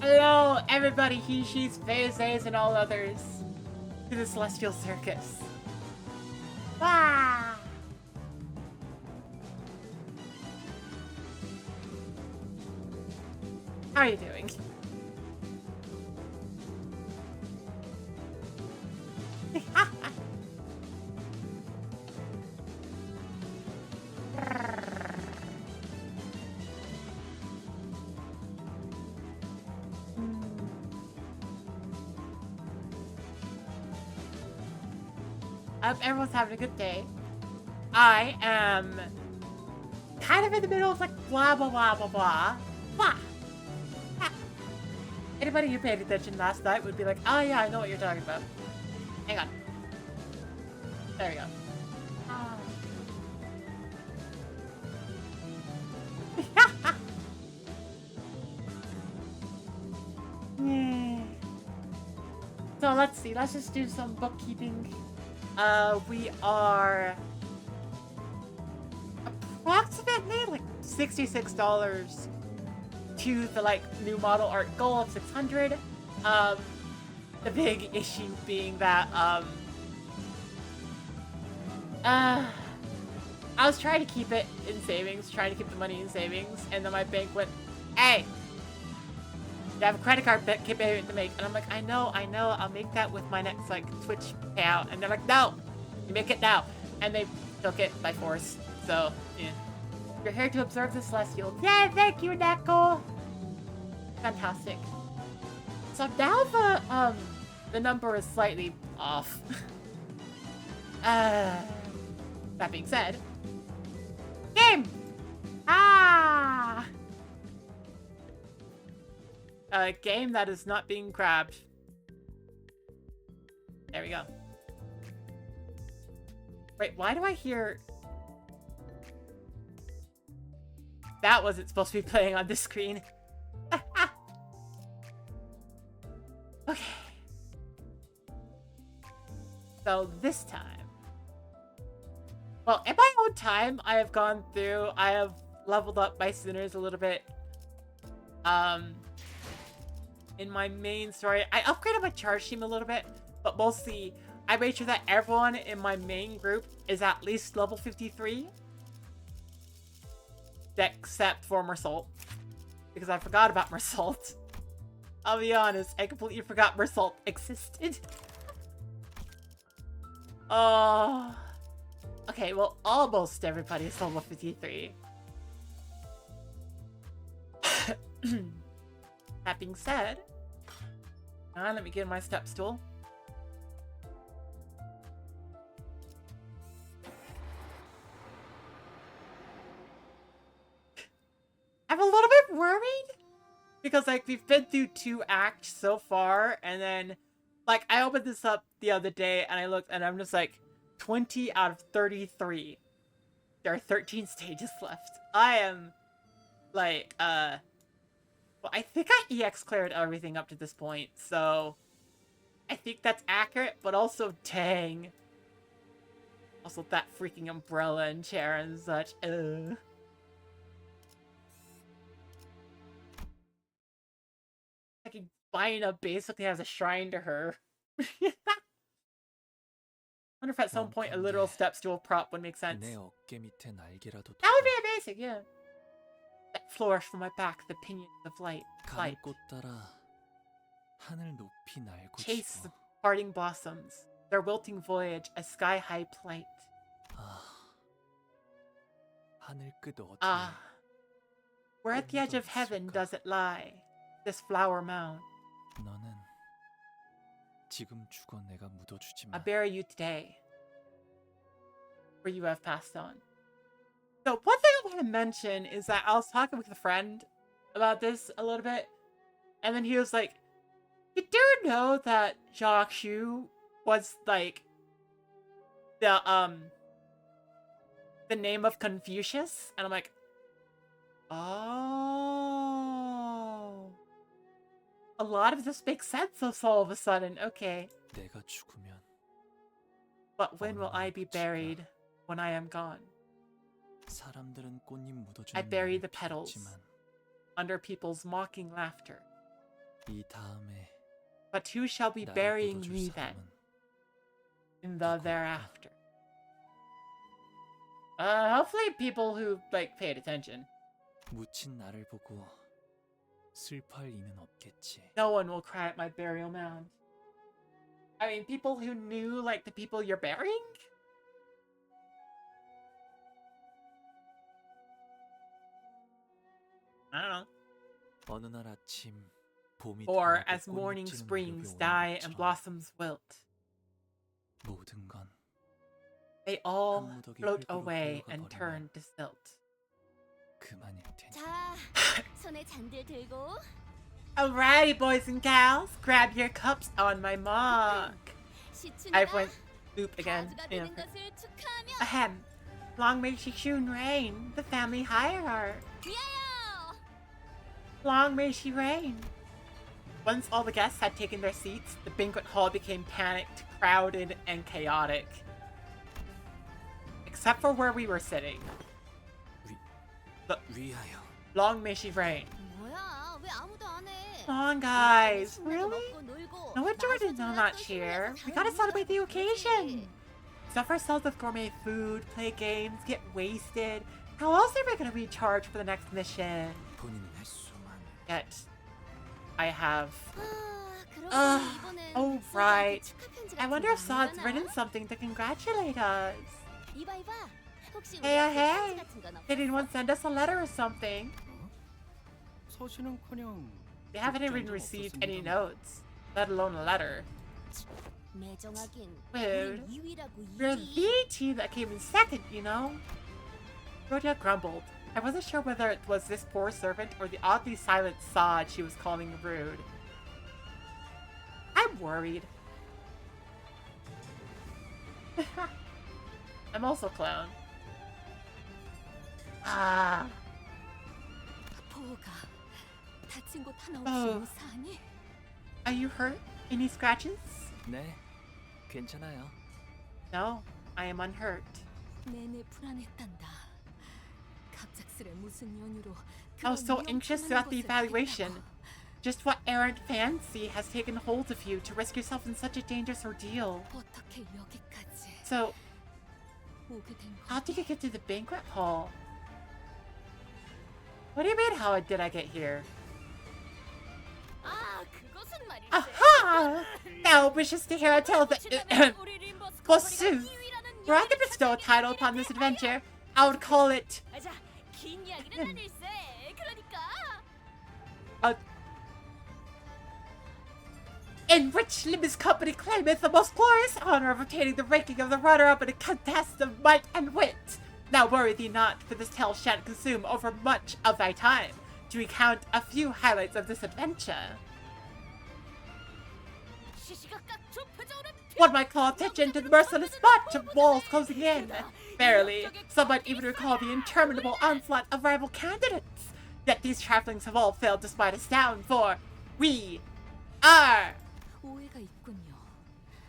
Hello, everybody, he, she's, phase, and all others, to the Celestial Circus. Wow! How are you doing? Everyone's having a good day. I am kind of in the middle of like blah blah blah blah blah blah. Anybody who paid attention last night would be like, oh yeah, I know what you're talking about. Hang on. There we go. So let's see, let's just do some bookkeeping. We are approximately like $66 to the like new model art goal of 600. The big issue being that I was trying to keep it in savings, trying to keep the money in savings, and then my bank went, hey, you have a credit card payment to make. And I'm like, I know, I'll make that with my next like Twitch payout. And they're like, no, you make it now. And they took it by force. So, yeah. You're here to observe the Celestial. Yeah, thank you, Neko. Fantastic. So now the number is slightly off. That being said, game! Ah! A game that is not being grabbed. There we go. Wait, why do I hear... That wasn't supposed to be playing on this screen. Okay. So this time... Well, in my own time, I have gone through... I have leveled up my Sinners a little bit. In my main story, I upgraded my charge team a little bit, but mostly I made sure that everyone in my main group is at least level 53. Except for Mersault. Because I forgot about Mersault. I'll be honest, I completely forgot Mersault existed. Oh. Okay, well, almost everybody is level 53. That being said, let me get my step stool. I'm a little bit worried because like we've been through 2 acts so far, and then like I opened this up the other day and I looked and I'm just like 20 out of 33. There are 13 stages left. I am like well, I think I EX cleared everything up to this point, so I think that's accurate, but also dang. Also that freaking umbrella and chair and such. Like Bina basically has a shrine to her. I wonder if at some point a literal step stool prop would make sense. That would be amazing, yeah. That flourish from my back, the pinions of light. Chase the parting blossoms, their wilting voyage, a sky-high plight. Ah, where at the edge of heaven does it lie, this flower mound? I bury you today, where you have passed on. So one thing I want to mention is that I was talking with a friend about this a little bit, and then he was like, you do know that Jacques Shu was like the name of Confucius? And I'm like, oh, a lot of this makes sense all of a sudden. Okay. But when will I be buried when I am gone? 사람들은 꽃잎 묻어주는 I bury 날을 the petals 피웠지만 under people's mocking laughter. 이 다음에 But who shall be 나를 burying 묻어줄 me then 사람은 in the 누구일까? thereafter? Hopefully people who like paid attention. 묻힌 나를 보고 슬퍼할 이는 없겠지. No one will cry at my burial mound. I mean, people who knew like the people you're burying? I don't know. 어느 날 아침 봄이 Or 다가오고 as morning 꽃잎 지는 springs 무렵이 die 오는 and 것처럼 blossoms wilt, 모든 건 they all 한 무더기 float 흙으로 away 흘러가 and 버리면 turn to silt. 그만일 테니. 자, 손에 잔들 들고 Alrighty, boys and gals, grab your cups on my mug. I 시춘이가 went loop again. 가수가 You know. 되는 것을 축하하며 Ahem. Long may she soon reign, the family hierarch. 위하여! Long may she reign. Once all the guests had taken their seats, the banquet hall became panicked, crowded, and chaotic. Except for where we were sitting. 위하여. Long may she reign. 뭐야? 왜 아무도 안 해? Come on, guys. 신나게 Really? 먹고 놀고, No one joined in on that 마셔줘야 cheer. 또 We gotta 신나서 celebrate the 당연히 occasion. Stuff ourselves with gourmet food, play games, get wasted. How else are we gonna recharge for the next mission? 본인이 할 수만. Yet, I have. 그러고 이번엔 Oh, 소희한테 right. 축하 편지 I 같은 wonder 거 if Saad's 안 written 오려나? something to congratulate us. 이봐 이봐. 혹시 Hey, 우리한테 hey. 편지 같은 건 없어? Did anyone send us a letter or something? 서신은커녕 We haven't even received any notes, let alone a letter. 매정하긴 Rude. 우리 2위라고 We're 2위. the team that came in second, you know? Rhodia grumbled. I wasn't sure whether it was this poor servant or the oddly silent Saad she was calling rude. I'm worried. I'm also clown. Ah. 보호가 다친 곳 하나 어. 없이 무사하니? Are you hurt? Any scratches? 네, 괜찮아요. No, I am unhurt. 내내 불안했단다. 갑작스레 무슨 연유로 I was so 그런 anxious 위험천만한 throughout the 곳을 evaluation. 가겠다고. Just what errant fancy has taken hold of you to risk yourself in such a dangerous ordeal? 어떻게 여기까지 So, 오게 된 how 거야? did you get to the banquet hall? What do you mean, how did I get here? 아, 그것은 말이지. Aha! Now wishes to hear a tale of the 우리 림버스 forsooth. 커플이가 Were I to bestow a title upon this adventure, I would call it 자, 긴 이야기는 아닐세. 그러니까 in which Limbus Company claimeth the most glorious honor of obtaining the ranking of the runner-up in a contest of might and wit. Now worry thee not, for this tale shan't consume over much of thy time, to recount a few highlights of this adventure. 시시각각 좁혀져오는 One might call attention to the merciless march of walls closing in. Verily, some might even recall the interminable onslaught of rival candidates. Yet these triflings have all failed despite us down, for we are. 오해가 있군요.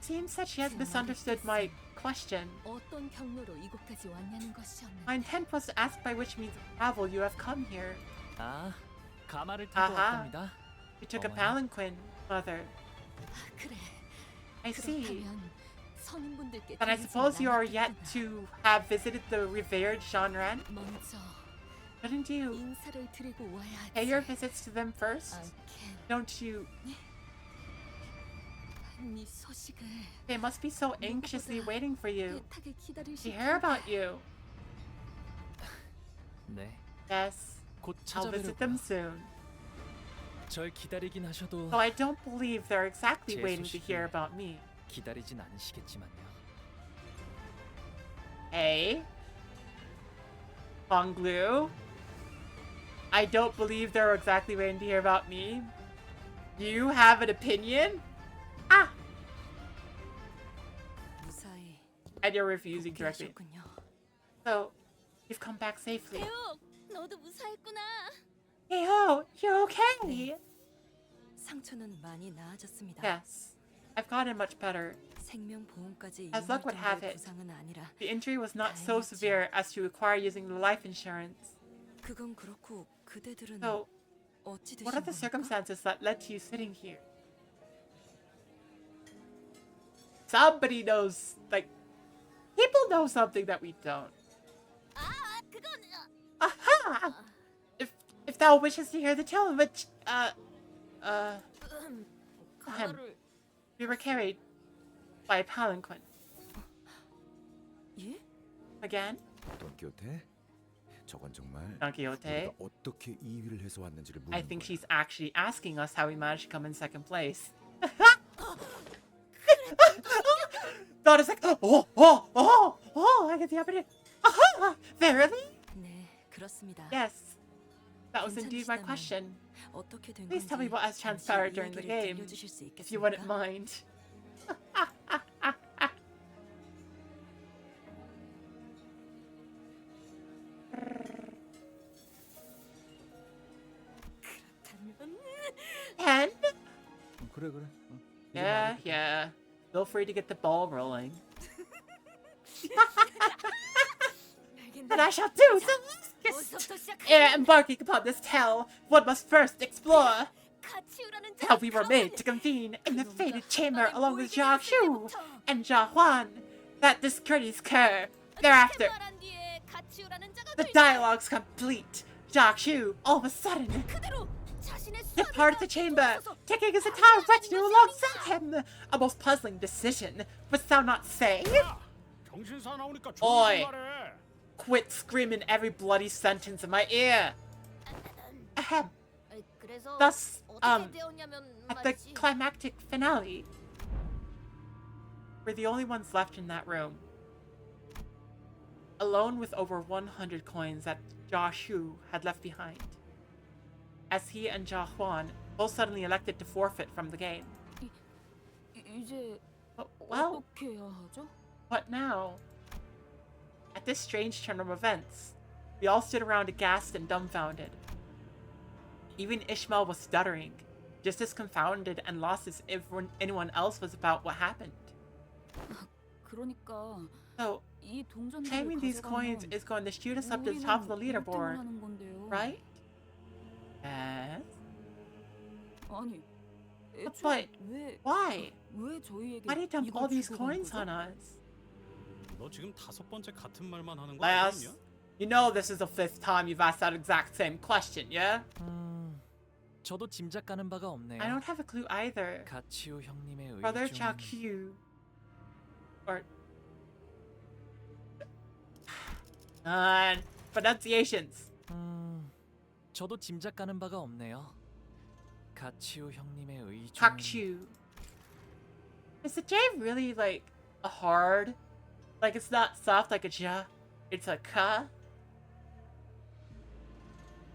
Seems that she has misunderstood my question. 어떤 경로로 이곳까지 왔냐는 것이었는데. My intent was to ask by which means of travel you have come here. 아, 가마를 타고 아하. 왔답니다. You took a 어머나. palanquin, mother. 아, 그래. I see. 그렇다면 성인분들께 Then I 들리진 suppose you are yet 않았겠구나. to have visited the revered Shanran. 먼저 Shouldn't you 인사를 드리고 와야 하지. pay your visits to them first? 켄, Don't you? 네 소식을 They must be so anxiously waiting for you 애타게 기다리실 to hear about you. 네, Yes, 곧 I'll visit them 찾아뵈려고요. soon. 절 기다리긴 하셔도 Though I don't believe they're exactly 제 waiting to 소식이 hear about me. 기다리진 않으시겠지만요. Hey? Honglu? I don't believe they're exactly waiting to hear about me. You have an opinion? Ah! 무사히 And you're refusing directly. 복귀하셨군요. So, you've come back safely. 태욱, 너도 무사했구나. Hey ho, you're okay! 상처는 많이 나아졌습니다. Yes, I've gotten much better. 생명보험까지 As 이용할 luck would have 정도의 it, 부상은 아니라 the injury was not so 다행이지. severe as to require using the life insurance. 그건 그렇고 그대들은 So, 어찌 what 되신 are the 겁니까? circumstances that led to you sitting here? Somebody knows, like, people know something that we don't. 아, 그건 Aha! If thou wishes to hear the tale of which, 가마를 we were carried by a palanquin. 예? Again? 돈키호테? 저건 정말 Don Quixote. 우리가 어떻게 2위를 해서 왔는지를 I 묻는 think 거야. she's actually asking us how we managed to come in second place. Dot is like, I get the opportunity. Aha! Verily? 네, 그렇습니다. Yes. That was indeed my question. 어떻게 된 Please tell me 건지 what has 잠시 transpired during the 이야기를 game, 들려주실 수 if you wouldn't 있겠습니까? mind. And? 그래 그래. Yeah, yeah. Feel free to get the ball rolling. And I shall do so. 어디서부터 Ere embarking upon this tale, one must first explore 가치우라는 how we were made to convene in the fated chamber along with Jia Shu and Jia Huan, that discourteous cur. Thereafter, 말한 뒤에 가치우라는 자가 the dialogue's complete. Jia Shu, all of a sudden, 그대로 자신의 departed the chamber, taking his entire retinue alongside him. A most puzzling decision, wouldst thou not say? 정신사 나오니까 Oi. 조용히 말해. Quit screaming every bloody sentence in my ear. Ahem. 그래서 Thus, 어떻게 되었냐면 at the 말이지. climactic finale, we're the only ones left in that room. Alone with over 100 coins that Jia Shu had left behind. As he and Jia Huan both suddenly elected to forfeit from the game. 이제 Well, 어떻게 해야 하죠? what now? At this strange turn of events, we all stood around aghast and dumbfounded. Even Ishmael was stuttering, just as confounded and lost as anyone else was about what happened. 그러니까 So, 이 동전들을 claiming these coins 가져가면 is going to shoot us up to the top of the leaderboard, 하는 건데요. right? Yes. 아니, But 왜 why? 왜 저희에게 Why did he dump 이걸 all these 주고 간 coins 거죠? on us? 너 지금 5번째 같은 말만 하는 거 Last, 아니냐? you know this is the 5th time you've asked that exact same question, yeah? 저도 짐작 가는 바가 없네요. I don't have a clue either. 가치오 형님의 Brother 의중은 Chakyu. Or... pronunciations. 저도 짐작 가는 바가 없네요. 가치오 형님의 의중은 Chakchu. Is the J really like a hard? Like it's not soft like a ja, it's a ka?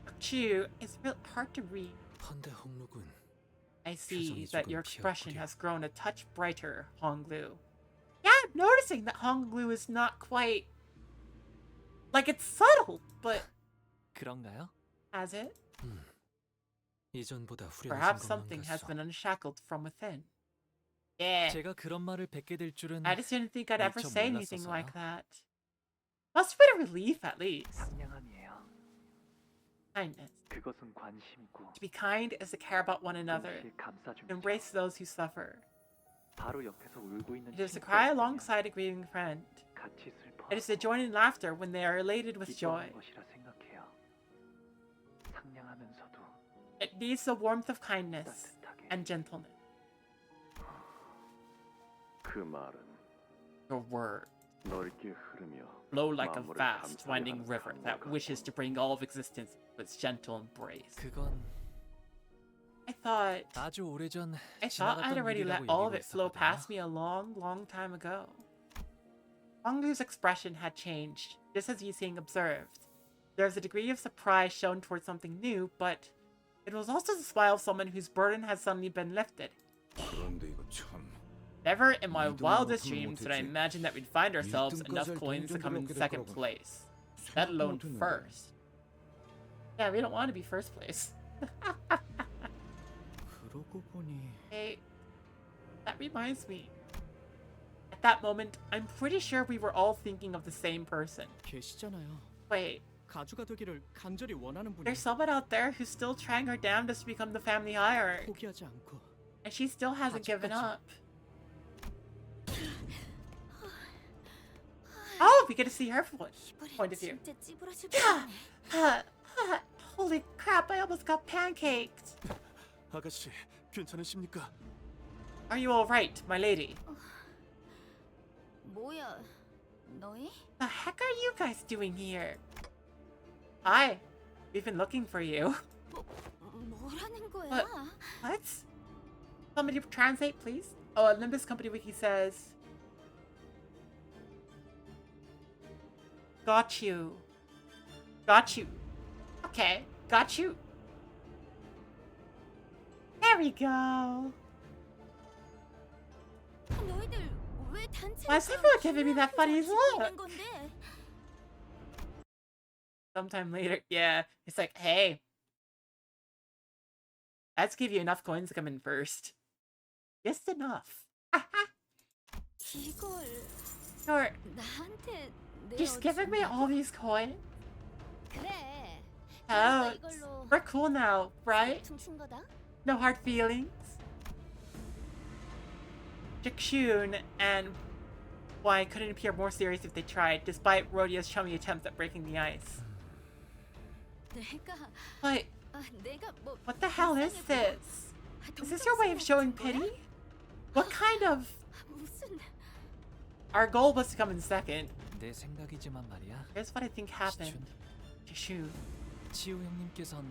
Chakchu is real hard to read. 헌데 홍록은 I see 표정이 that 조금 your expression 피었구려. has grown a touch brighter, Honglu. Yeah, I'm noticing that Honglu is not quite... Like, it's subtle, but... 그런가요? Has it? 이전보다 후련해진 Perhaps 것만 something has 같소. been unshackled from within. Yeah, 제가 그런 말을 뱉게 될 줄은 I just didn't think I'd ever 미처 say anything 몰랐어서요. like that. Must have been a relief, at least. 상냥함이에요. Kindness. 그것은 관심이고 To be kind is to care about one another. 동시에 감싸줍니다. To embrace those who suffer. 바로 옆에서 울고 있는 It is to 친구가 cry 있으면 alongside a grieving friend. 같이 슬퍼하고 It is to join in laughter when they are elated with joy. 기뻐하는 것이라 생각해요. 상냥하면서도 It needs the warmth of kindness 따뜻하게. and gentleness. 그 말은 Your word 넓게 흐르며 flow like a 마무를 vast 감싸게 winding 하는 river that 강물과 wishes to bring all of existence to its gentle embrace. 그건 I thought 아주 오래전 I'd 지나갔던 already let 일이라고 all of 얘기를 it flow 했었거든요. past me a long, long time ago. Honglu's expression had changed, just as Yixing observed. There was a degree of surprise shown towards something new, but it was also the smile of someone whose burden had suddenly been lifted. 그런데 이거 참. Never in my 이등으로 wildest 앞으로 dreams did I 못했지. imagine that we'd find ourselves enough 일등까지 할 coins to come in 동전들을 second 얻게 될 place, let alone 생각도 못했는데. first. Yeah, we don't want to be first place. 그러고 보니 Hey, that reminds me. at that moment, I'm pretty sure we were all thinking of the same person. 계시잖아요. Wait, 가주가 되기를 간절히 원하는 분이 there's someone out there who's still trying her damnedest to become the family hierarch, 포기하지 않고 and she still hasn't given up. Oh, we get to see her point of view. 진짜 찌부러질 뻔했네. Holy crap, I almost got pancaked. 아가씨, 괜찮으십니까? Are you alright, my lady? 뭐야, 너희? The heck are you guys doing here? Hi, we've been looking for you. 뭐라는 거야? What? What? Somebody translate, please. Oh, Limbus Company Wiki says... Got you. Got you. Okay, got you. There we go. 너희들 왜 단체? Why is everyone giving me that funny look? 건데? Sometime later, yeah, it's like, hey, let's give you enough coins to come in first. Just enough. 이걸 You're 나한테 내 just giving me all these coins? 그래. Oh, 그래서 이걸로 we're cool now, right? 퉁친 거다. No hard feelings. Jikshun and why couldn't appear more serious if they tried, despite Rodia's chummy attempts at breaking the ice. But 내가 뭐 what the hell is this? Is this your way of showing pity? What kind of... 무슨 Our goal was to come in second. 내 생각이지만 말이야. Here's what I think happened. Jikshun. 치우 형님께선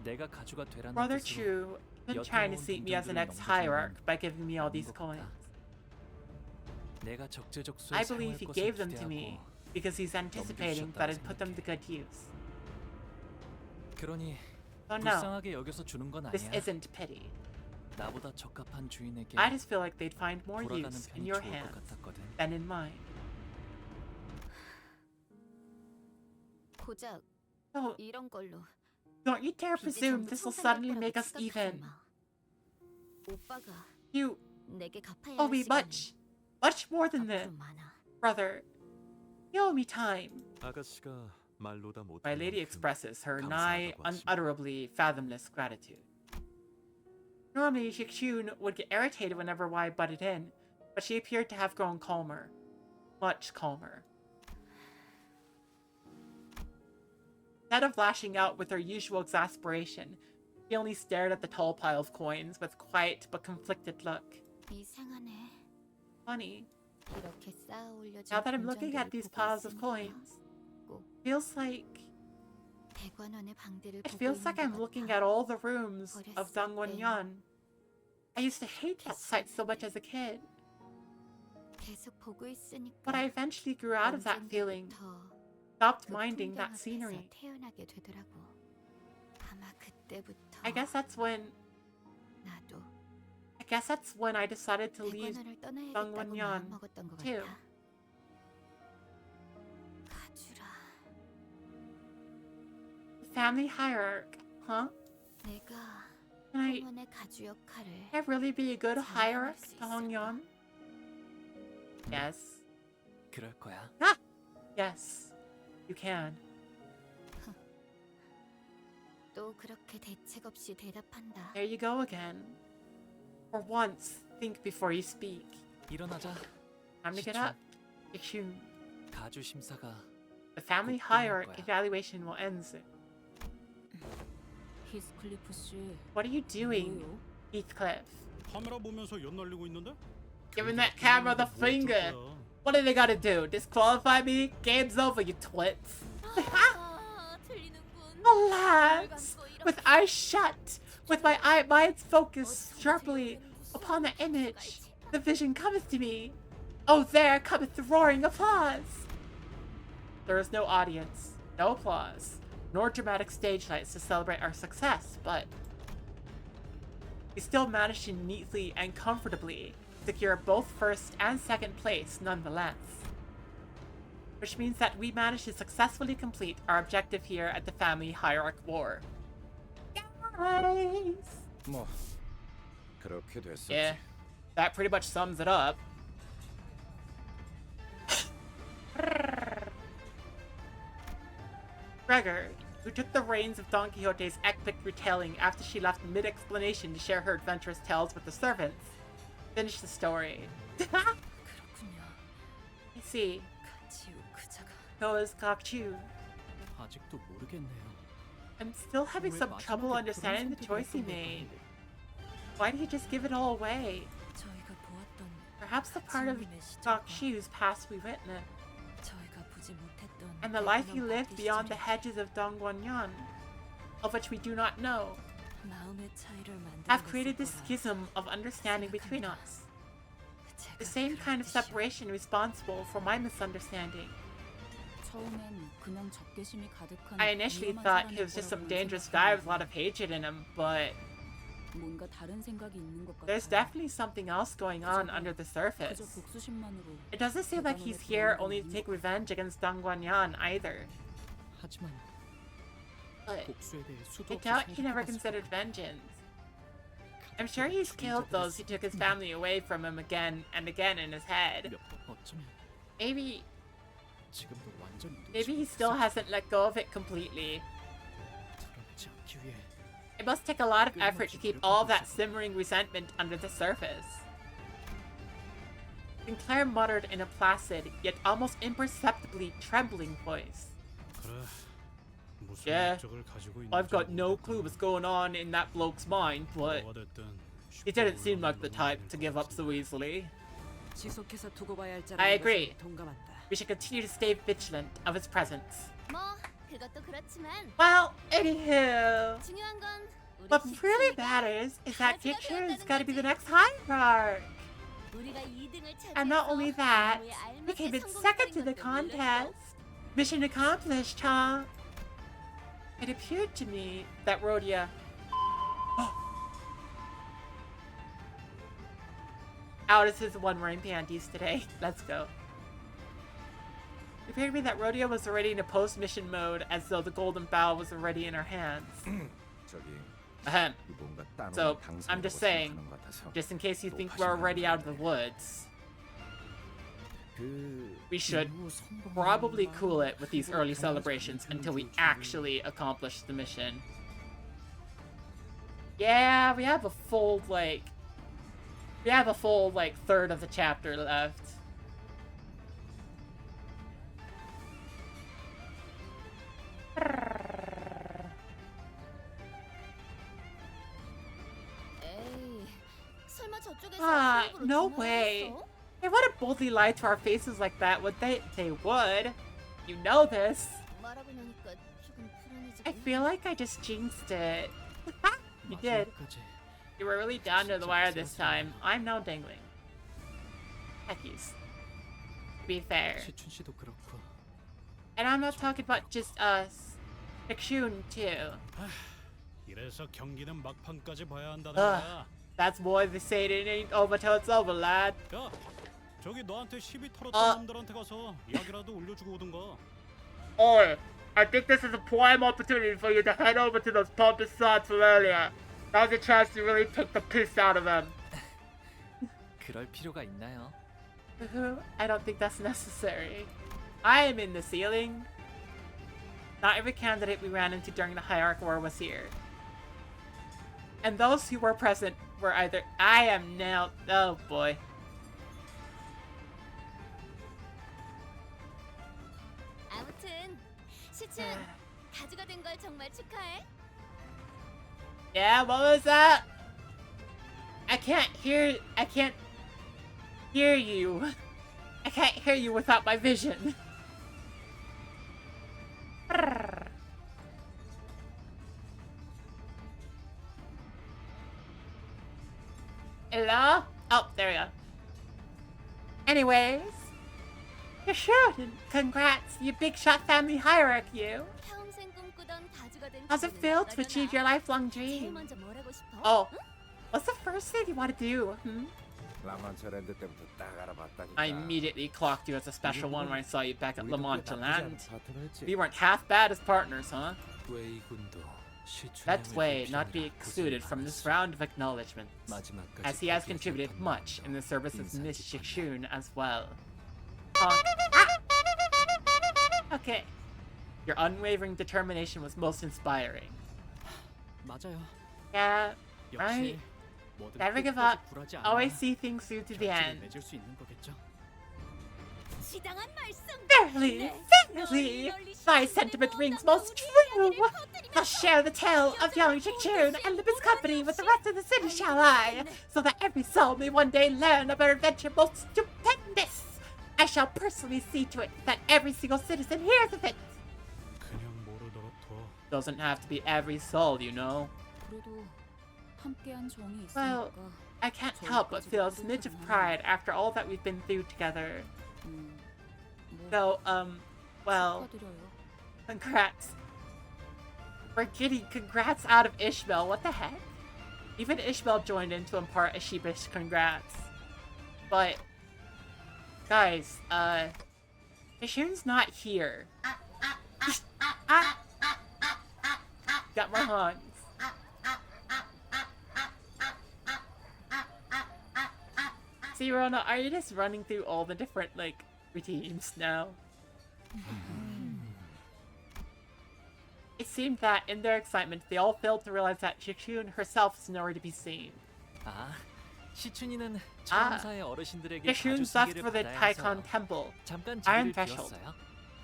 내가 가주가 되라는 Brother 뜻으로 Chu been trying to seat me as an ex-hierarch by giving me all these coins. 내가 적재적소에 I believe he 사용할 것을 gave them to 기대하고 me because he's anticipating that I'd put them to good use. 그러니 So no, 불쌍하게 여겨서 주는 건 this 아니야. isn't pity. 나보다 적합한 주인에게 I just feel like they'd find more 돌아가는 use in 편이 your 좋을 것 hands 같았거든. than in mine. 고작 So 이런 걸로 don't you dare presume this will suddenly make us even. 오빠가 You 내게 갚아야 owe 할 me 시간이 much more than 앞으로 this, 많아. brother. You owe me time. 아가씨가 말로다 못. My lady expresses her nigh unutterably fathomless gratitude. Normally, Jikshun would get irritated whenever Y butted in, but she appeared to have grown calmer. Much calmer. Instead of lashing out with her usual exasperation, she only stared at the tall pile of coins with quiet but conflicted look. 이상하네. Funny, 이렇게 쌓아 올려진 now that I'm looking at 공장들을 these 보고 piles of 있으니까 coins, 꼭 feels like 대관원의 방들을 it 보고 feels like 있는 I'm 것 looking 같아. at all the rooms of 어렸을 Dangwonyan. I used to hate that sight so much as a kid, 계속 보고 있으니까 but I eventually grew out of that feeling, 언젠가부터 stopped 그 minding 풍경 that 앞에서 scenery. 태어나게 되더라고. 아마 그때부터 I guess that's when 나도 I decided to leave 대관원을 떠나야겠다고 Dangwonyan 마음먹었던 것 too. 같아. 가주라. the family hierarch, huh? 내가 Can 홍원의 가주 역할을 I really be a good 잘 hierarch 수 to 있을까? Hongyeon? Yes. 그럴 거야. Yes. You can. 또 그렇게 대책 없이 대답한다. There you go again. For once, think before you speak. 일어나자. Time to get up. Jikshun. 가주 심사가 The family 곧 끝날 hierarch 거야. evaluation will end soon. 히스클리프 씨. What are you doing, 뭐예요? Heathcliff? 카메라 보면서 연 날리고 있는데? Giving that camera the finger. What do they gotta do? Disqualify me? Game's over, you twits. 아, 들리는군. Alas, with eyes shut, with my mind's focused sharply upon the image, the vision cometh to me. Oh, there cometh the roaring applause. There is no audience, no applause, nor dramatic stage lights to celebrate our success, but we still managed to neatly and comfortably secure both first and second place nonetheless. Which means that we managed to successfully complete our objective here at the Family Hierarch War. Guys! 뭐 그렇게 됐었지. Yeah, that pretty much sums it up. Gregor, who took the reins of Don Quixote's epic retelling after she left mid-explanation to share her adventurous tales with the servants, finished the story. I 그렇군요. see. 가치우 그자가 So is Gokchu. 아직도 모르겠네요. I'm still having some trouble understanding the choice he made. Why did he just give it all away? 저희가 보았던 Perhaps the part of 가치우님의 시절과 Gokchu's past we witnessed, 저희가 보지 못했던 and the life he 배경과 lived beyond the 시절이 hedges of Dongguanyan, of which we do not know, 마음의 차이를 have 만들어냈을 created this 거라 schism of understanding between us. 제가 The same 그럴 kind of 듯이요. separation responsible for my misunderstanding. 처음엔 그냥 적개심이 가득한 I initially 위험한 thought 사람일 he was just some 거라고는 dangerous guy with a 생각했는데 lot of hatred in him, but 뭔가 다른 생각이 있는 것 there's 같아요. definitely something else going on under the 그저 surface. 복수심만으로 It doesn't seem like he's here only to take revenge against Dongguanyan either. 하지만 But 복수에 대해 수도 I 없이 doubt he never 생각해봤을 considered vengeance. I'm sure he's killed those who took his family away from him again and again in his head. 몇번 어쩌면 Maybe 지금도 완전히 he 놓지 still 못했을 hasn't let go of it completely. 드러내지 않기 위해 It must take a lot of effort to keep all that simmering resentment under the surface. Sinclair muttered in a placid, yet almost imperceptibly trembling voice. 그래. 무슨 Yeah, 목적을 가지고 I've got 있는지 no clue what's going on in that bloke's mind, but 뭐가 됐든 he didn't seem like the type to give up so easily. 지속해서 두고 봐야 할 I 자라는 agree. 것에 동감한다. We should continue to stay vigilant of his presence. 뭐 그것도 그렇지만 Well, anywho, 중요한 건 우리 what really 지치가 matters is that 가지가 Diction's 되었다는 gotta be the 거지. next hierarch. 우리가 2등을 And not only that, 차지해서 we came in 성공했다는 second to the 것도 놀랬어. contest. Mission accomplished, huh? It appeared to me that Rhodia... Alice is the one wearing panties today. Let's go. It appeared to me that Rhodia was already in a post-mission mode, as though the golden bowl was already in her hands. 저기 Ahem. 뭔가 따놓은 So, 당상이라고 I'm just saying, 생각하는 것 같아서 just in case you think we're already out of the woods, 그 we should 임무 성공을 probably 하는 cool it with these 그걸 early 경험하지 celebrations 않는 until we 줄 actually accomplish the mission. Yeah, we have a full, like, third of the chapter left. 에이, 설마 저쪽에서 Ah, 일부러 no 전화를 way. 했어? They wouldn't boldly lie to our faces like that, would they? They would. You know this. 말하고 나니까 조금 불안해지긴 I feel like I just jinxed it. You did. 마지막까지 You were really down to the wire this time. I'm now dangling. Heckies. To be fair. 시춘 씨도 그렇고 And I'm not talking about just us. Shun too. 이래서 경기는 막판까지 봐야 한다는 Ugh. 거야. That's why they say it ain't over till it's over, lad. 야, 저기 너한테 시비 털었던 어. 놈들한테 가서 약이라도 올려주고 오든가. Oi, I think this is a prime opportunity for you to head over to those pompous sods from earlier. Now's your chance to really take the piss out of them. 그럴 필요가 있나요? I don't think that's necessary. I am in the ceiling. Not every candidate we ran into during the Hierarch War was here. And those who were present were either... I am now... Oh boy. 아무튼 시춘 가주가 된 걸 정말 축하해. Yeah, what was that? I can't hear you. I can't hear you without my vision. Hello? Oh, there we go. Anyways, you're shooting. Congrats, you big shot family hierarch, you. 평생 꿈꾸던 가주가 된 How's it 기분은 feel to achieve 어떠려나? your lifelong 제일 dream? 먼저 뭘 하고 싶어? Oh, what's the first thing you want to do? 라만차랜드 때부터 딱 알아봤다니까. I immediately clocked you as a special one when I saw you back at 우리도 Le 꽤 Mans 나쁘지 Land. 않은 파트너였지. We weren't half bad as partners, huh? 웨이군도 시춘의 That way, 회피하느라 not be excluded from this round of acknowledgments, 마지막까지 as he has 거기에서 contributed 했던 much in the service of 인사치 Miss 판다. Shikshun as well. Honk. Ah! Okay. Your unwavering determination was most inspiring. 맞아요. Yeah, 역시 right. 뭐든 Never give 끝까지 up. 굴하지 않아 Always see things through to the 결실을 end. 맺을 수 있는 거겠죠. 지당한 말씀. Verily, verily, thy sentiment rings most true. Thus share the tale of young Jejun and Limbus company with the rest of the city, shall I? So that every soul may one day learn of our adventure most stupendous. I shall personally see to it that every single citizen hears of it. 그냥 모르도록 둬. Doesn't have to be every soul, you know. 그래도 함께한 정이 Well, 있으니까. I can't help but feel a smidge of pride after all that we've been through together. 뭐 So, well, 축하드려요. congrats. We're getting congrats out of Ishmael, what the heck? Even Ishmael joined in to impart a sheepish congrats. But, guys, Ishun's not here. Got my hands. See, Rona, are you just running through all the different, like, routines now? It seemed that, in their excitement, they all failed to realize that Shikshun herself is nowhere to be seen. 아, 시춘이는 처음사의 어르신들에게 Shikshun 가주 left 승계를 for the 받아야 Taikon 해서 Temple 잠깐 Iron 자리를 Threshold. 비웠어요.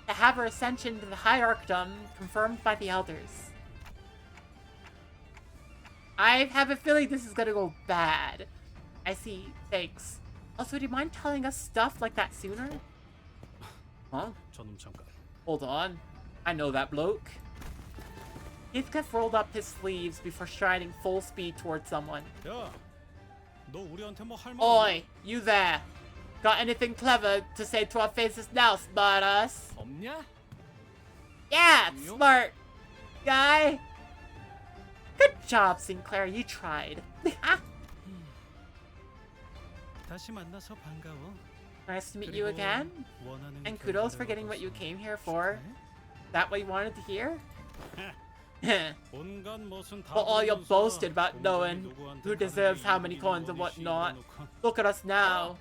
to have her ascension to the hierarchdom confirmed by the elders. I have a feeling this is gonna go bad. I see. Thanks. Also, do you mind telling us stuff like that sooner? Huh? 저놈 잠깐. Hold on. I know that bloke. Heathcliff rolled up his sleeves before striding full speed towards someone. 야, 너 우리한테 뭐 할 말? Oi, you there. Got anything clever to say to our faces now, smartass? 없냐? Yeah, Yup. smart guy. Good job, Sinclair. You tried. 다시 만나서 반가워. Nice to meet you 그리고 again. 원하는 And kudos for 결과를 getting what you 얻어서 came here for. 축하해. That what you wanted to hear? 온갖 멋은 다 For all your 보면서 boasted about 공정이 knowing 누구한테 who 가는지 deserves how many 이기는 coins and 원이 whatnot. 씌워놓고 Look at us now.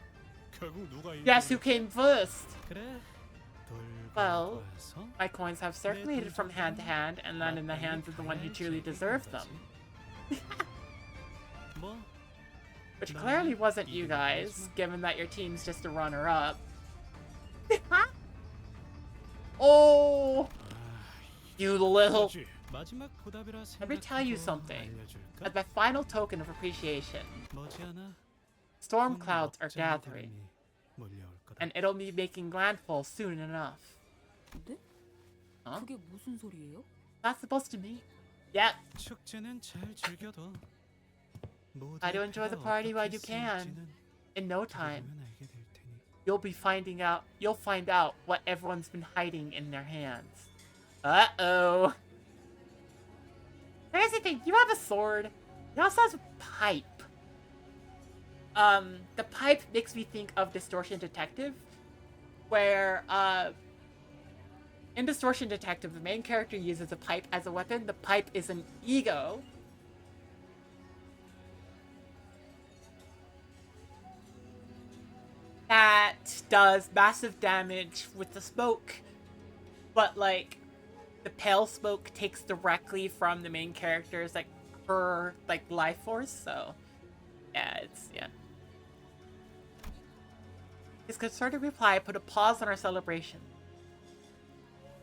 결국 누가 Guess who 이기는 came first? 그래. Well, 돌고 와서 my coins have circulated from hand to hand and landed in the hands of the one who truly deserved them. 뭐 Which clearly wasn't you guys, given that your team's just a runner-up. Oh, you little... 뭐지? 마지막 보답이라 Let me tell you 생각하고 something. 알려줄까? As my final token of appreciation, 머지않아 storm 큰 clouds are 멋쟁이 gathering, 구름이 몰려올 거다. and it'll be making landfall soon enough. 네? Huh? 그게 무슨 소리예요? That's supposed to mean... Yep, 축제는 잘 즐겨둬. Try to enjoy the party while you can. In no time, 알게 될 테니. you'll find out what everyone's been hiding in their hands. Uh-oh. Here's the thing, you have a sword. He also has a pipe. The pipe makes me think of Distortion Detective, where, in Distortion Detective, the main character uses a pipe as a weapon. The pipe is an ego. That does massive damage with the smoke, but like the pale smoke takes directly from the main character's like her like life force. So yeah, yeah. His concerted reply put a pause on our celebration.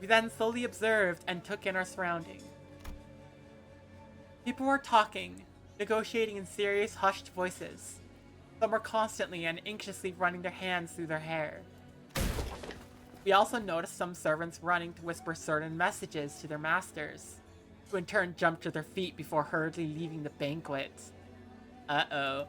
We then slowly observed and took in our surrounding. People were talking, negotiating in serious, hushed voices. Some were constantly and anxiously running their hands through their hair. We also noticed some servants running to whisper certain messages to their masters, who in turn jumped to their feet before hurriedly leaving the banquet. Uh-oh.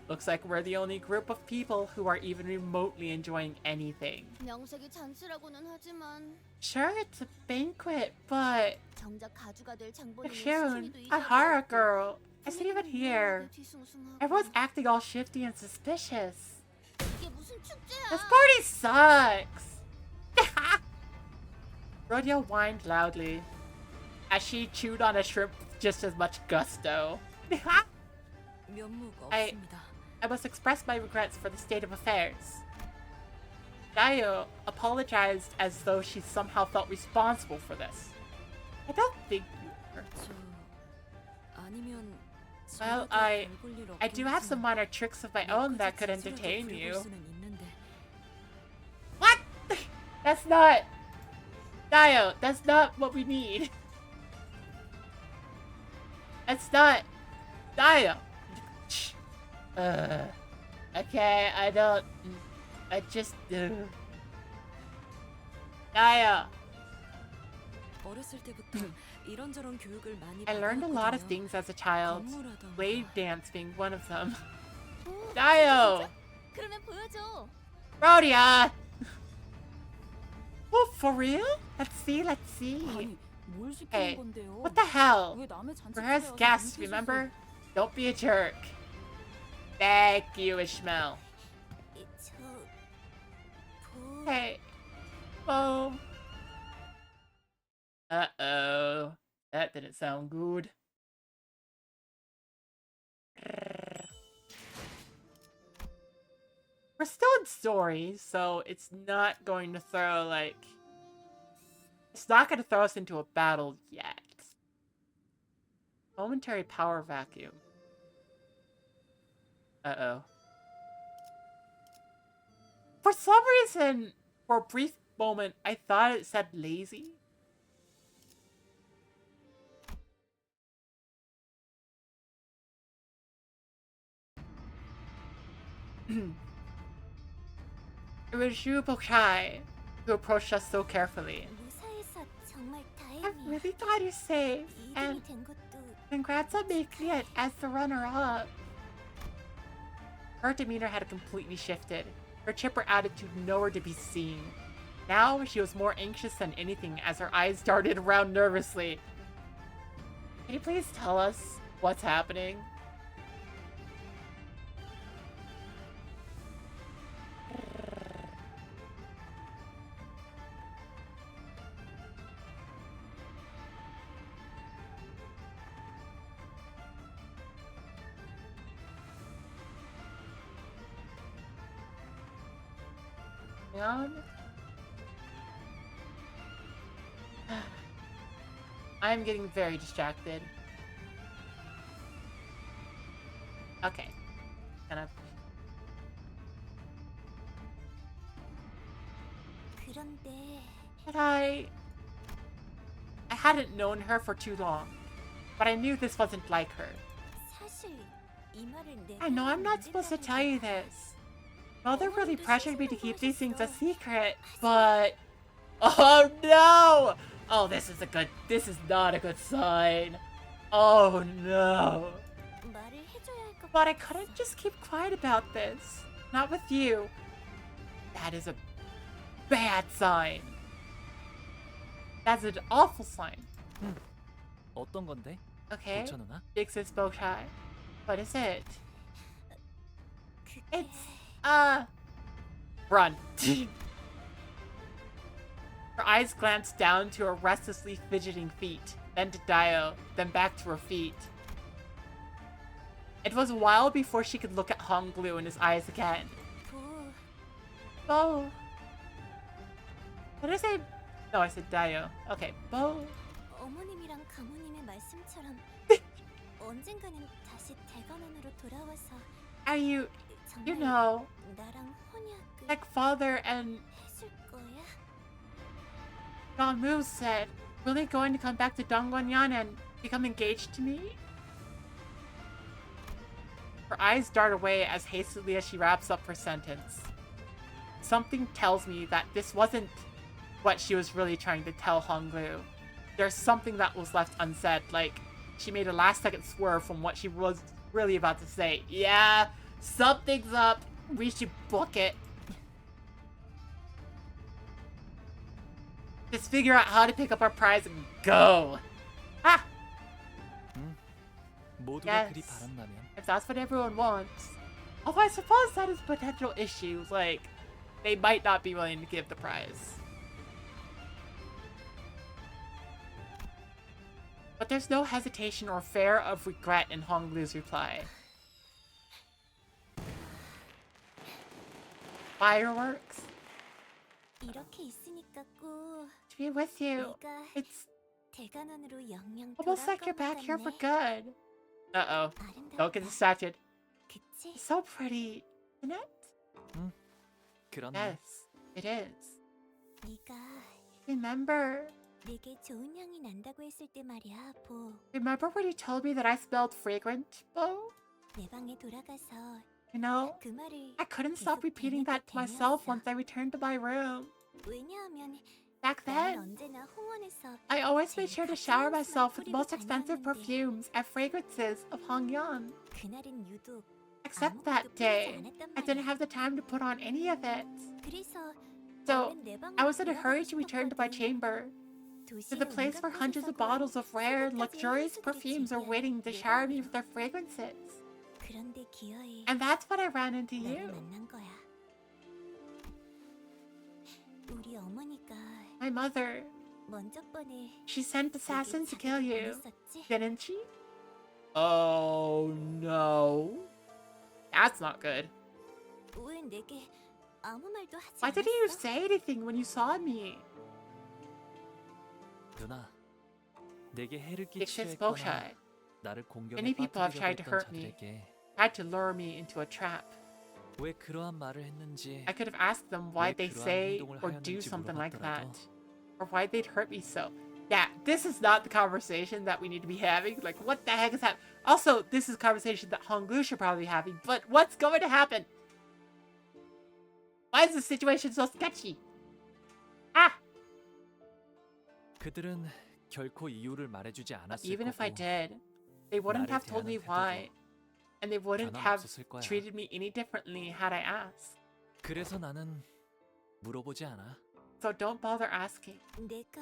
Looks like we're the only group of people who are even remotely enjoying anything. 명색이 잔치라고는 하지만 Sure, it's a banquet, but... 정작 가주가 될 장본인은 Sharon, 수준이도 a 이제 horror girl. I said even here. 뒤숭숭하고. Everyone's acting all shifty and suspicious. 이게 무슨 축제야? This party sucks! Rodeo whined loudly, as she chewed on a shrimp with just as much gusto. 면무가 I- 없습니다. I must express my regrets for the state of affairs. Dayo apologized as though she somehow felt responsible for this. I don't think you were. 아니면 Well, I do have some minor tricks of my own that could entertain you. What? That's not... Dayo, that's not what we need. That's not... Dayo! Okay, I don't... I just... Dayo! 어렸을 때부터 이런저런 교육을 많이 I learned a lot of 받아왔거든요. things as a child. 건물하던가. Wave dance being one of them. Dayo! 그러면 보여줘. Rhodia! Oh, for real? Let's see, let's see. 아니, 뭘 시키는 Hey, 건데요? what the hell? 왜 남의 잔치 Rehearse 차려서 guests, 눈빛을 remember? Don't be a jerk. Thank you, Ishmael. Hey. Oh. Uh-oh. That didn't sound good. We're still in stories, so it's not going to throw, like... It's not going to throw us into a battle yet. Momentary power vacuum. Uh-oh. For some reason, for a brief moment, I thought it said lazy. It was you, Bokai, who approached us so carefully. 무사해서 정말 I'm 다행이야. really glad you're safe, and 2등이 된 것도 congrats on making it as the runner-up. Her demeanor had completely shifted, her chipper attitude nowhere to be seen. Now she was more anxious than anything as her eyes darted around nervously. Can you please tell us what's happening? On. I'm getting very distracted. Okay. Gonna... 그런데 But I hadn't known her for too long. But I knew this wasn't like her. 사실 이 말을 내가 I know I'm not 하면 supposed to 안 tell you 된다는 this. Mother really pressured me to keep these things a secret, but... Oh no! Oh, this is not a good sign. Oh no. 말을 해줘야 할 것 But I couldn't just keep quiet about this. Not with you. That is a bad sign. That's an awful sign. 어떤 건데? Okay, 괜찮으나? big sis spoke shy. What is it? 그게 It's, run. Her eyes glanced down to her restlessly fidgeting feet, then to Dio, then back to her feet. It was a while before she could look at Honglu in his eyes again. 보 Bo. What did I say? No, I said Dio. Okay, Bo. 어머님이랑 가모님의 말씀처럼 언젠가는 다시 대관원으로 돌아와서 Are you 정말 know, 나랑 혼약을 like father and 해줄 거야? Don Mu said, really going to come back to Dongguanyan and become engaged to me? Her eyes dart away as hastily as she wraps up her sentence. Something tells me that this wasn't what she was really trying to tell Honglu. There's something that was left unsaid, like she made a last-second swerve from what she was really about to say. Yeah, something's up. We should book it. Just figure out how to pick up our prize and go. Ah! 모두가 Yes. 그리 바란다면 If that's what everyone wants. Although I suppose that is potential issues, like, they might not be willing to give the prize. But there's no hesitation or fear of regret in Honglu's reply. Fireworks? 이렇게 있으니까 꼭 To be with you. 네가 It's 대관원으로 영영 almost like you're back here for good. Uh-oh. Don't get 아름답다. distracted. 그치? It's so pretty, isn't it? 그렇네. Yes, it is. 네가 Remember? 내게 좋은 향이 난다고 했을 때 말이야, 보. Remember when you told me that I smelled fragrant, Bo? 내 방에 돌아가서 You know, 그 말을 I couldn't stop 계속 repeating that to myself once I returned to my room. 왜냐하면 Back 난 then, 언제나 홍원에서 I always made sure to shower 제일 myself with the 뿌리고 most expensive 다녔는데 perfumes and fragrances of Hongyan. 그날은 유독 Except 아무것도 that 뿌리지 day, 않았단 I didn't 말이야. have the time to put on any of it. 그래서 So, 얼른 내 방으로 I was in a hurry 돌아가고 to return to my 싶었거든. chamber, to 도시의 the place 온갖 where hundreds 곳에서 of bottles of rare, 새벽까지 luxurious 향수들이 perfumes are 즐겨 waiting to 내 shower me 방으로. with their fragrances. 그런데 기어이 And that's when I ran into 너를 you. 만난 거야. 우리 어머니가 My mother. 먼저 번에 She sent assassins to kill you, 보냈었지? didn't she? Oh no. That's not good. 왜 내게 아무 말도 하지 Why didn't you 않았어? say anything when you saw me? 누나, 내게 해를 Dixit 끼치려 spoke 했거나 shy. 나를 공격에 Many people have tried to 빠뜨리려고 hurt 했던 me. 자들에게 Tried to lure me into a trap. 왜 그러한 말을 했는지 I could have asked them why 왜 they 그러한 say 행동을 or do 하였는지 something like that. 물어봤더라도 Or why they'd hurt me so. Yeah, this is not the conversation that we need to be having. Like, what the heck is happening? Also, this is a conversation that Honglu should probably be having. But what's going to happen? Why is this situation so sketchy? Ah! 그들은 결코 이유를 말해주지 않았을 Even if I 거고 did, they wouldn't 나를 have told me 대하는 why. And they wouldn't have 변함없었을 거야. treated me any differently had I asked. 그래서 나는 물어보지 않아. So don't bother asking. 내가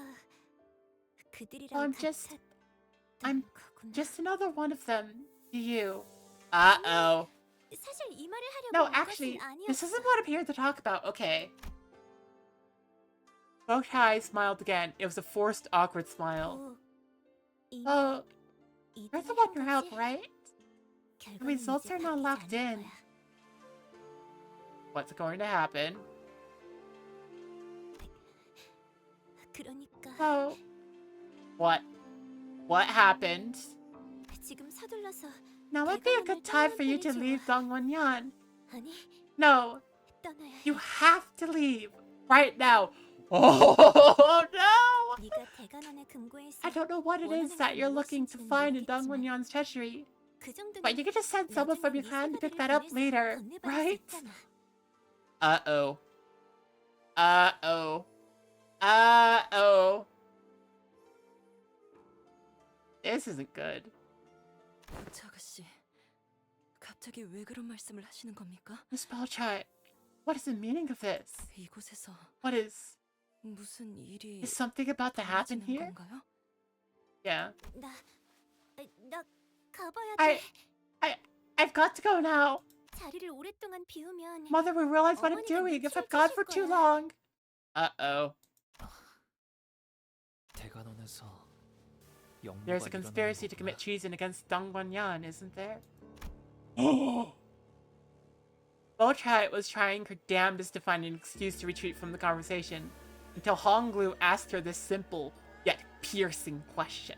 그들이랑 I'm just- 같았던 I'm 거구나. Just another one of them to you. Uh-oh. 사실 이 말을 하려고 No, 온 actually, 것은 this 아니었어. isn't what I'm here to talk about. Okay. Botai smiled again. It was a forced, awkward smile. 보, 이 Oh, 이들을 you're the one who 한 helped, 거지? right? 결과는 results 이제 are not 바뀌지 locked 않을 in. 거야. What's going to happen? 그러니까 So, what? What happened? 지금 서둘러서 Now would be a good time for you to leave Dongwonyan. 아니 No, 떠나야 해. you have to leave right now. Oh no! 네가 대관원의 금고에서 I don't know what it is that you're looking to find in Dongwonyan's treasury, 그 정도는 but you can just send someone from your clan to pick that up later, right? 건네받을 수 있잖아. Uh-oh. Uh-oh. Uh-oh. This isn't good. 저 아가씨, 갑자기 왜 그런 말씀을 하시는 겁니까? Miss Balchai, what is the meaning of this? 이곳에서 What is... 무슨 일이 Is something about to happen 벌어지는 here? 건가요? Yeah. 나 가봐야 돼. I've got to go now. 자리를 오랫동안 비우면 Mother will realize what I'm doing if I'm gone for too long. Uh-oh. 대관원에서 There's 영모가 a conspiracy to commit 일어나는 treason against Dongwonyan, isn't there? Bochai was trying her damnedest to find an excuse to retreat from the conversation, until Honglu asked her this simple, yet piercing question.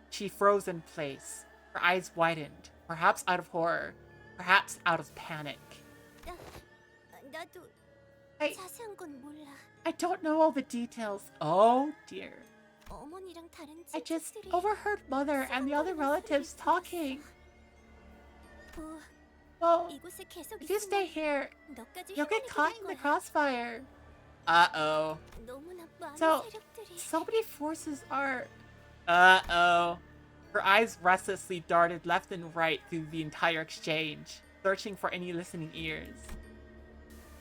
She froze in place, her eyes widened, perhaps out of horror, perhaps out of panic. 나도 I 자세한 건 몰라. I don't know all the details. Oh dear. 어머니랑 다른 I just 친척들이 overheard Mother and the other relatives talking. 보, Well, 이곳에 계속 if you stay 있으면 here, 너까지 you'll get 휘말리게 caught 될 in the 거야. crossfire. Uh-oh. 너무나 많은 So- 세력들이 So many forces are... Uh-oh. Her eyes restlessly darted left and right through the entire exchange, searching for any listening ears.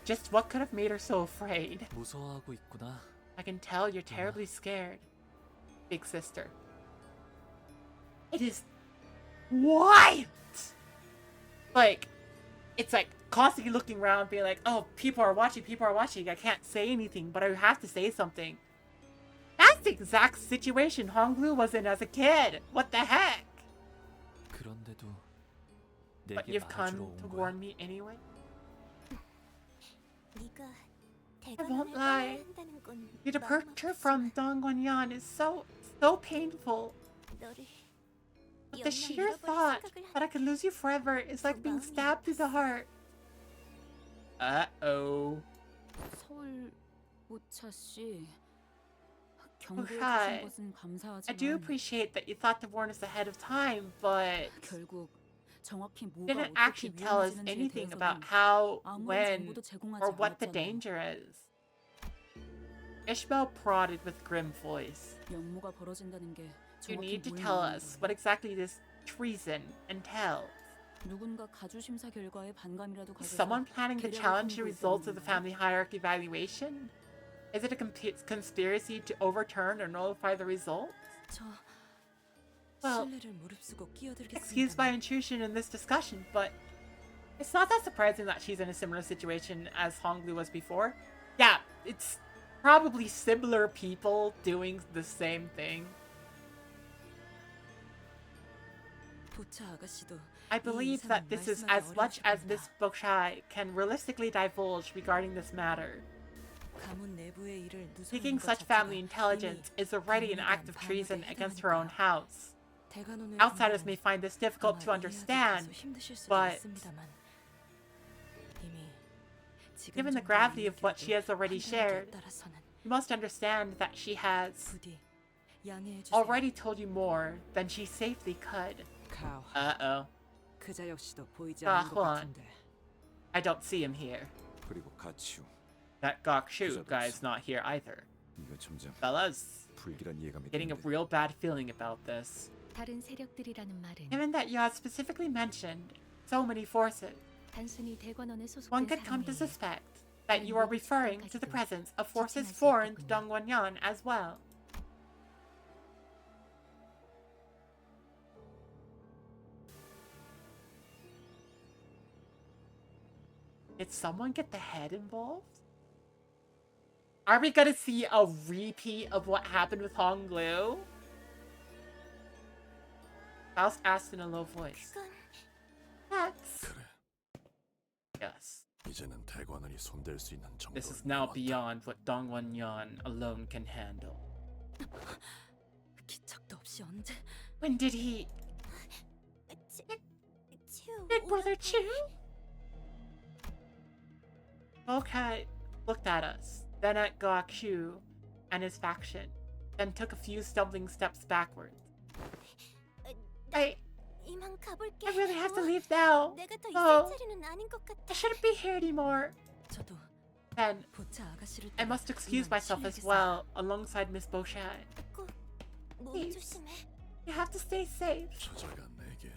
Just what could have made her so afraid? 무서워하고 있구나. I can tell you're terribly scared, big sister. It is wild! Like, it's like constantly looking around being like, oh, people are watching, I can't say anything, but I have to say something. That's the exact situation Honglu was in as a kid. What the heck? 그런데도 But 내게 you've 말해주러 come 온 to 거야. warn me anyway? 네가 I won't 대관원을 lie. Your departure from Dongwonyan is so painful. 너를 But the 영영 sheer 잃어버릴 thought 생각을 that I could lose you forever is like being stabbed through the heart. Uh-oh. 서울 오차 씨. Okay. 경고해 주신 것은 I do 감사하지만 appreciate that you thought to warn us ahead of time, but 결국 정확히 뭐가 didn't 어떻게 actually tell us 위험해지는지에 anything 대해서는 about how, 아무런 when, 정보도 제공하지 or what the 않았잖아요. danger is. Ishmael prodded with grim voice. 영모가 벌어진다는 게 You 정확히 need to 뭘 tell 말하는 us 거예요? what exactly this treason entails. 누군가 가주 심사 결과에 반감이라도 Is 가져서 someone planning to 계략을 challenge the 꾸미고 results of the 있다는 family hierarchy evaluation? Is it a conspiracy to overturn or nullify the results? 저 Well, 신뢰를 무릅쓰고 excuse my 끼어들겠습니다. intrusion in this discussion, but it's not that surprising that she's in a similar situation as Honglu was before. Yeah, it's probably similar people doing the same thing. 보차 아가씨도 I believe that this is as much as Miss Boshai can realistically divulge regarding this matter. 가문 내부의 일을 Seeking 누설하는 것 such family 자체가 intelligence 이미 is already an 강력한 act of treason 반역에 against her own 해당하니까요. house. 대관원을 Outsiders 보면 may find this difficult to 아마 understand, 이해하기 다소 힘드실 수도 but 있습니다만 이미 given the 지금 gravity of 정도의 what she has already 판단하기에 shared, 따라서는 you must understand that she has 부디 양해해 주세요. already told you more than she safely could. 가오. Uh-oh. 그자 역시도 보이지 아, 않는 것 hold on. 같은데. I don't see him here. 그리고 가치우. That Gokshu guy's not here either. 이거 점점 Fellas, 불길한 예감이 getting a 드는데. real bad feeling about this. 다른 세력들이라는 말은 Given that you have specifically mentioned so many forces, 단순히 대관원에 one 소속된 could come to 사람이 suspect that you are referring to the presence of forces foreign to Dongwonyan as well. Did someone get the head involved? Are we gonna see a repeat of what happened with Honglu? Faust asked in a low voice. 그건 That's... 그래. Yes. 이제는 대관원이 손댈 수 있는 정도를 This is now 넘었다. beyond what Dongwonyan alone can handle. 기척도 없이 언제 When did he... 치우 Big Brother Chu? Okay, looked at us, then at Gokshu and his faction, then took a few stumbling steps backwards. I 이만 가볼게. really have to leave now. 내가 더 Oh, 있을 자리는 아닌 것 같아. I shouldn't be here anymore. 저도 Then 보차 아가씨를 I must excuse myself as well, alongside Miss Boshai. 몸 Please. 조심해. You have to stay safe. 저자가 내게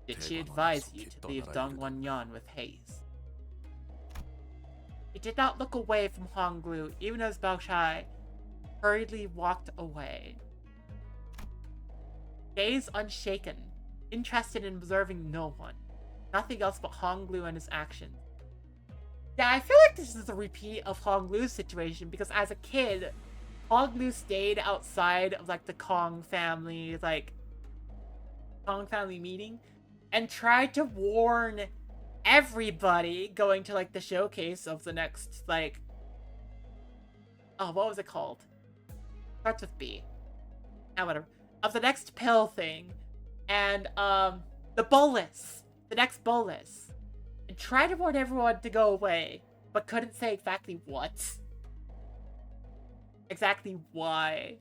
Did she advise you to leave Dongwonyan with haste? He did not look away from Honglu, even as Baoshai hurriedly walked away. Gaze unshaken, interested in observing no one. Nothing else but Honglu and his actions. Yeah, I feel like this is a repeat of Honglu's situation, because as a kid, Honglu stayed outside of, like, the Kong family meeting, and tried to warn everybody going to, like, the showcase of the next, like... Oh, what was it called? Starts with B. Ah, whatever. Of the next pill thing. And, the bolus. The next bolus. And tried to warn everyone to go away, but couldn't say exactly what. Exactly why.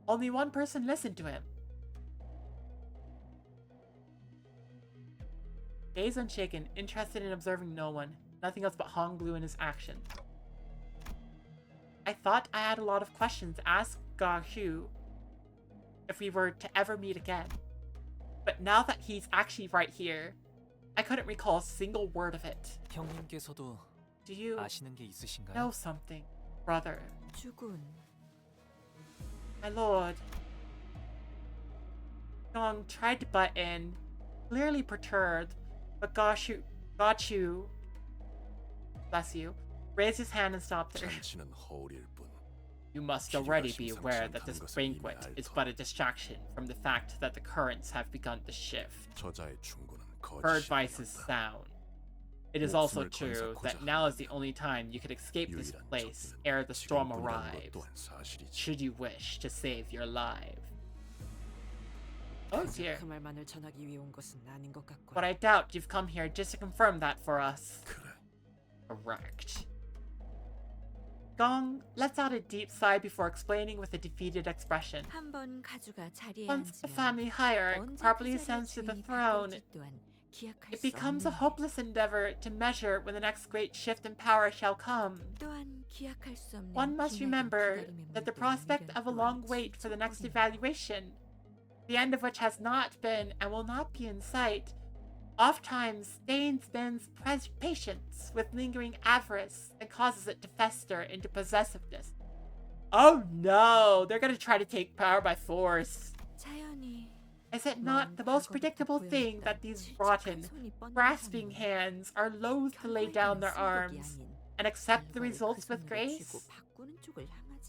Only one person listened to him. Gaze unshaken, interested in observing no one. Nothing else but Honglu and his actions. I thought I had a lot of questions to ask Gahu if we were to ever meet again. But now that he's actually right here, I couldn't recall a single word of it. 형님께서도 Do you 아시는 게 있으신가요? know something, brother? 죽은 My lord. Gong tried to butt in, clearly perturbed, but Gachu, bless you, raised his hand and stopped her. 잔치는 허울일 뿐. You must already be aware that this banquet is but a distraction from the fact that the currents have begun to shift. 저자의 충고는 Her 거짓이 advice is 아니었다. sound. It is also 목숨을 true 건사코자 that now is the 하느냐. only time you could escape this 유일한 place 적은 ere the storm 지금뿐이라는 것 arrives, 또한 사실이지. should you wish to save your life. Oh dear. 그 말만을 전하기 위해 온 것은 아닌 것 같고. But I doubt you've come here just to confirm that for us. 그래. Correct. Gong lets out a deep sigh before explaining with a defeated expression. 한번 가주가 자리에 Once the 앉으면 family hierarch 언제 properly 그 자리의 ascends to the 주인이 throne, 바뀔지 또한 기약할 it 수 becomes a 없는 hopeless endeavor to measure when the next great shift in power shall come. 또한 기약할 수 없는 One must 기나긴 remember 기다림의 that the 물결 prospect of a long 또한 wait for the next 지속적인 evaluation, the end of which has not been and will not be in sight, ofttimes stains men's patience with lingering avarice and causes it to fester into possessiveness. Oh no, they're gonna try to take power by force. 자연이 Is it not the most predictable thing that these rotten, grasping hands are loath to lay down their arms and accept the results with grace?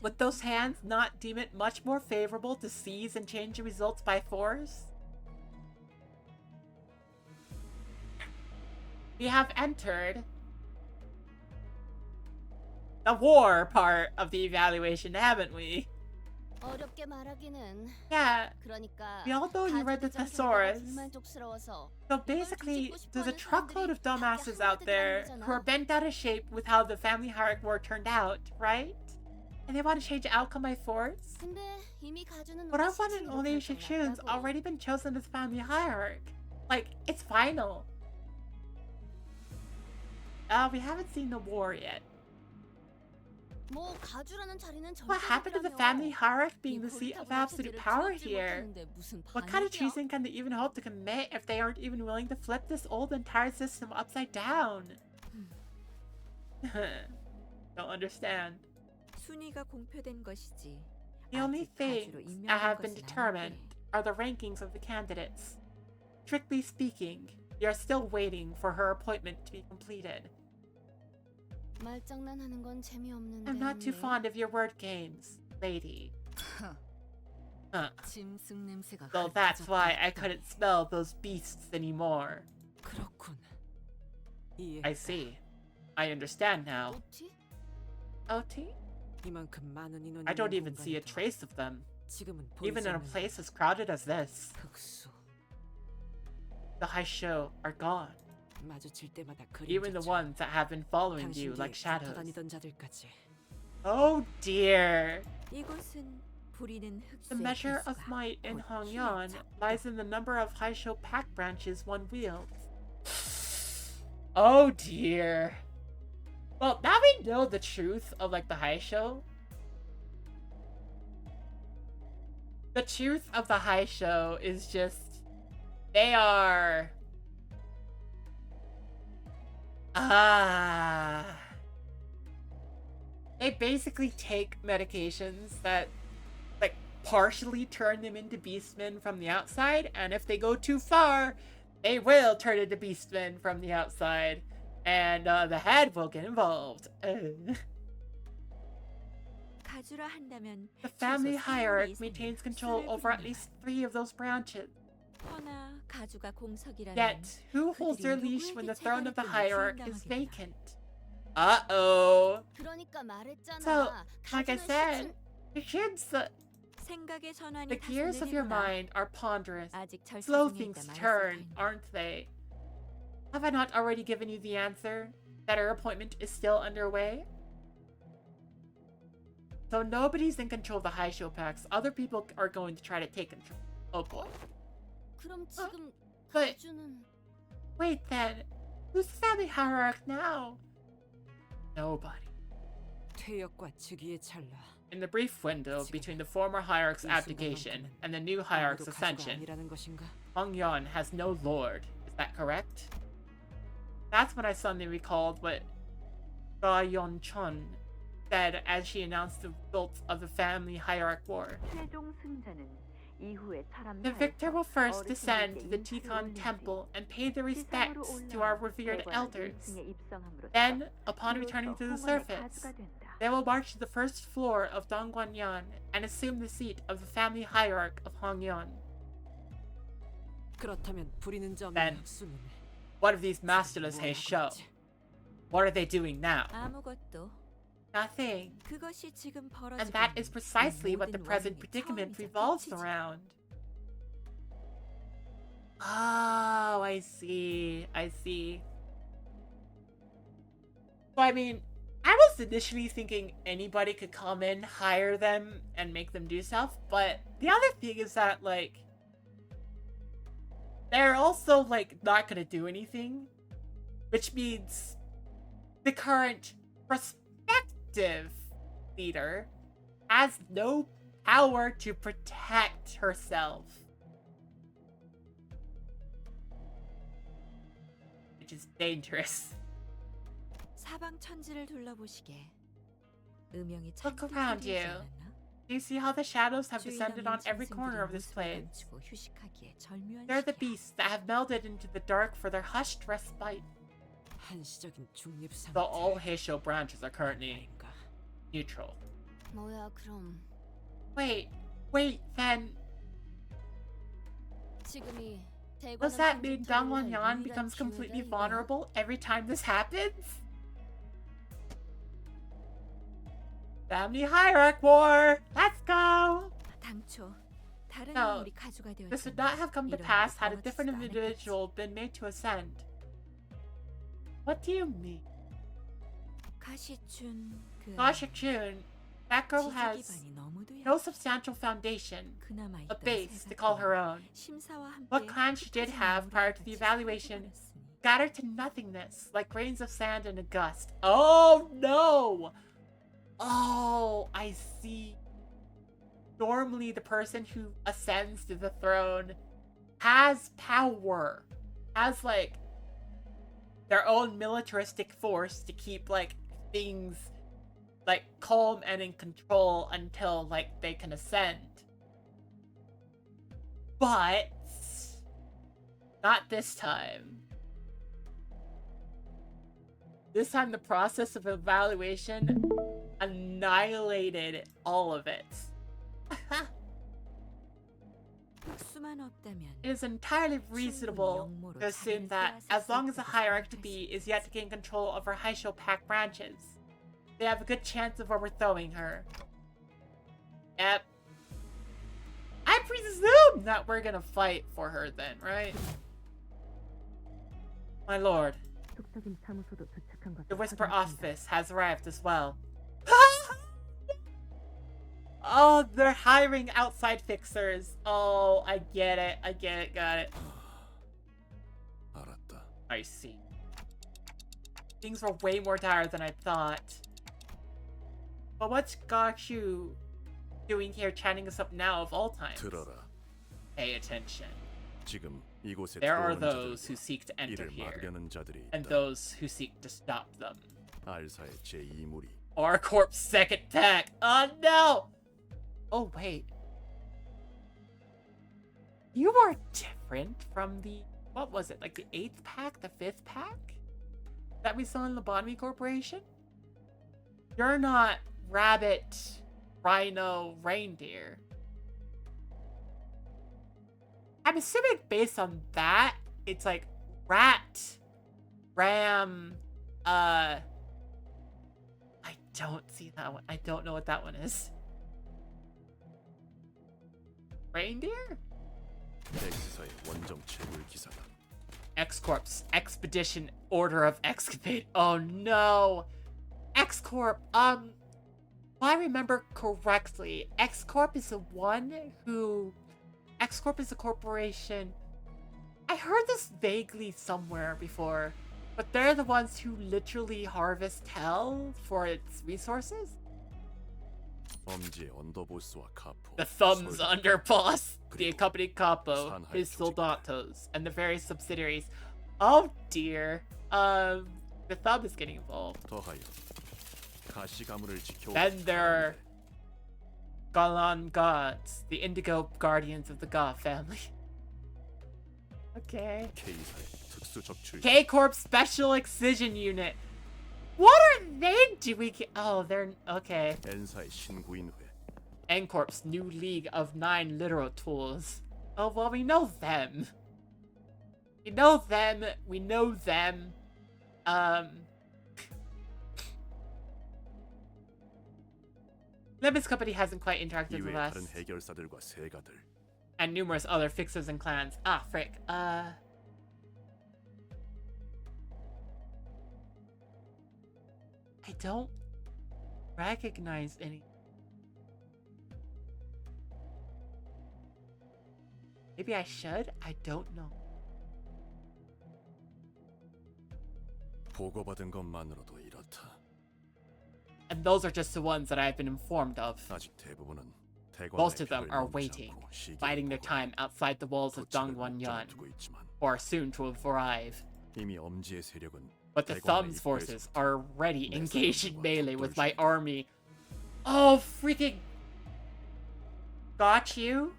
Would those hands not deem it much more favorable to seize and change the results by force? We have entered the war part of the evaluation, haven't we? 어렵게 말하기는. Yeah, 그러니까 we all know you read the 가족들의 thesaurus. 결과가 불만족스러워서 So basically, there's a truckload of dumbasses out there who are bent out of shape with how the family hierarchy war turned out, right? And they want to change the outcome by force? 근데 이미 가주는 But our 우리 one and 시즌으로 only Shishun's 결정났다고. already been chosen as family hierarch. Like, it's final. We haven't seen the war yet. 뭐 가주라는 자리는 What happened to the family hierarch being the seat of absolute power here? What kind of treason can they even hope to commit if they aren't even willing to flip this old entire system upside down? Don't understand. 순위가 공표된 것이지. The only 아직 things 가주로 임명된 that have been 것은 determined 아닌데. are the rankings of the candidates. Strictly speaking, we are still waiting for her appointment to be completed. 말장난하는 건 재미없는데. I'm not too fond of your word games, lady. 짐승 냄새가 So that's why I couldn't smell those beasts anymore. 그렇군. I see. I understand now. 어찌? OT? 이만큼 많은 인원이 I don't 있는 even see a 공간에도 trace of them, 지금은 even 보이지 in a 않는 place as crowded as this. 흑수. The high show are gone. 마주칠 때마다 Even the 그림자처럼 ones that have been following you 당신 like 뒤에 shadows. 붙어다니던 자들까지. Oh dear. 이곳은 부리는 The 흑수의 measure of 개수가 might in 곧 Hongyan 힘의 lies in the number of high show pack branches one wields. Oh dear. Well, now we know the truth of like the high show. The truth of the high show is just they are they basically take medications that like partially turn them into beastmen from the outside, and if they go too far, they will turn into beastmen from the outside, and the head will get involved. 가주라 한다면 The family 최소 hierarch 세월이 maintains 있으면 control 술을 over at 부리는 least 3 of those branches. 허나 가주가 공석이라면 Yet, who holds their 그들이 leash when the 누구에게 throne of the 재갈을 hierarch is 주인당하겠나. vacant? Uh-oh. 그러니까 말했잖아. So, like I 가주는 said, it should 생각의 전환이 the gears of your 다소 mind are ponderous. 아직 Slow 절차중에 things 있다 turn, 말했을 터이니. aren't they? Have I not already given you the answer? That her appointment is still underway? So nobody's in control of the high show packs. Other people are going to try to take control. Oh boy. 그럼 지금 but- 가주는 Wait then. Who's the family hierarch now? Nobody. 퇴역과 즉위의 찰나. In the brief window between the former hierarch's abdication and the new hierarch's 아무도 가주가 ascension, 아니라는 것인가? Hongyan has no lord. Is that correct? That's when I suddenly recalled what Ga Yon-chun said as she announced the results of the family hierarch war. The victor will first descend to the Tikon temple and pay their respects to our revered elders. Then, upon returning to the surface, they will march to the first floor of Dongguanyan and assume the seat of the family hierarch of Hongyan. 그렇다면 부리는 점 Then, 흑수는 One of these masterless Heisho What are they doing now? 아무것도. Nothing. 그것이 지금 벌어지고 And that is 있는 precisely what the 모든 present 원인의 predicament 처음이자 revolves 끝이지. around. Oh, I see. I see. So, I mean, I was initially thinking anybody could come in, hire them, and make them do stuff, but the other thing is that, like, they're also, like, not gonna do anything, which means the current prospective leader has no power to protect herself. Which is dangerous. 사방 천지를 둘러보시게. 음영이 Look 잔뜩 around 들이지 you. 않았나? Do you see how the shadows have 주인 descended 없는 on every 짐승들이 corner of this 모습을 place? 감추고 휴식하기에 절묘한 They're the 시기야. beasts that have melded into the dark for their hushed respite. 한시적인 중립 상태. Though all Heisho branches are currently 아닌가? neutral. 뭐야 그럼 Wait, then 지금이 does that mean Dangwon Yan becomes completely vulnerable every time this happens? Family hierarch war! Let's go! 당초 다른 No, 인물이 가주가 되어 this would not have come to 이런 pass 일이 had a different 벌어지지도 individual been made to ascend. What do you mean? 가시춘 그 Gashikchun, that girl 지지 has 기반이 너무도 no 약해. substantial foundation, 그나마 a 있던 base 새 to call 같은 her own. 심사와 함께 What clan she did have prior to the evaluation scattered to nothingness, like grains of sand in a gust. Oh no! Oh, I see. Normally, the person who ascends to the throne has power, has like their own militaristic force to keep like things like calm and in control until like they can ascend. But not this time. This time the process of evaluation annihilated all of it. 수만 없다면 It is entirely reasonable to assume that as long as the hierarchy B is yet to gain control of her Haisho pack branches, they have a good chance of overthrowing her. Yep. I presume that we're gonna fight for her then, right? My lord, the Whisper Office has arrived as well. Oh, they're hiring outside fixers. Oh, I get it, got it. 알았다. I see. Things were way more dire than I thought. But what's Gakshu doing here chatting us up now of all times? 들어라. Pay attention. 지금 이곳에 There are 들어오는 those who 자들과 seek to enter 이를 here, 막으려는 자들이 and 있다. those who seek to stop them. 알사의 제2무리. Our Corp's second pack. Oh no! Oh wait. You are different from the, what was it, like the 8th pack, the 5th pack? That we saw in Lobotomy Corporation? You're not rabbit, rhino, reindeer. I'm assuming based on that, it's like rat, ram, I don't see that one. I don't know what that one is. Reindeer? X사의 원정 채굴 기사다. X-Corp's Expedition Order of Excavate. Oh no! X-Corp, if I remember correctly, X-Corp is the one who... X-Corp is a corporation... I heard this vaguely somewhere before, but they're the ones who literally harvest hell for its resources? 엄지의 언더보스와 카포. The Thumb's 솔- underboss, the accompanied capo, 산하의 his 조직들. soldatos, and the various subsidiaries. Oh dear. The Thumb is getting involved. 더하여 가시 가문을 지켜. Then there are Galan gods, the Indigo guardians of the God family. Okay. K사의 특수 적출. K-Corp Special Excision Unit. What are they doing? Oh, they're okay. N사의 신구인회. N-Corp's new League of 9 Literal Tools. Oh, well, we know them. We know them. Limbus Company hasn't quite interacted with 이외 us. 다른 해결사들과 세가들. And numerous other fixers and clans. Ah, frick. I don't recognize any. Maybe I should? I don't know. 보고받은 것만으로도 이렇다. And those are just the ones that I've been informed of. 아직 대부분은 대관의 Most of them 표를 are 넘지 waiting, 않고 시기를 biding their 보고 time outside the walls of 도치를 Dongwon-yan, 목전에 두고 있지만 or soon to arrive. 이미 엄지의 세력은 But the 대관의 Thumb's 입구에서부터 forces are already 내 engaged in 사람들과 melee with my 격돌 중이다. army. Oh, freaking... Got you?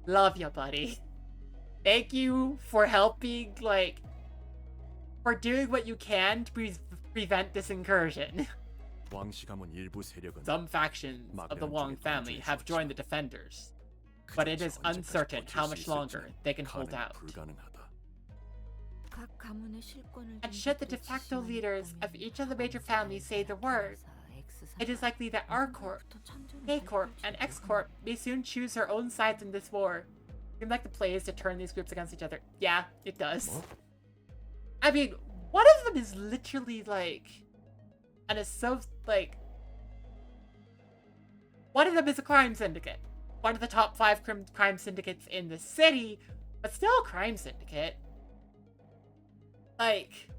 Love you, buddy. Thank you for helping, like... For doing what you can to prevent this incursion. 왕씨 가문 일부 세력은 Some factions of the Wong family have joined the defenders, but it is uncertain how much longer they can hold out. 불가능하다. 각 가문의 실권을 And should the de facto leaders of each of the major families say the word, it is likely that R Corp, K Corp, and X Corp may soon choose their own sides in this war. Seems like the play is to turn these groups against each other. Yeah, it does. I mean, one of them is literally like, and it's so like, one of them is a crime syndicate. One of the top 5 crime syndicates in the city, but still a crime syndicate. Like,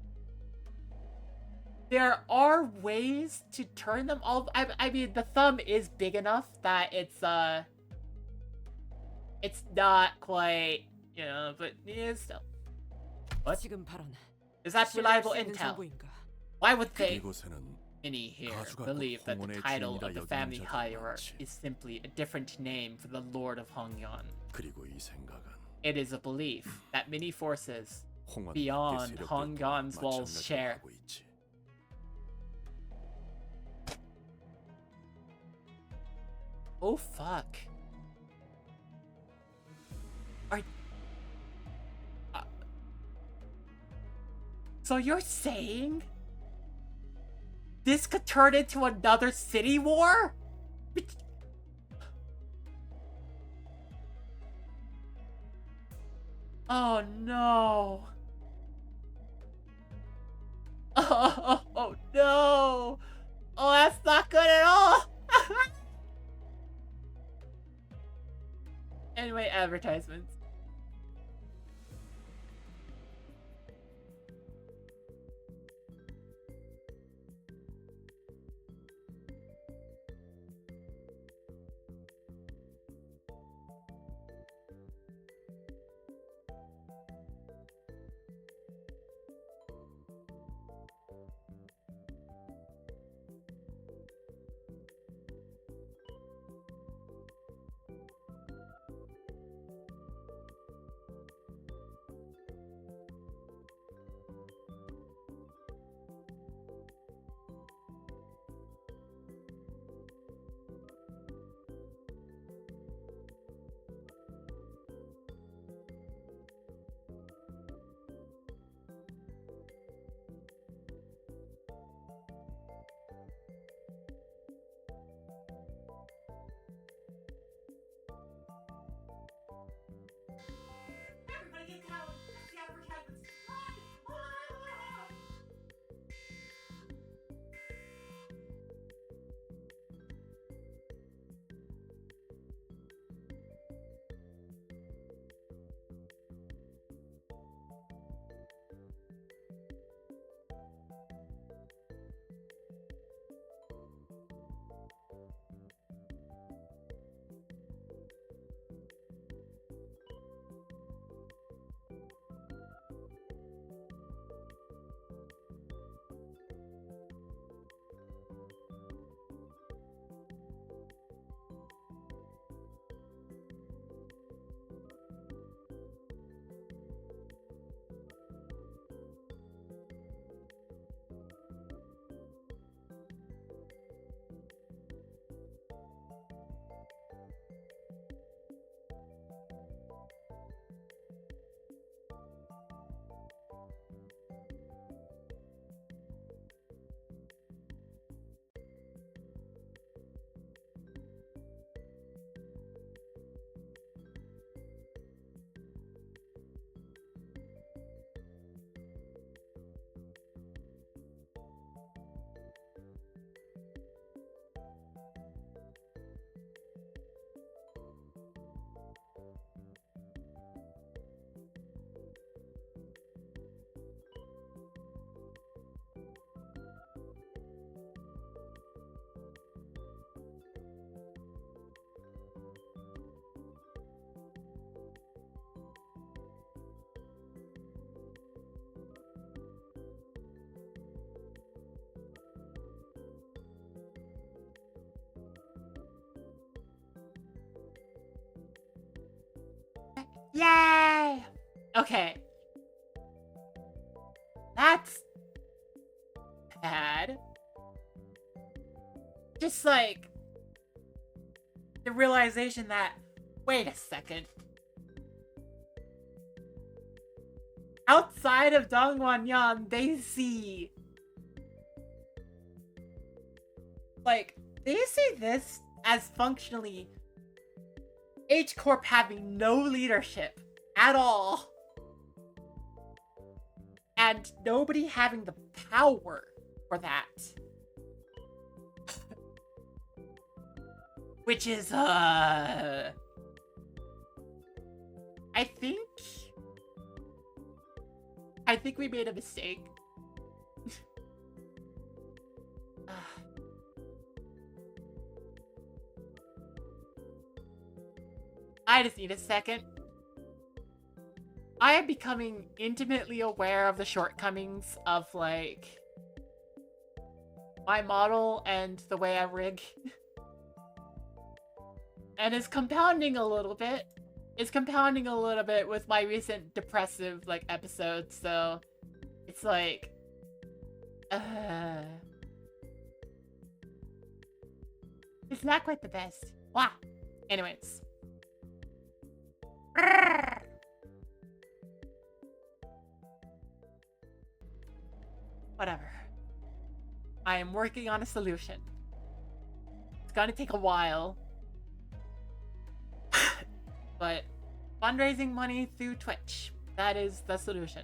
there are ways to turn them all. I mean, the thumb is big enough that it's not quite, you know, but yeah, still. What? 지금 발언. Is that reliable 신뢰할 수 있는 intel? 정보인가? Why would they, 이곳에는 many here, 가수가 believe that the 곧 title 홍원의 of the 주인이라 family 여기는 hierarch 자들이 is simply a different name for the Lord of Hongyan? 그리고 이 생각은 It is a belief that many forces 홍원 beyond 세력들도 Hongyan's walls 마찬가지로 share. 하고 있지. Oh fuck. Are... So you're saying this could turn into another city war? Oh no. Oh no. Oh, that's not good at all. Anyway, advertisements. Yay! Okay. That's bad. Just like the realization that, wait a second. Outside of Dongguanyan, they see this as functionally H Corp having no leadership at all. And nobody having the power for that. Which is, I think we made a mistake. I just need a second. I am becoming intimately aware of the shortcomings of, like, my model and the way I rig. And it's compounding a little bit. It's compounding a little bit with my recent depressive, like, episodes, so it's like, it's not quite the best. Wow. Anyways. Whatever. I am working on a solution. It's gonna take a while. But fundraising money through Twitch. That is the solution.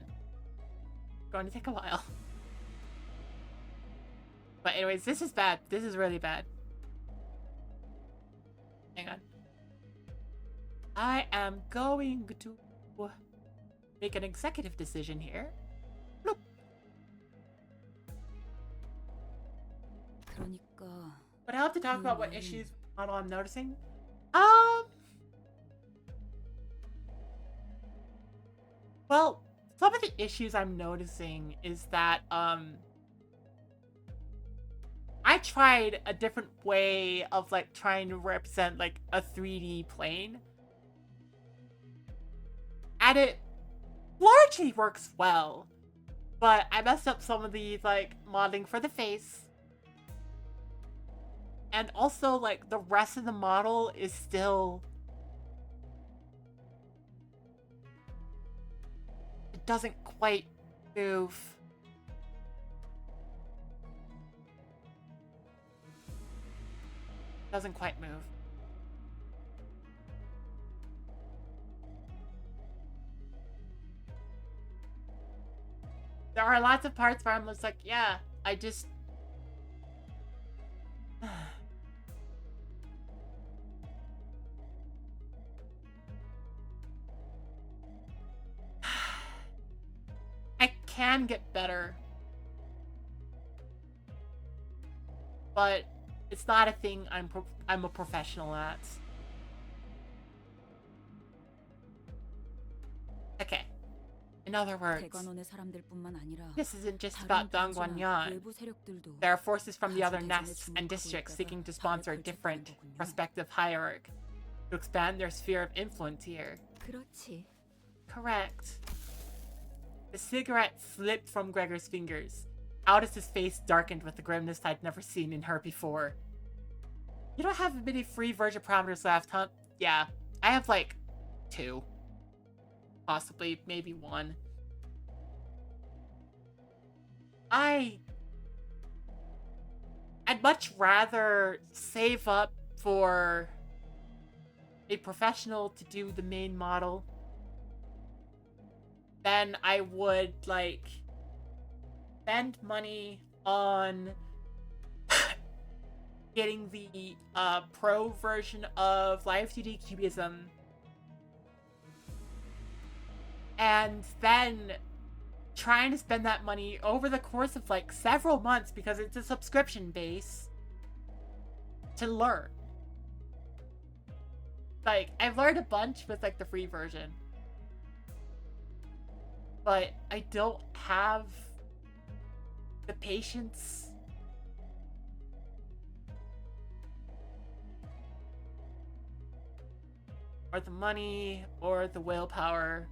Going to take a while. But anyways, this is bad. This is really bad. Hang on. I am going to make an executive decision here. Bloop. But I'll have to talk about what issues model I'm noticing. Well, some of the issues I'm noticing is that, I tried a different way of, like, trying to represent, like, a 3D plane. And it largely works well. But I messed up some of the, like, modeling for the face. And also, like, the rest of the model is still... It doesn't quite move. Doesn't quite move. There are lots of parts where I'm just like, yeah, I just... I can get better. But it's not a thing I'm a professional at. Okay. In other words, this isn't just about Dongguanyan. There are forces from the other nests and districts seeking to sponsor a different prospective hierarchy to expand their sphere of influence here. Correct. The cigarette slipped from Gregor's fingers. Aldous' face darkened with the grimness I'd never seen in her before. You don't have many free version parameters left, huh? Yeah, I have like 2. Possibly, maybe 1. I'd much rather save up for a professional to do the main model than I would, like, spend money on getting the pro version of Live 2D Cubism and then trying to spend that money over the course of like several months because it's a subscription base to learn. Like, I've learned a bunch with like the free version, but I don't have the patience or the money or the willpower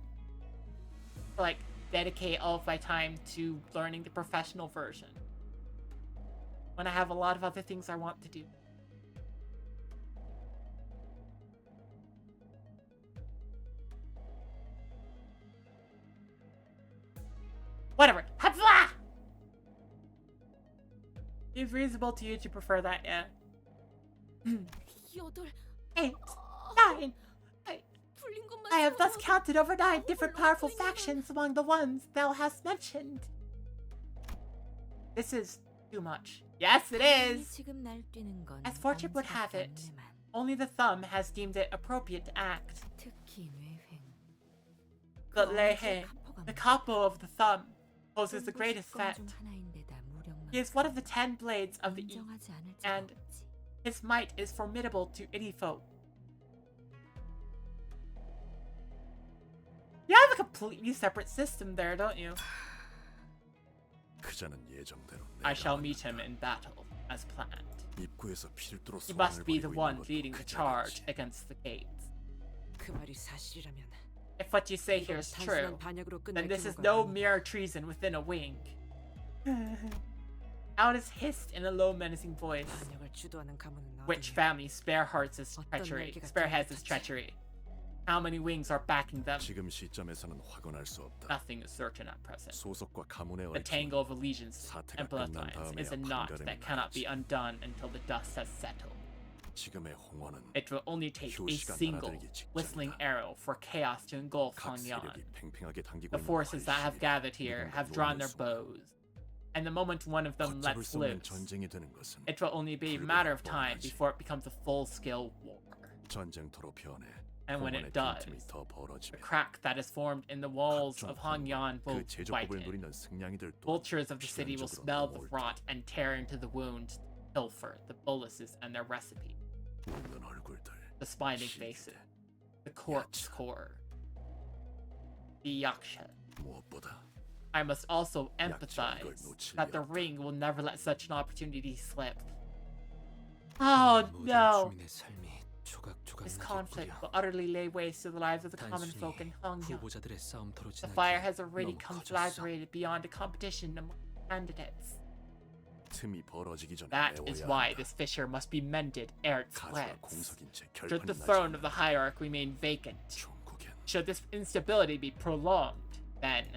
to like dedicate all of my time to learning the professional version when I have a lot of other things I want to do. Whatever. Hafla! Seems reasonable to you to prefer that, yeah. 8. 8, 9. 풀린 것만 I have thus 생각하고 counted over 9 different powerful factions among the ones thou hast mentioned. This is too much. Yes, it is! 지금 날뛰는 건 As fortune would have it, only the thumb has deemed it appropriate to act. 특히 뇌횡. The Lehe, the capo of the thumb, poses the greatest threat. He is one of the 10 blades of the East, and his might is formidable to any foe. You have a completely separate system there, don't you? 그자는 예정대로 I shall 내가 meet him in battle, as planned. 입구에서 필두로 He must 소환을 be the 벌이고 one 있는 것도 leading the 그자겠지. charge against the gates. 그 말이 사실이라면 If what you say here is true, 단순한 반역으로 then 끝날 this is 경우가 no 아니다. mere treason within a wink. Out is hissed in a low, menacing voice. 반역을 주도하는 가문은 Which 어디에? family spearhearts his 어떤 treachery? 날개가 Spearheads his 들어갔지? treachery. How many wings are backing them? 지금 시점에서는 확언할 수 없다. Nothing is certain at present. 소속과 가문의 The tangle 얽힘은 of allegiance 사태가 and 끝난 bloodlines is a 다음에야 knot 판가름이 that cannot be 나겠지. undone until the dust has settled. 지금의 홍원은 It will only take a 효시가 single 날아들기 whistling 직전이다. arrow for chaos to engulf 각 Hongyan. 세력이 팽팽하게 당기고 The 있는 forces that have 활시위가 gathered here 누군가 have drawn their 요원을 쏘아 bows, and the moment one of them 걷잡을 lets 수 없는 loose, 전쟁이 되는 것은 it will only be a matter of time before it becomes a full-scale war. 전쟁터로 변해 And when 홍원의 it does, 빈틈이 더 the 벌어지며 crack that is formed in the walls 각종 of Hongyan will 그 제조법을 widen. 누리는 승냥이들 또한 Vultures of the city will smell the 필연적으로 rot and tear into the wound, pilfer the boluses and their recipe, 웃는 얼굴들, the smiling faces, the corpse core, the yaksha. 무엇보다 I must also 약점인 걸 empathize 놓칠 that the 리 없다. ring will never let such an opportunity slip. Oh no! 주민의 삶이 조각조각 This 나게 conflict 뿌려. will utterly lay waste to the lives of the common 단순히 folk in Hongyan. 후보자들의 싸움터로 The 지나기 fire has already 너무 커졌어. conflagrated beyond the competition among candidates. 틈이 벌어지기 전에 That is 메워야 why 한다. this fissure must be mended ere it 가주가 spreads. 공석인 채 Should the 결판이 throne 나지 of the hierarch remain vacant, 종국엔 should this instability be prolonged, then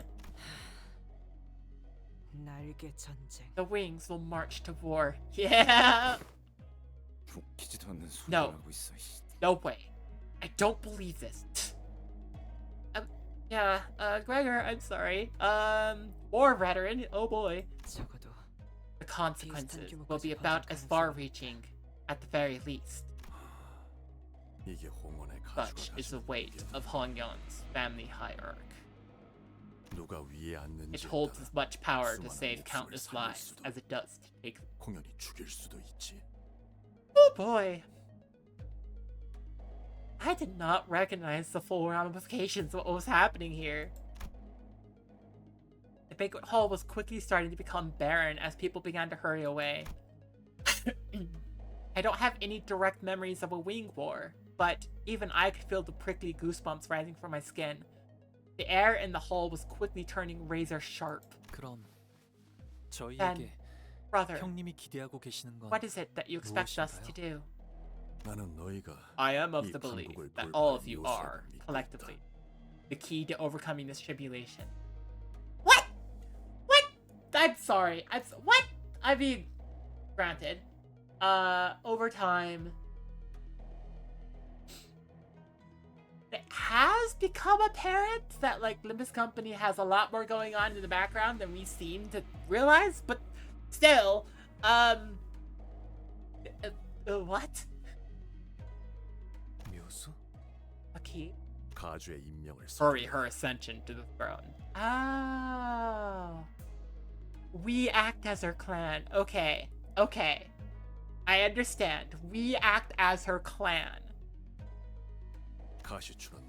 날개 전쟁. the wings will march to war. Yeah! 웃기지도 않는 소리를 No. 하고 있어. 씨. No way. I don't believe this. Yeah, Gregor, I'm sorry. War veteran, oh boy. 적어도 The consequences will be about as far-reaching, at the very least. 이게 홍원의 Such 가주가 is the 가지고 weight 있는 of Hongyan's family hierarch. 누가 위에 앉는지에 It holds 따라 as much power to 수많은 save 목숨을 countless 살릴 lives 수도 as it does to take them. 공연히 죽일 수도 있지. Oh boy. I did not recognize the full ramifications of what was happening here. The banquet hall was quickly starting to become barren as people began to hurry away. I don't have any direct memories of a wing war, but even I could feel the prickly goosebumps rising from my skin. The air in the hall was quickly turning razor sharp. 그럼 Then, 저희에게 brother, 형님이 기대하고 계시는 건 what is it that you expect us to do? 나는 너희가 I am of 이 the belief 강국을 that 돌파할 all of you 요소라고 are, 믿고 collectively, 있다. the key to overcoming this tribulation. What? What? I'm sorry. What? I mean, granted. Over time, it has become apparent that, like, Limbus Company has a lot more going on in the background than we seem to realize, but still, what? 묘수? A key? 가주의 임명을 Hurry 선택해. her ascension to the throne. Oh. We act as her clan. Okay. Okay. I understand. We act as her clan. 가시출은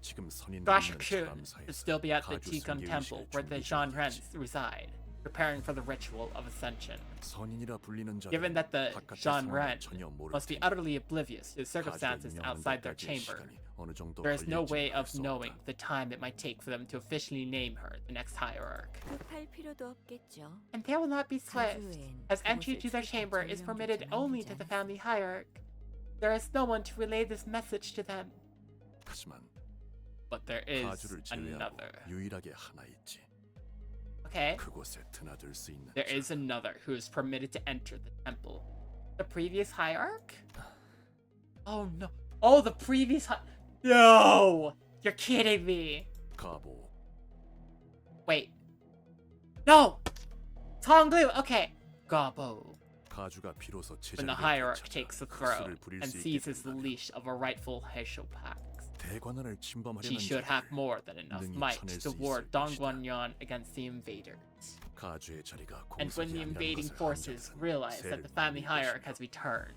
지금 선인들이 Gosh 있는 Kun 사람사이에서 to still be at the 가주 Tikum 승계 Temple 의식을 where the 준비 Jean 중이겠지. Rens reside, preparing for the ritual of ascension. 선인이라 불리는 자들은 Given that the 바깥의 Jean 상황을 Ren 전혀 모를 must be 테니 utterly oblivious to the 가주의 circumstances 임명하는 outside their 데까지의 chamber, 시간이 어느 정도 There is no 걸릴지는 way 알 of 수 knowing 없다. the time it might take for them to officially name her the next hierarch. 급할 필요도 없겠죠. And they will not be swift, 가주엔 as entry 그곳을 to their 출입할 chamber is 전령 permitted 조차는 only 두지 to the 않았어. family hierarch. There is no one to relay this message to them. 하지만 But there is 가주를 제외하고 another. 유일하게 하나 있지. Okay? 그곳에 드나들 수 있는 There 자. is another who is permitted to enter the temple. The previous hierarch? Oh no. Oh, the previous No! You're kidding me. 가보. Wait. No! Tonglu! Okay. Gabo. 가주가 비로소 When the 제자리에 hierarch 되찾아 takes the 흑수를 throne 부릴 and 수 있게 seizes the 된다면 leash of a rightful Heishopax, 대관원을 she 침범하려는 should have 자들을 more than enough 능히 might 쳐낼 to 수 ward 있을 것이다. Dongguanyan against the invaders. 가주의 자리가 And when 공석이 the 아니라는 invading 것을 forces 한자들은 realize that 새를 the family 날릴 hierarch 것이며 has returned,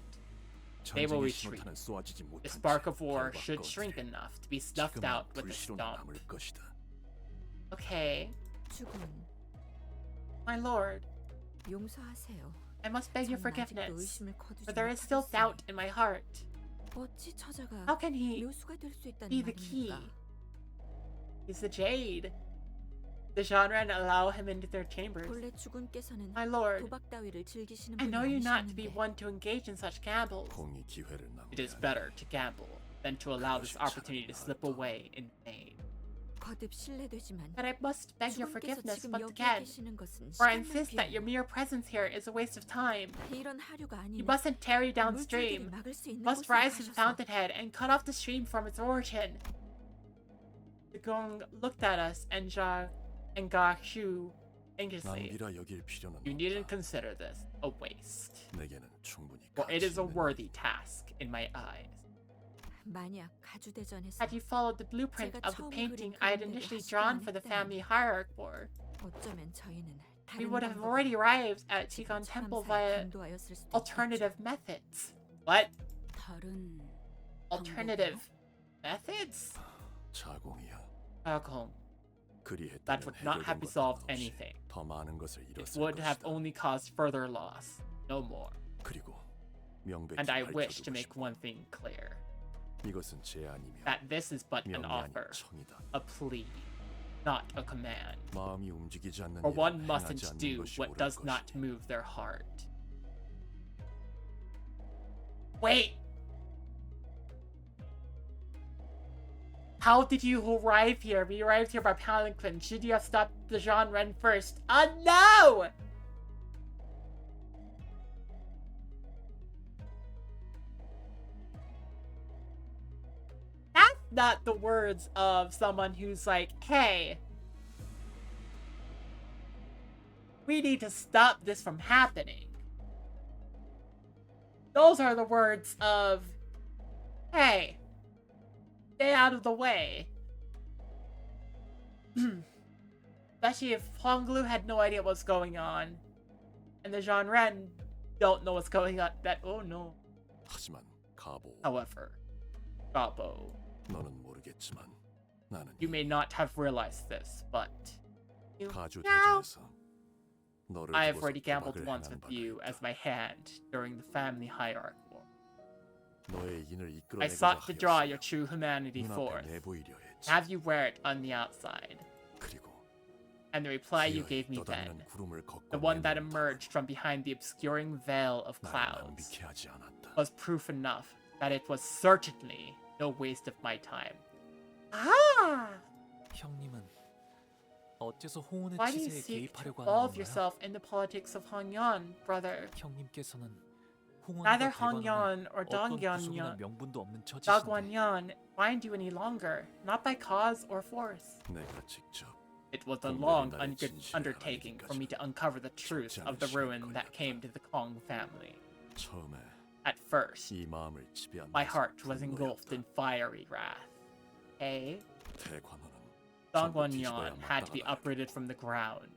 they will 전쟁의 retreat. 신호탄은 쏘아지지 The 못한 spark 채 of war 발밖 should shrink 꺼지리. enough to be snuffed 지금은 out with a 불씨로 stomp. 남을 것이다. Okay, 죽은 my lord, 용서하세요. I must beg your 저는 아직도 forgiveness, 의심을 거두지 for there is still 못하겠어요. doubt in my heart. 어찌 처자가 How can he 묘수가 될 수 있다는 be the key? 말입니까? He's the jade. The genre and allow him into their chambers. 본래 주군께서는 My lord, 도박 따위를 즐기시는 I 분이 know you not to be 아니셨는데 one to engage in such gambles. 공이 기회를 It is 낭비하니 better to gamble than to allow this opportunity to slip away in vain. 거듭 실례되지만 But I must beg your 주군께서 forgiveness 지금 once 여기 again, 계시는 것은 for I 시간 insist that your 낭비예요. mere presence here is a waste of time. 이런 하류가 You 아니면 mustn't tarry 물줄기를 downstream. 막을 수 있는 Must 곳으로 rise to the 가셔서 fountainhead and cut off the stream from its origin. The gong looked at us and Ga Shu anxiously. 낭비라 여길 필요는 You needn't 없다. consider this a waste, 내게는 충분히 for it 가치 is a 있는 worthy 일이다. task in my eyes. 만약 가주대전에서 Had you followed the blueprint 제가 of the 처음 painting 그린 I had 그림대로 initially 하시지 drawn for the 않았다면 family hierarch board, 어쩌면 저희는 we 다른 would have 방법으로 already arrived at 지금 Tigon Temple 참사에 via 감도하였을 수도 alternative 있겠죠. methods. What? 다른 Alternative methods? 자공이야. Gong. 그리했다면 That would not have 해결된 resolved 것도 없이 anything. 더 많은 것을 It 잃었을 would have 것이다. only caused further loss, no more. 그리고 명백히 And I wish to 밝혀두고 make 싶고 one thing clear, 이것은 제안이며 that this is but an 명이 아닌 offer, 청이다. a plea, not a command. 마음이 움직이지 않는 For 일은 one 행하지 mustn't 않는 do 것이 what 옳을 does not 것이니. move their heart. Wait! How did you arrive here? We arrived here by palanquin. Should you have stopped the Jean Ren first? No! That's not the words of someone who's like, hey, we need to stop this from happening. Those are the words of, hey, stay out of the way. Especially if Honglu had no idea what's going on, and the Jean Ren don't know what's going on. That, oh no. 하지만 가보. However, Gabo, 너는 모르겠지만 나는 you may not have realized this, but you, 가주 Meow. 대전에서 너를 I have 두고서 already gambled 도박을 once 행한 with 바가 you 있다. as my hand during the family hierarch war. 너의 인을 I 이끌어내고자 sought to draw your 하였으며 true humanity 눈앞에 forth, 내보이려 했지. have you wear it on the outside. 그리고 And the reply you 기어이 gave me then, 떠다니는 구름을 걷고 the one that 내놓은 emerged from behind the obscuring veil of 나를 clouds, 낭비케 하지 않았다. was proof enough that it was certainly no waste of my time. Ah! 형님은 어째서 홍원의 Why do you 치세에 seek to 개입하려고 하는 involve 건가요? yourself in the politics of Hongyan, brother? 형님께서는 Neither 홍원과 Hongyan or 어떤 구속이나 Dongyonyan, 명분도 없는 처지신데 Dagwanyan bind you any longer, not by cause or force. 내가 직접 It was a 분별이 long 나의 진실을 undertaking for me to 알기까지 uncover the truth of the 않을 ruin 시간이 that came to the Kong family. 처음에 At first, 이 마음을 지배한 my 것은 heart was engulfed 분노였다. in fiery wrath. Hey, 대관원은 전부 Dongguanyan 뒤집어야 had to be 마땅하다. uprooted from the ground.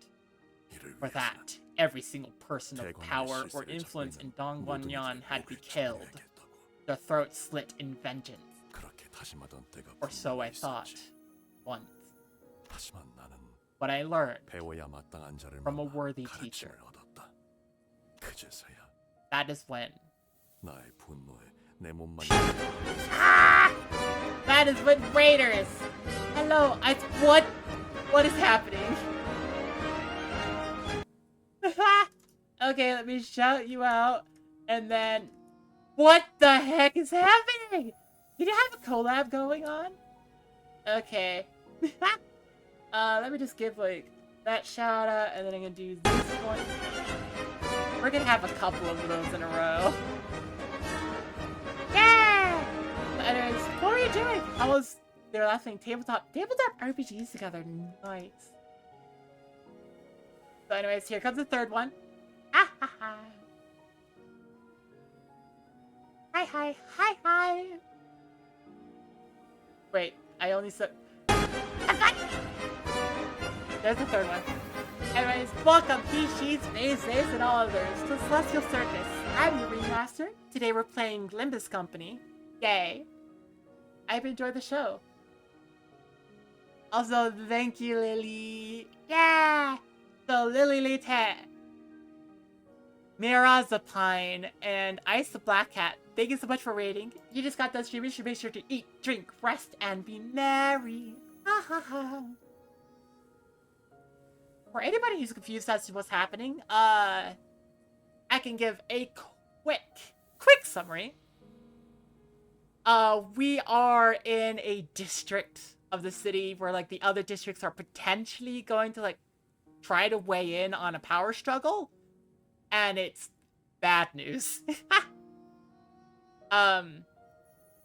이를 For 위해서는 that, every single person of 대관원의 power or 실세를 influence 잡고 in 있는 모든 Dongguanyan 이들의 had to be 목을 killed, 쳐내야겠다고. their throats slit in vengeance. 그렇게 다짐하던 때가 Or so I 분명히 thought, 있었지. once. 하지만 나는 But I learned 배워야 마땅한 자를 from a 만나 worthy 가르침을 teacher. 얻었다. 그제서야 That is when 나의 분노에 내 몸만 Ah! That is with Raiders. Hello, what? What is happening? Okay, let me shout you out, and then, what the heck is happening? Did you have a collab going on? Okay. Let me just give like that shout out, and then I'm gonna do this one. We're gonna have a couple of those in a row. Yeah! But anyways, what were you doing? How was their last thing? Tabletop RPGs together. Nice. So anyways, here comes the third one. Ah ha ha. Hi hi hi hi. Wait, I only said. There's the third one. Anyways, welcome he, she, spaces, and all others to Celestial Circus. I'm your remaster. Today we're playing Limbus Company. Yay. I hope you enjoyed the show. Also, thank you, Lily. Yeah! So, Lily Lite, Mirazapine, and Ice the Black Cat, thank you so much for rating. You just got done streaming. You should make sure to eat, drink, rest, and be merry. Ha ha ha. For anybody who's confused as to what's happening, I can give a quick summary. We are in a district of the city where, like, the other districts are potentially going to, like, try to weigh in on a power struggle. And it's bad news.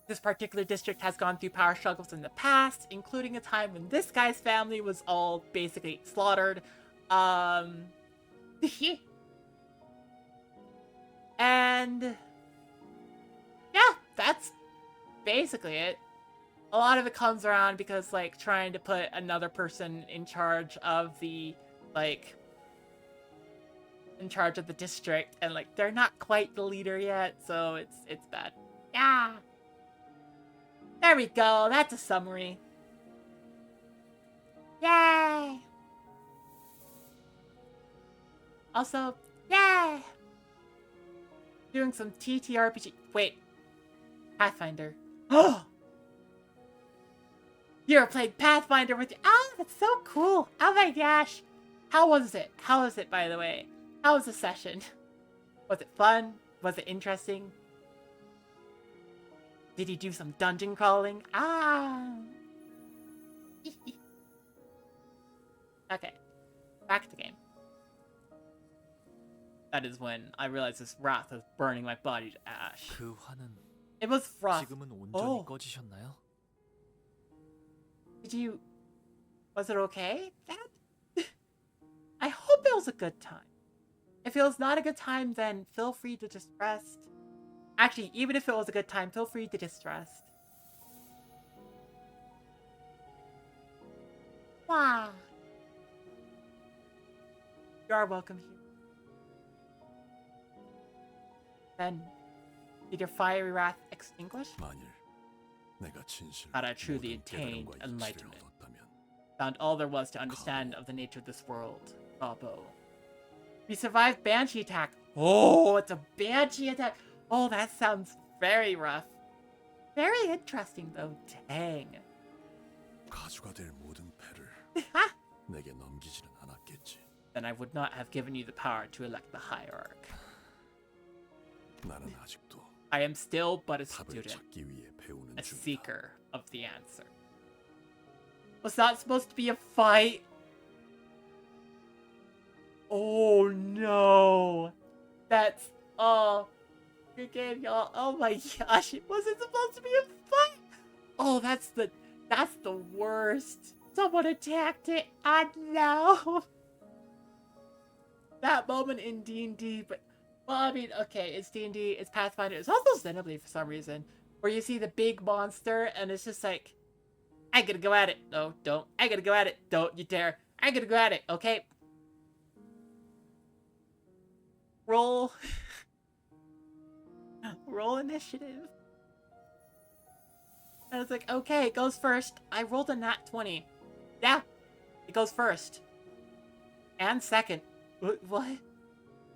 This particular district has gone through power struggles in the past, including a time when this guy's family was all basically slaughtered. And yeah, that's basically it. A lot of it comes around because, like, trying to put another person in charge of the, like, in charge of the district, and, like, they're not quite the leader yet, so it's bad. Yeah. There we go. That's a summary. Yay. Also, yay. Doing some TTRPG. Wait. Pathfinder. Oh. You're playing Pathfinder with you. Oh, that's so cool. Oh my gosh. How was it? How was it, by the way? How was the session? Was it fun? Was it interesting? Did he do some dungeon crawling? Ah! Okay. Back to the game. That is when I realized this wrath was burning my body to ash. 그 화는 It was frost. 지금은 온전히 Oh. 꺼지셨나요? Did you... Was it okay, Dad? I hope it was a good time. If it was not a good time, then feel free to just rest. Actually, even if it was a good time, feel free to just rest. Wow. You are welcome here. Then, did your fiery wrath extinguish? 만일 내가 진실로 Had I truly 모든 attained 깨달음과 enlightenment, 이치를 얻었다면 found all there was to understand of the nature of this world. Bravo. We survived Banshee attack. Oh, it's a Banshee attack. Oh, that sounds very rough. Very interesting, though. Dang. 가주가 될 모든 패를 내게 넘기지는 않았겠지. Then I would not have given you the power to elect the hierarch. 나는 아직도 I am still but a 답을 student, 찾기 위해 배우는 a 중이다. seeker of the answer. Was that supposed to be a fight? Oh no. That's, oh. Good game, y'all. Oh my gosh, it wasn't supposed to be a fight. Oh, that's the worst. Someone attacked it. Oh no. That moment in D&D, but, well, I mean, okay, it's D&D, it's Pathfinder, it's also Xenoblade for some reason, where you see the big monster, and it's just like, I gotta go at it. No, don't. I gotta go at it. Don't you dare. I gotta go at it, okay? Roll. Roll initiative. And it's like, okay, it goes first. I rolled a nat 20. Yeah, it goes first. And second. What?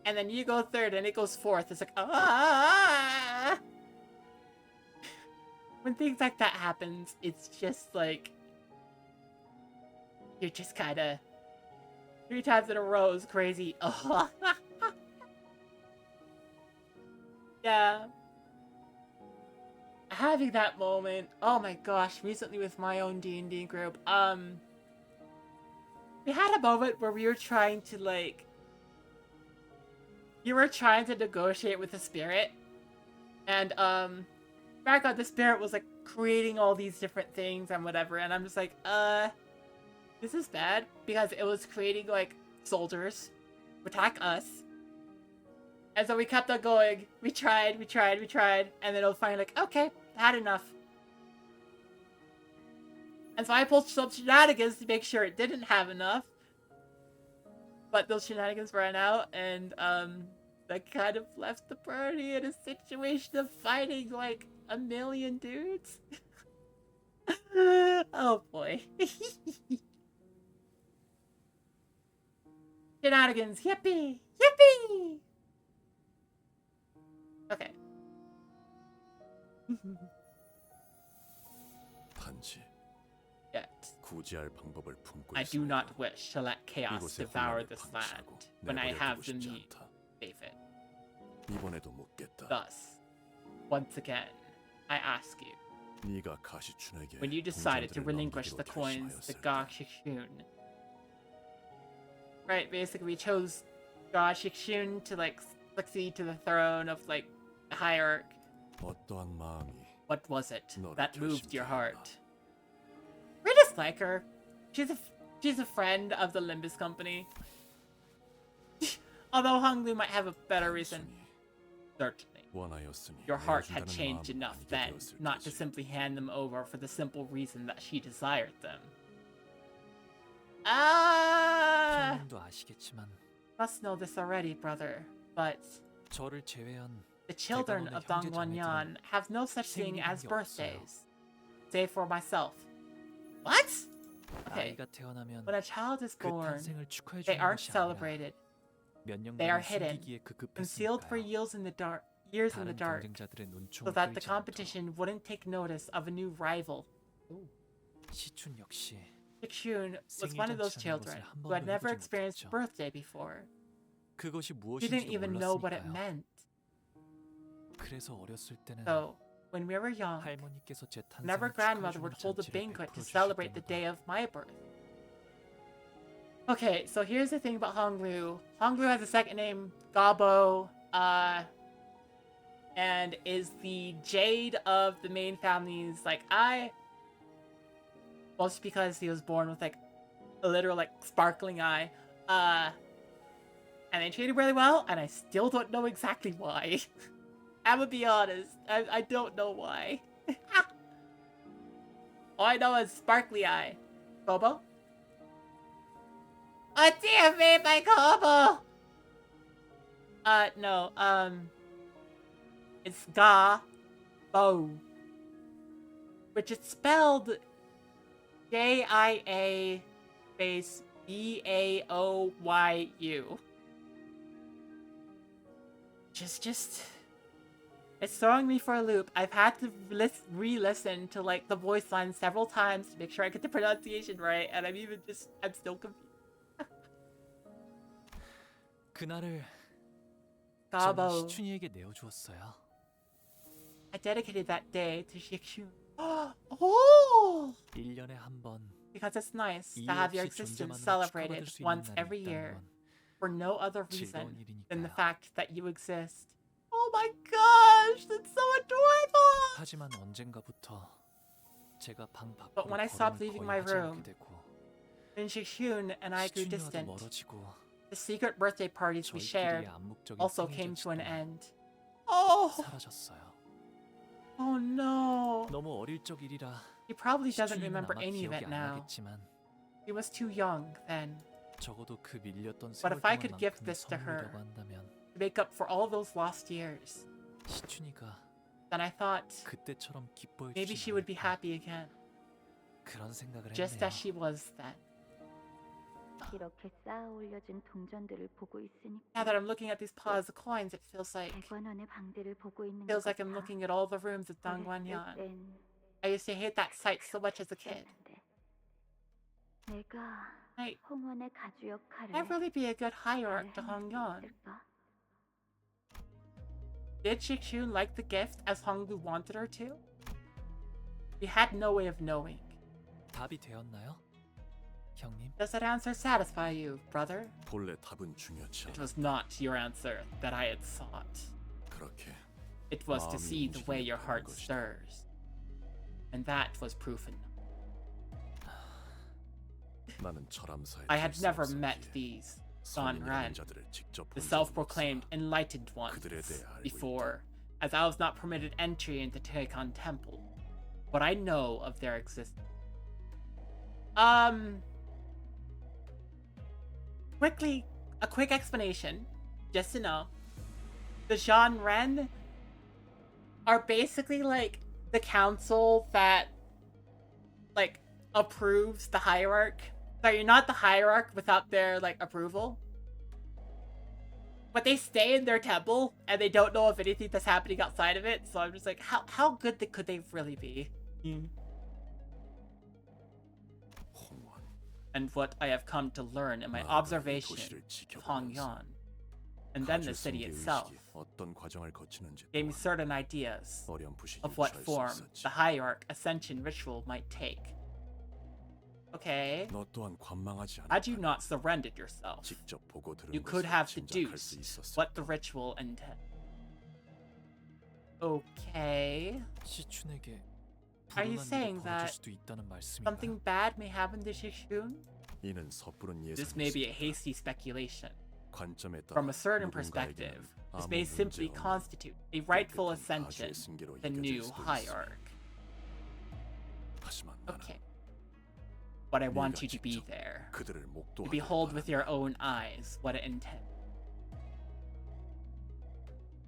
And then you go third, and it goes fourth. It's like, ah! when things like that happens, it's just like you're just kind of 3 times in a row is crazy. Oh. Yeah. Having that moment. Oh my gosh, recently with my own D&D group. We had a moment where we were trying to like you were trying to negotiate with the spirit. And back on the spirit was like creating all these different things and whatever, and I'm just like, this is bad because it was creating like soldiers to attack us. And so we kept on going. We tried, and then it was finally like, okay, had enough. And so I pulled some shenanigans to make sure it didn't have enough. But those shenanigans ran out, and that kind of left the party in a situation of fighting like a million dudes. Oh boy. Shenanigans, yippee! Yippee! Okay. 단지 Yet, 구제할 방법을 품고 I do 있습니다. not wish to let chaos 이곳의 devour 혼란을 this 방치하고 land when I 내버려두고 have the 싶지 need 않다. to save it. 이번에도 묻겠다. Thus, once again, I ask you, 네가 가시춘에게 when you decided to 동전들을 relinquish the 넘기기로 coins to 결심하였을 때 Ga-Shixun. Right, basically we chose Ga-Shixun to like succeed to the throne of like the hierarch. 어떠한 마음이 What was it 너를 that moved your 결심케 heart? We just like her. She's a friend of the Limbus company. Although Honglu might have a better reason. 단순히 Certainly. 원하였으니 Your heart had 내어준다는 changed 마음은 enough 아니게 then, 되었을 not to 것이고. simply hand them over for the simple reason that she desired them. Ah! 형님도 아시겠지만 Must know this already, brother. But 저를 제외한 the children 대관원의 of 형제 Dongguanyan have no such thing 생일이란 as 게 없어요. birthdays. Save for myself. What? Okay. 아이가 태어나면 When a child is 그 born, 탄생을 축하해 they 주는 aren't 것이 아니라 celebrated. 몇 They are 년간 hidden, 숨기기에 concealed for 급급했으니까요. years in the dark. Years in the 다른 dark, 경쟁자들의 so 눈총을 that the 끌지 않도록. competition wouldn't take notice of a new rival. 시춘 역시 Shixun was one of those children who had never experienced birthday before. 그것이 She didn't 무엇인지도 even know what it 몰랐으니까요. meant. 그래서 어렸을 때는 So, when we were young, 할머니께서 제 whenever 탄생을 grandmother 축하해주는 would hold a 잔치를 banquet to 베풀어 celebrate 주실 the day 때마다 of my birth. Okay, so here's the thing about Honglu. Honglu has a second name, Gabo, and is the jade of the main family's like eye. Mostly because he was born with like a literal like sparkling eye. And they treated really well, and I still don't know exactly why. I'm gonna be honest, I don't know why. All I know is sparkly eye. Bobo? Oh dear me, my Kobo! No, it's Ga-Bo. Which is spelled J-I-A space B-A-O-Y-U. Just... It's throwing me for a loop. I've had to re-listen to like the voice line several times to make sure I get the pronunciation right, and I'm still confused. 그날을 저는 Gabo. 시춘이에게 내어주었어요. I dedicated that day to Shixun. Oh! 1년에 한 번 Because it's nice to 이유 have your 없이 existence 존재만으로 celebrated 축하받을 수 있는 once 날이 every 있다는 year 건 for no other 즐거운 reason than the 일이니까요. fact that you exist. Oh my gosh, that's so adorable! 하지만 언젠가부터 제가 방 But 밖으로 when I stopped 걸음을 leaving 거의 my 하지 room, 않게 되고 then Shixun and I grew 시춘이와도 distant. 멀어지고 The secret birthday parties we shared 저희끼리의 암묵적인 also came to an 생일 end. Oh! 잔치도 사라졌어요. Oh no! 너무 어릴 적 일이라 He probably doesn't 시춘이는 remember 아마 any of 기억이 it 안 now. 나겠지만 He was too young then. 적어도 그 밀렸던 But 세월 if I could give 동안만큼의 this to her, 선물이라고 한다면 to make up for all those lost years, 시춘이가 then I thought 그때처럼 기뻐해 maybe 주지 she would be 않을까 happy again, 그런 생각을 just 했네요. as she was then. 이렇게 쌓아 올려진 동전들을 보고 있으니까 Now that I'm looking at these piles of coins, it feels like 대관원의 방대를 보고 있는 것 I'm 같아. looking at all the rooms of 어렸을 Dongguanyan. 땐 I used to hate that sight so much as a kid. 내가 Hey, 홍원의 가주 역할을 I'd really be a good hierarch to Hongyeon. Did Shikshun like the gift as Honglu wanted her to? We had no way of knowing. 답이 되었나요? 형님? Does that answer satisfy you, brother? 본래 답은 중요치 It 않아. was not your answer that I had sought. 그렇게 It was to 마음이 see the way your 움직이는 heart 것이다. stirs. And that was proof enough. 나는 철암사의 I had never 길상을 met 걷기에 these 선인이라는 Ran, 자들을 직접 the 본 적은 self-proclaimed 없으나 enlightened ones, 그들에 대해 알고 before, as I was not permitted entry into Taekon Temple. But I know of their existence. Quickly, a quick explanation, just to know. The Jean Ren are basically like the council that like approves the hierarch. So you're not the hierarch without their like approval. But they stay in their temple and they don't know of anything that's happening outside of it. So I'm just like, how good could they really be? 홍원, And what I have come to learn in my 나아가 이 observation 도시를 of 지켜보면서 Hongyeon, and then the 가주 city 숭배 itself, 의식이 어떤 과정을 거치는지 gave me 또한 certain ideas 어렴풋이 of what 유추할 수 form 있었지. the hierarch ascension ritual might take. Okay, 너 또한 관망하지 had you 않았다면 not surrendered yourself, 직접 보고 들은 you could 것을 have 짐작할 수 deduced 있었을 what the ritual entailed. Okay, 시춘에게 Are you 불운한 saying 일이 벌어질 that 수도 있다는 말씀인가요? something bad may happen to Shishun? 이는 섣부른 This may be a 예상일 hasty speculation. 관점에 따라 From a certain 누군가에게는 perspective, this 아무 may 문제 simply 없는 constitute a rightful 깨끗한 ascension, 가주의 승계로 the 여겨질 new 수도 있으니. hierarch. 하지만 나는 Okay. But I want 네가 you to be 직접 there, 그들을 to 목도하기를 behold with your 바란다. own eyes what it intends.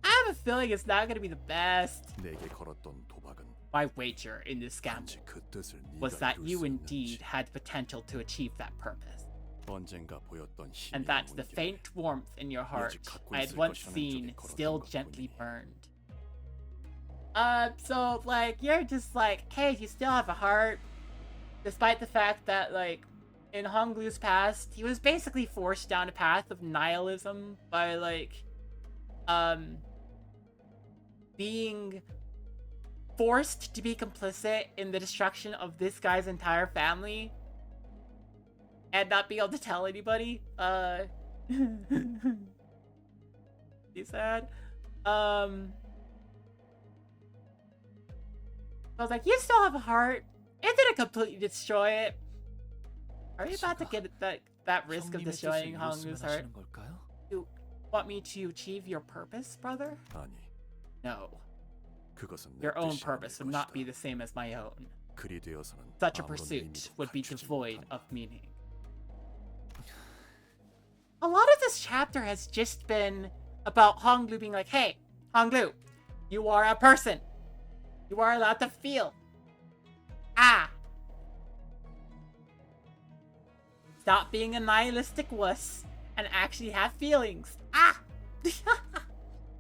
I have a feeling it's not going to be the best. 내게 걸었던 도박은 My wager in this gamble 단지 그 뜻을 was 네가 that 이룰 you 수 indeed 있는지 had potential to achieve that purpose. 언젠가 보였던 And 희미한 that the 온기를 faint warmth in your heart 여직 갖고 I had 있을 once 것이라는 seen 쪽에 걸었던 still 것뿐이니. gently burned. So, like, you're just like, hey, you still have a heart. Despite the fact that, like, in Honglu's past, he was basically forced down a path of nihilism by, like, being forced to be complicit in the destruction of this guy's entire family and not be able to tell anybody. Be sad. I was like, you still have a heart. It didn't completely destroy it. Are you about to get that risk of 형님의 뜻을 destroying 이뤘으면 Honglu's heart? 하시는 걸까요? You want me to achieve your purpose, brother? 아니 No. 그것은 내 Your own 뜻이 purpose 아닐 would not 것이다. be the same as my own. 그리 되어서는 Such a 아무런 pursuit 의미도 would be 갖추지 devoid 못한다. of meaning. A lot of this chapter has just been about Honglu being like, hey, Honglu, you are a person. You are allowed to feel. Ah. Stop being a nihilistic wuss and actually have feelings. Ah.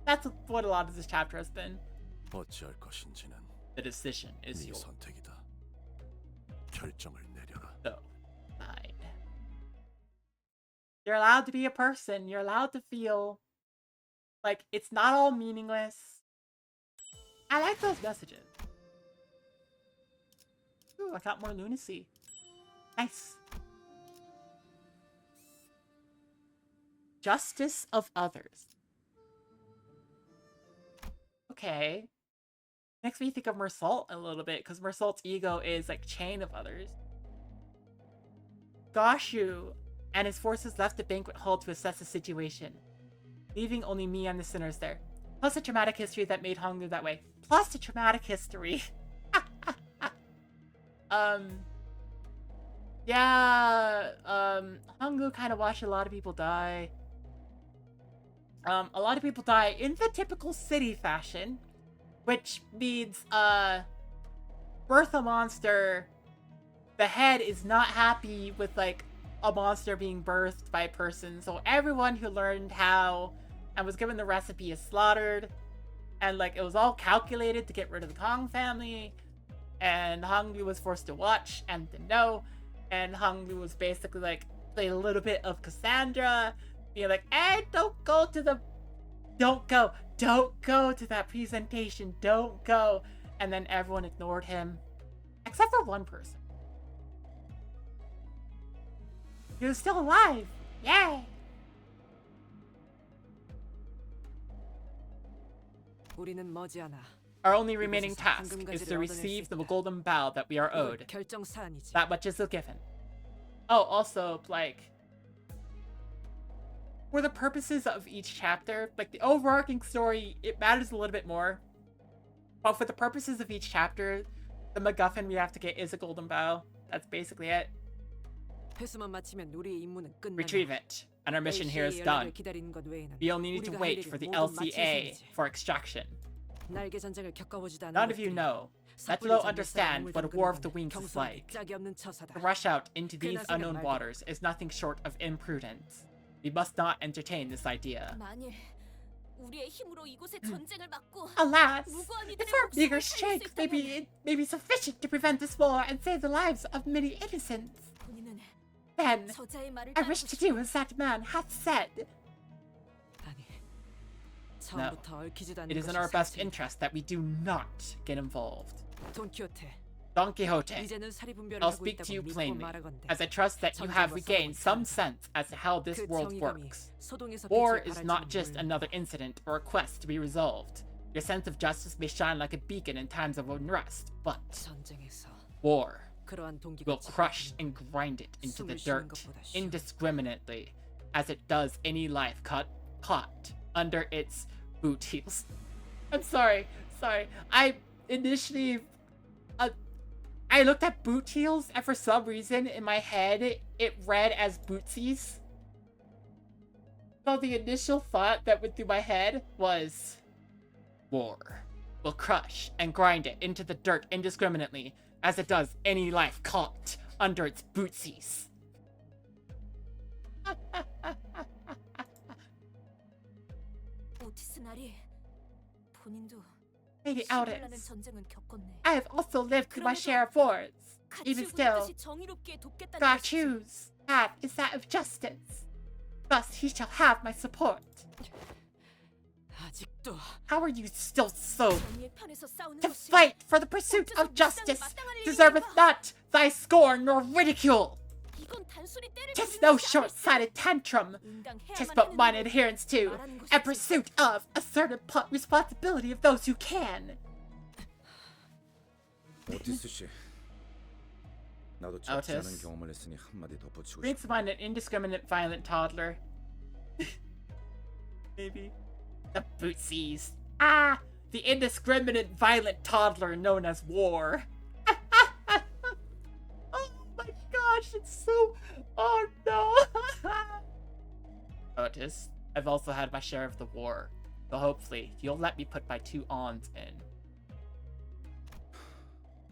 That's what a lot of this chapter has been. 어찌할 것인지는 The decision is 네 yours. 선택이다. 결정을 내려라. So, fine. You're allowed to be a person. You're allowed to feel. Like, it's not all meaningless. I like those messages. Ooh, I got more lunacy. Nice. Justice of others. Okay. Makes me think of Mersault a little bit, because Mersault's ego is like chain of others. Goshu and his forces left the banquet hall to assess the situation, leaving only me and the sinners there. Plus the traumatic history that made Honglu that way. Plus the traumatic history. Honglu kind of watched a lot of people die. A lot of people die in the typical city fashion, which means, birth a monster, the head is not happy with, like, a monster being birthed by a person, so everyone who learned how and was given the recipe is slaughtered, and, like, it was all calculated to get rid of the Kong family, and Hangyu was forced to watch and to know, and Hangyu was basically like played a little bit of Cassandra, being like, "Hey, don't go to that presentation, don't go," and then everyone ignored him, except for one person. He was still alive, yay! 우리는 머지않아 Our only remaining task is to receive the golden bow that we are owed. 결정 사안이지. That much is a given. Oh, also, like, for the purposes of each chapter, like the overarching story, it matters a little bit more. But for the purposes of each chapter, the MacGuffin we have to get is a golden bow. That's basically it. 회수만 마치면 우리의 임무는 끝나냐. Retrieve it. And our mission here is LCA done. 연락을 기다리는 것 외에는 We only need to 우리가 할 wait 일은 for the 모두 마칠 LCA 뿐이지. for extraction. 날개 전쟁을 겪어보지도 않은 None of you 것들이 know that you 섣불리 don't 전쟁 understand 싸움을 what a war of 당하는 the wings is 경솔하기 like. 짝이 없는 처사다. To rush out into these 그나 생각 unknown 말고. waters is nothing short of imprudence. We must not entertain this idea. 만일 우리의 힘으로 이곳의 전쟁을 막고 Alas, 무고한 if 이들의 our meager 목숨을 살릴 strength 수 있다면 may be sufficient to prevent this war and save the lives of many innocents, 본인은 then 저자의 말을 I wish to do as that man hath said. 아니, 처음부터 얽히지도 않는 It is in 것이 our best 사실이다. interest that we do not get involved. 돈키호테, Don Quixote, 이제는 사리분별을 I'll 하고 speak to you 있다고 믿고 plainly, 말하건대. as I trust that you have regained some sense as to how this 그 world 정의감이 works. 소동에서 War 빛을 is 발할지는 not just 몰라. another incident or a quest to be resolved. Your sense of justice may shine like a beacon in times of unrest, but 전쟁에서 war 그러한 동기가 will crush and grind it into the dirt indiscriminately, as it does any life caught under its boot heels. I'm sorry. I initially, I looked at boot heels, and for some reason in my head it read as bootsies. So the initial thought that went through my head was, war will crush and grind it into the dirt indiscriminately, as it does any life caught under its bootsies. 오티스 나리 본인도 Lady 신랄하는 Aldous, 전쟁은 겪었네. I have also lived through my share of wars. 같이 Even still, 우리 정의롭게 돕겠다는 God 것이지. choose path is that of justice. Thus he shall have my support. 아직도 How are you still so 정의의 편에서 싸우는 to 것이 fight for the pursuit of justice deserveth not thy scorn nor ridicule? 이건 단순히 때를 'Tis 부리는 no 것이 short-sighted tantrum. 인간해야만 'Tis but 하는 mine 일을 adherence to 말하는 것이지. and pursuit of a certain responsibility of those who can. 오티스 씨, 나도 적지 않은 오티스. 경험을 했으니 한마디 덧붙이고 Brings to 싶어. mind an indiscriminate violent toddler. Maybe. The bootsies. Ah! The indiscriminate violent toddler known as war. Oh my gosh, it's so... Oh no! Otis, I've also had my share of the war. So hopefully, you'll let me put my 2 awns in.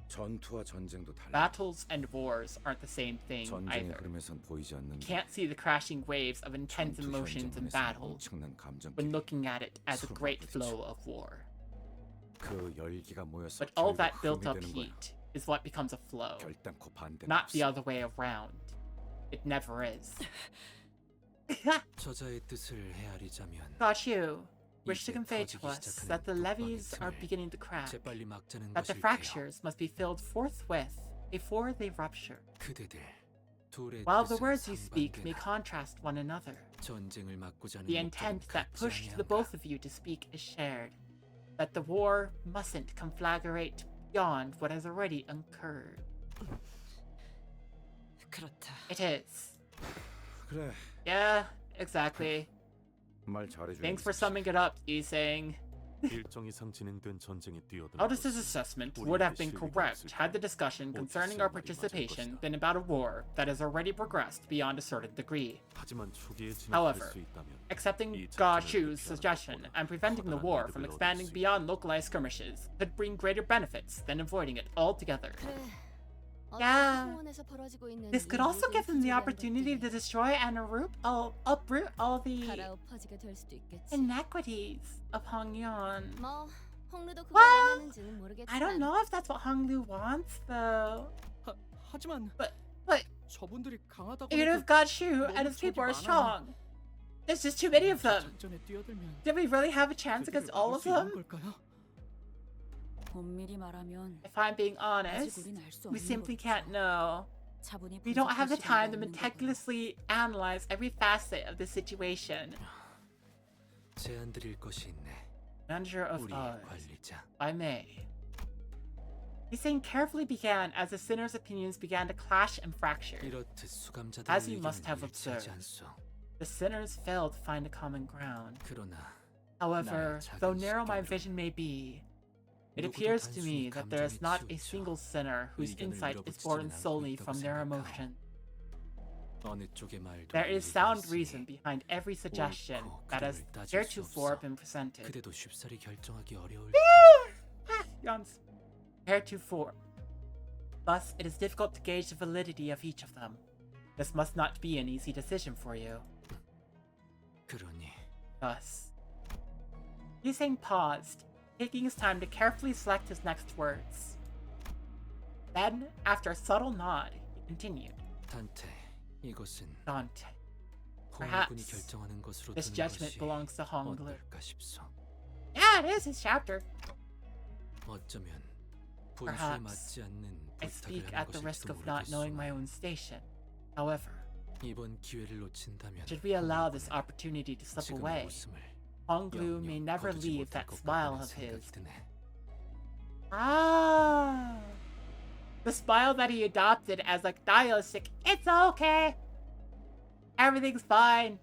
전투와 전쟁도 달라. Battles and wars aren't the same thing 전쟁의 either. 흐름에선 보이지 않는 Can't see the crashing waves of intense emotions in battles 엄청난 감정. when looking at it as a 서로 great 부딪혀. flow of war. 그 열기가 모여서 But all 결국 that built 흥이 up 되는 거야. heat is what becomes a flow, 결단코 반대는 not the 없어. other way around. It never is. 저자의 뜻을 헤아리자면 Got you. Wish to 이제 convey to 터지기 us 시작하는 that the levees 독방의 are 틈을 beginning to crack, 재빨리 막자는 that the 것일게요. fractures must be filled forthwith before they rupture. 그대들 둘의 While the 뜻은 words you speak may 상반되나 contrast one another, 전쟁을 막고자 하는 the 목적은 intent that 같지 pushed the 아니한가. both of you to speak is shared, that the war mustn't conflagrate beyond what has already occurred. 그렇다. It is. 그래, Yeah, exactly. 말 잘해줘. Thanks for summing it up, Yiseng. 일정 이상 진행된 전쟁에 뛰어든 Otis's assessment would have been correct had the discussion concerning our participation been about a war that has already progressed beyond a certain degree. 하지만 초기에 진입할 However, 수 있다면 accepting 이 God 작전을 Chu's 극복하는 suggestion 것보다 and preventing the 커다란 war 이득을 from 얻을 expanding 수 beyond localized skirmishes could bring greater benefits than avoiding it altogether. Yeah. This could also give them the opportunity to destroy and uproot all the 갈아엎어지게 될 수도 있겠지. inequities of Hongyeon. 뭐 홍루도 그걸 Well, 원하는지는 모르겠지만 I don't know if that's what Honglu wants, though. 하지만 But 저분들이 강하다고 even if God Shu and his people are strong, there's just too many of them. 작전에 뛰어들면 Did we really have a chance against all of them? 걸까요? 엄밀히 말하면 If I'm being 아직 honest, 우린 알 수 we 없는 simply 거죠. can't know. 차분히 We don't have the 분석할 time 시간도 to 없는 거고요. meticulously analyze every facet of the situation. 제안 드릴 것이 있네. Manager of 우리 Oz, 관리자. by May. His saying carefully began as the sinner's opinions began to clash and fracture. 이렇듯 수감자들의 As you must have 의견은 일치하지 observed. 않소. The sinners failed to find a common ground. 그러나 However, 나의 작은 though narrow my 시도로 vision may be, it 누구도 appears to 단순히 me that there is not a 감정에 single 치우쳐 sinner whose 의견을 insight is 밀어붙이지는 born 않고 solely 있다고 from their 생각하오. emotion. 어느 쪽의 말도 There is 일리가 sound 있으니 reason behind every suggestion 옳고 that has 그름을 따질 수 heretofore 없어. been presented. 그대도 쉽사리 결정하기 어려울 Yawns. Heretofore. Thus, it is difficult to gauge the validity of each of them. This must not be an easy decision for you. 그러니 Thus. Yuseng paused, taking his time to carefully select his next words. Then, after a subtle nod, he continued. 단테 이것은 Dante. 홍군이 Perhaps 결정하는 것으로 this 두는 judgment 것이 belongs to Honglu. 어떨까 싶소. Yeah, it is his chapter. 어쩌면 분수에 Perhaps 맞지 않는 I 부탁을 speak 하는 at the risk 것일지도 of not knowing my 모르겠으나 own station. However, 이번 기회를 놓친다면 should we allow this opportunity to slip 지금의 away, 웃음을 Honglu may 영영 never 거두지 leave 못할 that 것 smile 같다는 of his. 생각이 드네. Ah, the smile that he adopted as like nihilistic. It's okay. Everything's fine.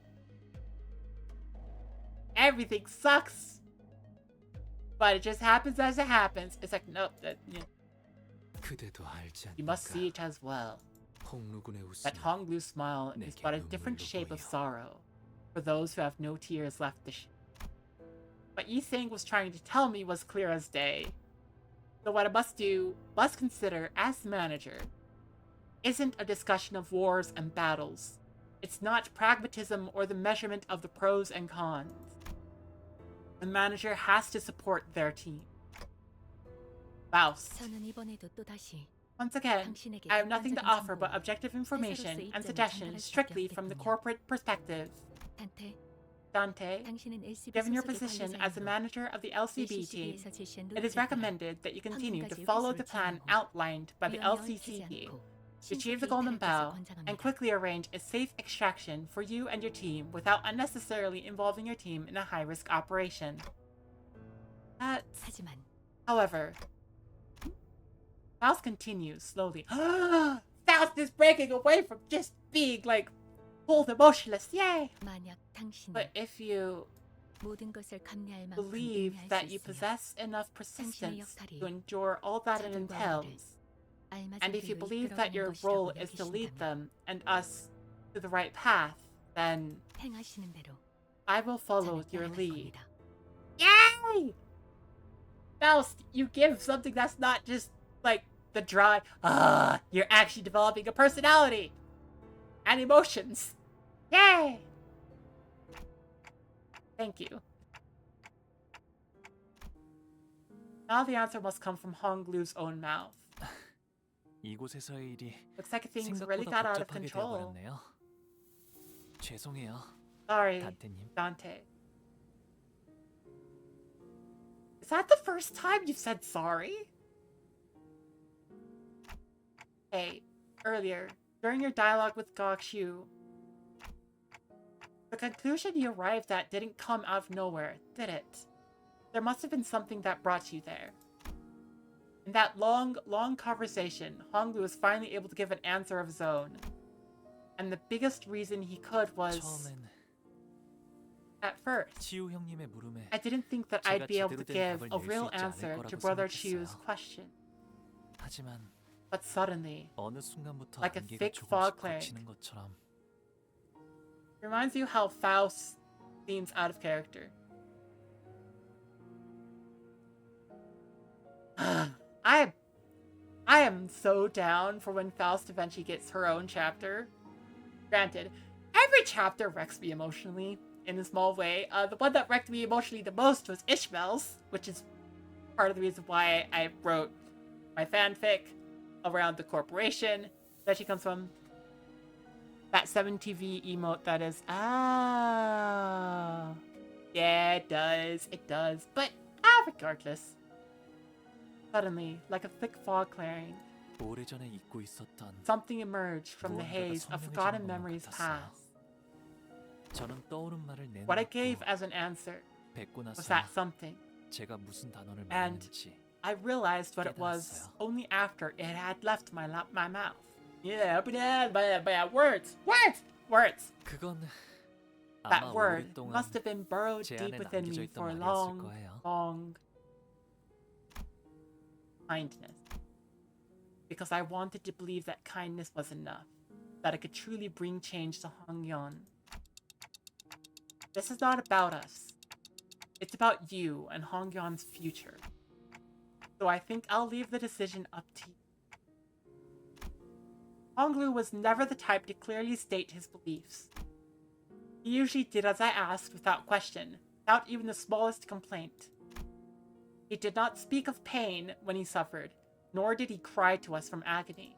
Everything sucks. But it just happens as it happens. It's like nope. 그대도 알지 You must see 않는가? it as well. 홍루군의 웃음이 That Honglu's smile is 내게 but a different 눈물로 shape of 보여. sorrow for those who have no tears left to shed. What Yiseng was trying to tell me was clear as day. So what I must consider as the manager, isn't a discussion of wars and battles. It's not pragmatism or the measurement of the pros and cons. The manager has to support their team. Faust. 저는 이번에도 또다시 Once again, 당신에게 I have nothing to 객관적인 offer but 정보와 objective information 회사로서의 and 입장을 suggestions 전달할 수밖에 strictly from the 없겠군요. corporate perspective. 단테, Dante, 당신은 LCB given your 소속의 position as the 관리자이므로 manager of the LCB team, LCCB에서 제시한 it is 룰에 따라 recommended that you continue to 황금까지 follow 회수를 the plan 진행하고 outlined by the 위험에 얽히지 LCCP 않고 to achieve the 신속히 Golden 탈출해서 Bow 권장합니다. and quickly arrange a safe extraction for you and your team without unnecessarily involving your team in a high-risk operation. 하지만 However, Faust continues slowly. Faust is breaking away from just being like cold and motionless. Yay! 만약 당신이 But if you 모든 것을 감내할 만큼 believe 인내할 that 수 you 있으며 possess enough 당신의 persistence 역할이 to endure all that it 자들과 나를 entails, 알맞은 and if you 길로 believe that your 이끌어가는 role 것이라고 is to lead 여기신다면 them and us to the right path, then 행하시는 대로 I will follow 저는 your 따라갈 lead. 겁니다. Yay! Faust, you give something that's not just like the dry, you're actually developing a personality and emotions. Yay! Thank you. Now the answer must come from Honglu's own mouth. 이곳에서의 일이 Looks like things really 생각보다 got out of 복잡하게 control. 되어버렸네요. 죄송해요, Sorry, 단테님. Dante. Is that the first time you've said sorry? Hey, earlier, during your dialogue with Gokshu, the conclusion you arrived at didn't come out of nowhere, did it? There must have been something that brought you there. In that long, long conversation, Honglu was finally able to give an answer of his own. And the biggest reason he could was, 처음엔 at first, 치우 형님의 물음에 I didn't think that 제가 I'd be able to 제대로 된 give 답을 a 낼 수 real 있지 않을 answer to 거라고 Brother 생각했어요. Chiu's question. 하지만 But suddenly, 어느 순간부터 like a 안개가 thick 조금씩 fog cloud. 걷히는 것처럼 reminds you how Faust seems out of character. I am so down for when Faust eventually gets her own chapter. Granted, every chapter wrecks me emotionally in a small way. The one that wrecked me emotionally the most was Ishmael's, which is part of the reason why I wrote my fanfic around the corporation that she comes from. That 7TV emote that is, yeah, it does, but regardless. Suddenly, like a thick fog clearing, 오래전에 잊고 있었던 something emerged from the haze of forgotten 선명해지는 memories 것만 같았어요. past. 저는 떠오른 말을 What I gave 내놓고 as an answer 뵙고 was 나서 that something, 제가 무슨 단어를 And 말했는지 I realized what it was 깨달았어요. only after it had left my mouth. Yeah, but words. 그건 That 아마 word 오랫동안 must have been burrowed 제 deep 안에 within 남겨져 me 있던 for a 말이었을 거예요. long kindness. Because I wanted to believe that kindness was enough, that it could truly bring change to Hongyeon. This is not about us. It's about you and Hongyeon's future. So I think I'll leave the decision up to you. Honglu was never the type to clearly state his beliefs. He usually did as I asked without question, without even the smallest complaint. He did not speak of pain when he suffered, nor did he cry to us from agony.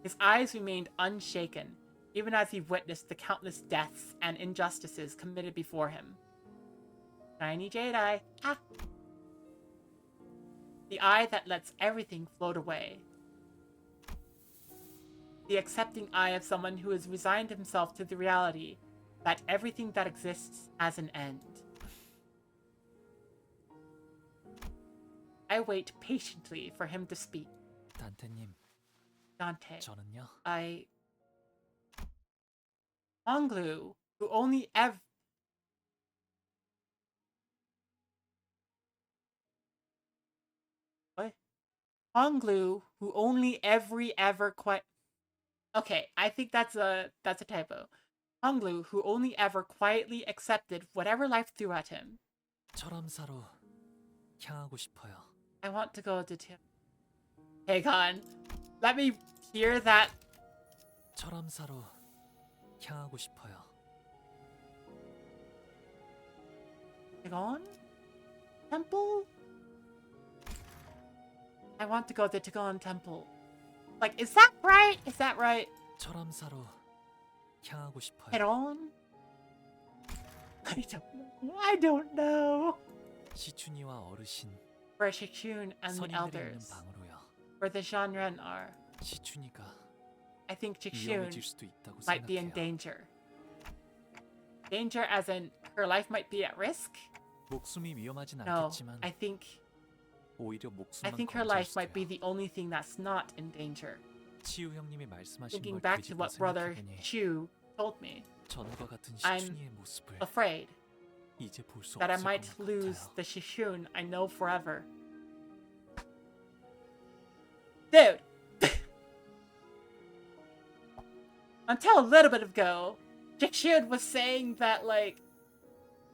His eyes remained unshaken, even as he witnessed the countless deaths and injustices committed before him. Shiny jade eye. Ah! The eye that lets everything float away. The accepting eye of someone who has resigned himself to the reality that everything that exists has an end. I wait patiently for him to speak. 단테님, Dante, 저는요. Honglu, who only ever... What? Honglu, who only ever quite... Okay, I think that's a typo. Honglu, who only ever quietly accepted whatever life threw at him. 철암사로 향하고 싶어요. I want to go to Tim. Hey, Gon, let me hear that. 철암사로 향하고 싶어요. Tagon? Temple? I want to go to Tagon Temple. Like, is that right? Is that right? 철암사로 향하고 싶어요. Head on? I don't know. 시춘이와 어르신, Where Shikshun and the 선인들이 있는 elders, 방으로요. where the Shanren are. 시춘이가 I think 위험해질 Shikshun 수도 있다고 might be in 생각해요. danger. Danger as in her life might be at risk? 목숨이 위험하진 No, 않겠지만 I think 오히려 목숨만 her life might be 건질 수도요. the only thing that's not in danger. 치유 형님이 말씀하신 Thinking 걸 back to 되짚어 what Brother 생각해보니 Chu told me, 전과 같은 I'm 시춘이의 모습을 afraid 이제 볼 수 that I 없을 might 것만 lose 같아요. the Shishun I know forever. Dude! Until a little bit ago, Shishun was saying that, like,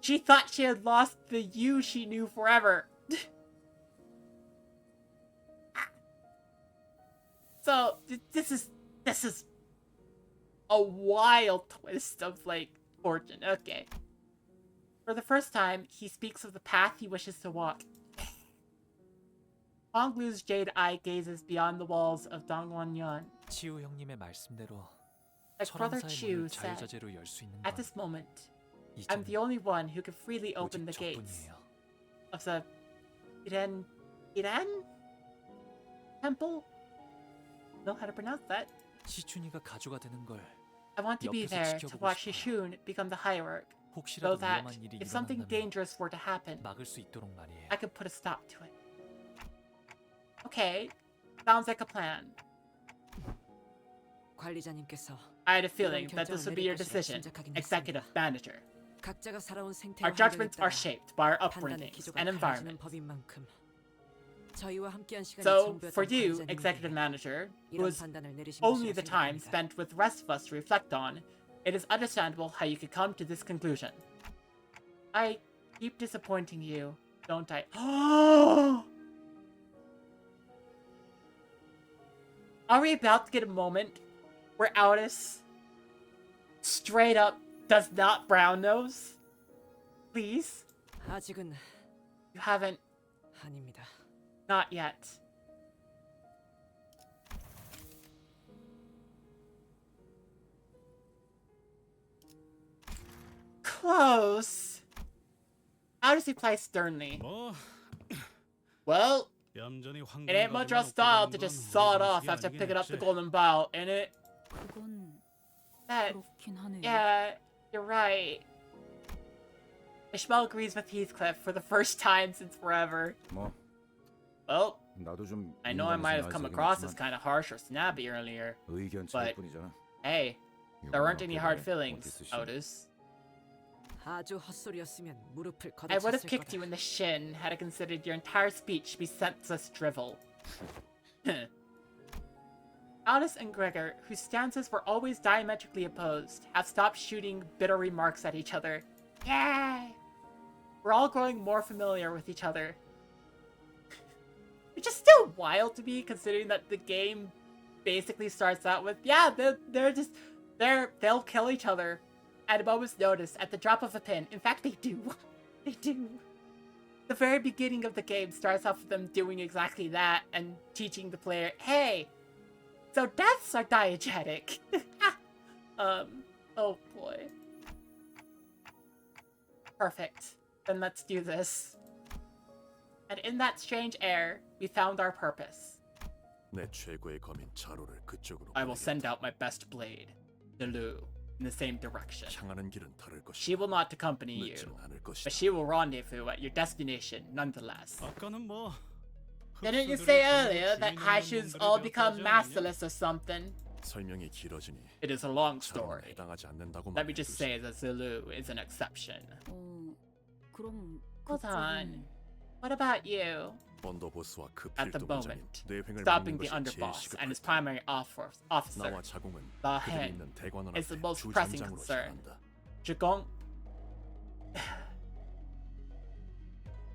she thought she had lost the you she knew forever. So, this is a wild twist of, like, fortune. Okay. For the first time, he speaks of the path he wishes to walk. Honglu's jade eye gazes beyond the walls of Dongwon-yeon. 치유 형님의 말씀대로 Like Brother 철암사의 Chu 문을 said, 자유자재로 열 수 있는 at 건 this moment, I'm 이제는 the only one who can freely open 오직 the gates 저뿐이에요. of the Iran temple? Know how to pronounce that? 시춘이가 가주가 되는 걸 I want to be 옆에서 there to 지켜보고 watch 싶어요. Shishun become the hierarch, so 혹시라도 that 위험한 일이 if something 일어난다면 dangerous were to happen, 막을 수 있도록 말이에요. I could put a stop to it. Okay, sounds like a plan. 관리자님께서 I had a feeling 이런 that this 결정을 would be your 내릴 것이라 decision, 짐작하긴 executive 했습니다. manager. 각자가 살아온 생태 Our judgments are shaped by our 판단의 upbringings 기조가 and 달라지는 environment. 법인 만큼 저희와 함께한 시간이 So, 전부였던 for you, 관리자님에게 executive manager, who 이런 has 판단을 내리신 only 것이라 the time 생각합니다. spent with the rest of us to reflect on, it is understandable how you could come to this conclusion. I keep disappointing you, don't I? Are we about to get a moment where Aldous straight up does not brown nose? Please? 아직은 You haven't 아닙니다. Not yet. Close. How does he play sternly? 뭐 Well, 얌전히 황금 it ain't much our style to just saw it off after picking up the golden bowl, ain't it? 그건 That, 그렇긴 하네요. yeah, you're right. Ishmael agrees with Heathcliff for the first time since forever. 뭐 Well, 나도 좀 I know I might have 민감해서 come 나을 across as 생각이지만 kind of harsh or snappy earlier. 의견 but- 차일 뿐이잖아. Hey, there weren't any hard feelings, Otis. 아주 헛소리였으면 무릎을 I would have 걷어찼을 kicked 거다. you in the shin had I considered your entire speech to be senseless drivel. Otis and Gregor, whose stances were always diametrically opposed, have stopped shooting bitter remarks at each other. Yay! We're all growing more familiar with each other. Which is still wild to me, considering that the game basically starts out with, yeah, they'll kill each other at a moment's notice, at the drop of a pin. In fact, they do. They do. The very beginning of the game starts off with them doing exactly that and teaching the player, hey, so deaths are diegetic. Oh boy. Perfect. Then let's do this. And in that strange air, we found our purpose. 내 최고의 검인 자로를 그쪽으로 I will 보내겠다. send out my best blade, Nelu, in the same direction. 향하는 길은 다를 것이다. She will not accompany you, 늦지는 않을 but 것이다. she will rendezvous at your destination nonetheless. 아까는 뭐 Didn't you say earlier that Haishus all become masterless or something? 설명이 길어지니 It is a long 자로는 story. 해당하지 않는다고만 Let me just 해두지. say that Zulu is an exception. 그럼 Hold 그쪽은 on. What about you? 언더보스와 그 At the 필동장인 moment, 뇌횡을 stopping 막는 the 것이 제일 underboss and his 시급하다. primary officer, 나와 자공은 the 그들이 head, 있는 대관원 is the 앞에 most 주 pressing 전장으로 concern. 향한다.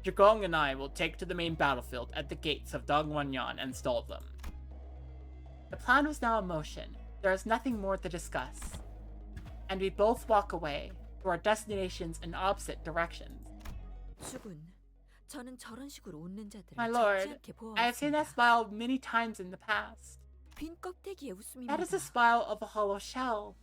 Zhigong and I will take to the main battlefield at the gates of Dongwonyan and stall them. The plan was now in motion. There is nothing more to discuss. And we both walk away to our destinations in opposite directions. 주군, 저는 저런 식으로 웃는 자들을 My lord, 적지 않게 I have seen that 보아왔습니다. smile many times in the past. 빈 껍데기의 웃음입니다. That is the smile of a hollow shell.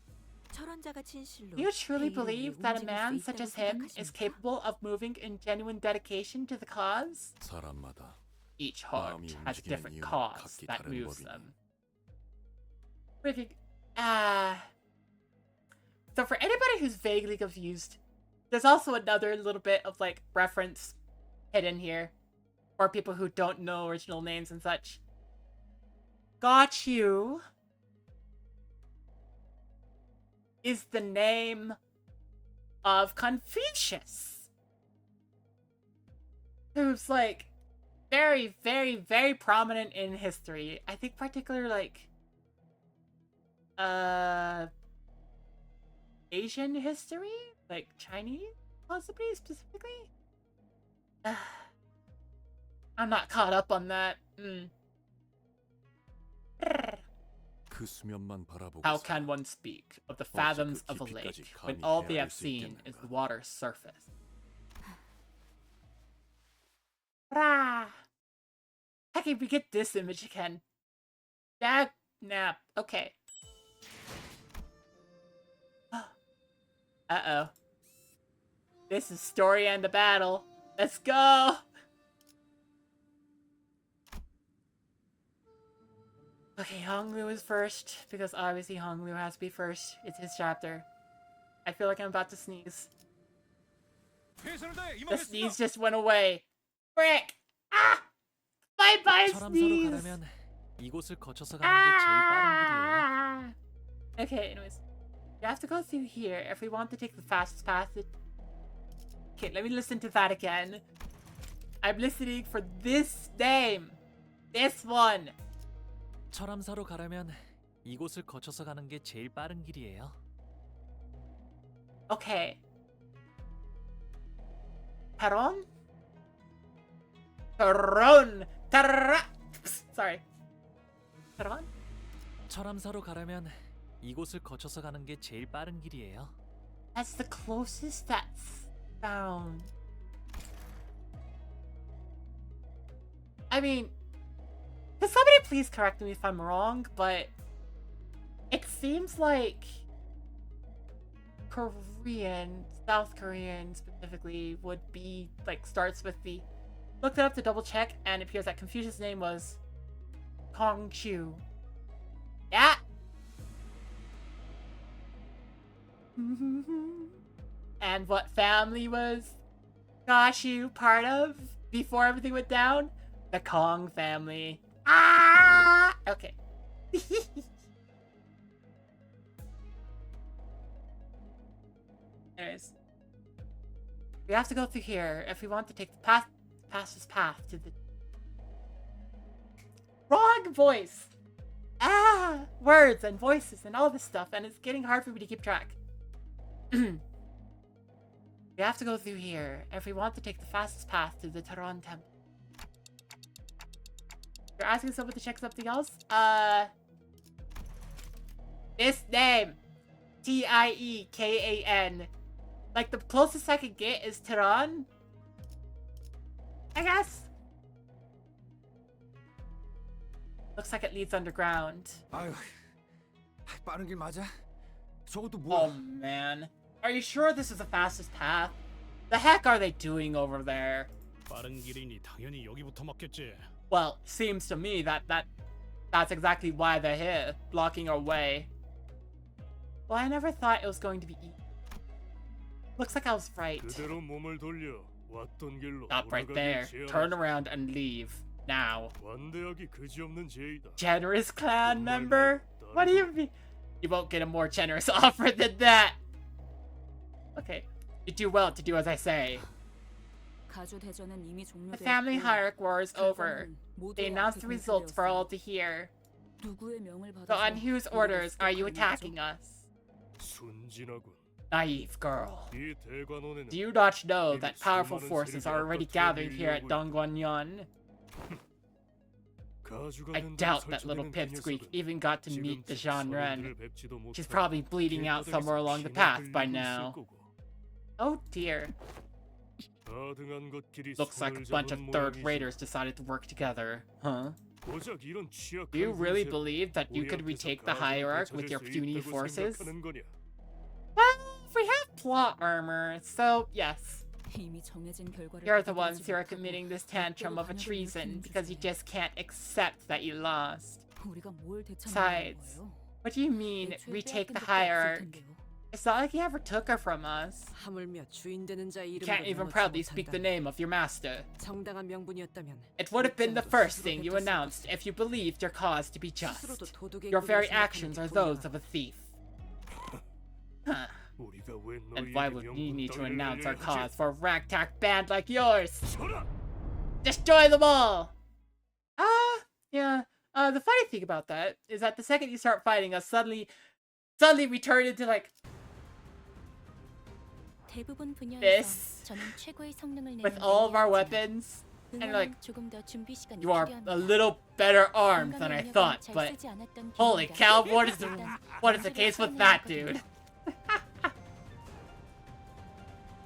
저런 자가 진실로 Do you truly 대의를 believe that a 움직일 man 수 such 있다고 as him is 생각하십니까? capable of moving in genuine dedication to the cause? 사람마다 Each heart 마음이 has a 움직이는 different 이유는 cause 각기 that 다른 moves 법이니. them. So for anybody who's vaguely confused, there's also another little bit of like reference hidden here, or people who don't know original names and such. Got you is the name of Confucius, who's like very, very, very prominent in history. I think particularly like Asian history, like Chinese, possibly specifically. I'm not caught up on that. 그 수면만 바라보고 How can one speak of the fathoms of a lake when all they have seen is the water's surface? Rah! How can we get this image again? Dag nap. Okay. Uh-oh. This is story and the battle. Let's go! Okay, Honglu is first, because obviously Honglu has to be first. It's his chapter. I feel like I'm about to sneeze. The sneeze just went away. Frick! Ah! Bye-bye, 철암사로 sneeze! 가려면 이곳을 거쳐서 가는 게 제일 빠른 길이에요. Ah! Okay, anyways. You have to go through here if we want to take the fastest path. Okay, let me listen to that again. I'm listening for this name. This one. 철암사로 가려면 이곳을 거쳐서 가는 게 제일 빠른 길이에요. Okay. Peron? Peron! Sorry. Peron? 철암사로 가려면 이곳을 거쳐서 가는 게 제일 빠른 길이에요. That's the closest that's found. I mean, can somebody please correct me if I'm wrong, but it seems like Korean, South Korean specifically, would be, like, starts with the... Looked it up to double check, and it appears that Confucius' name was Kong Chu. Yeah! And what family was Gashu part of before everything went down? The Kong family. Ah! Okay. Anyways. We have to go through here if we want to take the fastest path to the... Wrong voice! Ah! Words and voices and all this stuff, and it's getting hard for me to keep track. We have to go through here if we want to take the fastest path to the Taron Temple. You're asking someone to check something else? This name. Tiekan. Like, the closest I could get is Taron. I guess. Looks like it leads underground. 아유, 빠른 길 맞아? 저것도 Oh 뭐야? man. Are you sure this is the fastest path? The heck are they doing over there? 빠른 길이니 당연히 여기부터 막겠지. Well, seems to me that's exactly why they're here, blocking our way. Well, I never thought it was going to be easy. Looks like I was right. 그대로 몸을 돌려 왔던 길로 Stop right there. Turn around and leave. Now. 완대하기 그지없는 제의다. Generous clan member? What do you mean? You won't get a more generous offer than that. Okay. You do well to do as I say. The family hierarchy war is over. They announced the results for all to hear. So on whose orders are you attacking us? 순진하군. Naive girl. 이 대관원에는 Do you not know that powerful forces are already gathered here at Dongguanyan? I doubt that little pipsqueak even got to meet the Jeanren. She's probably bleeding out somewhere along the path by now. Oh dear. Looks like a bunch of third raiders decided to work together. Huh? Do you really believe that you could retake the hierarch with your puny forces? Well, we have plot armor, so yes. You're the ones who are committing this tantrum of a treason because you just can't accept that you lost. Besides, what do you mean, retake the hierarch? It's not like he ever took her from us. You can't even proudly speak the name of your master. It would have been the first thing you announced if you believed your cause to be just. Your very actions are those of a thief. Huh. And why would we need to announce our cause for a ragtag band like yours? Destroy them all! Yeah. The funny thing about that is that the second you start fighting us, suddenly we turn into, like, this, with all of our weapons, and like, you are a little better armed than I thought, but holy cow, what is the case with that dude?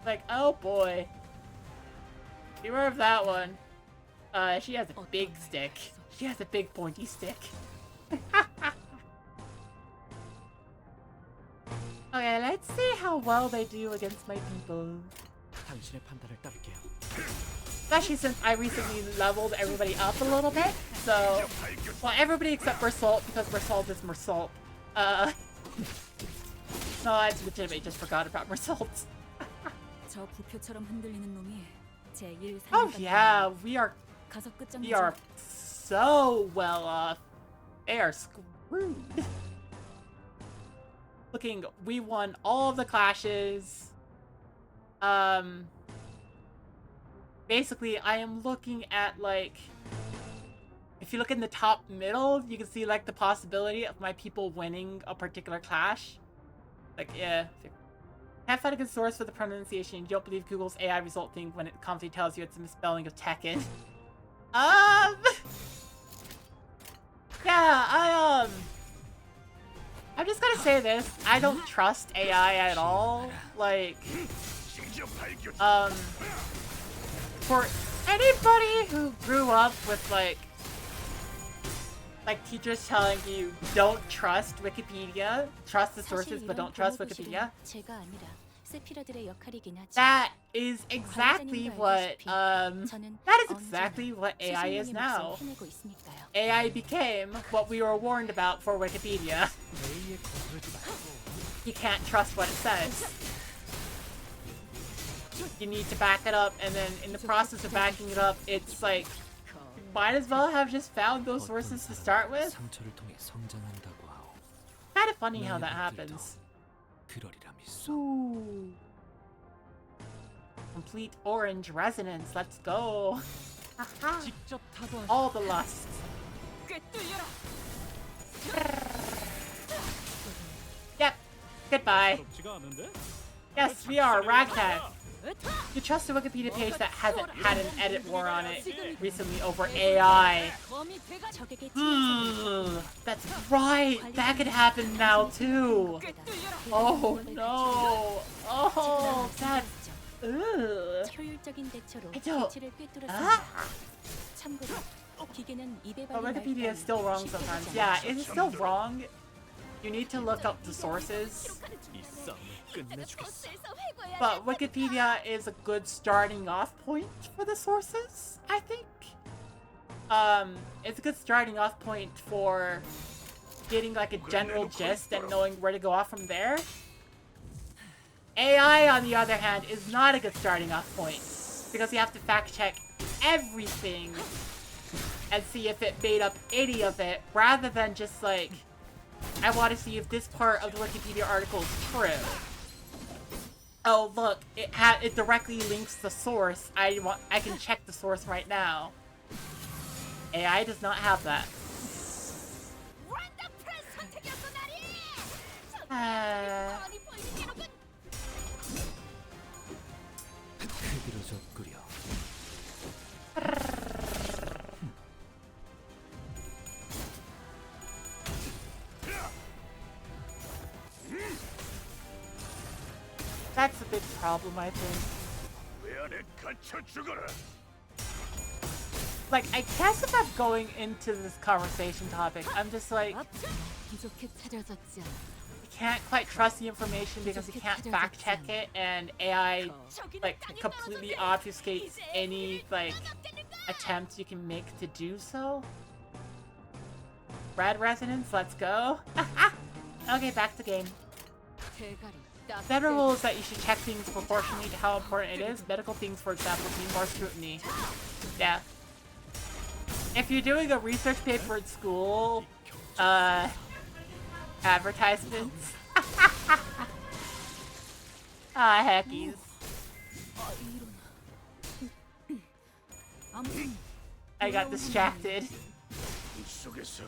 Like, oh boy. Beware of that one. She has a big stick. She has a big pointy stick. Okay, let's see how well they do against my people. Especially since I recently leveled everybody up a little bit, so... Well, everybody except Mersault, because Mersault is Mersault. No, I legitimately just forgot about Mersault. Oh yeah, we are so well off. They are screwed. Looking, we won all of the clashes. Basically, I am looking at, like, if you look in the top middle, you can see, like, the possibility of my people winning a particular clash. Like, yeah. Can't find a good source for the pronunciation. You don't believe Google's AI result thing when it confidently tells you it's a misspelling of Tekken. Yeah, I'm just gonna say this. I don't trust AI at all. Like, for Anybody who grew up with like teachers telling you don't trust Wikipedia, trust the sources but don't trust Wikipedia, 제가 아니라 세피라들의 역할이긴 하지. that is exactly what AI is now. 해내고 있으니까요. AI became what we were warned about for Wikipedia. A에 거슬지 말고 You can't trust what it says. You need to back it up, and then in the process of backing it up, it's like, you might as well have just found those sources to start with. 상처를 통해 성장한다고 하오. Kind of funny how 너의 that 것들도 happens. 그러리라 믿소. Ooh. Complete orange resonance. Let's go. Haha. 직접 타도하시. All the lust. Yep. Goodbye. 부럽지가 않은데? Yes, we are ragtag. You trust a Wikipedia page that hasn't had an edit war on it recently over AI. 적에게 That's right. That could happen now too. Oh no. Oh, that's. Ugh. 효율적인 대처로 I don't- 개체를 꿰뚫었습니다. Ah. 참고로 기계는 입에 But 발린 Wikipedia is 말과는 still wrong 쉽게 sometimes. 되지 Yeah, 않죠. it is still wrong. You need to look up the sources. 이 싸움을 끝내주겠어. But Wikipedia is a good starting off point for the sources, I think. It's a good starting off point for getting like a general gist and knowing where to go off from there. AI, on the other hand, is not a good starting off point because you have to fact check everything and see if it made up any of it rather than just like, I want to see if this part of the Wikipedia article is true. Oh look, it directly links the source. I can check the source right now. AI does not have that. 흐드러져 끓여. That's a big problem, I think. 왜 안에 갇혀 죽어라. Like, I guess if I'm going into this conversation topic, I'm just like, 부족해 찾아졌지 않아. you can't quite trust the information because you can't fact check it, and AI like completely obfuscates any like attempt you can make to do so. Red resonance, let's go. Okay, back to game. Federal rule is that you should check things proportionally to how important it is. Medical things, for example, need more scrutiny. Yeah. If you're doing a research paper at school, advertisements. Ah, heckies. I got distracted. 이 속에서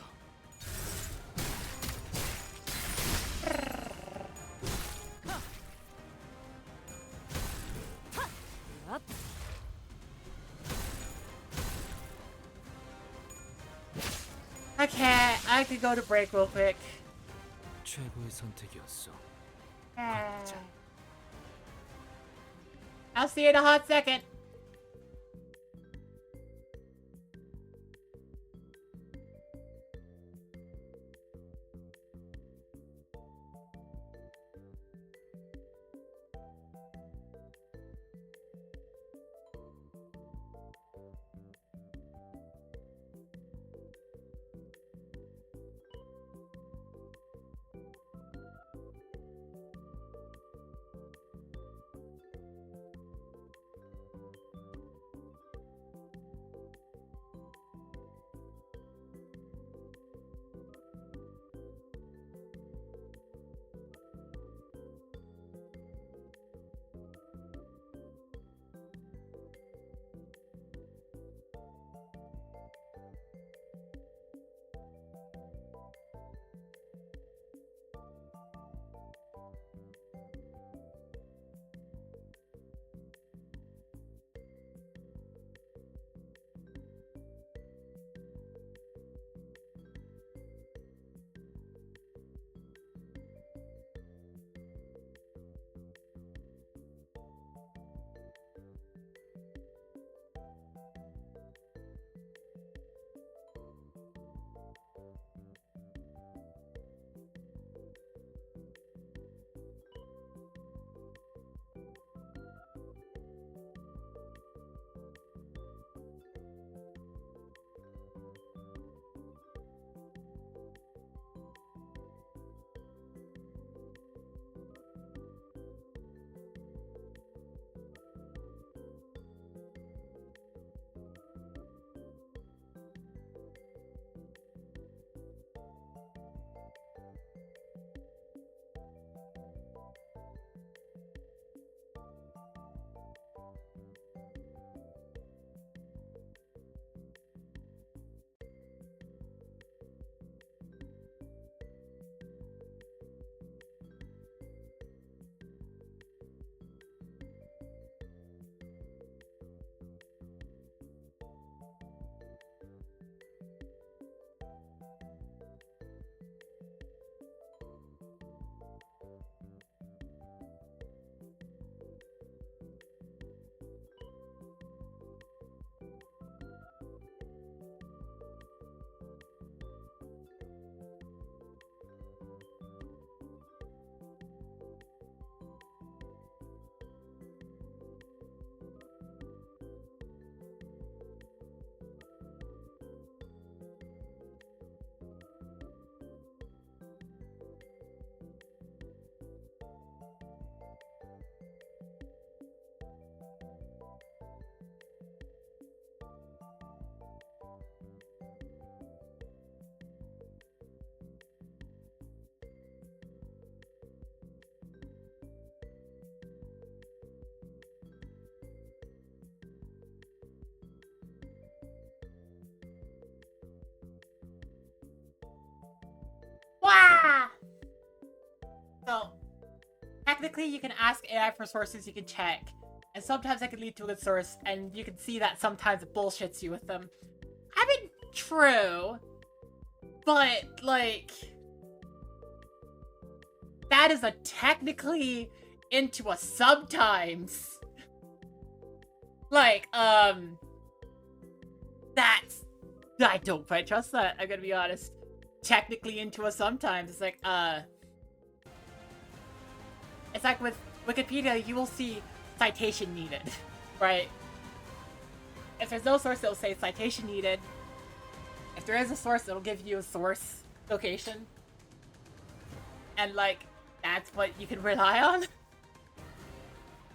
Okay, I could go to break real quick. 최고의 선택이었어. I'll see you in a hot second. technically you can ask AI for sources you can check, and sometimes that can lead to a good source, and you can see that sometimes it bullshits you with them. I mean, true, but like that is a technically into a sometimes. Like, that's, I don't quite trust that, I'm gonna be honest. Technically into a sometimes. It's like, it's like with Wikipedia, you will see citation needed, right? If there's no source, it'll say citation needed. If there is a source, it'll give you a source location. And like, that's what you can rely on.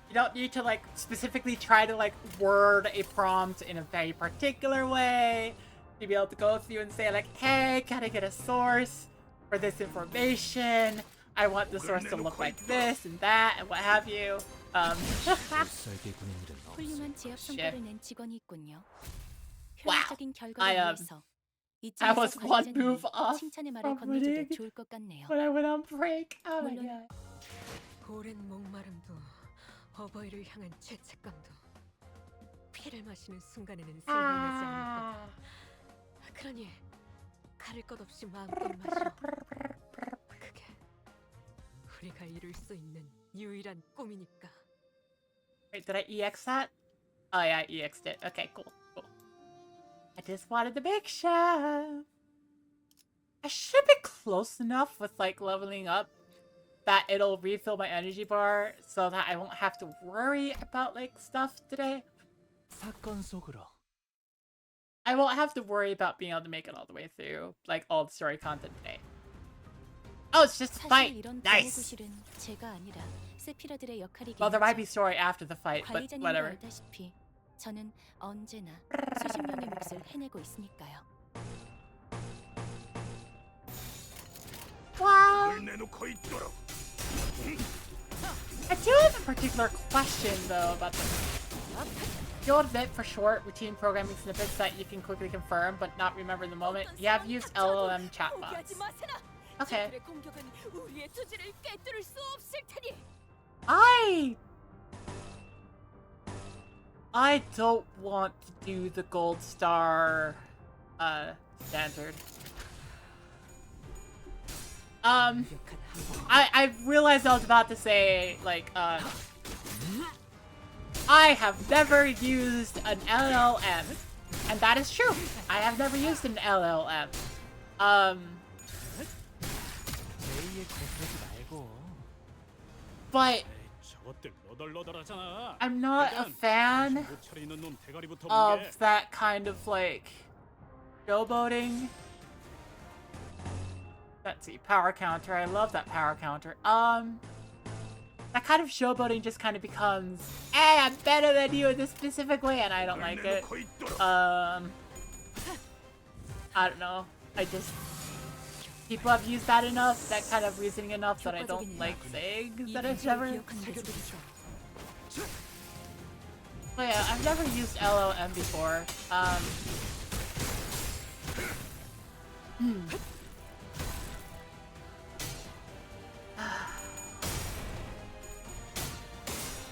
You don't need to like specifically try to like word a prompt in a very particular way to be able to go through and say like, hey, can I get a source for this information? I want the source to look like this and that and what have you. 쌀개구는 일은 훌륭한 없을 지압 것이야. 성과를 낸 직원이 있군요. Wow. 효율적인 결과를 위해서 I 이쯤에서 was one 관리자님이 move off 칭찬의 말을 from 건네줘도 winning 좋을 것 같네요. when I went on break. Oh my 물론 god. 오랜 목마름도 어버이를 향한 죄책감도 피를 마시는 순간에는 생각나지 않을까. 그러니 가릴 것 없이 마음껏 마셔. 그게 우리가 이룰 수 있는 유일한 꿈이니까. Wait, did I EX that? Oh yeah, I EX'd it. Okay, cool. I just wanted to make sure. I should be close enough with like leveling up that it'll refill my energy bar so that I won't have to worry about like stuff today. 사건 속으로. I won't have to worry about being able to make it all the way through, like all the story content today. Oh, it's just a 사실 fight. 이런 Nice. 구실은 제가 아니라 세피라들의 역할이긴 Well, there might be 하죠. story after the fight, but 관리자님도 whatever. 알다시피 저는 언제나 수십 명의 몫을 해내고 있으니까요. Wow. 을 내놓고 있도록. I do have a particular question though about the. You'll admit for short routine programming snippets that you can quickly confirm but not remember in the moment. You have used LLM chatbots. Okay. I don't want to do the gold star standard. I realized I was about to say like I have never used an LLM, and that is true. I have never used an LLM. 제이의 거스르지 말고. But 저것들 너덜너덜하잖아. I'm not a fan 못 차리는 놈 대가리부터 of 뭉개. that kind of like showboating. Let's see, power counter. I love that power counter. That kind of showboating just kind of becomes, hey, I'm better than you in this specific way, and I don't like it. I don't know. I just, people have used that enough, that kind of reasoning enough that I don't like saying that I've never. But yeah, I've never used LLM before.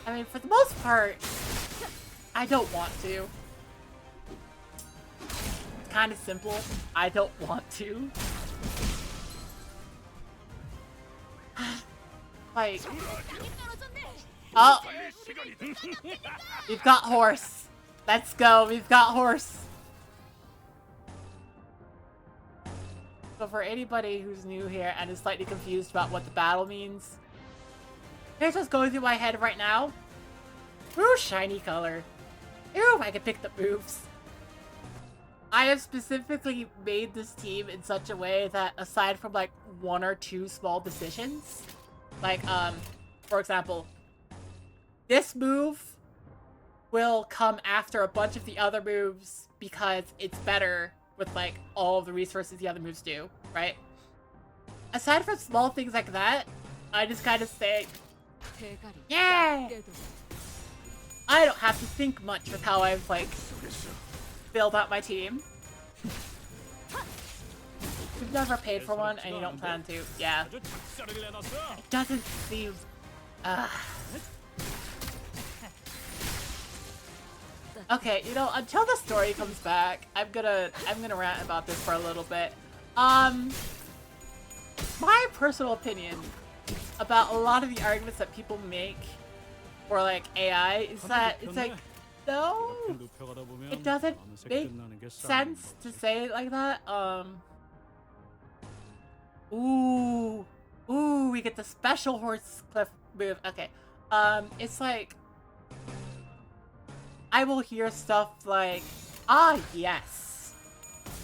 I mean, for the most part, I don't want to. It's kind of simple. I don't want to. Like, oh, we've got horse. Let's go. We've got horse. So for anybody who's new here and is slightly confused about what the battle means, here's what's going through my head right now. Ooh, shiny color. Ooh, I can pick the moves. I have specifically made this team in such a way that aside from like one or two small decisions, like for example, this move will come after a bunch of the other moves because it's better with like all of the resources the other moves do, right? Aside from small things like that, I just kind of say, yeah! I don't have to think much with how I've like built out my team. You've never paid for one and you don't plan to, yeah. 아주 작살을 내놨어. It doesn't seem Okay, you know, until the story comes back, I'm gonna rant about this for a little bit. My personal opinion about a lot of the arguments that people make for like AI is that it's like, no, it doesn't make sense to say it like that. Ooh, we get the special horse cliff move. Okay, it's like I will hear stuff like, ah, yes,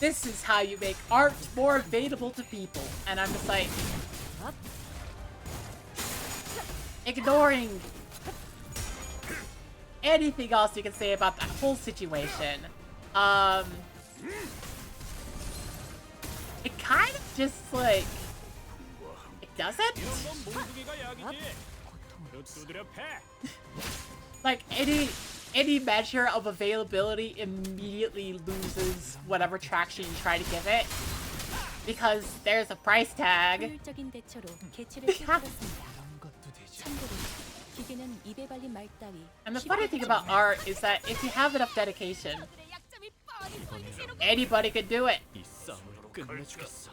this is how you make art more available to people, and I'm just like, ignoring anything else you can say about that whole situation. It kind of just like, it doesn't? Like any measure of availability immediately loses whatever traction you try to give it, because there's a price tag. 효율적인 대처로 개체를 시작했습니다. 참고로 기계는 입에 발린 말 따위. And the funny thing about art is that if you have enough dedication, anybody could do it. 이 싸움을 끝내주겠어.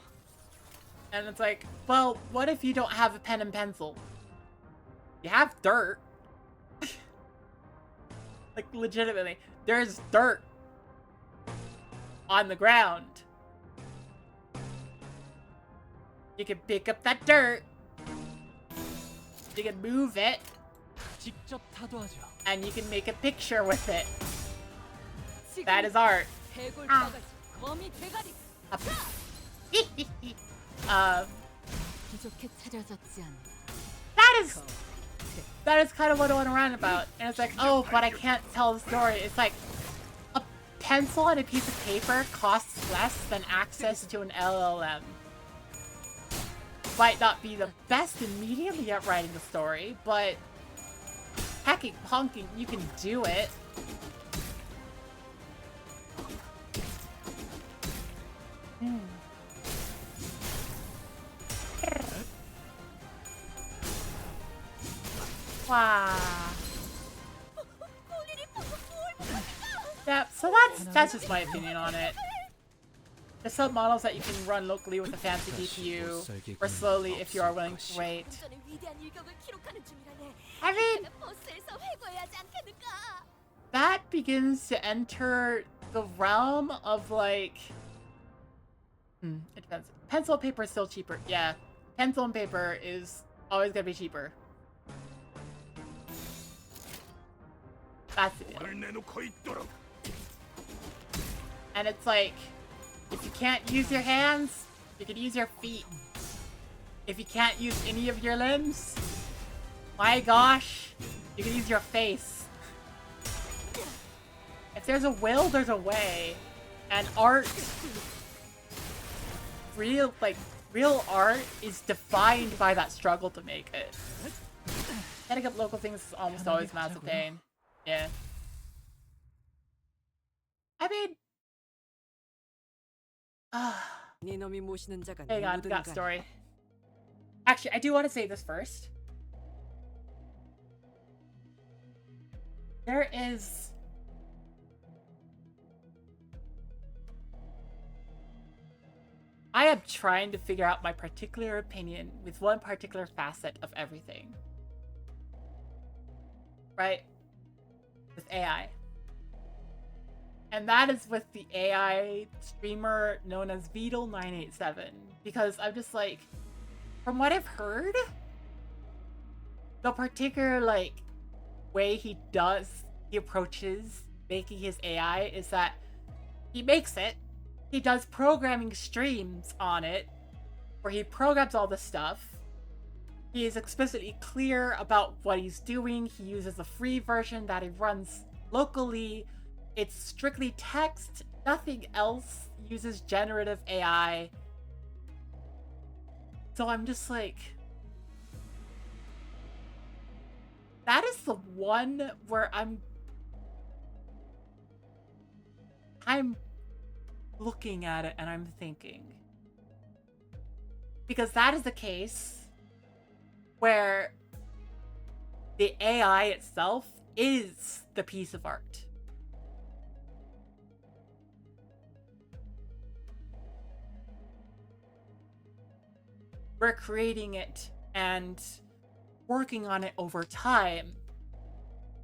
And it's like, well, what if you don't have a pen and pencil? You have dirt. Like, legitimately, there's dirt on the ground. You can pick up that dirt. You can move it. 직접 타도하죠. And you can make a picture with it. That is art. 부족해 찾아졌지 않나. That is kind of what I went around about. And it's like, oh, but I can't tell the story. It's like, a pencil and a piece of paper costs less than access to an LLM. Might not be the best immediately at writing the story, but hacking, honking, you can do it. Wow. Yeah, so that's just my opinion on it. There's some models that you can run locally with a fancy GPU, or slowly if you are willing to wait. I mean, that begins to enter the realm of like, it depends. Pencil and paper is still cheaper. Yeah, pencil and paper is always gonna be cheaper. That's the deal. And it's like, if you can't use your hands, you can use your feet. If you can't use any of your limbs, my gosh, you can use your face. If there's a will, there's a way. And art, real art is defined by that struggle to make it. Setting up local things is almost always massive pain. Yeah. I mean, hang on, got story. Actually, I do want to say this first. There is I am trying to figure out my particular opinion with one particular facet of everything. Right? With AI. And that is with the AI streamer known as Beetle987. Because I'm just like, from what I've heard, the particular like way he approaches making his AI is that he makes it, he does programming streams on it, where he programs all the stuff. He is explicitly clear about what he's doing. He uses a free version that he runs locally. It's strictly text, nothing else. Uses generative AI. So I'm just like, that is the one where I'm looking at it and I'm thinking, because that is the case where the AI itself is the piece of art. We're creating it and working on it over time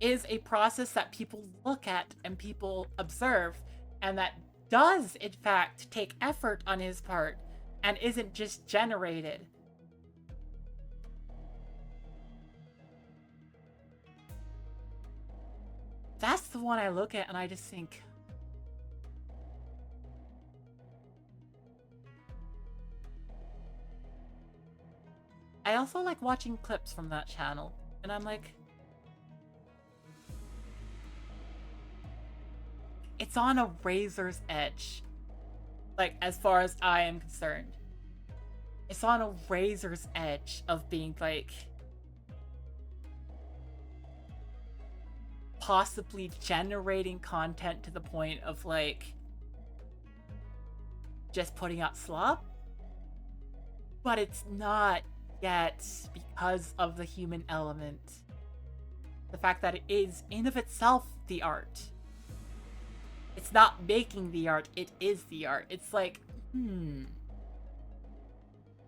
is a process that people look at and people observe, and that does in fact take effort on his part and isn't just generated. That's the one I look at and I just think, I also like watching clips from that channel, and I'm like, it's on a razor's edge. Like, as far as I am concerned. It's on a razor's edge of being, like, possibly generating content to the point of, like, just putting out slop. But it's not yet because of the human element. The fact that it is, in of itself, the art. It's not making the art, it is the art. It's like, A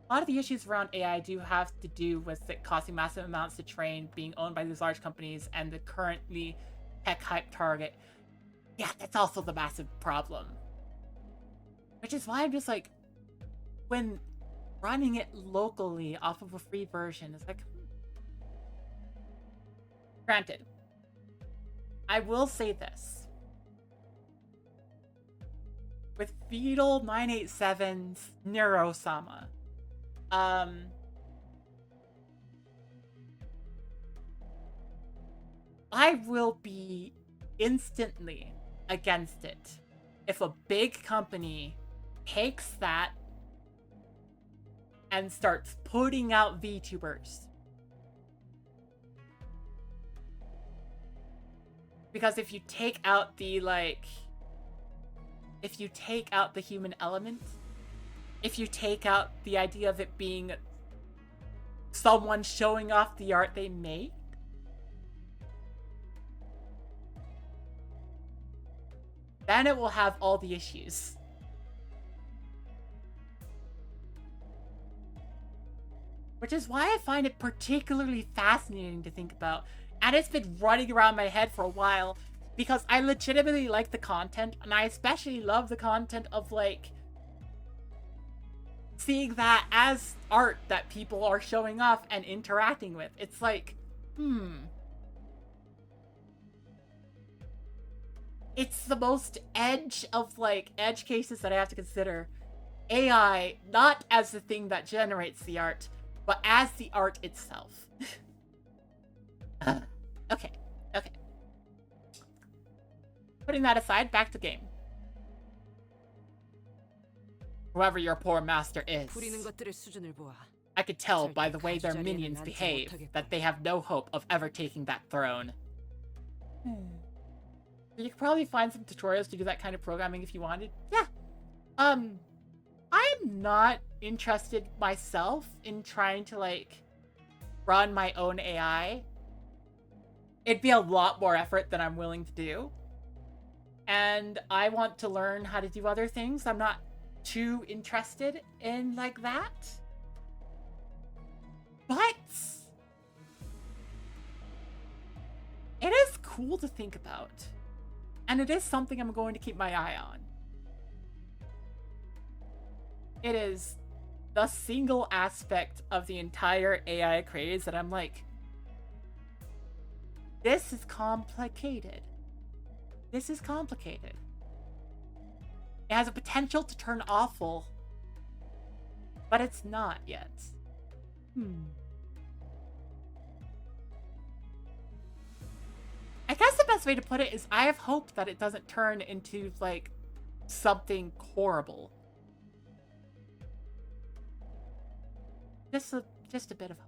lot of the issues around AI do have to do with it costing massive amounts to train, being owned by these large companies, and the currently tech hype target. Yeah, that's also the massive problem. Which is why I'm just like, when running it locally off of a free version, it's like, Granted, I will say this. With Fetal 987's Neurosama, I will be instantly against it if a big company takes that and starts putting out VTubers. Because if you take out the, if you take out the human element, if you take out the idea of it being someone showing off the art they make, then it will have all the issues. Which is why I find it particularly fascinating to think about. And it's been running around my head for a while, because I legitimately like the content, and I especially love the content of, seeing that as art that people are showing off and interacting with. It's like, It's the most edge of, edge cases that I have to consider. AI, not as the thing that generates the art, but as the art itself. Okay. Putting that aside, back to game. Whoever your poor master is, I could tell by the way their minions behave that they have no hope of ever taking that throne. You could probably find some tutorials to do that kind of programming if you wanted. Yeah. I'm not interested myself in trying to, run my own AI. It'd be a lot more effort than I'm willing to do. And I want to learn how to do other things. I'm not too interested in, that. But it is cool to think about. And it is something I'm going to keep my eye on. It is the single aspect of the entire AI craze that I'm like, this is complicated. This is complicated. It has a potential to turn awful, but it's not yet. I guess the best way to put it is I have hope that it doesn't turn into, something horrible. Just a bit of hope.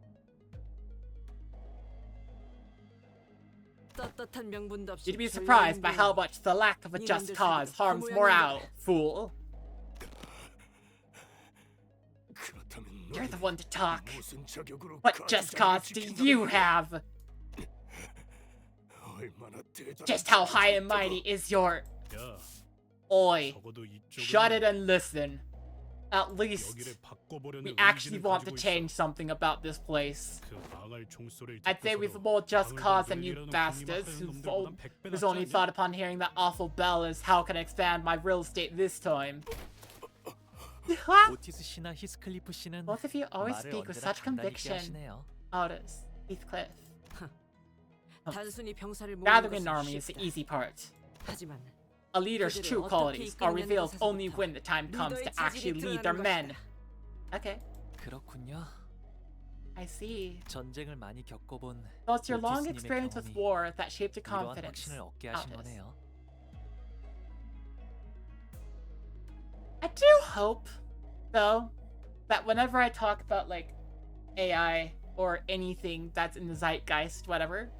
You'd be surprised by how much the lack of a just cause harms morale, fool. You're the one to talk. What just cause do you have? 얼마나 대단. Just how high and mighty is your... 야, Oi, 적어도 이쪽은 shut it and listen. At least 여기를 바꿔보려는 we actually 의지는 want to 가지고 change 있어. something about this place. 그 망할 종소리를 I'd say we've 듣고서도 more just 방을 cause than you 늘리려는 bastards 군림하는 who's 놈들보단 100배 whose 낫지 only 않냐? thought upon hearing that awful bell is how can I expand my real estate this time. 오티스 씨나 히스클리프 씨는 Both of you always 말을 speak with 언제나 such 단단 있게 conviction. 하시네요. Otis, Heathcliff. 단순히 병사를 모으는 Gathering an 것은 army is the 쉽다. easy part. 하지만 A leader's 그들을 true 어떻게 qualities are 이끌어내는 revealed 것에서부터 only when the time comes to 리더의 actually 자질이 lead their 드러나는 men. 것이다. Okay, 그렇군요. I see. 전쟁을 많이 겪어본 So it's your long 오티스님의 experience with 경험이 war that shaped your 이러한 confidence. 확신을 얻게 하신 Otis. 거네요. I do hope, though, that whenever I talk about like AI or anything that's in the zeitgeist, whatever,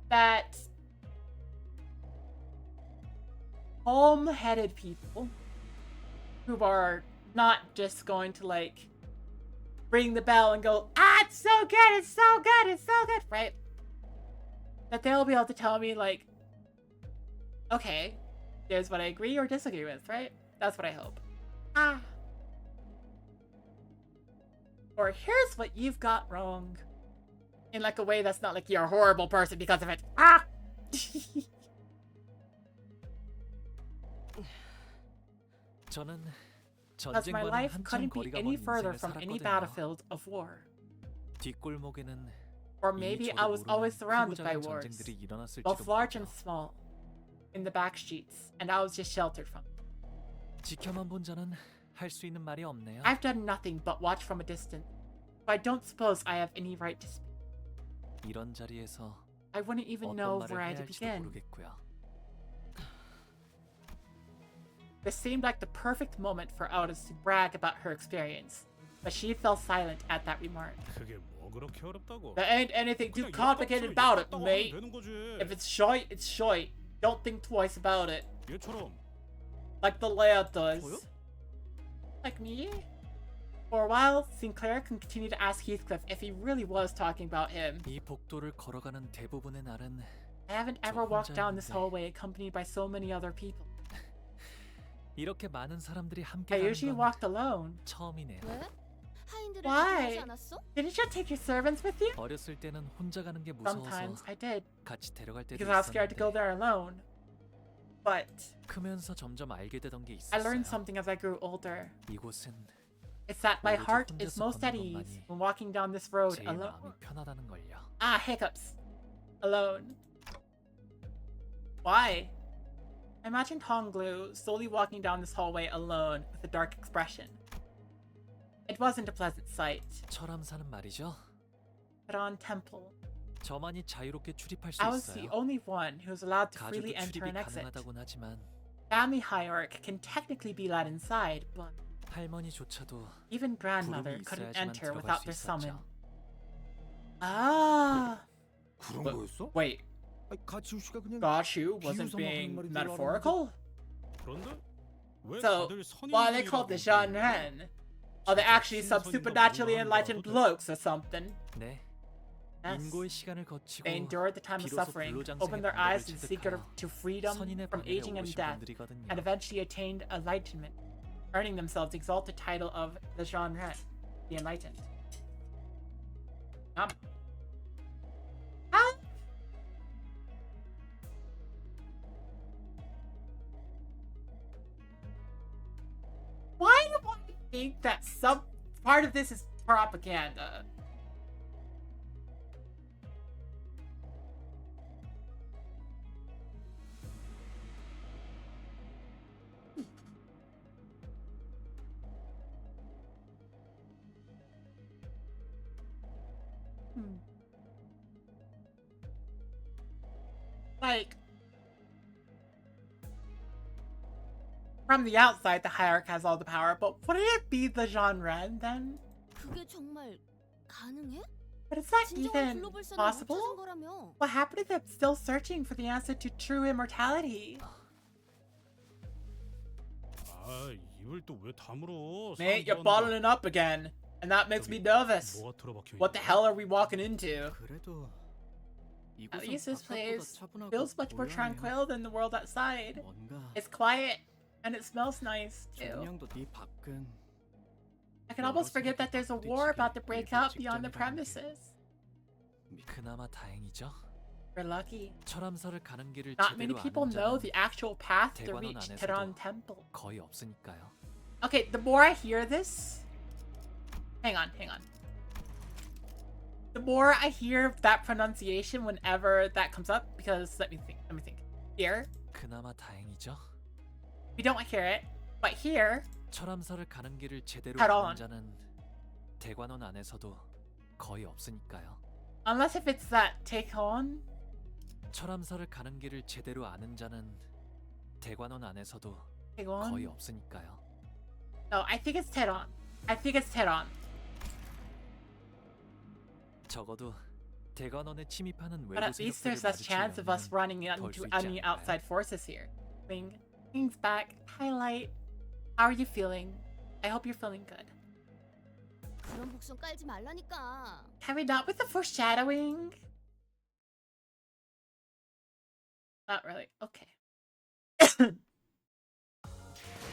that calm-headed people who are not just going to like ring the bell and go, ah, it's so good, it's so good, it's so good, right? That they'll be able to tell me like, okay, there's what I agree or disagree with, right? That's what I hope. Ah. Or here's what you've got wrong. In like a way that's not like you're a horrible person because of it. Ah! 저는 Because my 전쟁과는 life 한참 couldn't be 거리가 any 먼 further 인생을 from any 살았거든요. battlefield of war. 뒷골목에는 Or 이미 maybe 저도 I was 모르는 always 크고 surrounded by 작은 wars, 전쟁들이 일어났을지도 both large 모르죠. and small, in the back streets, and I was just sheltered from them. 지켜만 본 자는 할 수 있는 말이 없네요. I've done nothing but watch from a distance, so I don't suppose I have any right to speak. 이런 자리에서 I wouldn't even 어떤 know 말을 where 해야 to 할지도 begin. 모르겠고요. This seemed like the perfect moment for Otis to brag about her experience, but she fell silent at that remark. 그게 뭐 그렇게 어렵다고? There ain't anything too 그냥 complicated 였다고 about it, 였다고 하면 mate. 되는 거지. If it's shite, it's shite. Don't think twice about it. 얘처럼 Like the layout does. 저요? Like me? For a while, Sinclair continued to ask Heathcliff if he really was talking about him. 이 복도를 걸어가는 대부분의 날은 I haven't ever walked down this 혼자였는데. hallway accompanied by so many other people. 이렇게 많은 사람들이 함께 I 가는 usually 건 walked alone. 처음이네요. 왜? 하인들을 Why? 데려가지 않았어? Didn't you take your servants with you? 어렸을 때는 혼자 가는 게 무서워서 Sometimes I did, 같이 데려갈 때도 because I was scared to go 있었는데 there alone. But 크면서 점점 알게 되던 게 I learned 있었어요. something as I grew older. 이곳은 It's that my 오로지 heart is 혼자서 most at 걷는 ease 것만이 when walking down this road 제일 alone. 마음이 편하다는 걸요. Ah, hiccups. Alone. Why? I imagined Honglu slowly walking down this hallway alone with a dark expression. It wasn't a pleasant sight. 철암사는 말이죠. Haran Temple. 저만이 자유롭게 출입할 수 I was the 있어요. only one who was allowed to 가족도 freely enter 출입이 and exit. 가능하다곤 하지만 Family hierarch can technically be let inside, but 할머니조차도 even grandmother 부름이 couldn't 있어야지만 enter 들어갈 without 수 their summon. 있었죠. Ah. 그런 But- 거였어? Wait, 아니, 가치우 씨가 그냥 Gashu wasn't 비유성어 being 하는 말인 줄 metaphorical? 그런데 왜 So, 다들 선인들이라고 why are they called the Shanren? Are they actually some supernaturally enlightened blokes or something? 네, Yes. 인고의 시간을 거치고 They endured the time of 비로소 suffering, 불로장생의 opened their 방법을 eyes to the secret 체득하여 to freedom 선인의 from 방해에 aging and 오르신 death, 분들이거든요. and eventually attained enlightenment, earning themselves the exalted title of the Shanren, the Enlightened. How? Why do I think that some part of this is propaganda? Like, from the outside, the hierarch has all the power, but wouldn't it be the genre then? 그게 정말 가능해? But is that 진정한 even 글로벌선을 못 possible? 찾은 거라며. What happened to them still searching for the answer to true immortality? 아, 입을 또 왜 다물어? Mate, you're 사람 bottling up again, and that makes me nervous. 뭐가 틀어박혀 What the hell are we walking into? 그래도 At least this place feels much more tranquil than the world outside. It's quiet and it smells nice too. I can almost forget that there's a war about to break out beyond the premises. 그나마 다행이죠. We're lucky. 철암사를 가는 길을 Not many 제대로 people 아는 know 자는 the actual path to 대관원 reach 안에서도 Teron Temple. 거의 없으니까요. Okay, the more I hear this... Hang on. The more I hear that pronunciation whenever that comes up, because let me think. Here, 그나마 다행이죠. we don't hear it, but here, 철암사를 가는 길을 제대로 Teron. 아는 자는 대관원 안에서도 거의 없으니까요. unless if it's that take on, 철암사를 가는 길을 제대로 아는 자는 대관원 안에서도 take on. 거의 없으니까요. No, I think it's Teron. 적어도 대관원에 침입하는 But at 외부 least there's 세력들을 less chance of us 마주치려면 running into any outside forces here. Things back. Highlight. How are you feeling? I hope you're feeling good. 그런 복선 깔지 말라니까. Can we not with the foreshadowing? Not really. Okay.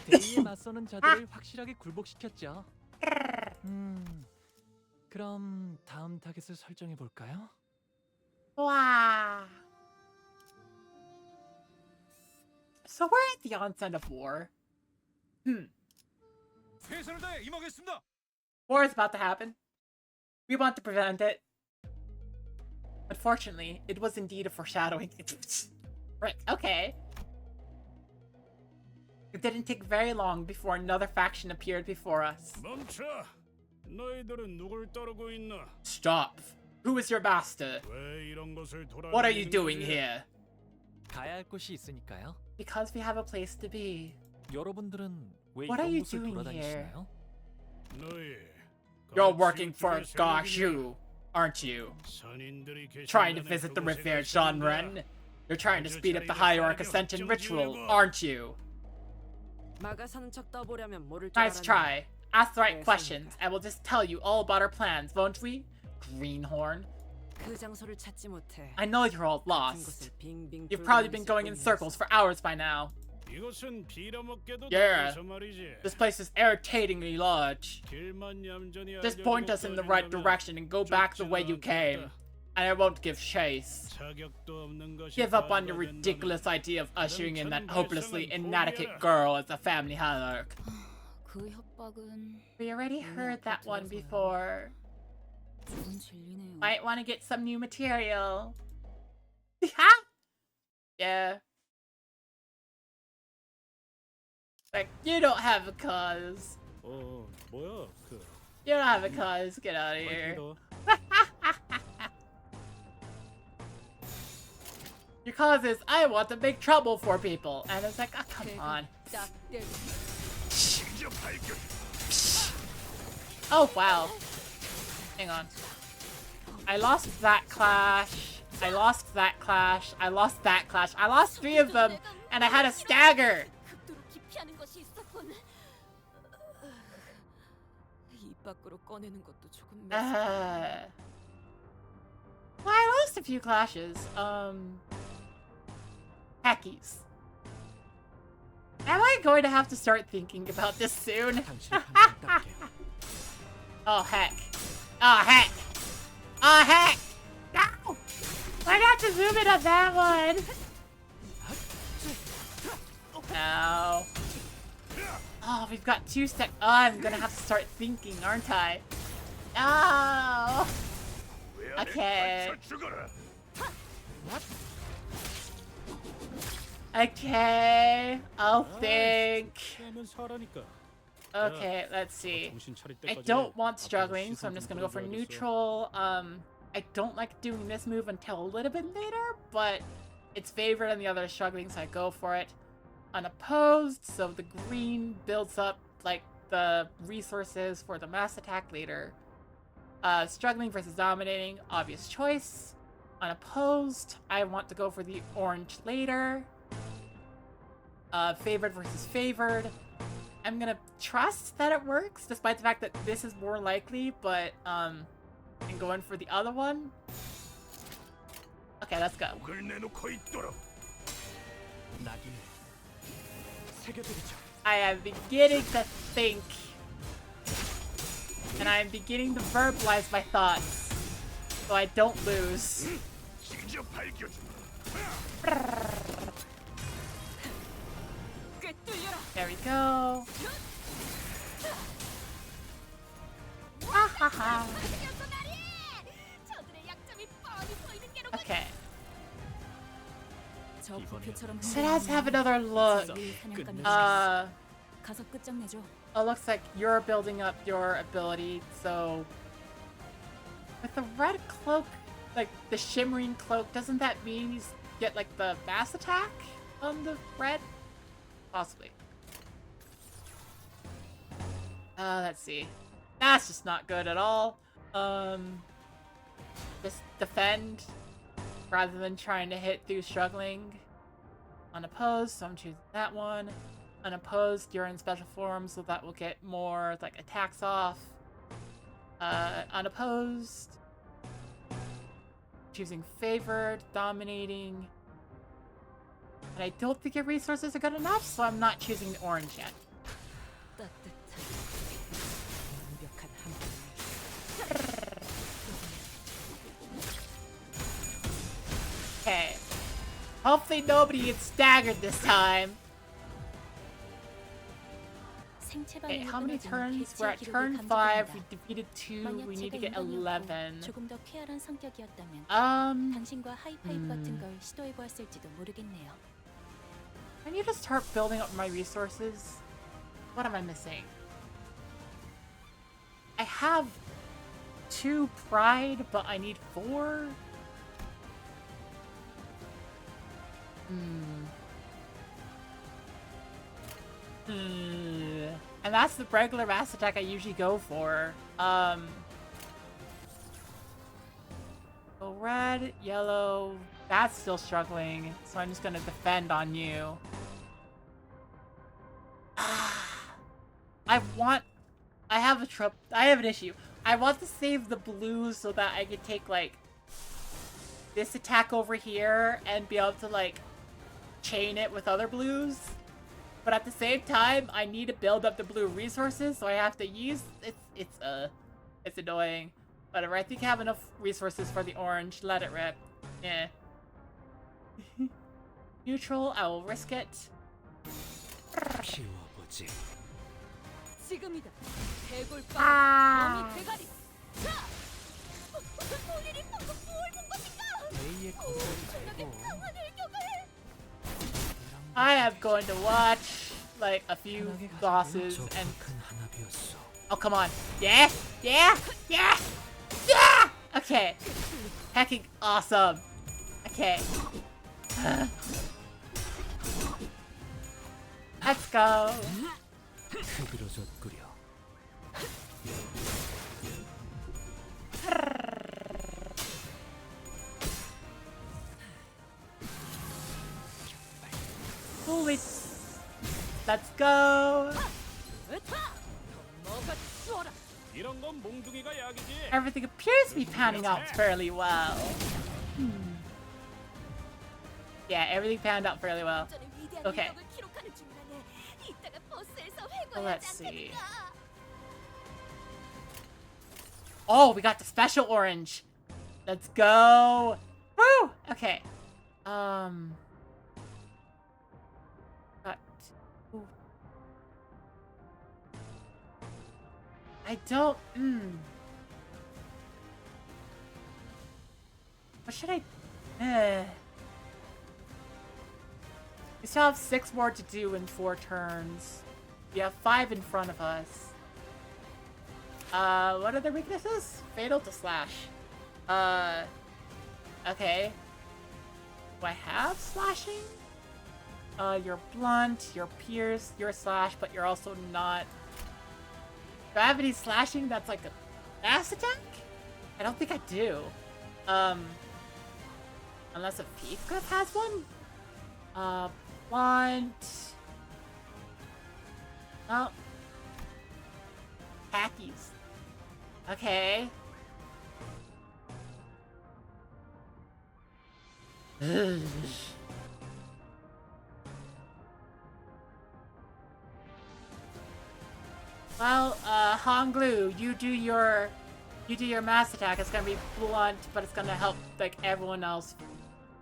대의에 맞서는 자들을 확실하게 굴복시켰죠. 그럼 다음 타겟을 설정해 볼까요? Wow. So we're at the onset of war. 최선을 다해 임하겠습니다. War is about to happen. We want to prevent it. Unfortunately, it was indeed a foreshadowing. Right, okay. It didn't take very long before another faction appeared before us. 멈춰. 너희들은 누굴 따르고 있나? Stop. Who is your master? 왜 이런 곳을 돌아? What are you doing here? 가야 할 곳이 있으니까요. Because we have a place to be. 여러분들은 왜 What are 이런 you 곳을 doing 돌아다니시나요? 너희. You're working for Gashu, aren't you? Trying to visit the revered Shanren? You're trying to speed up the Hierarch Ascension ritual, aren't you? 마가사는 척 떠보려면 모를 줄 Nice 알았네. try. Ask the right questions, and we'll just tell you all about our plans, won't we? Greenhorn. 그 장소를 찾지 못해. I know you're all 같은 lost. 곳을 빙빙 You've probably been 돌고 going in 있을 circles for hours by now. 이것은 빌어먹게도 Yeah. 더해서 말이지. This place is irritatingly large. 길만 얌전히 Just point us in the right direction and go back the way you came. And I won't give chase. 자격도 없는 것이 Give up on your 바보가 된다면 ridiculous idea of ushering in that hopelessly inadequate girl as a family hierarch. 그 협박은 We already heard that one before. 조금 질리네요. Might want to get some new material. Yeah. Like, you don't have a cause. 뭐야 그 You don't have a cause. Get out of here. Your cause is, I want to make trouble for people. And it's like, oh, come on. 딱 떼. 진짜 발견. Oh, wow. Hang on. I lost that clash. I lost that clash. I lost that clash. I lost 3 of them. And I had a stagger. 극도로 기피하는 것이 있었군. 입 밖으로 꺼내는 것도 조금 Well, I lost a few clashes. Hackies. Am I going to have to start thinking about this soon? 당신의 판단을 따를게요. Oh, heck. Oh, heck. Oh, heck. No! I got to zoom in on that one. No. Oh, we've got 2 sec. Oh, I'm gonna have to start thinking, aren't I? No. 왜 안에 Okay. 갇혀 죽어라. Okay. I'll think. 하면 사라니까. Okay, let's see. 정신 차릴 I 때까지 don't want 앞으로 struggling, so 시선 I'm just 좀 gonna go for 끌어줘야겠어. neutral. I don't like doing this move until a little bit later, but it's favored and the other is struggling, so I go for it. Unopposed, so the green builds up like the resources for the mass attack later. Struggling versus dominating, obvious choice. Unopposed, I want to go for the orange later. Favored versus favored. I'm gonna trust that it works, despite the fact that this is more likely, but, I'm going for the other one. Okay, let's go. 목을 내놓고 있도록. 낙인을 새겨드리죠. I am beginning to think. And I am beginning to verbalize my thoughts. So I don't lose. 직접 밝혀주마. There we go. Hahaha. 저들의 약점이 뻔히 보이는 게로군. Okay. 저 부표처럼 So let's have another look. 가서 끝장내죠. It looks like you're building up your ability, so with the red cloak, like the shimmering cloak, doesn't that mean you get like the mass attack on the red? Possibly. Let's see. That's just not good at all. Just defend rather than trying to hit through struggling. Unopposed, so I'm choosing that one. Unopposed, you're in special form, so that will get more like attacks off. Unopposed. Choosing favored, dominating. And I don't think your resources are good enough, so I'm not choosing the orange yet. Okay. Hopefully nobody gets staggered this time. Okay, how many turns? We're at turn 5. We defeated 2. We need to get 11. 조금 더 쾌활한 성격이었다면 당신과 하이파이브 같은 걸 시도해 보았을지도 모르겠네요. I need to start building up my resources. What am I missing? I have 2 pride, but I need 4. And that's the regular mass attack I usually go for. So red, yellow, that's still struggling, so I'm just gonna defend on you. I have an issue. I want to save the blues so that I can take like this attack over here and be able to like chain it with other blues. But at the same time, I need to build up the blue resources, so I have to use it's annoying. Whatever, I think I have enough resources for the orange. Let it rip. Yeah. Neutral, I will risk it. 키워보지. 지금이다. 대골빵 Ah. 범위 대가리. 본인이 방금 뭘본 것인가? A의 거절이 되고 강한 일격을. I am going to watch like a few bosses and 큰 하나비였어. oh come on, yeah, yeah, yeah, yeah. Okay, hacking awesome. Okay, let's go. 흐드러졌구려. Holy, let's go. 이런 건 몽둥이가 약이지. Everything appears to be panning out fairly well. Yeah, everything panned out fairly well. Okay. Well, let's see. Oh, we got the special orange. Let's go. Woo! Okay. Got. Ooh. I don't. What should I? We still have 6 more to do in 4 turns. We have 5 in front of us. What are their weaknesses? Fatal to slash. Okay. Do I have slashing? You're blunt, you're pierce, you're slash, but you're also not. Do I have any slashing that's like a mass attack? I don't think I do. Unless a Peacock has one? Blunt. Oh. Packies. Okay. Well, Honglu, you do your mass attack. It's gonna be blunt, but it's gonna help like everyone else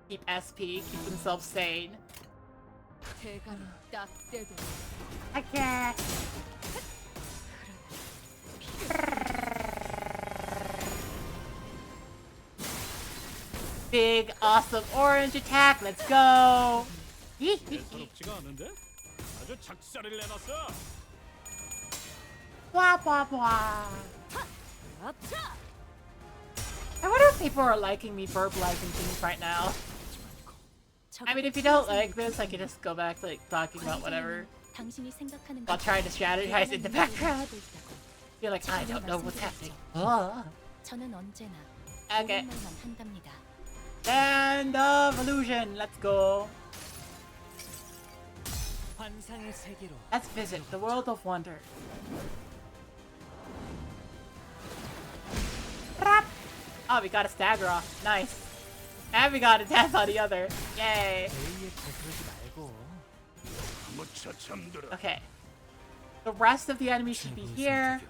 keep SP, keep themselves sane. 대가리 딱 떼도 Okay. Big, awesome orange attack. Let's go. 예사롭지가 않은데? 아주 작살을 내놨어. Blah blah blah. I wonder if people are liking me verbalizing things right now. I mean, if you don't like this, I can just go back to like talking about whatever 당신이 생각하는 while trying to strategize in the background. Feel like I don't know what's happening. Oh. 저는 언제나 Okay. 옳은 말만 한답니다. Land of Illusion. Let's go. 환상의 세계로 Let's visit the world of wonder. Oh, we got a stagger off. Nice. And we got a death on the other. Yay. A에 거스르지 말고 무쳐 잠들어. Okay. The rest of the enemies should be here.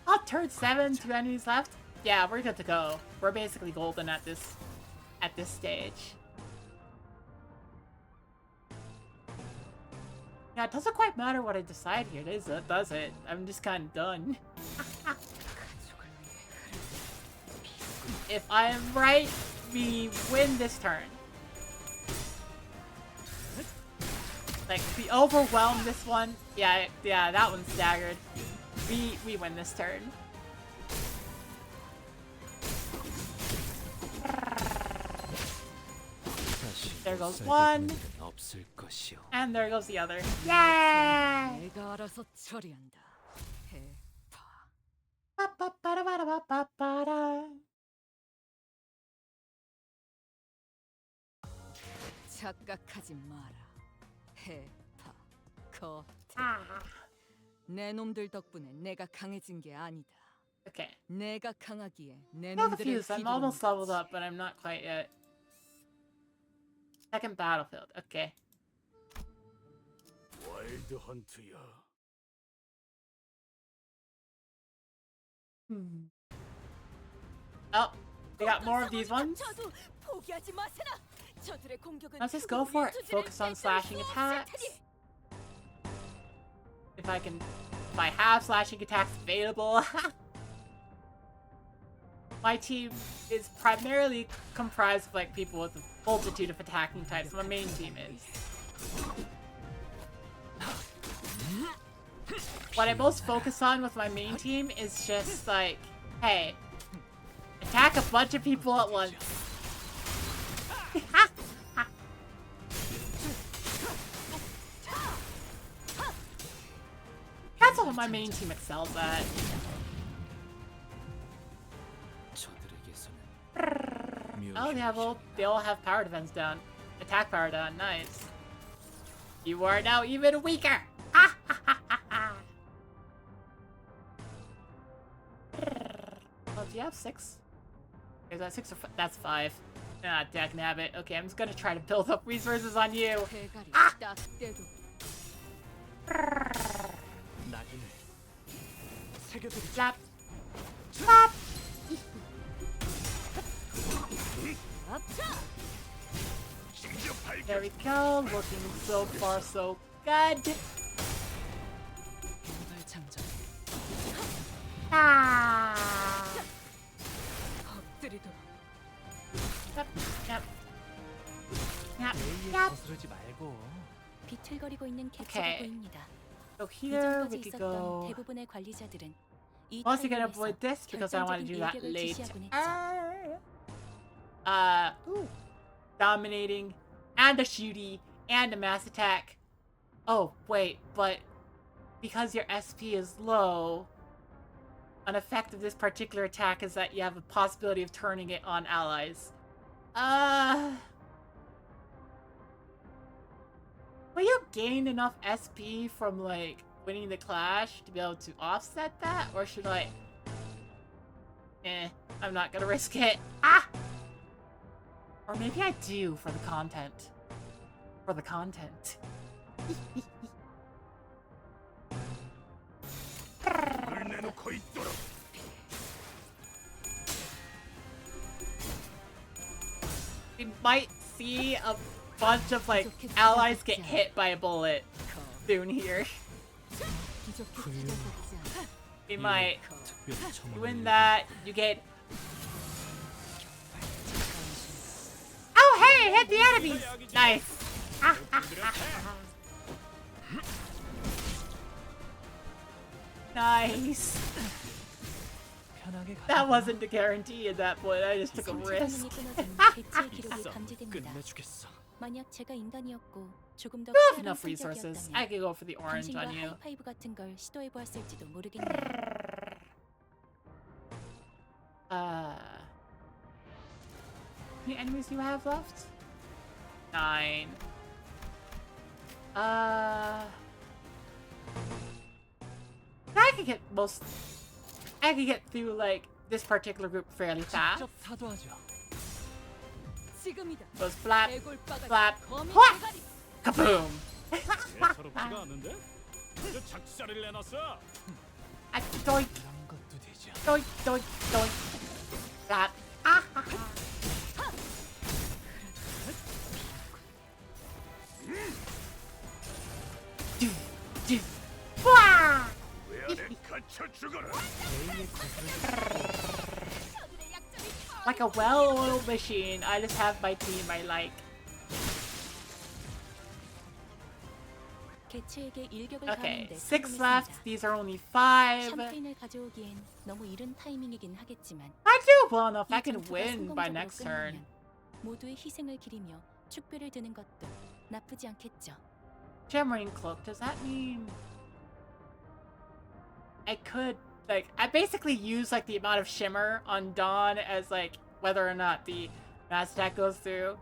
Oh, turn 7, 2 enemies left. Yeah, we're good to go. We're basically golden at this stage. Yeah, it doesn't quite matter what I decide here, does it? I'm just kind of done. If I am right, we win this turn. Like, we overwhelm this one. Yeah, that one's staggered. We win this turn. There goes one. 없을 것이오. And there goes the other. Yay! 내가 알아서 처리한다. 해파. Ba-ba-ba-da-ba-da-ba-ba-da. 착각하지 마라. 해파. 겉에. Ah. 내 놈들 덕분에 내가 강해진 게 아니다. Okay. 내가 강하기에 내 I'm 놈들을 confused. I'm almost leveled up, but I'm not quite yet. Second battlefield. Okay. 와일드 헌트야. Oh, we got more of these ones. 저도 포기하지 마세나. 저들의 공격은 Let's just go for it. 투지를 Focus on 빼앗을 slashing 수 없을 attacks. 테니. If I have slashing attacks available. My team is primarily comprised of like people with a multitude of attacking types. My main team is. What I most focus on with my main team is just like, hey, attack a bunch of people at once. That's what my main team excels at. Oh yeah, well, they all have power defense down. Attack power down, nice. You are now even weaker! Oh, do you have 6? Is that 6 or 5? That's 5. Ah, dagnabbit. Okay, I'm just gonna try to build up resources on you. 대가리 딱 떼도 낙인을 새겨드리자. Slap. Slap! There we go. Looking so far so good. 개발 장전 Ah. 엎드리도록 Yep. Yep. Yep. A에 Yep. 거스르지 말고 비틀거리고 있는 개체가 Okay. 보입니다. So here 이전까지 we could 있었던 go. 대부분의 관리자들은 이 Mostly gonna 타이밍에서 avoid this because I want to do that 결정적인 late. 일격을 지시하곤 했죠. Ooh. Dominating, and a shooty, and a mass attack. Oh, wait, but because your SP is low, an effect of this particular attack is that you have a possibility of turning it on allies. Will you gain enough SP from, like, winning the clash to be able to offset that? Or should I... I'm not gonna risk it. Ah! Or maybe I do for the content. For the content. We might see a bunch of like allies get hit by a bullet soon here. We might. You win that, you get. Oh hey, hit the enemies! Nice. Nice. That wasn't a guarantee at that point. I just took a risk. 개체의 기록이 감지됩니다. 끝내주겠어. 만약 제가 인간이었고 조금 더 You have 큰 enough resources. I 성격이었다면 could go for the orange 당신과 on you. 하이파이브 같은 걸 시도해 보았을지도 모르겠네요. How many enemies do you have left? 9. I could get most. I could get through like this particular group fairly fast. 직접 사도하죠. 지금이다. Goes flap, 애골바가 flap, 거미 wha- 대가리. kaboom. 예사롭지가 않은데? 이제 작사를 내놨어. I doink, 이런 것도 되죠. doink, doink, doink. Flap. Ah, ha, ha. Do, do. Wah! 갇혀 죽어라. Like a well-oiled machine. I just have my team I like. 개체에게 일격을 Okay, 가하는데 6 left. 성공했습니다. These are only 5. 샴페인을 가져오기엔 너무 이른 타이밍이긴 하겠지만 I do well enough. I 이 can 전투가 win by 성공적으로 next turn. 끝나면 모두의 희생을 기리며 축배를 드는 것도 나쁘지 않겠죠. Shimmering cloak. Does that mean I could like I basically use like the amount of shimmer on Dawn as like whether or not the mass attack goes through.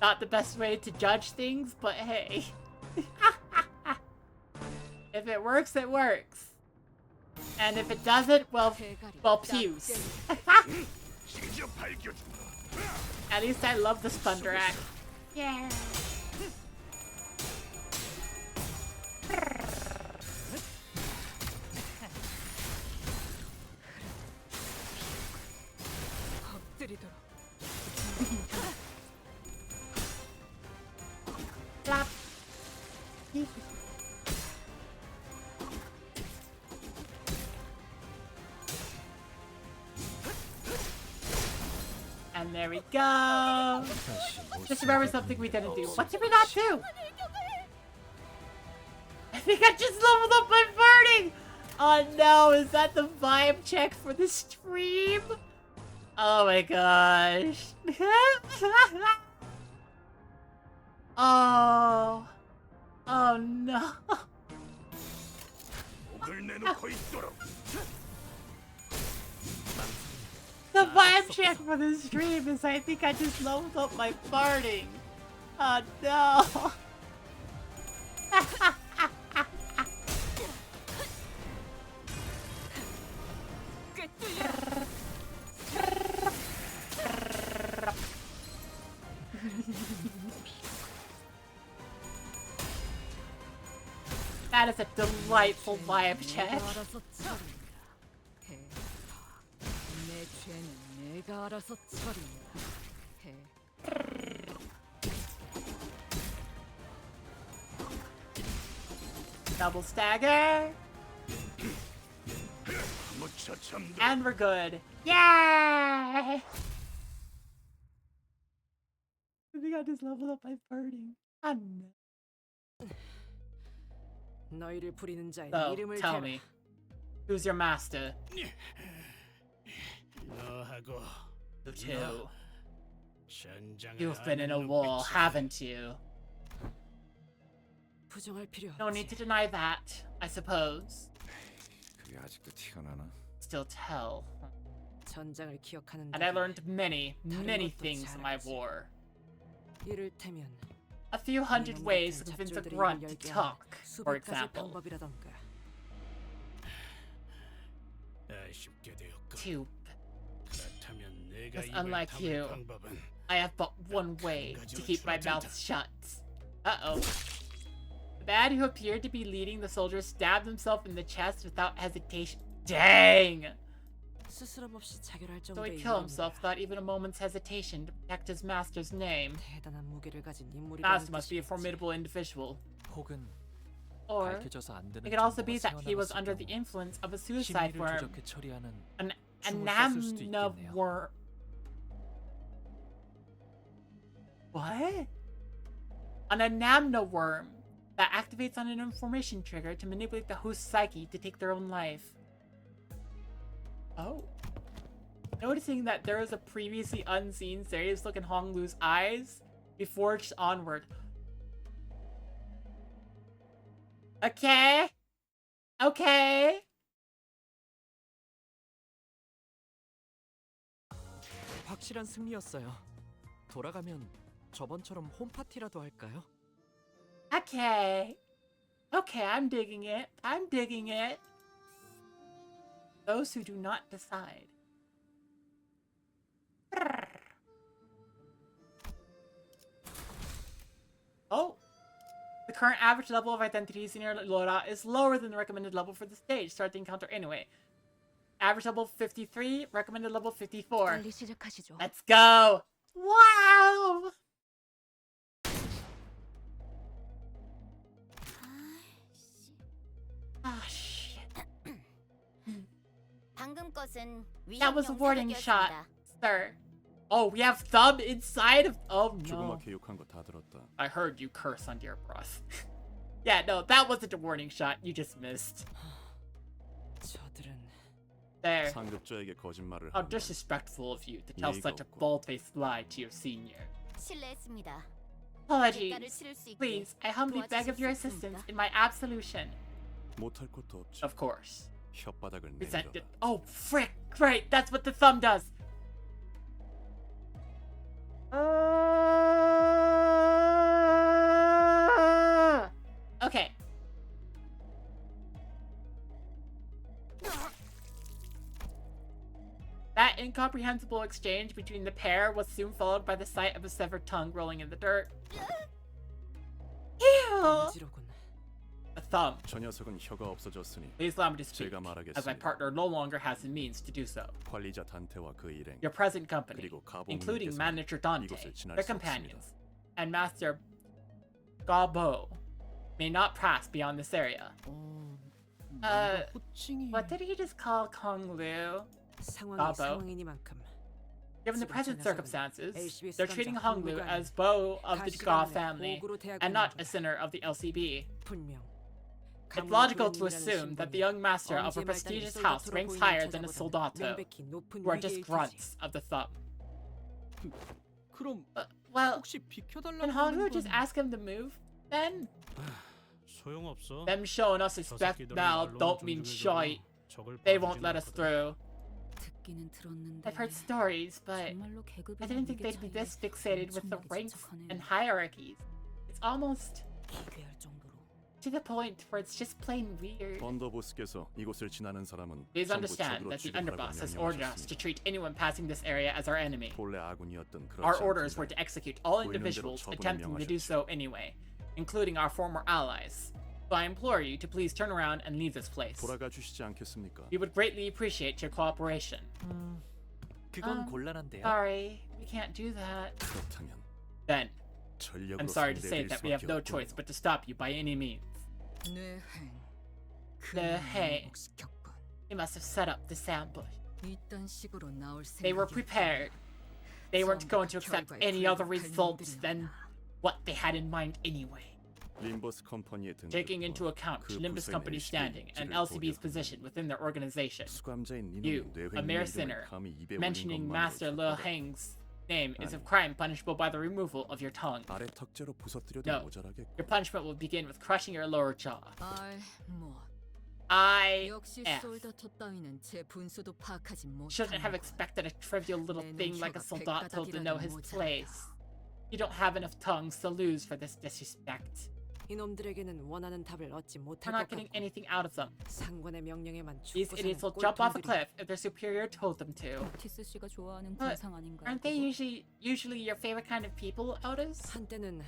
Not the best way to judge things, but hey. If it works, it works. And if it doesn't, well, well, pews. 직접 밝혀준다. At least I love the Thunder Axe. Yeah. 엎드리도록. Flap. And there we go. Just remember something we didn't do. What did we not do? I think I just leveled up my burning. Oh no, is that the vibe check for the stream? Oh my gosh. Oh. Oh no. 목을 내놓고 있도록. The vibe check for the stream is I think I just leveled up my farting. Oh no. That is a delightful vibe check. 알아서 처리한다. 해. 내 죄는 내가 알아서 처리한다. 해. Double stagger. 무쳐 참들. And we're good. Yay! I think I just leveled up my farting. I don't know. 너희를 부리는 자의 So, 이름을 tell 대라. me. Who's your master? 너하고 You two. 전장을 You've been in a 아는 war, 눈빛이. haven't you? 부정할 필요 No need to deny that, I suppose. 그게 아직도 티가 나나? Still tell. 전장을 기억하는 And I learned many, many things in my war. 이를테면 A few hundred ways to convince a grunt to talk, for 수백 가지 example. 방법이라던가. 아쉽게 되었고. Two. 그렇다면 내가 Because 입을 unlike 다물 you, 방법은 I have but one way to keep my mouth shut. Uh-oh. The man who appeared to be leading the soldiers stabbed himself in the chest without hesitation. Dang! 스스럼 없이 자결할 So 정도의 he killed 인물이야. himself without even a moment's hesitation to protect his master's name. 대단한 무게를 가진 인물이라는 Master must be a 뜻이겠지. formidable individual. 혹은 Or 밝혀져서 안 되는 it could also 정보가 be that he was 새어나갔을 under the 경우 influence of a suicide 심리를 worm. 조작해 처리하는 An 춤을 췄을 수도 anamna 있겠네요. worm. What? An anamna worm that activates on an information trigger to manipulate the host's psyche to take their own life. Oh. Noticing that there is a previously unseen serious look in Honglu's eyes, we forged onward. Okay. Okay. 확실한 승리였어요. 돌아가면 저번처럼 홈파티라도 할까요? Okay. Okay, I'm digging it. I'm digging it. Those who do not decide. Oh. The current average level of identities in your Lora is lower than the recommended level for the stage. Start the encounter anyway. Average level 53, recommended level 54. 빨리 시작하시죠. Let's go! Wow! Ah, shit. 방금 것은 That was a 위협형 warning shot, 사격이었습니다. sir. Oh, we have thumb inside of... Oh, no. 조그맣게 욕한 거 다 들었다. I heard you curse under your breath. Yeah, no, that wasn't a warning shot. You just missed. 저들은 There. 상급자에게 거짓말을 How 한다. disrespectful of you to tell 예의가 such a 없고. bald-faced lie to your senior. 실례했습니다. Apologies. 대가를 치를 수 있게 Please, I humbly beg of your 도와주실 수 assistance 있습니까? in my absolution. 못할 것도 없지. Of course. 혓바닥을 Resented. 내밀어라. Oh, frick! Great, that's what the thumb does. Okay. That incomprehensible exchange between the pair was soon followed by the sight of a severed tongue rolling in the dirt. Ew! 어지러군. A thumb. 저 녀석은 혀가 없어졌으니 Please allow me to speak, 제가 as my 말하겠습니다. partner no longer has the means to do so. 관리자 단테와 그 일행 Your present company, 그리고 including 가봉님께서는 Manager Dante, 이곳을 지날 their 수 companions, 없습니다. and Master Gabo may not pass beyond this area. 뭔가 호칭이 What did he just call Kong Lu? 상황이 Gabo. 상황이니만큼 Given the 지금 present 저 녀석은 circumstances, LCB they're treating 수감자 Hong Lu 항구가 as beau of the Ga 가시관의 family 보고로 대하고 and not 있는 a 거다. sinner of the LCB. 분명 It's logical to assume that the young master of a 언제 prestigious 말단이 house 솔다트로 ranks 보이는 higher than a 저자보다는 soldato, 명백히 높은 who are 위계일 just 테지. grunts of the thumb. 그럼 Well, 혹시 can 비켜달라고 Hong Lu 하는 just 건 ask him to move? Then 소용없어. them showing us 저 respect 새끼들은 now 말로는 don't mean 존중해줘도 shite. 적을 They 봐주진 won't let us 않거든. through. 듣기는 들었는데 I've heard stories, but 정말로 계급이나 I didn't think 위계 they'd be 차이에 this fixated with the 엄청나게 ranks 집착하네. and hierarchies. It's almost 기괴할 정도로. to the point where it's just plain weird. 언더보스께서 이곳을 지나는 사람은 Please 전부 understand 적으로 that the 취급하라고 underboss has ordered us to 명령하셨습니다. treat anyone passing this area as our enemy. 본래 아군이었던 그렇지 Our orders were 않던데. to execute all 보이는 대로 individuals 처분을 attempting to do 명하셨죠. so anyway, including our former allies. So I implore you to please turn around and leave this place. 돌아가 주시지 않겠습니까? We would greatly appreciate your cooperation. 그건 곤란한데요. Sorry, we can't do that. 그렇다면 Then, 전력으로 I'm sorry to say 상대해드릴 that we have 수밖에 no 없군요. choice but to stop you by any means. 뇌행. 뇌행. 시켰군. They must have set up this ambush. 이딴 식으로 나올 They were 생각이 prepared. They weren't going to accept 결과에 any other 불복할 results 놈들이었나. than what they had in mind anyway. 림버스 컴퍼니의 등급과 Taking into account 그 Limbus 부서인 Company's LCB standing and 입지를 LCB's 보려. position within their organization, 수감자인 you, 니놈이 a mere 뇌회 sinner, 이름을 감히 입에 올린 mentioning 것만으로 Master Le 쳤거든. Heng's name is a 아니. crime punishable by the removal of your tongue. 아래 턱재로 부서뜨려도 No. 모자라겠고. Your punishment will begin with crushing your lower jaw. 뭐 I 역시 F. 솔다토 따위는 제 분수도 파악하지 shouldn't have 못하는 expected a trivial little 내 thing like a 눈초가 soldato to know his 백가닥이라도 place. You don't have enough tongues to lose for this disrespect. 이놈들에게는 원하는 답을 얻지 We're 못할 not 것 getting 같고 anything out of them. 상관의 명령에만 These 죽고 idiots 사는 will jump off a 꼴통들이 cliff if their superior told them to. 오티스 씨가 좋아하는 But 군상 아닌가요? aren't they 그거? usually your favorite kind of people, Otis? 한때는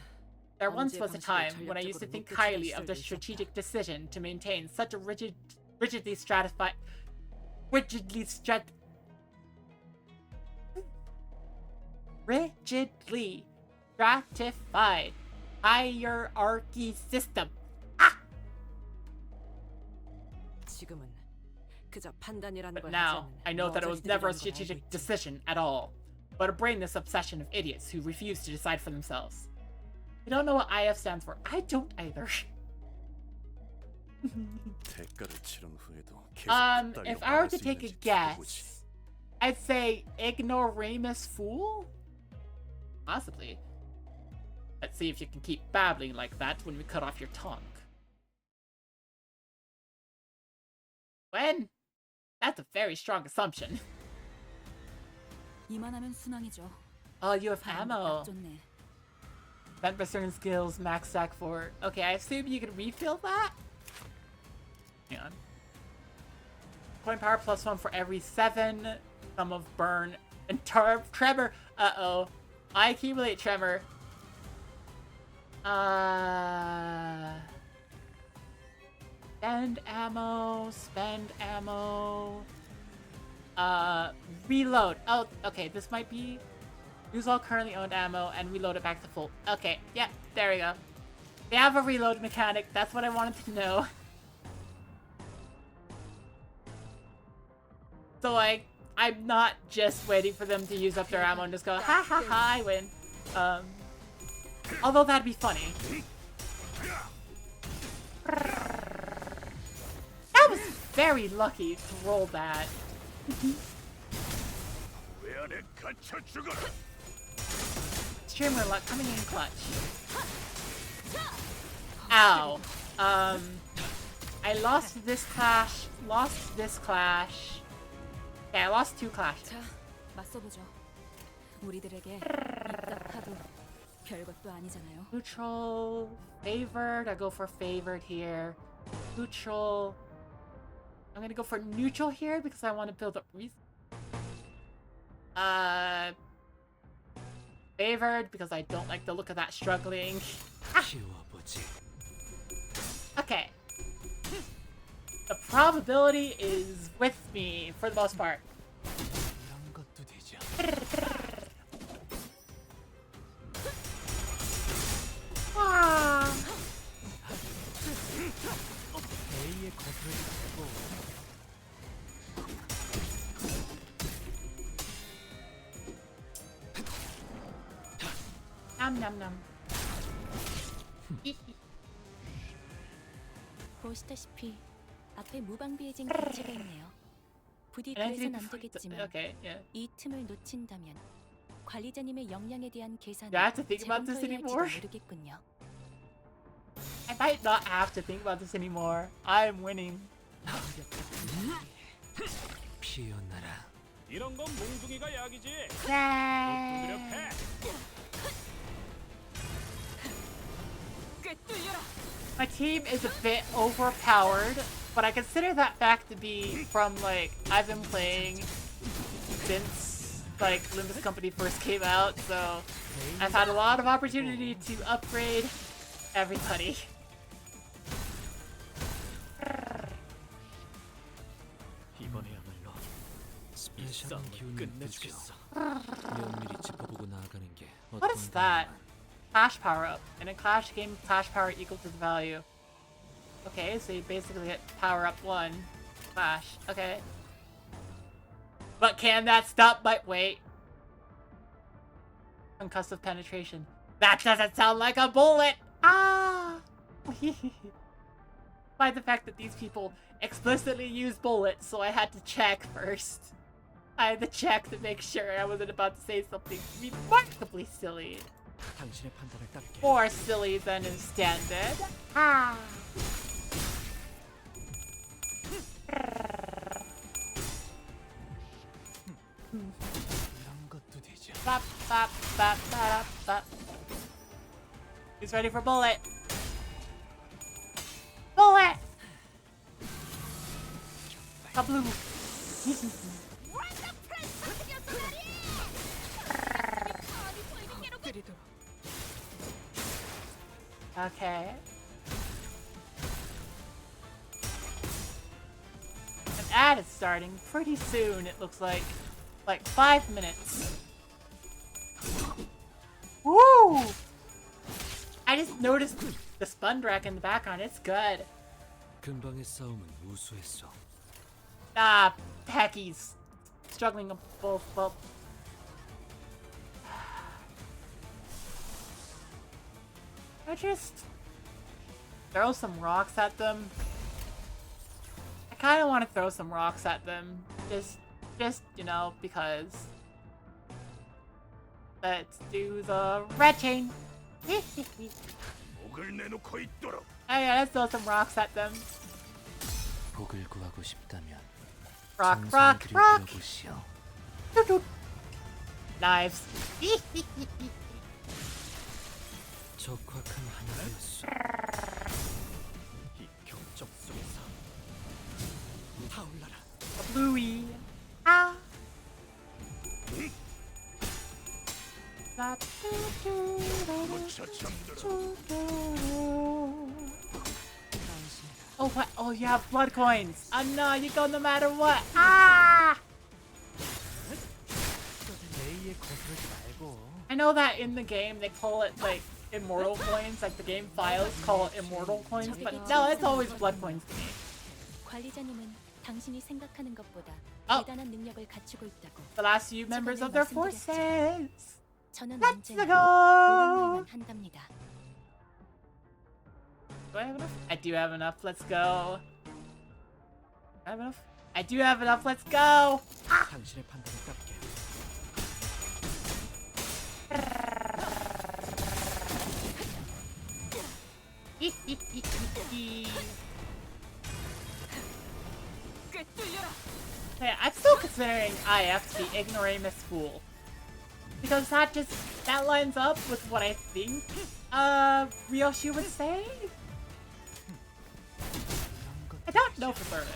There once 언제 was a 방식을 time when I used to 전략적으로 think 묶을 highly 수도 of the 있었다. strategic decision to maintain such a rigidly stratified hierarchy system. 지금은 그저 판단이라는 But 걸 now, 하지 I 않는 know that it was never a 머저리들이라는 걸 알고 strategic 있지. decision at all, but a brainless obsession of idiots who refuse to decide for themselves. You don't know what IF stands for. I don't either. 대가를 치른 후에도 계속 If 그따위로 I were 말할 to 수 take a 있는지 두고 보지. guess, I'd say ignoramus fool? Possibly. Let's see if you can keep babbling like that when we cut off your tongue. When? That's a very strong assumption. 이만하면 순항이죠. Oh, you have 바람도 ammo. 딱 좋네. Spent by certain skills, max stack 4. Okay, I assume you can refill that? Hang on. Coin power +1 for every 7. Sum of burn and tremor. Uh-oh. I accumulate tremor. Spend ammo. Spend ammo. Reload. Oh, okay, this might be... Use all currently owned ammo and reload it back to full. Okay, yeah, there we go. They have a reload mechanic. That's what I wanted to know. So, like, I'm not just waiting for them to use up their ammo and just go, ha ha ha, I win. Although that'd be funny. That was very lucky to roll that. Streamer luck coming in clutch. Ow. I lost this clash. Yeah, I lost 2 clashes. 자, 맞서보죠. 우리들에게 입각하도 별것도 아니잖아요. Neutral, favored. I go for favored here. Neutral. I'm gonna go for neutral here because I want to build up reason. Favored because I don't like the look of that struggling. 키워보지. Okay. The probability is with me for the most part. 이런 것도 되죠. Ah. A의 거부를 듣고 Nom nom nom. 보시다시피 앞에 무방비해진 가치가 있네요. 부디 그래선 안 되겠지만 Okay, yeah. 이 틈을 놓친다면 관리자님의 역량에 대한 계산을 Do I have to think about this 재검토해야 할지도 anymore? 모르겠군요. I might not have to think about this anymore. I'm winning. 피어나라. 이런 건 몽둥이가 약이지. Yay! 노력해. My team is a bit overpowered, but I consider that fact to be from, like, I've been playing since, like, Limbus Company first came out, so I've had a lot of opportunity to upgrade everybody. 이번에야말로 이 스페셜한 싸움을 기운을 끝내주겠어. 면밀히 짚어보고 나아가는 게 What is that? Clash power up. In a Clash game, Clash power equal to the value. Okay, so you basically get power up 1. Clash. Okay. But can that stop my... Wait. Concussive penetration. That doesn't sound like a bullet! Ah! By the fact that these people explicitly use bullets, so I had to check first. I had to check to make sure I wasn't about to say something remarkably silly. 당신의 판단을 따를게. More silly than intended. Ah. 이런 것도 되죠. Bop, bop, bop, bop, bop. He's ready for bullet. blue. Okay. An ad is starting pretty soon, it looks like. Like 5 minutes. Woo! I just noticed the spun rack in the background. It's good. 근방의 싸움은 우수했어. Ah, heckies. Struggling both. I just throw some rocks at them. I kind of want to throw some rocks at them. Just, you know, because. Let's do the red chain. Oh yeah, let's throw some rocks at them. 복을 구하고 싶다면 Rock. 정성을 들여보시오. Knives. 적확한 하나였어. 이 경적 속에서 타올라라. Bluey. Ah. Oh, what? Oh, you have blood coins. Oh no, you go no matter what. Ah! I know that in the game they call it like immortal coins, like the game files call it immortal coins, but no, it's always blood coins to me. 관리자님은 당신이 생각하는 것보다 Oh. 대단한 능력을 갖추고 있다고. The last few members of their forces. 저는 Let's 언제나 go. 옳은 일만 한답니다. Do I have enough? I do have enough. Let's go. I have enough? I do have enough. Let's go. 당신의 판단을 따를게. 꿰뚫려라. Okay, I'm still considering IF to be ignoramus fool. Because that lines up with what I think Ryoshi would say. I don't know for certain.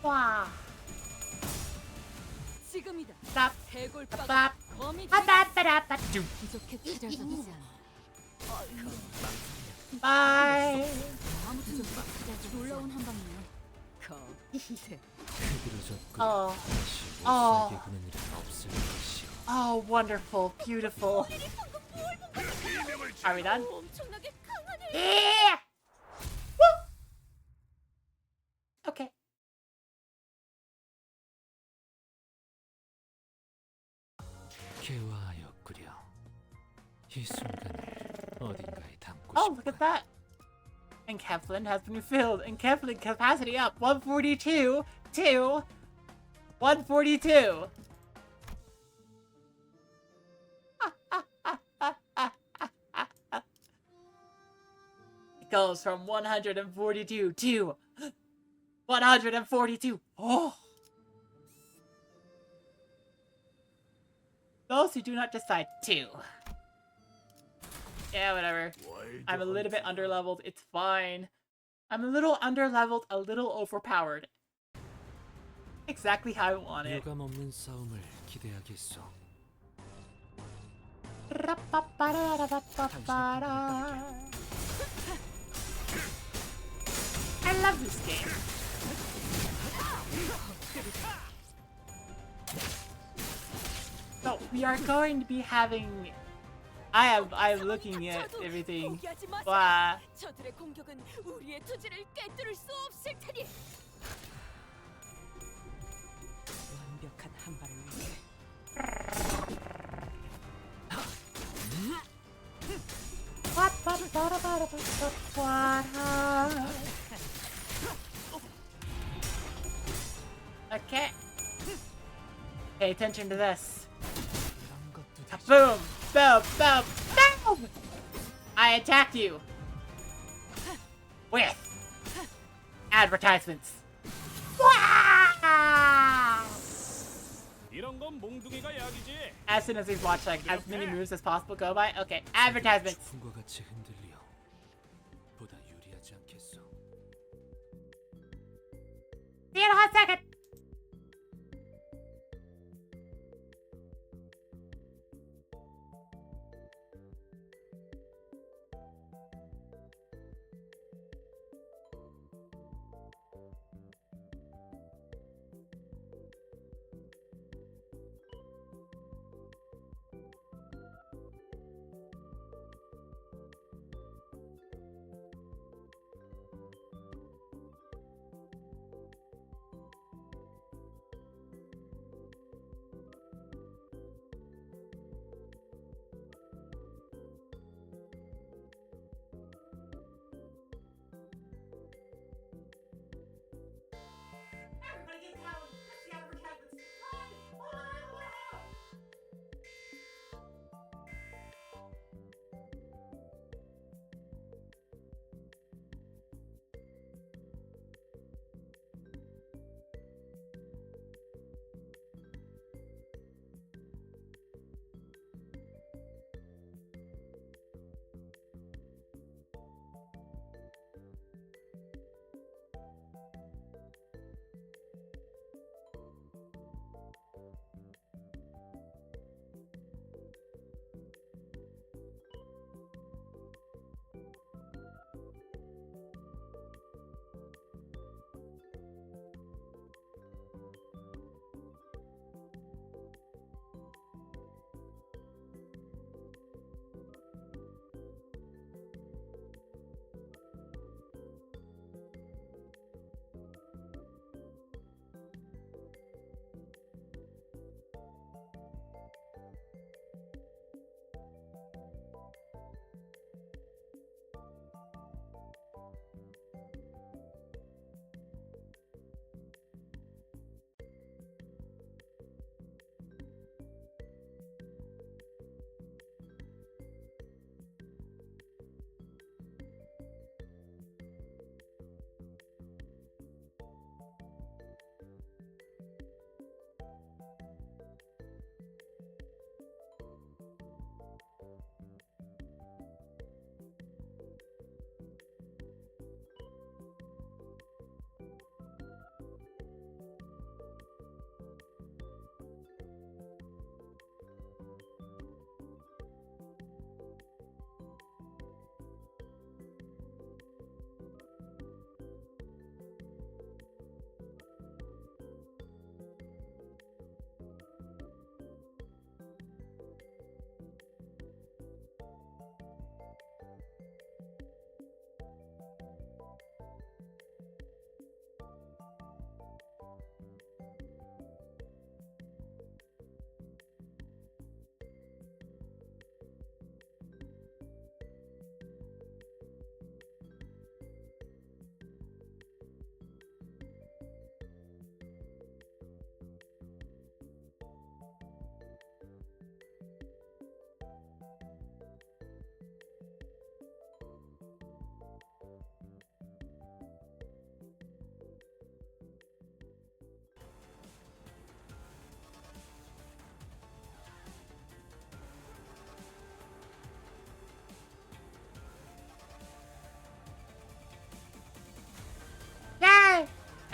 Wow. 지금이다. Stop. 해골바가 Stop. 거미 Ba-ba-ba-da-ba-do. 부족해 찾아서지 않아. Bye. 아무튼 놀라운 한방이야. 겉에 흐드러졌고 Oh. 다시 어. 못살게 구는 일은 없을 것이오. Oh, wonderful. Beautiful. Are we done? 엄청나게 강하네. Yeah! Woo! Okay. 개화하였구려. 이 순간을 어딘가에 담고 Oh, 싶어. look at that. Enkephalin has been refilled. Enkephalin capacity up 142 to 142. It goes from 142 to 142. Oh. Those who do not decide to. Yeah, whatever. I'm a little bit underleveled. It's fine. I'm a little underleveled, a little overpowered. Exactly how I want it. 유감 없는 싸움을 기대하겠소. I love this game. So we are going to be having. I'm looking at everything. 포기하지 마세요. Wow. 저들의 공격은 우리의 투지를 꿰뚫을 수 없을 테니. 완벽한 한 발을 위해 Okay. Pay attention to this. Boom! Boom! Boom! Boom! I attacked you with advertisements. Wah! 건 몽둥이가 약이지. As soon as he's watched like as many moves as possible go by. Okay, advertisements. 죽음과 같이 흔들려 보다 유리하지 않겠어. See you in a hot second.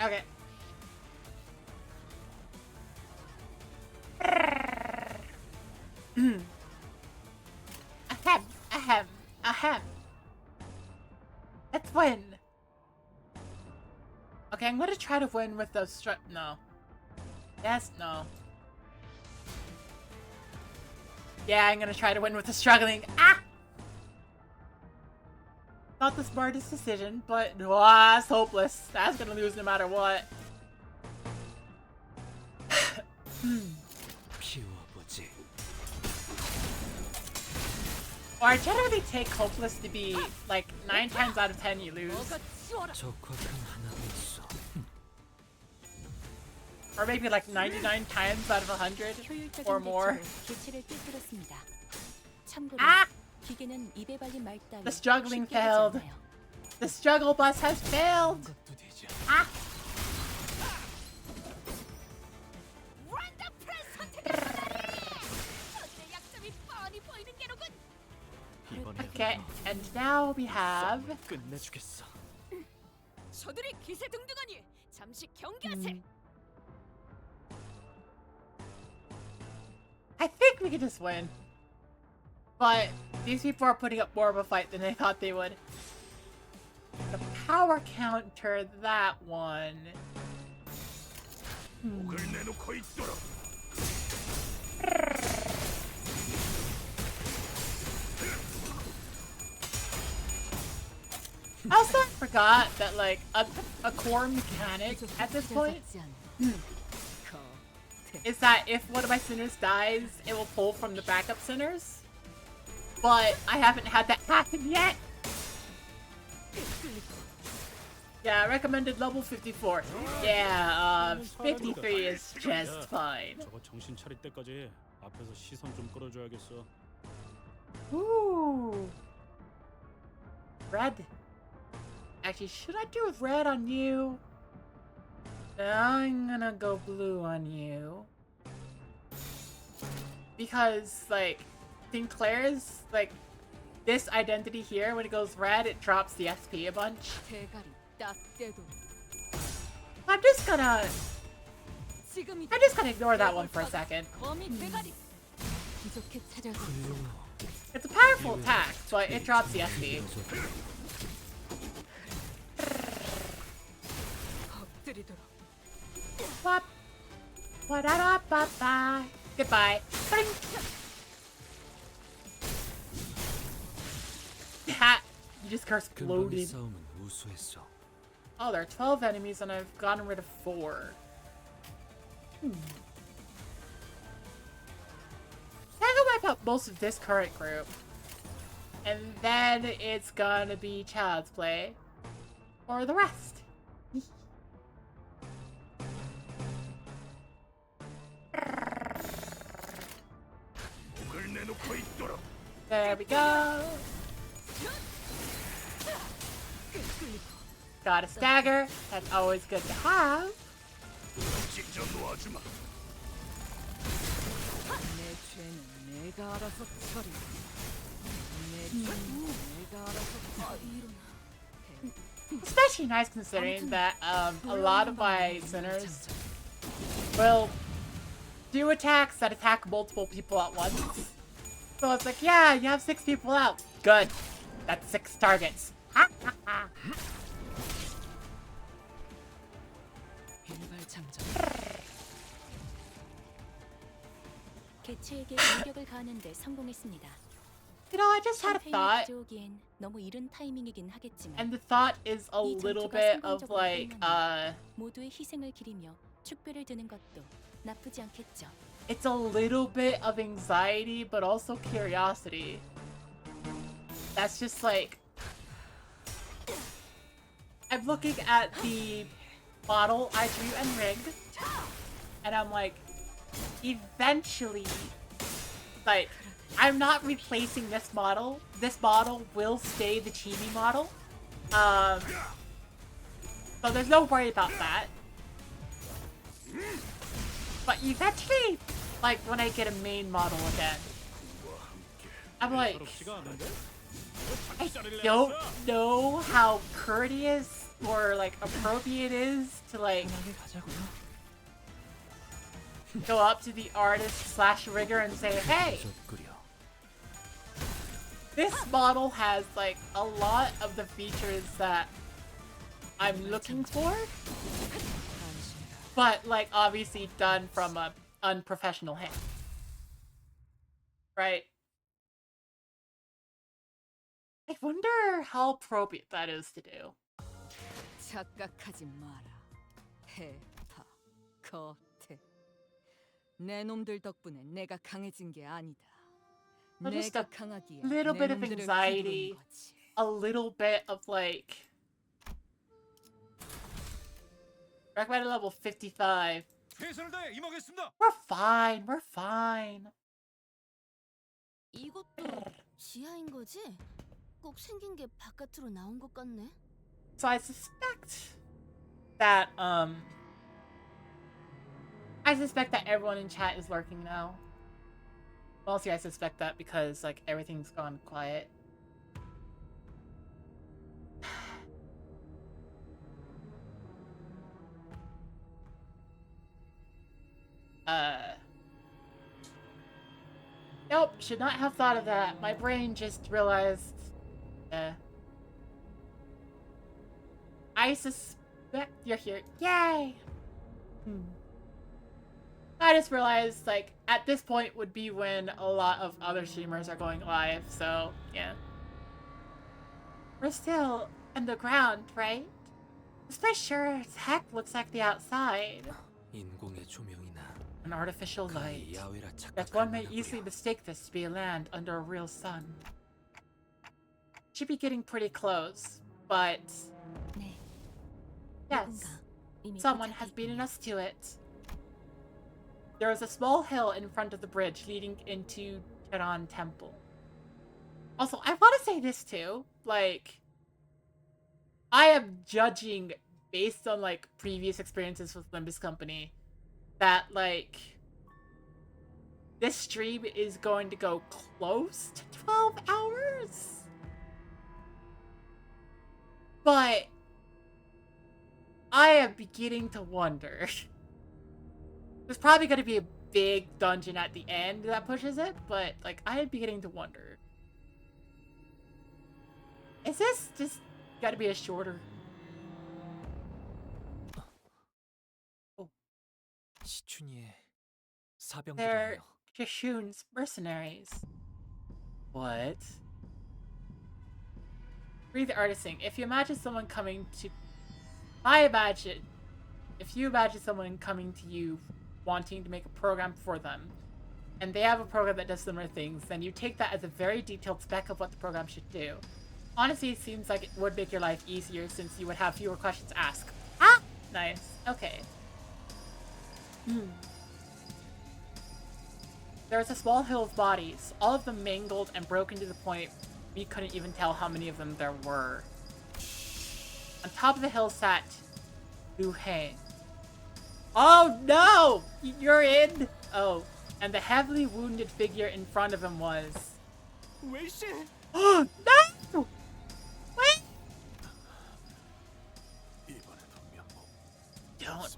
Okay. Ahem. Let's win. Okay, I'm gonna try to win with those no. Yes, no. Yeah, I'm gonna try to win with the struggling. Ah! Not the smartest decision, but that's hopeless. That's gonna lose no matter what. 피워보지. Or I generally take hopeless to be like 9 times out of 10 you lose. 적확한 하나가 있어. Or maybe like 99 times out of 100 or more. 개체를 꿰뚫었습니다. 참고로 Ah! 기계는 입에 발린 말 따위 The struggling 쉽게 하지 failed. 않아요. The struggle bus has failed. Ah! Okay, and now we have... 끝내주겠어. 저들이 기세등등하니 잠시 경계하세. I think we could just win. But these people are putting up more of a fight than they thought they would. The power counter that one. I also forgot that like a core mechanic at this point is that if one of my sinners dies, it will pull from the backup sinners. But I haven't had that happen yet. Yeah, recommended level 54. Yeah, 53 is just fine. 저거 정신 차릴 때까지 앞에서 시선 좀 끌어줘야겠어. Ooh. Red. Actually, should I do red on you? No, I'm gonna go blue on you. Because, like, Sinclair's, like, this identity here, when it goes red, it drops the SP a bunch. 대가리 딱 떼도 I'm just gonna ignore that one for a second. 거미 대가리. 부족해 차려서 It's a powerful attack, but it drops the SP. 엎드리도록. Wop. Wa-da-da-ba-ba. Goodbye. Bing. Ha! You just 근방의 exploded. 싸움은 우수했어. Oh, there are 12 enemies and I've gotten rid of 4. I think I'll wipe out most of this current group. And then it's gonna be Child's Play. Or the rest. There we go. Got a stagger. That's always good to have. 내 죄는 내가 알아서 처리. 내 죄는 내가 알아서 Especially nice considering that a lot of my sinners will do attacks that attack multiple people at once. So it's like, yeah, you have 6 people out. Good. That's 6 targets. 일발장전. 개체에게 공격을 가하는데 성공했습니다. You know, I just had a 샴페인을 thought, 가져오기엔 너무 이른 타이밍이긴 하겠지만 and the thought is a little bit of like, 모두의 희생을 기리며 축배를 드는 것도 나쁘지 않겠죠. it's a little bit of anxiety, but also curiosity. That's just like, I'm looking at the model I drew and rigged, and I'm like, eventually, like, I'm not replacing this model. This model will stay the chibi model. So there's no worry about that. But eventually, like, when I get a main model again, I'm like, I don't know how courteous or, like, appropriate it is to, like, go up to the artist / rigger and say, hey, this model has, like, a lot of the features that I'm looking for, but, like, obviously done from a unprofessional hand. Right? I wonder how appropriate that is to do. 착각하지 마라. 해파, 겉에. 내 놈들 덕분에 내가 강해진 게 아니다. Just 내가 a 강하기에 little 내 bit of 놈들을 anxiety. 기르는 거지. A little bit of, like... Recommended level 55. 최선을 다해 임하겠습니다. We're fine, we're fine. 이것도 지하인 거지? 꼭 생긴 게 바깥으로 나온 것 같네. So I suspect that, I suspect that everyone in chat is lurking now. Mostly I suspect that because, like, everything's gone quiet. Nope, should not have thought of that. My brain just realized, I suspect you're here. Yay! I just realized, like, at this point would be when a lot of other streamers are going live, so, yeah. We're still underground, right? This place sure as heck looks like the outside. 인공의 조명이나 An artificial 그의 light. 야외라 That 착각할 one may 만하구려. easily mistake this to be a land under a real sun. Should be getting pretty close, but 네. yes, 누군가 이미 someone has beaten 도착했군요. us to it. There is a small hill in front of the bridge leading into Tehran Temple. Also, I want to say this too, like, I am judging based on, like, previous experiences with Limbus Company that, like, this stream is going to go close to 12 hours? But I am beginning to wonder. There's probably going to be a big dungeon at the end that pushes it, but, like, I am beginning to wonder. Is this just gotta be a shorter? 시춘이의 They're 사병들이에요. Shishun's mercenaries. What? Read the artist. If you imagine someone coming to... If you imagine someone coming to you wanting to make a program for them, and they have a program that does similar things, then you take that as a very detailed spec of what the program should do. Honestly, it seems like it would make your life easier since you would have fewer questions to ask. Ah! Nice. Okay. There was a small hill of bodies, all of them mangled and broken to the point we couldn't even tell how many of them there were. On top of the hill sat Liu Heng. Oh no! You're in? Oh, and the heavily wounded figure in front of him was... Oh no! Wait! Don't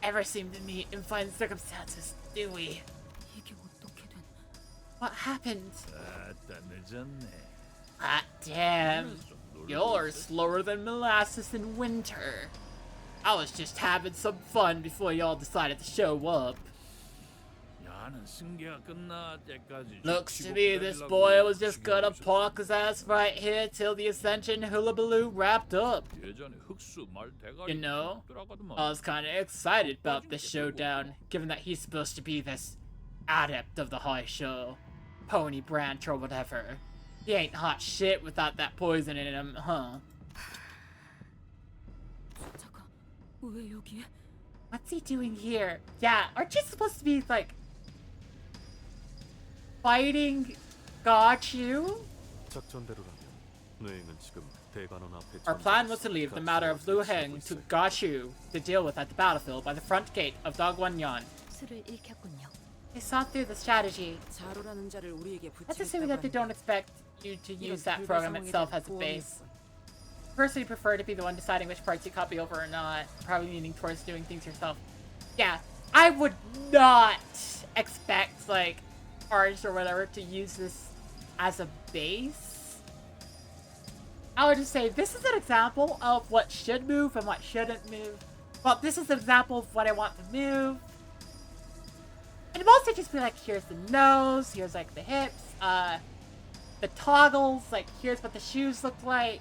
ever seem to meet in fine circumstances, do we? 이게 어떻게 된... What happened? 아따 늦었네. Ah, damn. You're slower than molasses in winter. I was just having some fun before y'all decided to show up. 야는 승계가 끝날 때까지 Looks to 죽치고 me this 기다리려고 boy was just gonna 죽여버렸어. park his ass right here till the Ascension hullabaloo wrapped up. 예전에 흑수 말 대가리 You know, 들어가더만. I was kinda excited about this showdown, given that he's supposed to be this adept of the high show. Pony branch or whatever. He ain't hot shit without that poison in him, huh? 잠깐, 왜 여기에? What's he doing here? Yeah, aren't you supposed to be, like, fighting Gachu? 작전대로라면 노예는 지금 대관원 앞에 Our plan was to leave the matter of Liu Heng to Gachu to deal with at the battlefield by the front gate of Dogwanyan. 술을 잃혔군요. They saw through the strategy. 자루라는 자를 우리에게 Let's assume that they 붙이겠다고 don't expect you to use that program itself as a base. Personally prefer to be the one deciding which parts you copy over or not. Probably leaning towards doing things yourself. Yeah, I would not expect, like, artists or whatever to use this as a base. I would just say this is an example of what should move and what shouldn't move. Well, this is an example of what I want to move. And mostly just be like, here's the nose, here's like the hips, the toggles, like here's what the shoes look like.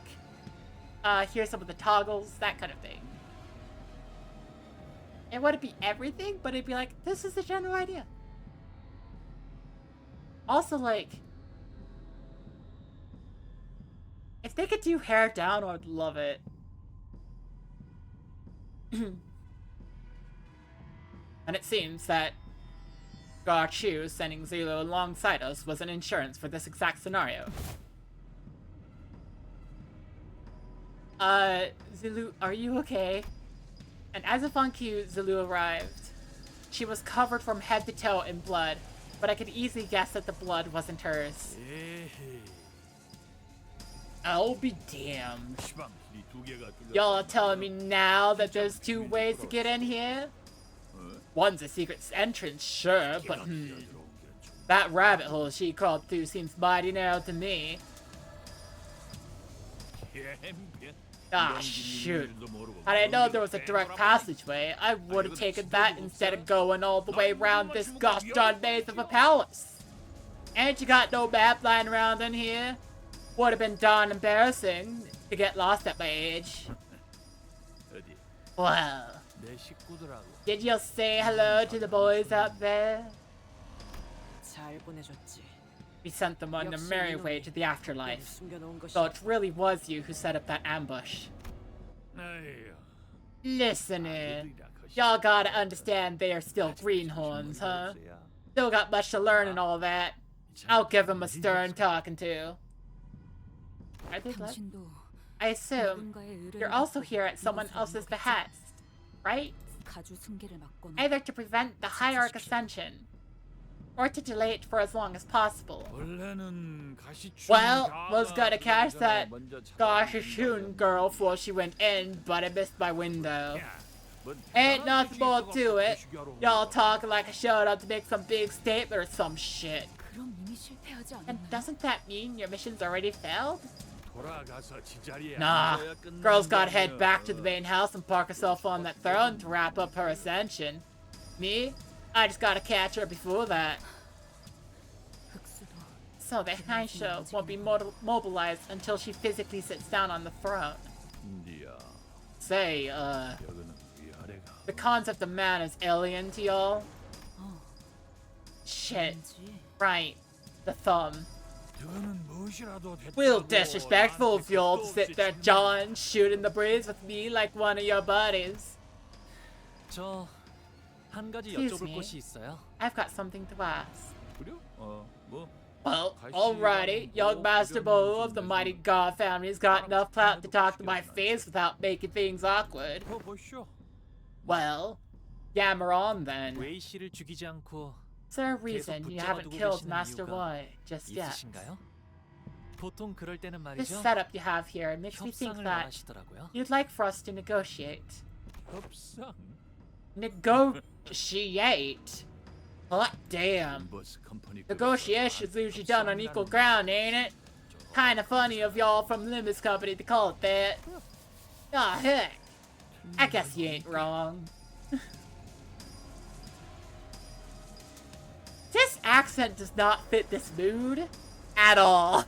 Here's some of the toggles, that kind of thing. It wouldn't be everything, but it'd be like, this is the general idea. Also, like, if they could do hair down, I would love it. And it seems that Gachu sending Zulu alongside us was an insurance for this exact scenario. Zulu, are you okay? And as if on cue, Zulu arrived. She was covered from head to toe in blood, but I could easily guess that the blood wasn't hers. I'll be damned. 시방 길이 두 개가 뚫려. Y'all are telling me now that there's two ways to get in here? One's a secret entrance, sure, but that rabbit hole she crawled through seems mighty narrow to me. Ah, shoot. Had I known there was a direct passageway, I would have taken that instead of going all the way around this gosh darn maze of a palace. Ain't you got no map lying around in here? Would have been darn embarrassing to get lost at my age. Well, did you say hello to the boys out there? 잘 보내줬지. We sent them on their merry way to the afterlife. So it really was you who set up that ambush. Listen in. Y'all gotta understand they are still greenhorns, huh? Still got much to learn and all that. I'll give them a stern talking to. Are they left? 당신도 I assume 누군가의 의뢰를 you're also 받고 here at someone 이곳에 else's 온 거겠지? behest, right? 가주 승계를 막거나 Either to prevent the hierarch ascension, or to delay it for as long as possible. Well, was gonna catch that Gashishun girl before she went in, but I missed my window. Ain't nothing more to it. Y'all talking like I showed up to make some big statement or some shit. 그럼 이미 실패하지 And 않았나요? doesn't that mean your mission's already failed? Nah, girl's gotta head back to the main house and park herself on that throne to wrap up her ascension. Me? I just gotta catch her before that. 흑수도 So the Haisha won't be mobilized until she physically sits down on the throne. Say, the concept of man is alien to y'all? Shit. 왠지 Right. The thumb. Real disrespectful of y'all to sit there jawing, shooting the breeze with me like one of your buddies. 저 한 가지 Excuse 여쭤볼 me. 것이 있어요. I've got something to ask. Well, alrighty, young Master Bo of the mighty God family's got enough clout to talk to my face without making things awkward. Well, yammer on then. 웨이 씨를 죽이지 않고 Is there a reason you haven't killed Master Wei just yet? 있으신가요? 보통 그럴 때는 This 말이죠. setup you have here makes me think 협상을 that 원하시더라고요. you'd like for us to negotiate. 협상? Negotiate? Hot damn. Negotiations usually done on equal ground, ain't it? Kinda funny of y'all from Limbus Company to call it that. Aw, heck. I guess you ain't wrong. This accent does not fit this mood at all.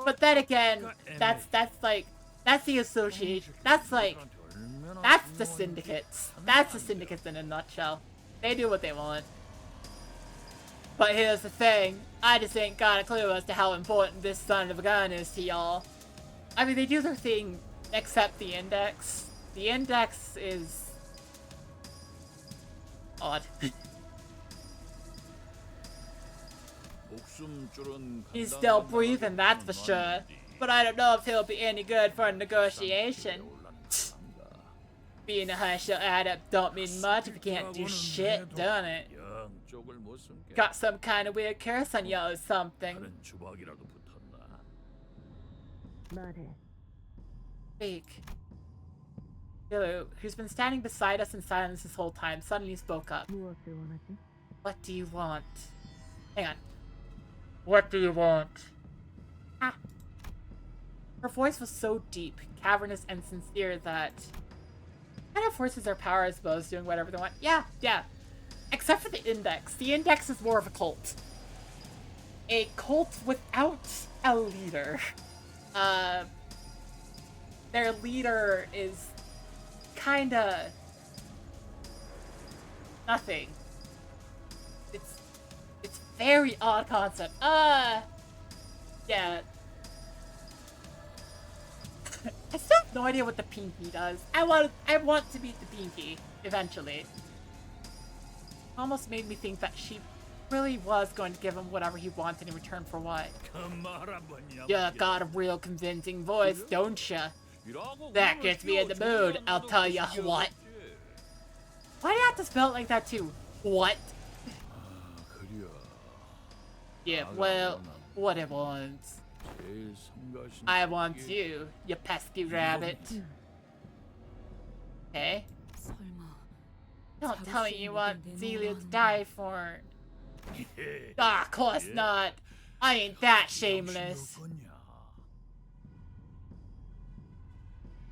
But then again, that's the association. That's the syndicates. That's the syndicates in a nutshell. They do what they want. But here's the thing, I just ain't got a clue as to how important this son of a gun is to y'all. I mean, they do their thing, except the index. The index is odd. He's still breathing, that's for sure. But I don't know if he'll be any good for a negotiation. Being a high-shell adept don't mean much if you can't do shit, don't it? Got some kind of weird curse on you or something. Speak. Lulu, who's been standing beside us in silence this whole time, suddenly spoke up. What do you want? Hang on. What do you want? Ah. Her voice was so deep, cavernous, and sincere that kind of forces their power as well as doing whatever they want. Yeah. Except for the index. The index is more of a cult. A cult without a leader. Their leader is kinda nothing. It's very odd concept. Yeah. I still have no idea what the pinky does. I want to meet the pinky eventually. Almost made me think that she really was going to give him whatever he wanted in return for what. You got a real convincing voice, don't ya? That gets me in the mood, I'll tell ya what. Why do you have to spell it like that too? What? Yeah, well, what it wants. I want you, you pesky rabbit. Okay? 설마 Don't tell me you want Zelia to die for. Ah, of course not. I ain't that shameless.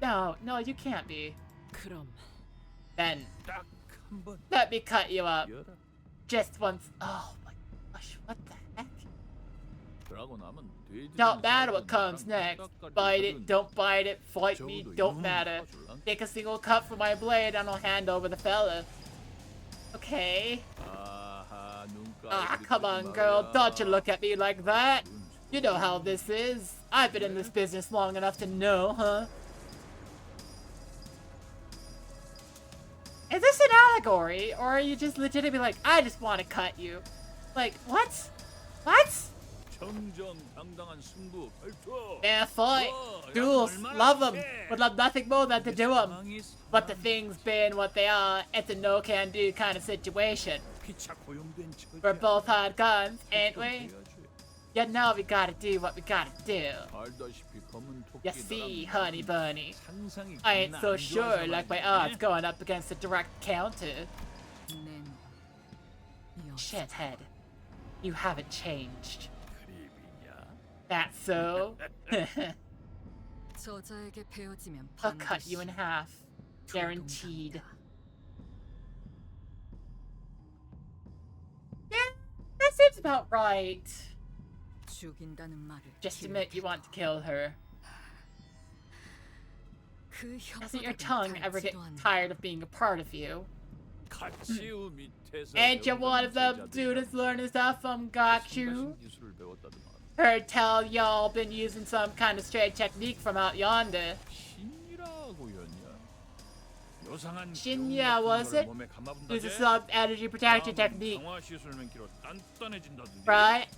No, you can't be. 그럼 Then, 딱 한 번 let me cut you up. 열어. Just once. Oh my gosh, what the heck? 그러고 나면 돼지 Don't matter what comes next. Bite it, don't bite it, fight me, don't matter. Take a single cut from my blade and I'll hand over the fella. Okay. 아하, 눈깔 Ah, 그리 come 뜨지 on, girl. 말아야. Don't you look at me like that. 눈 You know how this is. I've been in this business long enough to know, huh? Is this an allegory? Or are you just legitimately like, I just want to cut you? Like, what? What? 정정당당한 승부 발표. Yeah, fight. 와, Duels. 얼마나 Love them. 좋게. Would love nothing more than to do them. 상황이 But the things being what they are, it's a no-can-do kind of situation. 피차 고용된 처지야. We're both hard guns, ain't we? 해야지. You know we gotta do what we gotta do. 알다시피 검은 토끼 You see, 나라면 honey bunny, 상상이 I ain't 겁나 so 안 sure 좋아서 like my 말이지. odds going up against a direct counter. 내놈. 여 Shithead, you haven't changed. 그림이냐? That's so? 저자에게 베어지면 I'll cut you in 반드시 half. Guaranteed. Yeah, that seems about right. 죽인다는 말을 Just admit you want to kill her. 그 Doesn't your 혓바닥은 tongue ever get 닳지도 않네. tired of being a part of you? 가치우 밑에서 Ain't you one of them 배운다는 students 제자들이라 learning stuff from Gachu? 손가신 기술을 배웠다더만. Heard tell y'all been using some kind of straight technique from out yonder. 신이라고였냐? 요상한 신이야, 기운 같은 was 거를 it? 몸에 감아본다지? Use some energy protection 다음은 technique, 강화 시술맨키로 단단해진다던데. right?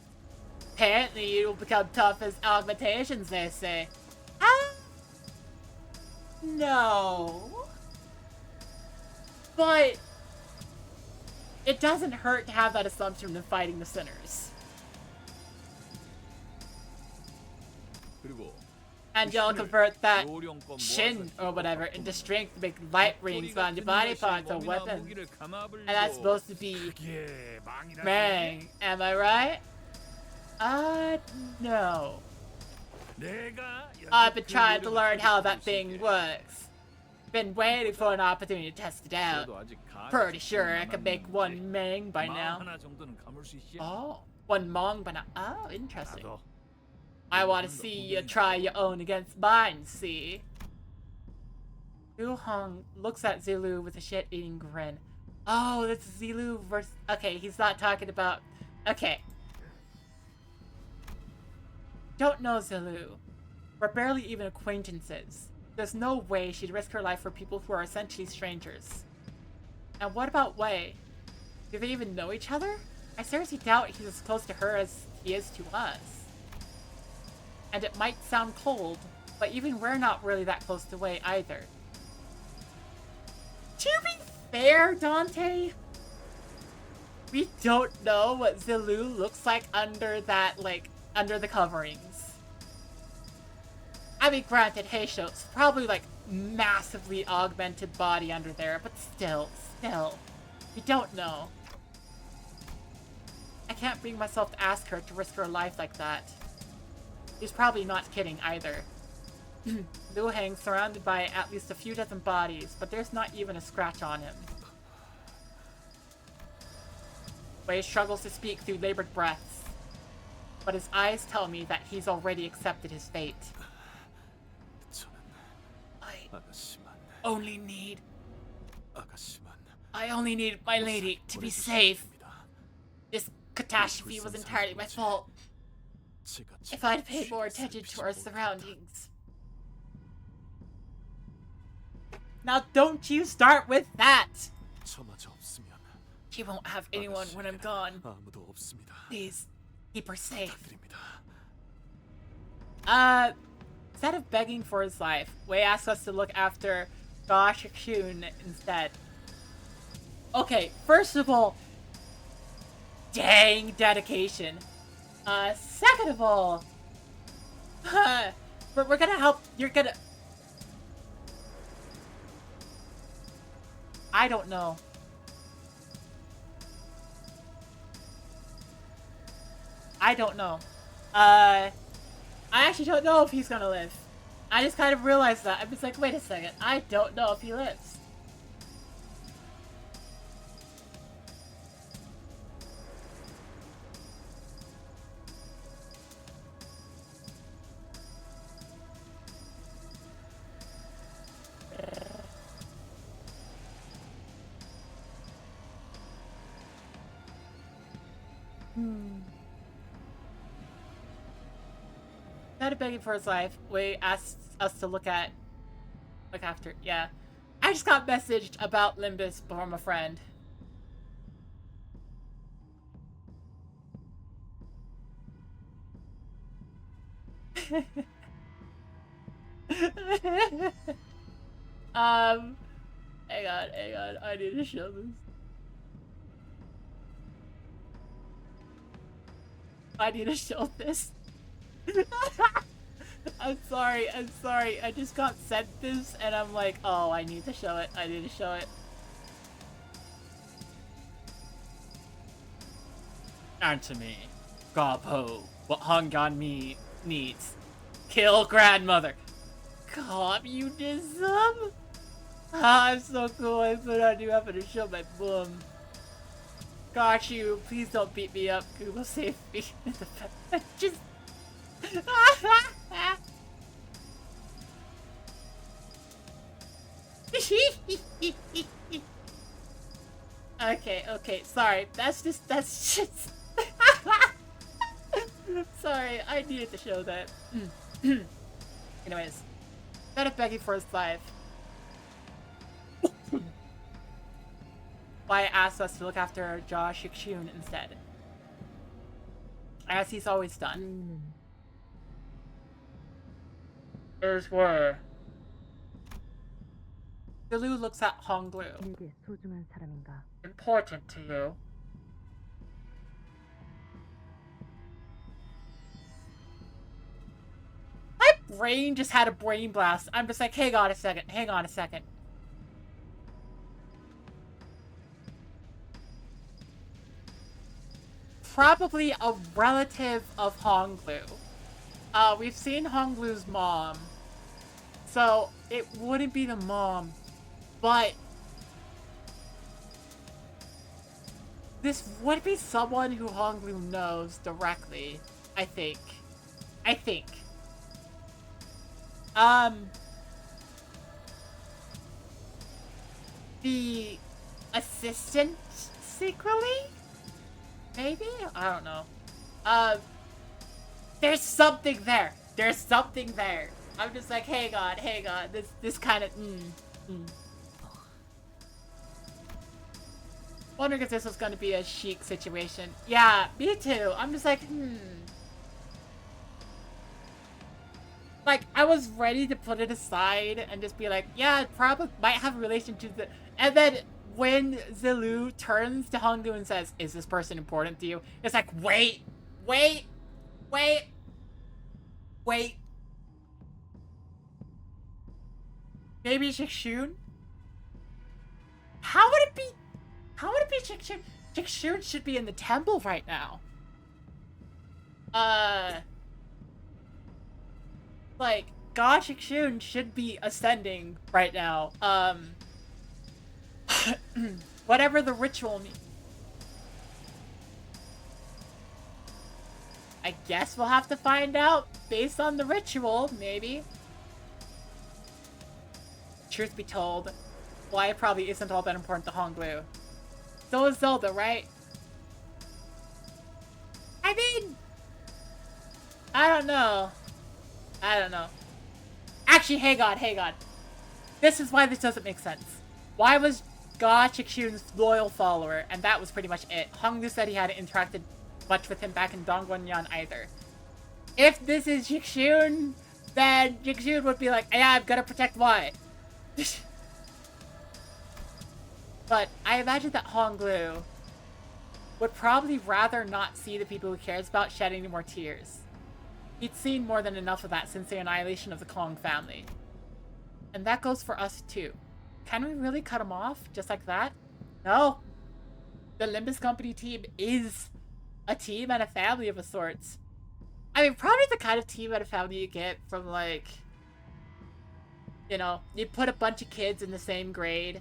Apparently you'll become tough as augmentations, they say. Ah, no. But it doesn't hurt to have that assumption when fighting the sinners. 그리고 And y'all convert that 요령껏 shin 모아서 or whatever into strength to make light rings on your body parts or weapons. And that's supposed to be 그게 망이라니? Mang. Am I right? No. 내가 I've been 여태껏 trying to 요령을 learn how that 가지고 thing 있을게. works. Been waiting for an opportunity to test it out. 그래도 아직 가지 Pretty sure I 않았는데 can make one Mang by now. 하나 정도는 감을 수 있지? Oh, one Mong by now. Oh, interesting. 나도 I want to see you try your own against mine, see? Liu Hong looks at Zilu with a shit-eating grin. Oh, that's Zilu versus... Okay, he's not talking about... Okay. Don't know Zilu. We're barely even acquaintances. There's no way she'd risk her life for people who are essentially strangers. And what about Wei? Do they even know each other? I seriously doubt he's as close to her as he is to us. And it might sound cold, but even we're not really that close to Wei either. To be fair, Dante, we don't know what Zilu looks like under that, under the coverings. I mean, granted, Heisho's probably, massively augmented body under there, but still, we don't know. I can't bring myself to ask her to risk her life like that. He's probably not kidding either. Liu Hang's surrounded by at least a few dozen bodies, but there's not even a scratch on him. Wei struggles to speak through labored breaths, but his eyes tell me that he's already accepted his fate. 저는 I 아가씨만 only need 아가씨만 my lady to be safe. This catastrophe was entirely my fault. 제가 If I'd paid more attention to our surroundings. Now don't you start with that! 저마저 없으면 She won't have anyone when I'm gone. 아무도 없습니다. Please, keep her safe. 부탁드립니다. Instead of begging for his life, Wei asks us to look after Gosh Kyun instead. Okay, first of all, dang dedication. Second of all, we're gonna help, I don't know. I don't know. I actually don't know if he's gonna live. I just kind of realized that. I'm just like, wait a second. I don't know if he lives. Kind of begging for his life. Wait, asked us to look after. Yeah, I just got messaged about Limbus from a friend. Hang on. I need to show this. I need to show this. I'm sorry. I just got sent this and I'm like, oh, I need to show it. Answer me. Gobho. What Hongan me needs. Kill grandmother. Communism? Ah, I'm so cool, but I do happen to show my bum. Got you. Please don't beat me up. Google save me. Just... Okay. Sorry. That's just... Sorry, I needed to show that. Anyways. Instead of begging for his life, why asked us to look after Josh Shikshun instead. As he's always done. Here's where Zilu looks at Honglu. Important to you. My brain just had a brain blast. I'm just like, hang on a second. Probably a relative of Honglu. We've seen Honglu's mom. So, it wouldn't be the mom. But this would be someone who Honglu knows directly, I think. The assistant secretly? Maybe? I don't know. There's something there. I'm just like, hang on. This kind of, Wondering if this was going to be a Sheik situation. Yeah, me too. I'm just like, Like, I was ready to put it aside and just be like, yeah, it probably might have a relation to the... And then when Zilu turns to Hongdu and says, is this person important to you? It's like, wait. Maybe Shikshun? How would it be Shikshun? Shikshun should be in the temple right now. Like, God Shikshun should be ascending right now. Whatever the ritual means. I guess we'll have to find out based on the ritual, maybe. Truth be told, why it probably isn't all that important to Honglu. So is Zelda, right? I mean, I don't know. Actually, hang on. This is why this doesn't make sense. Why was Ga Shikshun's loyal follower, and that was pretty much it. Honglu said he hadn't interacted much with him back in Dongguanyan either. If this is Shikshun, then Shikshun would be like, yeah, I'm gonna protect Y. But I imagine that Honglu would probably rather not see the people he cares about shed any more tears. He'd seen more than enough of that since the annihilation of the Kong family. And that goes for us too. Can we really cut him off just like that? No. The Limbus Company team is a team and a family of a sort. I mean, probably the kind of team and a family you get from, like, you know, you put a bunch of kids in the same grade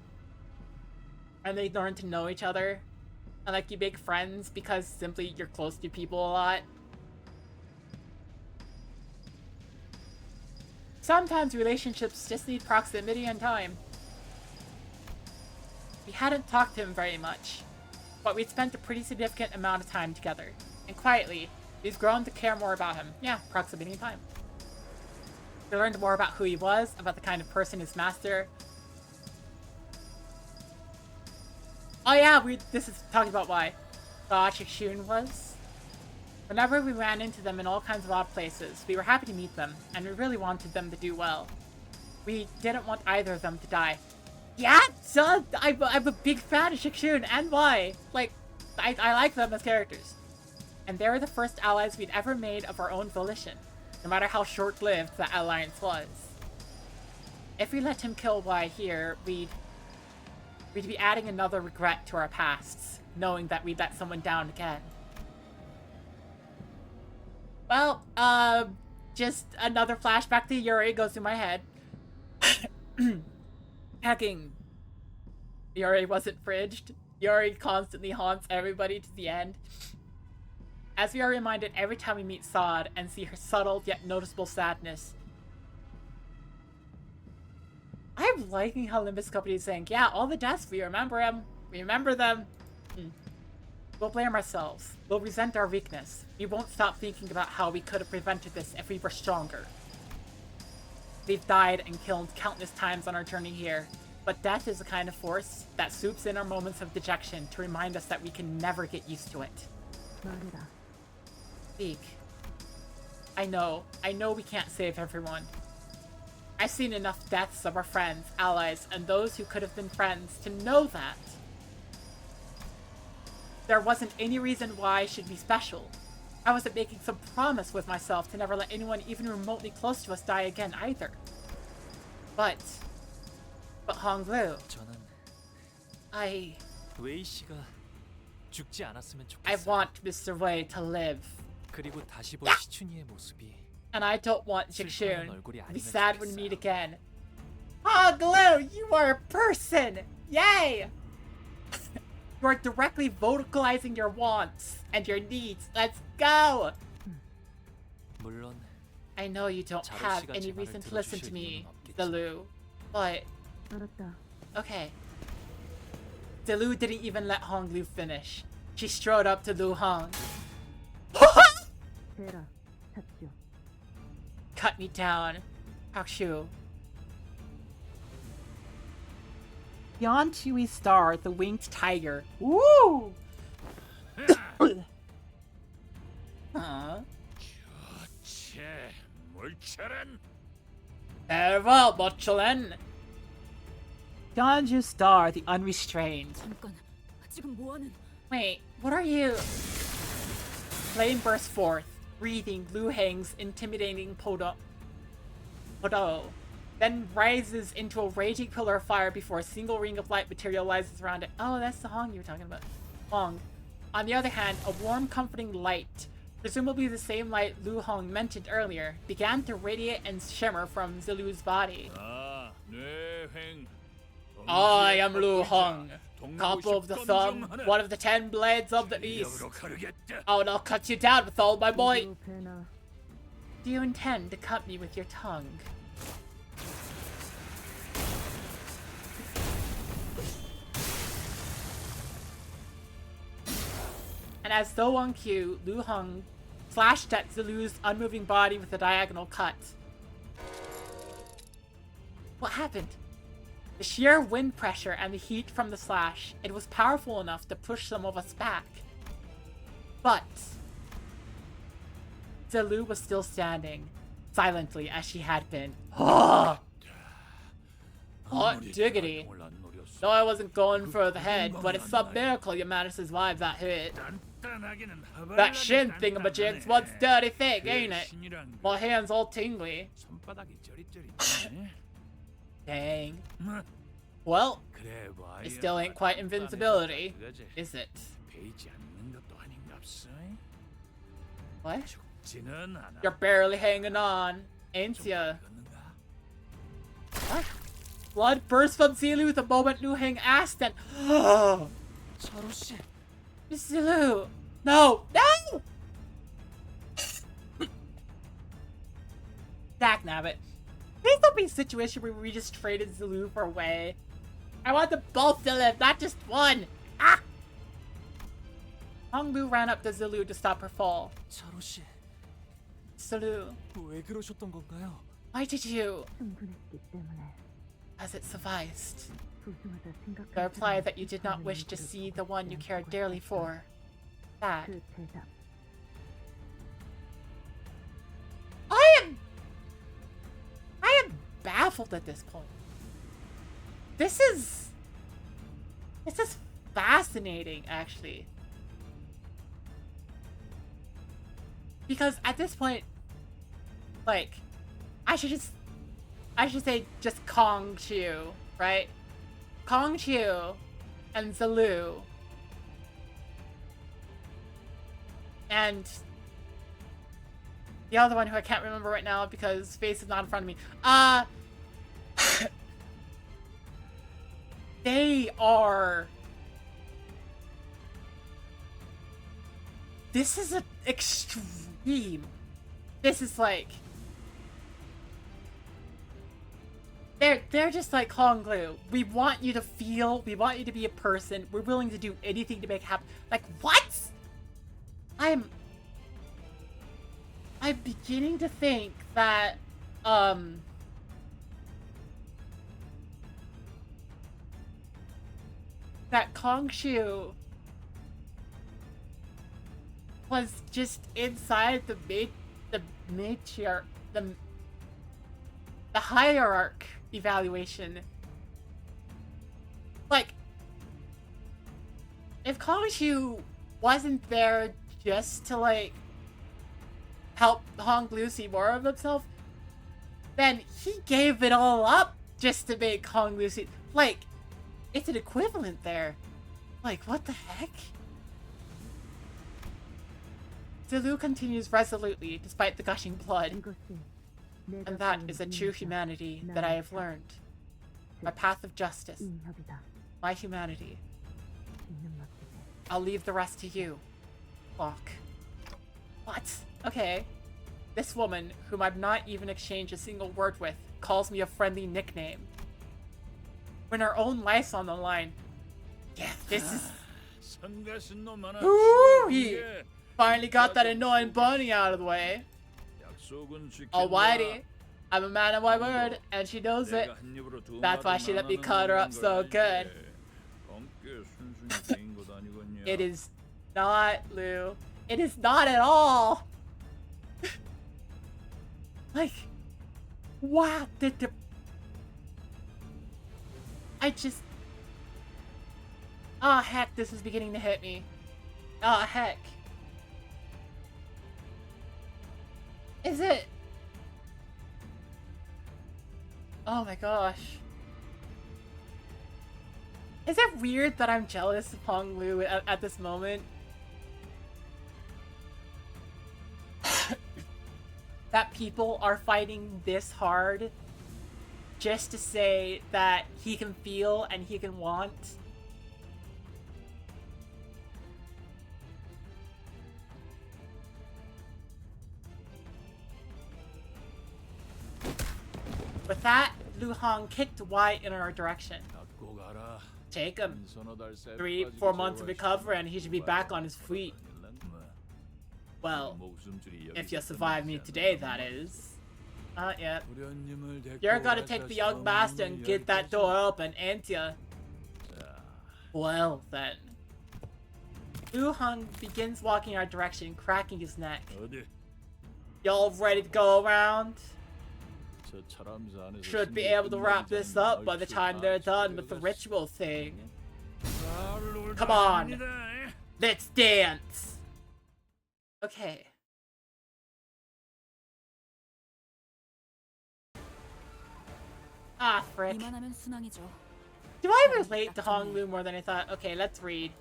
and they learn to know each other. And, like, you make friends because simply you're close to people a lot. Sometimes relationships just need proximity and time. We hadn't talked to him very much, but we'd spent a pretty significant amount of time together. And quietly, we've grown to care more about him. Yeah, proximity and time. We learned more about who he was, about the kind of person his master. Oh yeah, this is talking about why Shun was. Whenever we ran into them in all kinds of odd places, we were happy to meet them, and we really wanted them to do well. We didn't want either of them to die. Yeah, so I'm a big fan of Shun and why. Like, I like them as characters. And they were the first allies we'd ever made of our own volition, no matter how short-lived that alliance was. If we let him kill Y here, we'd be adding another regret to our pasts, knowing that we'd let someone down again. Well, just another flashback to Yuri goes through my head. Hacking. Yuri wasn't fridged. Yuri constantly haunts everybody to the end. As we are reminded every time we meet Sod and see her subtle yet noticeable sadness. I'm liking how Limbus Company is saying, yeah, all the deaths, we remember them. We remember them. We'll blame ourselves. We'll resent our weakness. We won't stop thinking about how we could have prevented this if we were stronger. We've died and killed countless times on our journey here, but death is a kind of force that swoops in our moments of dejection to remind us that we can never get used to it. Speak. I know we can't save everyone. I've seen enough deaths of our friends, allies, and those who could have been friends to know that. There wasn't any reason why I should be special. I wasn't making some promise with myself to never let anyone even remotely close to us die again either. But Honglu, I 웨이 씨가 죽지 않았으면 I 좋겠어. want Mr. Wei to live. 그리고 다시 볼 시춘이의 모습이 And I don't want 슬퍼하는 Shun 얼굴이 to be 아니면 sad when we meet 좋겠어요. again. Honglu, you are a person! Yay! You are directly vocalizing your wants and your needs. Let's go! 물론 I know you don't have any reason to listen to me, Zelu, but... Okay. Zelu didn't even let Honglu finish. She strode up to Lu Hong. Cut me down, Hakshu. Beyond Chewy Star, the winged tiger. Woo! Huh? Farewell, Botchelin. Beyond you Star, the unrestrained. 잠깐, 지금 뭐하는? Wait, what are you? Flame bursts forth, breathing Lu Heng's intimidating Podo, then rises into a raging pillar of fire before a single ring of light materializes around it. Oh, that's the Hong you were talking about. Hong. On the other hand, a warm, comforting light, presumably the same light Lu Hong mentioned earlier, began to radiate and shimmer from Zilu's body. I am Lu Hong, couple of the thumb, one of the 10 blades of the east. Oh, and I'll cut you down with all my might. Do you intend to cut me with your tongue? And as though on cue, Lu Hong slashed at Zilu's unmoving body with a diagonal cut. What happened? The sheer wind pressure and the heat from the slash, it was powerful enough to push some of us back. But Zilu was still standing, silently as she had been. Hot diggity. No, I wasn't going for the head, but it's some miracle you managed to survive that hit. That shin thingamajig's one dirty thing, ain't it? My hand's all tingly. Dang. Well, it still ain't quite invincibility, is it? What? 죽지는 않아. You're barely hanging on, ain't ya? What? Blood burst from Zilu the moment Liu Heng asked and 차로 씨. Miss Zilu! No! No! Dag nabbit. Please don't be a situation where we just traded Zilu for Wei. I want them both to live, not just one! Ah! Hong Lu ran up to Zilu to stop her fall. 차로 씨. Zilu, 왜 그러셨던 건가요? why did you? As it sufficed. The reply that you did not wish to see the one you cared dearly for. That. I am baffled at this point. This is fascinating, actually. Because at this point, like, I should say just Kong Chu, right? Kong Chu and Zilu and the other one who I can't remember right now because his face is not in front of me. They are. This is an extreme. This is like. They're just like Hong Lu. We want you to feel. We want you to be a person. We're willing to do anything to make it happen. Like what? I'm beginning to think that that Kong Shu was just inside the matriarch, the hierarch evaluation. Like, if Kong Shu wasn't there just to like help Hong Lu see more of himself, then he gave it all up just to make Hong Lu see. Like, it's an equivalent there. Like, what the heck? Zilu continues resolutely despite the gushing blood. And that is a true humanity that I have learned. My path of justice. My humanity. I'll leave the rest to you. Clock. What? Okay. This woman, whom I've not even exchanged a single word with, calls me a friendly nickname. When her own life's on the line. Yeah, this is... Ooh, he finally got that annoying bunny out of the way. Alrighty. I'm a man of my word, and she knows it. That's why she let me cut her up so good. It is not, Lou. It is not at all. Like, wow. I just... Oh, heck, this is beginning to hit me. Oh, heck. Is it? Oh my gosh. Is it weird that I'm jealous of Hong Lu at this moment? That people are fighting this hard just to say that he can feel and he can want? With that, Lu Hong kicked Wei in our direction. Take him. 3-4 months to recover and he should be back on his feet. Well, if you survive me today, that is. Yeah. You're gonna take the young master and get that door open, ain't ya? Well, then. Lu Hong begins walking our direction, cracking his neck. Y'all ready to go around? Should be able to wrap this up by the time they're done with the ritual thing. Come on! Let's dance! Okay. Ah, frick. 이만하면 순항이죠. Do I relate to Hong Lu more than I thought? Okay, let's read.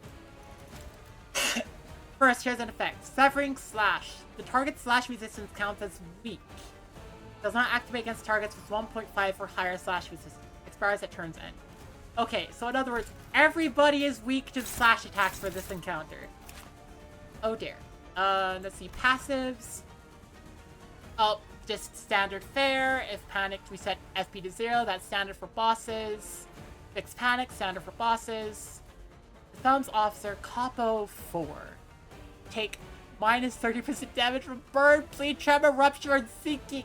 First, here's an effect. Severing Slash. The target's slash resistance counts as weak. Does not activate against targets with 1.5 or higher slash resistance. Expires at turn's end. Okay, so in other words, everybody is weak to slash attacks for this encounter. Oh dear. Let's see. Passives. Oh, just standard fare. If panicked, we set FP to 0. That's standard for bosses. Fixed panic, standard for bosses. The Thumbs Officer, Capo 4. Take minus 30% damage from burn, bleed, tremor, rupture, and sinking.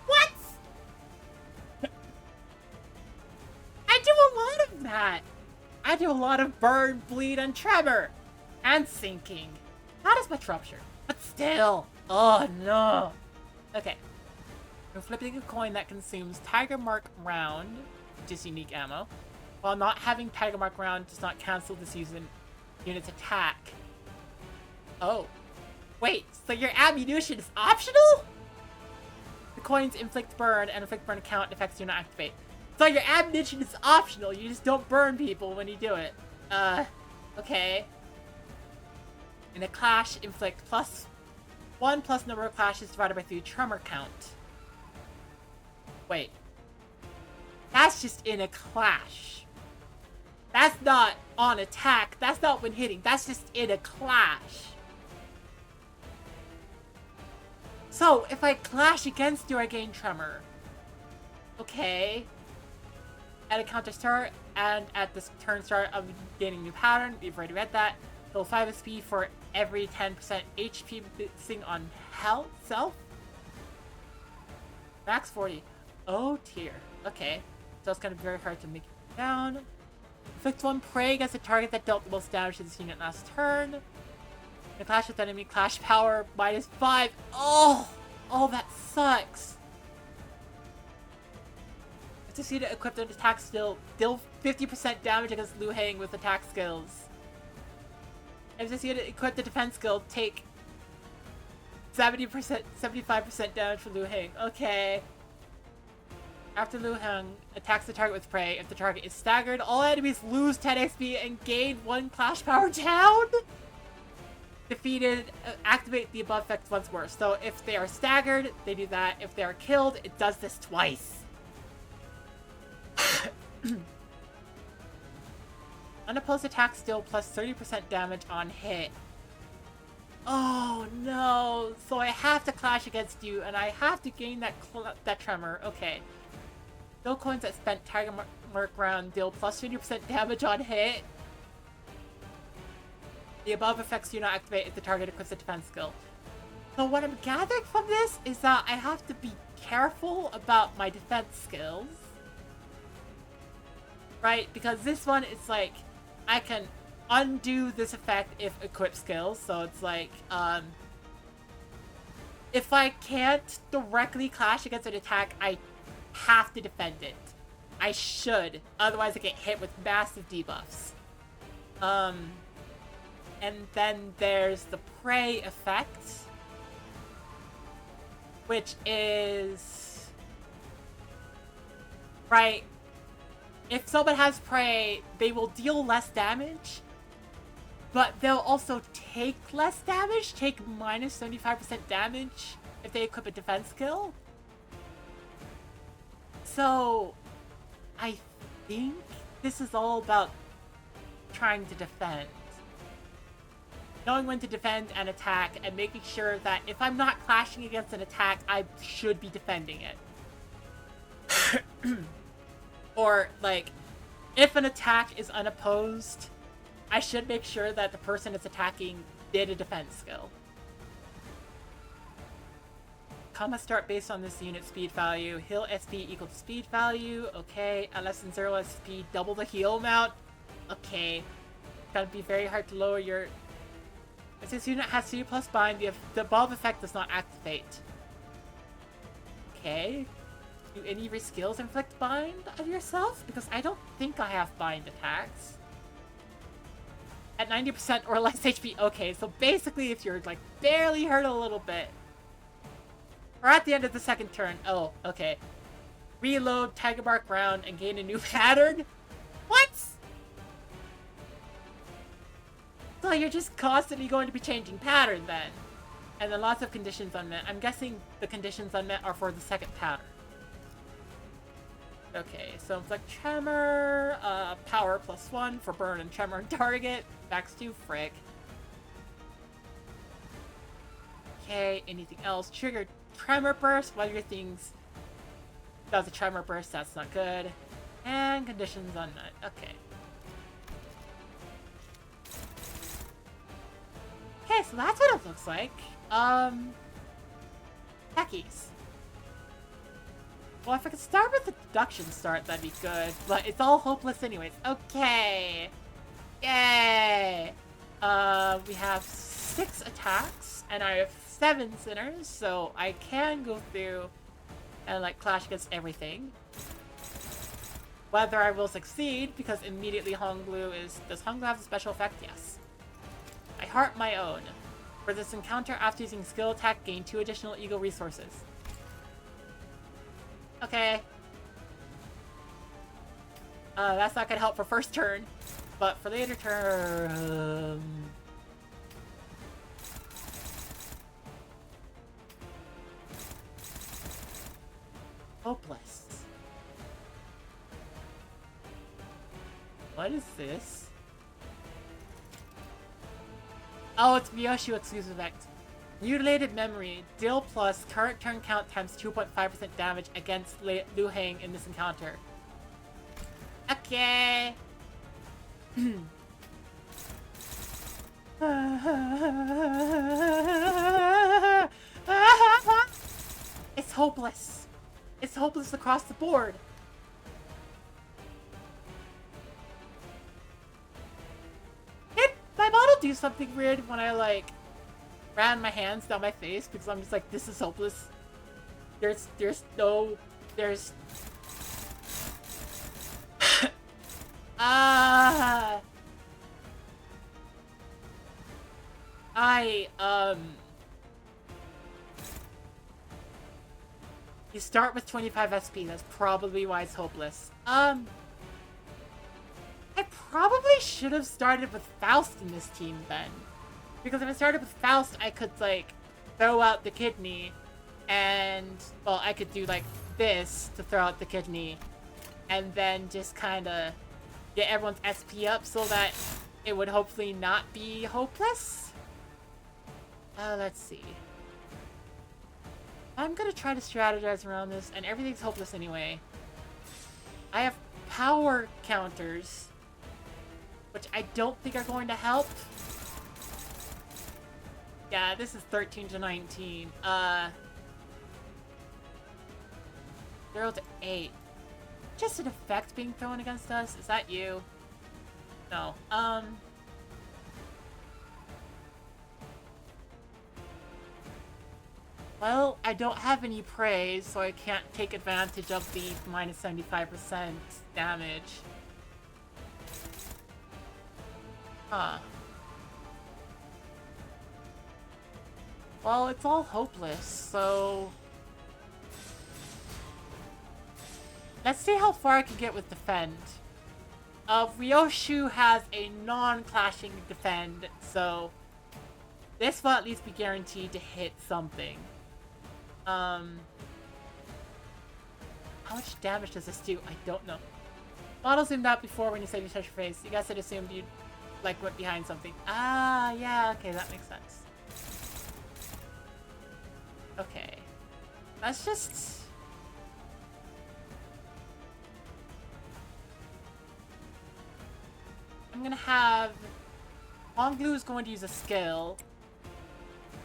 What? I do a lot of that. I do a lot of burn, bleed, and tremor. And sinking. Not as much rupture. But still. Oh no. Okay. We're flipping a coin that consumes Tiger Mark round, which is unique ammo. While not having Tiger Mark round does not cancel this unit's attack. Oh. Wait, so your ammunition is optional? The coins inflict burn and inflict burn count effects do not activate. So your ammunition is optional, you just don't burn people when you do it. Okay. In a clash, inflict +1 plus number of clashes divided by 3 tremor count. Wait. That's just in a clash. That's not on attack. That's not when hitting. That's just in a clash. So, if I clash against you, I gain tremor. Okay. At a counter start, and at the turn start, I'm gaining new pattern. We've already read that. Heal 5 SP for every 10% HP boosting on health self. Max 40. Oh dear. Okay. So it's gonna be very hard to make it down. Inflict 1 prey against a target that dealt the most damage to this unit last turn. In a clash with enemy, clash power -5. Oh! Oh, that sucks. If this unit equipped an attack skill, deal 50% damage against Liu Hang with attack skills. If this unit equipped a defense skill, take 70%, 75% damage from Liu Hang. Okay. After Liu Hang attacks the target with prey, if the target is staggered, all enemies lose 10 XP and gain 1 clash power down. Defeated, activate the above effect once more. So if they are staggered, they do that. If they are killed, it does this twice. Unopposed attack still plus 30% damage on hit. Oh no! So I have to clash against you, and I have to gain that tremor. Okay. No coins that spent Tiger Mark round deal plus 50% damage on hit. The above effects do not activate if the target equips a defense skill. So what I'm gathering from this is that I have to be careful about my defense skills. Right? Because this one is like, I can undo this effect if equipped skills. So it's like, if I can't directly clash against an attack, I have to defend it. I should. Otherwise I get hit with massive debuffs. And then there's the prey effect, which is, right, if someone has prey, they will deal less damage, but they'll also take less damage, take minus 75% damage if they equip a defense skill. So, I think this is all about trying to defend. Knowing when to defend and attack, and making sure that if I'm not clashing against an attack, I should be defending it. Or, like, if an attack is unopposed, I should make sure that the person it's attacking did a defense skill. Combat start based on this unit speed value. Heal SP equal to speed value. Okay. At less than 0 SP, double the heal amount. Okay. Gotta be very hard to lower your... If this unit has 2 plus bind, the above effect does not activate. Okay. Do any of your skills inflict bind on yourself? Because I don't think I have bind attacks. At 90% or less HP. Okay, so basically if you're like barely hurt a little bit. Or at the end of the second turn. Oh, okay. Reload, Tiger Mark round, and gain a new pattern? What? So you're just constantly going to be changing pattern then. And then lots of conditions unmet. I'm guessing the conditions unmet are for the second pattern. Okay, so it's like Tremor, power +1 for burn and Tremor and target. Max 2, frick. Okay, anything else? Trigger Tremor Burst while your things does a Tremor Burst, that's not good. And conditions unmet, okay. Okay, so that's what it looks like. Techies. Well, if I could start with the deduction start, that'd be good. But it's all hopeless anyways. Okay. Yay! We have 6 attacks, and I have 7 sinners, so I can go through and, like, clash against everything. Whether I will succeed, because immediately Honglu is... Does Honglu have a special effect? Yes. I heart my own. For this encounter, after using skill attack, gain 2 additional ego resources. Okay. That's not gonna help for first turn, but for later turn... Hopeless. What is this? Oh, it's Myoshu exclusive effect. Mutilated Memory. Deal plus current turn count times 2.5% damage against Liu Hang in this encounter. Okay. It's hopeless. It's hopeless across the board. Did my model do something weird when I, like, ran my hands down my face? Because I'm just like, this is hopeless. There's no... There's... You start with 25 SP, that's probably why it's hopeless. I probably should have started with Faust in this team then. Because if I started with Faust, I could, like, throw out the kidney, and, well, I could do, like, this to throw out the kidney, and then just kind of get everyone's SP up so that it would hopefully not be hopeless. Let's see. I'm gonna try to strategize around this, and everything's hopeless anyway. I have power counters, which I don't think are going to help. Yeah, this is 13 to 19. 0 to 8. Just an effect being thrown against us? Is that you? No. Well, I don't have any praise, so I can't take advantage of the minus 75% damage. Huh. Well, it's all hopeless, so... Let's see how far I can get with defend. Ryoshu has a non-clashing defend, so... This will at least be guaranteed to hit something. How much damage does this do? I don't know. Model zoomed out before when you said you touched your face. You guys had assumed you, like, went behind something. Ah, yeah, okay, that makes sense. Okay. That's just... I'm gonna have... Honglu is going to use a skill.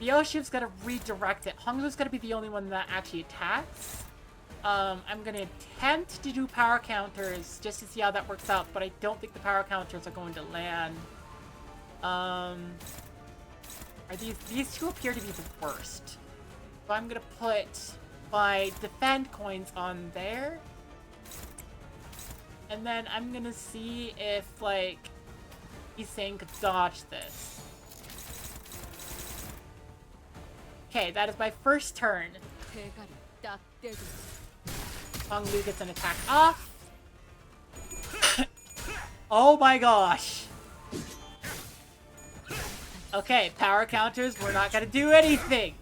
Ryoshu's gonna redirect it. Honglu's gonna be the only one that actually attacks. I'm gonna attempt to do power counters just to see how that works out, but I don't think the power counters are going to land. Are these two appear to be the worst. So I'm gonna put my defend coins on there. And then I'm gonna see if, like, Isane could dodge this. Okay, that is my first turn. Honglu gets an attack off. Oh my gosh. Okay, power counters, we're not gonna do anything.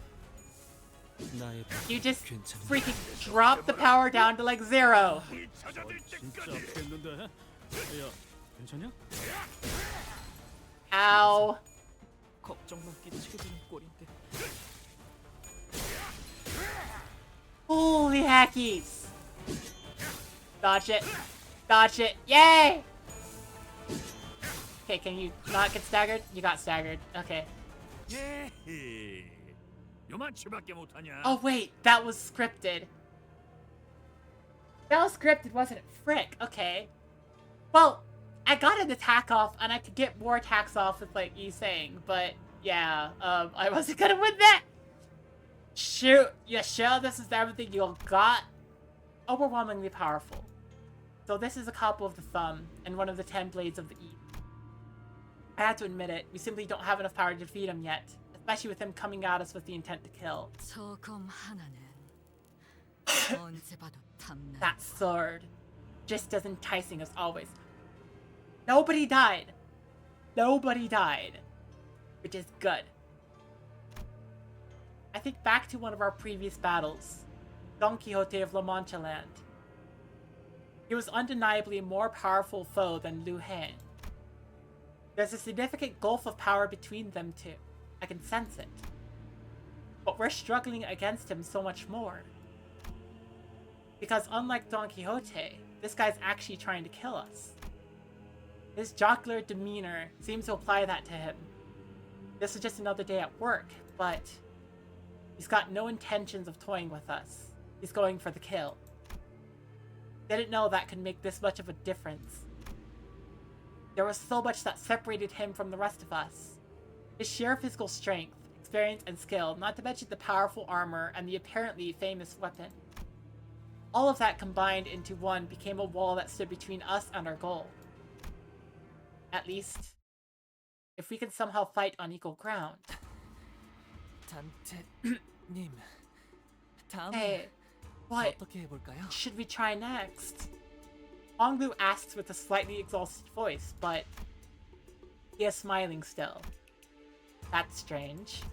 나의 You just 괜찮은 freaking drop the power down to like 0. 진짜 아프겠는데? 야, 괜찮냐? Ow. 걱정만 끼치게 되는 꼴인데. Holy hackies. Dodge it. Dodge it. Yay! Okay, can you not get staggered? You got staggered. Okay. 예헤. 요만치밖에 못하냐? Oh wait, that was scripted. That was scripted, wasn't it? Frick. Okay. Well, I got an attack off, and I could get more attacks off with like you saying, but yeah, I wasn't gonna win that. Shoot, you sure this is everything you got? Overwhelmingly powerful. So this is a couple of the thumb and one of the 10 blades of the E. I have to admit it, we simply don't have enough power to defeat him yet, especially with him coming at us with the intent to kill. 저 검 하나는 언제 봐도 탐나. That sword, just as enticing as always. Nobody died. Nobody died. Which is good. I think back to one of our previous battles, Don Quixote of La Mancha Land. He was undeniably a more powerful foe than Liu Han. There's a significant gulf of power between them two. I can sense it. But we're struggling against him so much more. Because unlike Don Quixote, this guy's actually trying to kill us. His jocular demeanor seems to apply that to him. This is just another day at work, but he's got no intentions of toying with us. He's going for the kill. Didn't know that could make this much of a difference. There was so much that separated him from the rest of us. His sheer physical strength, experience, and skill, not to mention the powerful armor and the apparently famous weapon. All of that combined into one became a wall that stood between us and our goal. At least, if we can somehow fight on equal ground. 단테님, 다음은 Hey, what 어떻게 해볼까요? should we try next? Honglu asks with a slightly exhausted voice, but he is smiling still. That's strange.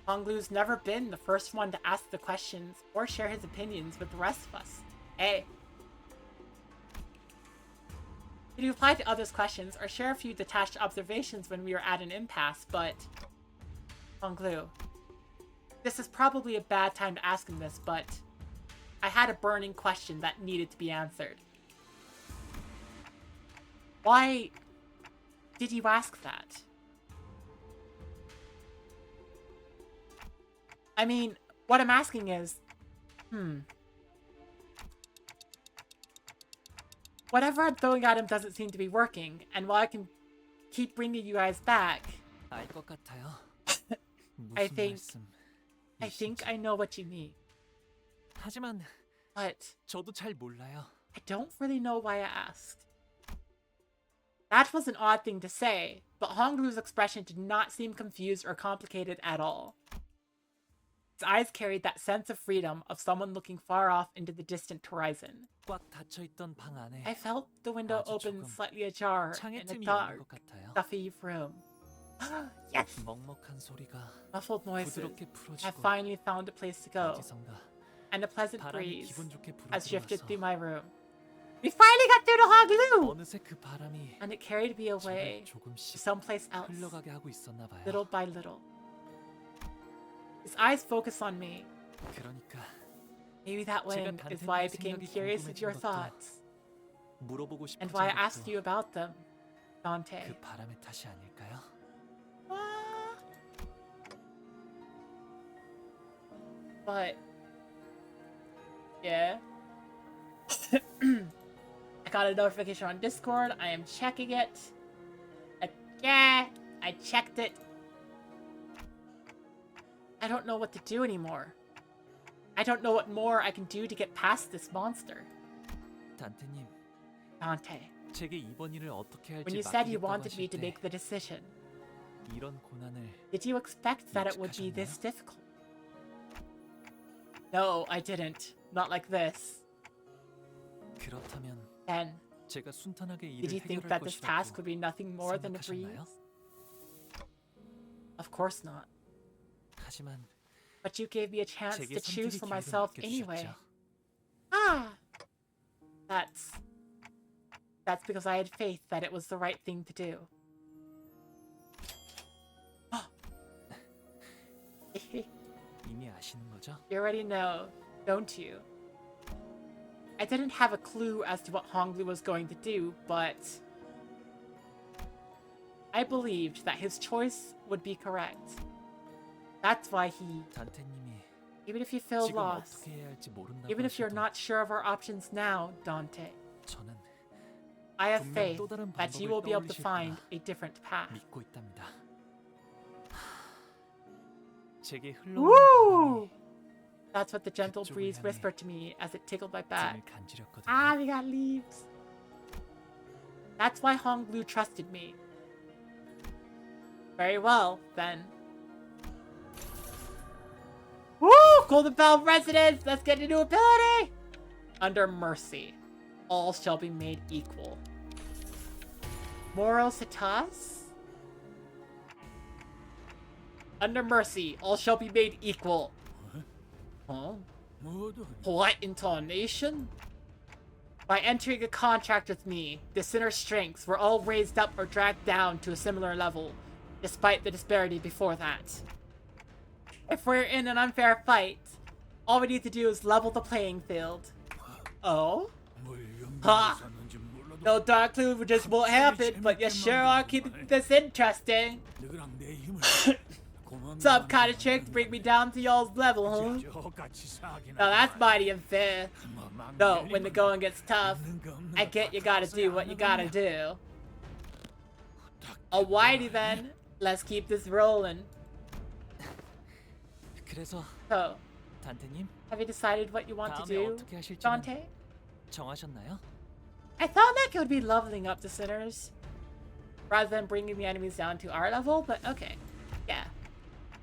Honglu's never been the first one to ask the questions or share his opinions with the rest of us. Hey. He'd reply to others' questions or share a few detached observations when we were at an impasse, but... Honglu, this is probably a bad time to ask him this, but I had a burning question that needed to be answered. Why did you ask that? I mean, what I'm asking is, whatever I'm throwing at him doesn't seem to be working, and while I can keep bringing you guys back, 알 것 같아요. I 무슨 think I know what you mean. 하지만 But 저도 잘 몰라요. I don't really know why I asked. That was an odd thing to say, but Honglu's expression did not seem confused or complicated at all. His eyes carried that sense of freedom of someone looking far off into the distant horizon. 꽉 닫혀있던 방 안에 I felt the window 아주 open 조금 slightly ajar 창의 in a 틈이 있는 dark, 것 같아요. stuffy room. Yes! 먹먹한 소리가 Muffled noises 부드럽게 have 풀어지고 finally found a place to go, 어디선가 and a pleasant 바람이 breeze 기분 좋게 has shifted 불어들어와서 through my room. We finally got through to Honglu! 어느새 그 바람이 And it carried me away 저를 to 조금씩 someplace else, 흘러가게 하고 있었나 봐요. little by little. His eyes focus on me. 그러니까 Maybe that wind is why I became curious with your thoughts, 물어보고 and why I 싶어진 asked 것도 you about them, Dante. 그 바람의 탓이 아닐까요? But yeah. I got a notification on Discord. I am checking it. Yeah, I checked it. I don't know what to do anymore. I don't know what more I can do to get past this monster. 단테님, Dante, 제게 이번 일을 어떻게 할지 when you said you 맡기겠다고 wanted me 하실 to 때 make the decision, 이런 고난을 did you expect that it would be this difficult? No, I didn't. Not like this. 그렇다면 Then, 제가 순탄하게 did 일을 you think 해결할 that this task 것이라고 would be nothing more than a breeze? 생각하셨나요? Of course not. 하지만 But you gave me a chance 제게 to choose 선택의 for 기회를 myself anyway. 맡겨주셨죠. Ah! That's because I had faith that it was the right thing to do. 이미 아시는 거죠? You already know, don't you? I didn't have a clue as to what Honglu was going to do, but I believed that his choice would be correct. That's why he, 단테님이 even if you feel 지금 lost, 어떻게 해야 할지 모른다고 even if you're 하셔도 not sure of our options now, Dante, 저는 I have 분명 faith 또 다른 that you 방법을 will be able to 떠올리실 find 거라 a different path. 믿고 있답니다. 제게 Woo! 흘러오는 That's what the gentle 그쪽을 breeze 향해 whispered to me as it tickled my 바람이 back. 등을 간지렸거든요. Ah, we got leaves. That's why Honglu trusted me. Very well, then. Woo! Golden Bell Residence! Let's get a new ability! Under mercy, all shall be made equal. Moral Citas? Under mercy, all shall be made equal. Huh? What intonation? By entering a contract with me, the sinner's strengths were all raised up or dragged down to a similar level, despite the disparity before that. If we're in an unfair fight, all we need to do is level the playing field. Oh? Ha! No dark clue just won't happen, but you sure are keeping this interesting. Some kind of trick to bring me down to y'all's level, huh? Now that's mighty unfair. Though, when the going gets tough, I get you gotta do what you gotta do. Alrighty then, let's keep this rolling. 그래서 So, 단테님 have you decided what you want to 다음에 do, 어떻게 하실지는 Dante? 정하셨나요? I thought that could be leveling up the sinners, rather than bringing the enemies down to our level, but okay. Yeah.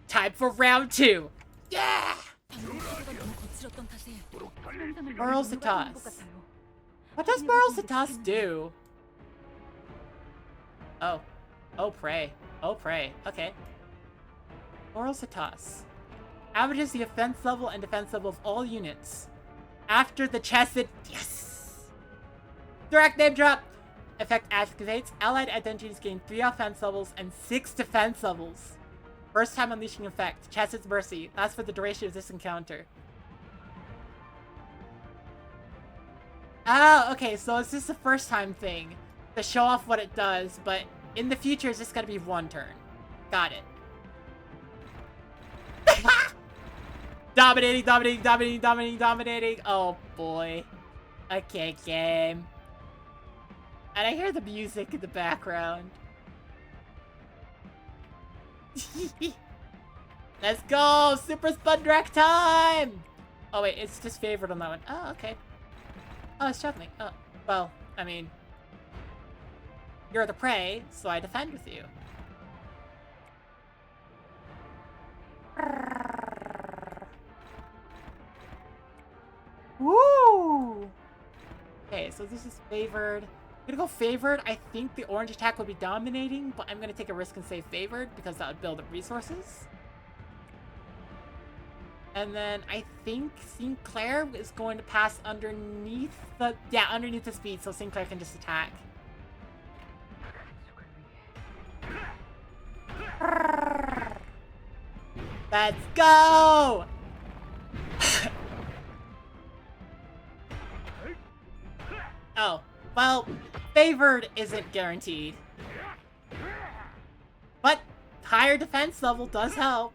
Time for round 2! Yeah! Moral Citas. What does Moral Citas do? Oh. Oh, pray. Oh, pray. Okay. Moral Citas. Averages the offense level and defense level of all units. After the chested... Yes! Direct name drop! Effect activates. Allied identities gain 3 offense levels and 6 defense levels. First time unleashing effect. Chasted's Mercy. Lasts for the duration of this encounter. Oh, okay, so it's just a first time thing to show off what it does, but in the future it's just gonna be 1 turn. Got it. Dominating, dominating, dominating, dominating, dominating. Oh boy. Okay, game. And I hear the music in the background. Let's go! Super Spun Direct time! Oh wait, it's just favored on that one. Oh, okay. Oh, it's shuffling. Oh, well, I mean... You're the prey, so I defend with you. Woo! Okay, so this is favored. I'm gonna go favored. I think the orange attack would be dominating, but I'm gonna take a risk and say favored because that would build up resources. And then I think Sinclair is going to pass underneath the... Yeah, underneath the speed, so Sinclair can just attack. Let's go! Oh, well, favored isn't guaranteed. But higher defense level does help.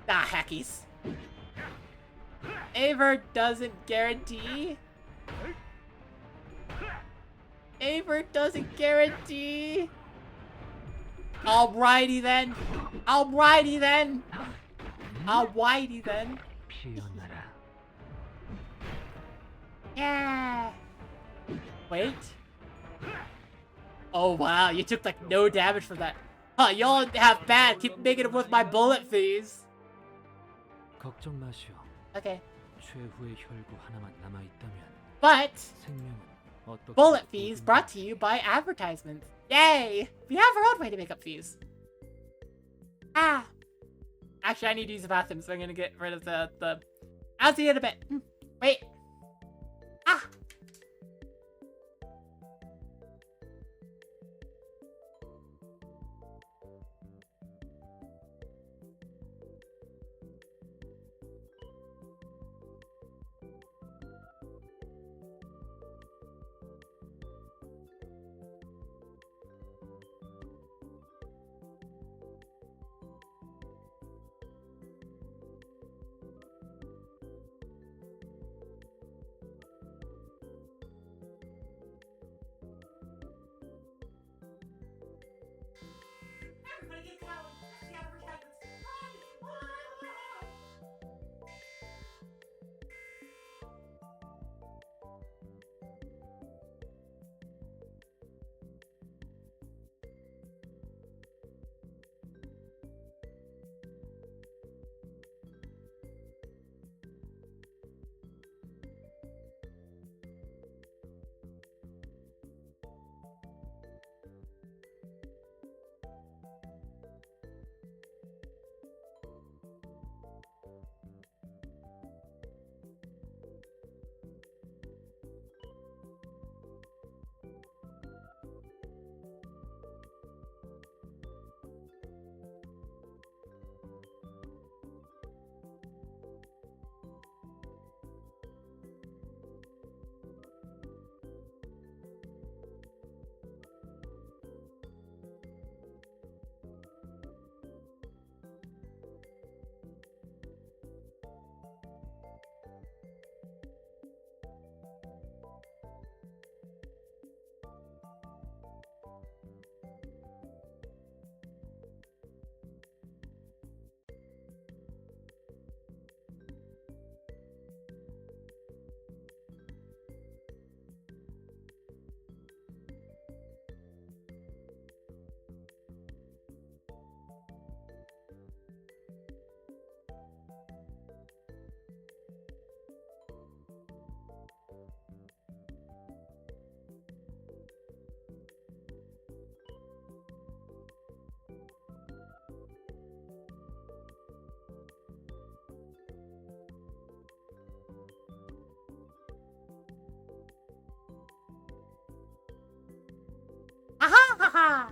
Ah, hackies. Favored doesn't guarantee. Favored doesn't guarantee. Alrighty then. Alrighty then. Alrighty then. Yeah. Wait. Oh wow, you took like no damage from that. Huh, y'all have bad. Keep making it with my bullet fees. 걱정 마시오. Okay. 최후의 혈구 하나만 남아 있다면 But 생명은 어떻게 bullet fees brought to you by advertisements. Yay! We have our own way to make up fees. Ah! Actually, I need to use the bathroom, so I'm gonna get rid of the... I'll see you in a bit. Wait. Ah! Everybody get down! Get out of her cabins! Aha! Ha ha!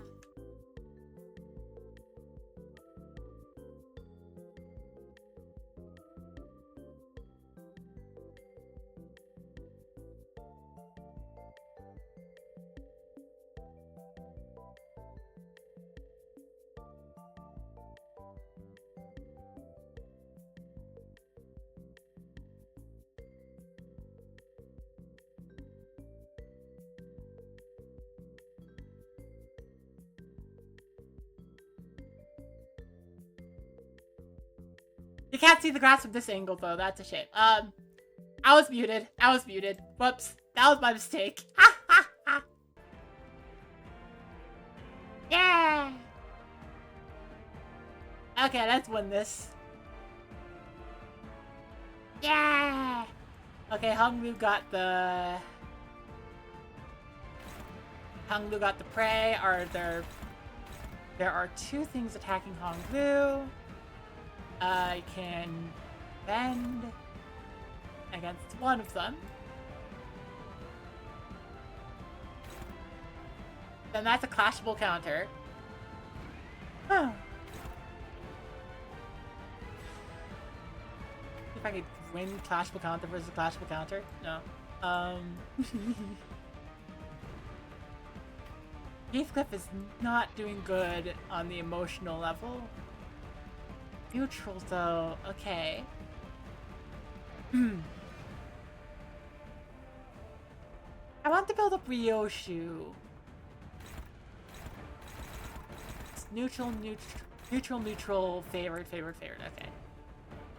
You can't see the grass from this angle, though. That's a shame. I was muted. I was muted. Whoops. That was my mistake. Ha ha ha! Yeah! Okay, let's win this. Yeah! Okay, Honglu got the... Honglu got the prey. There are two things attacking Honglu. I can bend against one of them. Then that's a clashable counter. Huh. If I could win clashable counter versus clashable counter? No. Heathcliff is not doing good on the emotional level. Neutral though, okay. I want to build up Ryoshu. It's neutral, favored, okay.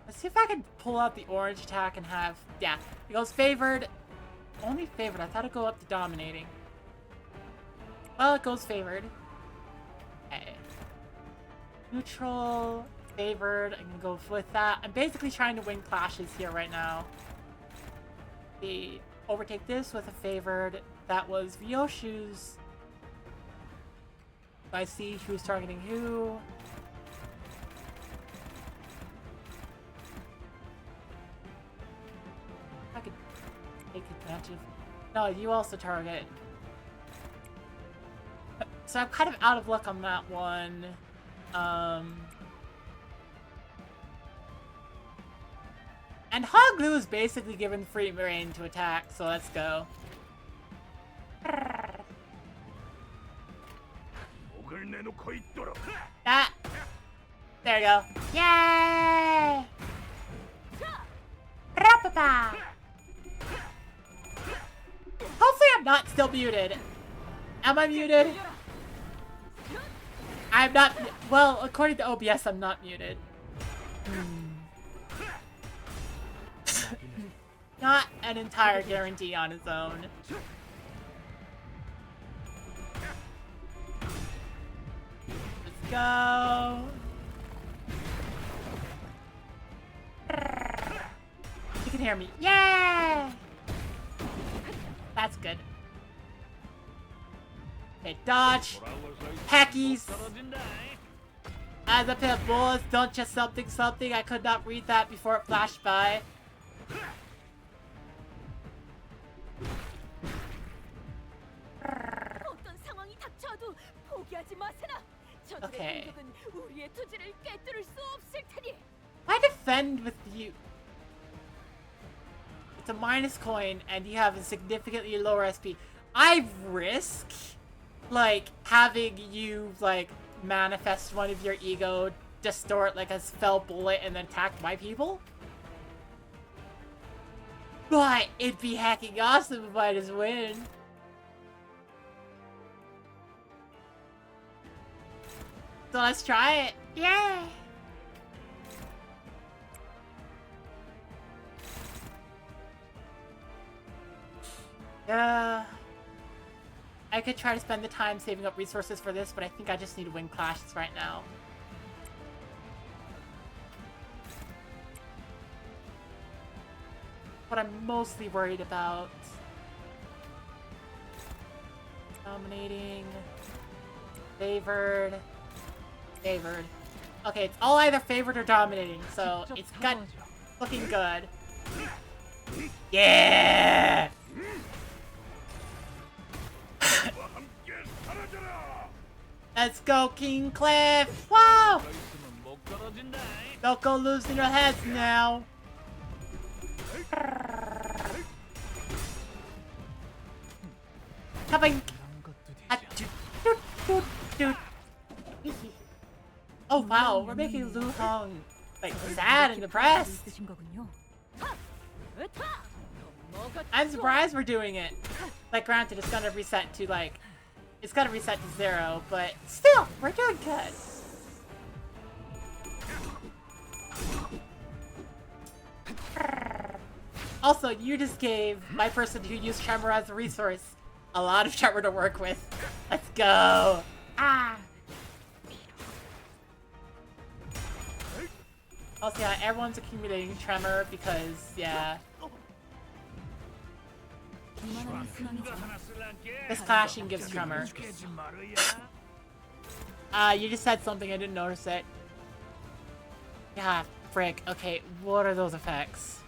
Let's see if I can pull out the orange attack and have, yeah, it goes favored, only favored, I thought it'd go up to dominating. Well, it goes favored. Okay. Neutral, favored, I'm gonna go with that. I'm basically trying to win clashes here right now. The overtake this with a favored. That was Ryoshu's. I see who's targeting who. bunch of... No, you also target. So I'm kind of out of luck on that one. And Hog Glue is basically given free reign to attack, so let's go. That. There you go. Yay! Rapapa! Hopefully I'm not still muted. Am I muted? I'm not. Well, according to OBS, I'm not muted. Not an entire guarantee on its own. Let's go. You can hear me. Yeah! That's good. Okay, dodge. Peckies. As a pit bulls, don't just something something. I could not read that before it flashed by. 어떤 상황이 닥쳐도 포기하지 마세나. 저들의 Okay. 공격은 우리의 투지를 꿰뚫을 수 없을 테니. Why defend with you? It's a minus coin, and you have a significantly lower SP. I risk, like, having you, like, manifest one of your ego, distort like a spell bullet, and then attack my people? But it'd be hacking awesome if I just win. So let's try it. Yay! I could try to spend the time saving up resources for this, but I think I just need to win clashes right now. What I'm mostly worried about. Dominating. Favored. Favored. Okay, it's all either favored or dominating, so it's got looking good. Yeah! Let's go, King Cliff! Whoa! Don't go losing your heads now. Coming. Oh wow, we're making Lu Hong like sad and depressed. I'm surprised we're doing it. Like, granted, it's gonna reset to like, it's gonna reset to 0, but still, we're doing good. Also, you just gave my person who used Tremor as a resource a lot of Tremor to work with. Let's go. Ah. Also, yeah, everyone's accumulating Tremor because, yeah. This clashing gives Tremor. You just said something, I didn't notice it. Yeah, frick. Okay, what are those effects?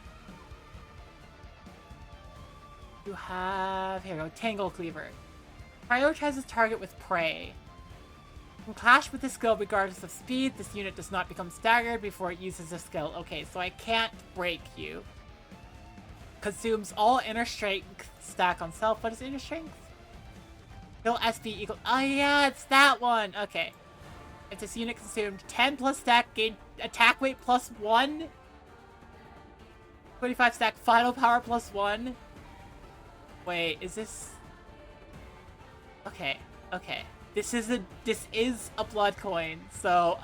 You have... Here we go. Tangle Cleaver. Prioritizes target with prey. Can clash with this skill regardless of speed. This unit does not become staggered before it uses this skill. Okay, so I can't break you. Consumes all inner strength stack on self. What is inner strength? Kill SP equal... Oh yeah, it's that one! Okay. If this unit consumed 10 plus stack, gain attack weight plus 1. 25 stack final power plus 1. Wait, is this... Okay, okay. This is a blood coin, so,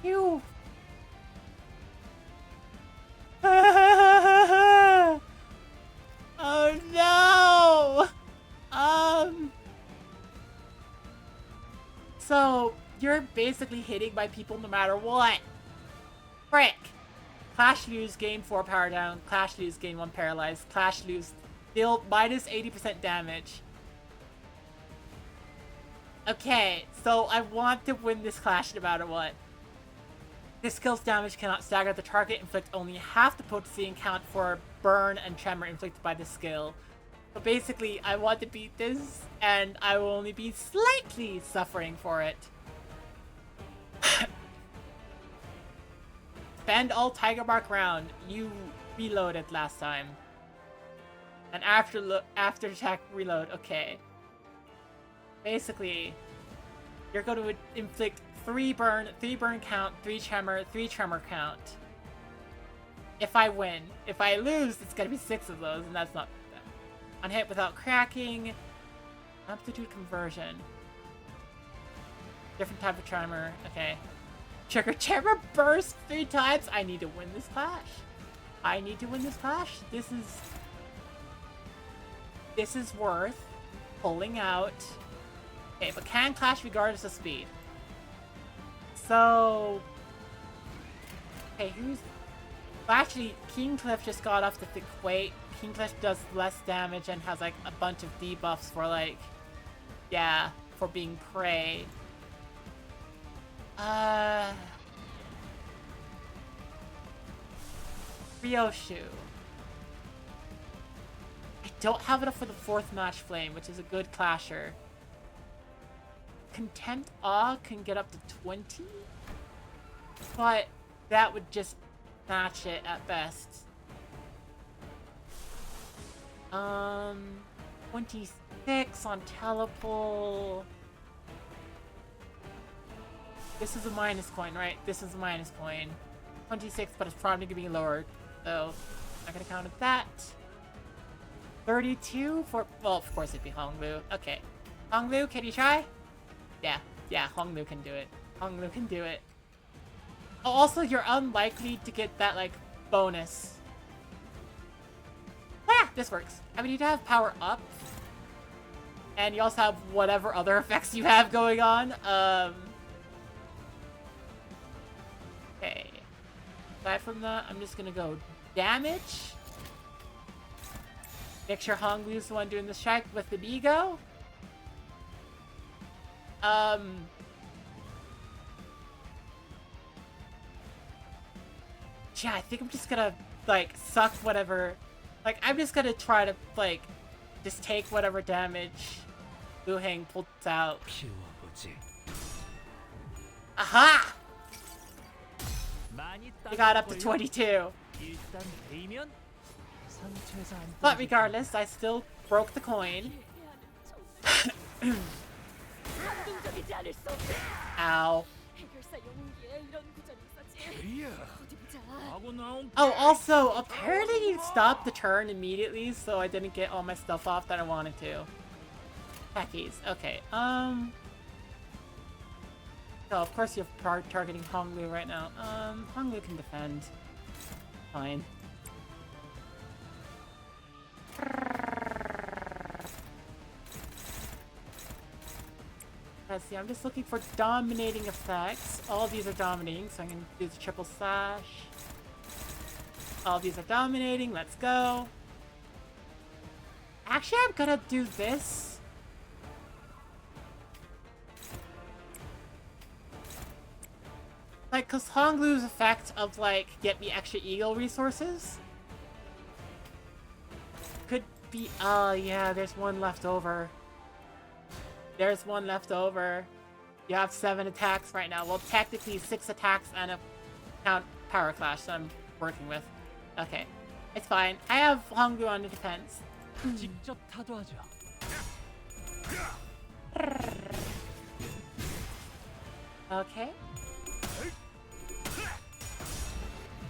Ew. Oh no! So, you're basically hitting my people no matter what. Frick! Clash lose, gain 4 power down. Clash lose, gain 1 paralyzed. Clash lose, deal minus 80% damage. Okay, so I want to win this clash no matter what. This skill's damage cannot stagger the target, inflict only half the potency, and count for burn and tremor inflicted by the skill. So basically, I want to beat this, and I will only be slightly suffering for it. Spend all Tiger Mark round. You reloaded last time. And after attack reload, okay. Basically, you're going to inflict 3 burn count, 3 tremor count. If I win. If I lose, it's going to be 6 of those, and that's not bad. On hit without cracking. Amplitude conversion. Different type of tremor. Okay. Trigger tremor burst 3 times. I need to win this clash. I need to win this clash. This is worth pulling out. Okay, but can clash regardless of speed. So... Okay, who's... Well, actually, Kingcliff just got off the thick weight. Kingcliff does less damage and has, like, a bunch of debuffs for, like... Yeah, for being prey. Ryoshu. I don't have enough for the 4th Match Flame, which is a good clasher. Content Awe can get up to 20? But that would just match it at best. 26 on Telepole. This is a minus coin, right? This is a minus coin. 26, but it's probably gonna be lower. So, not gonna count that. 32 for... Well, of course it'd be Honglu. Okay. Honglu, can you try? Yeah, Honglu can do it. Honglu can do it. Oh, also, you're unlikely to get that, like, bonus. Ah, this works. I mean, you have power up. And you also have whatever other effects you have going on. Okay. Aside from that, I'm just gonna go damage. Make sure Honglu's the one doing the strike with the Bigo. Yeah, I think I'm just gonna, like, suck whatever... Like, I'm just gonna try to, like, just take whatever damage Lu Heng pulls out. Aha! We got up to 22. But regardless, I still broke the coin. Ow. Oh, also, apparently you stopped the turn immediately, so I didn't get all my stuff off that I wanted to. Packies. Okay, Oh, of course you're targeting Honglu right now. Honglu can defend. Fine. Let's see, I'm just looking for dominating effects. All of these are dominating, so I'm gonna do the triple slash. All of these are dominating, let's go. Actually, I'm gonna do this. Like, cause Honglu's effect of, like, get me extra eagle resources could be, oh yeah, there's one left over. There's one left over. You have 7 attacks right now. Well, technically 6 attacks and a count power clash that I'm working with. Okay. It's fine. I have Honglu on the defense. Okay.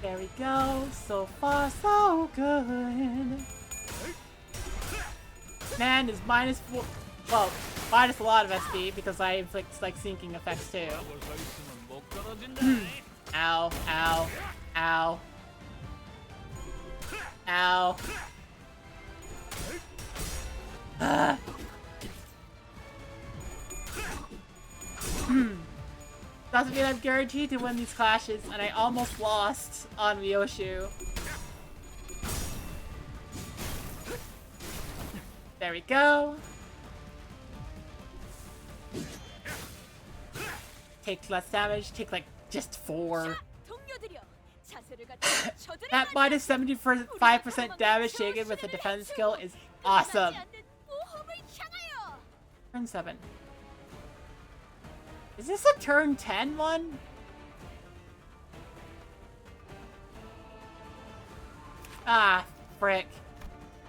There we go. So far, so good. Man is -4. Well, minus a lot of SD because I inflict, like, sinking effects too. Ow, ow, ow. Ow. Doesn't mean I'm guaranteed to win these clashes, and I almost lost on Ryoshu. There we go. Take less damage, take like just 4. That minus 75% damage taken with the defense skill is awesome. Turn 7. Is this a turn 10 one? Ah, frick.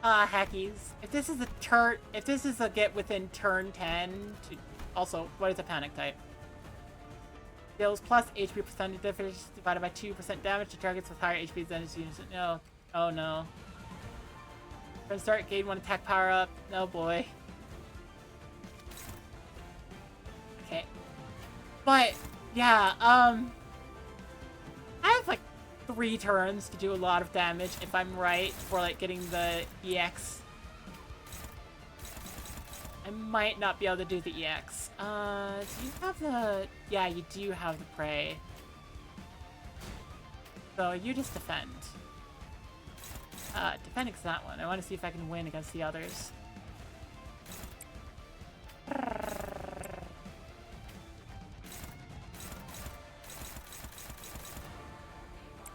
Ah, heckies. If this is a get within turn 10, also, what is a panic type? Deals plus HP percentage difference divided by 2% damage to targets with higher HP than its units. No. Oh no. Turn start, gain 1 attack power up. No boy. Okay. But, yeah, I have like 3 turns to do a lot of damage if I'm right for like getting the EX. I might not be able to do the EX. Do you have the... Yeah, you do have the prey. So you just defend. Defending's that one. I want to see if I can win against the others.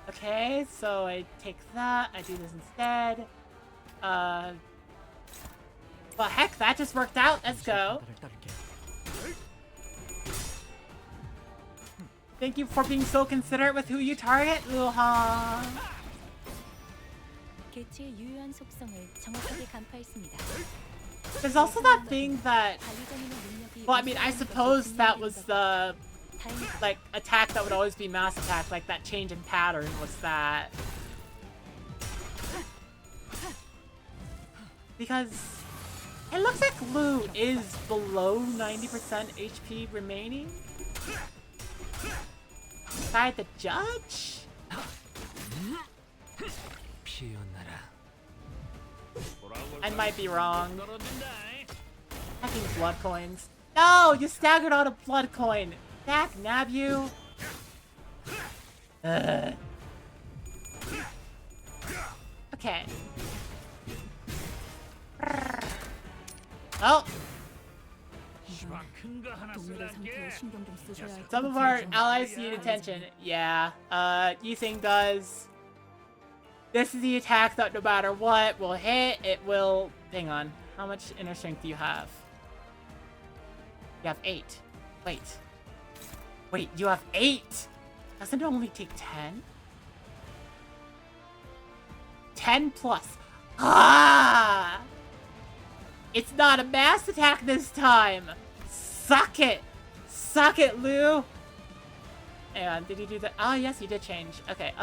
Okay, so I take that. I do this instead. Well, heck, that just worked out. Let's go. Thank you for being so considerate with who you target, Luha. 개체의 유효한 속성을 정확하게 간파했습니다. There's also that thing that... 관리자님의 능력이 Well, I mean, I suppose that was the... 다행이다. like, attack that would always be mass attack. Like, that change in pattern was that. Because... it looks like Lu is below 90% HP remaining. Beside the judge? I might be wrong. Hacking blood coins. No! You staggered on a blood coin! Dak nab you! Ugh. Okay. Oh! 동물의 상태에 신경 좀 쓰셔야 할 Some of our allies need attention. Yeah. Yising does. This is the attack that no matter what will hit, it will... Hang on. How much inner strength do you have? You have 8. Wait. Wait, you have 8? Doesn't it only take 10? 10 plus. Ah! It's not a mass attack this time! Suck it! Suck it, Lu! And did you do that? Ah, yes, you did change. Okay,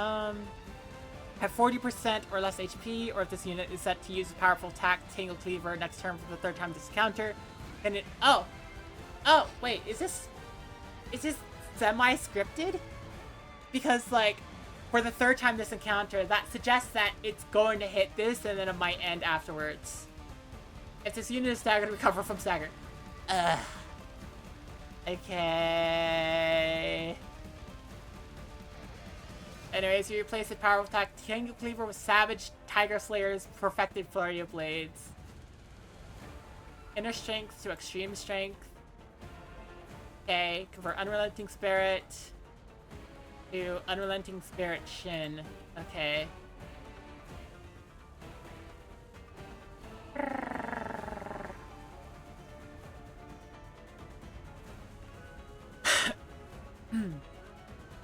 have 40% or less HP, or if this unit is set to use a powerful attack, Tangle Cleaver, next turn for the 3rd time this counter, and it... Oh! Oh, wait, is this semi-scripted? Because, like, for the 3rd time this encounter, that suggests that it's going to hit this, and then it might end afterwards. If this unit is staggered, recover from stagger. Ugh. Okay. Anyways, you replace the powerful attack Tangle Cleaver with Savage Tiger Slayer's Perfected Flurry of Blades. Inner Strength to Extreme Strength. Okay, convert Unrelenting Spirit to Unrelenting Spirit Shin. Okay.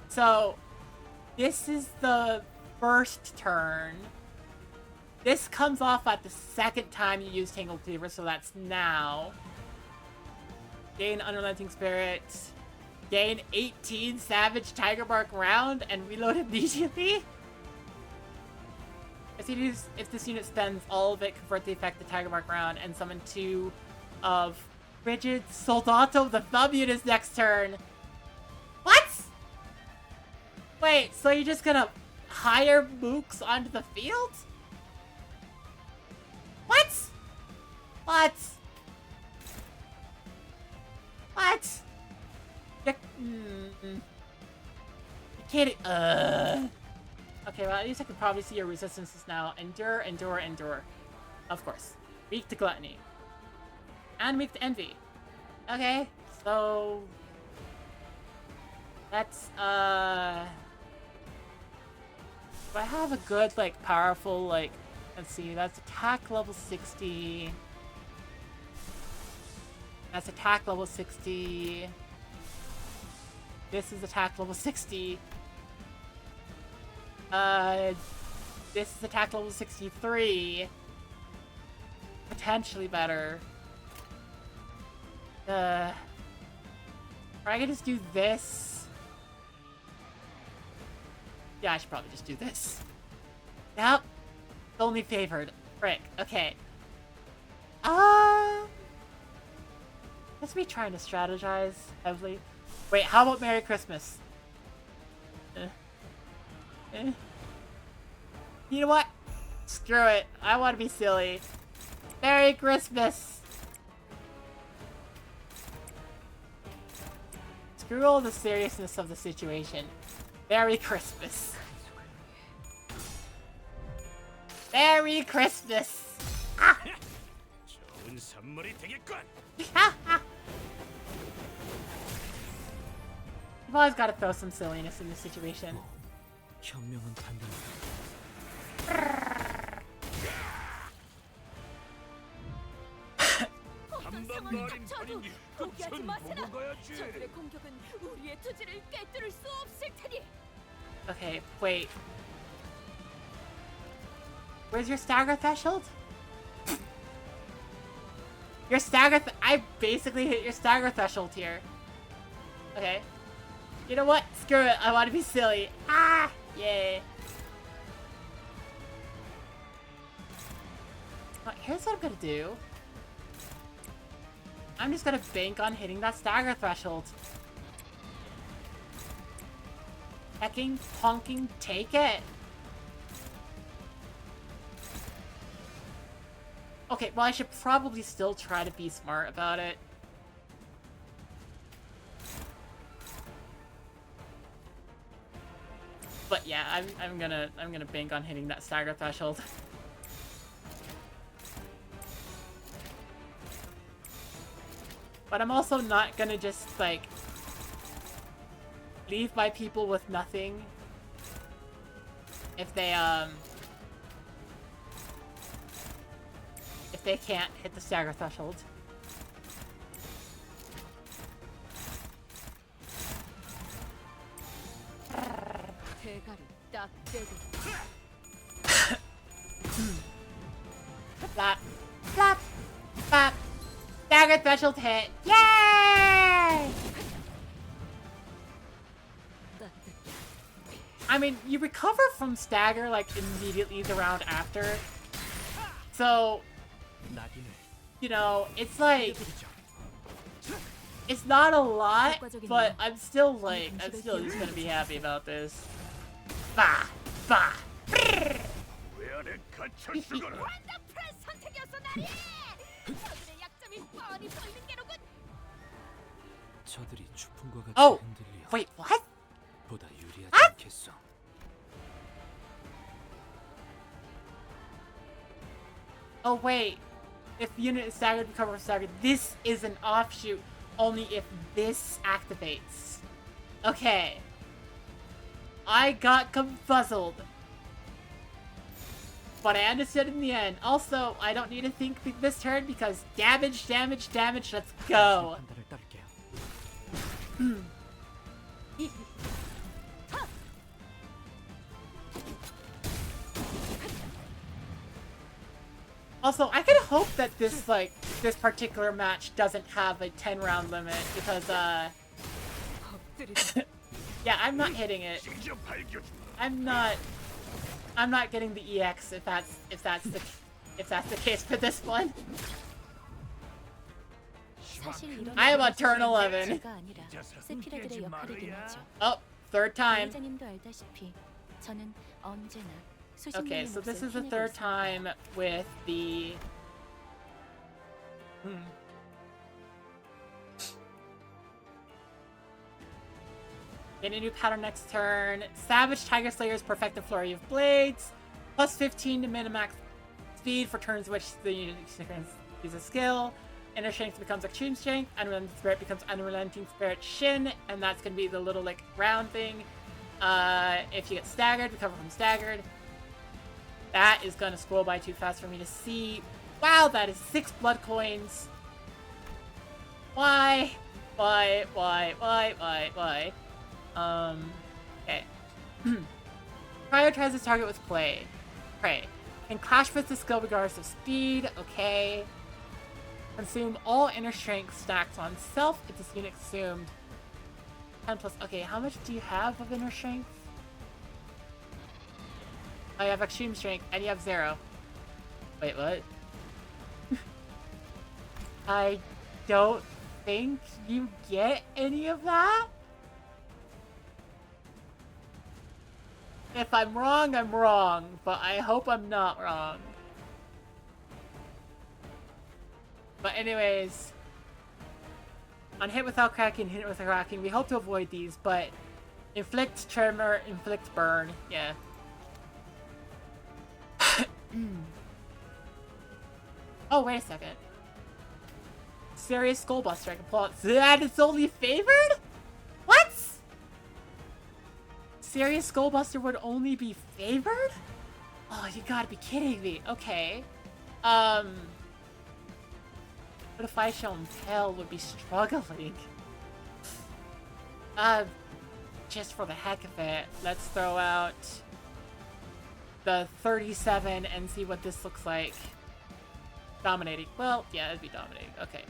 So, this is the first turn. This comes off at the 2nd time you use Tangle Cleaver, so that's now. Gain Unrelenting Spirit. Gain 18 Savage Tiger Bark round and reload immediately? If this unit spends all of it, convert the effect to Tiger Bark round and summon 2 of Rigid Soldato the Thumb units next turn. What? Wait, so you're just gonna hire mooks onto the field? What? What? What? You're kidding. Okay, well, at least I can probably see your resistances now. Endure, endure, endure. Of course. Weak to Gluttony. And weak to Envy. Okay, so... That's, Do I have a good, like, powerful, like, let's see, that's attack level 60. That's attack level 60. This is attack level 60. This is attack level 63. Potentially better. Or I could just do this. Yeah, I should probably just do this. Yep. Only favored. Frick. Okay. Let's be trying to strategize heavily. Wait, how about Merry Christmas? You know what? Screw it. I want to be silly. Merry Christmas! Screw all the seriousness of the situation. Merry Christmas. Merry Christmas! Ah! 좋은 선물이 되겠군. You've always got to throw some silliness in this situation. 현명한 판단. 한번 말인 판인지 포기하지 끝은 마세라. 보고 가야지. 저들의 공격은 우리의 투지를 꿰뚫을 수 없을 테니. Okay, wait. Where's your stagger threshold? Your stagger I basically hit your stagger threshold here. Okay. You know what? Screw it. I want to be silly. Ah! Yay. Well, here's what I'm gonna do. I'm just gonna bank on hitting that stagger threshold. Hecking, honking, take it. Okay, well I should probably still try to be smart about it. But yeah, I'm gonna bank on hitting that stagger threshold. But I'm also not gonna just like leave my people with nothing if they can't hit the stagger threshold. 대가리 딱 떼고. Flap, flap, flap. Stagger threshold hit. Yay! I mean, you recover from stagger like immediately the round after. So, you know, it's like it's not a lot, but I'm still just gonna be happy about this. Bah, bah. 외안에 갇혀 죽어라. 원더풀 선택이었어 나리. 저들의 약점이 뻔히 보이는 게로군. 저들이 추풍과 같이 Oh, 흔들려 wait, what? 보다 유리하지 What? 않겠어. Oh wait, if unit is staggered, recover from staggered. This is an offshoot only if this activates. Okay. I got confuzzled. But I understood in the end. Also, I don't need to think this turn because damage, damage, damage. Let's go. 판단을 따를게요. Also, I can hope that this particular match doesn't have a 10-round limit because yeah, I'm not hitting it. 직접 밝혀주마. I'm not getting the EX if that's the case for this one. 사실 이런 I am on turn 11. 제가 아니라 세피라들의 역할이긴 하죠. Oh, third time. 회장님도 알다시피 저는 언제나 Okay, so this is the third time with the... Get a new pattern next turn. Savage Tiger Slayers perfect the Flurry of Blades. Plus 15 to minimax speed for turns which the unit uses a skill. Inner Strength becomes Extreme Strength. Unrelenting Spirit becomes Unrelenting Spirit Shin. And that's going to be the little, like, round thing. If you get staggered, recover from staggered. That is gonna scroll by too fast for me to see. Wow, that is 6 blood coins. Why? Why? Okay. Prioritize this target with prey. Can clash with the skill regardless of speed. Okay. Consume all inner strength stacks on self if this unit consumed. 10 plus. Okay, how much do you have of inner strength? Oh, you have extreme strength, and you have 0. Wait, what? I don't think you get any of that? If I'm wrong, I'm wrong, but I hope I'm not wrong. But anyways, on hit without cracking, hit without cracking, we hope to avoid these, but inflict tremor, inflict burn, yeah. Oh, wait a second. Serious Skullbuster, I can pull out. That is only favored? What? Serious Skullbuster would only be favored? Oh, you gotta be kidding me. Okay. But if I show him Tail would be struggling. Just for the heck of it, let's throw out the 37 and see what this looks like. Dominating. Well, yeah, it'd be dominating. Okay.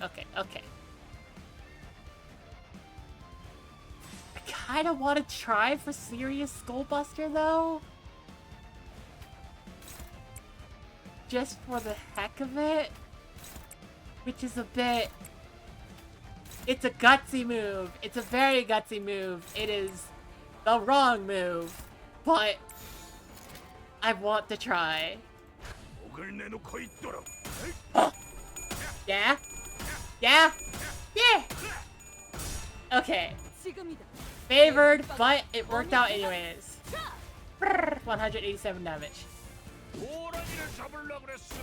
I kinda want to try for Serious Skullbuster, though. Just for the heck of it. Which is a bit... It's a gutsy move. It's a very gutsy move. It is the wrong move. But... I want to try. Yeah? Yeah? Yeah! Okay. Favored, but it worked out anyways. 187 damage.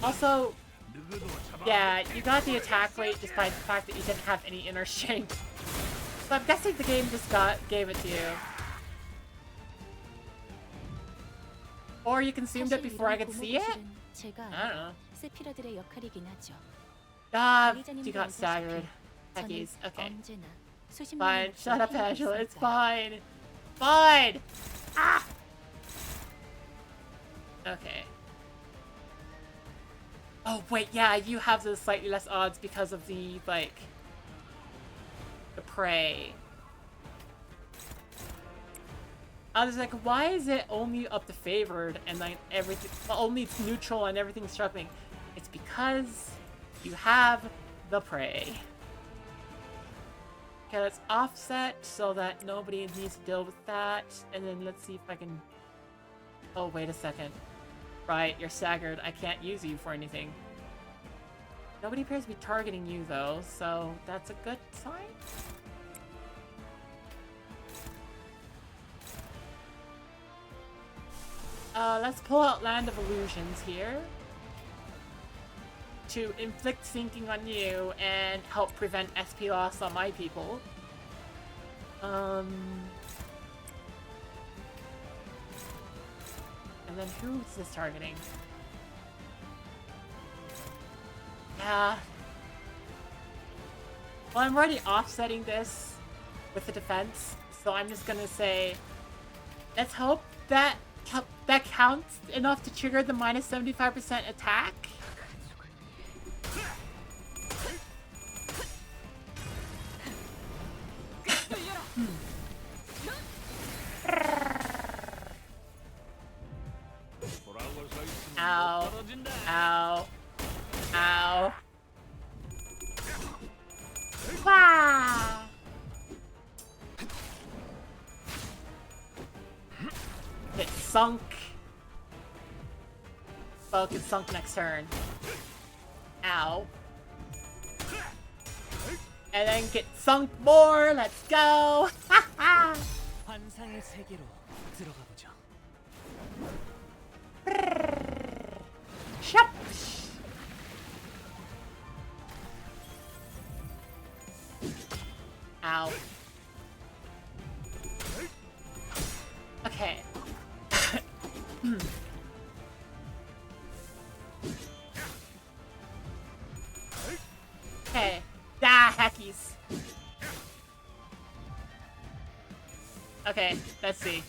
Also, yeah, you got the attack rate despite the fact that you didn't have any inner strength. So I'm guessing the game just gave it to you. Or you consumed it before I could see it? I don't know. Ah, you got staggered. Heckies. Okay. Fine. Shut up, Angela. It's fine. Fine! Ah! Okay. Oh, wait, yeah, you have the slightly less odds because of the, like... the prey. I was like, why is it only up to favored and like everything, well, only it's neutral and everything's struggling? It's because you have the prey. Okay, let's offset so that nobody needs to deal with that. And then let's see if I can... Oh, wait a second. Right, you're staggered. I can't use you for anything. Nobody appears to be targeting you, though, so that's a good sign. Let's pull out Land of Illusions here to inflict sinking on you and help prevent SP loss on my people. And then who's this targeting? Yeah. Well, I'm already offsetting this with the defense, so I'm just gonna say, let's hope that that counts enough to trigger the minus 75% attack. Ow. Ow. Ow. Wow. Get sunk. Well, get sunk next turn. Ow. And then get sunk more. Let's go. 환상의 세계로 들어가 보죠. Shop. Ow. Okay. Ah, hackies. Okay, let's see.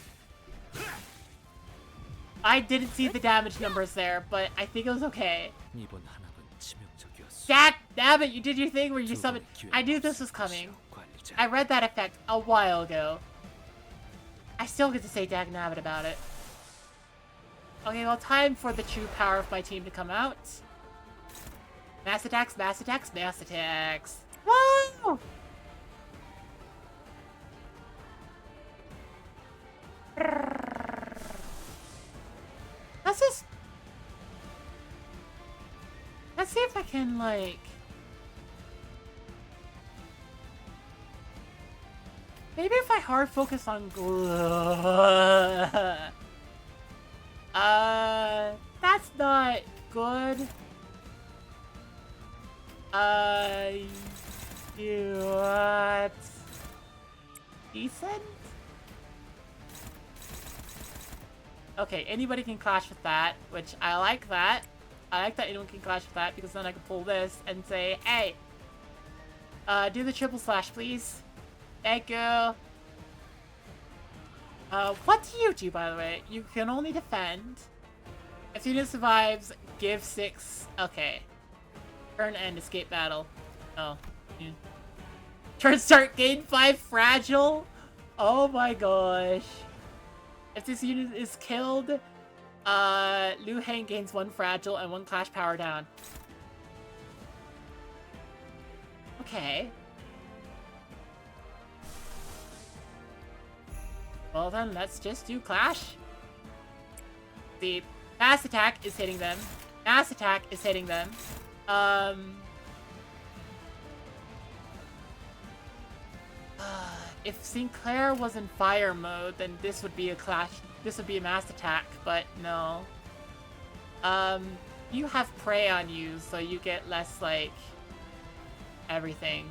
I didn't see the damage numbers there, but I think it was okay. 이번 한압은 치명적이었어. Damn it, you did your thing where you summoned. I knew this was coming. I read that effect a while ago. I still get to say dag nabbit about it. Okay, well, time for the true power of my team to come out. Mass attacks, mass attacks, mass attacks. Woo! Let's see if I can, like... Maybe if I hard focus on... That's not good. What? Decent? Okay, anybody can clash with that, which I like that. I like that anyone can clash with that, because then I can pull this and say, hey, do the triple slash, please. Thank you. What do you do, by the way? You can only defend. If unit survives, give 6. Okay. Turn end, escape battle. Oh. Yeah. Turn start, gain 5 fragile? Oh my gosh. If this unit is killed, Liu Hang gains 1 fragile and 1 clash power down. Okay. Well then, let's just do clash. The mass attack is hitting them. Mass attack is hitting them. If Sinclair was in fire mode, then this would be a clash. This would be a mass attack, but no. You have prey on you, so you get less, like, everything.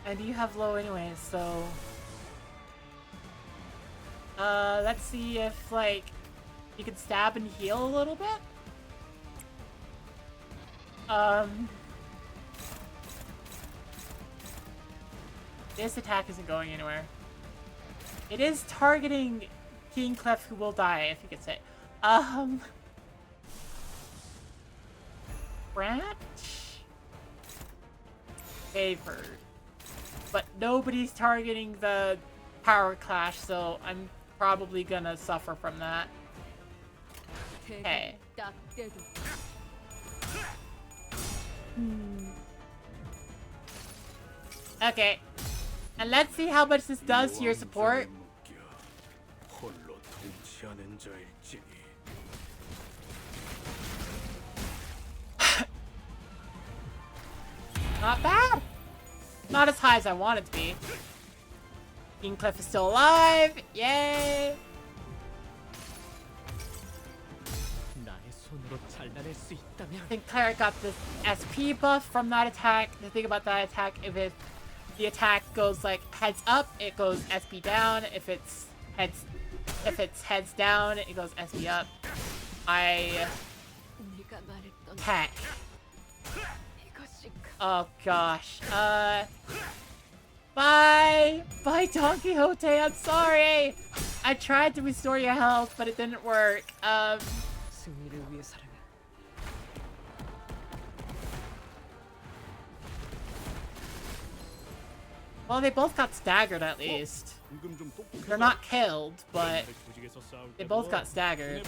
And you have low anyways, so... let's see if, like, you can stab and heal a little bit? This attack isn't going anywhere. It is targeting King Clef, who will die if he gets hit. Branch? Favored. But nobody's targeting the power clash, so I'm probably gonna suffer from that. Okay. Okay. And let's see how much this does to your support. Not bad. Not as high as I want it to be. King Cliff is still alive. Yay. Sinclair got this SP buff from that attack. The thing about that attack, if the attack goes like heads up, it goes SP down. If it's heads down, it goes SP up. Heck. Oh gosh. Bye! Bye, Don Quixote, I'm sorry! I tried to restore your health, but it didn't work. Well, they both got staggered at least. They're not killed, but they both got staggered.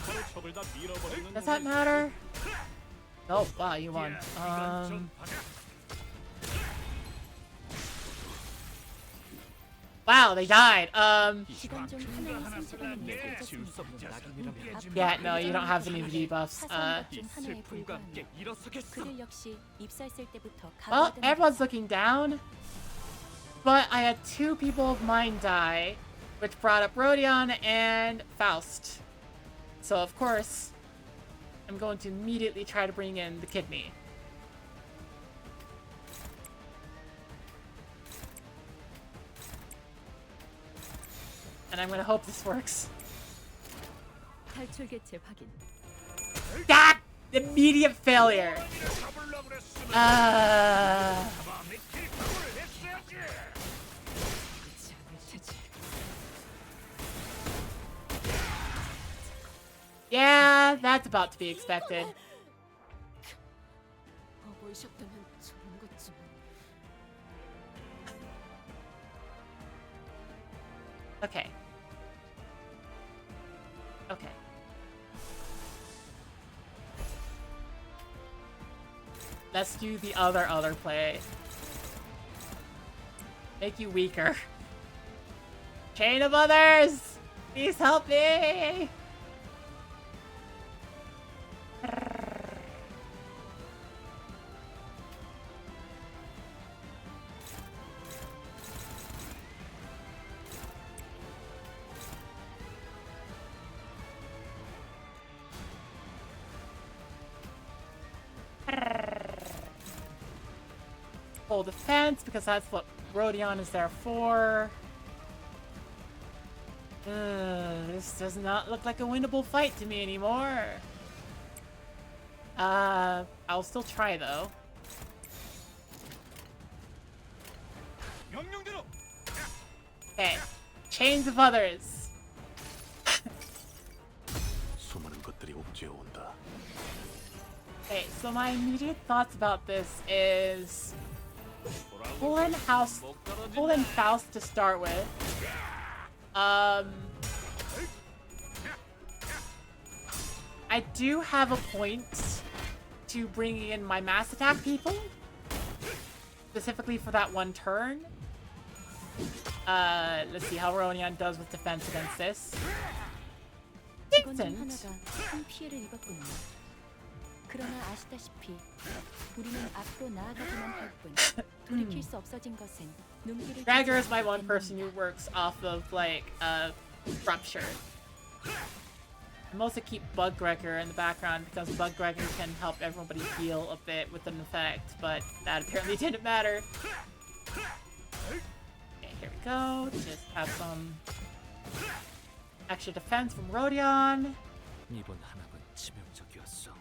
Does that matter? Oh, wow, you won. Wow, they died. Yeah, no, you don't have any debuffs. Well, everyone's looking down. But I had 2 people of mine die, which brought up Rodion and Faust. So, of course, I'm going to immediately try to bring in the kidney. And I'm gonna hope this works. God Immediate failure. Yeah, that's about to be expected. 어버이셨다면 저런 것쯤. Okay. Okay. Let's do the other play. Make you weaker. Chain of others! Please help me! Full defense, because that's what Rodion is there for. This does not look like a winnable fight to me anymore. I'll still try though. Okay, chains of others. 수많은 것들이 옥죄어 온다. Okay, so my immediate thoughts about this is pull in Faust to start with. I do have a point to bringing in my mass attack people, specifically for that one turn. Let's see how Rodion does with defense against this. 직원 중 Decent. 하나가 큰 피해를 입었군요. 그러나 아시다시피 우리는 앞으로 나아가기만 할 뿐 돌이킬 수 없어진 것은 눈길을 Gregor is 쫓지 my one 않는 person who 겁니다. works off of like rupture. I mostly keep Bug Gregor in the background because Bug Gregor can help everybody heal a bit with an effect, but that apparently didn't matter. Okay, here we go. Just have some extra defense from Rodion. 이번 한압은 치명적이었어.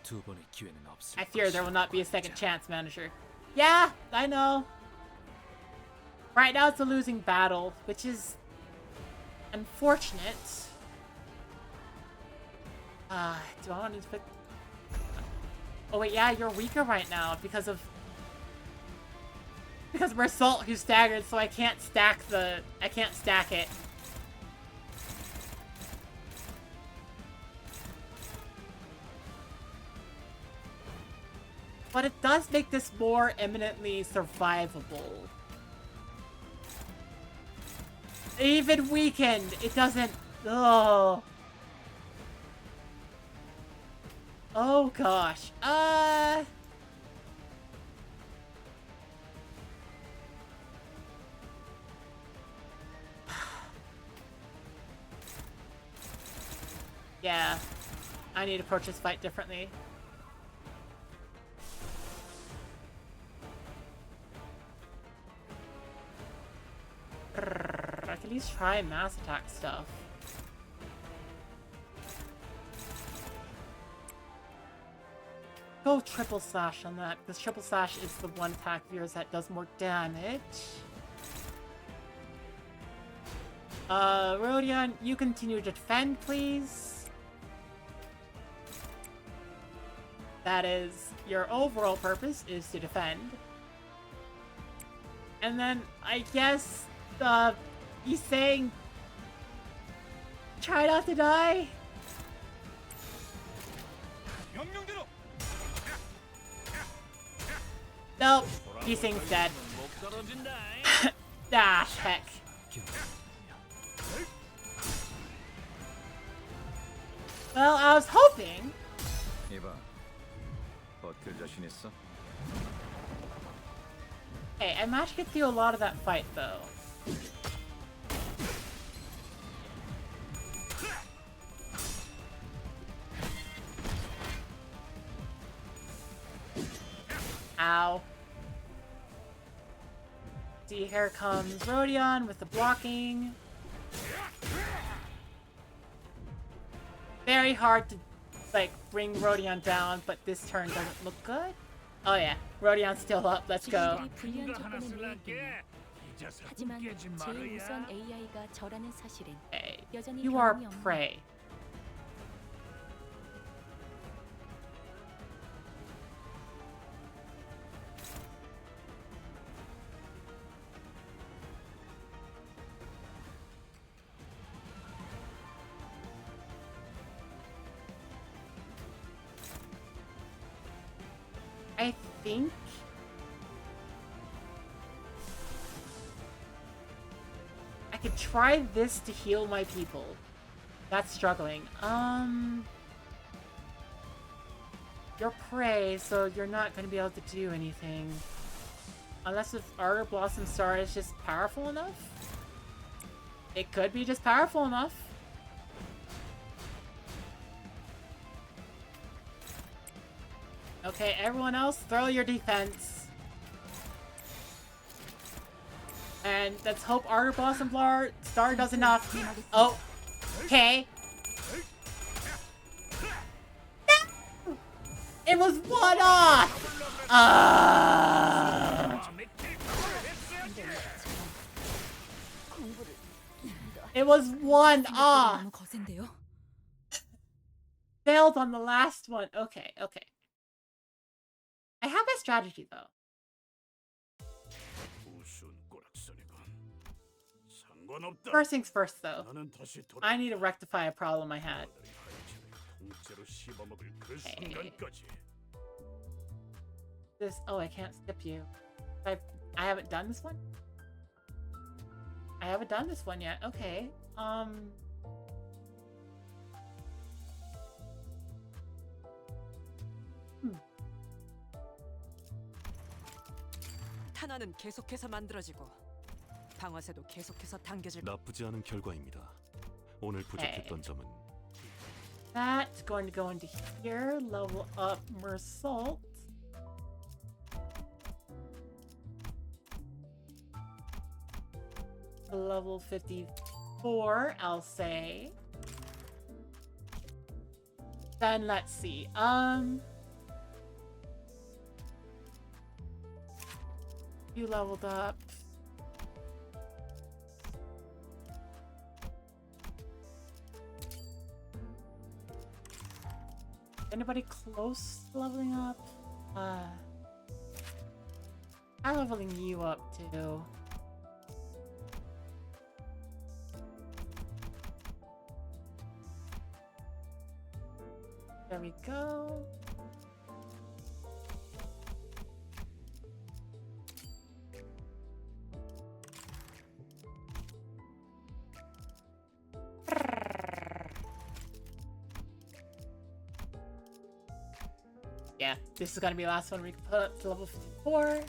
두 번의 기회는 없을 I fear there will not be a 것이야. second chance, manager. Yeah, I know. Right now it's a losing battle, which is unfortunate. Do I want to pick... Oh wait, yeah, you're weaker right now because we're Salt who's staggered, so I can't stack it. But it does make this more eminently survivable. Even weakened, it doesn't... Ugh. Oh gosh. Yeah. I need to approach this fight differently. I can at least try mass attack stuff. Go triple slash on that, because triple slash is the one attack of yours that does more damage. Rodion, you continue to defend, please. That is, your overall purpose is to defend. And then, I guess, he's saying, try not to die. Nope, he sings dead. Ah, heck. Well, I was hoping. 이봐, 버틸 자신 있어? Hey, I managed to get through a lot of that fight, though. Ow. See, here comes Rodion with the blocking. Very hard to like bring Rodion down, but this turn doesn't look good. Oh yeah, Rodion's still up. Let's go. 지금들이 불리한 조건에 놓여 있군요. 하지만 제일 우수한 AI가 저라는 사실은 Hey, 여전히 you are 변함이 없네요. prey. I think I could try this to heal my people. That's struggling. You're prey, so you're not gonna be able to do anything. Unless if Ardor Blossom Star is just powerful enough? It could be just powerful enough. Okay, everyone else, throw your defense. And let's hope Ardor Blossom Star does enough. Oh, okay. It was one off! It was one off! 너무 거센데요? Failed on the last one. Okay, okay. I have a strategy though. First things first though. I need to rectify a problem I had. Okay. This, oh, I can't skip you. I haven't done this one? I haven't done this one yet. Okay. 탄환은 계속해서 만들어지고 방아쇠도 계속해서 당겨질. 나쁘지 않은 결과입니다. 오늘 부족했던 점은 That's going to go into here. Level up Mersault. Level 54, I'll say. Then let's see. You leveled up. Anybody close to leveling up? I'm leveling you up too. There we go. Yeah, this is gonna be the last one we can put up to level 54.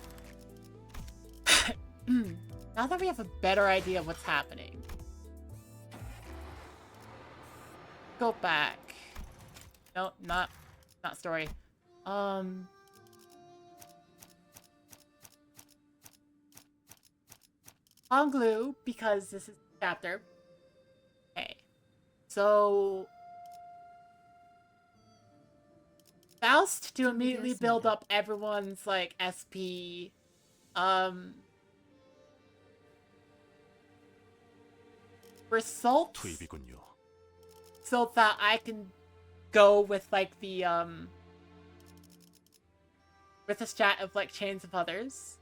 Now that we have a better idea of what's happening. Go back. No, not story. Honglu, because this is chapter. Okay. So Faust to immediately build up everyone's like SP. Result 투입이군요. so that I can go with like the with a strat of like chains of others.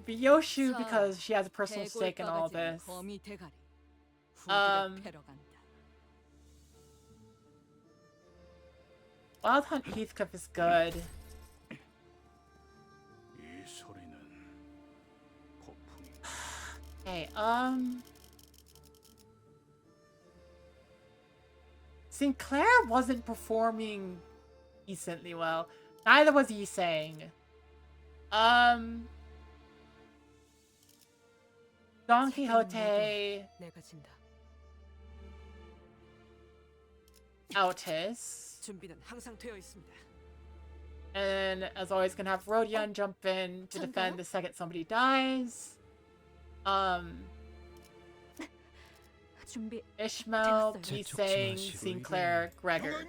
Ryoshu because she has a personal stake in all this. 거미 대가리. Um, 후기를 패러 간다. Wild Hunt Heathcliff is good. 이 소리는 거품이. Okay, Sinclair wasn't performing decently well. Neither was Yisang. Don Quixote, 내가 진다. Altis, 준비는 항상 되어 있습니다. and as always gonna have Rodion jump in to defend the second somebody dies. 준비. Ishmael, 됐어요. Bisang, Sinclair, Gregor.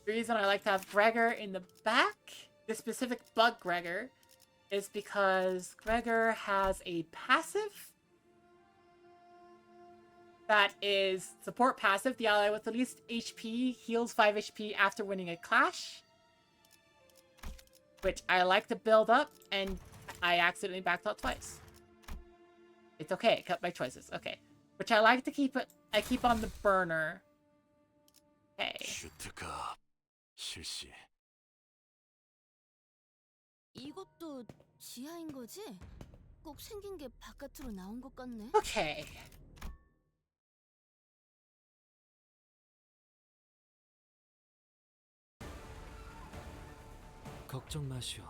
The reason I like to have Gregor in the back, the specific bug Gregor, is because Gregor has a passive that is support passive. The ally with the least HP heals 5 HP after winning a clash, which I like to build up, and I accidentally backed out twice. It's okay, I cut my choices. Okay. Which I like to keep it. I keep on the burner. Okay. 슈트가 실시. 이것도 지하인 거지? 꼭 생긴 게 바깥으로 나온 것 같네. Okay. 걱정 마시오.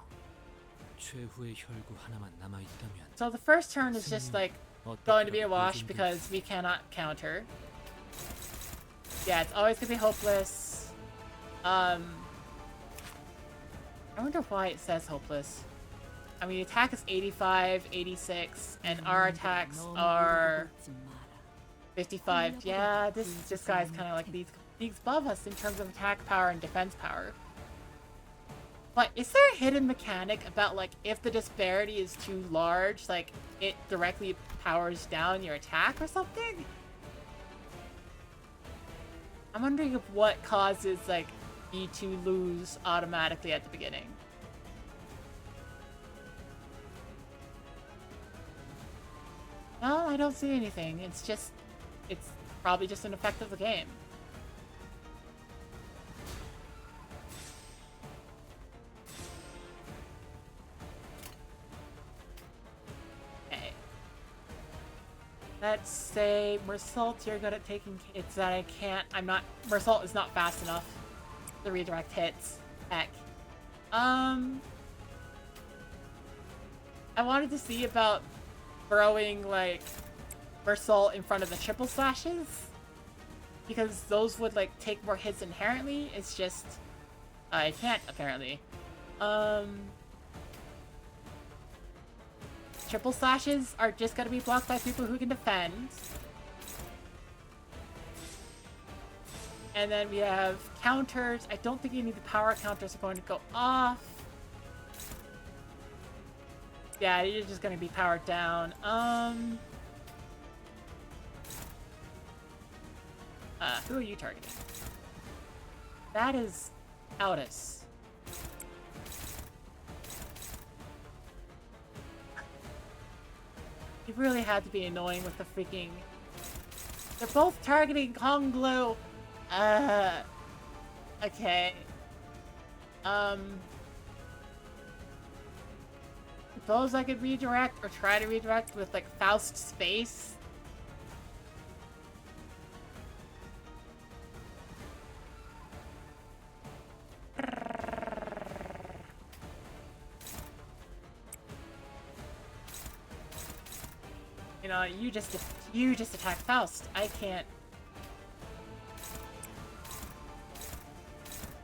최후의 혈구 하나만 남아 있다면 So the first turn is just like going to be a wash because we cannot counter. Yeah, it's always gonna be hopeless. I wonder why it says hopeless. I mean, attack is 85, 86, and our attacks are 55. Yeah, this guy's kind of like these above us in terms of attack power and defense power. But is there a hidden mechanic about, like, if the disparity is too large, like, it directly powers down your attack or something? I'm wondering if what causes, like, me to lose automatically at the beginning. No, I don't see anything. It's probably just an effect of the game. Let's say Mersault, you're good at taking. It's that I can't. I'm not. Mersault is not fast enough to redirect hits. Heck. I wanted to see about throwing like Mersault in front of the triple slashes because those would like take more hits inherently. It's just I can't apparently. Triple slashes are just going to be blocked by people who can defend. And then we have counters. I don't think any of the power counters are going to go off. Yeah, you're just going to be powered down. Who are you targeting? That is Aldous. You really had to be annoying with the freaking... They're both targeting Konglu! Okay. Suppose I could redirect, or try to redirect with, like, Faust Space? You know, you just attack Faust. I can't.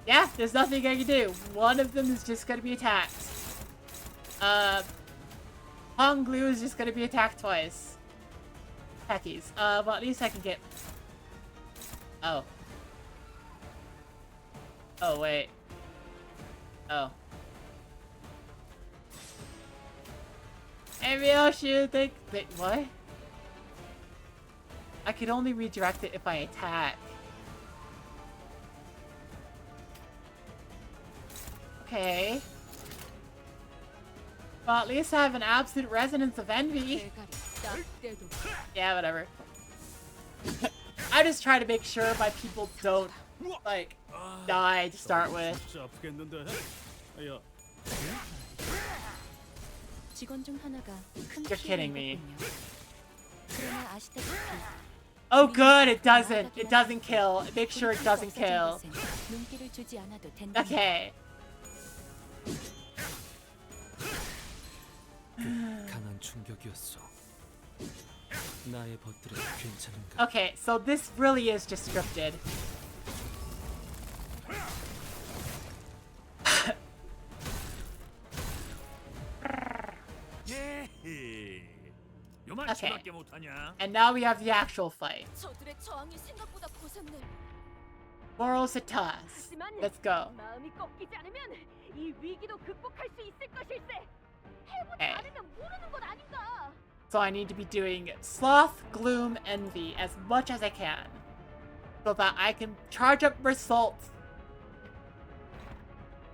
Yeah, there's nothing I can do. One of them is just gonna be attacked. Honglu is just gonna be attacked twice. Heckies. Well, at least I can get... Oh. Oh, wait. Oh. Hey, Ryoshu, what? I could only redirect it if I attack. Okay. Well, at least I have an absolute resonance of envy. Yeah, whatever. I just try to make sure my people don't, like, die to start with. You're kidding me. Oh good, it doesn't. It doesn't kill. Make sure it doesn't kill. Okay. 강한 충격이었어. 나의 벗들은 괜찮은가? Okay, so this really is just scripted. Okay. 못하냐? And now we have the actual fight. 저들의 저항이 생각보다 거셌네. Morositas. 하지만 Let's go. 마음이 꺾이지 않으면 이 위기도 극복할 수 있을 것일세. 해보지 Okay. 않으면 모르는 것 아닌가. So I need to be doing Sloth, Gloom, Envy as much as I can. So that I can charge up Result.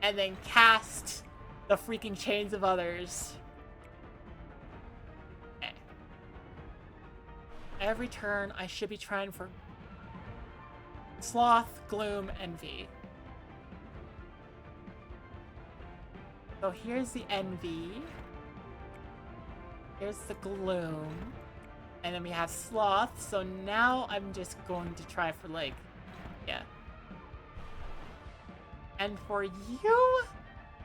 And then cast the freaking Chains of Others. Okay. Every turn I should be trying for Sloth, Gloom, Envy. So here's the Envy. Here's the Gloom. And then we have Sloth. So now I'm just going to try for like, yeah. And for you,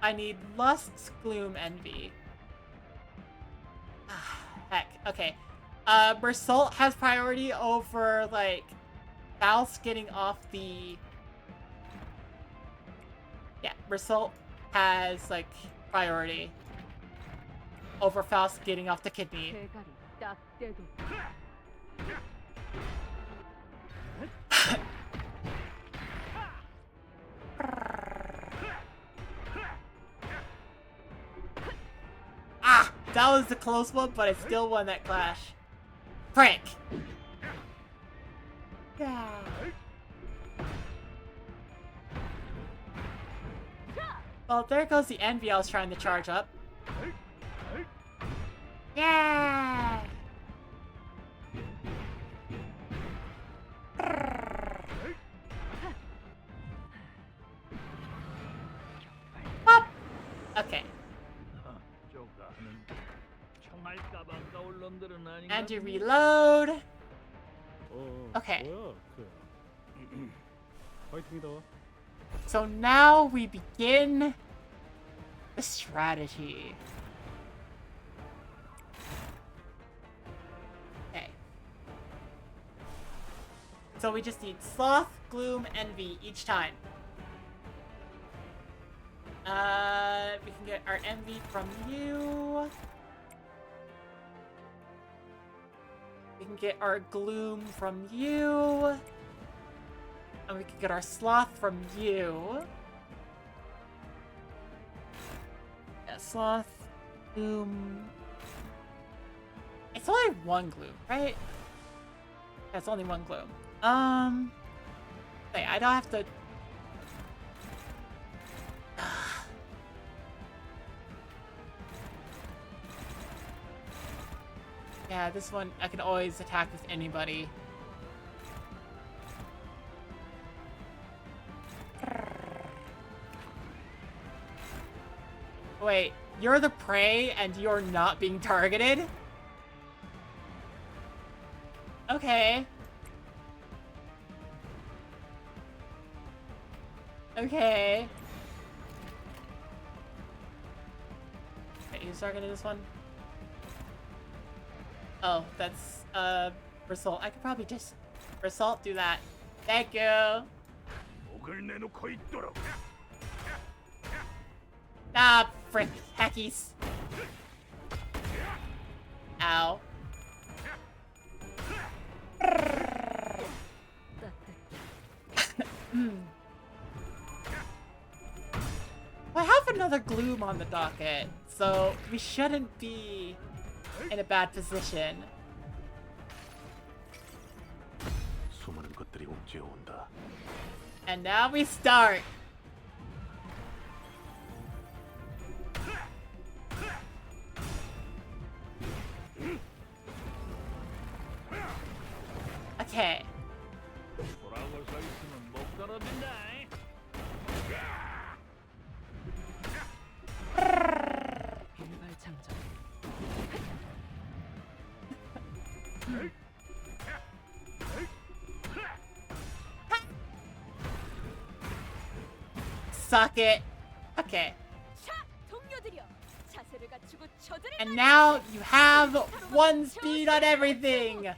I need Lust, Gloom, Envy. Heck, okay. Bersault has priority over like Faust getting off the... Yeah, Bersault has like priority over Faust getting off the kidney. 대가리 딱 떼도. Ah! That was the close one, but it still won that clash. Frank! Yeah. Well, there goes the Envy I was trying to charge up. Yeah! Pop! Okay. And to reload. Okay. 뭐야 그 파이팅이다. So now we begin the strategy. Okay. So we just need Sloth, Gloom, Envy each time. We can get our Envy from you. We can get our Gloom from you. And we can get our Sloth from you. Yeah, Sloth, Gloom. It's only one Gloom, right? Yeah, it's only one Gloom. Wait, I don't have to... Yeah, this one, I can always attack with anybody. Wait, you're the prey and you're not being targeted? Okay. Okay. Wait, who's targeted this one? Oh, that's, Result. I could probably just Result do that. Thank you! Ah, frick. Hackies. Ow. I have another Gloom on the docket, so we shouldn't be in a bad position. 수많은 것들이 옥죄어 온다. And now we start. Okay. 일발장전. Suck it. Okay. 자, 동료들이여. 자세를 갖추고 저들을 And now you have one speed on everything.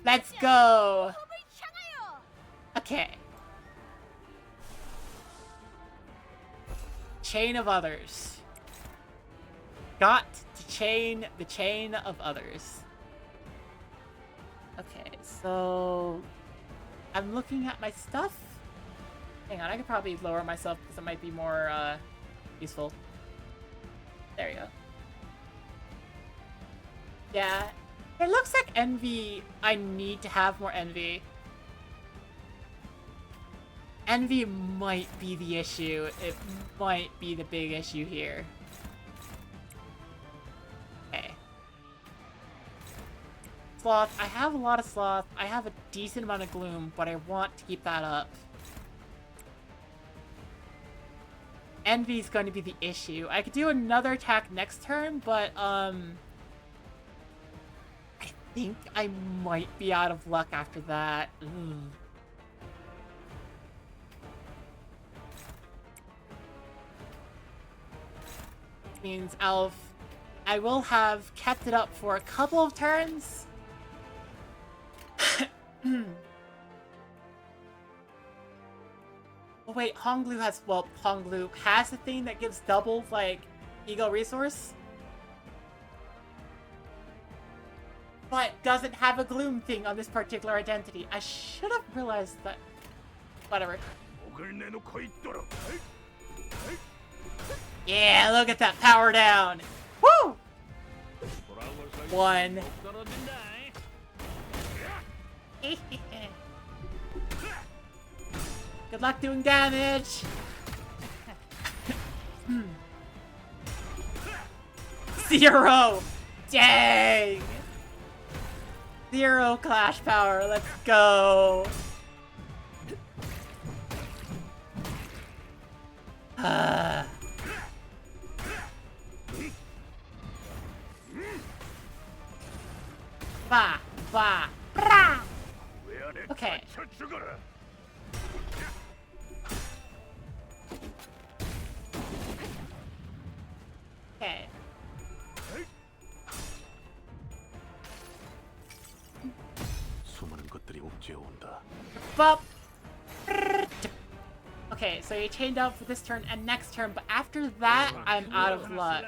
Let's go. Okay. Chain of others. Got to chain the chain of others. So I'm looking at my stuff. Hang on, I could probably lower myself because it might be more useful. There you go. Yeah, it looks like envy. I need to have more envy. Envy might be the issue. It might be the big issue here. Okay. Sloth. I have a lot of sloth. I have a decent amount of gloom, but I want to keep that up. Envy is going to be the issue. I could do another attack next turn, but I think I might be out of luck after that. Ugh. Means I will have kept it up for a couple of turns. Oh wait, Honglu has a thing that gives double like ego resource, but doesn't have a gloom thing on this particular identity. I should have realized that. Whatever. Yeah, look at that power down. Woo! 1. Good luck doing damage. 0. Dang. 0 clash power. Let's go. Ba, ba, bra. Okay. Okay. 수많은 것들이 옥죄어 온다. Bop. Okay, so you chained up for this turn and next turn, but after that, I'm out of luck.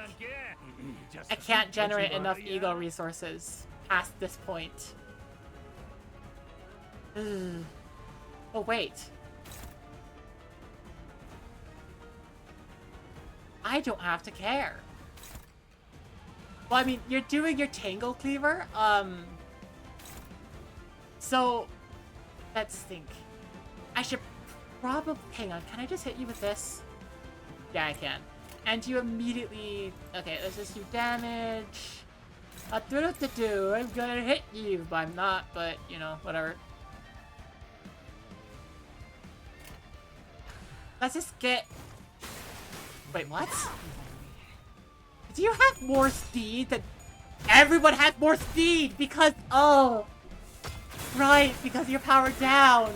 I can't generate enough ego resources past this point. Ugh. Oh, wait. I don't have to care. Well, I mean, you're doing your Tangle Cleaver, so let's think. I should probably, hang on, can I just hit you with this? Yeah, I can. And you immediately, okay, let's just do damage. I'm gonna hit you, but I'm not, but, you know, whatever. Let's just get... Wait, what? Do you have more speed than... Everyone has more speed because... Oh! Right, because you're powered down.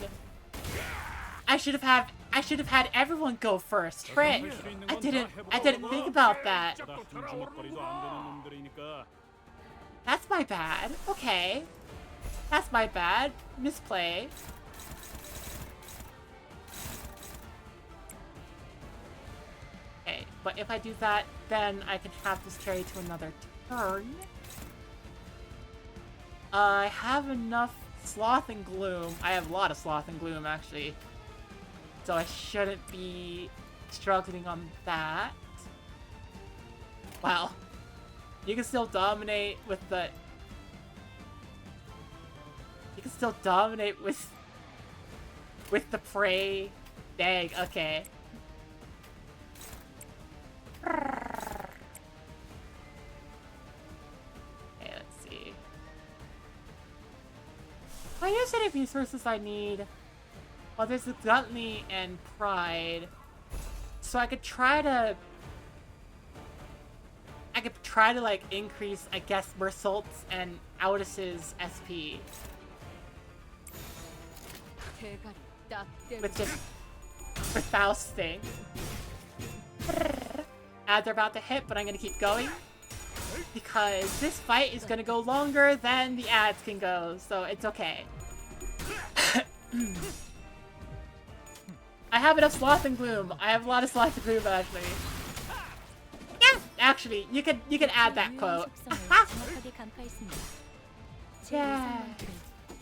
I should have had everyone go first. Frick. I didn't think about that. That's my bad. Okay. That's my bad. Misplay. Okay, but if I do that, then I can have this carry to another turn. I have enough Sloth and Gloom. I have a lot of Sloth and Gloom, actually. So I shouldn't be struggling on that. Wow. You can still dominate with the... You can still dominate with the prey. Dang, okay. Okay, let's see. How many resources I need? Well, there's the Gluttony and Pride. So I could try to... like, increase, I guess, Mersault's and Aldous' SP. With just... with Faust's thing. They're about to hit, but I'm gonna keep going. Because this fight is gonna go longer than the ads can go, so it's okay. I have enough Sloth and Gloom. I have a lot of Sloth and Gloom, actually. Yeah, actually, you could add that quote. Yeah.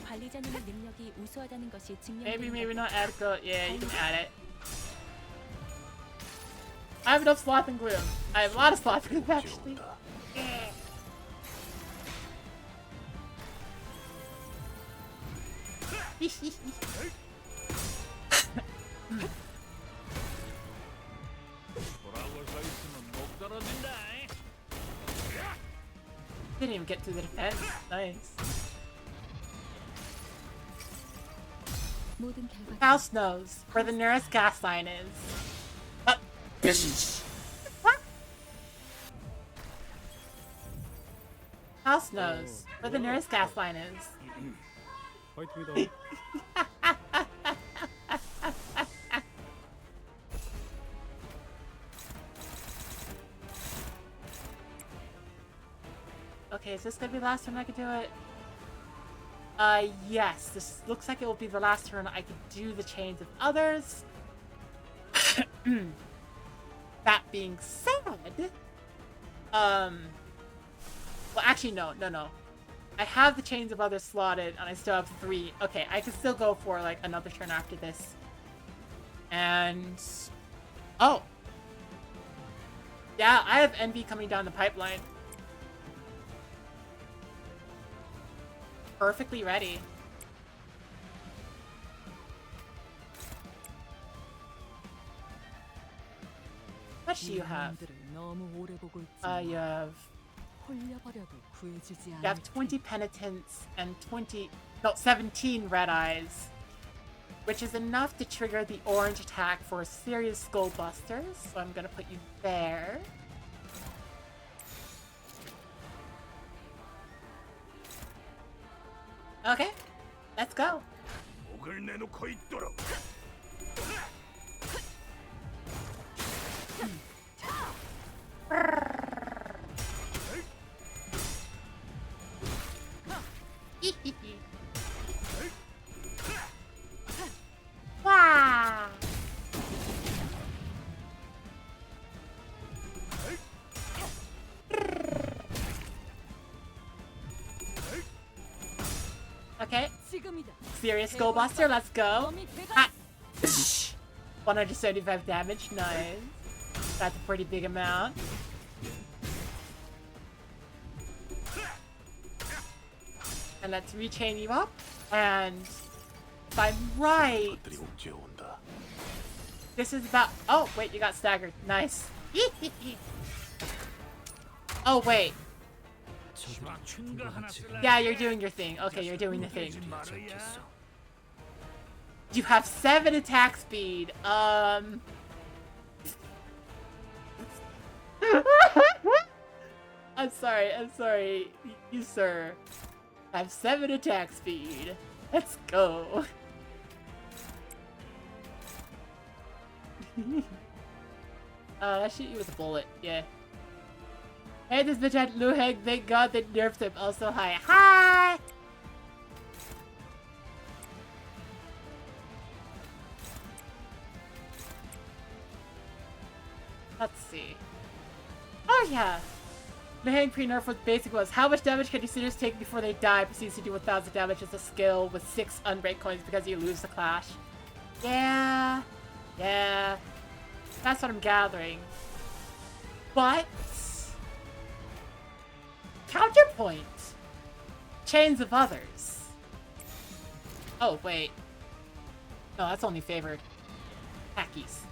관리자님의 능력이 우수하다는 것이 Maybe, 증명된 maybe not add go. Yeah, you can add it. I have enough sloth and glue. I have a lot of sloth and glue, actually. Didn't even get through the defense. Nice. 모든 결과 House knows where the nearest gas line is. House knows where the nearest gas line is. 화이팅이다. Okay, is this gonna be the last turn I can do it? Yes. This looks like it will be the last turn I can do the chains of others. That being said, well, actually, no. I have the chains of others slotted, and I still have 3. Okay, I can still go for, like, another turn after this. And... oh! Yeah, I have Envy coming down the pipeline. Perfectly ready. What do you have? 너무 오래 보고 있지. You have... 홀려버려도 구해주지 you have 20 penitents and 17 red eyes, which is enough to trigger the orange attack for a serious skull busters. So I'm gonna put you there. Okay, let's go. 목을 내놓고 있도록. Wow. Okay. Serious skull buster, let's go. Ah. 175 damage, nice. That's a pretty big amount. And let's rechain you up. And if I'm right, this is about... oh, wait, you got staggered. Nice. Oh, wait. Yeah, you're doing your thing. Okay, you're doing the thing. You have 7 attack speed. I'm sorry, you sir. I have 7 attack speed. Let's go. I'll shoot you with a bullet, yeah. Hey, this bitch had Luheg, thank god they nerfed him. Also, hi. Hi! Let's see. Oh, yeah. Luheng pre-nerf with basic was, how much damage can your suitors take before they die? Proceeds to do 1000 damage as a skill with 6 unbreak coins because you lose the clash. Yeah. Yeah. That's what I'm gathering. But... counterpoint! Chains of others. Oh, wait. No, that's only favored. Hackies.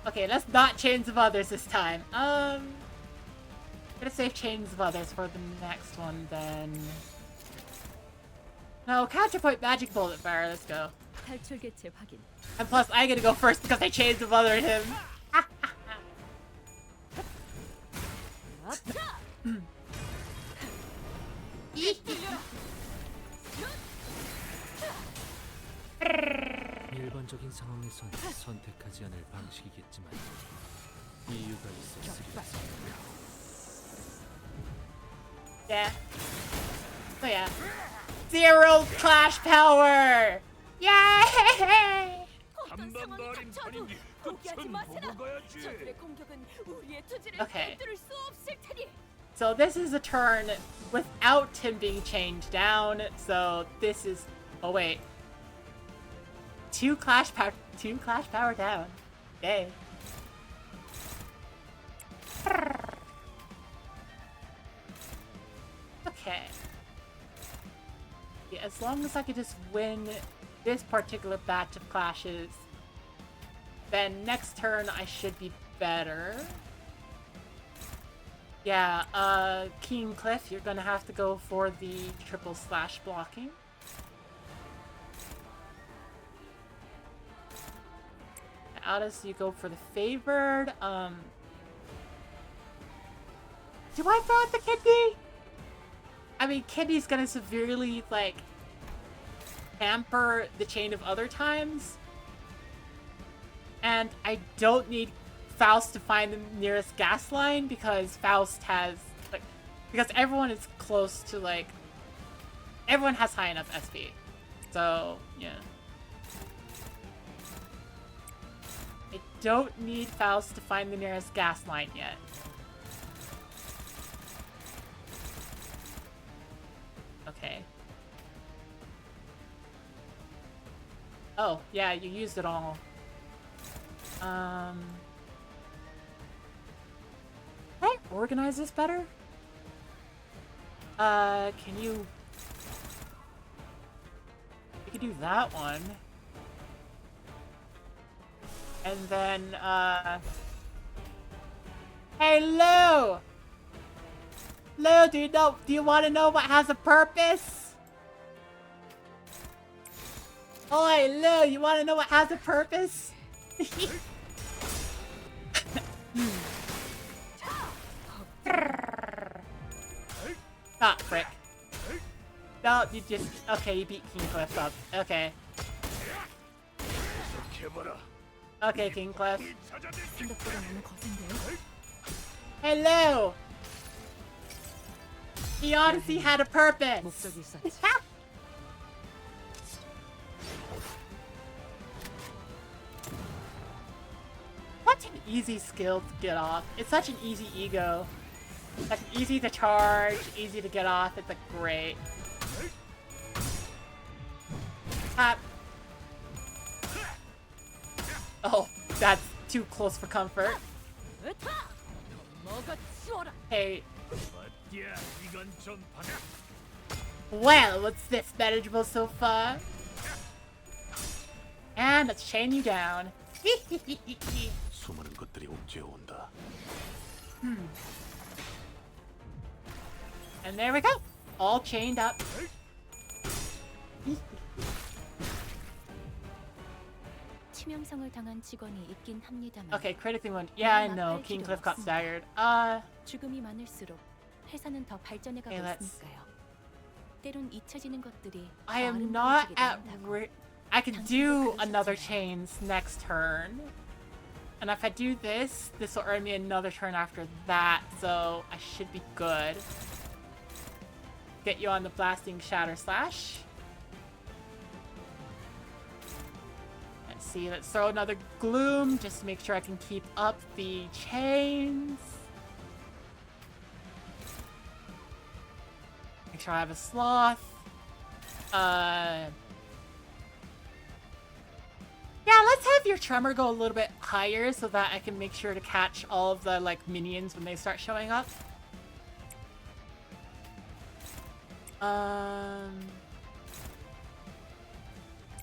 Okay, let's not chains of others this time. I'm gonna save chains of others for the next one, then. No, counterpoint magic bullet fire, let's go. And plus, I get to go first because I chains of othered him. 일반적인 상황에선 선택하지 않을 방식이겠지만 이유가 있었으리라. Yeah. Oh yeah. 0 clash power! Yay! Okay. So this is a turn without him being chained down, so this is Oh wait. Two clash power down. Yay. Okay. Yeah, as long as I could just win this particular batch of clashes, then next turn I should be better. Yeah, King Cliff, you're gonna have to go for the triple slash blocking. Aldous, you go for the favored. Do I throw out the kidney? I mean, kidney's gonna severely, like, hamper the chain of other times. And I don't need Faust to find the nearest gas line because Faust has, like, because everyone is close to, like, everyone has high enough SP. So, yeah. I don't need Faust to find the nearest gas line yet. Okay. Oh, yeah, you used it all. Can I organize this better? Can you... You can do that one. And then, Hey, Lou! Lou, do you want to know what has a purpose? Oi, Lou, you want to know what has a purpose? Ah, frick. No, you just... Okay, you beat King Cliff up. Okay. Okay, King Cliff. 생각보다 너무 거센데요? Hello! The Odyssey had a purpose! 목적이 있었지. Such an easy skill to get off. It's such an easy ego. Like, easy to charge, easy to get off. It's like great. Tap. Oh, that's too close for comfort. Hey. Well, what's this manageable so far? And let's chain you down. 수많은 것들이 옥죄어 온다. And there we go. All chained up. 치명상을 당한 직원이 있긴 합니다만. Okay, critically wounded. Yeah, I know. King Cliff got staggered. 죽음이 많을수록 회사는 더 발전해가고 있으니까요. 때론 잊혀지는 것들이 I am not at I can do another chains next turn. And if I do this, this will earn me another turn after that, so I should be good. Get you on the blasting shatter slash. Let's see, let's throw another gloom just to make sure I can keep up the chains. Make sure I have a sloth. Yeah, let's have your tremor go a little bit higher so that I can make sure to catch all of the, like, minions when they start showing up.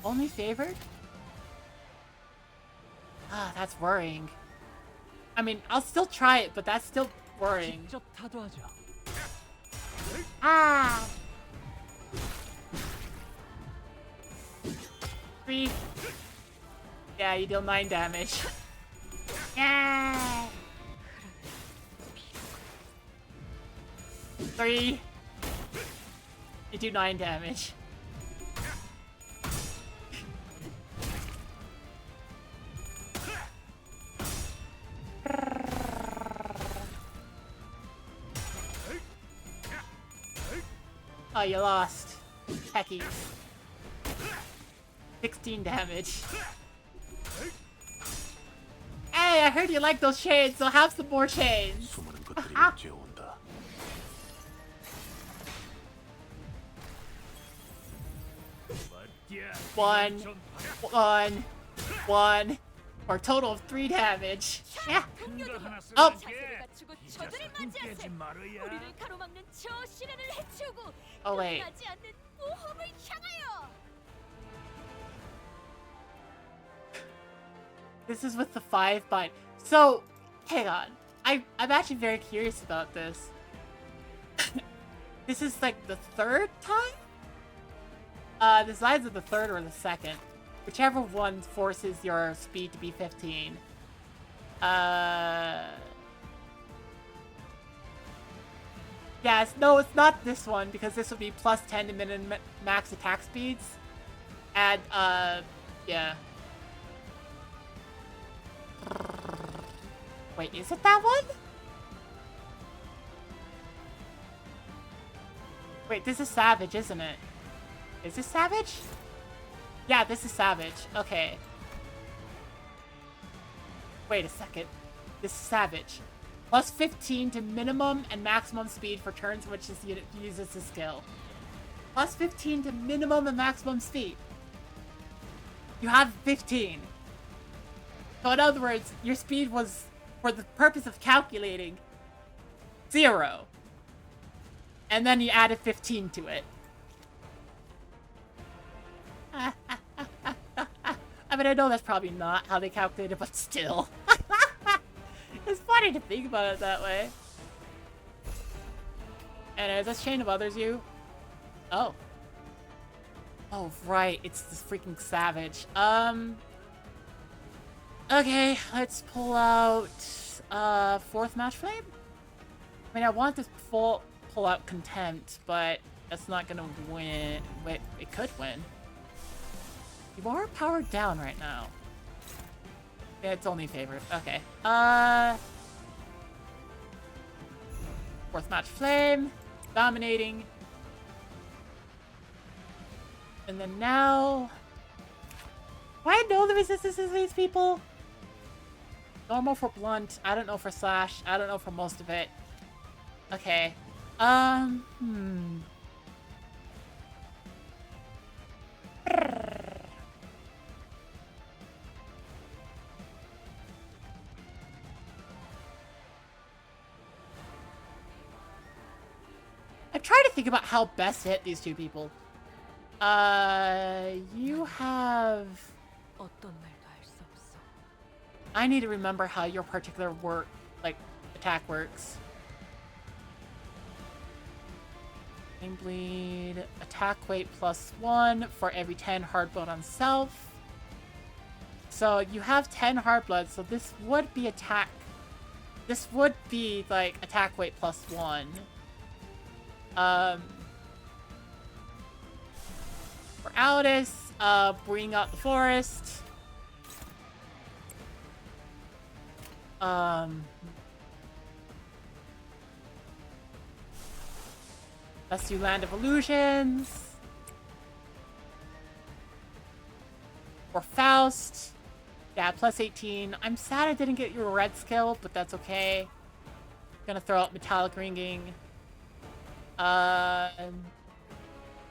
Only favored? Ah, that's worrying. I mean, I'll still try it, but that's still worrying. 직접 타도하죠. Ah! 3. Yeah, you deal 9 damage. Yeah! 3. You do 9 damage. Oh, you lost. Hecky. 16 damage. Hey, I heard you like those chains, so have some more chains. 수많은 것들이 옥죄어 온다. 1, for a total of 3 damage. Yeah. Oh. 자세를 갖추고 저들을 맞이하세. 우리를 가로막는 저 시련을 해치우고 Oh wait. 끝나지 않는 모험을 향하여. This is with the 5 bind. So, hang on. I'm actually very curious about this. This is like the 3rd time? This is either the 3rd or the 2nd. Whichever one forces your speed to be 15. Yes, no, it's not this one, because this would be plus 10 to max attack speeds. And, yeah. Wait, is it that one? Wait, this is Savage, isn't it? Is this Savage? Yeah, this is Savage. Okay. Wait a second. This is Savage. Plus 15 to minimum and maximum speed for turns in which this unit uses the skill. Plus 15 to minimum and maximum speed. You have 15. So in other words, your speed was, for the purpose of calculating, 0. And then you added 15 to it. I mean, I know that's probably not how they calculate it, but still. It's funny to think about it that way. And is this Chain of Others you? Oh. Oh, right. It's this freaking Savage. Okay, let's pull out, 4th Match Flame? I mean, I want to pull out Contempt, but that's not gonna win. Wait, it could win. You are powered down right now. Yeah, it's only favorite. Okay. 4th Match Flame. Dominating. And then now... Do I know the resistances of these people? Normal for blunt. I don't know for slash. I don't know for most of it. Okay. I'm trying to think about how best to hit these two people. You have... 어떤 말도 할 수 없어. I need to remember how your particular attack works. Flame Bleed, attack weight +1 for every 10 hard blood on self. So you have 10 hard blood, so this would be attack. This would be like attack weight +1. For Aldous, bring out the forest. Let's do Land of Illusions. For Faust. Yeah, +18. I'm sad I didn't get your red skill, but that's okay. Gonna throw out Metallic Ringing.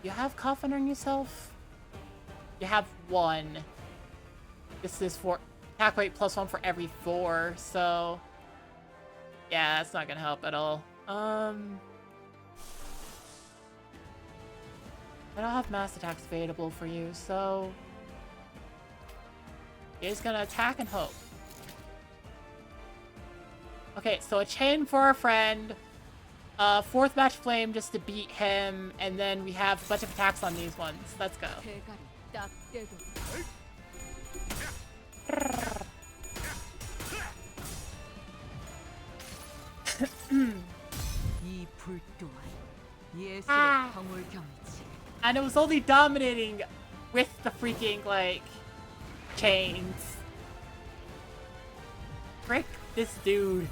You have Coffin on yourself? You have 1. This is for attack weight +1 for every 4, so... Yeah, that's not gonna help at all. I don't have mass attacks available for you, so... You're just gonna attack and hope. Okay, so a chain for our friend. 4th Match Flame just to beat him, and then we have a bunch of attacks on these ones. Let's go. 대가리 딱 떼도 이 불 또한 예술의 방울경이지. And it was only dominating with the freaking, chains. Frick this dude.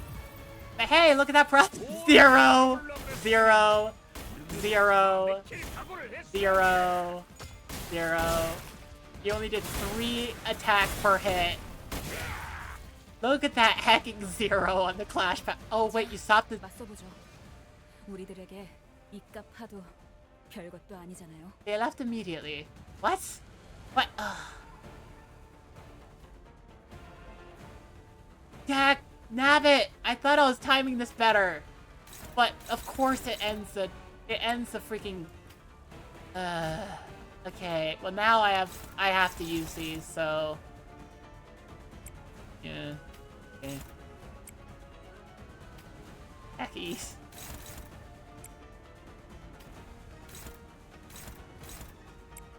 But hey, look at that pro- 0, 0, 0, 0, 0. You only did 3 attacks per hit. Look at that hacking 0 on the Clash Pack. Oh wait, you stopped the- 맞서보죠. 우리들에게 이깟 파도 별것도 아니잖아요. They left immediately. What? What? Dak, nabbit! I thought I was timing this better. But of course it ends the freaking okay. Well now I have to use these, so yeah. Okay. Heckies.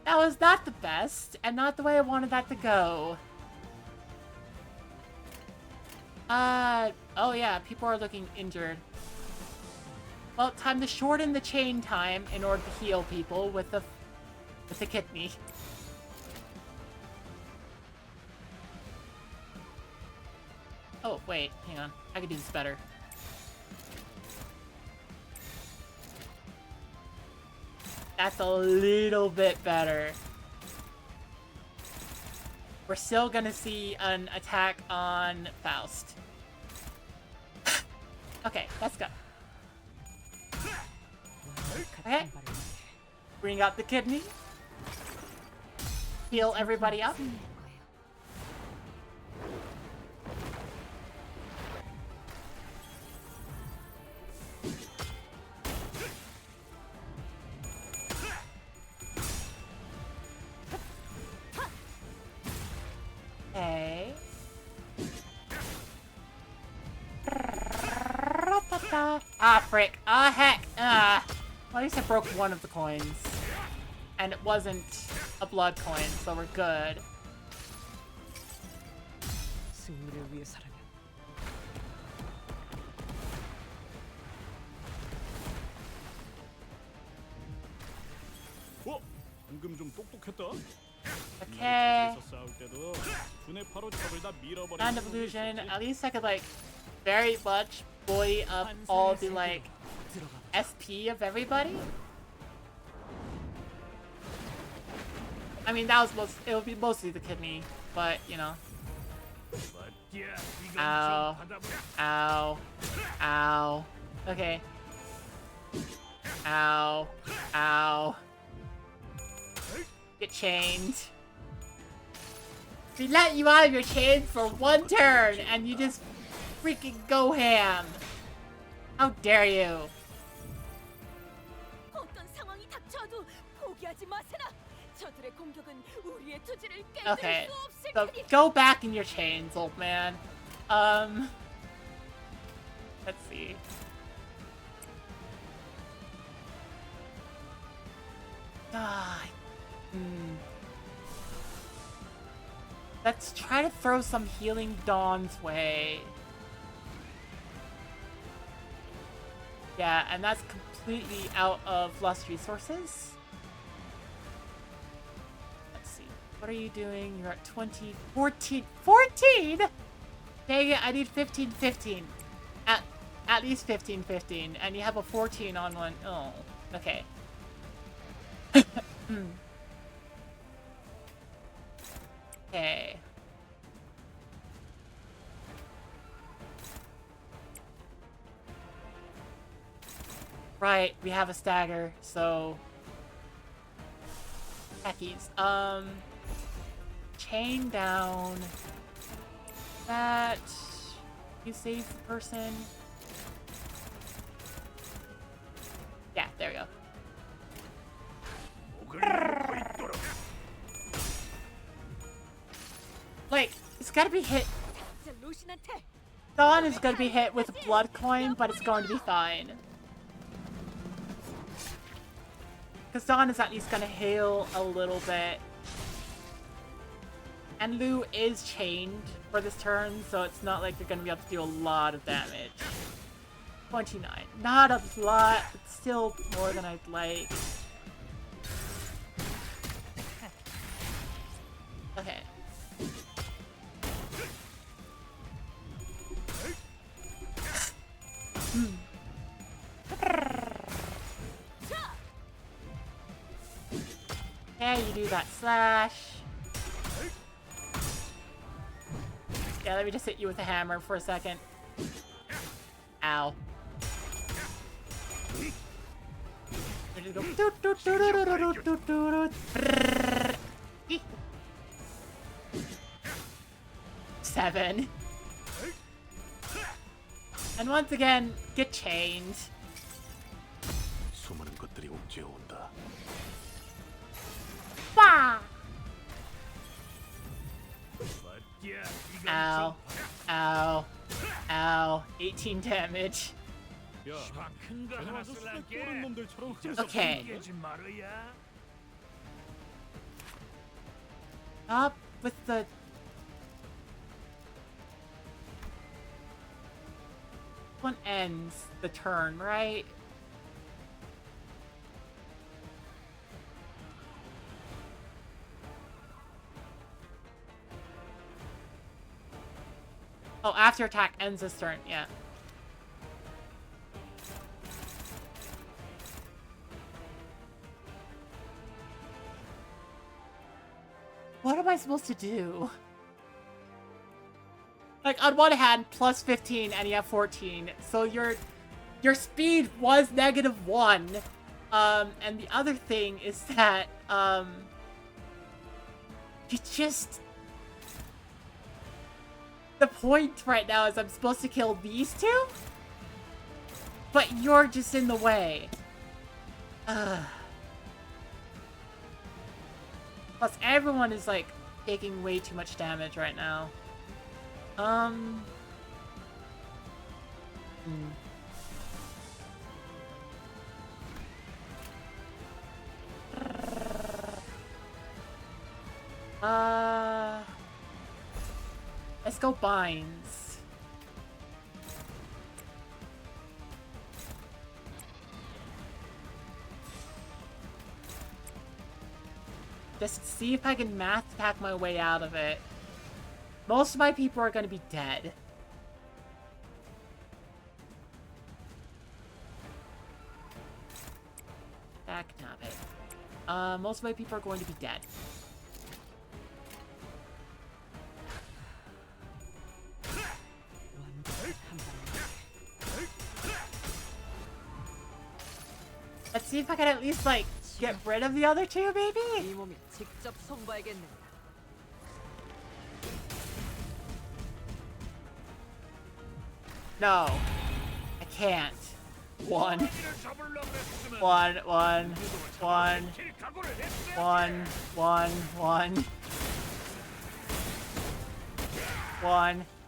That was not the best, and not the way I wanted that to go. Oh yeah, people are looking injured. Well, time to shorten the chain time in order to heal people with the kidney. Oh, wait, hang on. I can do this better. That's a little bit better. We're still gonna see an attack on Faust. Okay, let's go. Okay. Bring out the kidney. Heal everybody up. Okay. Ah, frick. Ah, heck. Well, at least I broke one of the coins. And it wasn't a blood coin, so we're good. 승리를 위해서라면 방금 좀 똑똑했다. Okay. 싸울 때도 분의 파로 적을 다 밀어버리는 Land of Illusion. At least I could, like, very much buoy up all the, like, SP of everybody. I mean, that was it would be mostly the kidney, but, you know. Ow. Ow. Ow. Okay. Ow. Ow. Get chained. We let you out of your chain for one turn, and you just freaking go ham. How dare you? 어떤 상황이 닥쳐도 포기하지 마세라. 저들의 공격은 우리의 투지를 Okay, 깨뜨릴 수 없을 so 테니. go back in your chains, old man. Let's see. Let's try to throw some healing Dawn's way. Yeah, and that's completely out of Lust resources. Let's see. What are you doing? You're at 20, 14, 14? Dang it, I need 15, 15. At least 15, 15. And you have a 14 on one. Oh, okay. Okay. Right, we have a stagger, so... Heckies. Chain down. That... You save the person. Yeah, there we go. Like, it's gotta be hit. Dawn is gonna be hit with a blood coin, but it's going to be fine. Because Dawn is at least gonna heal a little bit. And Lou is chained for this turn, so it's not like they're gonna be able to do a lot of damage. 29. Not a lot, but still more than I'd like. Okay. Yeah, you do that slash. Yeah, let me just hit you with a hammer for a second. Ow. Just go. 7. And once again, get chained. 수많은 것들이 옥죄어 온다. Bah! Ow. Ow. Ow. 18 damage. 야, 큰거 하나 쓸게. 꼬른 놈들처럼 Okay. 깨지 말아야. Up with the... One ends the turn, right? Oh, after attack ends this turn, yeah. What am I supposed to do? Like, on one hand, plus 15 and you have 14, so your speed was -1. And the other thing is that, you just... The point right now is I'm supposed to kill these two? But you're just in the way. Plus, everyone is, like, taking way too much damage right now. Let's go binds. Just see if I can math pack my way out of it. Most of my people are gonna be dead. Back nab it. Most of my people are going to be dead. Let's see if I can at least, like, get rid of the other two, maybe? 이 몸이 직접 손봐야겠네. No. I can't. One.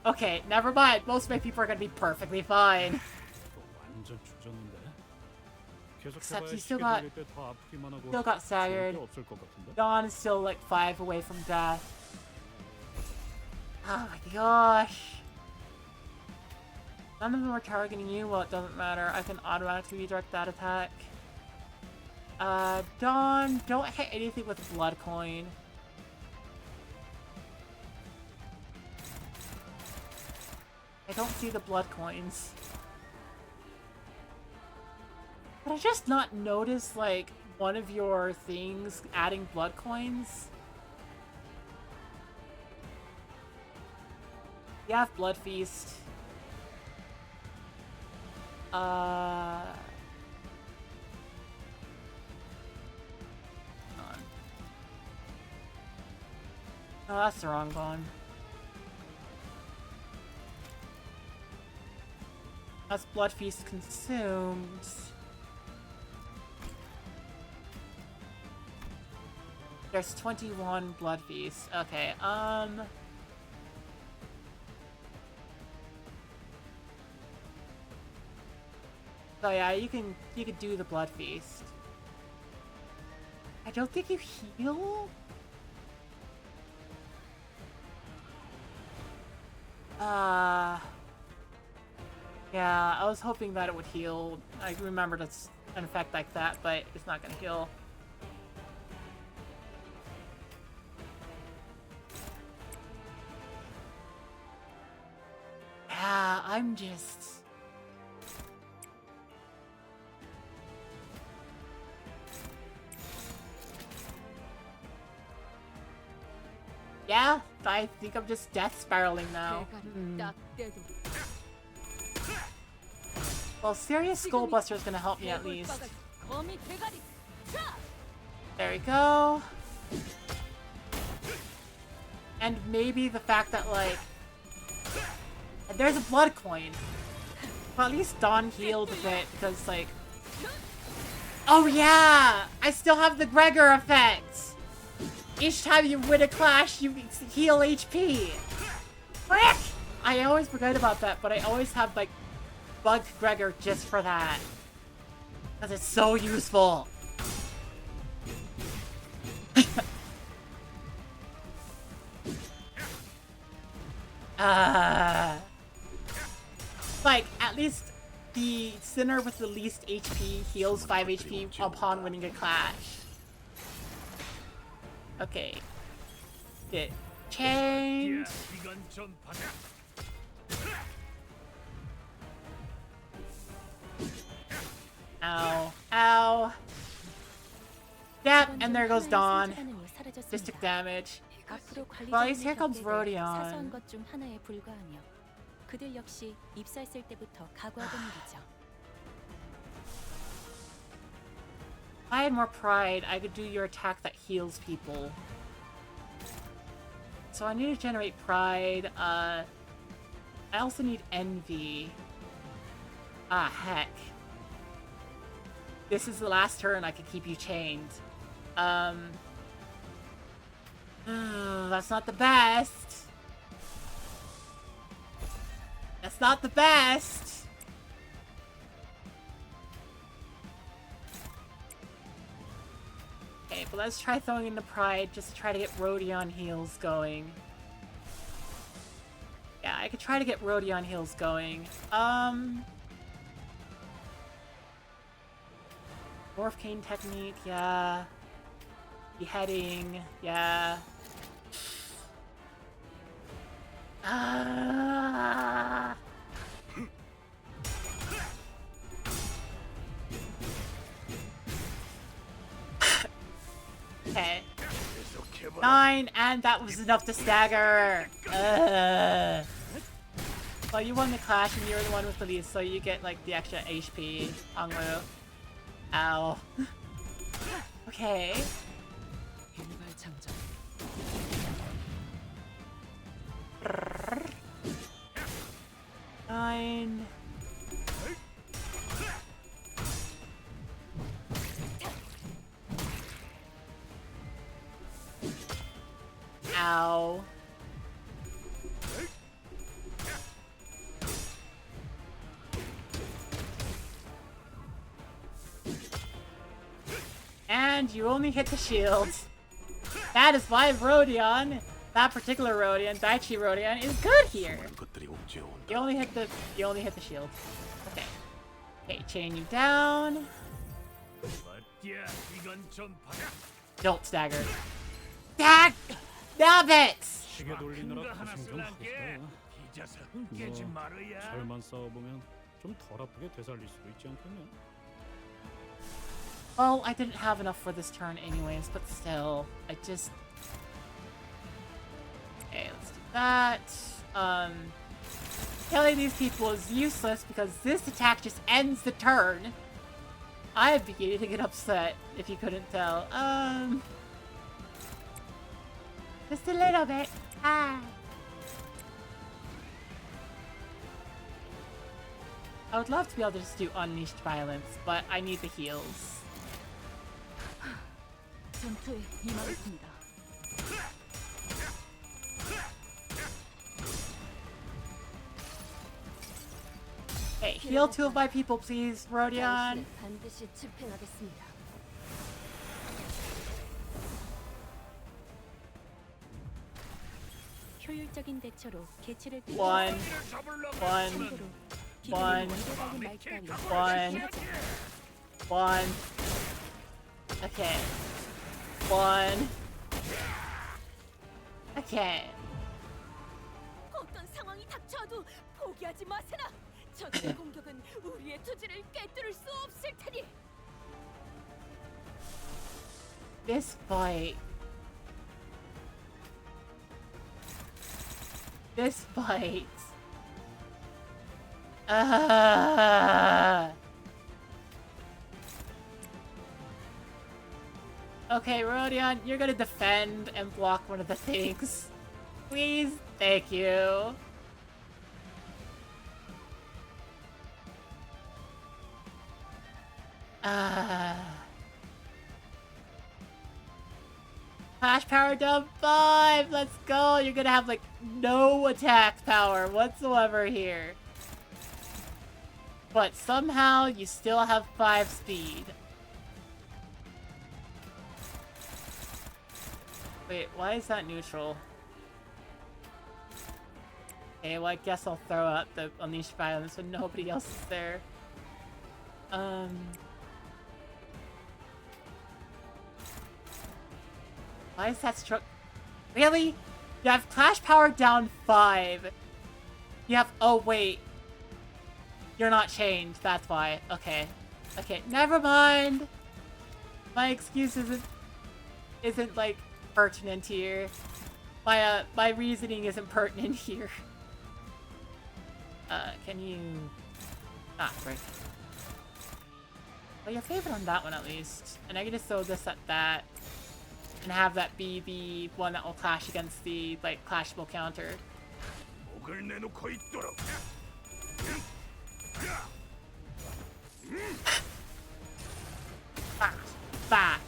Okay, never mind. Most of my people are gonna be perfectly fine. 완전 조졌는데. Except 계속해봐야 he 쉽게 got- 돌릴 때더 아프기만 하고 still got staggered. 좋을 게 없을 것 같은데. Dawn is still like 5 away from death. Oh my gosh. None of them are targeting you. Well, it doesn't matter. I can automatically redirect that attack. Dawn, don't hit anything with blood coin. I don't see the blood coins. Did I just not notice, like, one of your things adding blood coins? You have Blood Feast. Hold on. Oh, that's the wrong one. That's Blood Feast consumed. There's 21 Blood Feast. Okay, So yeah, you can do the Blood Feast. I don't think you heal? Yeah, I was hoping that it would heal. I remembered it's an effect like that, but it's not gonna heal. Yeah, I'm just... Yeah, I think I'm just death spiraling now. 딱 떼도 Well, Serious Skullbuster is gonna help me at least. 거미 대가리. There we go. And maybe the fact that, like, And there's a blood coin. Well, at least Dawn healed a bit because, like... Oh yeah! I still have the Gregor effect! Each time you win a clash, you heal HP! Frick! I always forget about that, but I always have, like, bugged Gregor just for that. Because it's so useful! Like, at least the sinner with the least HP heals 5 HP upon winning a clash. Okay. It changed. Ow. Ow. Yep, and there goes Dawn. Just took damage. 앞으로 Well, at least here 관리자분이 comes 겪게 될 Rodion. 사소한 것 중 하나에 불과하며 그들 역시 입사했을 때부터 각오하던 일이죠. If I had more pride, I could do your attack that heals people. So I need to generate pride. I also need envy. Ah, heck. This is the last turn I could keep you chained. That's not the best. That's not the best. Okay, but let's try throwing in the pride just to try to get Rodion heals going. Yeah, I could try to get Rodion heals going. Morph Cane technique, yeah. Beheading, yeah. Okay. 9, and that was enough to stagger. Well, you won the clash, and you're the one with the lead, so you get like the extra HP. Honglu. Ow. Okay. 일발 장전. 9. Ow. And you only hit the shield. That is why Rodion, that particular Rodion, Daichi Rodion, is good here. You only hit the shield. Okay. Okay, chain you down. Don't stagger. Stag! Stop it! 시계 돌리느라 고생 좀 하시다. 뭐 잘만 싸워보면 좀 덜 아프게 되살릴 수도 있지 않겠냐? Well, I didn't have enough for this turn anyways, but still, I just... Okay, let's do that. Killing these people is useless because this attack just ends the turn. I am beginning to get upset, if you couldn't tell. Just a little bit. Ah. I would love to be able to just do unleashed violence, but I need the heals. 전투에 임하겠습니다. Hey, heal 2 of my people, please, Rodion. 반드시 집행하겠습니다. 효율적인 대처로 개체를 1. 1. 1. 1. 1. Okay. 1. Okay. 어떤 상황이 닥쳐도 포기하지 마세나. 저들의 공격은 우리의 투지를 꿰뚫을 수 없을 테니. This fight. This fight. Okay, Rodion, you're gonna defend and block one of the things. Please? Thank you. Flash power down 5! Let's go! You're gonna have, like, no attack power whatsoever here. But somehow, you still have 5 speed. Wait, why is that neutral? Okay, well, I guess I'll throw out the Unleash Violence when nobody else is there. Why is that struck? Really? You have Clash Power down 5. You have... Oh, wait. You're not chained. That's why. Okay. Okay, never mind. My excuse isn't like, pertinent here. My reasoning isn't pertinent here. Can you... Ah, right. Well, you're favored on that one at least. And I can just throw this at that. And have that be the one that will clash against the, like, clashable counter. Bah! Bah!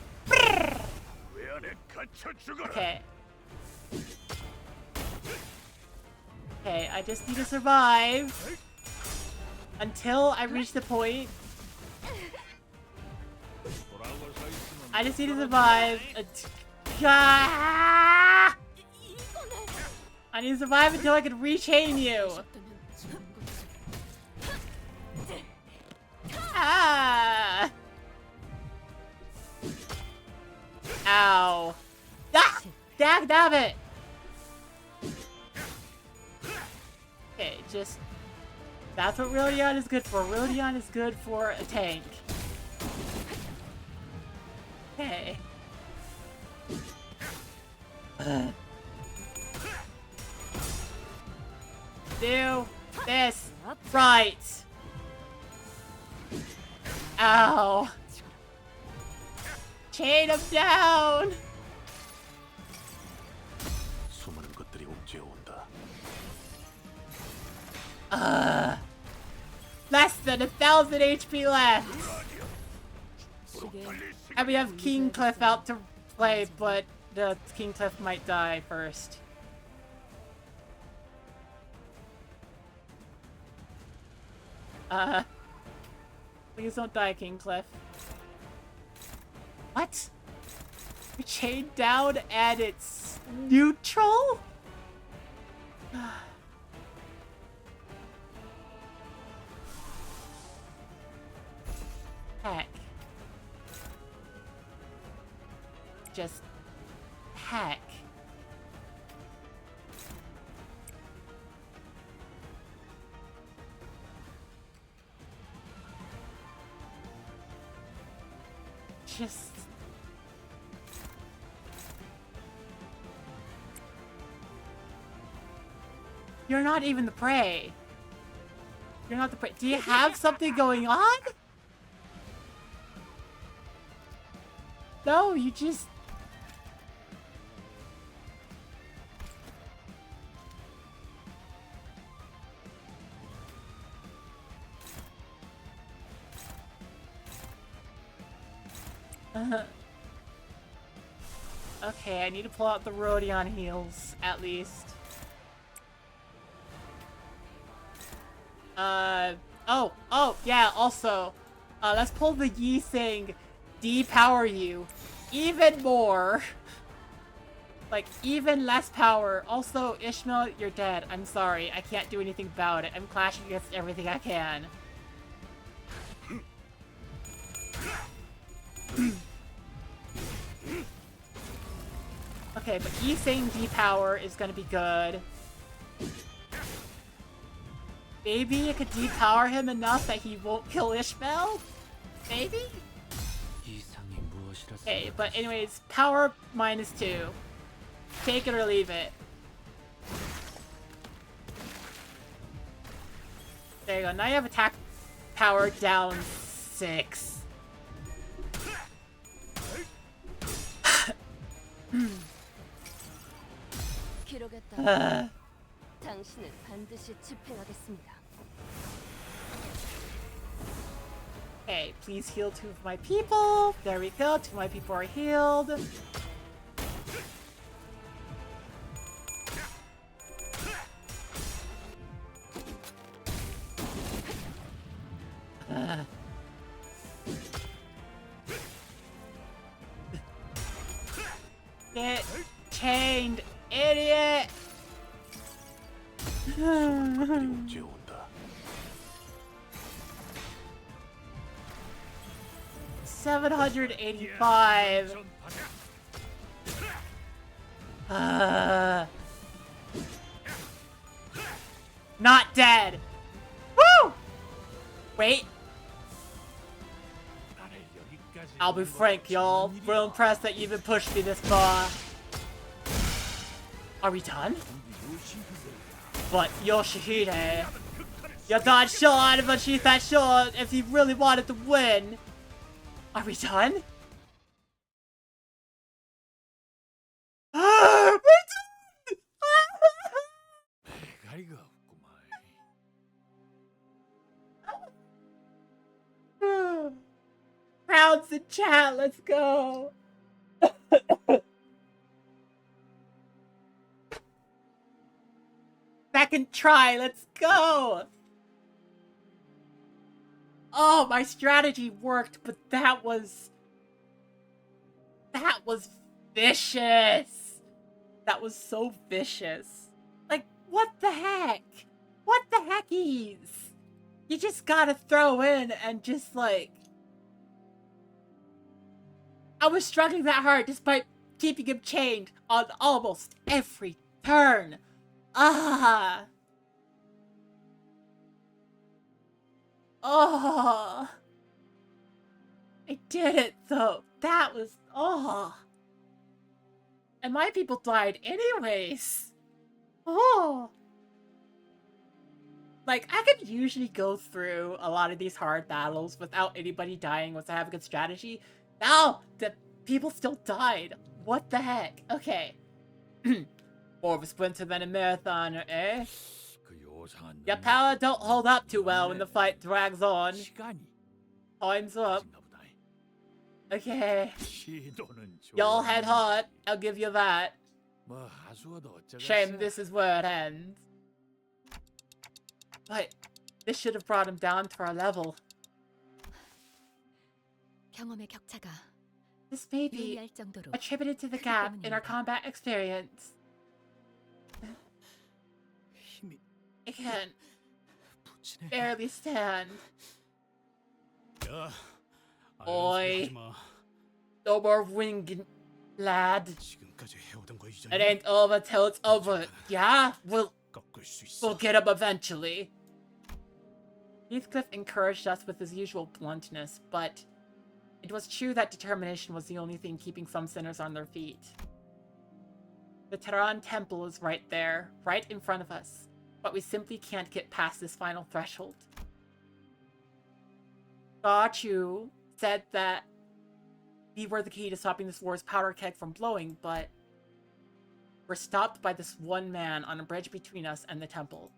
Okay. Okay, I just need to survive until I reach the point. I just need to survive. I need to survive until I can rechain you. Ah! Ow. Ah! Damn it! Okay, just... That's what Rodion is good for. Rodion is good for a tank. Okay. Do this right. Ow. Chain him down. 수많은 것들이 옥죄어 온다. Less than 1,000 HP left. And we have King Cliff out to play, but the King Cliff might die first. Please don't die, King Cliff. What? We chained down and it's neutral? Heck. Just heck. Just... You're not even the prey. You're not the prey. Do you have something going on? No, you just... Okay, I need to pull out the Rodion heals, at least. Oh, yeah, also, let's pull the Yi thing, depower you, even more. Like, even less power. Also, Ishmael, you're dead. I'm sorry, I can't do anything about it. I'm clashing against everything I can. Okay, but Yi saying depower is gonna be good. Maybe it could depower him enough that he won't kill Ishmael? Maybe? Okay, but anyways, power -2. Take it or leave it. There you go, now you have attack power down 6. 기록했다. 당신을 반드시 집행하겠습니다. Okay, please heal 2 of my people. There we go, 2 of my people are healed. Get chained, idiot! 언제 온다. 785. Not dead. Woo! Wait. I'll be frank, y'all. Real impressed that you even pushed me this far. Are we done? But Yoshihide, you died short, but she fell short if you really wanted to win. Are we done? We're done! Crowds in chat, let's go! Second try, let's go! Oh, my strategy worked, but that was vicious! That was so vicious. Like, what the heck? What the heckies? You just gotta throw in and just, like... I was struggling that hard despite keeping him chained on almost every turn. Ah! Oh! I did it, though. That was... Oh! And my people died anyways. Oh! Like, I could usually go through a lot of these hard battles without anybody dying once I have a good strategy. Now, the people still died. What the heck? Okay. More of a sprinter than a marathoner, eh? Your power don't hold up too well when the fight drags on. Time's up. Okay. Y'all had hard, I'll give you that. Shame this is where it ends. But this should have brought him down to our level. 경험의 격차가 This may be 유의할 정도로 attributed to the gap in our combat experience. I can barely stand. Oi. No more winging, lad. It ain't over till it's over. Yeah? We'll get him eventually. Heathcliff encouraged us with his usual bluntness, but it was true that determination was the only thing keeping some sinners on their feet. The Tehran Temple is right there, right in front of us, but we simply can't get past this final threshold. Gachu said that we were the key to stopping this war's powder keg from blowing, but we're stopped by this one man on a bridge between us and the temple.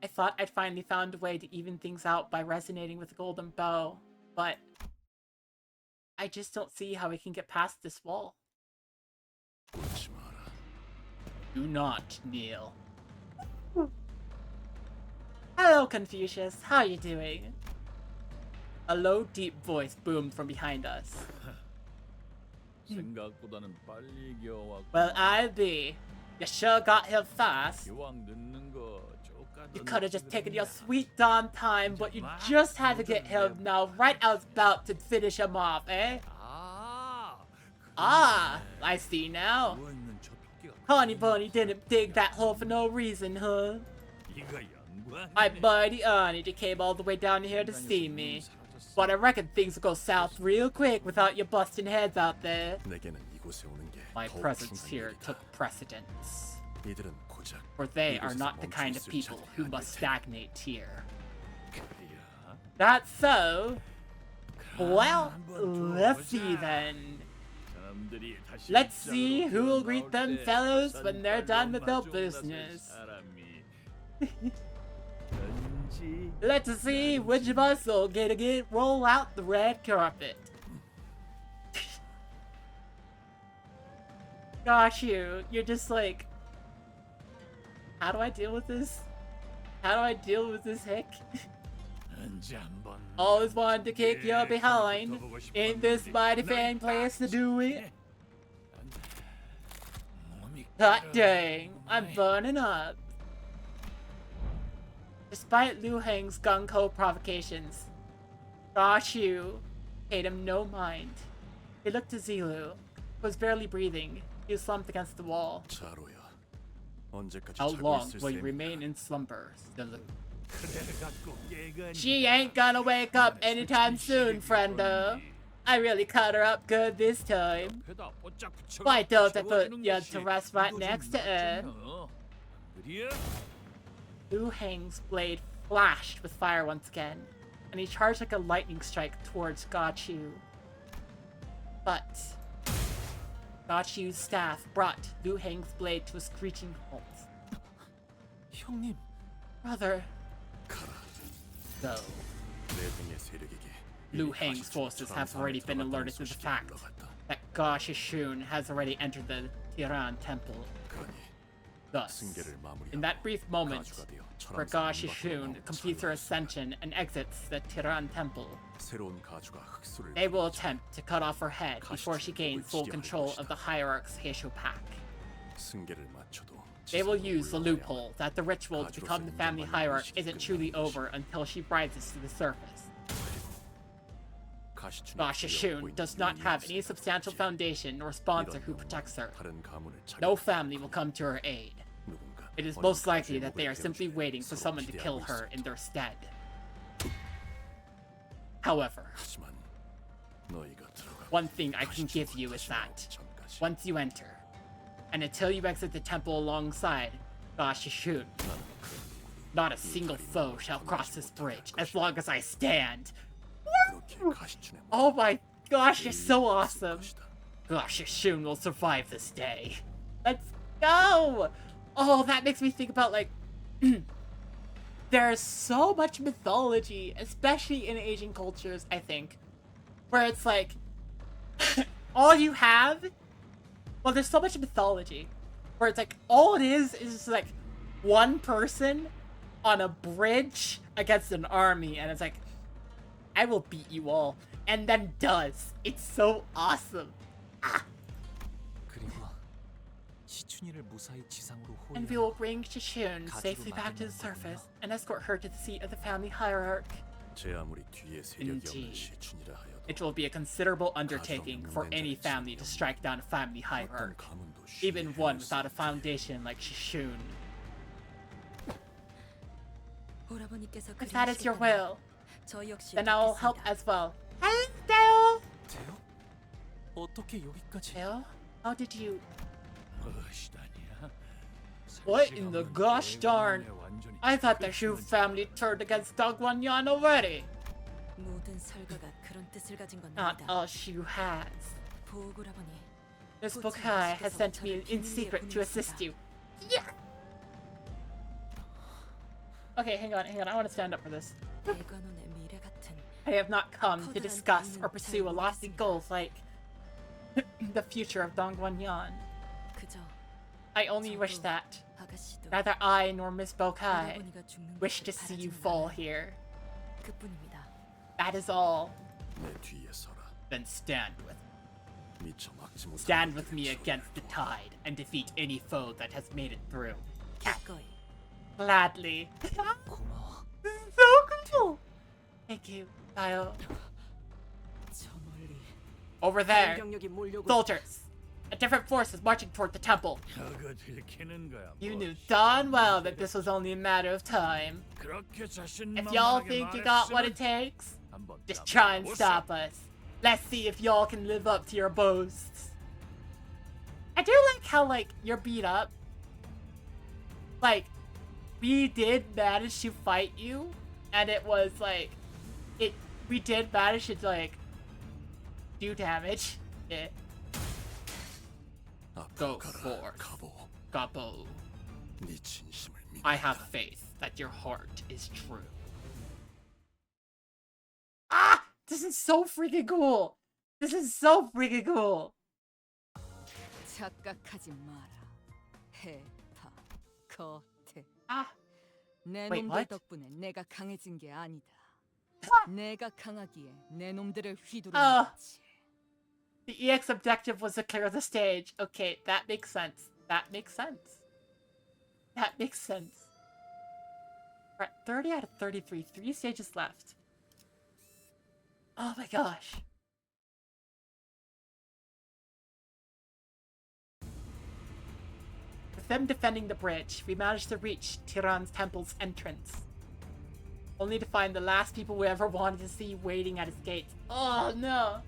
I thought I'd finally found a way to even things out by resonating with the golden bow, but I just don't see how we can get past this wall. Do not kneel. Hello, Confucius. How you doing? A low, deep voice boomed from behind us. Well, I'll be. You sure got here fast. You could have just taken your sweet darn time, but you just had to get him now, right I was about to finish him off, eh? Ah, I see now. Honey Bunny didn't dig that hole for no reason, huh? I'm mighty honored you came all the way down here to see me. But I reckon things will go south real quick without you busting heads out there. My presence here took precedence. For they are not the kind of people who must stagnate here. That's so. Well, let's see then. Let's see who'll greet them fellows when they're done with their business. Let's see which of us will get roll out the red carpet. Gosh, you're just like, how do I deal with this? How do I deal with this hick? Always wanted to kick you behind. Ain't this mighty fine place to do it? Hot dang, I'm burning up. Despite Liu Heng's gung-ho provocations, Gashu paid him no mind. He looked to Zilu, who was barely breathing. He was slumped against the wall. How long will you remain in slumber, Zilu? She ain't gonna wake up anytime soon, friendo. I really cut her up good this time. Why don't I put you to rest right next to her? Liu Heng's blade flashed with fire once again, and he charged like a lightning strike towards Gachu. But Gachu's staff brought Liu Heng's blade to a screeching halt. 형님. Brother. Go. Liu Heng's forces have already been alerted to the fact that Ga Shishun has already entered the Tiran Temple. Thus, in that brief moment where Ga Shishun completes her ascension and exits the Tiran Temple, they will attempt to cut off her head before she gains full control of the Hierarch's Heisho pack. They will use the loophole that the ritual to become the family hierarch isn't truly over until she rises to the surface. Ga Shishun does not have any substantial foundation nor sponsor who protects her. No family will come to her aid. It is most likely that they are simply waiting for someone to kill her in their stead. However, one thing I can give you is that, once you enter, and until you exit the temple alongside Ga Shishun, not a single foe shall cross this bridge as long as I stand. Oh my gosh, you're so awesome. Ga Shishun will survive this day. Let's go! Oh, that makes me think about, like, there's so much mythology, especially in Asian cultures, I think, where it's like, all you have, well, there's so much mythology, where it's like, all it is just like, one person on a bridge against an army, and it's like, I will beat you all, and then does. It's so awesome. Ah. And we will bring Shishun safely back to the surface and escort her to the seat of the family hierarch. Indeed. It will be a considerable undertaking for any family to strike down a family hierarch, even one without a foundation like Shishun. If that is your will, then I will help as well. Hello, Dale! How did you... What in the gosh darn? I thought the Shu family turned against Dongwon already. Not all Shu has. Miss Bokai has sent me in secret to assist you. Yeah! Okay, hang on. I want to stand up for this. I have not come to discuss or pursue a lofty goals like the future of Dongwon. I only wish that neither I nor Miss Bokai wish to see you fall here. That is all. Then stand with me against the tide and defeat any foe that has made it through. Gladly. So cool. Thank you, Kyle. Over there, soldiers. A different force is marching toward the temple. You knew darn well that this was only a matter of time. If y'all think you got what it takes, just try and stop us. Let's see if y'all can live up to your boasts. I do like how, like, you're beat up. Like, we did manage to fight you, and it was like, we did manage to, like, do damage. Yeah. Go forth, Gabo. I have faith that your heart is true. This is so freaking cool. This is so freaking cool. 착각하지 마라. 해파 거태. Ah. 내 Wait, 놈들 what? 덕분에 내가 강해진 게 아니다. 내가 강하기에 내 놈들을 Oh. 휘두르지. The EX objective was to clear the stage. Okay, that makes sense. That makes sense. That makes sense. We're at 30 out of 33. 3 stages left. Oh my gosh. With them defending the bridge, we managed to reach Tiran's temple's entrance. Only to find the last people we ever wanted to see waiting at its gates. Oh no!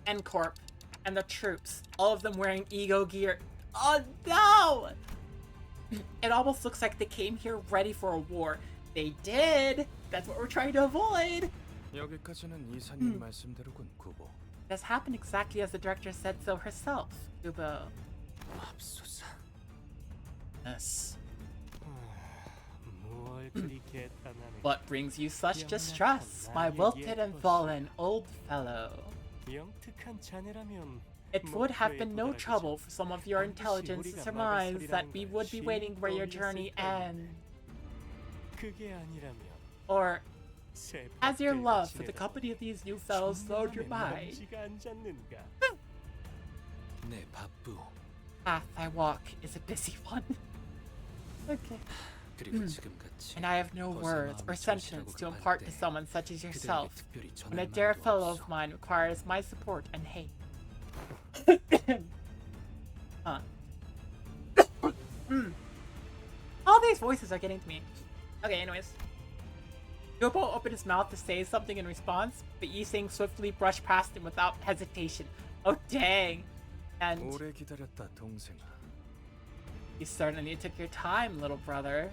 N-Corp and the troops, all of them wearing ego gear. Oh no! It almost looks like they came here ready for a war. They did! That's what we're trying to avoid! 여기까지는 이사님 말씀대로군, 구보. It has happened exactly as the director said so herself, Kubo. 맙소사. Yes. 뭘 그리 개탄하네. What brings you such distress, my wilted and fallen old fellow? 영특한 자네라면 It would have been no trouble for some of your intelligence to surmise that we would be waiting where your journey ends. 그게 아니라면 Or, has your love for the company of these new fellows slowed your mind? 내 바쁘. Path I walk is a busy one. Okay. 그리고 지금같이 And I have no words or sentiments to impart to someone such as yourself when a dear fellow of mine requires my support and hate. Huh. All these voices are getting to me. Okay, anyways. Yobo opened his mouth to say something in response, but Yi Sing swiftly brushed past him without hesitation. Oh dang! And 오래 기다렸다, 동생아. you certainly took your time, little brother.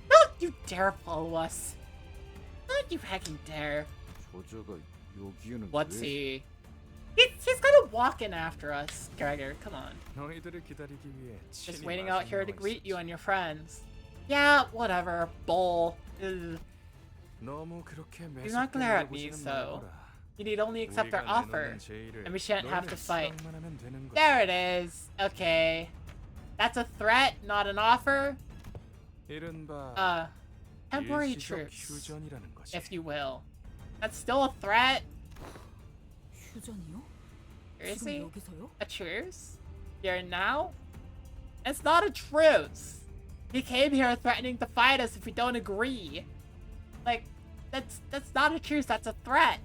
Don't you dare follow us! Don't you heckin' dare! 조저가 여기에는 What's 왜? he? He's gonna walk in after us, Gregor. Come on. 너희들을 기다리기 위해 Just 친히 waiting out here to 마중 나와 greet you 있었지. and your friends. Yeah, whatever. Bull. Ugh. 너무 그렇게 Do not glare at 매섭게 me, 물어보지는 so. 말거라. You need only accept our 우리가 offer, 내놓는 제의를 and we shan't have to 너희는 fight. 수락만 하면 되는 거지. There it is. Okay. That's a threat, not an offer. 이른바 Temporary 일시적 truce, 휴전이라는 거지. if you will. That's still a threat? 휴전이요? Seriously? 지금 여기서요? A truce? Here now? It's not a truce! He came here threatening to fight us if we don't agree. Like, that's not a truce, that's a threat.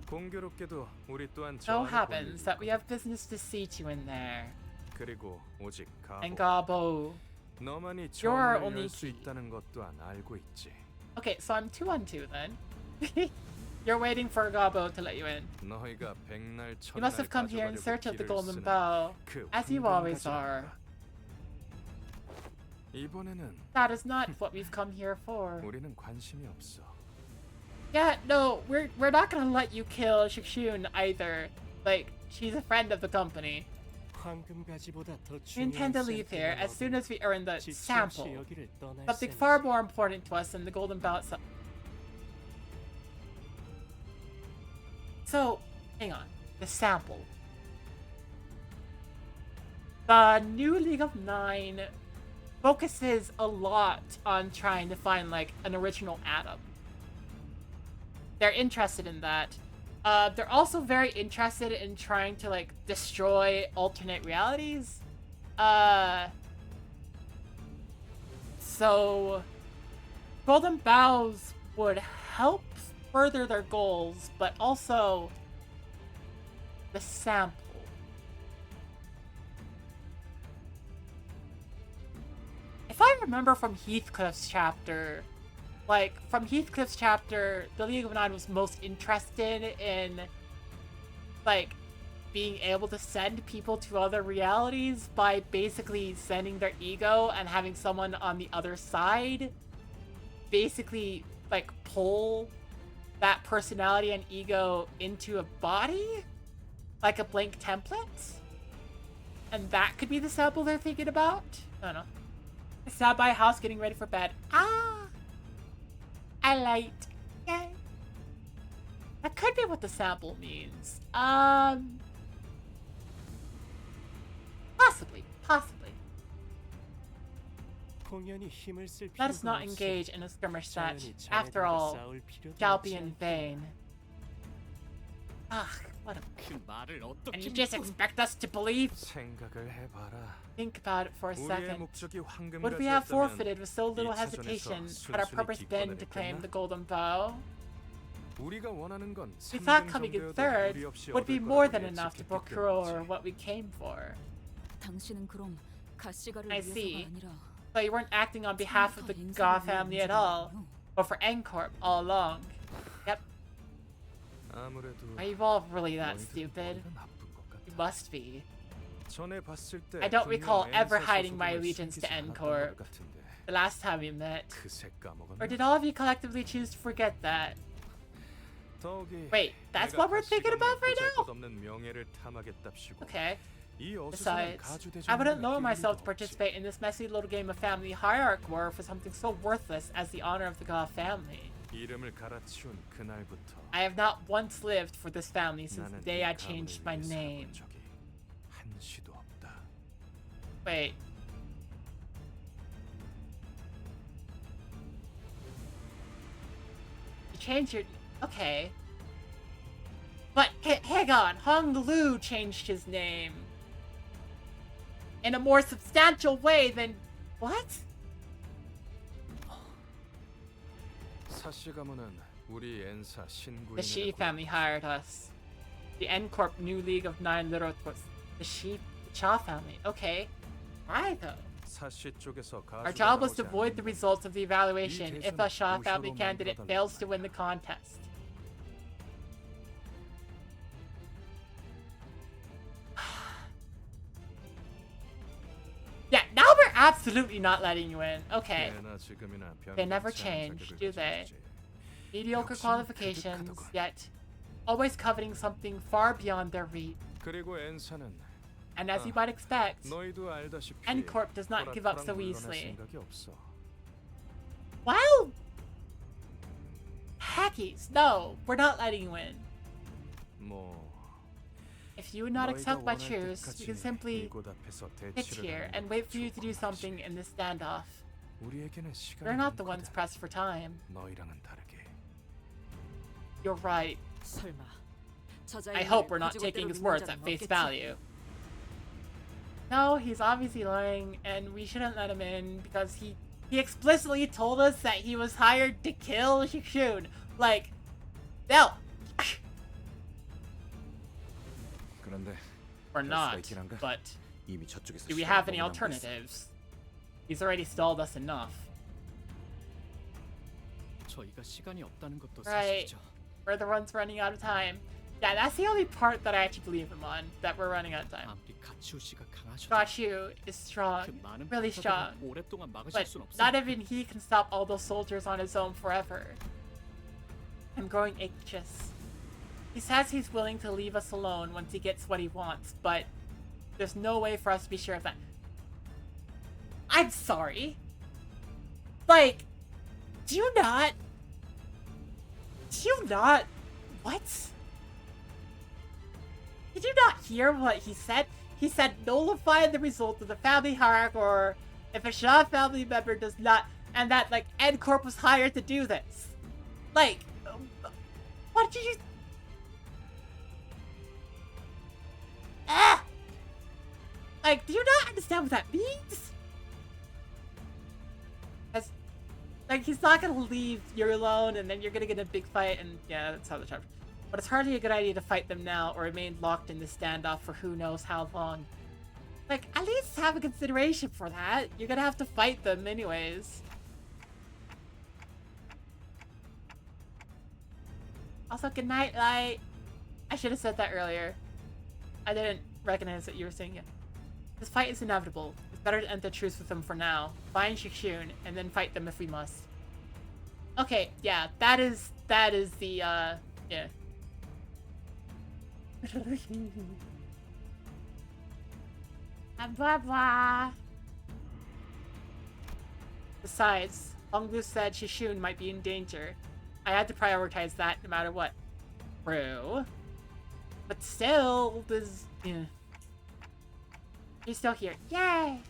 공교롭게도 우리 또한 So 저항의 happens 권리를 that we have business to see to in there. 그리고 오직 And 가보. Gabo. 너만이 You're 정문을 only 열 수 key. 있다는 것 또한 알고 있지. Okay, so I'm 2 on 2 then. You're waiting for Gabo to let you in. 너희가 백날 You must 천날 have come here in 가져가려고 search of the 길을 golden 쓰는 bow, 그 as you 황금 always 가져라. are. 이번에는 That is not what we've come here for. 우리는 관심이 없어. Yeah, no, we're not gonna let you kill Shikshun either. Like, she's a friend of the company. We intend to leave here as soon as we earn the sample. Something far more important to us than the golden bow itself. So, hang on. The sample. The new League of Nine focuses a lot on trying to find, like, an original atom. They're interested in that. They're also very interested in trying to, like, destroy alternate realities. So golden bows would help further their goals, but also the sample. If I remember from Heathcliff's chapter, like, from Heathcliff's chapter, the League of Nine was most interested in, like, being able to send people to other realities by basically sending their ego and having someone on the other side basically, like, pull that personality and ego into a body? Like a blank template? And that could be the sample they're thinking about? I don't know. Sat by a house getting ready for bed. Ah! I light. Yay. That could be what the sample means. Possibly. Let us not engage in a skirmish that, after all, shall be in vain. Ugh, what a... And you just expect us to believe? Think about it for a second. Would we have forfeited with so little hesitation had our purpose been to claim the golden bow? We thought coming in third would be more than enough to procure what we came for. I see. So you weren't acting on behalf of the Ga family at all, but for N-Corp all along. Yep. Are you all really that stupid? You must be. I don't recall ever hiding my allegiance to N-Corp the last time we met. Or did all of you collectively choose to forget that? Wait, that's what we're thinking about right now? Okay. Besides, I wouldn't lower myself to participate in this messy little game of family hierarchy war for something so worthless as the honor of the Ga family. I have not once lived for this family since the day I changed my name. Wait. You changed your... Okay. But, hang on, Hong Lu changed his name. In a more substantial way than... What? The Shi family hired us. The N-Corp New League of Nine Little Twits. The Cha family. Okay. Why though? Our job was to avoid the results of the evaluation if a Sha family candidate fails to win the contest. Yeah, now we're absolutely not letting you in. Okay. They never change, do they? Mediocre qualifications, yet always coveting something far beyond their reach. And as you might expect, N-Corp does not give up so easily. Well, hackies, no, we're not letting you in. If you would not accept my truce, we can simply sit here and wait for you to do something in this standoff. We're not the ones pressed for time. You're right. I hope we're not taking his words at face value. No, he's obviously lying, and we shouldn't let him in because he explicitly told us that he was hired to kill Shikshun. Like, no. Or not, but do we have any alternatives? He's already stalled us enough. Right, we're the ones running out of time. Yeah, that's the only part that I actually believe him on, that we're running out of time. Gachu is strong, really strong, but not even he can stop all those soldiers on his own forever. I'm growing anxious. He says he's willing to leave us alone once he gets what he wants, but there's no way for us to be sure of that. I'm sorry. Like, do you not... What? Did you not hear what he said? He said nullify the result of the family hierarchy, or if a Sha family member does not, and that, like, N-Corp was hired to do this. Like, what did you... Ah! Like, do you not understand what that means? As, like, he's not gonna leave you alone, and then you're gonna get in a big fight, and yeah, that's how the chapter. But it's hardly a good idea to fight them now, or remain locked in this standoff for who knows how long. Like, at least have a consideration for that. You're gonna have to fight them anyways. Also, good night, Light. I should have said that earlier. I didn't recognize that you were saying it. This fight is inevitable. It's better to end the truce with them for now. Find Shikshun, and then fight them if we must. Okay, yeah, that is the, yeah. Blah blah. Besides, Honglu said Shishun might be in danger. I had to prioritize that no matter what. True. But still, this... Yeah. He's still here. Yay!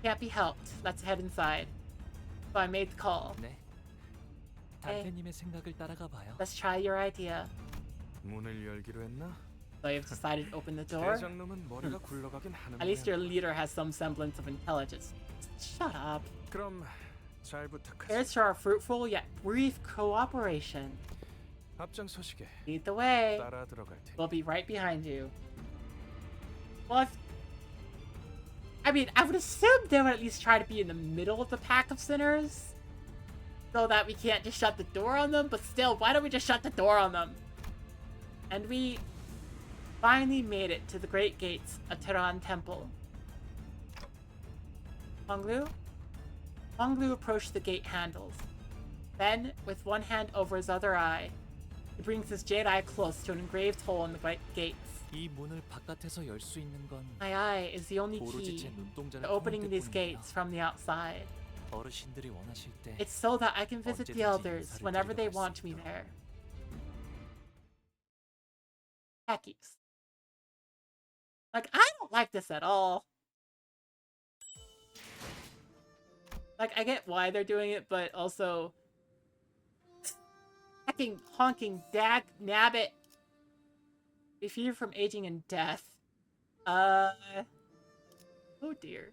Can't be helped. Let's head inside. So I made the call. 네. 단테님의 생각을 따라가 봐요. Let's try your idea. 문을 열기로 했나? So you've decided to open the door? 대장놈은 머리가 굴러가긴 하는 At least your 모양이야. leader has some semblance of intelligence. Shut up. 그럼 잘 부탁하지. Here's to our fruitful yet brief cooperation. 앞장서시게. Lead the way. 따라 들어갈 테니. We'll be right behind you. Well, I mean, I would assume they would at least try to be in the middle of the pack of sinners. So that we can't just shut the door on them. But still, why don't we just shut the door on them? And we finally made it to the great gates of Tehran Temple. Honglu? Honglu approached the gate handles. Then, with one hand over his other eye, he brings his jade eye close to an engraved hole in the great gates. 이 문을 바깥에서 열 수 있는 건 My eye is the only 오로지 key 제 눈동자를 to 통할 opening these 때뿐입니다. gates from the outside. 어르신들이 원하실 때 It's so that I can visit the 언제든지 elders 인사를 whenever they 드리도록 want me 했습니다. there. Khakis. Like, I don't like this at all. Like, I get why they're doing it, but also... Fucking honking dag nabbit. Be free from aging and death. Oh dear.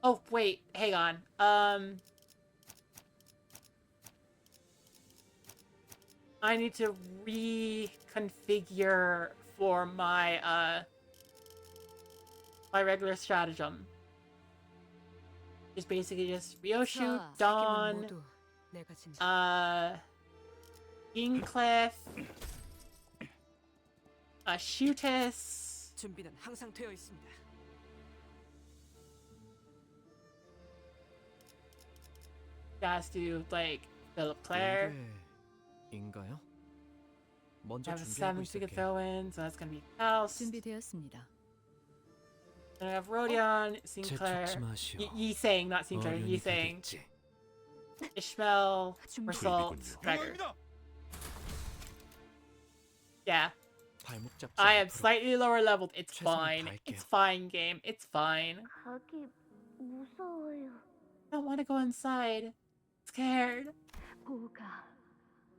Oh, wait, hang on. I need to reconfigure for my, my regular stratagem. Just basically just Ryoshu, Dawn, Kingcliff, Shootus. 준비는 항상 되어 있습니다. Guys do like Philip Clare. 인가요? I 먼저 have a 준비하고 7 we could 있을게요. throw in, so that's gonna be House. 준비되었습니다. Then I have Rodion, 제 Sinclair, 촉심하시오. Yi saying, not Sinclair, Yi 어른이 saying, 되겠지. Ishmael, Result, 준비군요. Gregor. Yeah, 발목 잡지 I am 않도록. slightly lower leveled. It's 최선을 fine. 다할게요. It's fine, game. It's fine. 가기 무서워요. I don't want to go inside. Scared. 보가,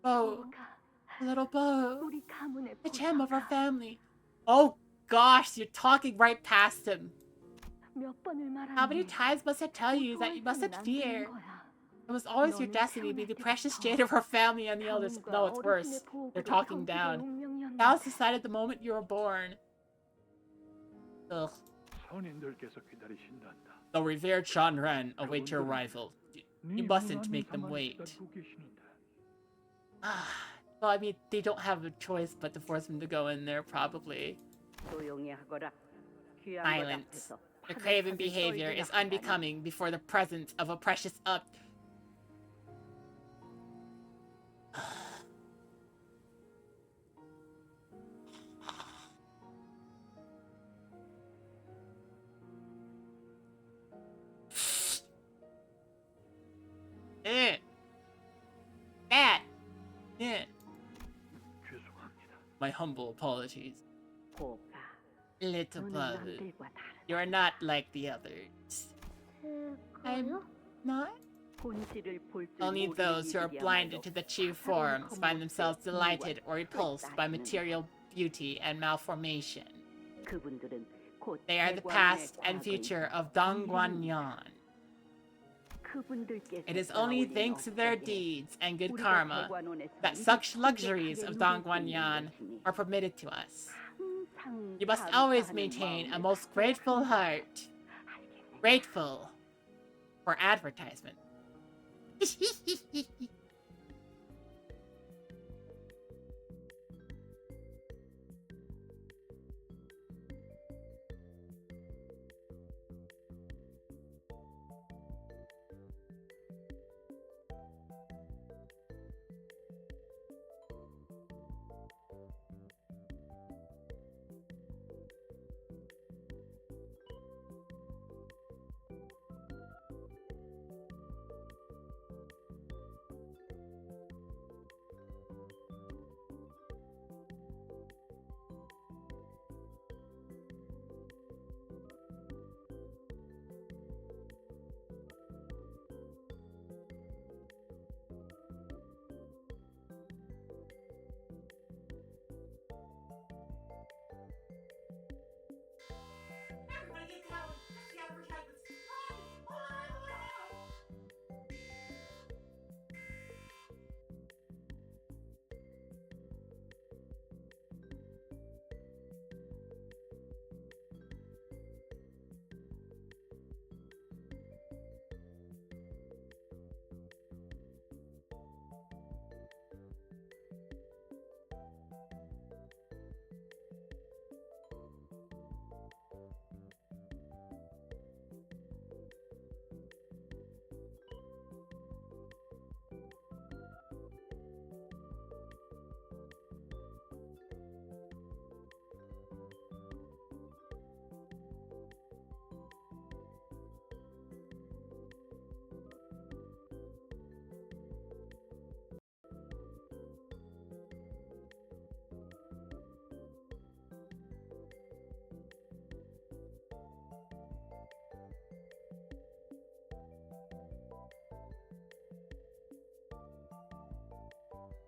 Bo, 보가, little Bo, 우리 가문의 the gem of our 보가. family. Oh gosh, you're talking right past him. 몇 번을 How many 말하니 times must I tell you that you mustn't 안 fear? 되는 거야. It was always your destiny to be the precious jade of our family and the elders. No, it's worse. They're talking down. That was decided the moment you were born. Ugh. The revered Shan Ren await your arrival. You mustn't make them wait. Well, I mean, they don't have a choice but to force him to go in there, probably. Silence. The craven behavior is unbecoming before the presence of a precious Bad. My humble apologies. Little Bud, you are not like the others. I'm not? Only those who are blinded to the true forms find themselves delighted or repulsed by material beauty and malformation. They are the past and future of Dongguanyan. It is only thanks to their deeds and good karma that such luxuries of Dongguanyan are permitted to us. You must always maintain a most grateful heart. Grateful for advertisement.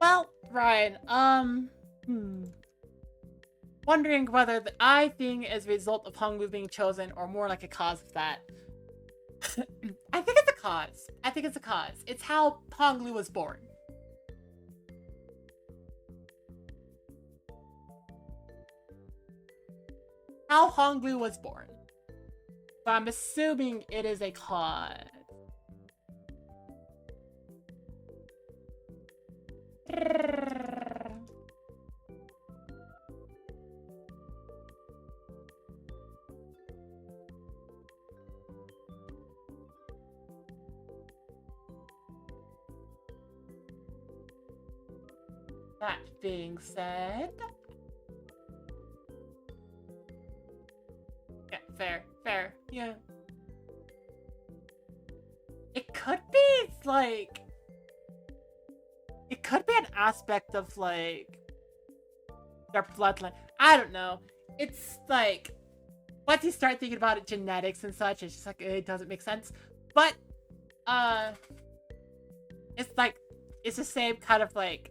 Well, Ryan, wondering whether the I thing is a result of Honglu being chosen or more like a cause of that. I think it's a cause. I think it's a cause. It's how Honglu was born. How Honglu was born. So I'm assuming it is a cause. That being said... Yeah, fair, yeah. It could be, like... It could be an aspect of, like... their bloodline. I don't know. It's, like... Once you start thinking about it, genetics and such, it's just like, it doesn't make sense. But, it's like... It's the same kind of, like...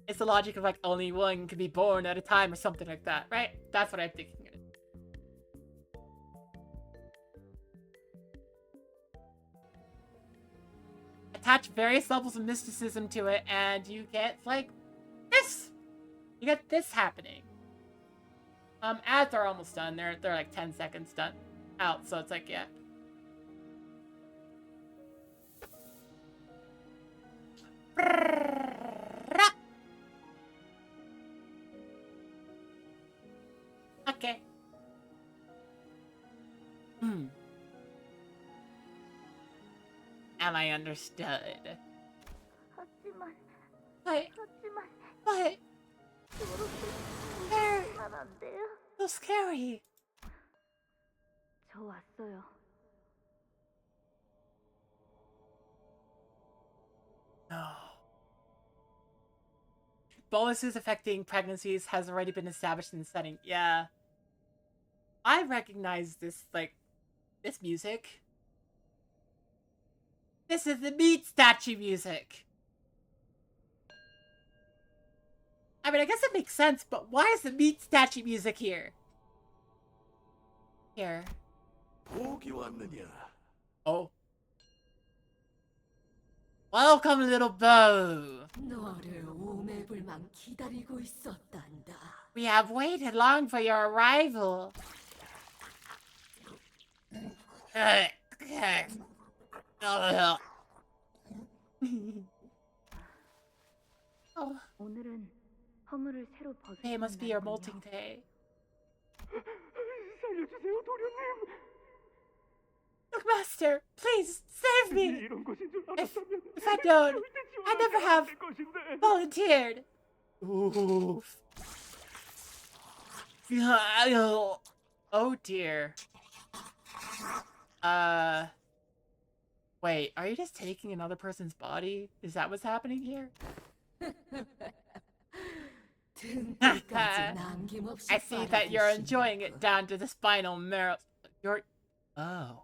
It's the logic of, like, only one can be born at a time or something like that, right? That's what I'm thinking. Attach various levels of mysticism to it, and you get, like, this! You get this happening. Ads are almost done. They're like 10 seconds done out, so it's like, yeah. Okay. And I understood. But they're so scary. No. Bonuses affecting pregnancies has already been established in the setting. Yeah. I recognize this, like, this music. This is the meat statue music. I mean, I guess it makes sense, but why is the meat statue music here? Here. Oh. Welcome, little Bo. We have waited long for your arrival. Oh. Today must be your molting day. Look, Master, please save me. If I don't, I never have volunteered. Oof. Oh dear. Wait, are you just taking another person's body? Is that what's happening here? I see that you're enjoying it down to the spinal marrow. You're... Oh.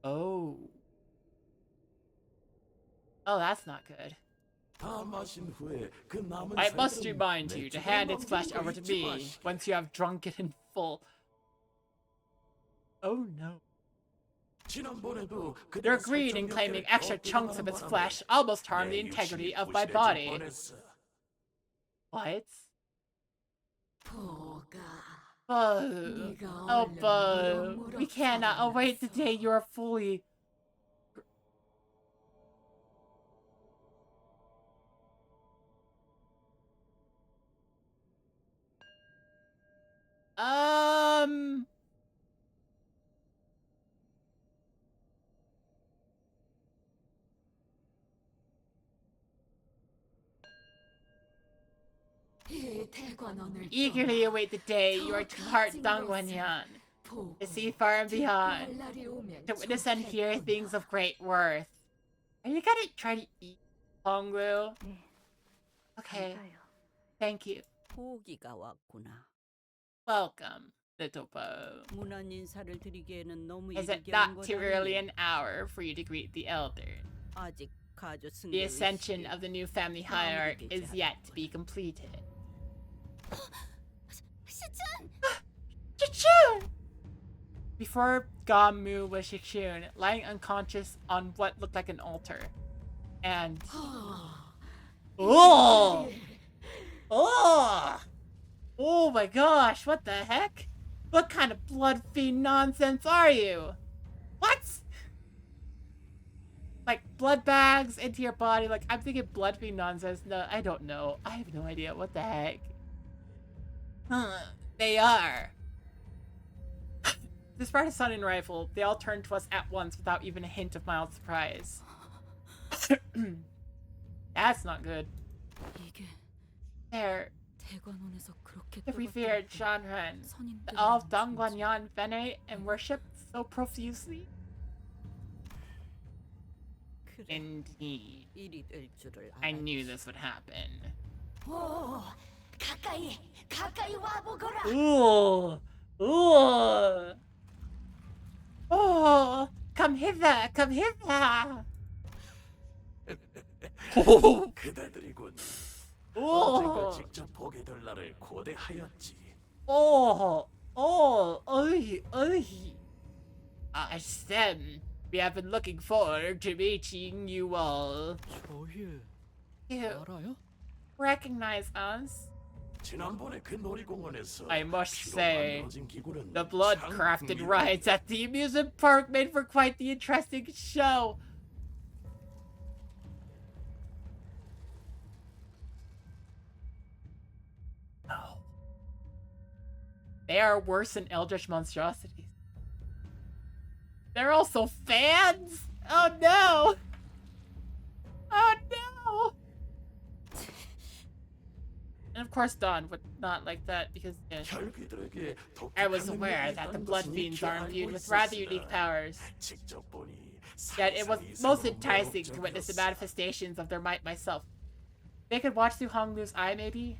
Oh. Oh, that's not good. I must remind you to hand its flesh over to me once you have drunk it in full. Oh no. Your greed in claiming extra chunks of its flesh almost harmed the integrity of my body. What? Bo. Oh, Bo. We cannot await the day you are fully... Eagerly await the day you are to depart Dongguanyan, to see far and beyond, to witness and hear things of great worth. Are you gonna try to eat Hongru? Okay. Thank you. Welcome, little Bo. Is it not too early an hour for you to greet the elder? The ascension of the new family hierarch is yet to be completed. Shichun! Before Gamu was Shichun, lying unconscious on what looked like an altar. And... Oh! Oh! Oh my gosh, what the heck? What kind of blood fiend nonsense are you? What? Like, blood bags into your body? Like, I'm thinking blood fiend nonsense. No, I don't know. I have no idea. What the heck? They are. Despite a stunning rifle, they all turned to us at once without even a hint of mild surprise. That's not good. There. The revered Shanren, the elf Dongguanyan venerate and worship so profusely. Indeed. I knew this would happen. Ooh! Ooh! Oh! Come hither! Come hither! 그대들이군. Oh! 언젠가 직접 보게 될 날을 고대하였지. Oh! Oh! Sam, we have been looking forward to meeting you all. 저희 You 알아요? recognize us? 지난번에 그 놀이공원에서 I must 피로 say, 만들어진 기구는 the 참 blood-crafted 흥미로워. rides at the amusement park made for quite the interesting show. Oh. They are worse than eldritch monstrosities. They're also fans? Oh no! Oh no! And of course Dawn would not like that because 혈귀들에게 I was 독특한 aware 능력이 that the 있다는 blood 것은 fiends 익히 are 알고 imbued with rather 있었으나 unique powers. 직접 보니 Yet it was 상상이 most 이상으로 enticing to witness the 매력적이었어. manifestations of their might myself. They could watch through Honglu's eye, maybe?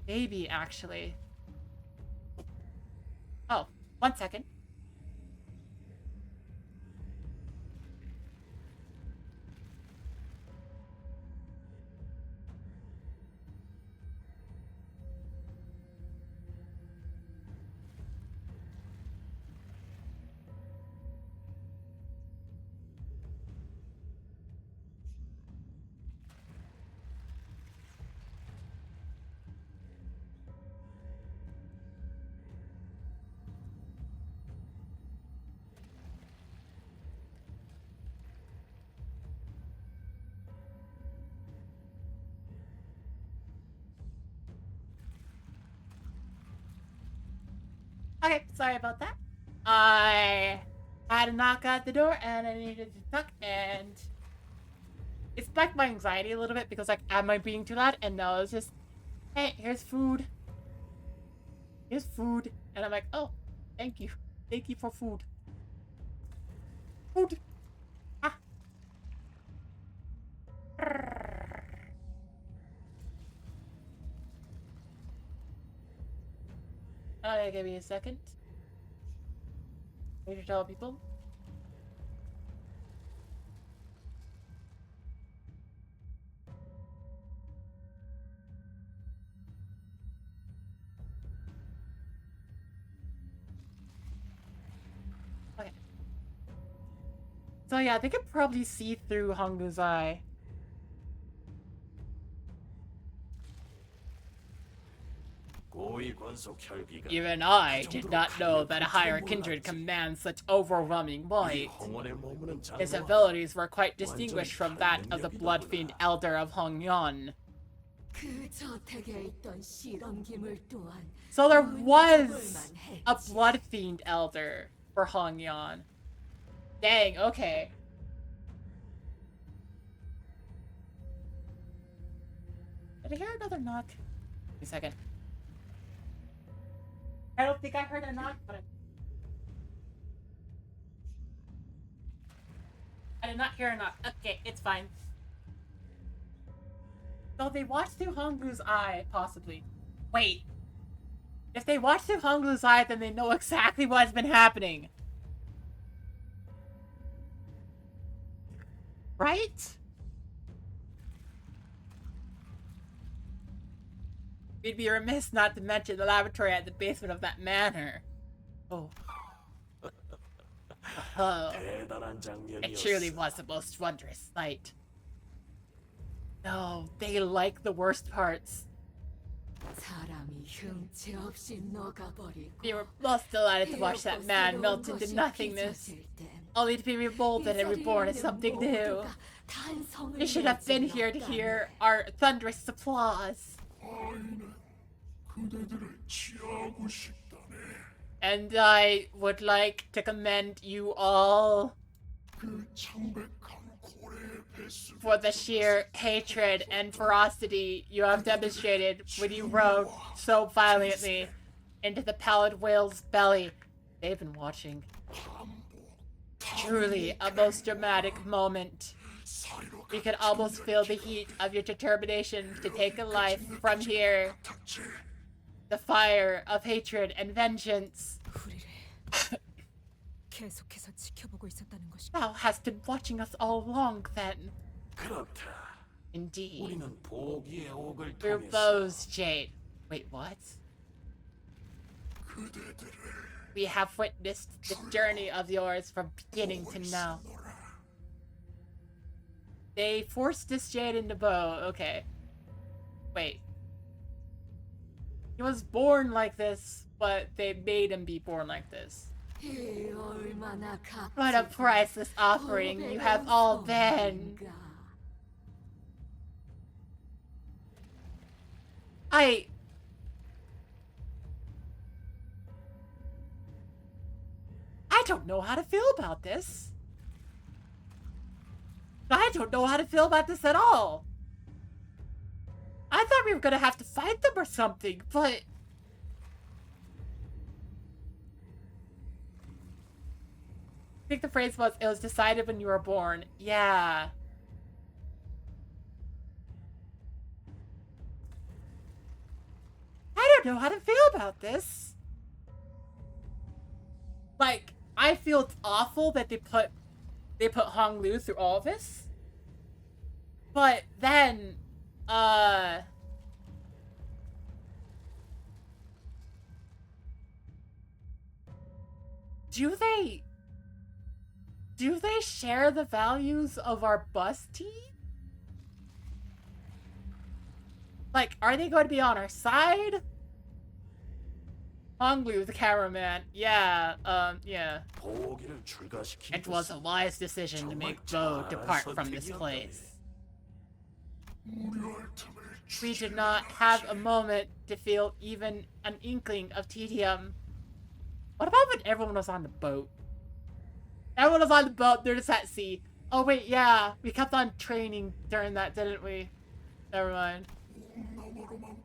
Maybe, actually. Oh, 1 second. Okay, sorry about that. I had a knock at the door and I needed to tuck, and it spiked my anxiety a little bit because, like, am I being too loud? And no, it's just, hey, here's food. Here's food. And I'm like, oh, thank you. Thank you for food. Food. Ah. Okay, give me a second. Need to tell people. Okay. So yeah, they could probably see through Honglu's eye. Even I did not know that a higher kindred commands such overwhelming might. His abilities were quite distinguished from that of the blood fiend elder of Hongyan. So there was a blood fiend elder for Hongyan. Dang, okay. Did I hear another knock? Wait a second. I don't think I heard a knock, but I did not hear a knock. Okay, it's fine. So they watched through Honglu's eye, possibly. Wait. If they watched through Honglu's eye, then they know exactly what's been happening. Right? We'd be remiss not to mention the laboratory at the basement of that manor. Oh. Oh. It truly was the most wondrous sight. No, they like the worst parts. We were most delighted to watch that man melt into nothingness, only to be remolded and reborn as something new. You should have been here to hear our thunderous applause. And I would like to commend you all for the sheer hatred and ferocity you have demonstrated when you rode so violently into the pallid whale's belly. They've been watching. Truly a most dramatic moment. You can almost feel the heat of your determination to take a life from here. The fire of hatred and vengeance. Thou hast been watching us all along, then. Indeed. Through bows, Jade. Wait, what? We have witnessed the journey of yours from beginning to now. They forced this Jade into bow. Okay. Wait. He was born like this, but they made him be born like this. What a priceless offering you have all been. I don't know how to feel about this. I don't know how to feel about this at all. I thought we were gonna have to fight them or something, but... I think the phrase was, it was decided when you were born. Yeah. I don't know how to feel about this. Like, I feel it's awful that they put Hong Lu through all of this. But then, do they share the values of our bus team? Like, are they going to be on our side? Hong Lu, the cameraman. Yeah, yeah. It was a wise decision to make Bo depart from this place. We did not have a moment to feel even an inkling of tedium. What about when everyone was on the boat? Everyone was on the boat, they're just at sea. Oh wait, yeah, we kept on training during that, didn't we? Never mind.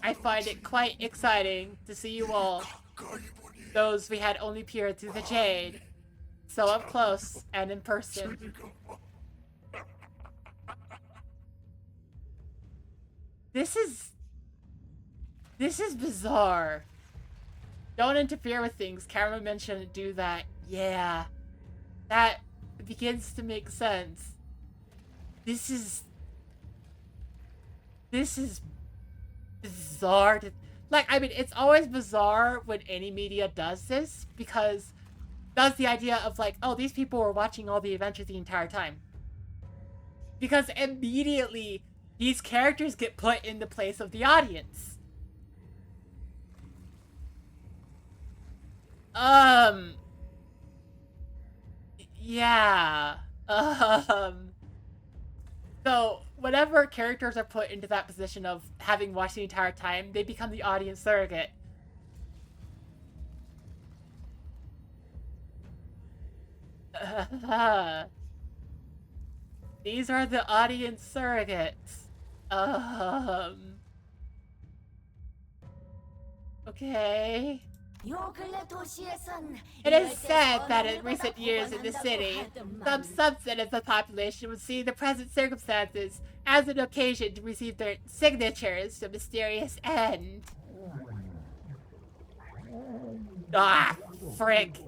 I find it quite exciting to see you all. Those we had only peered through the Jade. So up close and in person. This is bizarre. Don't interfere with things. Cameramen shouldn't do that. Yeah. That begins to make sense. This is bizarre to... Like, I mean, it's always bizarre when any media does this, because that's the idea of like, oh, these people were watching all the adventures the entire time. Because immediately, these characters get put in the place of the audience. Yeah. So, whenever characters are put into that position of having watched the entire time, they become the audience surrogate. These are the audience surrogates. Okay. It is said that in recent years in the city, some subset of the population would see the present circumstances as an occasion to receive their signatures to a mysterious end. Ah, frick.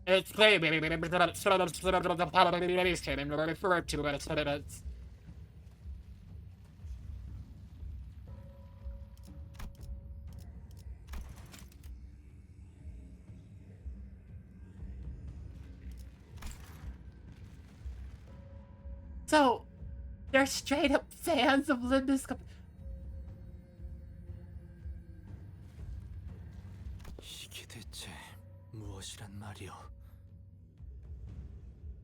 It's So, they're straight up fans of Limbus. 이게 대체 무엇이란 말이오?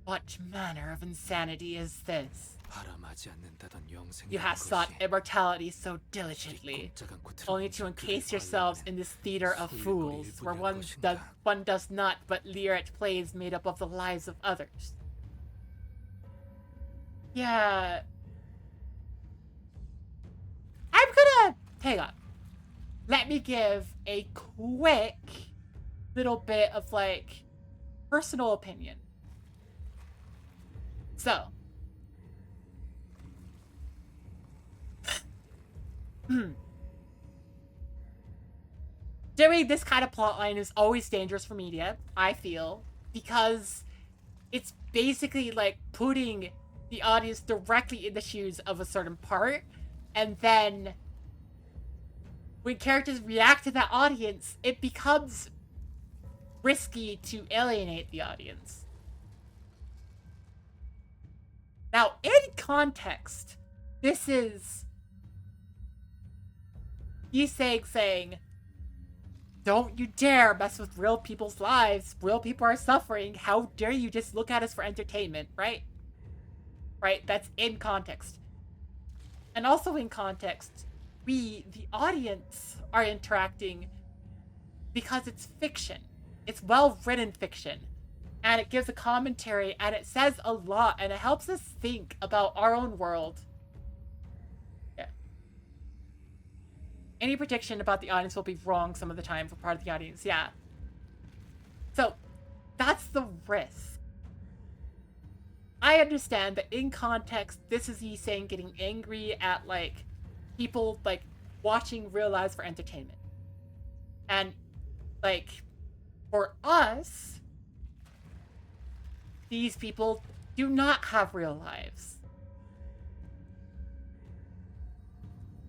What manner of insanity is this? 바람하지 않는다던 You 영생이라는 have sought 것이 immortality so diligently, 꼼짝 않고 only to encase yourselves in this theater of fools, where one does not but leer at plays made up of the lives of others. Yeah. I'm gonna... Hang on. Let me give a quick little bit of, like, personal opinion. So. Doing this kind of plotline is always dangerous for media, I feel, because it's basically like putting the audience directly in the shoes of a certain part, and then when characters react to that audience, it becomes risky to alienate the audience. Now, in context, this is saying, don't you dare mess with real people's lives. Real people are suffering. How dare you just look at us for entertainment, right? Right? That's in context. And also in context, we, the audience, are interacting because it's fiction. It's well-written fiction. And it gives a commentary, and it says a lot, and it helps us think about our own world. Yeah. Any prediction about the audience will be wrong some of the time for part of the audience, yeah. So, that's the risk. I understand that in context, this is he saying getting angry at, like, people, like, watching real lives for entertainment. And, like, for us, these people do not have real lives.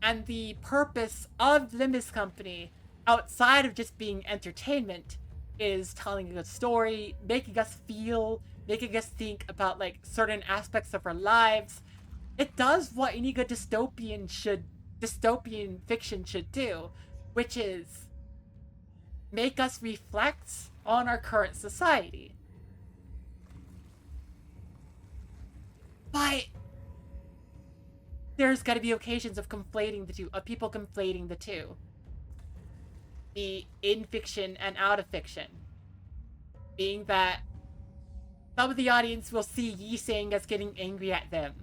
And the purpose of Limbus Company, outside of just being entertainment, is telling a good story, making us feel, making us think about, like, certain aspects of our lives. It does what any good dystopian fiction should do, which is make us reflect on our current society. But there's gotta be occasions of conflating the two, of people conflating the two. The in fiction and out of fiction. Being that some of the audience will see Yi saying as getting angry at them.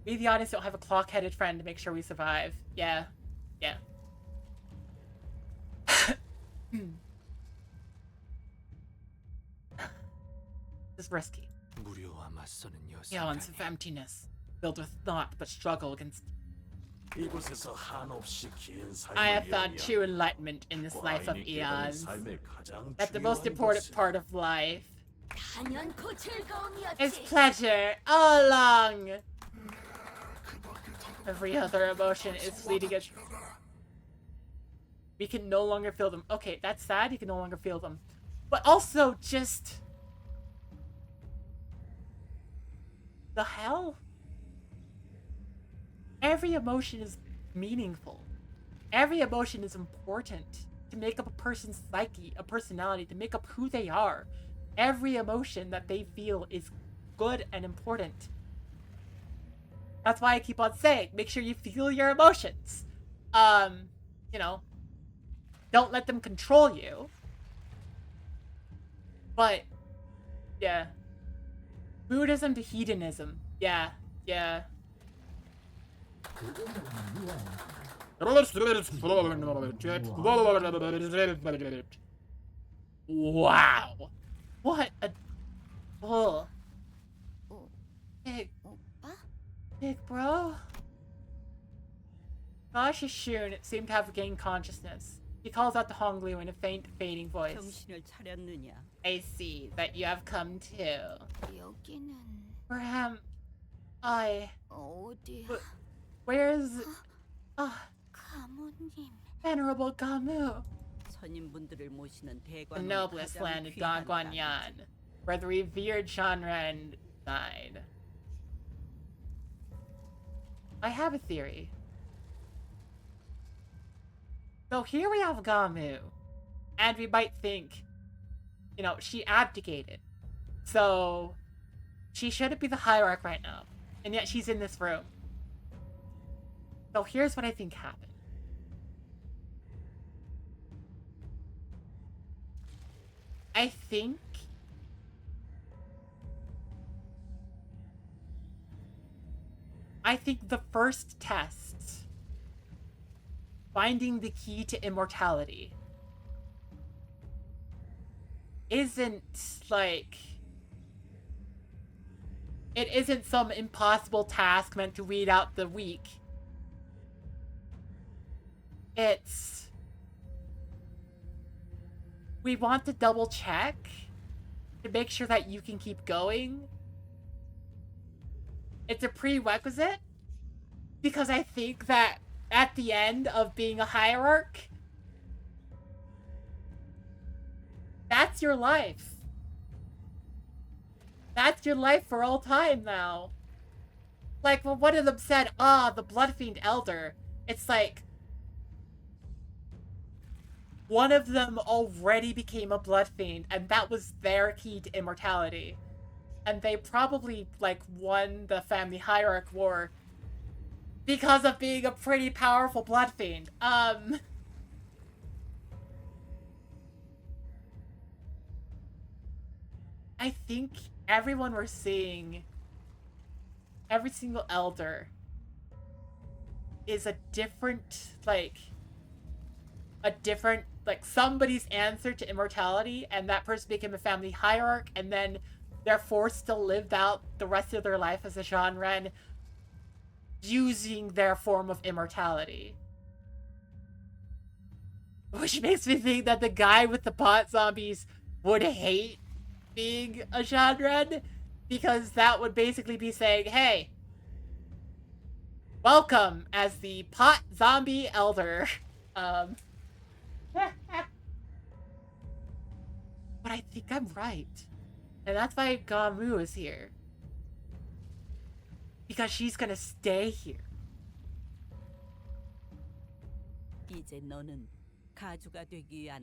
We, the audience, don't have a clock-headed friend to make sure we survive. Yeah. Yeah. This is risky. Eons of emptiness, filled with naught but struggle against. I have found true enlightenment in this life of eons. That the most important part of life is pleasure all along. Every other emotion is fleeting as... We can no longer feel them. Okay, that's sad. You can no longer feel them. But also just... The hell? Every emotion is meaningful. Every emotion is important to make up a person's psyche, a personality, to make up who they are. Every emotion that they feel is good and important. That's why I keep on saying, make sure you feel your emotions. You know, don't let them control you. But, yeah. Buddhism to hedonism. Yeah, yeah. Wow. What a... Oh. Big bro? Gosh, Shun seemed to have gained consciousness. He calls out to Honglu in a faint, fading voice. I see that you have come too. Perhaps where's... Venerable Gamu? The noblest land of Dagwanyan, where the revered Shanren died. I have a theory. So here we have Gamu. And we might think, you know, she abdicated. So she shouldn't be the hierarch right now. And yet she's in this room. So here's what I think happened. I think the first test, finding the key to immortality, isn't like, it isn't some impossible task meant to weed out the weak. It's, we want to double check to make sure that you can keep going. It's a prerequisite because I think that at the end of being a hierarch, that's your life. That's your life for all time now. Like, well, one of them said, the Bloodfiend Elder. It's like, one of them already became a Bloodfiend, and that was their key to immortality. And they probably, like, won the Family Hierarch War because of being a pretty powerful Bloodfiend. I think everyone we're seeing, every single Elder, is a different, like, somebody's answer to immortality, and that person became a Family Hierarch, and then they're forced to live out the rest of their life as a genre using their form of immortality. Which makes me think that the guy with the pot zombies would hate being a genre, because that would basically be saying, hey, welcome as the pot zombie elder. But I think I'm right. And that's why Gamu is here. Because she's gonna stay here.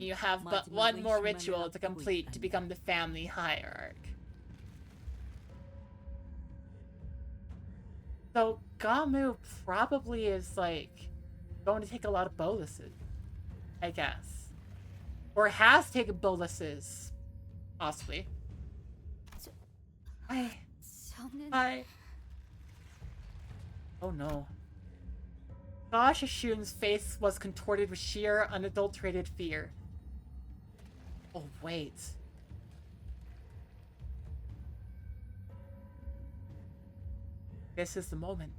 You have but one more ritual to complete to become the Family Hierarch. So Gamu probably is like going to take a lot of boluses, I guess. Or has taken boluses. Possibly. I... Oh no. Gosh, Shun's face was contorted with sheer, unadulterated fear. Oh, wait. This is the moment.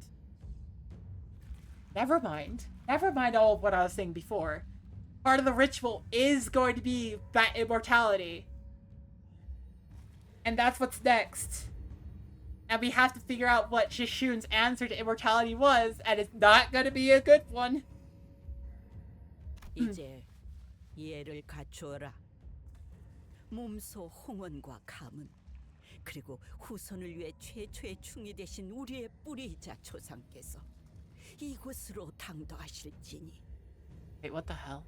Never mind. Never mind all of what I was saying before. Part of the ritual is going to be that immortality. And that's what's next. And we have to figure out what Shishun's answer to immortality was, and it's not gonna be a good one. 이제 이해를 갖추어라. 몸소 홍원과 감은 그리고 후손을 위해 최초의 충이 되신 우리의 뿌리이자 조상께서 이곳으로 당도하실지니. Wait, what the hell?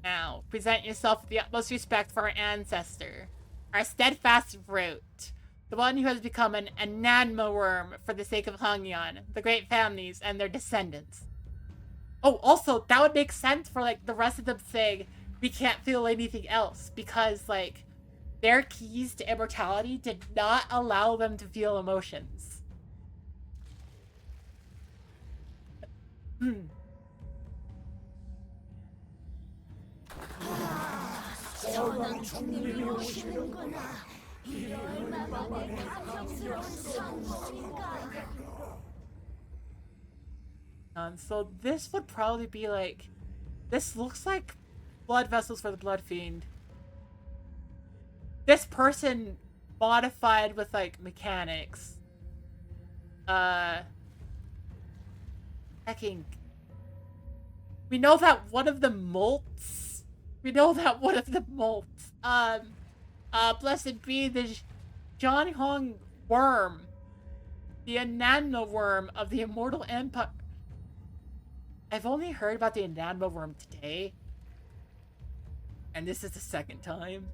Now, present yourself with the utmost respect for our ancestor, our steadfast root, the one who has become an ananma worm for the sake of Hangyan, the great families, and their descendants. Oh, also, that would make sense for, like, the rest of them saying, we can't feel anything else, because, like, their keys to immortality did not allow them to feel emotions. So this would probably be like, this looks like blood vessels for the Bloodfiend. This person modified with like mechanics. Hacking. We know that one of them molts. Blessed be the John Hong worm. The enamel worm of the immortal empire. I've only heard about the enamel worm today. And this is the second time.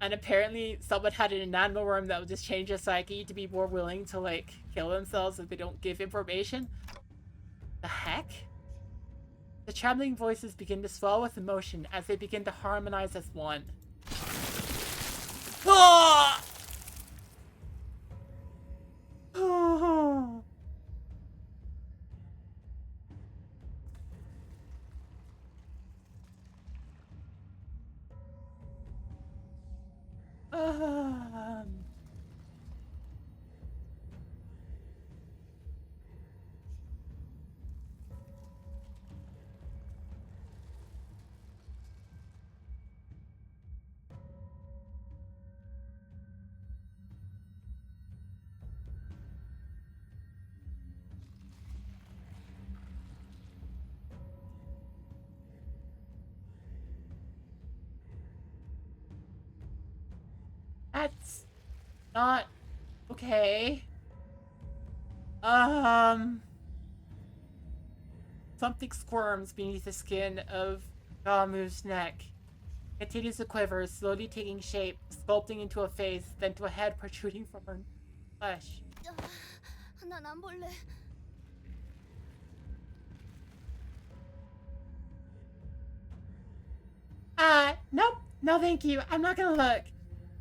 And apparently someone had an enamel worm that would just change their psyche to be more willing to, like, kill themselves if they don't give information. The heck? The trembling voices begin to swell with emotion as they begin to harmonize as one. Ah! That's not okay. Something squirms beneath the skin of Gamu's neck. Continues to quiver, slowly taking shape, sculpting into a face, then to a head protruding from her flesh. 난 안 볼래. Nope. No thank you. I'm not gonna look.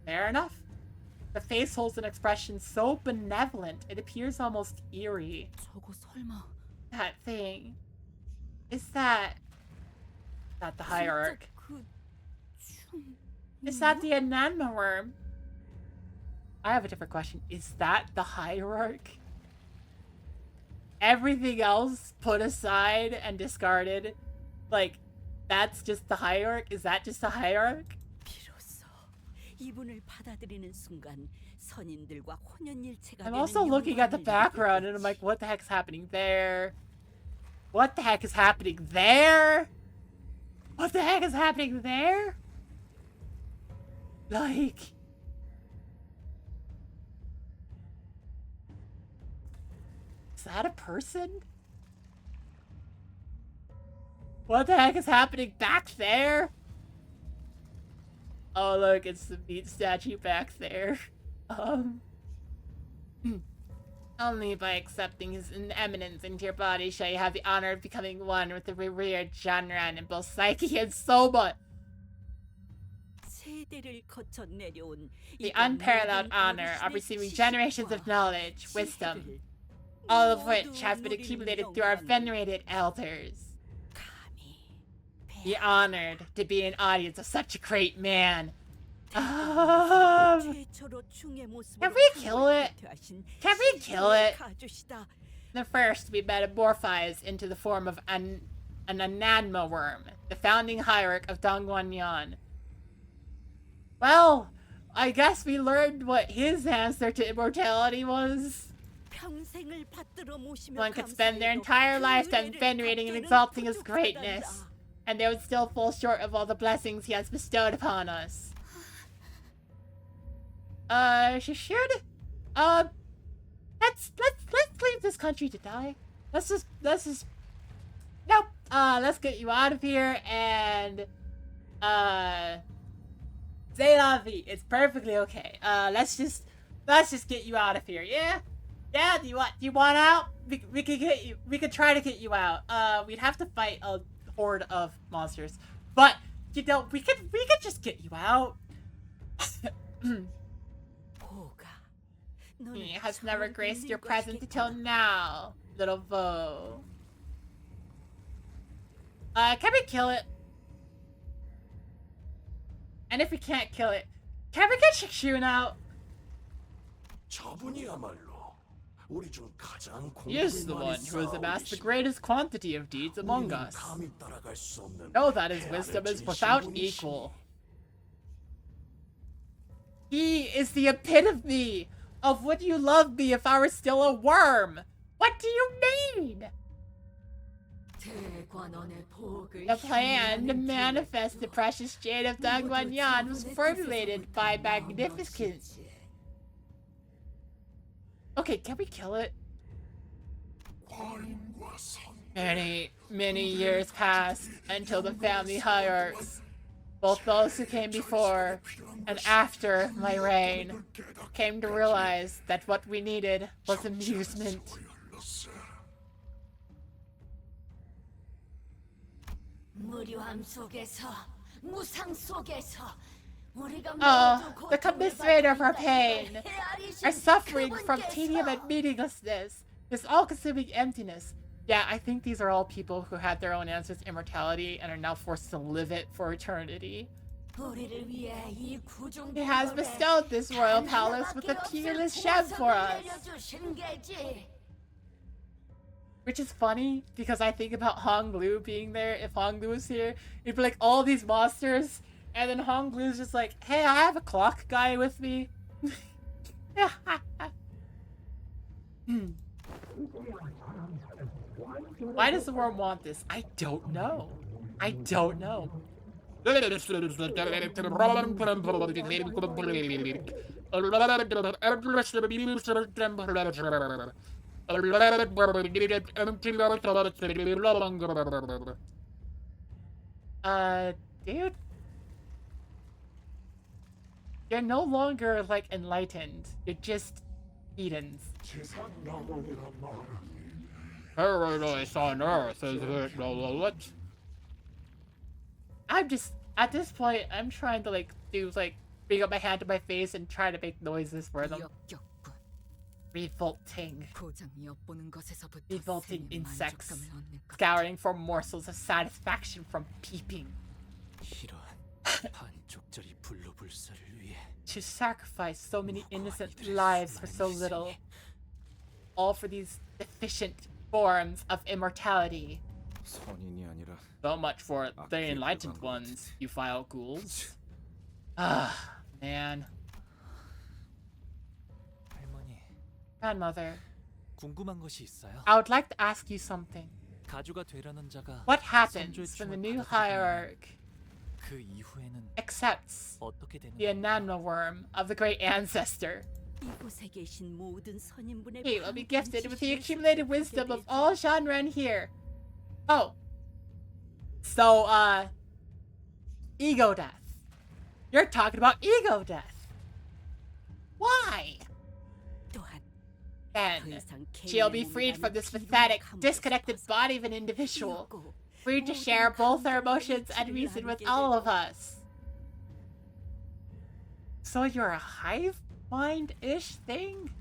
Fair enough. The face holds an expression so benevolent, it appears almost eerie. 저거 설마 That thing. Is that the hierarch? Is that the enamel worm? I have a different question. Is that the hierarch? Everything else put aside and discarded. Like, that's just the hierarch? Is that just the hierarch? 비로소 이분을 받아들이는 순간 선인들과 혼연일체가 I'm 되는 also looking at the 영광을 background and I'm like, what the heck's happening there? What the heck is happening there? What the heck is happening there? Like... Is that a person? What the heck is happening back there? Oh look, it's the meat statue back there. Only by accepting his eminence into your body shall you have the honor of becoming one with the revered Janran in both psyche and soma. 세대를 거쳐 내려온 The unparalleled honor of receiving generations of knowledge, wisdom, all of which has been accumulated through our venerated elders. Be honored to be an audience of such a great man. Can we kill it? Can we kill it? The first we metamorphize into the form of an Ananma worm, the founding hierarch of Dongguanyan. Well, I guess we learned what his answer to immortality was. One could spend their entire lifetime venerating and exalting his greatness, and they would still fall short of all the blessings he has bestowed upon us. She should. Let's leave this country to die. Let's just. Nope. Let's get you out of here and. C'est la vie. It's perfectly okay. Let's just get you out of here. Yeah. Yeah. Do you want out? We could get you. We could try to get you out. We'd have to fight a horde of monsters, but you know we could just get you out. He has never graced your presence until now, little Vo. Can we kill it? And if we can't kill it, can we get Shikshun out? He is the one who has amassed the greatest quantity of deeds among us. Know that his wisdom is without equal. He is the epitome of would you love me if I were still a worm? What do you mean? The plan to manifest the precious jade of Dongguanyan was formulated by Magnificence. Okay, can we kill it? Many, many years passed until the family hierarchs, both those who came before and after my reign, came to realize that what we needed was amusement. The commiserator of our pain, our suffering from tedium and meaninglessness, this all-consuming emptiness. Yeah, I think these are all people who had their own answers to immortality and are now forced to live it for eternity. He has bestowed this royal palace with a peerless gem for us. Which is funny, because I think about Hong Lu being there. If Hong Lu was here, it'd be like all these monsters, and then Hong Lu's just like, hey, I have a clock guy with me. Why does the worm want this? I don't know. I don't know. Dude? You're no longer, like, enlightened. You're just Edens. Paradise on earth is it? I'm just, at this point, I'm trying to, like, bring up my hand to my face and try to make noises for them. Revolting. Revolting insects, scouring for morsels of satisfaction from peeping. To sacrifice so many innocent lives for so little. All for these efficient forms of immortality. So much for the enlightened ones, you vile ghouls. Ah, man. Grandmother, 궁금한 것이 있어요. I would like to ask you something. 가주가 되려는 자가 What happens when the new hierarch 그 이후에는 accepts 어떻게 되는 the Ananma worm of the great ancestor? He will be gifted with the accumulated wisdom of all Shanren here. Oh. So, ego death. You're talking about ego death. Why? Then, she'll be freed from this pathetic, disconnected body of an individual. Free to share both her emotions and reason with all of us. So you're a hive mind-ish thing?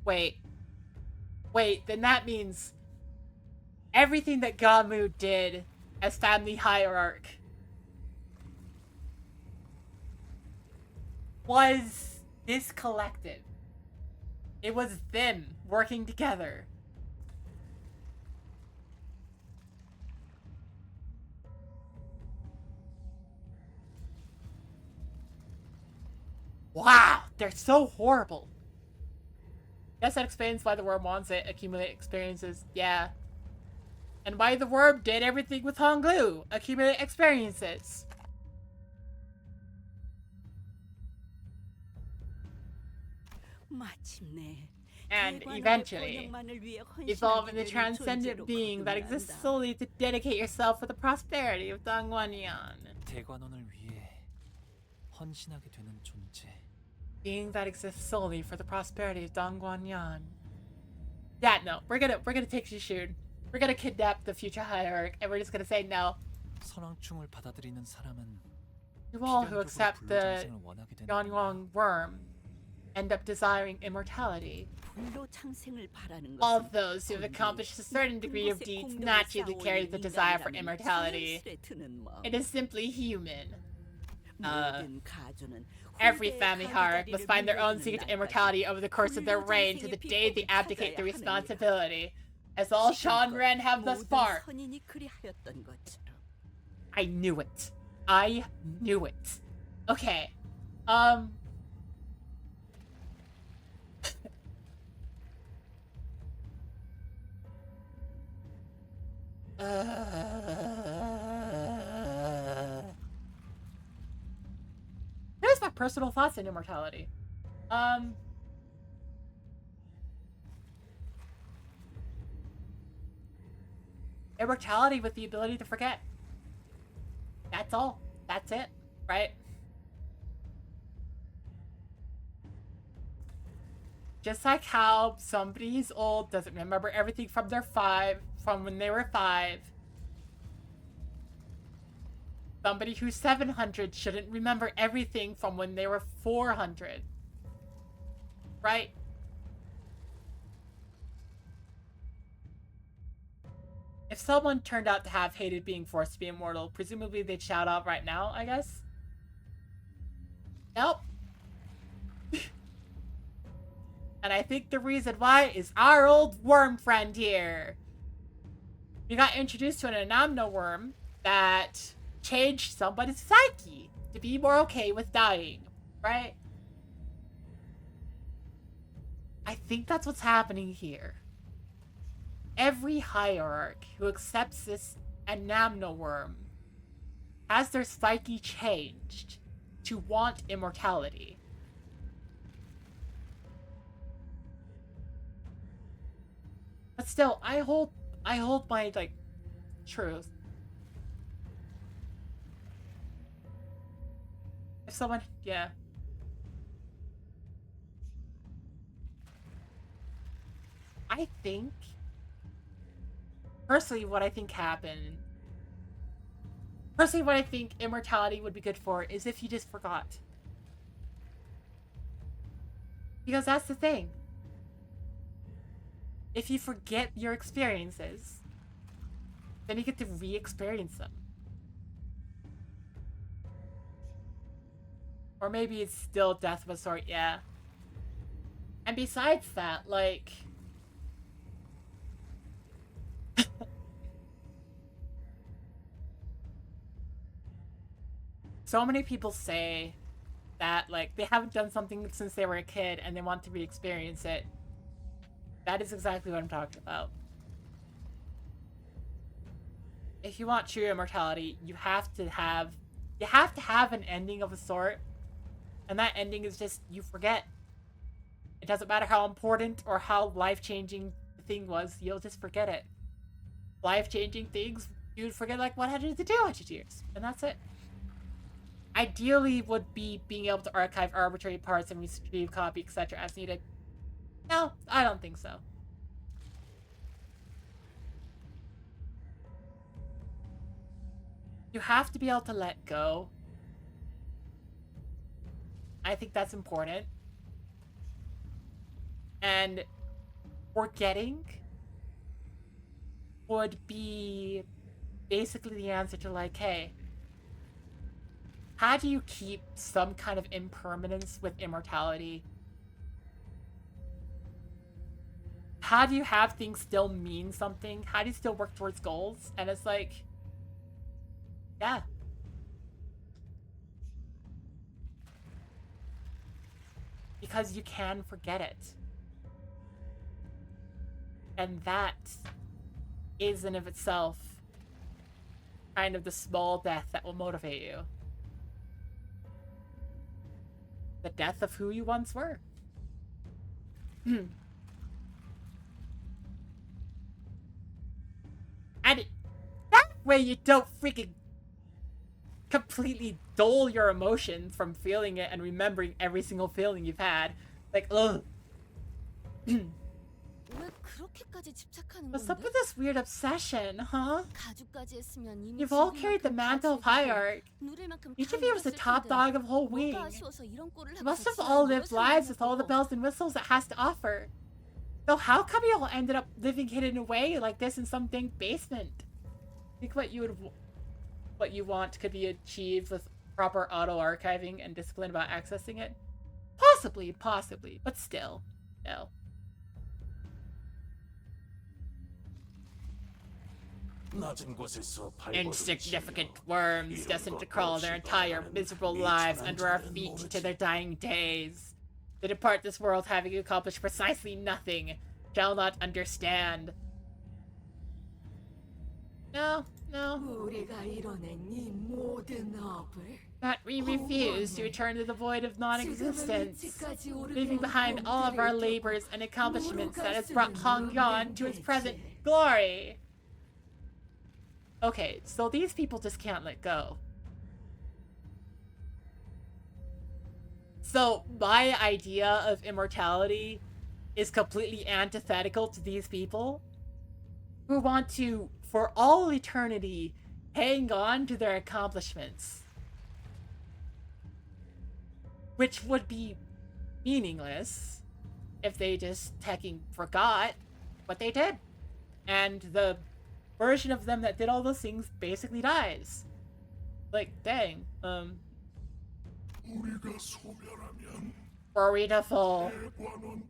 Wait, then that means everything that Gamu did as family hierarch was this collective. It was them working together. Wow, they're so horrible. Guess that explains why the worm wants it. Accumulate experiences. Yeah. And why the worm did everything with Honglu. Accumulate experiences. And eventually, evolve in the transcendent being that exists solely to dedicate yourself for the prosperity of Dangwanyan. 대관원을 위해 헌신하게 되는 존재. Being that exists solely for the prosperity of Dangwanyan. Yeah, no, we're gonna take Shishun. We're gonna kidnap the future hierarch, and we're just gonna say no. 선왕충을 받아들이는 사람은 You all who accept the 원하게 되는 Yongyong worm end up desiring immortality. All of those who have accomplished a certain degree of deeds naturally carry the desire for immortality. It is simply human. Every family hierarch must find their own secret to immortality over the course of their reign to the day they abdicate the responsibility, as all Shanren have thus far. I knew it. I knew it. Okay. Here's my personal thoughts on immortality. Immortality with the ability to forget. That's all. That's it, right? Just like how somebody who's old doesn't remember everything from from when they were 5. Somebody who's 700 shouldn't remember everything from when they were 400. Right? If someone turned out to have hated being forced to be immortal, presumably they'd shout out right now, I guess? Nope. And I think the reason why is our old worm friend here. We got introduced to an Anamno worm that changed somebody's psyche to be more okay with dying, right? I think that's what's happening here. Every hierarch who accepts this Anamno worm has their psyche changed to want immortality. But still, I hold my, like, truth. If someone, yeah. I think, personally, what I think immortality would be good for is if you just forgot. Because that's the thing. If you forget your experiences, then you get to re-experience them. Or maybe it's still death of a sort, yeah. And besides that, like... so many people say that, like, they haven't done something since they were a kid and they want to re-experience it. That is exactly what I'm talking about. If you want true immortality, you have to have an ending of a sort. And that ending is just, you forget. It doesn't matter how important or how life-changing the thing was, you'll just forget it. Life-changing things, you'd forget like 100 to 200 years. And that's it. Ideally would be being able to archive arbitrary parts and retrieve copy, etc. as needed. No, I don't think so. You have to be able to let go. I think that's important. And forgetting would be basically the answer to, like, hey, how do you keep some kind of impermanence with immortality? How do you have things still mean something? How do you still work towards goals? And it's like, yeah. Because you can forget it. And that is in of itself kind of the small death that will motivate you. The death of who you once were. And that way you don't freaking completely dull your emotions from feeling it and remembering every single feeling you've had. Like, ugh. What's up with this weird obsession, huh? You've all carried the mantle of hierarch. Each of you was the top dog of whole wing. You must have all lived lives with all the bells and whistles it has to offer. So how come you all ended up living hidden away like this in some dang basement? Think what you want could be achieved with proper auto-archiving and discipline about accessing it? Possibly, but still, no. Insignificant worms destined to crawl their entire miserable lives under our feet to their dying days. They depart this world having accomplished precisely nothing, shall not understand. No, No. 우리가 이뤄낸 이 모든 업을 That we refuse to return to the void of non-existence, leaving behind all of our labors and accomplishments that has brought Hongyan to its present glory. Okay, so these people just can't let go. So my idea of immortality is completely antithetical to these people who want to, for all eternity, hang on to their accomplishments. Which would be meaningless if they just hecking forgot what they did. And the version of them that did all those things basically dies. Like, dang. Were we to fall,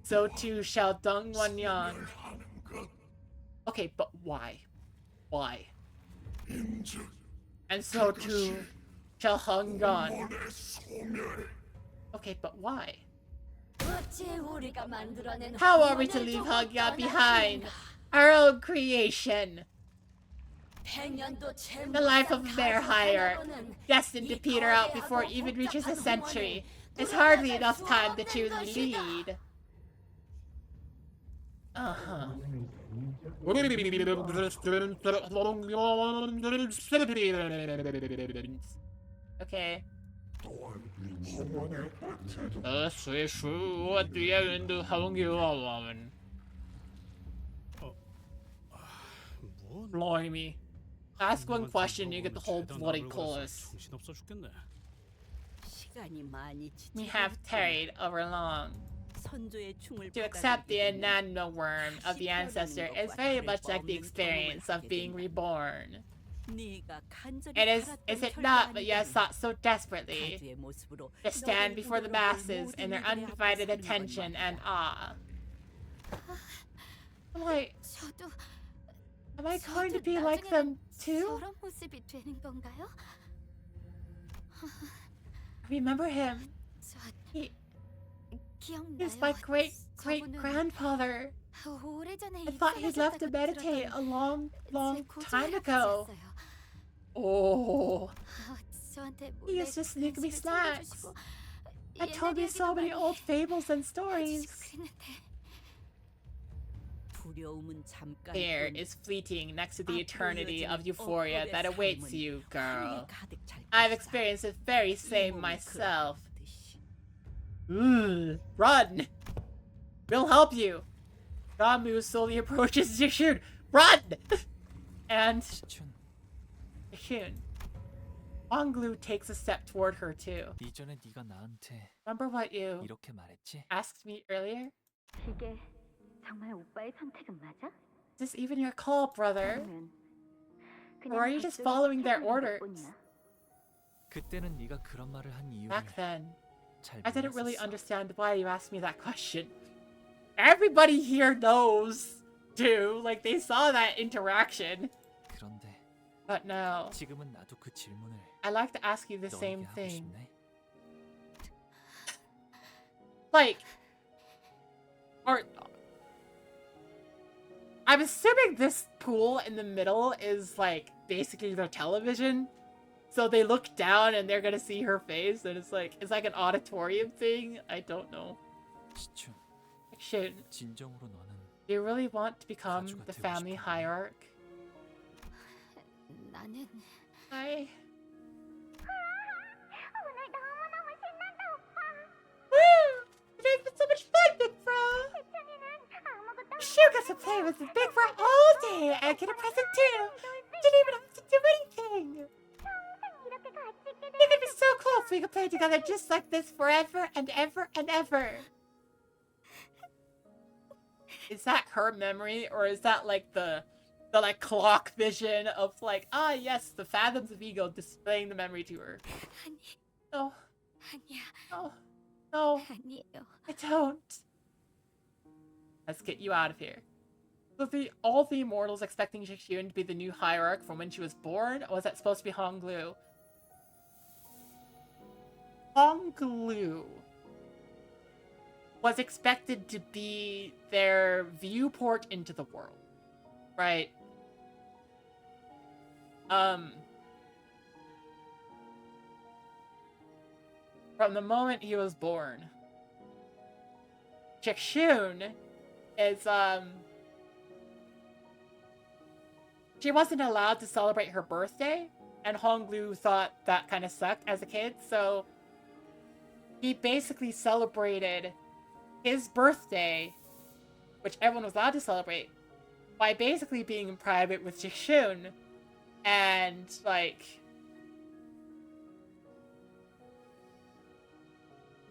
so too shall Dongwanyan. Okay, but why? Why? And so too shall Hongyan. Okay, but why? How are we to leave Hongyan behind? Our own creation. The life of a mere hierarch, destined to peter out before it even reaches a century. It's hardly enough time to truly lead. Uh-huh. Okay. Blimey. Ask one question, you get the whole bloody chorus. 정신없어 죽겠네. We have tarried over long. To accept the enamel worm of the ancestor is very much like the experience of being reborn. It is it not what you have sought so desperately? To stand before the masses in their undivided attention and awe. I'm like, am I going to be like them too? Remember him. He's my great-great-grandfather. I thought he'd left to meditate a long time ago. Oh. He used to sneak me snacks. And told me so many old fables and stories. Fear is fleeting next to the eternity of euphoria that awaits you, girl. I've experienced the very same myself. Run! We'll help you! Ramu slowly approaches Jishun. Run! And Jishun. Onglu takes a step toward her too. 이전에 네가 나한테 Remember what you 이렇게 말했지? asked me earlier? 이게 정말 오빠의 선택은 맞아? Is this even your call, brother? Or are you just following their orders? 그때는 네가 그런 말을 한 이유를 Back then, 잘 I didn't really 몰랐었어. understand why you asked me that question. Everybody here knows, too. Like, they saw that interaction. 그런데 But now, 지금은 나도 그 질문을 I'd like to ask you the 너에게 same 하고 thing. 싶네. Like, I'm assuming this pool in the middle is, like, basically their television. So they look down and they're gonna see her face, and it's like an auditorium thing? I don't know. 시춘, Shit. 진정으로 너는 Do you really want to become 가주가 the 되고 family 싶어? hierarch? 나는 I... Woo! Today's been so much fun, Big Bro! You sure got to play with the Big Bro all day and get a present too! Didn't even have to do anything! It could be so cool if we could play together just like this forever and ever and ever! Is that her memory, or is that like the like clock vision of like, ah yes, the fathoms of ego displaying the memory to her? No. No. No. I don't. Let's get you out of here. So all the immortals expecting Jixun to be the new hierarch from when she was born, or was that supposed to be Honglu? Honglu was expected to be their viewport into the world, right? from the moment he was born. Jixun is, she wasn't allowed to celebrate her birthday, and Honglu thought that kind of sucked as a kid, so he basically celebrated his birthday, which everyone was allowed to celebrate, by basically being in private with Jixun, and, like...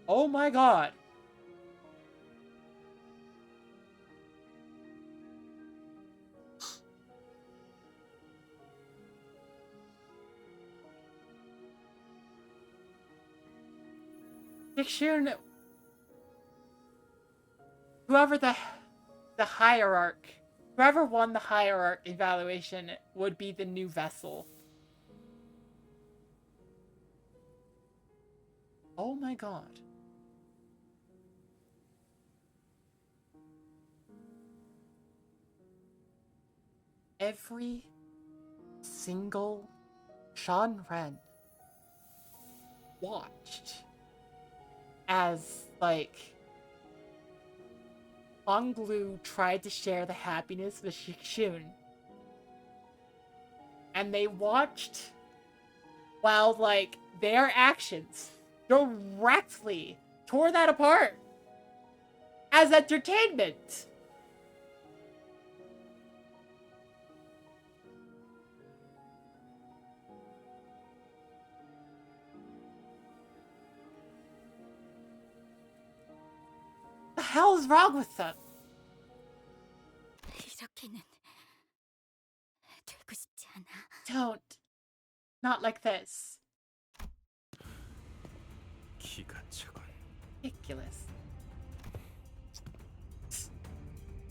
Oh my god. Jixun, whoever the hierarch, whoever won the hierarch evaluation would be the new vessel. Oh my god. Every single Shan Ren watched as, like, Honglu tried to share the happiness with Jixun. And they watched while, like, their actions directly tore that apart as entertainment. The hell is wrong with them? 이렇게는 되고 싶지 않아. Don't. Not like this. 기가 차군. Ridiculous.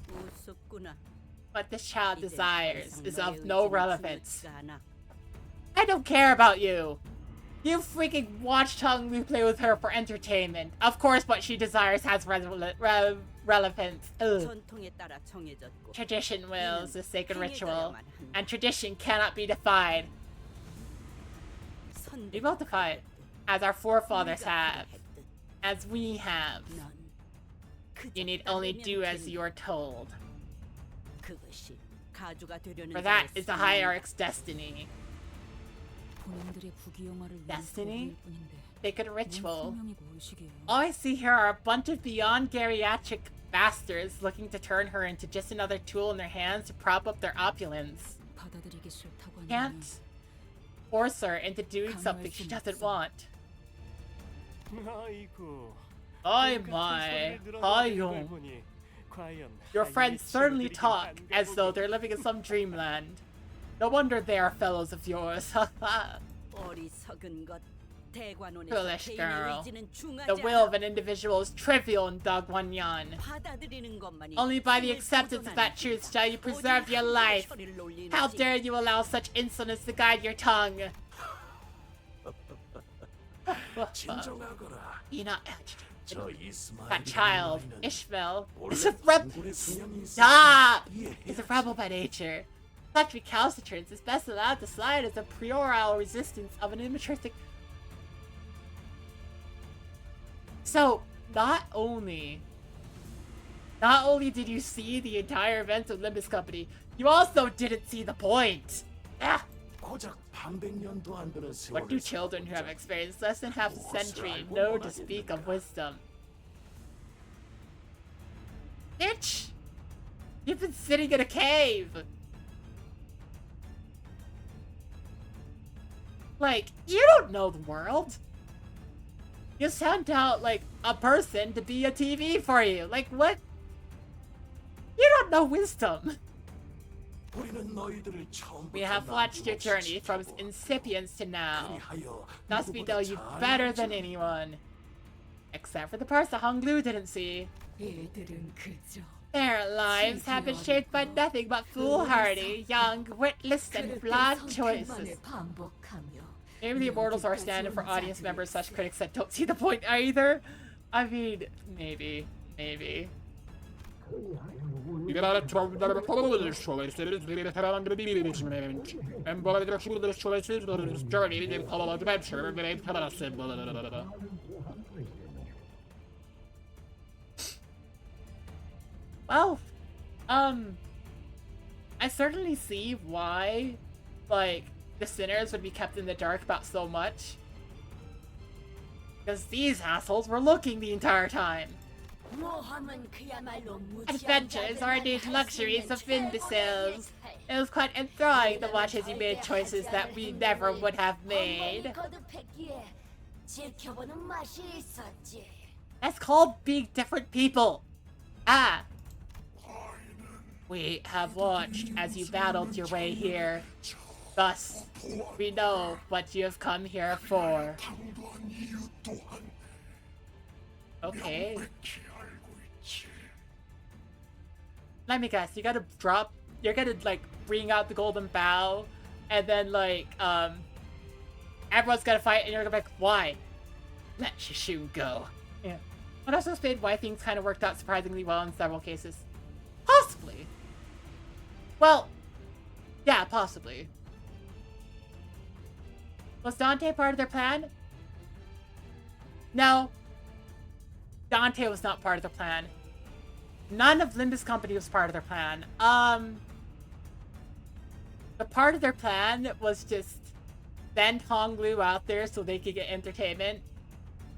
무섭구나. What this child desires is of no relevance. I don't care about you. You freaking watched Honglu play with her for entertainment. Of course what she desires has relevance. Ugh. Tradition wills a sacred ritual, and tradition cannot be defied. We will defy it, as our forefathers have, as we have. You need only do as you are told. For that is the hierarch's destiny. Destiny? Sacred ritual. All I see here are a bunch of beyond geriatric bastards looking to turn her into just another tool in their hands to prop up their opulence. Can't force her into doing something she doesn't want. Oh my, Hayong. Your friends certainly talk as though they're living in some dreamland. No wonder they are fellows of yours. Foolish girl. The will of an individual is trivial in Dagwanyan. Only by the acceptance of that truth shall you preserve your life. How dare you allow such insolence to guide your tongue? You're not agitated. That child, Ishmael, is a rebel. Stop! He's a rebel by nature. Such recalcitrance is best allowed to slide as a prioral resistance of an immature. So, not only did you see the entire events of Limbus Company, you also didn't see the point. Ah. What do children who have experienced less than half a century know to speak of wisdom? Bitch! You've been sitting in a cave! Like, you don't know the world! You sent out, like, a person to be a TV for you. Like, what? You don't know wisdom! We have watched your journey from its incipience to now. Thus we know you better than anyone. Except for the parts that Honglu didn't see. Their lives have been shaped by nothing but foolhardy, young, witless, and flawed choices. Maybe the immortals are standard for audience members / critics that don't see the point either. I mean, maybe. Well, I certainly see why, like, the sinners would be kept in the dark about so much. Because these assholes were looking the entire time. Adventures are indeed luxuries of imbeciles. It was quite enthralling to watch as you made choices that we never would have made. That's called being different people. Ah. We have watched as you battled your way here. Thus, we know what you have come here for. Okay. Let me guess, you're gonna like bring out the golden bow, and then like, everyone's gonna fight, and you're gonna be like, why? Let Shishun go. Yeah. But also explained why things kind of worked out surprisingly well in several cases. Possibly. Well, yeah, possibly. Was Dante part of their plan? No. Dante was not part of the plan. None of Limbus Company was part of their plan. The part of their plan was just send Honglu out there so they could get entertainment.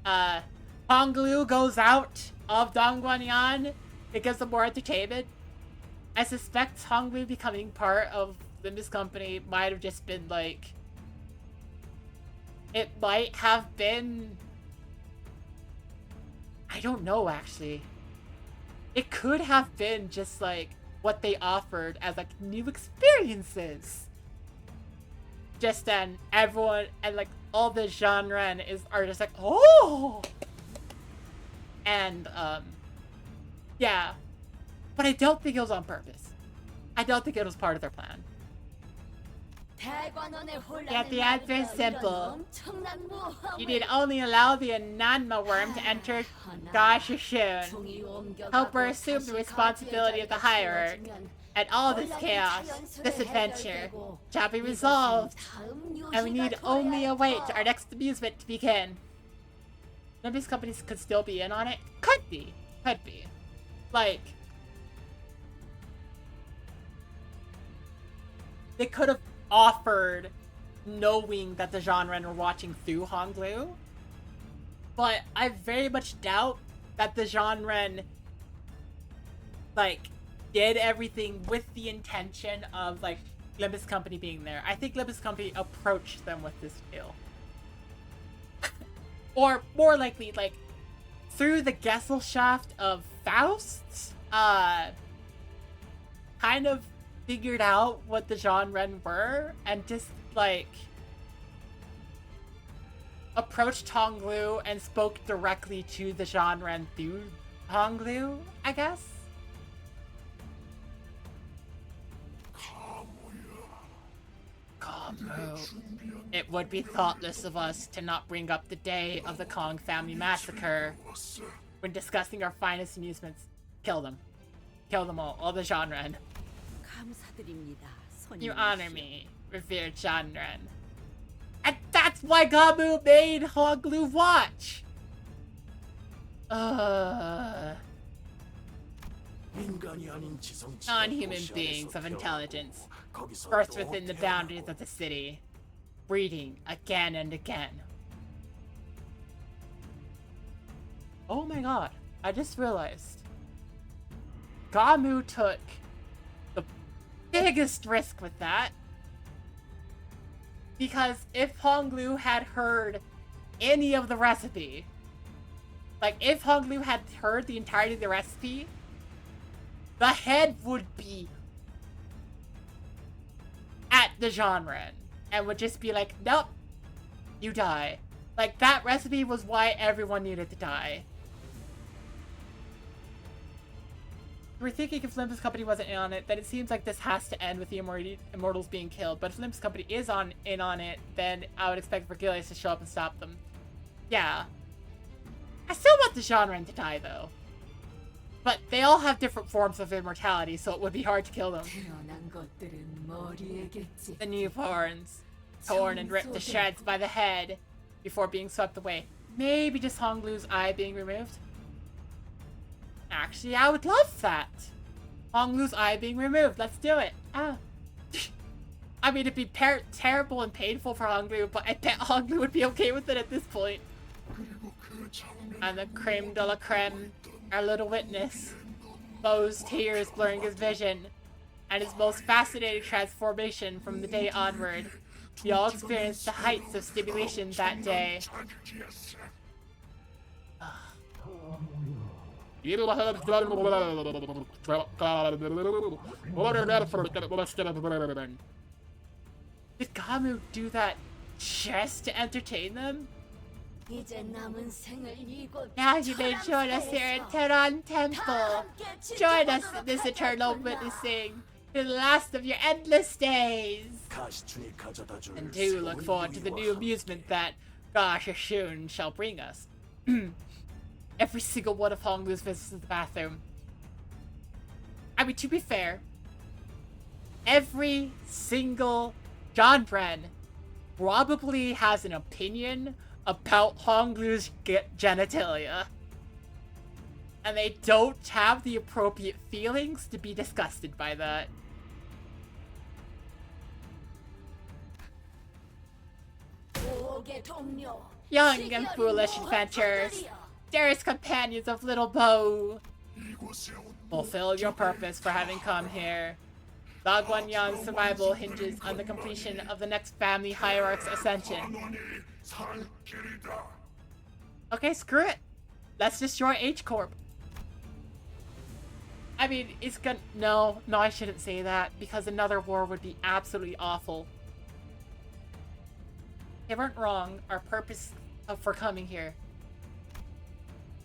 Honglu goes out of Dongguanyan. It gives them more entertainment. I suspect Honglu becoming part of Limbus Company might have just been like... It might have been... I don't know, actually. It could have been just like what they offered as like new experiences. Just then, everyone and like all the genre are just like, oh! And, yeah. But I don't think it was on purpose. I don't think it was part of their plan. Yet the answer is simple. You need only allow the Ananma worm to enter Gashishun. Helper assume the responsibility of the hierarch. And all this chaos, this adventure, shall be resolved. And we need only await our next amusement to begin. None of these companies could still be in on it? Could be. Could be. Like... They could have offered knowing that the genre were watching through Honglu. But I very much doubt that the genre like did everything with the intention of like Limbus Company being there. I think Limbus Company approached them with this deal. Or more likely like through the Gesellschaft of Faust, kind of figured out what the genre were and just like approached Honglu and spoke directly to the genre through Honglu, I guess. Kamu. It would be thoughtless of us to not bring up the day of the Kong family massacre when discussing our finest amusements. Kill them. Kill them all the genre. You honor me, revered Shanren. And that's why Gamu made Honglu watch! Non-human beings of intelligence, birthed within the boundaries of the city, breeding again and again. Oh my god, I just realized. Gamu took the biggest risk with that. Because if Honglu had heard any of the recipe, like if Honglu had heard the entirety of the recipe, the head would be at the genre and would just be like, nope, you die. Like that recipe was why everyone needed to die. We're thinking if Limbus Company wasn't in on it, then it seems like this has to end with the Immortals being killed. But if Limbus Company is in on it, then I would expect Vergilius to show up and stop them. Yeah. I still want the genre to die, though. But they all have different forms of immortality, so it would be hard to kill them. The newborns, torn and ripped to shreds by the head before being swept away. Maybe just Honglu's eye being removed? Actually, I would love that. Honglu's eye being removed. Let's do it. Ah. I mean, it'd be terrible and painful for Honglu, but I bet Honglu would be okay with it at this point. And the creme de la creme, our little witness. Bo's tears blurring his vision, and his most fascinating transformation from the day onward. We all experienced the heights of stimulation that day. Did Gamu do that just to entertain them? Now you may join us here in Tehran Temple. Join us in this eternal witnessing to the last of your endless days. And do look forward to the new amusement that Gashashun shall bring us. Every single one of Honglu's visits to the bathroom. I mean, to be fair, every single John Bren probably has an opinion about Honglu's genitalia. And they don't have the appropriate feelings to be disgusted by that. Young and foolish adventurers, dearest companions of little Bo, fulfill your purpose for having come here. Dagwanyan's survival hinges on the completion of the next family hierarch's ascension. Okay, screw it. Let's destroy H-Corp. I mean, it's gonna... No, I shouldn't say that, because another war would be absolutely awful. They weren't wrong. Our purpose for coming here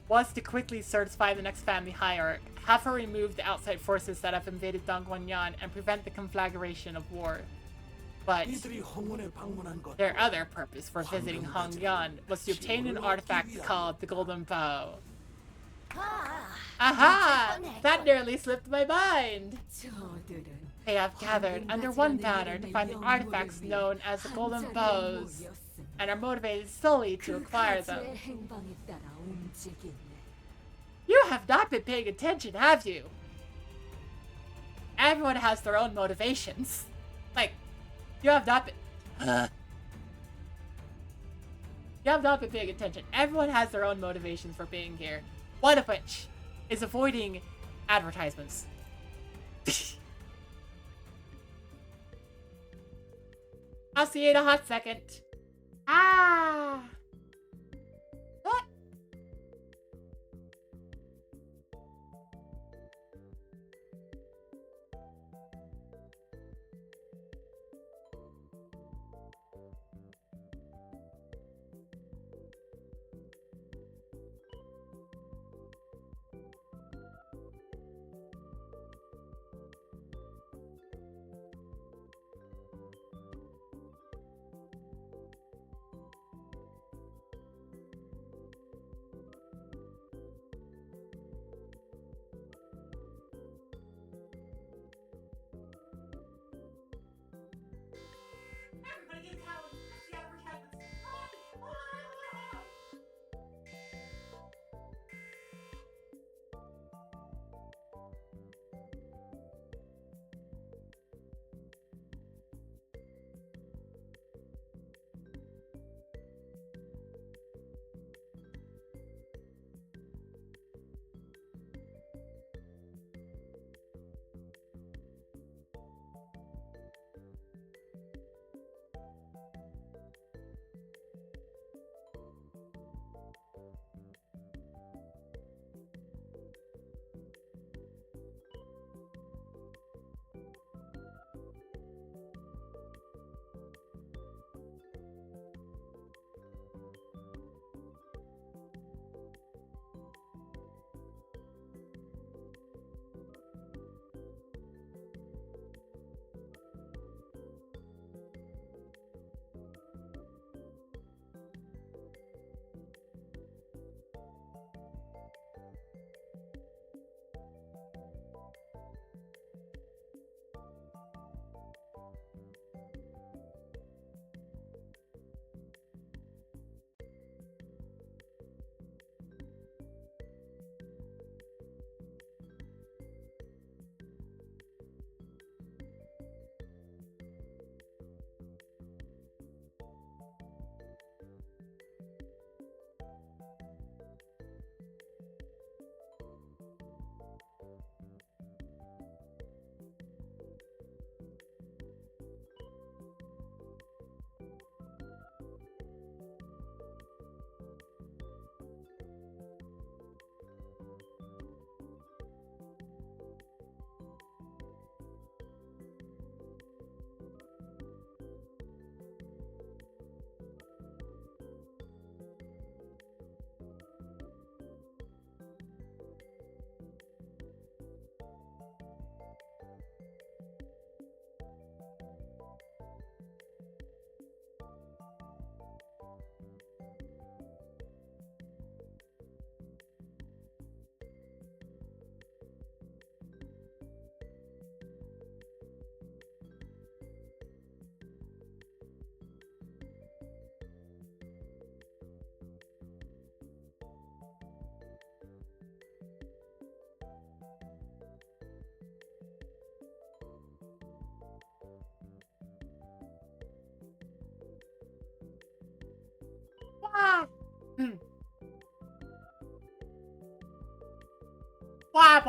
was to quickly certify the next family hierarch, have her remove the outside forces that have invaded Dongguanyan, and prevent the conflagration of war. But their other purpose for visiting Hongyan was to obtain an artifact called the Golden Bow. Aha! That nearly slipped my mind! They have gathered under one banner to find the artifacts known as the Golden Bows, and are motivated solely to acquire them. You have not been paying attention, have you? Everyone has their own motivations. Like, you have not been... You have not been paying attention. Everyone has their own motivations for being here. One of which is avoiding advertisements. I'll see you in a hot second. Ah! What?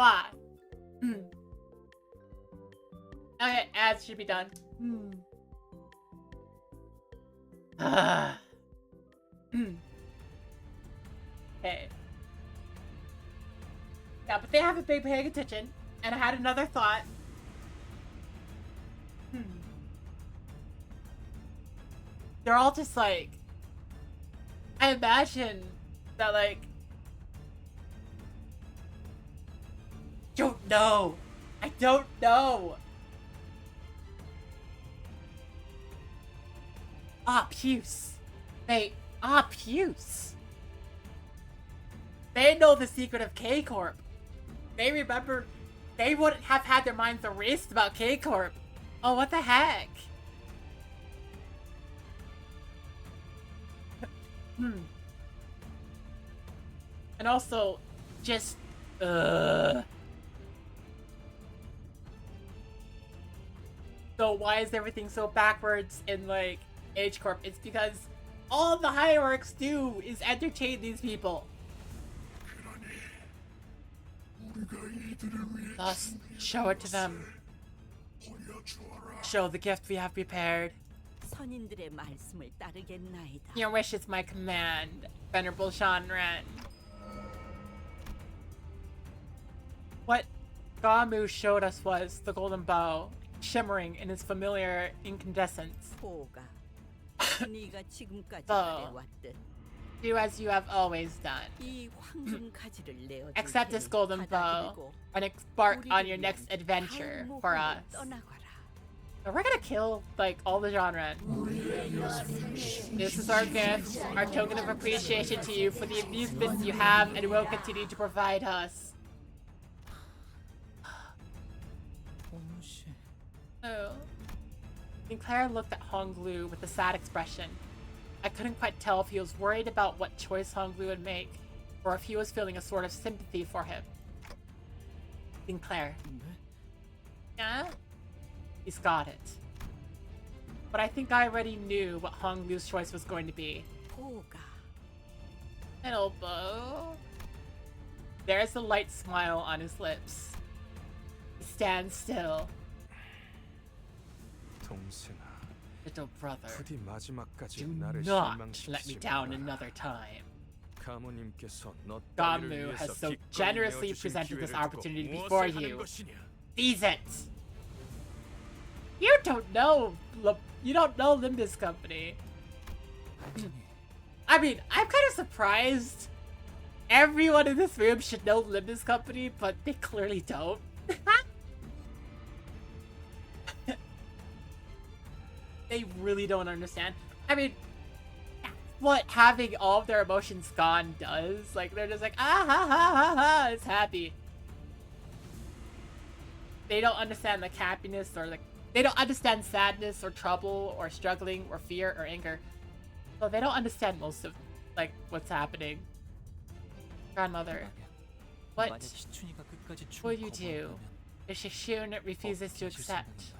cloth. Okay, ads should be done. Okay. Yeah, but they haven't been paying attention. And I had another thought. They're all just like... I imagine that like... Don't know. I don't know. Puce. Puce. They know the secret of K-Corp. They remember... They wouldn't have had their minds erased about K-Corp. Oh, what the heck? And also, just... So why is everything so backwards in, like, H-Corp? It's because all the hierarchs do is entertain these people. Thus, show it to them. Show the gift we have prepared. 선인들의 말씀을 따르겠나이다. Your wish is my command, Venerable Shanren. What Gamu showed us was the golden bow, shimmering in its familiar incandescence. 보가, 네가 지금까지 So, 해왔듯 do as you have always done. 이 황금 가지를 내어줄 Accept this 테니 golden bow 받아들이고 and embark on your 우리를 next 위한 adventure 다음 for 모험을 us. 떠나거라. And we're gonna kill, like, all the genre. This is our gift, our token of appreciation to you for the amusements you have and will continue to provide us. Oh. Sinclair looked at Honglu with a sad expression. I couldn't quite tell if he was worried about what choice Honglu would make, or if he was feeling a sort of sympathy for him. Sinclair. Yeah? He's got it. But I think I already knew what Honglu's choice was going to be. 보가, An elbow. There's a light smile on his lips. He stands still. 동생아, Little brother, 부디 마지막까지 do 나를 not let me 실망시키지 down 마라. another time. 가모님께서 너 Gamu 따위를 has 위해서 so 기꺼이 generously 내어주신 presented this 기회를 두고 opportunity 무엇을 before 하는 you. 것이냐? Seize it! You don't know, Limbus Company. I mean, I'm kind of surprised. Everyone in this room should know Limbus Company, but they clearly don't. They really don't understand. I mean, that's what having all of their emotions gone does. Like, they're just like, ah ha ha ha ha, it's happy. They don't understand like happiness or like, they don't understand sadness or trouble or struggling or fear or anger. So they don't understand most of like what's happening. Grandmother, what will you do if Shishun refuses to accept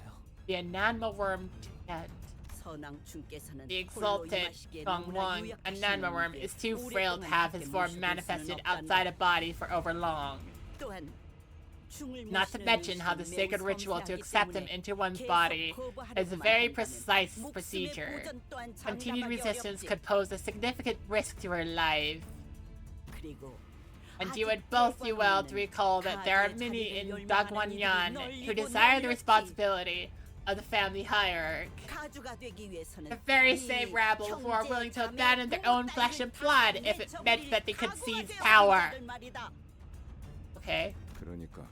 the Ananma worm to end? 선왕충께서는 The exalted Gongwon Ananma worm is too frail to have his form manifested outside a body for over long. 또한 Not to mention how the sacred ritual to accept him into one's body is a very precise procedure. Continued resistance could pose a significant risk to her life. And you would both do well to recall that there are many in Dagwanyan who desire the responsibility of the family hierarch. The very same rabble who are willing to abandon their own flesh and blood if it meant that they could seize power. Okay. 그러니까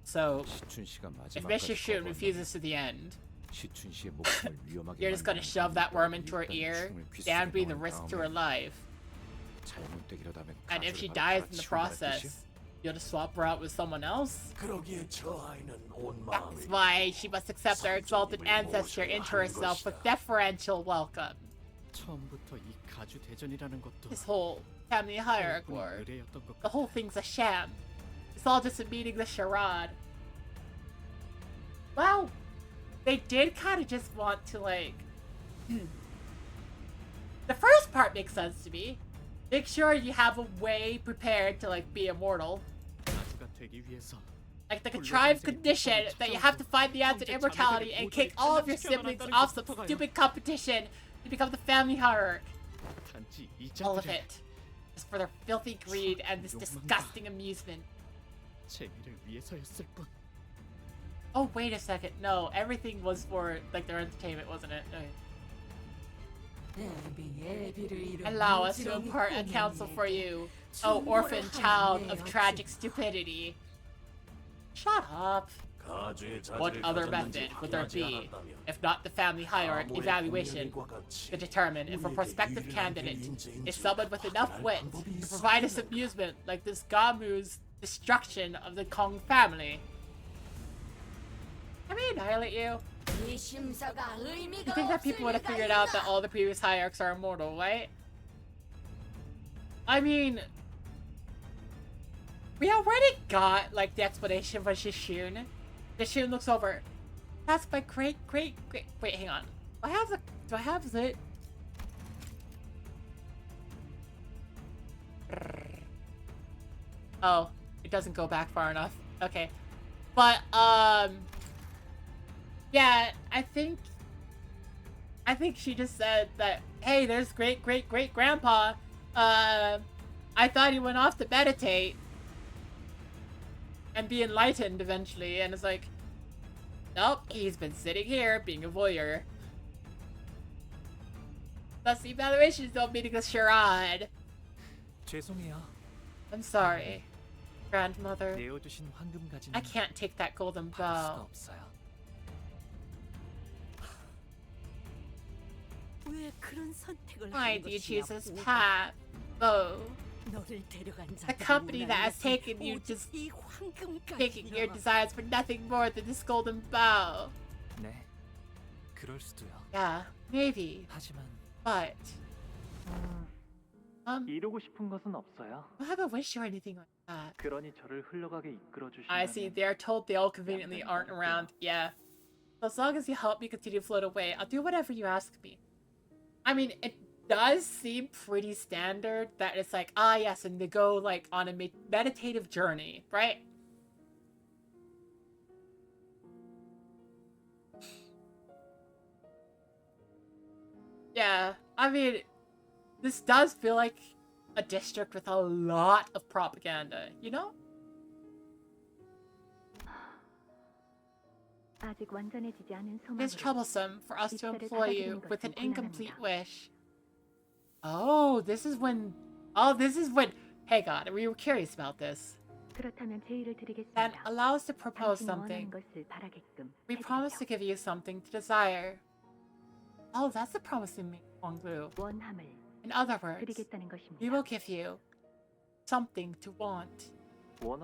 So, 시춘 씨가 if 마지막까지 Mr. Shun 거부한다면 refuses to the end, 시춘 씨의 목숨을 위험하게 you're just gonna 만드는 shove that worm into her 일단 ear, 춤을 귀속에 and be the 넣은 risk to her 다음에 life. 잘못되기라도 하면 And if she 가족을 dies 바로 in the 갈아치운다는 뜻이야? process, you'll just swap her out with someone else? 그러기에 저 아이는 온 That's 마음을 why she must accept our exalted ancestor into herself with deferential welcome. 처음부터 이 가주 대전이라는 것도 This whole family hierarch war, 의뢰였던 것 the whole thing's a sham. It's all just a meaningless charade. Wow, they did kind of just want to like... The first part makes sense to me. Make sure you have a way prepared to like be immortal. 가주가 Like the contrived condition that you have to find the answer to immortality and kick all of your siblings off some stupid competition to become the family hierarch. All of it. Just for their filthy greed and this disgusting amusement. Oh, wait a second. No, everything was for, like, their entertainment, wasn't it? Okay. Allow us to impart a counsel for you, oh orphan child of tragic stupidity. Shut up. What other method would there be, if not the family hierarch evaluation, to determine if a prospective candidate is someone with enough wit to provide us amusement like this Gamu's destruction of the Kong family? Can we annihilate you? You think that people would have figured out that all the previous hierarchs are immortal, right? I mean, we already got, like, the explanation for Shishun. Shishun looks over. That's my great. Wait, hang on. Do I have the... Oh, it doesn't go back far enough. Okay. But, yeah, I think she just said that, hey, there's great-grandpa. I thought he went off to meditate and be enlightened eventually, and it's like, nope, he's been sitting here being a voyeur. Thus the evaluation is not meeting a charade. I'm sorry, grandmother. I can't take that golden bow. Why do you choose this path? Oh. The company that has taken you just taking your desires for nothing more than this golden bow. Yeah, maybe. But I have a wish or anything like that. I see, they are told they all conveniently aren't around. Yeah. So as long as you help me continue to float away, I'll do whatever you ask me. I mean, it does seem pretty standard that it's like, ah yes, and they go like on a meditative journey, right? Yeah, I mean, this does feel like a district with a lot of propaganda, you know? It's troublesome for us to employ you with an incomplete wish. Oh, this is when... Hang on, we were curious about this. Then allow us to propose something. We promise to give you something to desire. Oh, that's a promise in me, Wonglu. In other words, we will give you something to want. But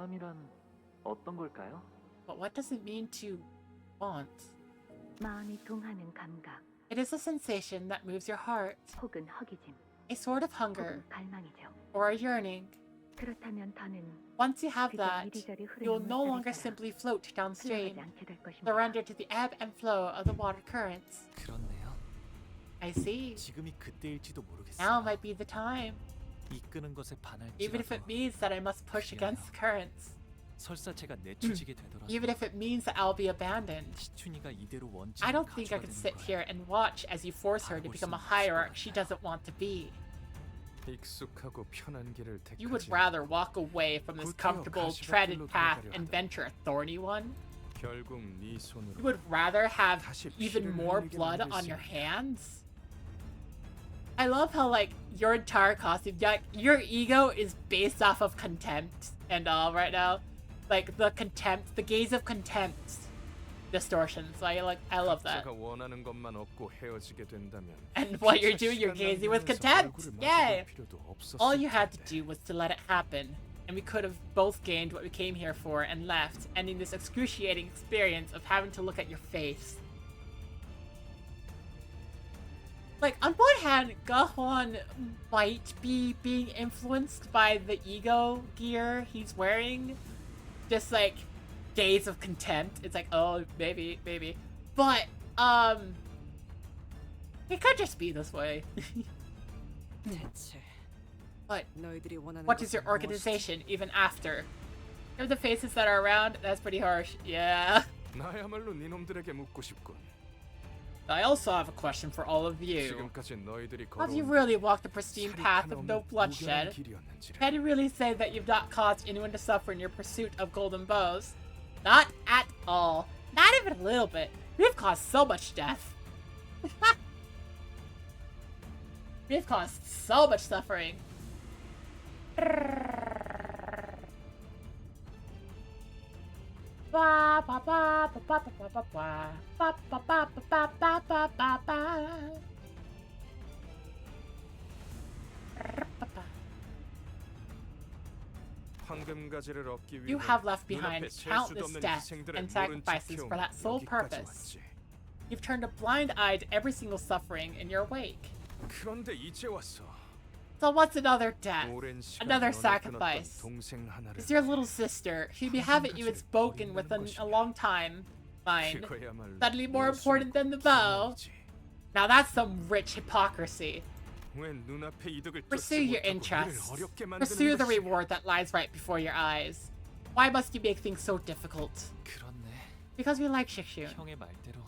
what does it mean to want? It is a sensation that moves your heart. A sort of hunger or a yearning. Once you have that, you will no longer simply float downstream, surrender to the ebb and flow of the water currents. I see. Now might be the time. Even if it means that I must push against the currents. Even if it means that I'll be abandoned. I don't think I could sit here and watch as you force her to become a hierarch she doesn't want to be. You would rather walk away from this comfortable, treaded path and venture a thorny one? You would rather have even more blood on your hands? I love how, like, your entire costume, your ego is based off of contempt and all right now. Like, the contempt, the gaze of contempt distortions. I love that. And what you're doing, you're gazing with contempt! Yay! All you had to do was to let it happen, and we could have both gained what we came here for and left, ending this excruciating experience of having to look at your face. Like, on one hand, Gahwan might be being influenced by the ego gear he's wearing. Just, like, gaze of contempt. It's like, oh, maybe. But, it could just be this way. But what is your organization even after Of the faces that are around, that's pretty harsh. Yeah. 나야말로 니놈들에게 묻고 싶군. I also have a question for all of you. 지금까지 너희들이 Have you 걸어온 really walked the pristine path of no 무결한 bloodshed? 길이었는지를. Can you really say that you've not caused anyone to suffer in your pursuit of golden bows? Not at all. Not even a little bit. We've caused so much death. We've caused so much suffering. Ba ba ba ba ba ba ba ba ba ba ba ba ba ba ba ba. 황금가지를 얻기 위해 You have left behind 눈앞에 셀 countless 수도 없는 deaths 희생들을 and 모른 척 sacrifices 해온 for that sole 여기까지 purpose. 왔지. You've turned a blind eye to every single suffering in your wake. 그런데 이제 왔어. So what's another death? 오랜 시간 Another 연을 sacrifice. 끊었던 동생 하나를 It's your little sister, whom you haven't even spoken with in a long time. Mine. 그거야말로 Suddenly more important than the bow. Now that's some rich hypocrisy. 왜 눈앞의 이득을 Pursue 쫓지 your 못하고 interests. 우리를 어렵게 만드는 Pursue the 것이야. reward that lies right before your eyes. Why must you make things so difficult? 그렇네. Because we like Shikshun. 형의 말대로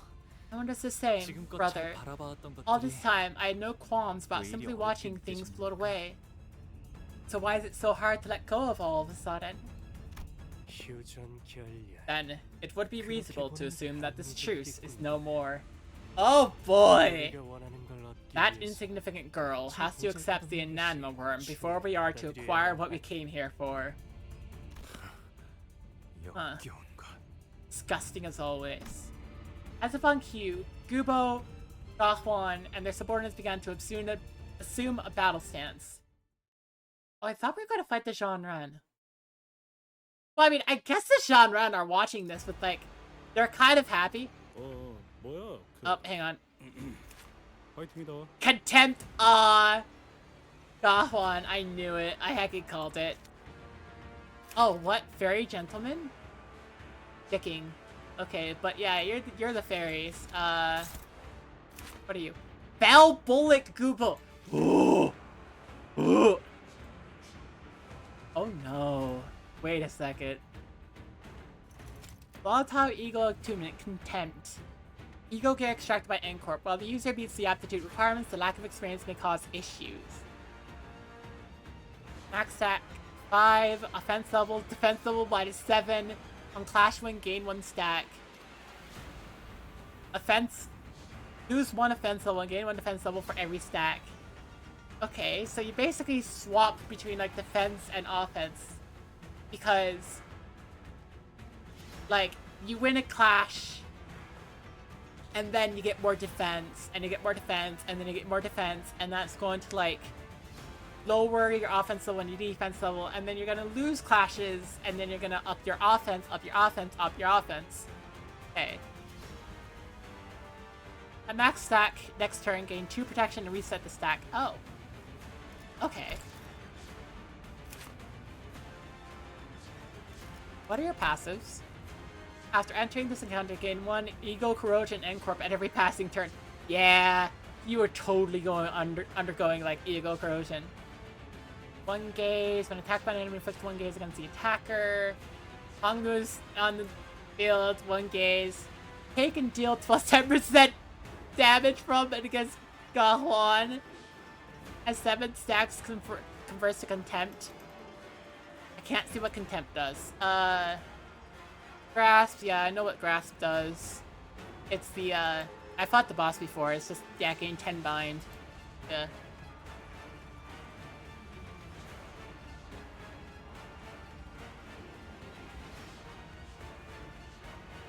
I want us the same, 지금껏 brother. 잘 바라봐왔던 All 것들이 this time, I had no qualms about 왜 이리 simply 어렵게 watching things 느껴지는 float 걸까? away. So why is it so hard to let go of all of a sudden? Then, it would be reasonable to assume that this truce is no more. Oh boy! That insignificant girl has to accept the enamel worm before we are to acquire what we came here for. Huh. 역겨운 것. Disgusting as always. As if on cue, Gubo, Gahwan, and their subordinates began to assume a battle stance. Oh, I thought we were going to fight the Jeanran. Well, I mean, I guess the Jeanran are watching this with, like, they're kind of happy. 뭐야? Oh, hang on. 화이팅이다. Contempt! Gahwan, I knew it. I heckin' called it. Oh, what? Fairy gentleman? Dicking. Okay, but yeah, you're the fairies. What are you? Bell Bullock Google. Ooh. Ooh. Oh no. Wait a second. Volatile Ego Attunement Contempt. Ego get extracted by N-Corp. While the user meets the aptitude requirements, the lack of experience may cause issues. Max stack 5, offense level, defense level -7. On Clash Win, gain 1 stack. Offense. Lose 1 offense level and gain 1 defense level for every stack. Okay, so you basically swap between, like, defense and offense. Because, like, you win a clash, and then you get more defense, and you get more defense, and then you get more defense, and that's going to, like, lower your offense level and your defense level, and then you're gonna lose clashes, and then you're gonna up your offense, up your offense, up your offense. Okay. A max stack next turn, gain 2 protection and reset the stack. Oh. Okay. What are your passives? After entering this encounter, gain 1 Ego Corrosion N-Corp at every passing turn. Yeah, you were totally going undergoing, like, Ego Corrosion. 1 gaze. When attacked by an enemy, inflicts 1 gaze against the attacker. Hongnu's on the field. 1 gaze. Take and deal plus 10% damage from and against Gahwan. Has 7 stacks converts to Contempt. I can't see what Contempt does. Grasp. Yeah, I know what Grasp does. It's the, I fought the boss before. It's just, yeah, gain 10 bind. Yeah.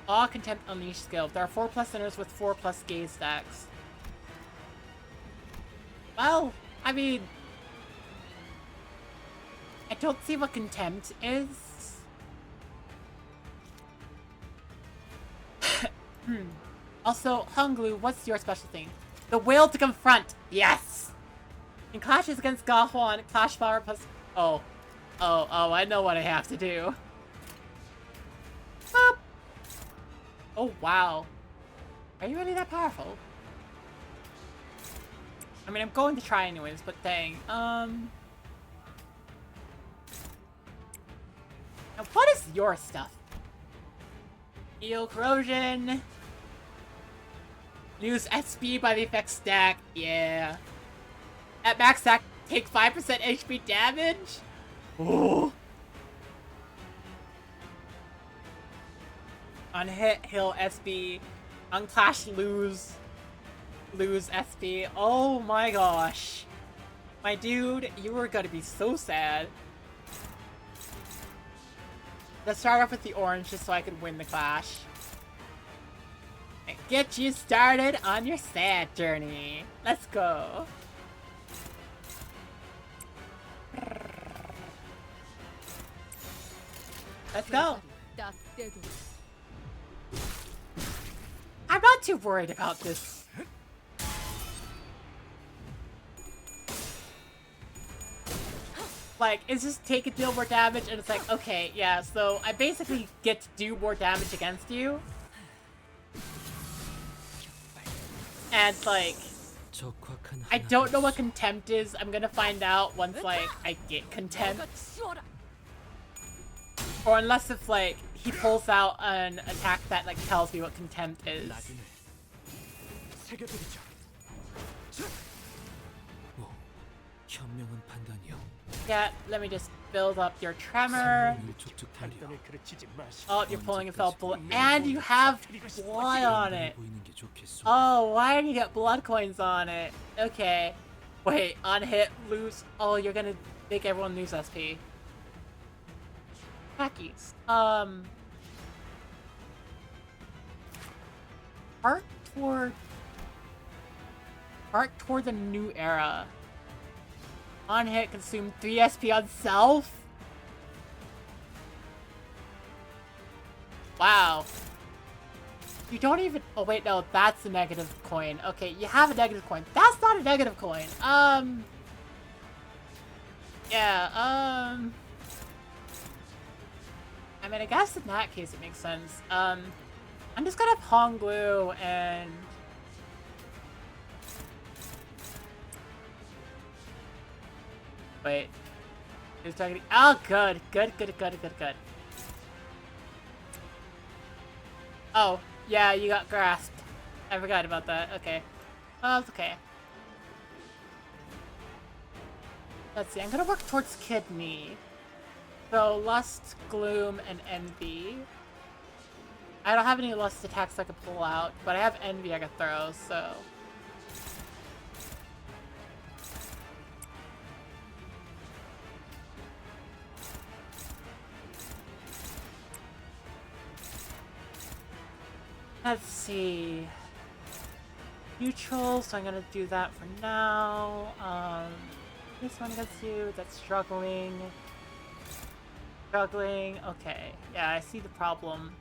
All Contempt Unleashed skill. There are 4+ centers with 4+ gaze stacks. Well, I mean, I don't see what Contempt is. Also, Honglu, what's your special thing? The will to confront. Yes. In clashes against Gahwan, clash power plus. Oh, I know what I have to do. Boop. Oh, wow. Are you really that powerful? I mean, I'm going to try anyways, but dang. Now, what is your stuff. Heal corrosion. Lose SP by the effect stack. Yeah. At max stack, take 5% HP damage. Ooh. On hit, heal SP. On clash, lose SP. Oh my gosh. My dude, you were gonna be so sad. Let's start off with the orange just so I can win the clash. And get you started on your sad journey. Let's go. Let's go. I'm not too worried about this. Like, it's just take and deal more damage, and it's like, okay, yeah, so I basically get to do more damage against you. And, like, I don't know what Contempt is. I'm gonna find out once, like, I get Contempt. Or unless if, like, he pulls out an attack that, like, tells me what Contempt is. Yeah, let me just build up your tremor. Oh, you're pulling a felt bullet. And you have blood on it. Oh, why did you get blood coins on it? Okay. Wait, on hit, lose. Oh, you're gonna make everyone lose SP. Hacky. Arc toward the new era. On hit, consume 3 SP on self? Wow. You don't even... Oh, wait, no. That's a negative coin. Okay, you have a negative coin. That's not a negative coin. Yeah, I mean, I guess in that case it makes sense. I'm just gonna Pong Glue and... Wait. Who's talking? Oh, good. Good. Oh, yeah, you got grasped. I forgot about that. Okay. Oh, it's okay. Let's see. I'm gonna work towards Kidney. So, Lust, Gloom, and Envy. I don't have any Lust attacks I can pull out, but I have Envy I can throw, so... Let's see. Neutral, so I'm gonna do that for now. This one gets you, that's struggling. Okay. Yeah, I see the problem.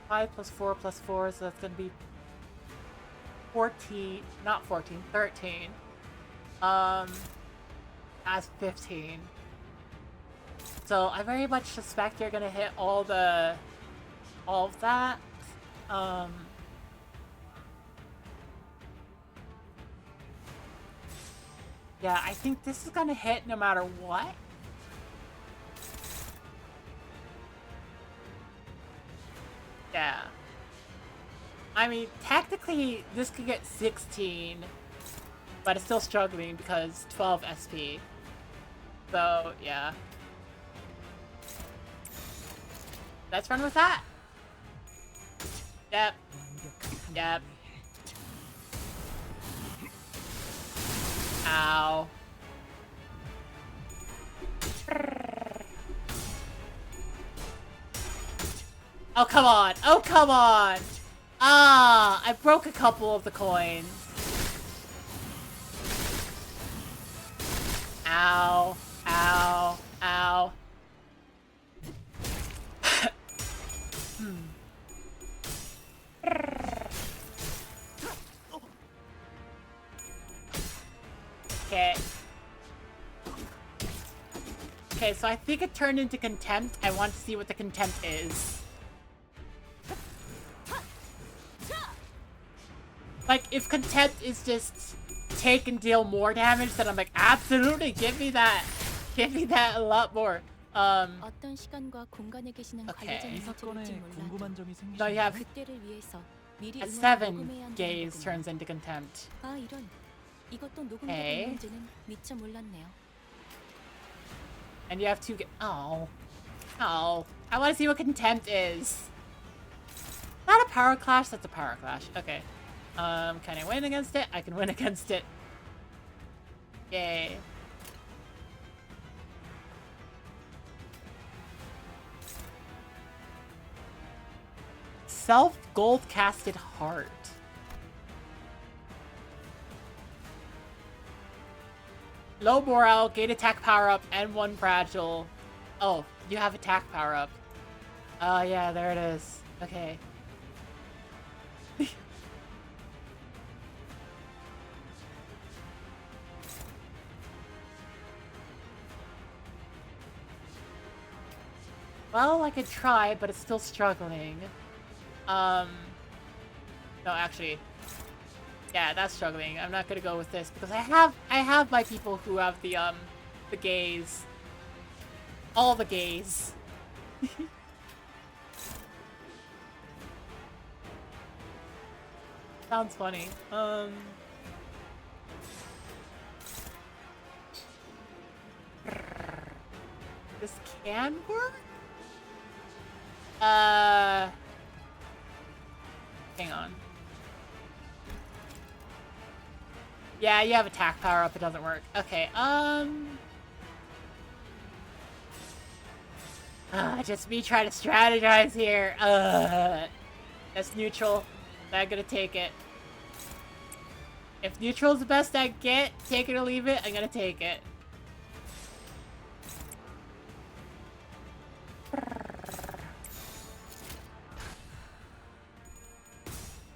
Five plus 4 plus 4, so that's gonna be 14, not 14, 13. As 15. So I very much suspect you're gonna hit all of that. Yeah, I think this is gonna hit no matter what. Yeah. I mean, technically, this could get 16, but it's still struggling because 12 SP. So, yeah. Let's run with that. Yep. Ow. Oh, come on. Ah, I broke a couple of the coins. Ow. Okay, so I think it turned into Contempt. I want to see what the Contempt is. Like, if Contempt is just take and deal more damage, then I'm like, absolutely, give me that. Give me that a lot more. 어떤 시간과 공간에 계시는 관리자님이 들을지 사건에 몰라도 궁금한 점이 No, you have 그때를 위해서 미리 a 응원을 7 녹음해야 한다는 gaze 거군요. turns into contempt. 아 이런 이것도 녹음되고 에이. 있는지는 미처 몰랐네요. And you have 2 oh. Oh. I want to see what contempt is. Not a power clash, that's a power clash. Okay. Can I win against it? I can win against it. Yay. Self-gold casted heart. Low morale, gain attack power up, and 1 fragile. Oh, you have attack power up. Oh yeah, there it is. Okay. Well, I could try, but it's still struggling. No, actually, yeah, that's struggling. I'm not gonna go with this because I have my people who have the gaze. All the gaze. Sounds funny. This can work? Hang on. Yeah, you have attack power up, it doesn't work. Okay, just me trying to strategize here. That's neutral. I'm gonna take it. If neutral's the best I get, take it or leave it, I'm gonna take it.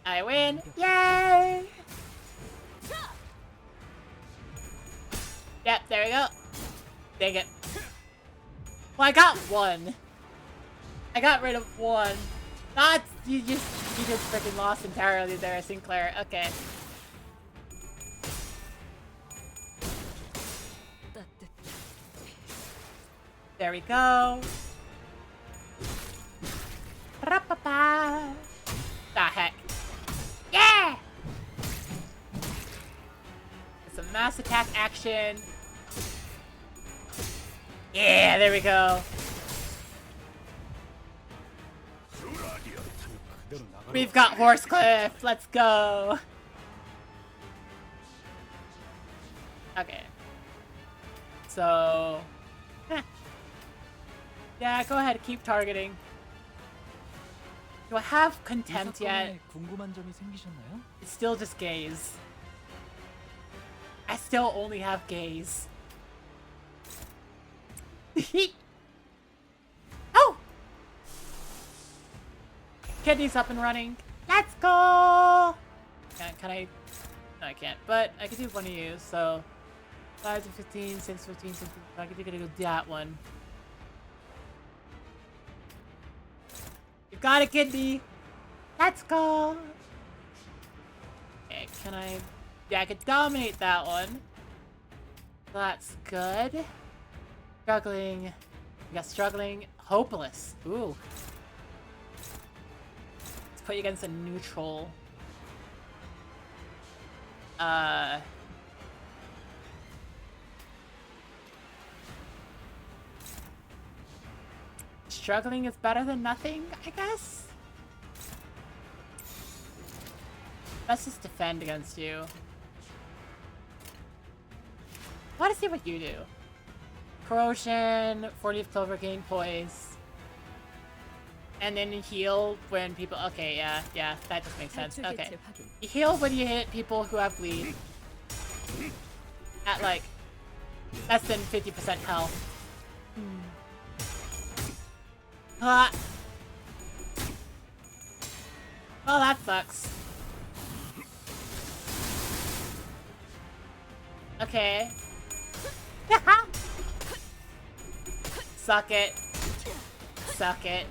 I win! Yay! Yep, there we go. Dang it. Well, I got 1. I got rid of 1. Not you just freaking lost entirely there, Sinclair. Okay. There we go. Ra-pa-pa. The heck. Yeah! It's a mass attack action. Yeah, there we go. We've got Horsecliff. Let's go. Okay. So... yeah, go ahead. Keep targeting. Do I have contempt yet? 궁금한 점이 생기셨나요? It's still just gaze. I still only have gaze. Oh! Kidney's up and running. Let's go! Can I? No, I can't. But I can do one of you, so... 5 to 15, 6 to 15, 6 to 15. I can do that one. You got a kidney! Let's go! Okay, can I... yeah, I could dominate that one. That's good. Struggling. We got struggling. Hopeless. Ooh. Let's put you against a neutral. Struggling is better than nothing, I guess? Let's just defend against you. I want to see what you do. Corrosion, 40 of Clover, gain poise. And then you heal when people... okay, yeah, that just makes sense. Okay. You heal when you hit people who have bleed. At, like, less than 50% health. Ah. Well, that sucks. Okay. Suck it. Suck it.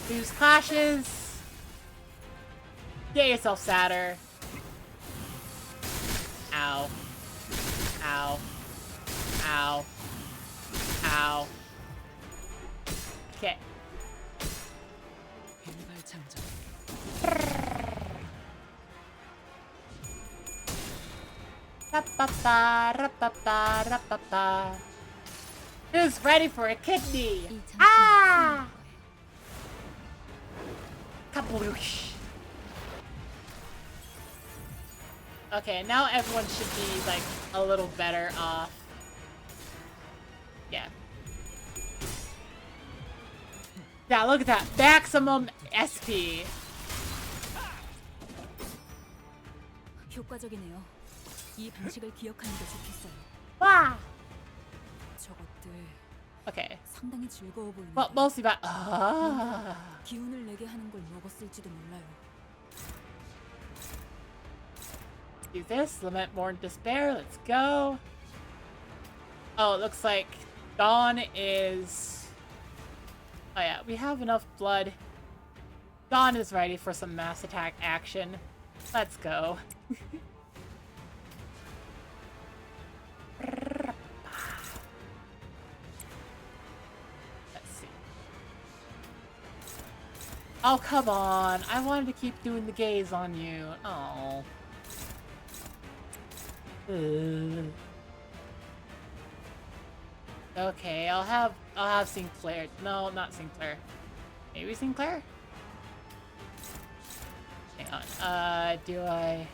Lose clashes. Get yourself sadder. Ow. Ow. Ow. Ow. Okay. Who's ready for a kidney? Ah! Kabloosh. Okay, now everyone should be like a little better off. Yeah. Yeah, look at that. Maximum SP. 효과적이네요. 이 방식을 기억하는 게 좋겠어요. Wow. 저것들 Okay. 상당히 즐거워 보이는데. Well, mostly about. 기운을 내게 하는 걸 먹었을지도 몰라요. Do this. Lament more in despair. Let's go. Oh, it looks like Dawn is. Oh yeah, we have enough blood. Dawn is ready for some mass attack action. Let's go. Let's see. Oh, come on. I wanted to keep doing the gaze on you. Oh. Okay, I'll have Sinclair. No, not Sinclair. Maybe Sinclair? Hang on. Do I?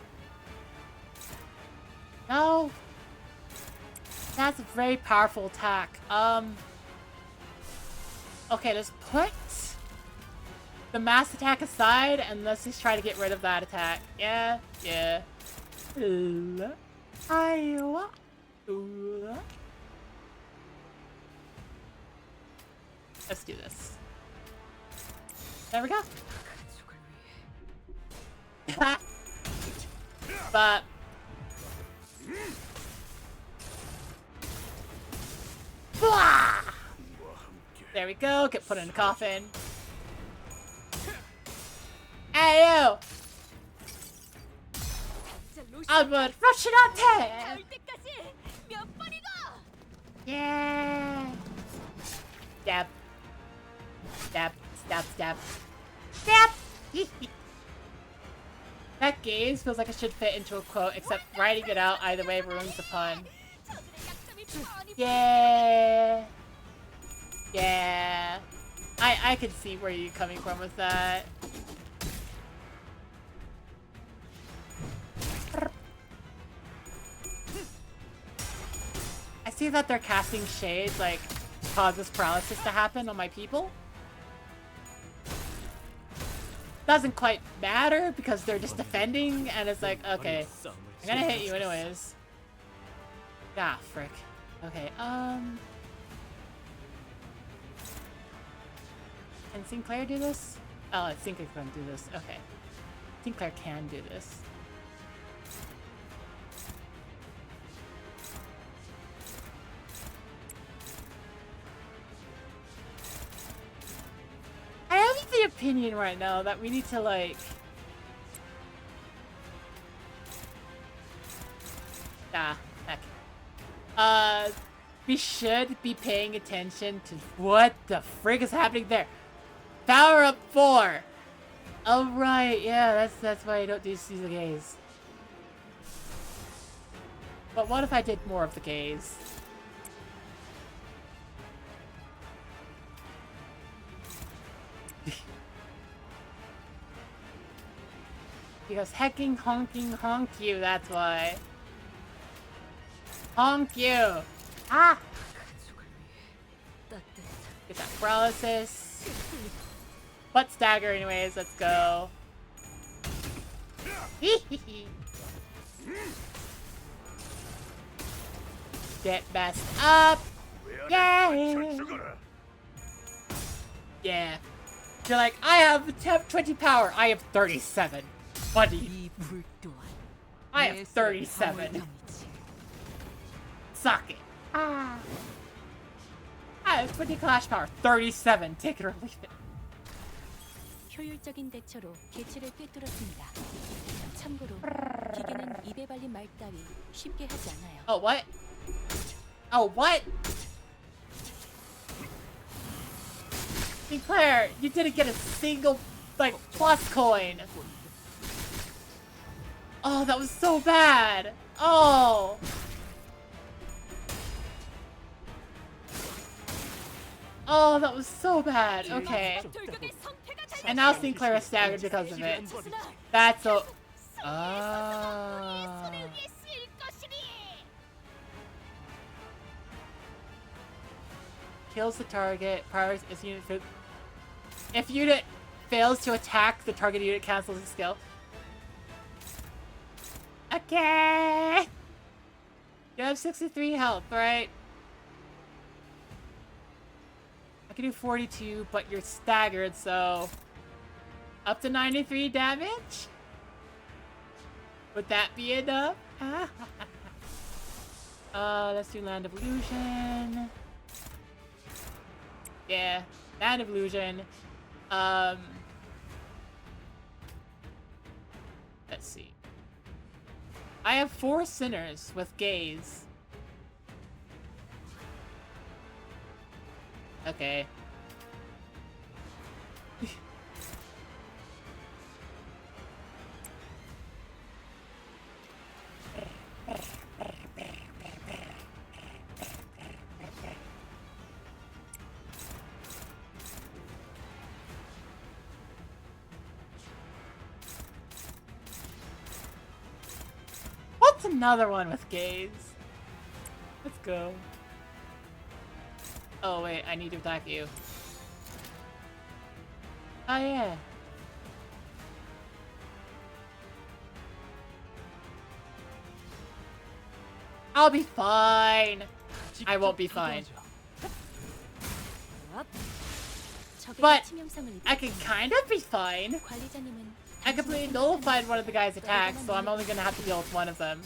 No. That's a very powerful attack. Okay, let's put the mass attack aside and let's just try to get rid of that attack. Yeah, yeah. Let's do this. There we go. But there we go. Get put in a coffin. Hey you! Albert, rush it out there! Yeah! Stab. Stab, stab, stab. Stab! That gaze feels like it should fit into a quote, except writing it out either way ruins the pun. Yeah! Yeah! I could see where you're coming from with that. I see that they're casting shades, like, causes paralysis to happen on my people. Doesn't quite matter because they're just defending, and it's like, okay, I'm gonna hit you anyways. Ah, frick. Okay, can Sinclair do this? Oh, I think Sinclair can do this. Okay. Sinclair can do this. I have the opinion right now that we need to, like... heck. We should be paying attention to what the frig is happening there. Power up 4! Oh right, yeah, that's why I don't do the gaze. But what if I did more of the gaze? Because hecking, honking, honk you, that's why. Honk you! Ah! Get that paralysis. Butt stagger anyways, let's go. Get messed up! Yeah! Yeah. You're like, I have 20 power. I have 37. Buddy. I have 37. Suck it. Ah. I have 20 clash power. 37. Take it or leave it. 효율적인 대처로 개체를 꿰뚫었습니다. 참고로 기계는 입에 발린 말 따위 쉽게 하지 않아요. Oh, what? Oh, what? Sinclair, you didn't get a single, like, plus coin. Oh, that was so bad. Oh. Oh, that was so bad. Okay. And now Sinclair is staggered because of it. That's so... Ah. Kills the target. Powers is unit. If unit fails to attack, the target unit cancels the skill. Okay. You have 63 health, right? I can do 42, but you're staggered, so up to 93 damage. Would that be enough? Let's do Land of Illusion. Yeah, Land of Illusion. Let's see. I have 4 sinners with gaze. Okay. What's another one with gaze? Let's go. Oh wait, I need to attack you. Oh yeah. I'll be fine. I won't be fine. But I can kind of be fine. I completely nullified one of the guy's attacks, so I'm only gonna have to deal with one of them.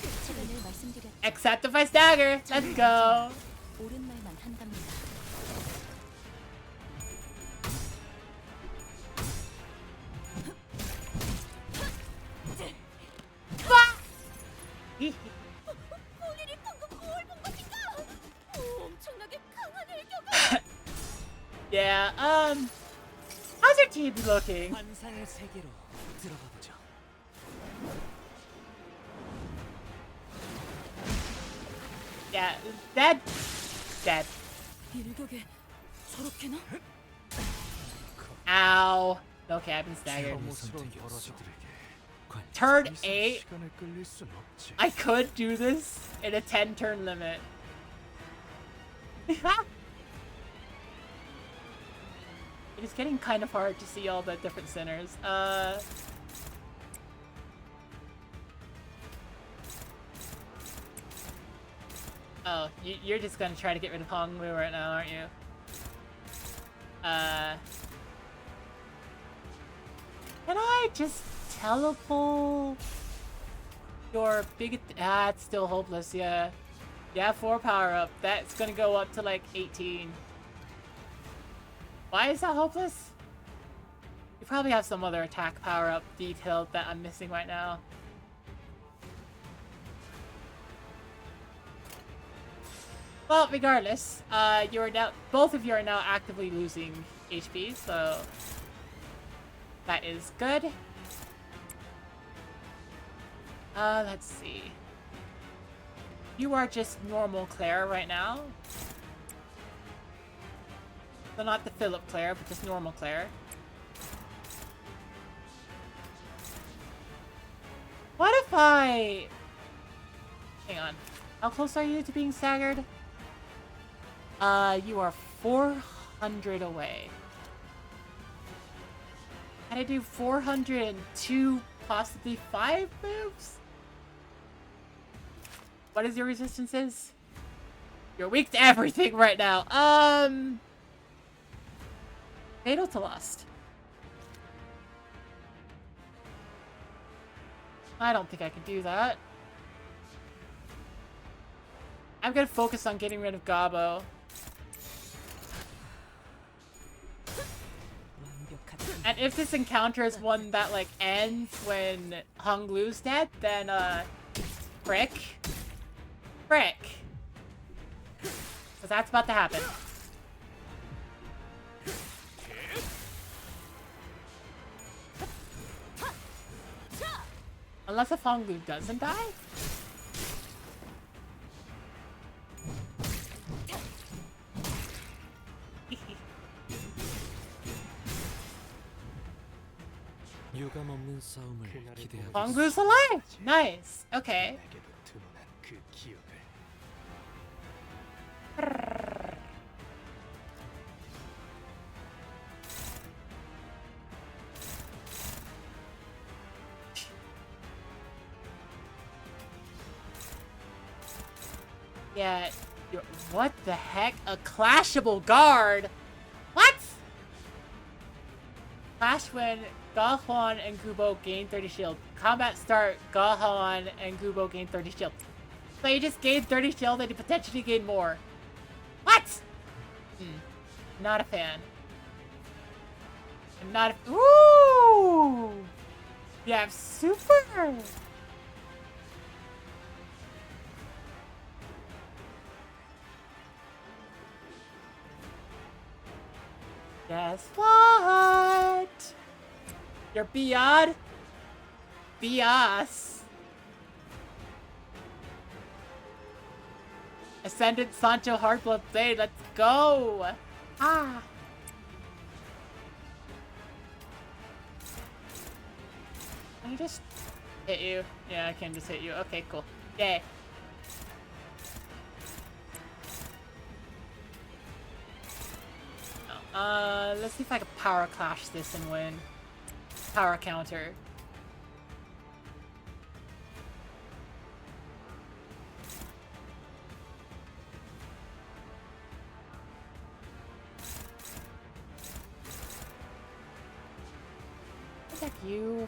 Except if I stagger. Let's go. Yeah, how's your team looking? 환상의 세계로 들어가 보죠. Yeah, dead. 일격에 저렇게나? Ow. Okay, I've been staggered. Turn 8. I could do this in a 10-turn limit. It's getting kind of hard to see all the different sinners. Oh, you're just gonna try to get rid of Hongwu right now, aren't you? Can I just teleport your big... Ah, it's still hopeless, yeah. Yeah, 4 power up. That's gonna go up to like 18. Why is that hopeless? You probably have some other attack power up detail that I'm missing right now. Well, regardless, you are now, both of you are now actively losing HP, so that is good. Let's see. You are just normal Claire right now. So not the Philip Claire, but just normal Claire. What if I... Hang on. How close are you to being staggered? You are 400 away. Can I do 402, possibly 5 moves? What is your resistances? You're weak to everything right now. Fatal to Lust. I don't think I can do that. I'm gonna focus on getting rid of Gabo. And if this encounter is one that, like, ends when Honglu's dead, then, frick. Frick. Because that's about to happen. Unless if Honglu doesn't die? 유감 없는 싸움을 기대하겠어. Honglu's alive! Nice. Okay. Yeah, what the heck? A clashable guard? What? Clash when Gahuan and Gubo gain 30 shield. Combat start, Gahuan and Gubo gain 30 shield. So you just gain 30 shield and you potentially gain more. What? Not a fan. I'm not a... Ooh! Yeah, super! Guess what? You're beyond? Bias. Ascendant Sancho Hardblood Blade, let's go! Ah! Can I just hit you? Yeah, I can just hit you. Okay, cool. Yay. Let's see if I can power clash this and win. Power counter. Attack you.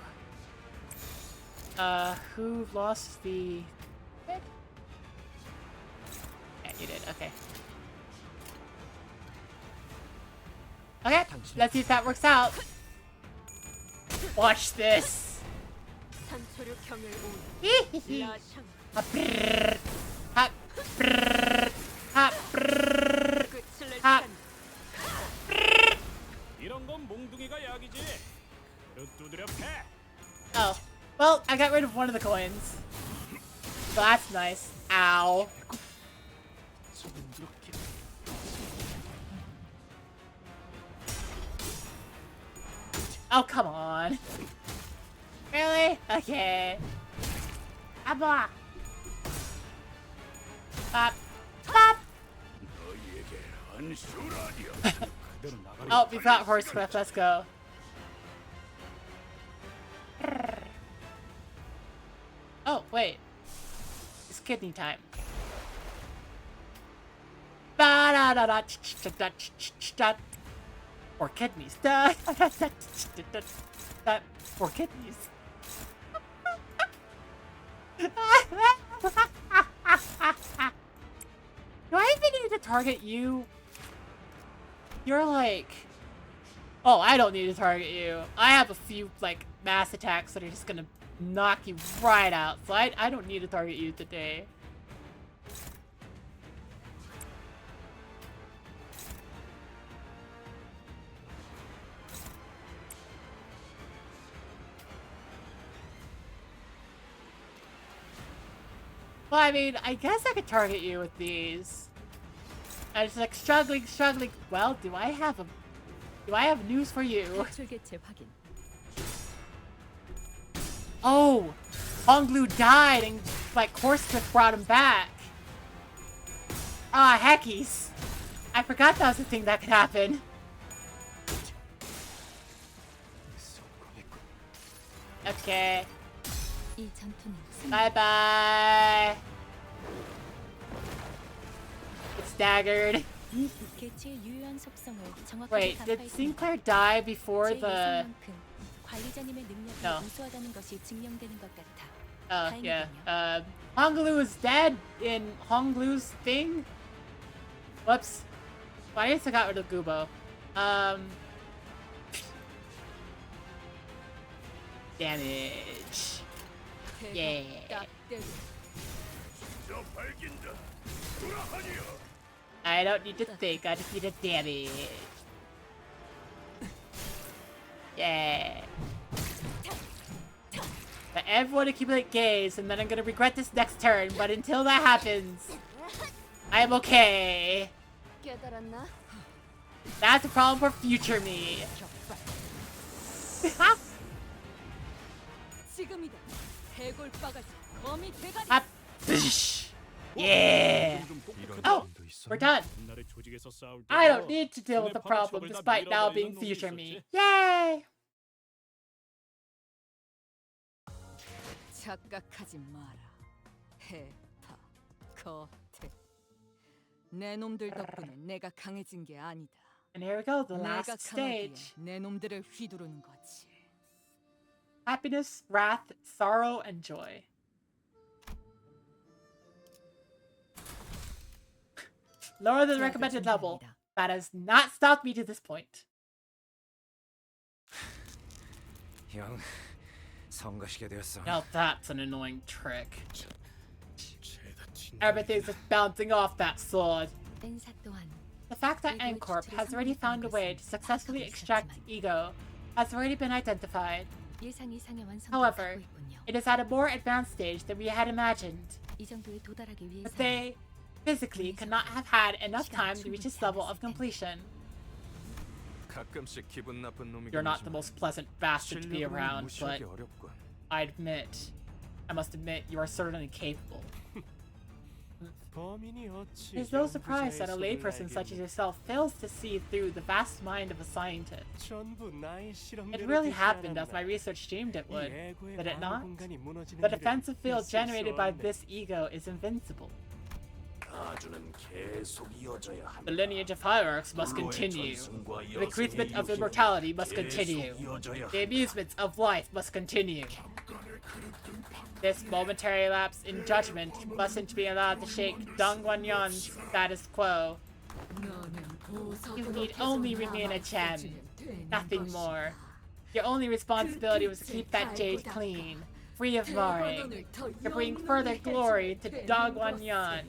Who lost the... Yeah, you did. Okay. Okay, let's see if that works out. Watch this. Oh, well, I got rid of one of the coins. So that's nice. Ow. Oh, come on. Really? Okay. Abba. Bop. Bop. Oh, we got Horsecliff. Let's go. Oh, wait. It's kidney time. Ba-da-da-da. Or kidneys. Or kidneys. Do I even need to target you? You're like... Oh, I don't need to target you. I have a few, like, mass attacks that are just gonna knock you right out. So I don't need to target you today. Well, I mean, I guess I could target you with these. I'm just like struggling. Well, do I have news for you? Oh, Honglu died and like Horsecliff brought him back. Ah, heckies. I forgot that was a thing that could happen. Okay. Bye-bye. It's staggered. Wait, did Sinclair die before the... No. Oh, yeah. Honglu is dead in Honglu's thing? Whoops. Well, I guess I got rid of Gubo. Damage. Yeah. I don't need to think, I just need a damage. Yeah. But everyone accumulate gaze, and then I'm gonna regret this next turn, but until that happens, I am okay. 깨달았나? That's a problem for future me. 지금이다. 해골바가지 거미 대가리. Ah, yeah. Oh, we're done. 옛날에 조직에서 싸울 I don't 때도 need to deal with the 눈에 파는 problem 적을 다 despite now 밀어버리는 being 놈이 future 있었지. me. Yay! 착각하지 마라. 해파 거태. 내 놈들 덕분에 내가 강해진 게 아니다. And here we go, the 내가 last 강하기에 stage. 내 놈들을 휘두르는 거지. Happiness, wrath, sorrow, and joy. Lower than the recommended level. That has not stopped me to this point. 형, 성가시게 되었어. Now that's an annoying trick. Everything's just bouncing off that sword. 엔사 또한 The fact that Ancorp has already found a way to successfully extract ego has already been identified. 예상 이상의 완성도를 However, 갖고 있군요. it is at a more advanced stage than we had imagined. 이 정도에 도달하기 But 위해서 they physically could not have had enough time to reach this level of completion. 가끔씩 기분 나쁜 놈이긴 You're not the 하지만 most pleasant bastard to be 실력으로는 around, but 무시하기 어렵군. I must admit, you are certainly capable. 범인이 어찌 It is no surprise that a layperson such as yourself fails to see through the vast mind of a scientist. 전부 나의 실험대로 It really 되지 happened as 않았나. my research dreamed it would, 이 애고의 did it not? 공간이 무너지는 The 일은 defensive field 있을 수 generated by 없네. this ego is invincible. 가주는 계속 이어져야 한다. The lineage of hierarchs must continue. The recruitment of immortality must continue. The amusements of life must continue. This momentary lapse in judgment mustn't be allowed to shake Dongguanyon's status quo. You need only remain a gem, nothing more. Your only responsibility was to keep that jade clean, free of marring, to bring further glory to Dongguanyon.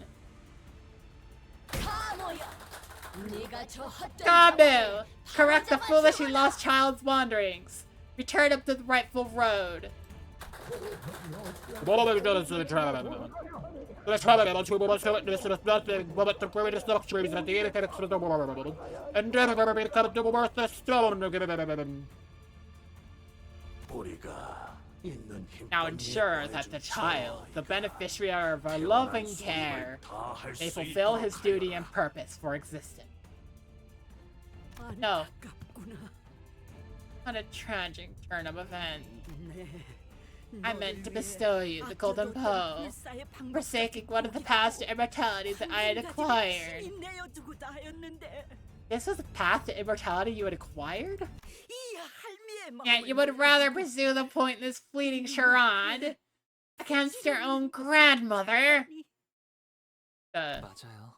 Gamu! Correct the foolishly lost child's wanderings. Return him to the rightful road. Now ensure that the child, the beneficiary of our loving care, may fulfill his duty and purpose for existence. No. What a tragic turn of events. I meant to bestow you the golden bow, forsaking one of the past immortalities that I had acquired. This was the path to immortality you had acquired? Yet you would rather pursue the pointless fleeting charade against your own grandmother? 맞아요.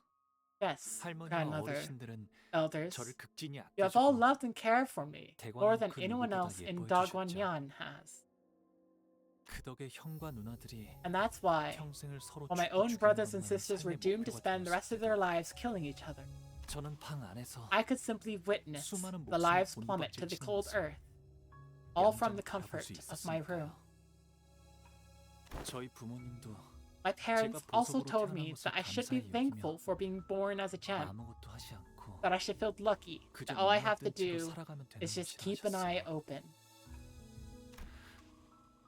Yes, 할머니와 grandmother, 어르신들은 elders. 저를 극진히 You have all 아껴주고 loved and cared for me, more than 그 anyone 누구보다 else in 예뻐해 Dogwanyan has. 그 덕에 형과 누나들이 And that's why, 평생을 서로 while my 죽고 own 죽이는 brothers and 것만 sisters were 삶의 doomed to 목표가 spend the rest of their 되었습니다. lives killing each other, 저는 방 안에서 I could simply witness 수많은 the 목숨을 lives plummet to the 곤박질 cold 치는 earth, all from the 양자를 comfort 바라볼 수 of my 있었으니까요. room. 저희 부모님도 My parents 제가 also 보석으로 told 태어난 me 것을 that I should be 감사히 thankful 여기며 for being born as a gem, 아무것도 하지 않고 that I should feel lucky, 그저 that all I 눈만 have to 뜬 채로 do 살아가면 되는 is just 것이라 keep an eye 하셨어요. open.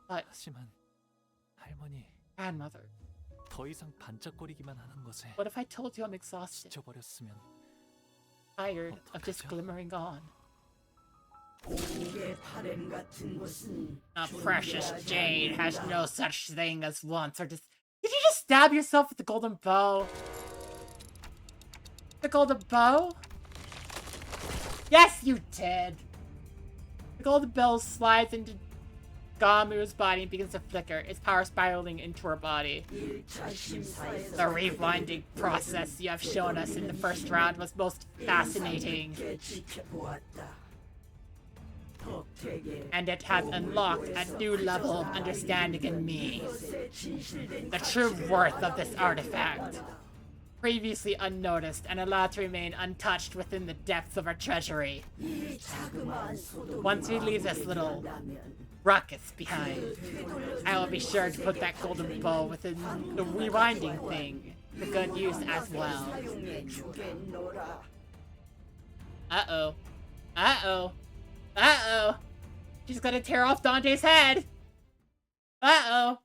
But, 하지만 할머니, grandmother, 더 이상 반짝거리기만 하는 것에 what if I told you I'm exhausted, 지쳐버렸으면 tired of just 어떡하죠? glimmering on? A precious jade has no such thing as wants or just. Did you just stab yourself with the golden bow? The golden bow? Yes, you did! The golden bow slides into Gamu's body and begins to flicker, its power spiraling into her body. The rewinding process you have shown us in the first round was most fascinating. and it has unlocked a new level of understanding in me. The true worth of this artifact, previously unnoticed and allowed to remain untouched within the depths of our treasury. Once we leave this little ruckus behind, I will be sure to put that golden bow within the rewinding thing to good use as well. Uh-oh. Uh-oh. Uh-oh. She's gonna tear off Dante's head. Uh-oh.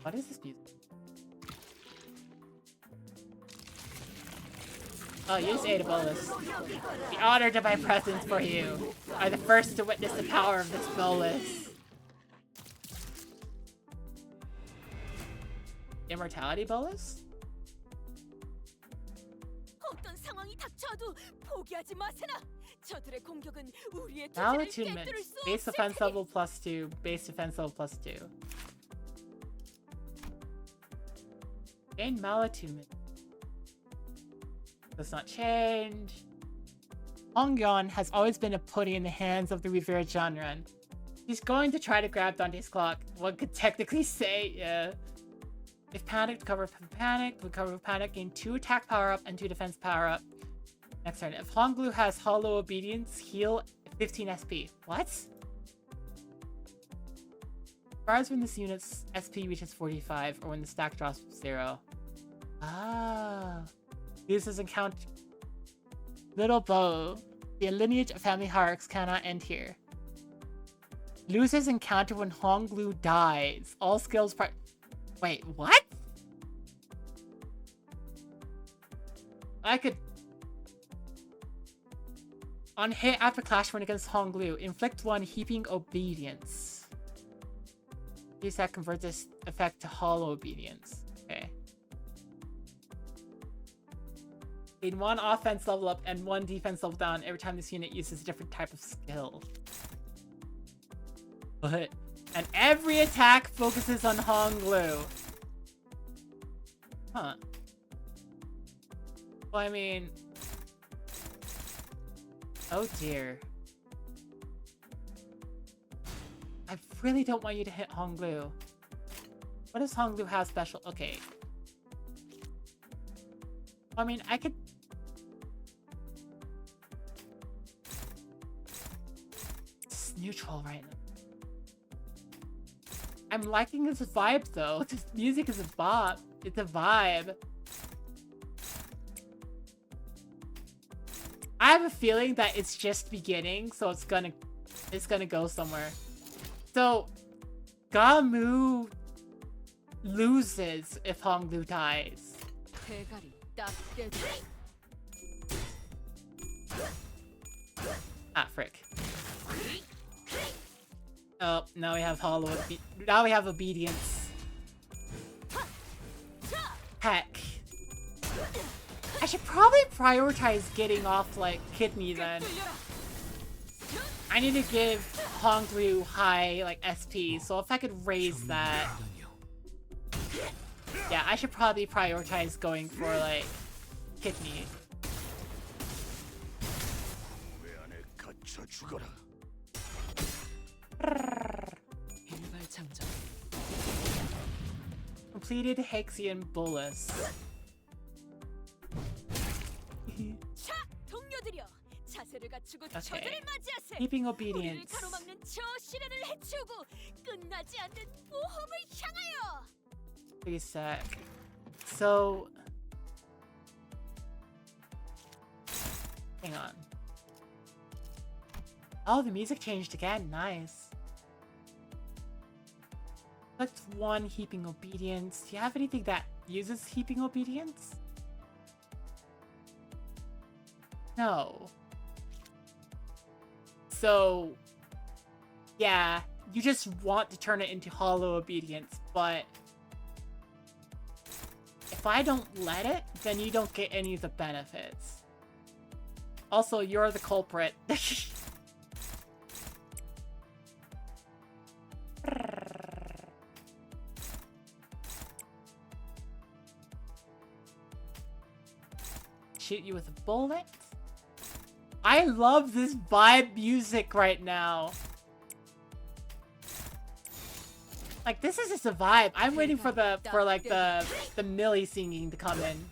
What is this music? Oh, use Ada Bolus. Be honored to my presence for you. Are the first to witness the power of this bolus. Immortality bolus? 어떤 상황이 닥쳐도 포기하지 마세나. 저들의 공격은 우리의 Now 투지를 attunement. 깨뜨릴 수 Base 없을 defense 테니. level +2. Base defense level +2. Gain malattunement. Does not change. Hongyon has always been a putty in the hands of the revered genre. He's going to try to grab Dante's clock. One could technically say, yeah. If panicked, recover from panic. Recover from panic, gain 2 attack power up and 2 defense power up. Next turn. If Honglu has hollow obedience, heal 15 SP. What? Bars when this unit's SP reaches 45 or when the stack drops 0. Ah. Uses encounter. Little bow. The lineage of family hierarchs cannot end here. Loses encounter when Honglu dies. All skills part. Wait, what? I could. On hit after clash run against Honglu, inflict 1 heaping obedience. Use that converts this effect to hollow obedience. Okay. Gain 1 offense level up and 1 defense level down every time this unit uses a different type of skill. But and every attack focuses on Honglu. Huh. Well, I mean, oh dear. I really don't want you to hit Honglu. What does Honglu have special? Okay. I mean, I could. It's neutral right now. I'm liking this vibe though. This music is a bop. It's a vibe. I have a feeling that it's just beginning, so it's gonna go somewhere. So Gamu loses if Honglu dies. 대가리 딱 떼줘. Ah, frick. Oh, now we have now we have obedience. Heck. I should probably prioritize getting off, like, kidney then. I need to give Honglu high, like, SP, so if I could raise that. Yeah, I should probably prioritize going for, like, kidney. Completed Hexian Bolus. 자, 동료들이여. 자세를 갖추고 Okay. 저들을 맞이하세. Keeping 우리를 obedience. 가로막는 저 시련을 해치우고 끝나지 않는 모험을 향하여. Wait a sec. So, hang on. Oh, the music changed again. Nice. Select 1 heaping obedience. Do you have anything that uses heaping obedience? No. So, yeah, you just want to turn it into hollow obedience, but if I don't let it, then you don't get any of the benefits. Also, you're the culprit. shoot you with a bullet. I love this vibe music right now. Like, this is just a vibe. I'm waiting for the Millie singing to come in.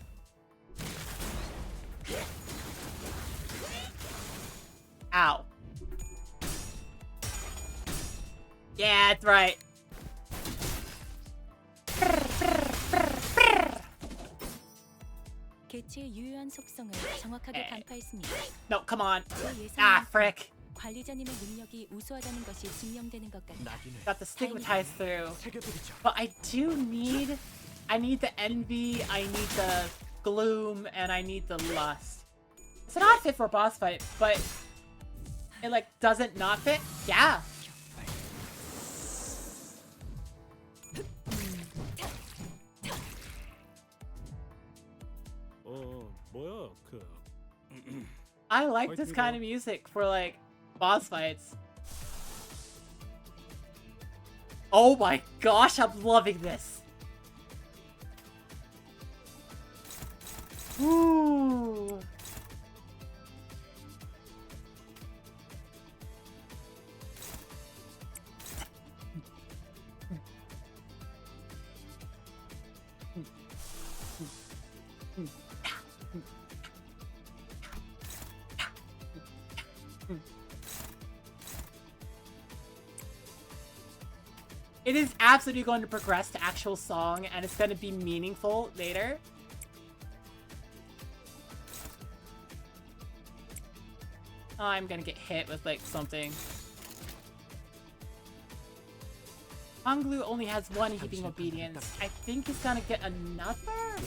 Ow. Yeah, that's right. 개체의 유효한 속성을 정확하게 간파했습니다. No, come on. 제 Ah, frick. 관리자님의 능력이 우수하다는 것이 증명되는 것 같다. Got the stigmatized through. But I need the envy, I need the gloom, and I need the lust. It's not fit for a boss fight, but it like doesn't not fit? Yeah. 뭐야 I like this kind of music for like boss fights. Oh my gosh, I'm loving this. Ooh. It is absolutely going to progress to actual song, and it's going to be meaningful later. I'm gonna get hit with, like, something. Honglu only has one heaping obedience. I think he's gonna get another?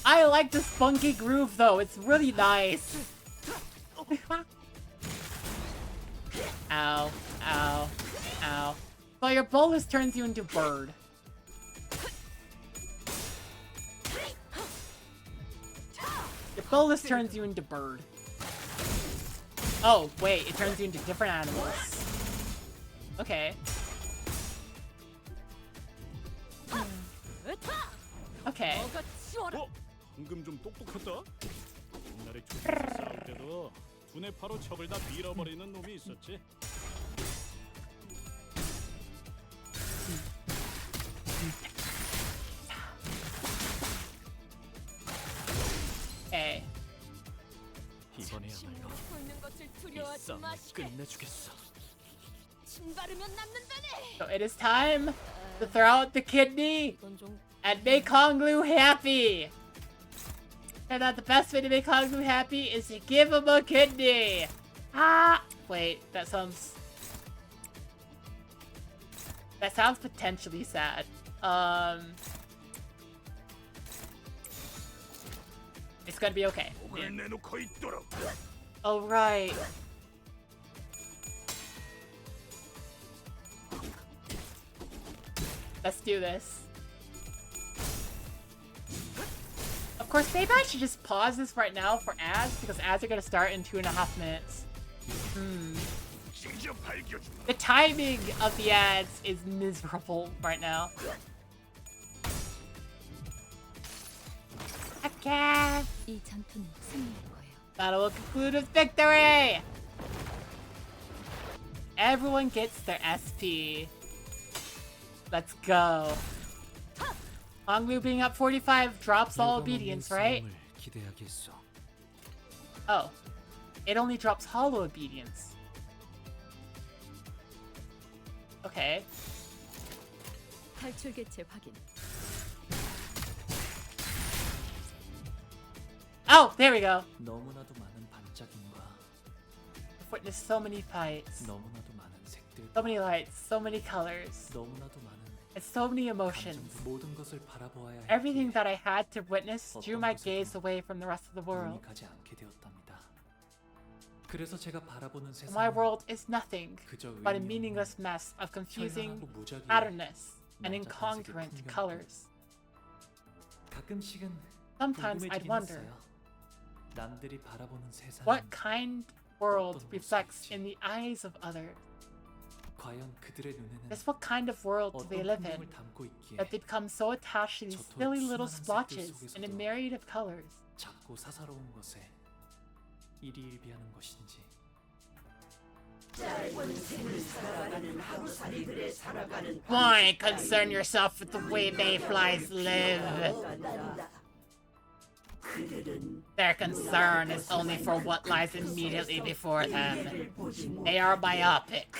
I like this funky groove though, it's really nice. Ow, ow, ow. So your bolus turns you into bird. Your bolus turns you into bird. Oh, wait, it turns you into different animals. Okay. Okay. 방금 좀 똑똑하다. 옛날에 조선에서 싸울 때도 두뇌 파로 적을 다 밀어버리는 놈이 있었지. Okay. 이번에야말로 이 싸움을 끝내주겠어. So it is time to throw out the kidney and make Honglu happy. And that the best way to make Honglu happy is to give him a kidney. Ah, wait, that sounds potentially sad. It's gonna be okay. Oh right. Let's do this. Of course, maybe I should just pause this right now for ads, because ads are gonna start in 2.5 minutes. The timing of the ads is miserable right now. Okay. Battle will conclude with victory! Everyone gets their SP. Let's go. Honglu being up 45 drops all obedience, right? Oh. It only drops hollow obedience. Okay. 탈출 개체 확인. Oh, there we go. 너무나도 많은 반짝임과 I've witnessed so many fights, 너무나도 많은 색들, so many lights, so many colors, 너무나도 많은 and so many emotions. 모든 것을 바라보아야 할 Everything that I had to witness drew my gaze away from the rest of the world. 눈이 가지 않게 되었답니다. 그래서 제가 바라보는 세상은 My world is nothing 그저 but a 의미 meaningless mess of confusing 현란하고 무작위의 patternless and 난잡한 색의 incongruent 풍경. colors. 가끔씩은 Sometimes I'd 궁금해지긴 wonder 했어요. 남들이 바라보는 세상 what kind world reflects in the eyes of others. 과연 그들의 눈에는 Just what kind of world do they 어떤 live in 풍경을 담고 있기에 that they become so attached to these silly little splotches in a myriad of colors? 작고 사사로운 것에 일희일비하는 것인지. Why concern yourself with the way mayflies live? Their concern is only for what lies immediately before them. They are myopic,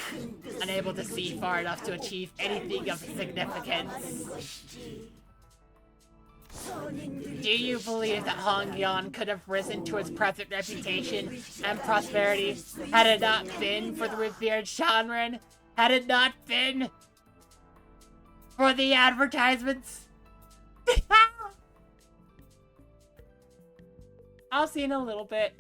unable to see far enough to achieve anything of significance. Do you believe that Hongyeon could have risen to its present reputation and prosperity had it not been for the revered Shanren? Had it not been for the advertisements? I'll see in a little bit.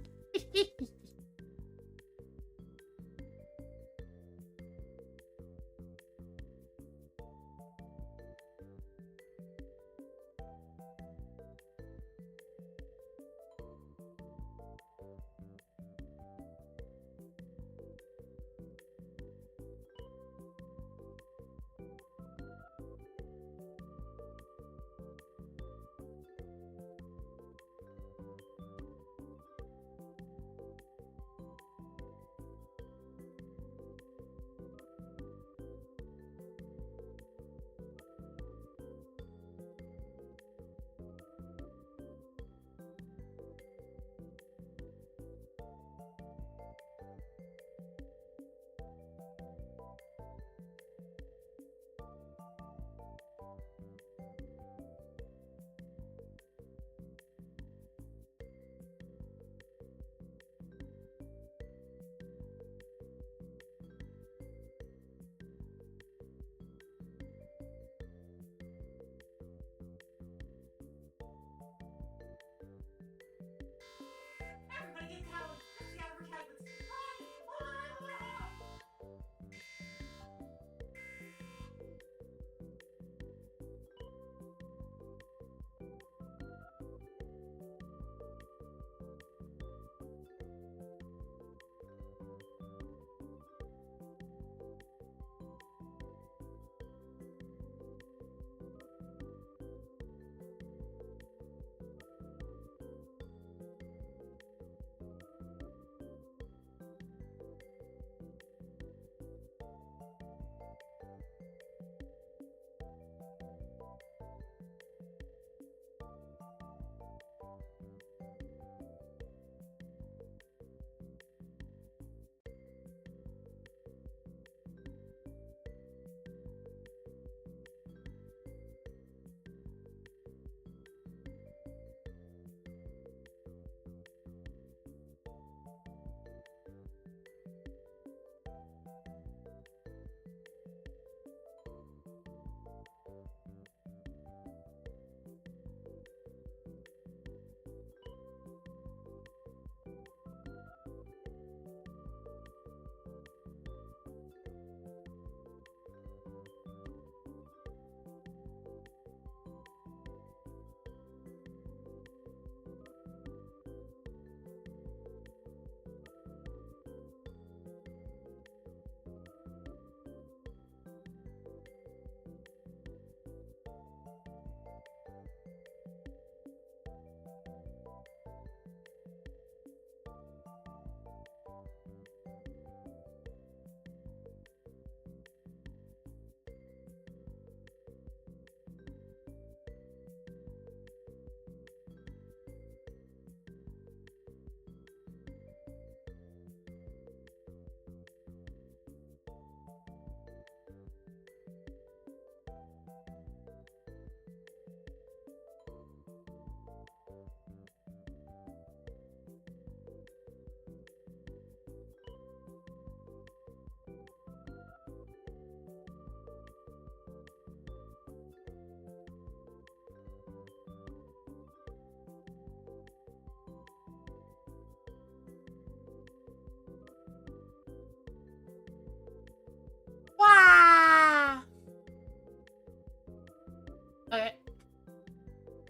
Okay.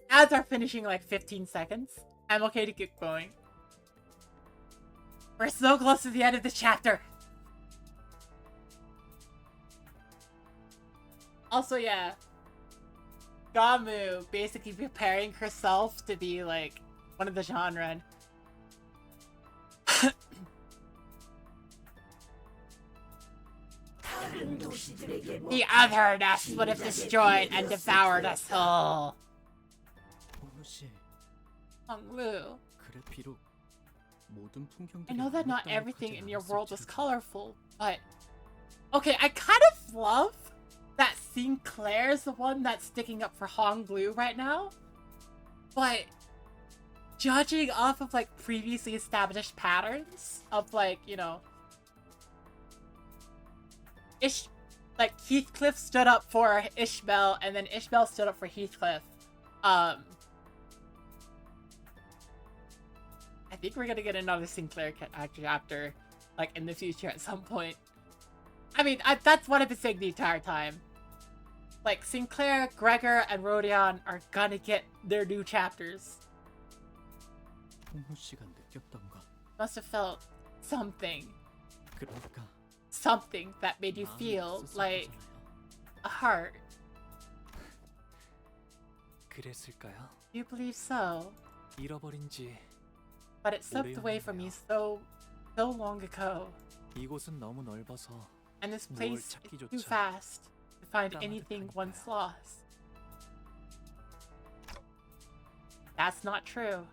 Ads are finishing like 15 seconds. I'm okay to keep going. We're so close to the end of the chapter. Also, yeah. Gamu basically preparing herself to be like one of the genre. The otherness would have destroyed and devoured us all. Honglu. I know that not everything in your world was colorful, but... Okay, I kind of love that Sinclair's the one that's sticking up for Honglu right now. But... judging off of, like, previously established patterns of, like, you know... like, Heathcliff stood up for Ishmael, and then Ishmael stood up for Heathcliff. I think we're gonna get another Sinclair chapter, like, in the future at some point. I mean, that's what I've been saying the entire time. Like, Sinclair, Gregor, and Rodion are gonna get their new chapters. Must have felt something. Something that made you feel like a heart. You believe so? But it slipped away from me so long ago. And this place is too fast to find anything once lost. That's not true.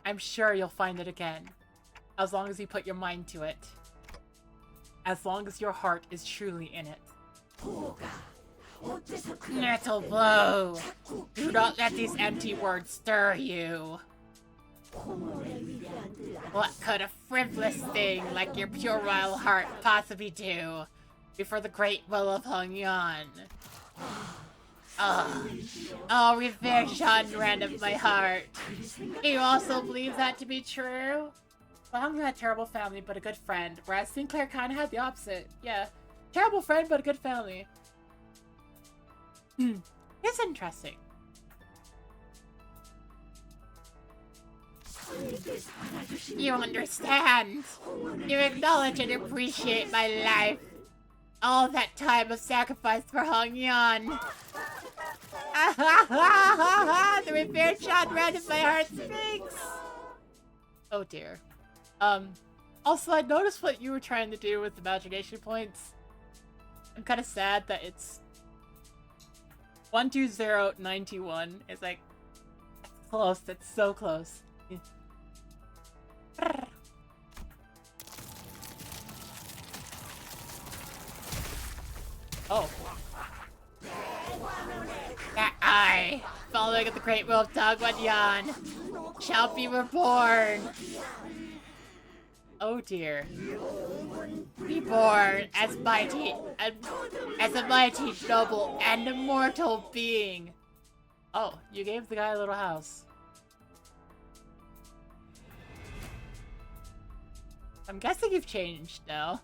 I'm sure you'll find it again, as long as you put your mind to it. As long as your heart is truly in it. Little blow! Do not let these empty words stir you. What could a frivolous thing like your puerile heart possibly do before the great will of Hongyan? Oh, revenge Shanran of my heart. You also believe that to be true? Well, Hongyan had a terrible family, but a good friend, whereas Sinclair kind of had the opposite. Yeah, terrible friend, but a good family. It's interesting. You understand. You acknowledge and appreciate my life. All that time of sacrifice for Hongyan. The revered Shanran of my heart speaks. Oh dear. Also, I noticed what you were trying to do with the imagination points. I'm kind of sad that it's 120921. It's like, that's close. That's so close. Oh. That I, following the great will of Dagwanyan, shall be reborn. Oh dear. Be born as mighty, as a mighty, noble, and immortal being. Oh, you gave the guy a little house. I'm guessing you've changed now.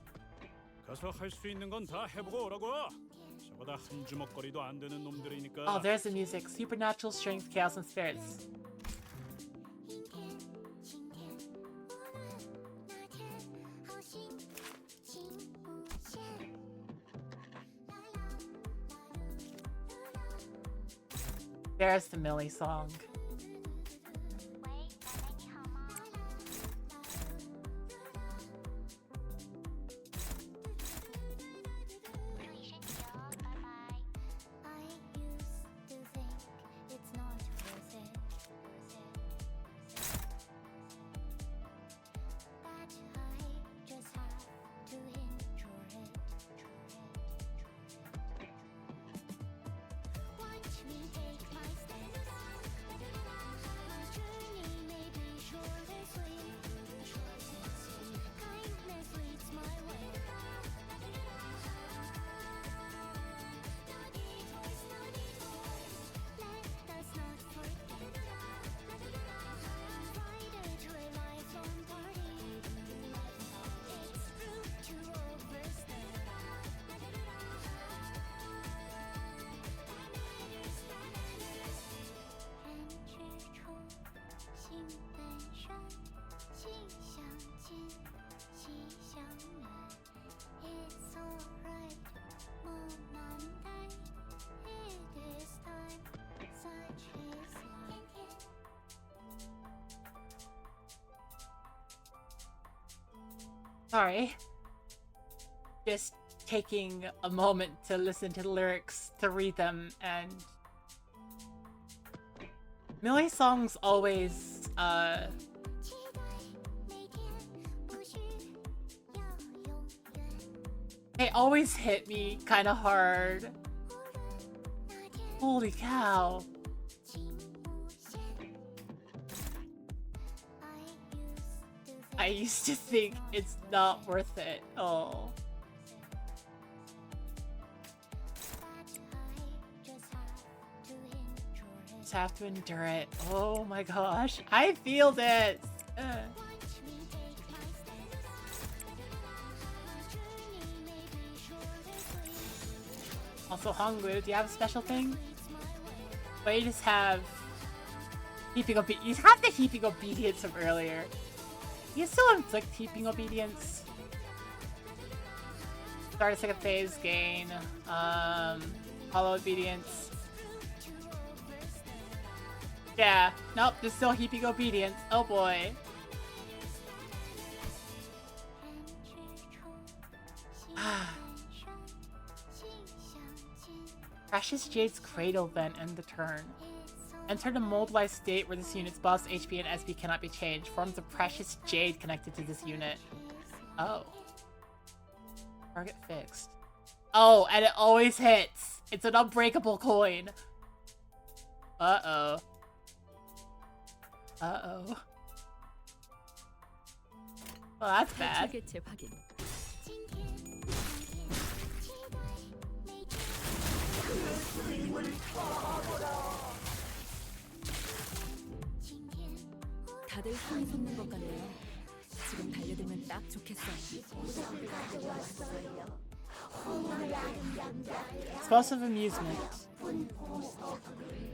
Oh, there's the music. Supernatural strength, chaos, and spirits. There's the Millie song. Sorry. Just taking a moment to listen to the lyrics, to read them, and Millie songs always, they always hit me kind of hard. Holy cow. I used to think it's not worth it. Oh. Just have to endure it. Oh my gosh. I feel this. Also, Honglu, do you have a special thing? But you just have heaping you have the heaping obedience from earlier. You still inflict heaping obedience. Start a second phase, gain. Hollow obedience. Yeah, nope, there's still heaping obedience. Oh boy. Precious Jade's Cradle then end the turn. Enter the moldalized state where this unit's buffs, HP, and SP cannot be changed. Forms of Precious Jade connected to this unit. Oh. Target fixed. Oh, and it always hits! It's an unbreakable coin. Uh-oh. Uh-oh. Well, that's bad. 다들 힘이 솟는 것 같네요. 지금 달려들면 딱 좋겠어요. Explosive amusement.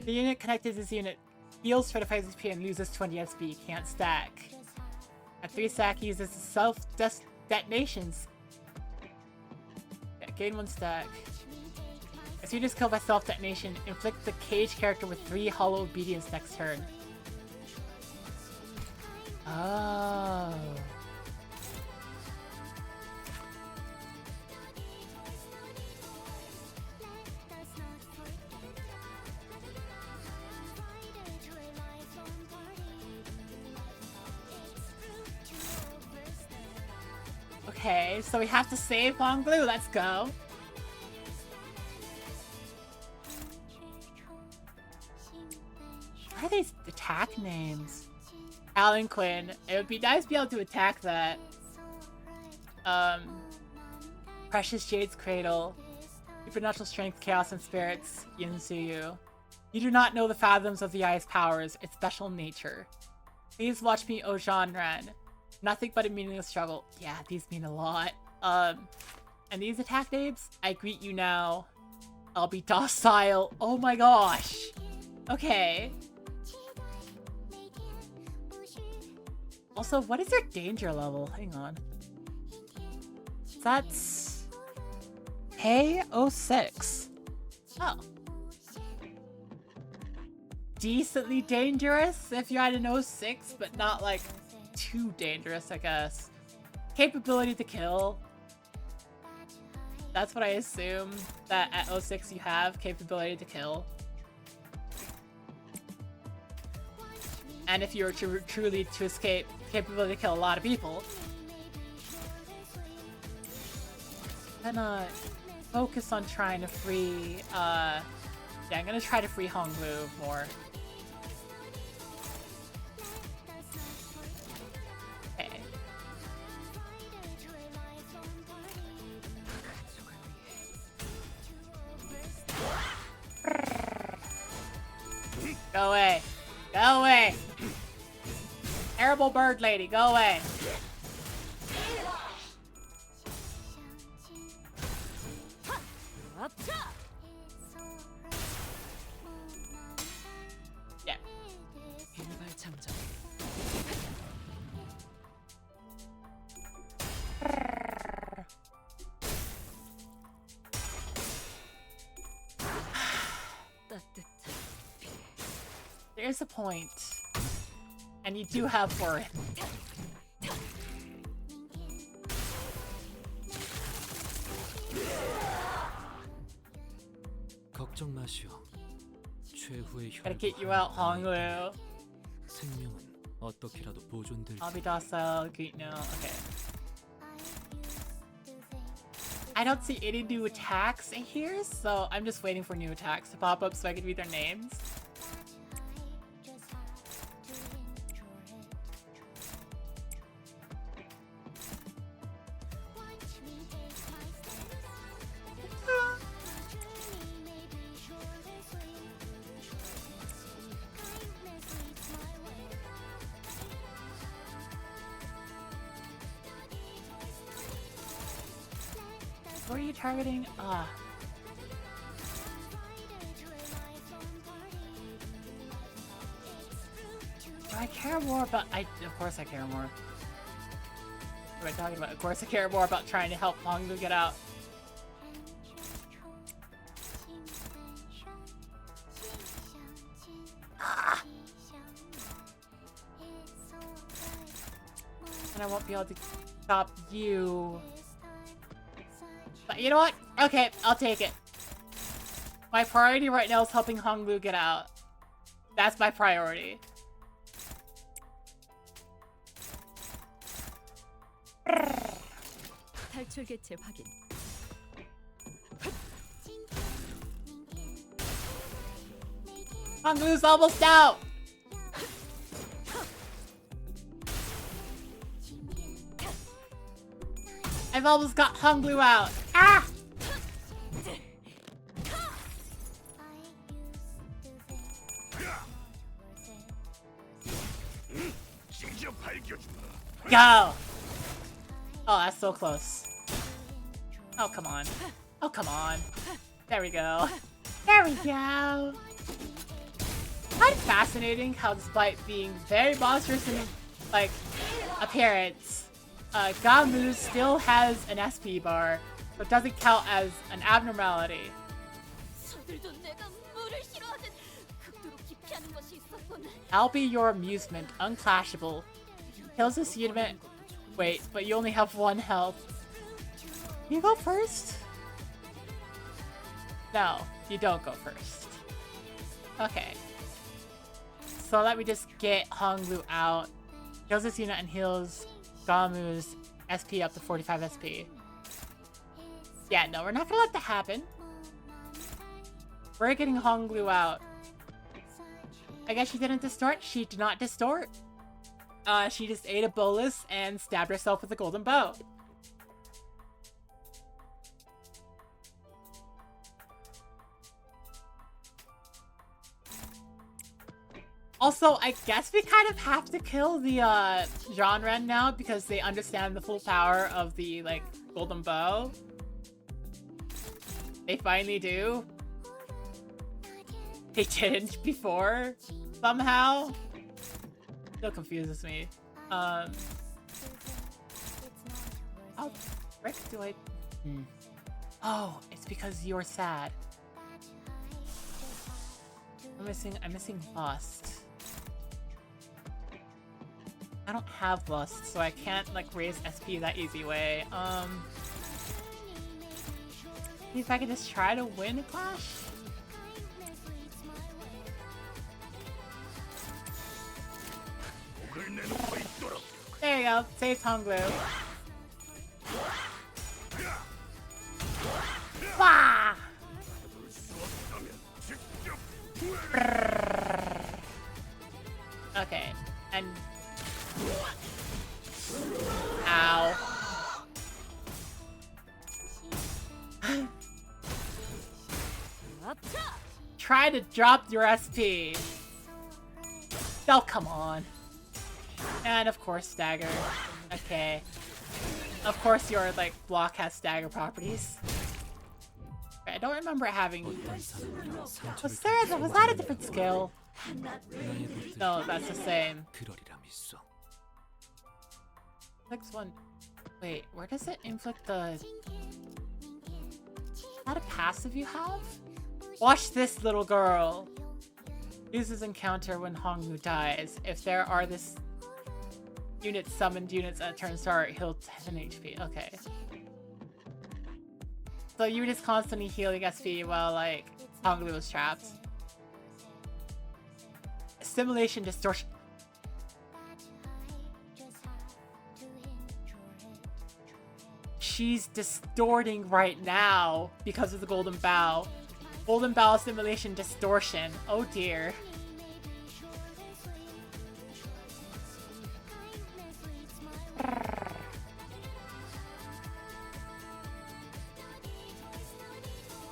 The unit connected to this unit heals 25 HP and loses 20 SP. Can't stack. At 3 stack, he uses self-detonations. Yeah, gain 1 stack. As unit is killed by self-detonation, inflict the cage character with 3 hollow obedience next turn. Oh. Okay, so we have to save Honglu. Let's go. What are these attack names? Alan Quinn. It would be nice to be able to attack that. Precious Jade's Cradle. Supernatural Strength, Chaos, and Spirits. Yinsuyu. You do not know the fathoms of the eye's powers, its special nature. Please watch me, Ojanran. Nothing but a meaningless struggle. Yeah, these mean a lot. And these attack names? I greet you now. I'll be docile. Oh my gosh. Okay. Also, what is your danger level? Hang on. That's... Hey, 06. Oh. Decently dangerous if you're at an 06, but not like too dangerous, I guess. Capability to kill. That's what I assume that at 06 you have, capability to kill. And if you were to truly to escape, capability to kill a lot of people. I'm gonna focus on trying to free, yeah, I'm gonna try to free Honglu more. Okay. Go away. Go away. Terrible bird lady, go away. Yeah. There's a point. And you do have for it. 걱정 마시오. 최후의 Gotta 혈구 get you out, 하나만 남아있다. Honglu. 생명은 어떻게라도 보존될 I'll be 테다. docile. Good, no. Okay. I don't see any new attacks here, so I'm just waiting for new attacks to pop up so I can read their names. What are you targeting? Ah. Do I care more about... of course I care more. What am I talking about? Of course I care more about trying to help Honglu get out. Ah! And I won't be able to stop you. But you know what? Okay, I'll take it. My priority right now is helping Honglu get out. That's my priority. 탈출 개체 확인. Honglu's almost out! I've almost got Honglu out. Ah! Go! Oh, that's so close. Oh, come on. Oh, come on. There we go. There we go. Kind of fascinating how, despite being very monstrous in, like, appearance, Gamu still has an SP bar, so it doesn't count as an abnormality. 저들도 내가 물을 싫어하듯 극도로 기피하는 것이 있었군. I'll be your amusement, unclashable. Kills this unit. Wait, but you only have 1 health. You go first? No, you don't go first. Okay. So let me just get Honglu out. Kills this unit and heals Gamu's SP up to 45 SP. Yeah, no, we're not gonna let that happen. We're getting Honglu out. I guess she didn't distort? She did not distort. She just ate a bolus and stabbed herself with a golden bow. Also, I guess we kind of have to kill the genre now because they understand the full power of the, like, golden bow. They finally do. They didn't before, somehow. Still confuses me. How frick do I... Oh, it's because you're sad. I'm missing lust. I don't have lust, so I can't, like, raise SP that easy way. See if I can just try to win a clash? There you go, save Honglu. Wah! Okay, and... Ow. Try to drop your SP. Oh, come on. And of course, stagger. Okay. Of course, your, like, block has stagger properties. I don't remember having... Was that a different skill? No, that's the same. Next one. Wait, where does it inflict the... Is that a passive you have? Watch this, little girl! Uses encounter when Honglu dies. If there are this unit summoned units at turn start, heal 10 HP. Okay. So units constantly healing SP while, like, Honglu was trapped. Simulation distortion. She's distorting right now because of the Golden Bow. Golden Bow simulation distortion. Oh dear.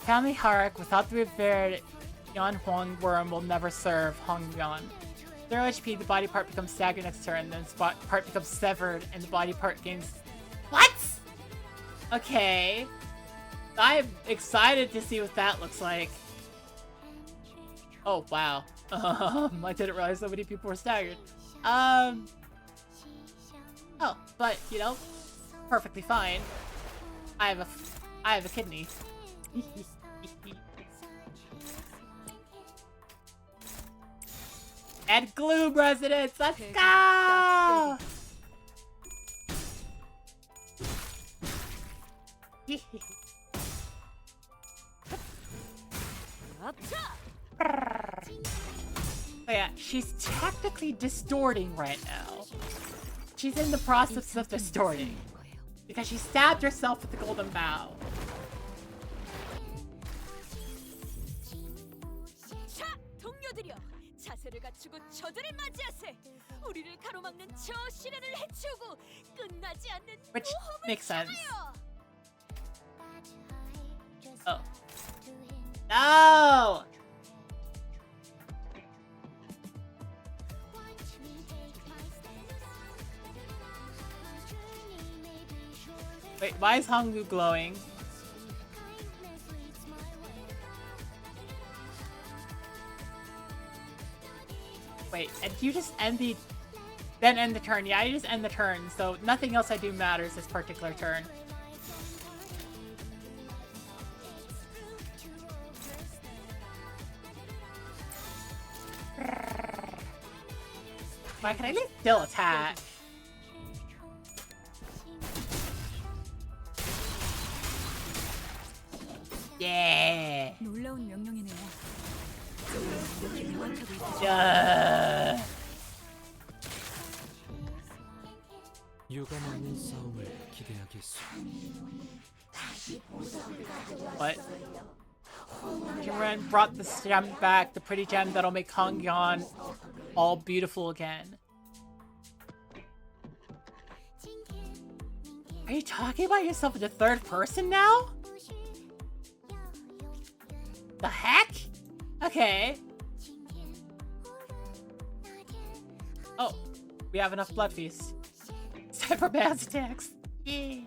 Family Harak, without the revered Yan Huang worm, will never serve Hong Yuan. 0 HP, the body part becomes staggered next turn, then the part becomes severed, and the body part gains... What?! Okay. I'm excited to see what that looks like. Oh, wow. I didn't realize so many people were staggered. Oh, but, you know, perfectly fine. I have a kidney. And Gloom residents, let's go! Oh yeah, she's technically distorting right now. She's in the process of distorting. Because she stabbed herself with the Golden Bow. 자세를 갖추고 저들을 맞이하세. 우리를 가로막는 저 시련을 해치우고 끝나지 않는 Which 모험을 makes sense. 찾아요. Oh. No! Wait, why is Honglu glowing? Wait, and you just end the... Then end the turn. Yeah, you just end the turn, so nothing else I do matters this particular turn. Why can I at least still attack? Yeah! 놀라운 명령이네요. 유감없는 싸움을 기대하겠소. What? Jimran brought the gem back, the pretty gem that'll make Hongyan all beautiful again. Are you talking about yourself in the third person now? The heck? Okay. Oh, we have enough blood feast. It's time for mass attacks. Yeah.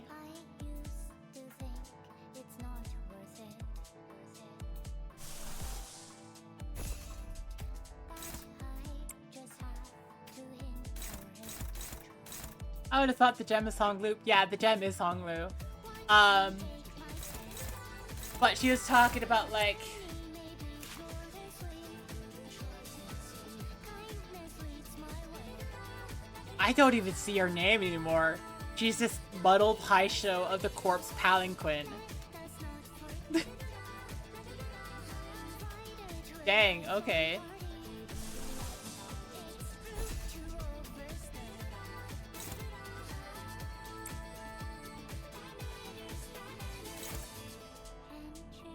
I would have thought the gem is Honglu. Yeah, the gem is Honglu. But she was talking about, like... I don't even see her name anymore. She's this muddled high show of the corpse palanquin. Dang, okay.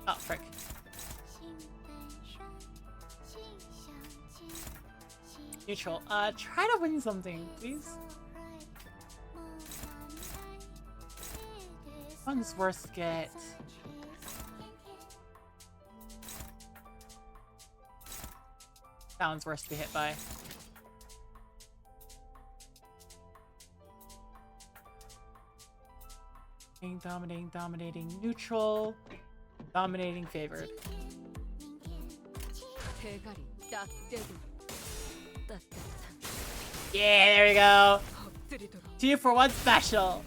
Oh, frick. Neutral. Try to win something, please. One's worth get. That one's worse to be hit by. Dominating, neutral. Dominating, favored. Yeah, there we go. 2 for 1 special.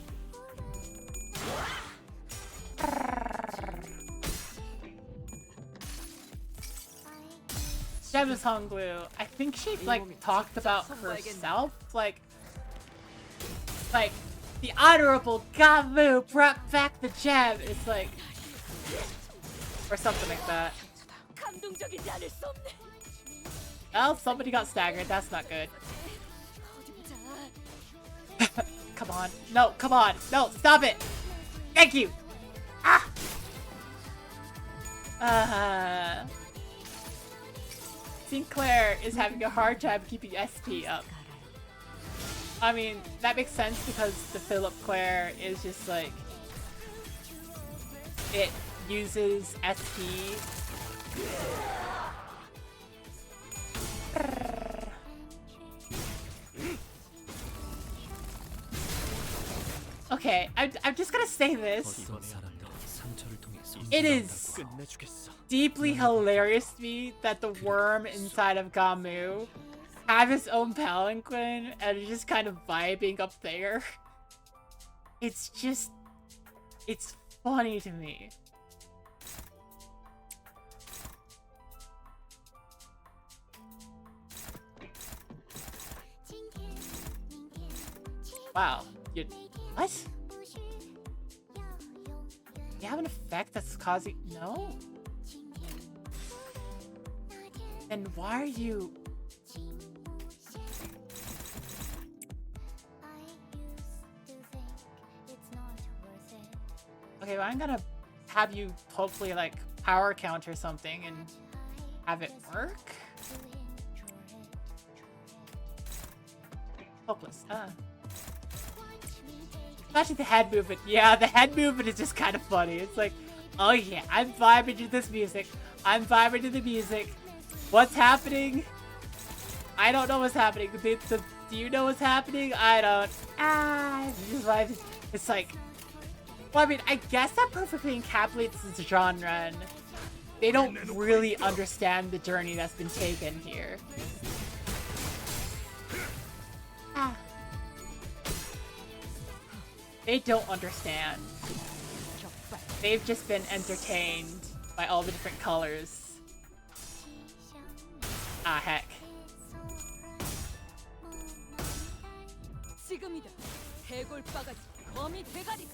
Gem is Honglu. I think she like talked about herself, like the honorable Gamu brought back the gem. It's like, or something like that. 능동적이지 않을 수 없네. Well, somebody got staggered. That's not good. 어디 보자. Come on. No, come on. No, stop it. Thank you. Ah. Sinclair is having a hard time keeping SP up. I mean, that makes sense because the Philip Claire is just like, it uses SP. Okay, I'm just gonna say this. It is deeply hilarious to me that the worm inside of Gamu have his own palanquin and is just kind of vibing up there. It's just, it's funny to me. Wow, what? You have an effect that's causing... No? Then why are you... Okay, well, I'm gonna have you hopefully like power counter something and have it work. Hopeless. Especially the head movement. Yeah, the head movement is just kind of funny. It's like, oh yeah, I'm vibing to this music. I'm vibing to the music. What's happening? I don't know what's happening. Do you know what's happening? I don't. It's like, well, I mean, I guess that perfectly encapsulates this genre, and they don't really understand the journey that's been taken here. They don't understand. They've just been entertained by all the different colors. Ah, heck. 지금이다. 해골 바가지, 거미 대가리.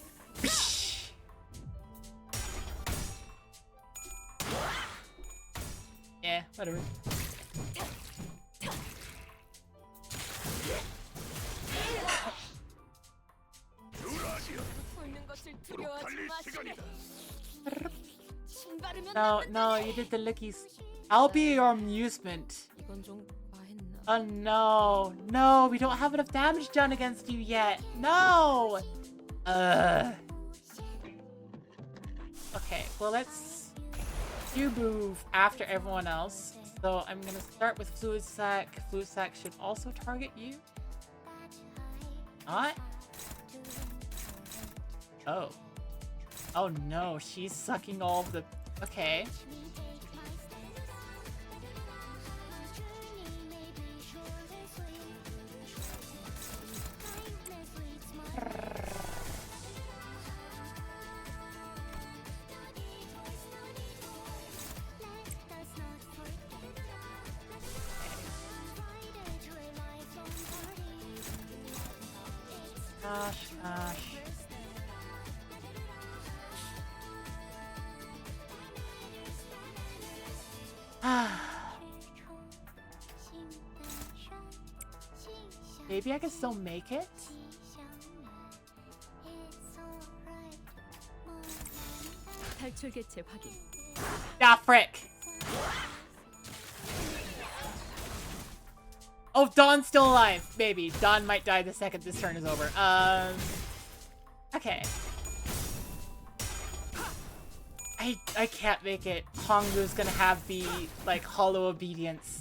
Yeah, whatever. No, you did the lickies. I'll be your amusement. Oh no, no, we don't have enough damage done against you yet. No! Okay, well you move after everyone else. So I'm gonna start with Fluid Sac. Fluid Sac should also target you. Not? Oh. Oh no, she's sucking all of the... Okay. Gosh. Maybe I can still make it? 탈출 개체 확인. Ah, frick! Oh, Dawn's still alive. Maybe. Dawn might die the second this turn is over. Okay. I can't make it. Honglu's gonna have the, like, hollow obedience.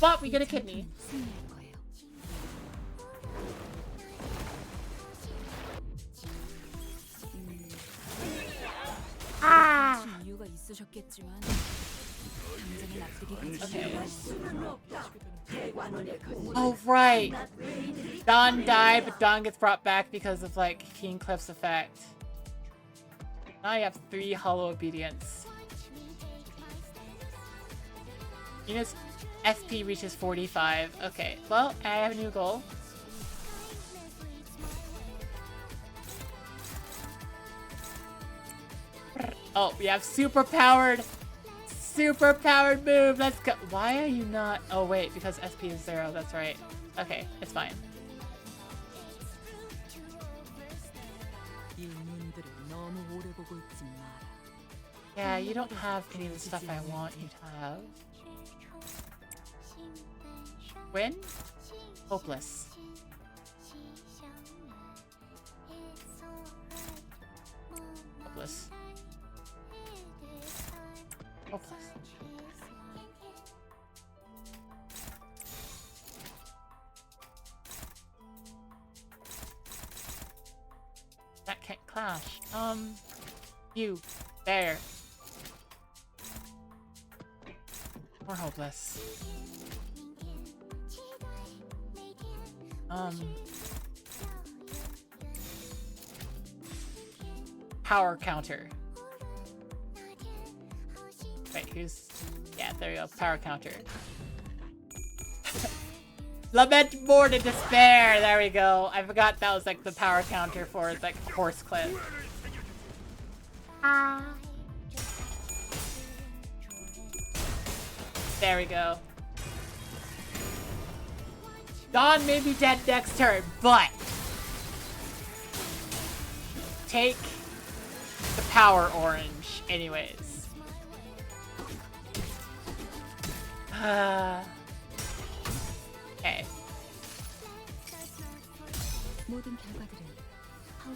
But we get a kidney. Ah! Okay. Oh, right. Dawn died, but Dawn gets brought back because of, like, King Cliff's effect. Now you have 3 hollow obedience. Unit's SP reaches 45. Okay, well, I have a new goal. Oh, we have super powered move. Let's go. Why are you not? Oh wait, because SP is 0. That's right. Okay, it's fine. Yeah, you don't have any of the stuff I want you to have. Win? Hopeless. Hopeless. Hopeless. That can't clash. You. There. We're hopeless. Power counter. Wait, who's... Yeah, there you go. Power counter. Lament more to despair! There we go. I forgot that was like the power counter for like horse clip. There we go. Dawn may be dead next turn, but take the power orange anyways. Okay.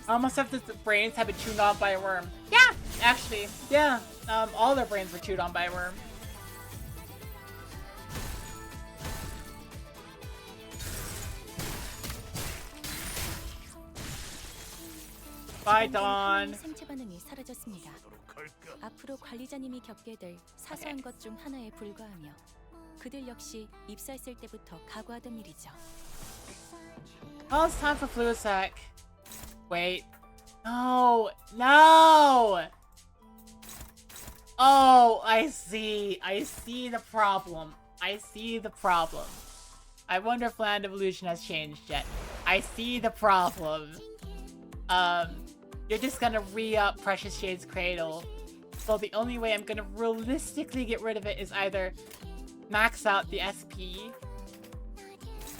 Almost if the brains have been chewed on by a worm. Yeah, actually, yeah. All their brains were chewed on by a worm. Bye, Dawn. 생체 반응이 사라졌습니다. 앞으로 관리자님이 겪게 될 사소한 것 중 하나에 불과하며 그들 역시 입사했을 때부터 각오하던 일이죠. Oh, it's time for fluid sac. Wait. No. No! Oh, I see. I see the problem. I see the problem. I wonder if Land Evolution has changed yet. I see the problem. You're just gonna re-up Precious Shade's Cradle. So the only way I'm gonna realistically get rid of it is either max out the SP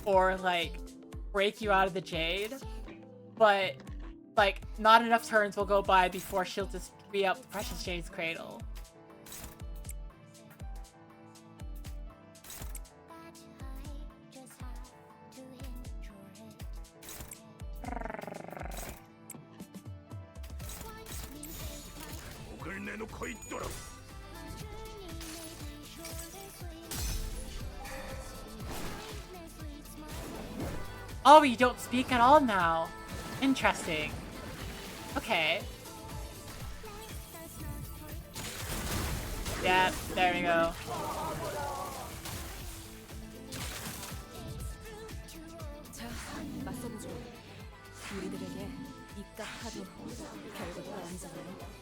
or, like, break you out of the Jade. But, like, not enough turns will go by before she'll just re-up Precious Shade's Cradle. Oh, you don't speak at all now. Interesting. Okay. Yeah, there we go. 자, 맞서보죠. 우리들에게 이깟 하도 별것도 아니잖아요.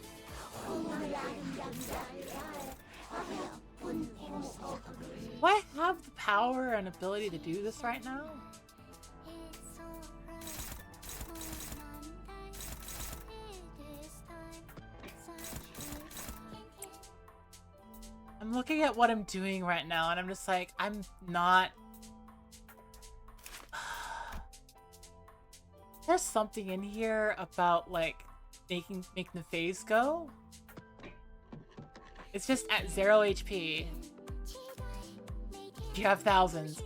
Do I have the power and ability to do this right now? I'm looking at what I'm doing right now and I'm just like, I'm not... There's something in here about, like, making the phase go. It's just at 0 HP. You have thousands.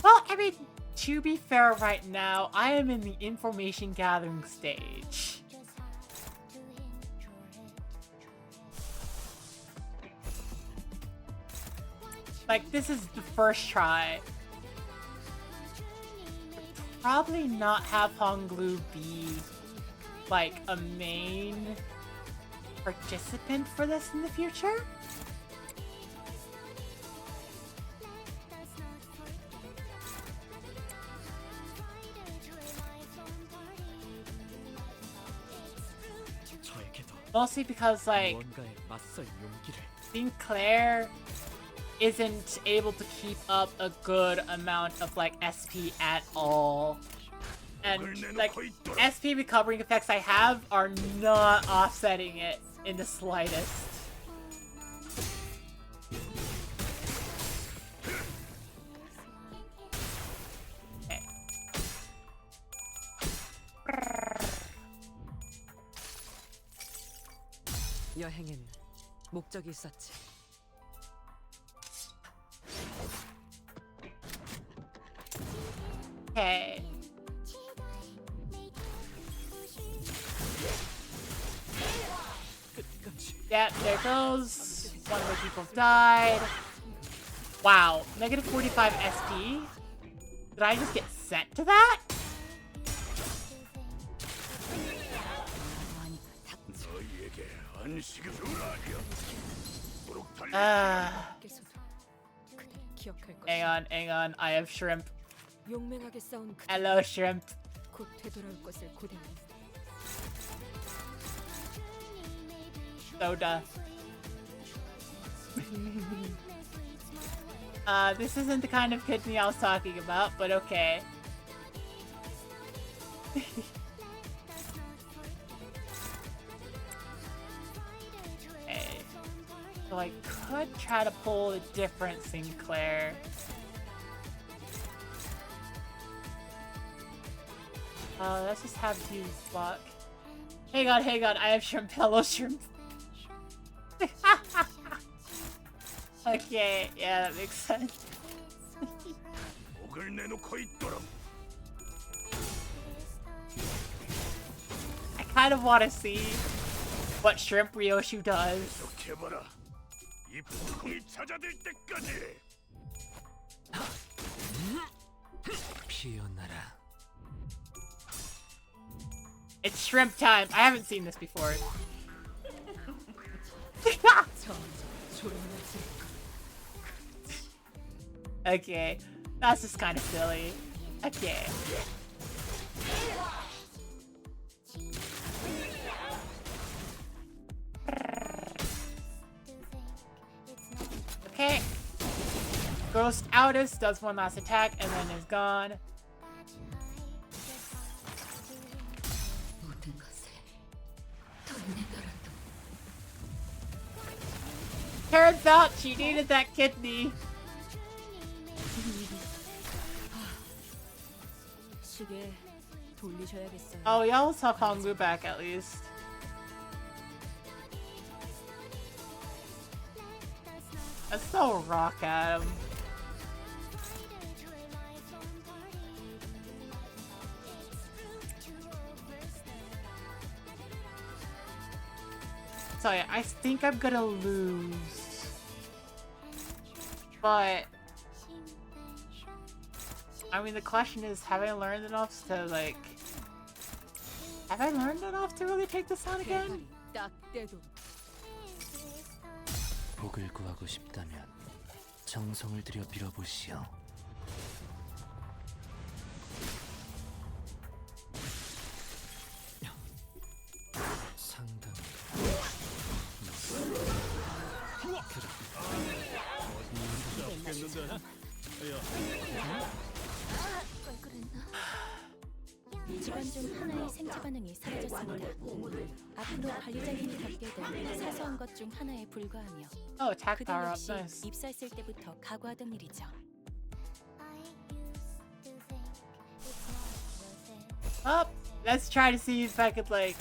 Well, I mean, to be fair right now, I am in the information gathering stage. Like, this is the first try. Probably not have Honglu be, like, a main participant for this in the future. 저에게도 Mostly because, like, 무언가에 맞설 용기를. Sinclair isn't able to keep up a good amount of, like, SP at all. And, like, SP recovering effects I have are not offsetting it in the slightest. 여행엔 목적이 있었지. Okay. Yeah, there goes. One of the people died. Wow, negative 45 SP? Did I just get sent to that? Hang on, I have shrimp. 용맹하게 싸운 그 Hello, shrimp. 곧 되돌아올 것을 고대하니 Soda. This isn't the kind of kidney I was talking about, but okay. Okay. So I could try to pull a different Sinclair. Let's just have you luck. Hang on, I have shrimp. Hello, shrimp. Okay, yeah, that makes sense. I kind of want to see what Shrimp Ryoshu does. 피어나라. It's shrimp time. I haven't seen this before. Okay, that's just kind of silly. Okay. Okay. Ghost Outus does one last attack and then is gone. Turns out she needed that kidney. 시계 돌리셔야겠어요. Oh, y'all saw Hongwu back at least. Let's throw a rock at him. So yeah, I think I'm gonna lose. But I mean, the question is, have I learned enough to, like... Have I learned enough to really take this on again? 복을 구하고 싶다면 정성을 들여 빌어보시오. 상당히 집안 중 하나의 생체 반응이 사라졌습니다. 앞으로 관리자님이 겪게 될 사소한 것 중 하나에 불과하며 그들 역시 nice. 입사했을 때부터 각오하던 일이죠. Let's try to see if I could, like,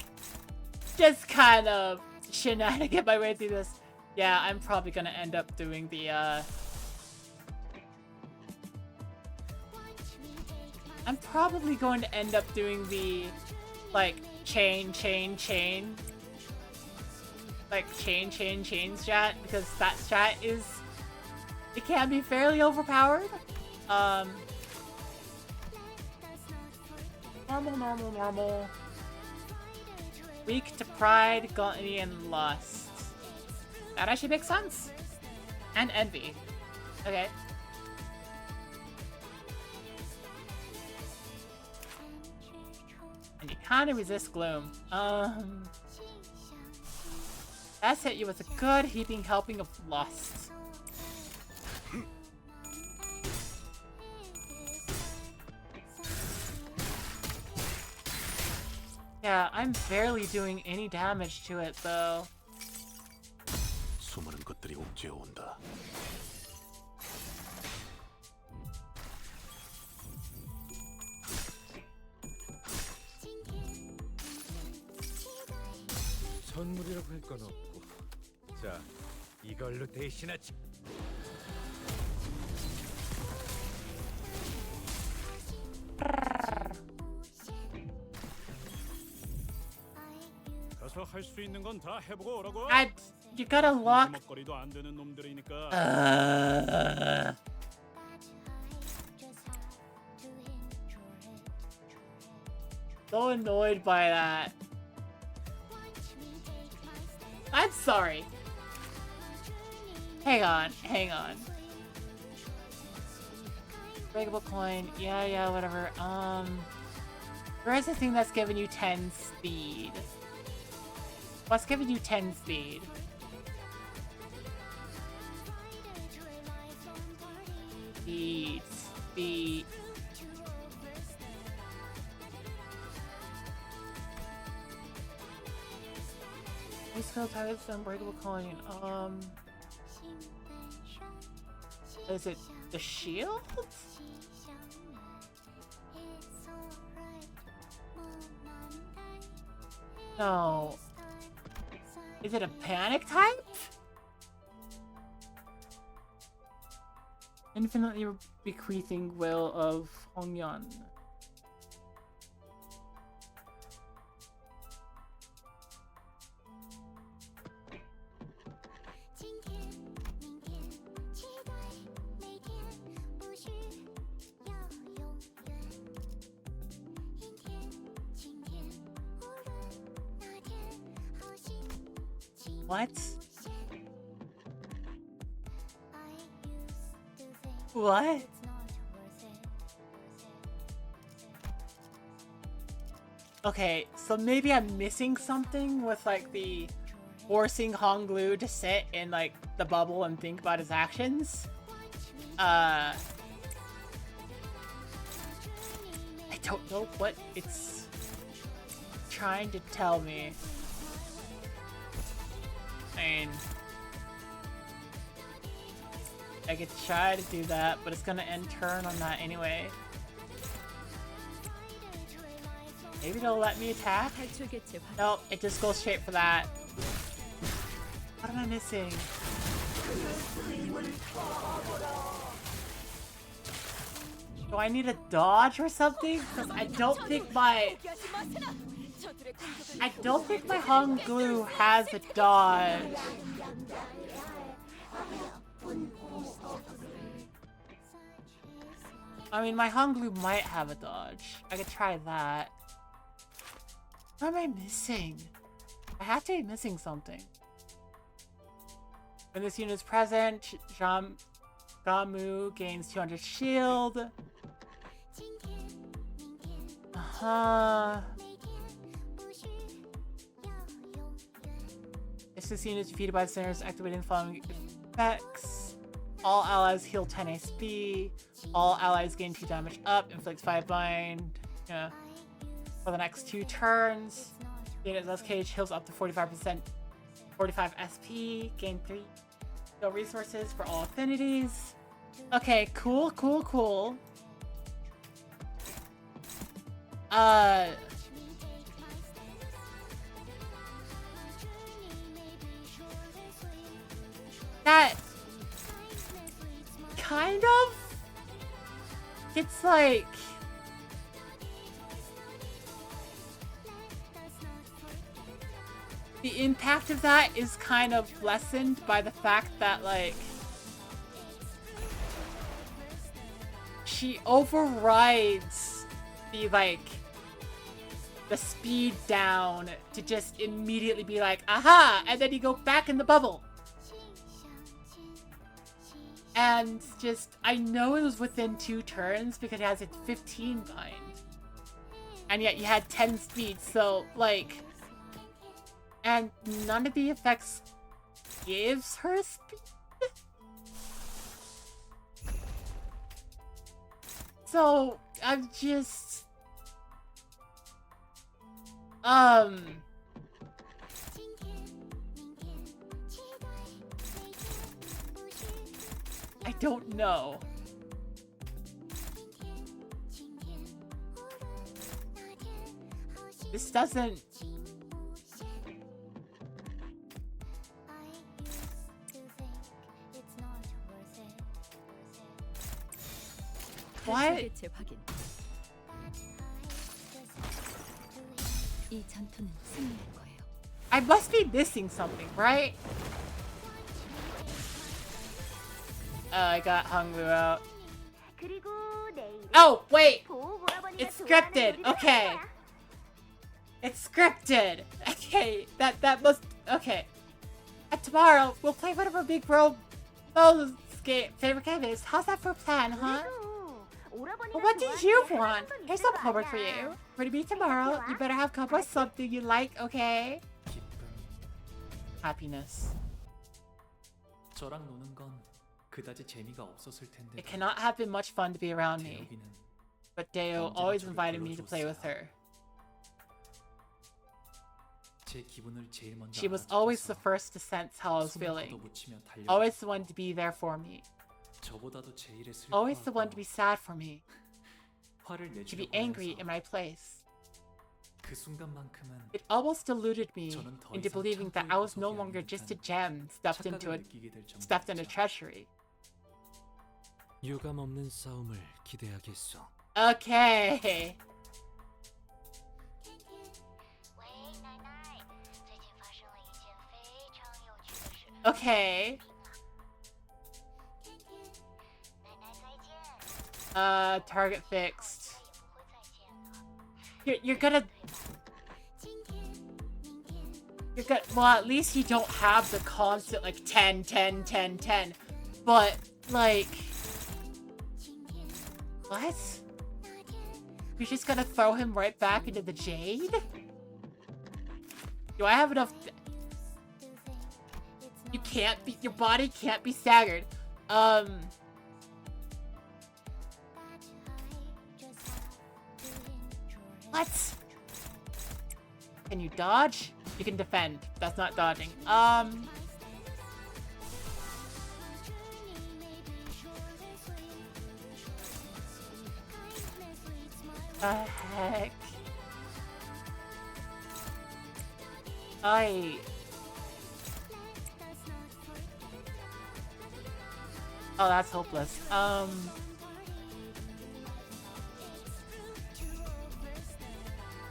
just kind of shenanigan my way through this. Yeah, I'm probably gonna end up doing the, I'm probably going to end up doing the, like, chain like chain strat, because that strat is, it can be fairly overpowered. Normal. Weak to pride, gluttony, and lust. That actually makes sense. And envy. Okay. And you kind of resist gloom. That's hit you with a good heaping helping of lust. Yeah, I'm barely doing any damage to it though. 수많은 것들이 옥죄어 온다. 선물이라고 할 건 없고. 자, 이걸로 대신하지. 가서 할 수 있는 건 다 해보고 오라고. You gotta lock. 먹거리도 안 되는 놈들이니까. So annoyed by that. I'm sorry. Hang on. Breakable coin, yeah, whatever. There is a thing that's giving you 10 speed. What's giving you 10 speed? Speed. We skill targets unbreakable coin. Is it the shield? No. Is it a panic type? Infinitely bequeathing will of Hongyan. What? What? Okay, so maybe I'm missing something with like the forcing Honglu to sit in like the bubble and think about his actions. I don't know what it's trying to tell me. I could try to do that, but it's gonna end turn on that anyway. Maybe they'll let me attack? Nope, it just goes straight for that. What am I missing? Do I need a dodge or something? Because I don't think my Honglu has a dodge. I mean, my Honglu might have a dodge. I could try that. What am I missing? I have to be missing something. When this unit is present, Gamu gains 200 shield. If this unit is defeated by the centers, activating the following effects. All allies heal 10 HP. All allies gain 2 damage up. Inflicts 5 bind. Yeah. For the next 2 turns. Unit less cage heals up to 45%. 45 SP. Gain 3 skill resources for all affinities. Okay, cool. That kind of, it's like the impact of that is kind of lessened by the fact that like she overrides the speed down to just immediately be like, aha, and then you go back in the bubble. And just, I know it was within 2 turns because it has a 15 bind. And yet you had 10 speed, so, like, And none of the effects gives her speed. So, I'm just... I don't know. This doesn't... What? 개체 확인. 이 전투는 승리할 거예요. I must be missing something, right? Oh, I got Honglu out. Oh, wait! It's scripted! Okay. It's scripted! Okay, that must... Okay. And tomorrow, we'll play whatever Big Bro Bo's favorite game is. How's that for a plan, huh? Well, what did you want? Here's some homework for you. For to meet tomorrow, you better have come with something you like, okay? Happiness. 저랑 노는 건 그다지 재미가 없었을 텐데. It cannot have been much fun to be around me. But Deo always invited me to play with her. 제 기분을 제일 먼저 She was always the first to sense how I was feeling. Always the one to be there for me. 저보다도 제 일에 슬퍼하고 Always the one to be sad for me. 화를 To be 내주려고 angry 해서 in my place. 그 순간만큼은 It almost deluded me 저는 더 into 이상 believing that I was no longer just a gem stuffed in a treasury. 유감 없는 싸움을 기대하겠소. Okay. Okay. Target fixed. You're gonna... Well, at least you don't have the constant, like, 10, 10, 10, 10. But, like... What? You're just gonna throw him right back into the jade? Do I have enough... You can't be... Your body can't be staggered. What? Can you dodge? You can defend. That's not dodging. The heck? Oh, that's hopeless.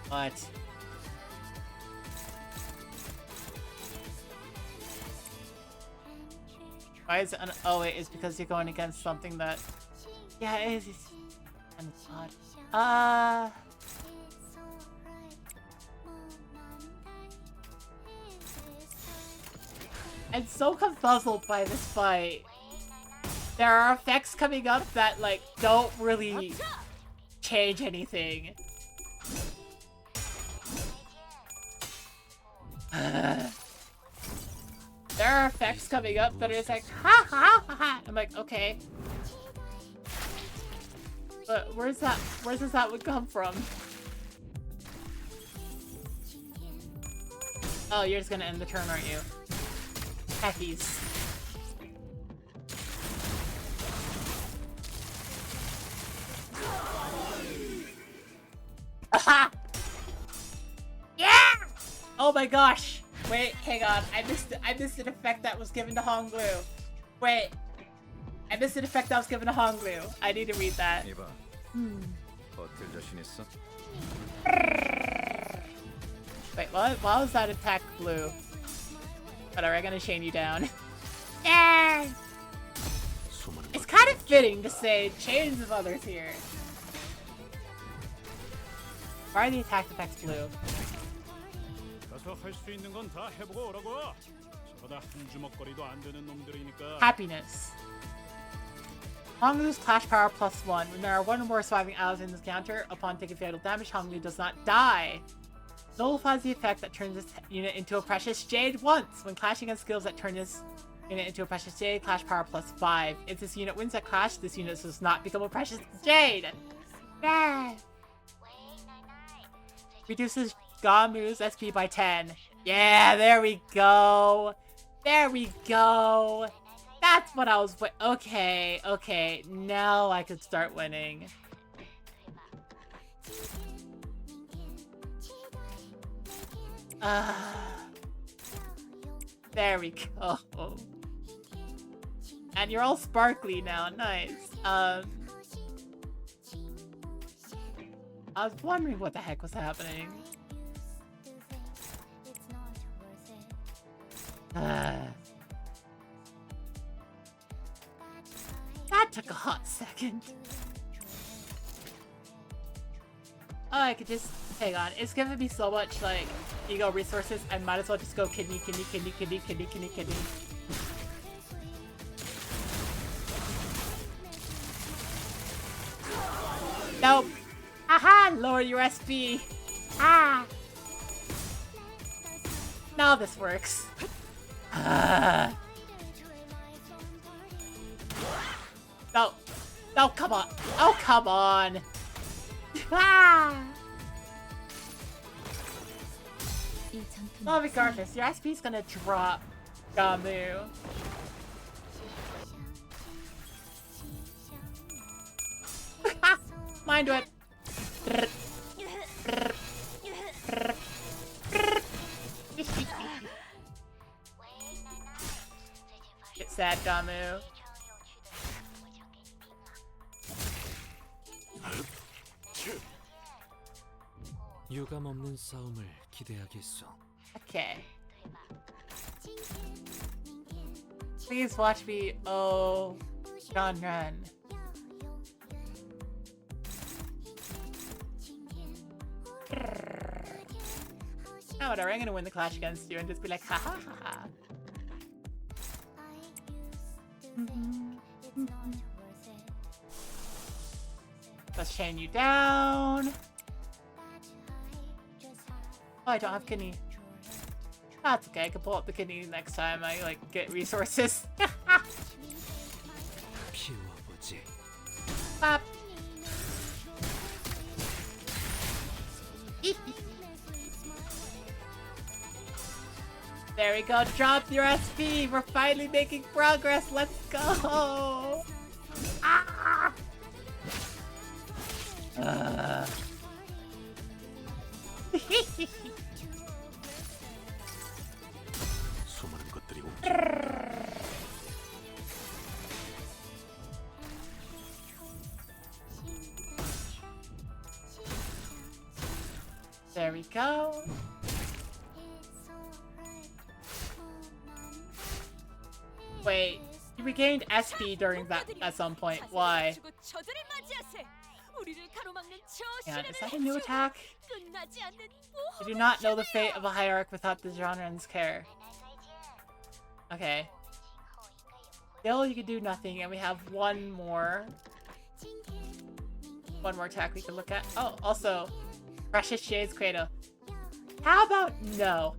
What? Why is it oh wait, it's because you're going against something that... Yeah, it is. And it's odd. I'm so confuzzled by this fight. There are effects coming up that, like, don't really change anything. There are effects coming up that are just like, ha ha ha ha. I'm like, okay. But where does that one come from? Oh, you're just gonna end the turn, aren't you? Heckies. Aha! Yeah! Oh my gosh! Wait, hang on. I missed an effect that was given to Honglu. Wait. I missed an effect that was given to Honglu. I need to read that. Wait, what? Why was that attack blue? Whatever, I'm gonna chain you down. Yeah! It's kind of fitting to say chains of others here. Why are the attack effects blue? Happiness. Honglu's Clash Power +1. When there are one or more surviving allies in this counter, upon taking fatal damage, Honglu does not die. Nullifies the effect that turns this unit into a precious jade once. When clashing against skills that turn this unit into a precious jade, clash power +5. If this unit wins a clash, this unit does not become a precious jade. Yeah. Reduces Gamu's SP by 10. Yeah, there we go. There we go. That's what I was. Okay, okay. Now I could start winning. There we go. And you're all sparkly now. Nice. I was wondering what the heck was happening. That took a hot second. Oh, I could just... Hang on. It's giving me so much, like, ego resources. I might as well just go kidney, kidney, kidney, kidney, kidney, kidney, kidney. Nope. Aha! Lower your SP. Ah! Now this works. No. No, come on. Oh, come on. Ah! Well, regardless, your SP is gonna drop, Gamu. Mind whip. Get sad, Gamu. 유감 없는 싸움을 기대하겠소. Okay. Please watch me. Oh, John Run. Oh, whatever. I'm gonna win the clash against you and just be like, ha ha ha ha. Let's chain you down. Oh, I don't have kidney. That's okay. I can pull up the kidney next time I like get resources. Bop. There we go. Drop your SP. We're finally making progress. Let's go. Ah. 수많은 것들이 There we go. Wait, you regained SP during that at some point. Why? Yeah, is that a new attack? I do not know the fate of a hierarch without the genre's care. Okay. Still, you can do nothing, and we have one more attack we can look at. Oh, also, Precious Jade's Cradle. How about no?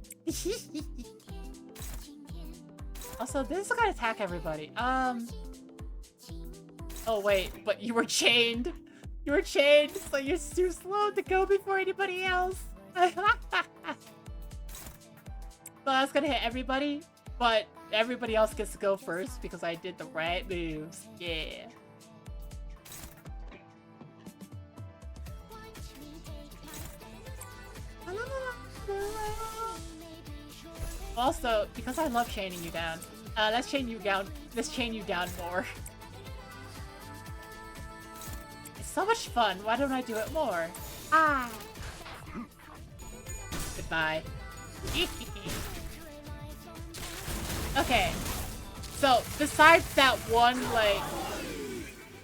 Also, this is gonna attack everybody. Oh wait, but you were chained. You were chained, so you're too slow to go before anybody else. So that's gonna hit everybody, but everybody else gets to go first because I did the right moves. Yeah. Also, because I love chaining you down, let's chain you down. Let's chain you down more. It's so much fun. Why don't I do it more? Ah. Goodbye. Okay. So besides that one like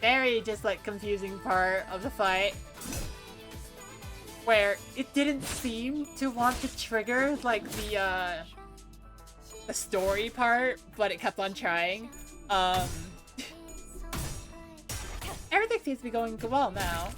very just like confusing part of the fight, where it didn't seem to want to trigger like the story part, but it kept on trying. Everything seems to be going well now.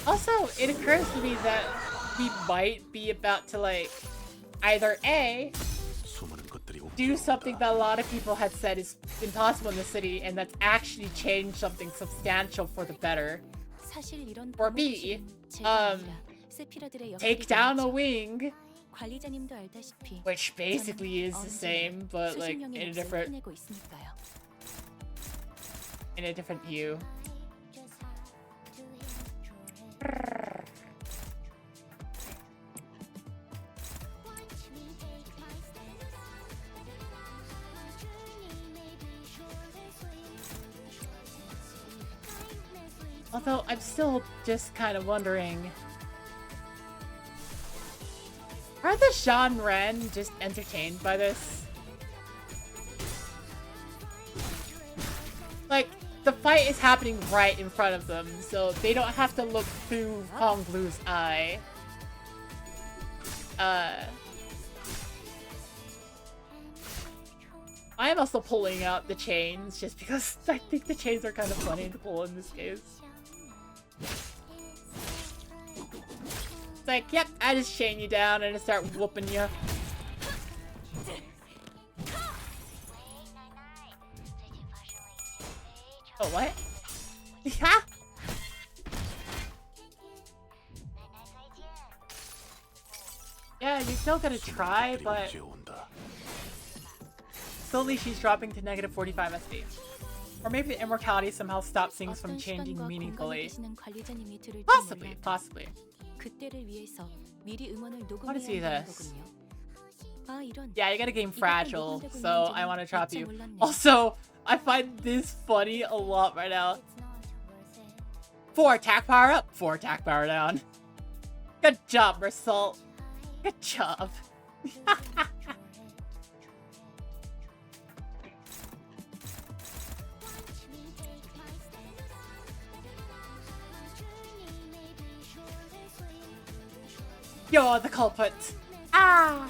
Also, it occurs to me that we might be about to, like, either A, do something that a lot of people had said is impossible in the city, and that's actually changed something substantial for the better. Or B, take down a wing, which basically is the same, but like in a different view. Although I'm still just kind of wondering, are the Jean Ren just entertained by this? Like, the fight is happening right in front of them, so they don't have to look through Hong Lu's eye. I am also pulling out the chains just because I think the chains are kind of funny to pull in this case. It's like, yep, I just chain you down and I start whooping you. Oh, what? Yeah? Yeah, you're still gonna try, but slowly she's dropping to negative 45 SP. Or maybe the immortality somehow stops things from changing meaningfully. Possibly, possibly. Want to see this? Yeah, you got a game fragile, so I want to drop you. Also, I find this funny a lot right now. 4 attack power up, 4 attack power down. Good job, Mersault. Good job. You're the culprit. Ah!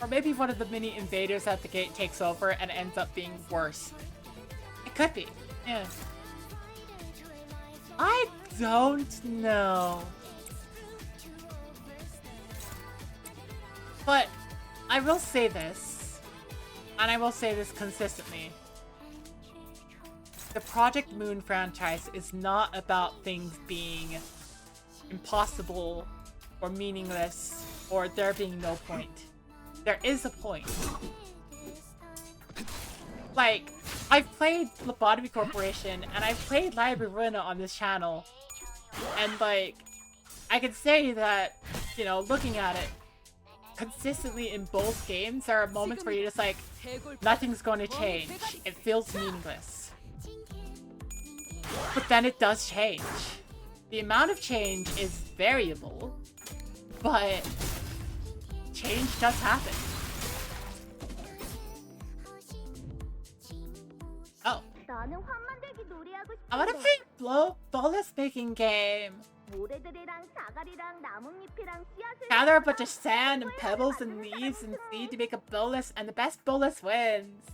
Or maybe one of the mini invaders at the gate takes over and ends up being worse. It could be. Yeah. I don't know. But I will say this, and I will say this consistently. The Project Moon franchise is not about things being impossible or meaningless or there being no point. There is a point. Like, I've played Lobotomy Corporation and I've played Library Ruina on this channel. And like, I can say that, you know, looking at it, consistently in both games, there are moments where you're just like, nothing's going to change. It feels meaningless. But then it does change. The amount of change is variable, but change does happen. Oh. I want to play bonus making game. Gather a bunch of sand and pebbles and leaves and seed to make a bolus, and the best bolus wins.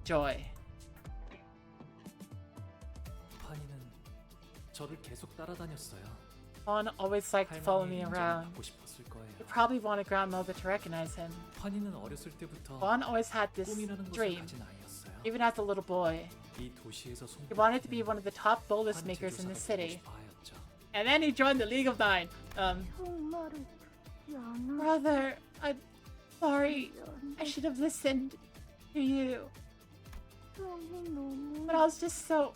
Joy. Juan always liked to follow me around. You probably wanted Grandmother to recognize him. Juan always had this dream, even as a little boy. He wanted to be one of the top bolus makers in the city. And then he joined the League of Nine. Brother, I'm sorry. I should have listened to you. But I was just so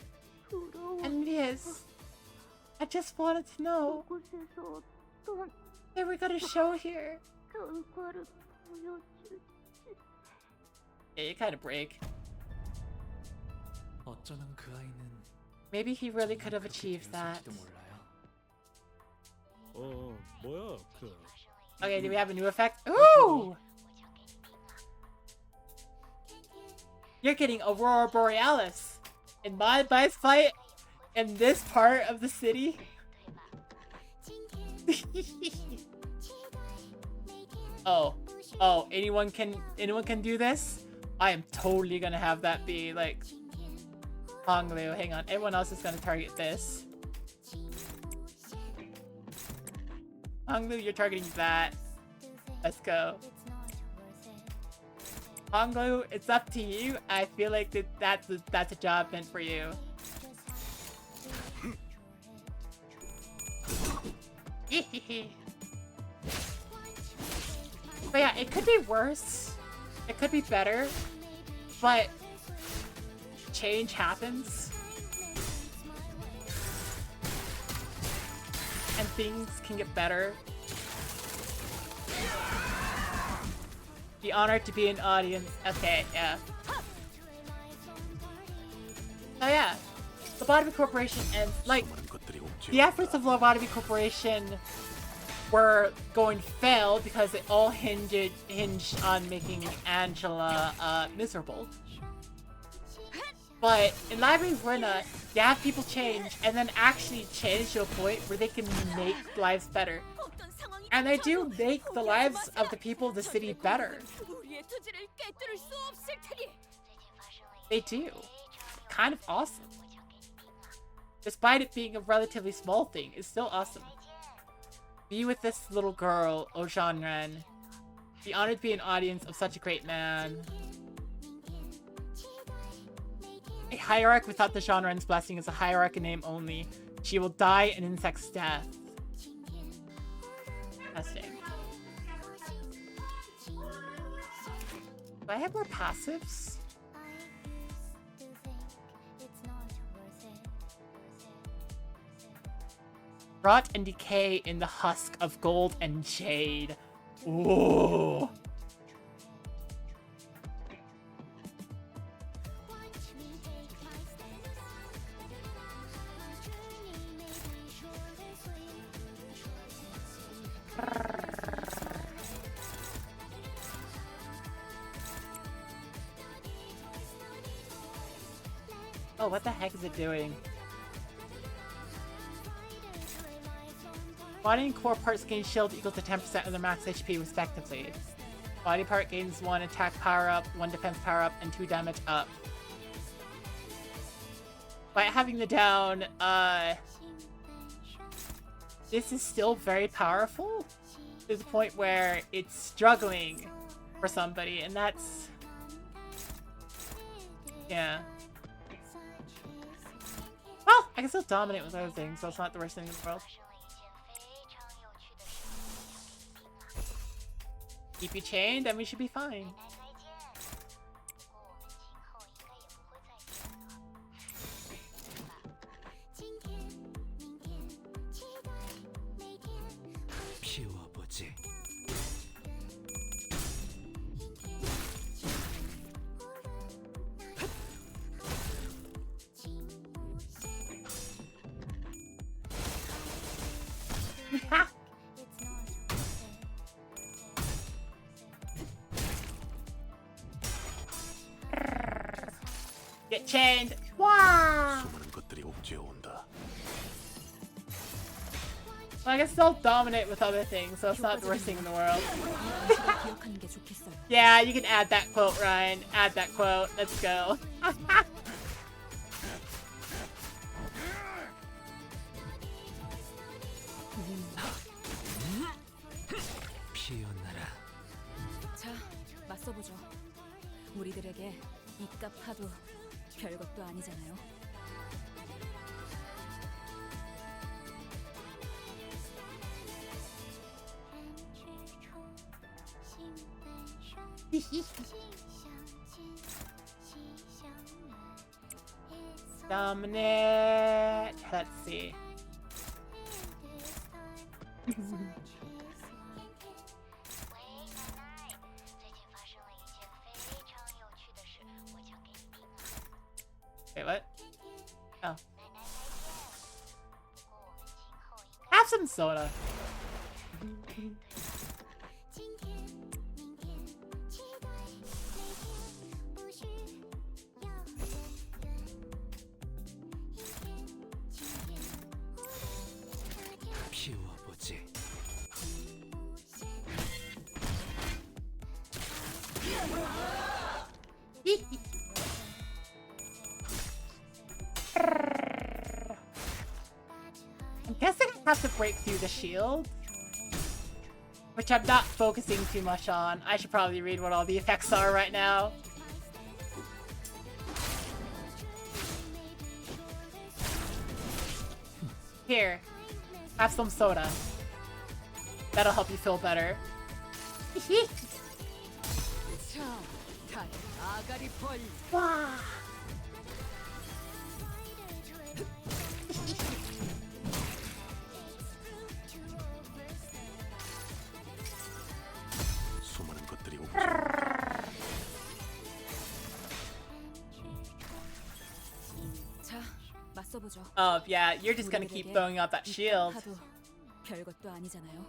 envious. I just wanted to know they were gonna show here. Yeah, you kind of break. Maybe he really could have achieved that. Okay, do we have a new effect? Ooh! You're getting Aurora Borealis. In my advice fight, in this part of the city. Oh, anyone can do this? I am totally gonna have that be like Honglu. Hang on, everyone else is gonna target this. Honglu, you're targeting that. Let's go. Honglu, it's up to you. I feel like that's a job meant for you. But yeah, it could be worse. It could be better. But change happens. And things can get better. Be honored to be an audience. Okay, yeah. Oh yeah. Lobotomy Corporation ends. Like, the efforts of Lobotomy Corporation were going to fail because it all hinged on making Angela miserable. But in Library of Runa, you have people change and then actually change to a point where they can make lives better. And they do make the lives of the people of the city better. They do. Kind of awesome. Despite it being a relatively small thing, it's still awesome. Be with this little girl, Ojan Ren. Be honored to be an audience of such a great man. A hierarch without the Jeanren's blessing is a hierarch in name only. She will die an insect's death. Testing. Do I have more passives? Rot and decay in the husk of gold and jade. Ooh. Oh, what the heck is it doing? Body and core parts gain shield equal to 10% of their max HP respectively. Body part gains 1 attack power up, 1 defense power up, and 2 damage up. By having the down, this is still very powerful to the point where it's struggling for somebody, and that's... yeah. Well, I can still dominate with other things, so it's not the worst thing in the world. Keep you chained, and we should be fine. Get chained. Wow. Well, I can still dominate with other things, so it's not the worst thing in the world. Yeah, you can add that quote, Ryan. Add that quote. Let's go. 자, 맞서보죠. 우리들에게 이깟 파도 별것도 아니잖아요. Dominate. Let's see. Wait, what? Oh. Have some soda. have to break through the shield, which I'm not focusing too much on. I should probably read what all the effects are right now. Here, have some soda. That'll help you feel better. Wow. 수많은 것들이 오고 자, 맞서보죠. Oh yeah, you're just gonna keep throwing out that shield. 하도 별것도 아니잖아요.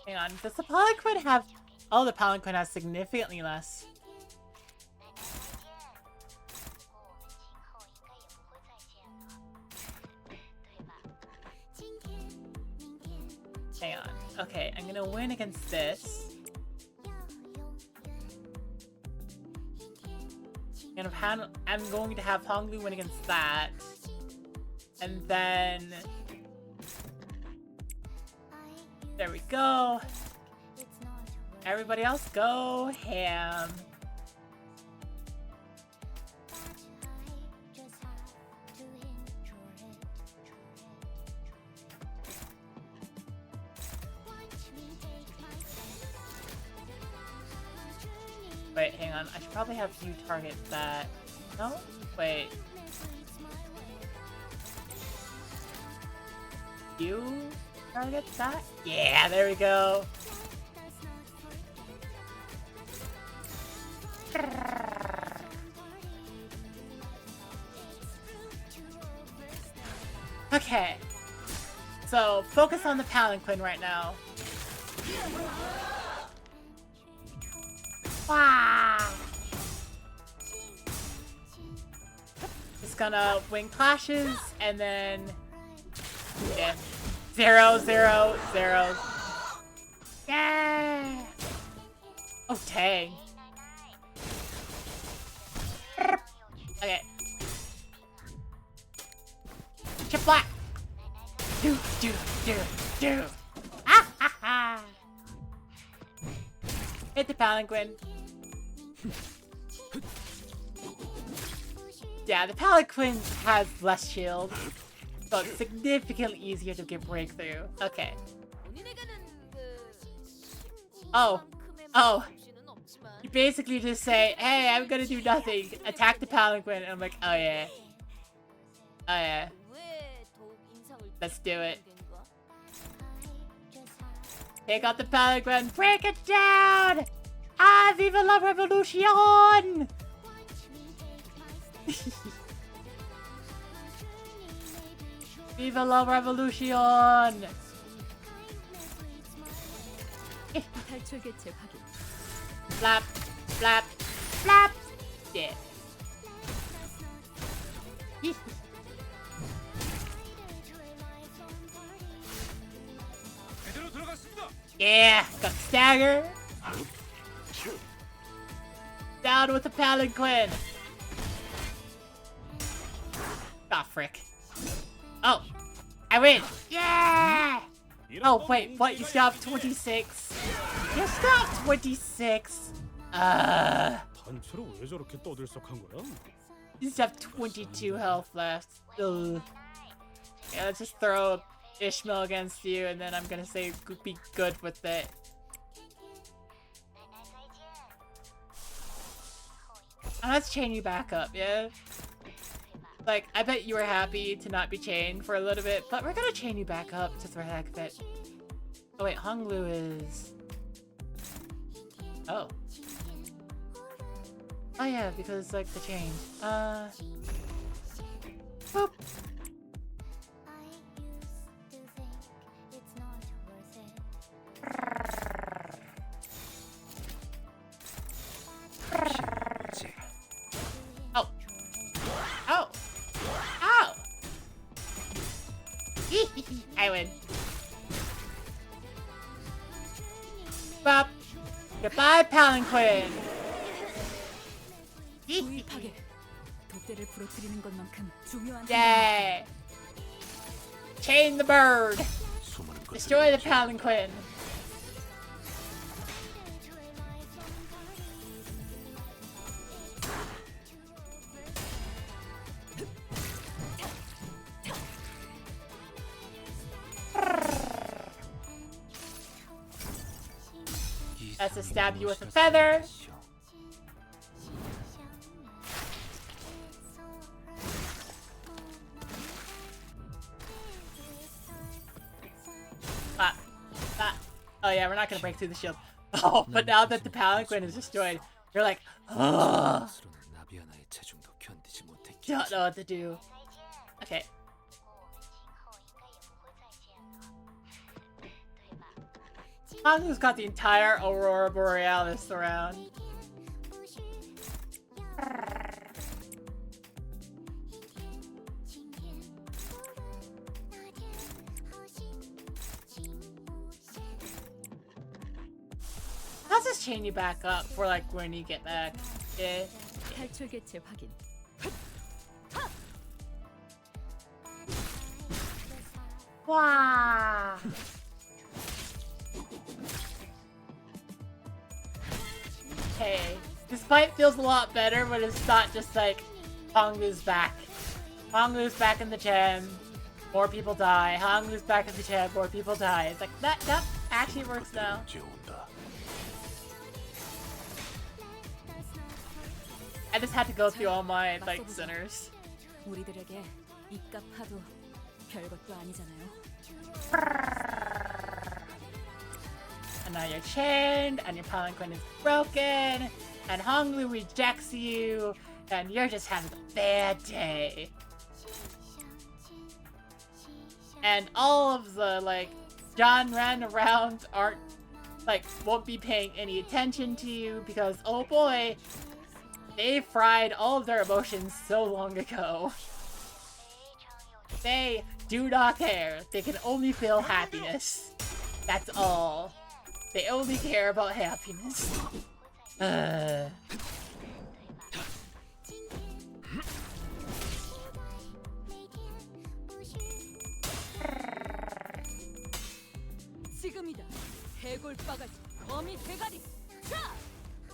Hang on, does the palanquin have... Oh, the palanquin has significantly less. Hang on. Okay, I'm gonna win against this. I'm going to have Honglu win against that. And then... There we go. Everybody else go ham. Wait, hang on. I should probably have you target that. No? Wait. You target that? Yeah, there we go. Okay. So, focus on the palanquin right now. Wow. Just gonna wing clashes and then yeah. 0, 0, 0. Yeah. Oh dang. Okay. Chip black. Do. Ah ha ha. Hit the palanquin. Yeah, the palanquin has less shield, so it's significantly easier to get breakthrough. Okay. Oh. You basically just say, hey, I'm gonna do nothing. Attack the palanquin. And I'm like, oh yeah. Let's do it. Take out the palanquin. Break it down! Ah, viva la revolution! Viva la revolution! Flap, flap, flap! Yeah. Yeah, got stagger. Down with the palanquin. Ah, frick. Oh, I win. Yeah. Oh wait, what? You still have 26? You still have 26? 단체로 왜 저렇게 떠들썩한 거야? You just have 22 health left. Ugh. Yeah, let's just throw Ishmael against you, and then I'm gonna say be good with it. And let's chain you back up, yeah? Like, I bet you were happy to not be chained for a little bit, but we're gonna chain you back up just for the heck of it. Oh wait, Honglu is... Oh. Oh yeah, because like the chain. Boop. Oh! Ow! I win. Bop. Goodbye, Palanquin. 부위 파괴. 독대를 부러뜨리는 것만큼 중요한 Yay! Chain the bird. 수많은 것들이 Destroy the Palanquin. That's to stab you with a feather. Oh yeah, we're not gonna break through the shield. Oh, but now that the Palanquin is destroyed, you're like, oh, don't know what to do. Okay. Hanzo's got the entire Aurora Borealis around. I'll just chain you back up for like when you get back. Yeah. 탈출 개체 확인. Wow. Okay. This fight feels a lot better when it's not just like Honglu's back. Honglu's back in the gym. More people die. Honglu's back in the gym. More people die. It's like that actually works now. I just had to go through all my like sinners. 우리들에게 이깟 파도 별것도 아니잖아요. And now you're chained, and your palanquin is broken, and Honglu rejects you, and you're just having a bad day. And all of the like John Ren around aren't like won't be paying any attention to you because oh boy, they fried all of their emotions so long ago. They do not care. They can only feel happiness. That's all. They only care about happiness. 지금이다. 해골 바가지, 거미 대가리.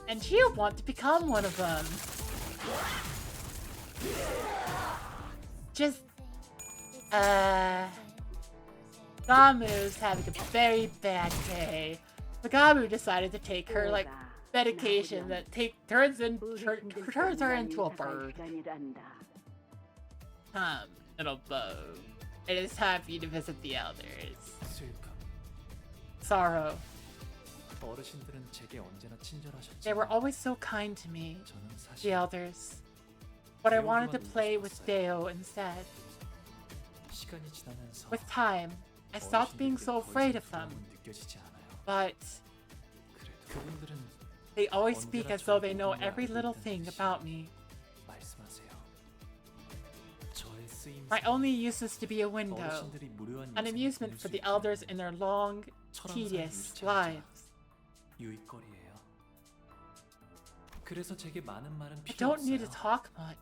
And you want to become one of them. Just, Gamu's having a very bad day. The Gamu decided to take her, like, medication that turns her into a bird. Little bow. It is time for you to visit the elders. Sorrow. 어르신들은 제게 언제나 친절하셨지만 They were always so kind to me, the elders. But I wanted to play with Deo instead. 시간이 지나면서 With time, I stopped being so afraid of them. 느껴지지 않아요. But 그분들은 they always speak as though they know every little thing about me. 말씀하세요. 저의 쓰임 My only use is to be a window, 어르신들이 무료한 an amusement for the elders in their long, tedious lives. 유익거리예요. 그래서 제게 많은 말은 I 필요 don't need to 없어요. talk much.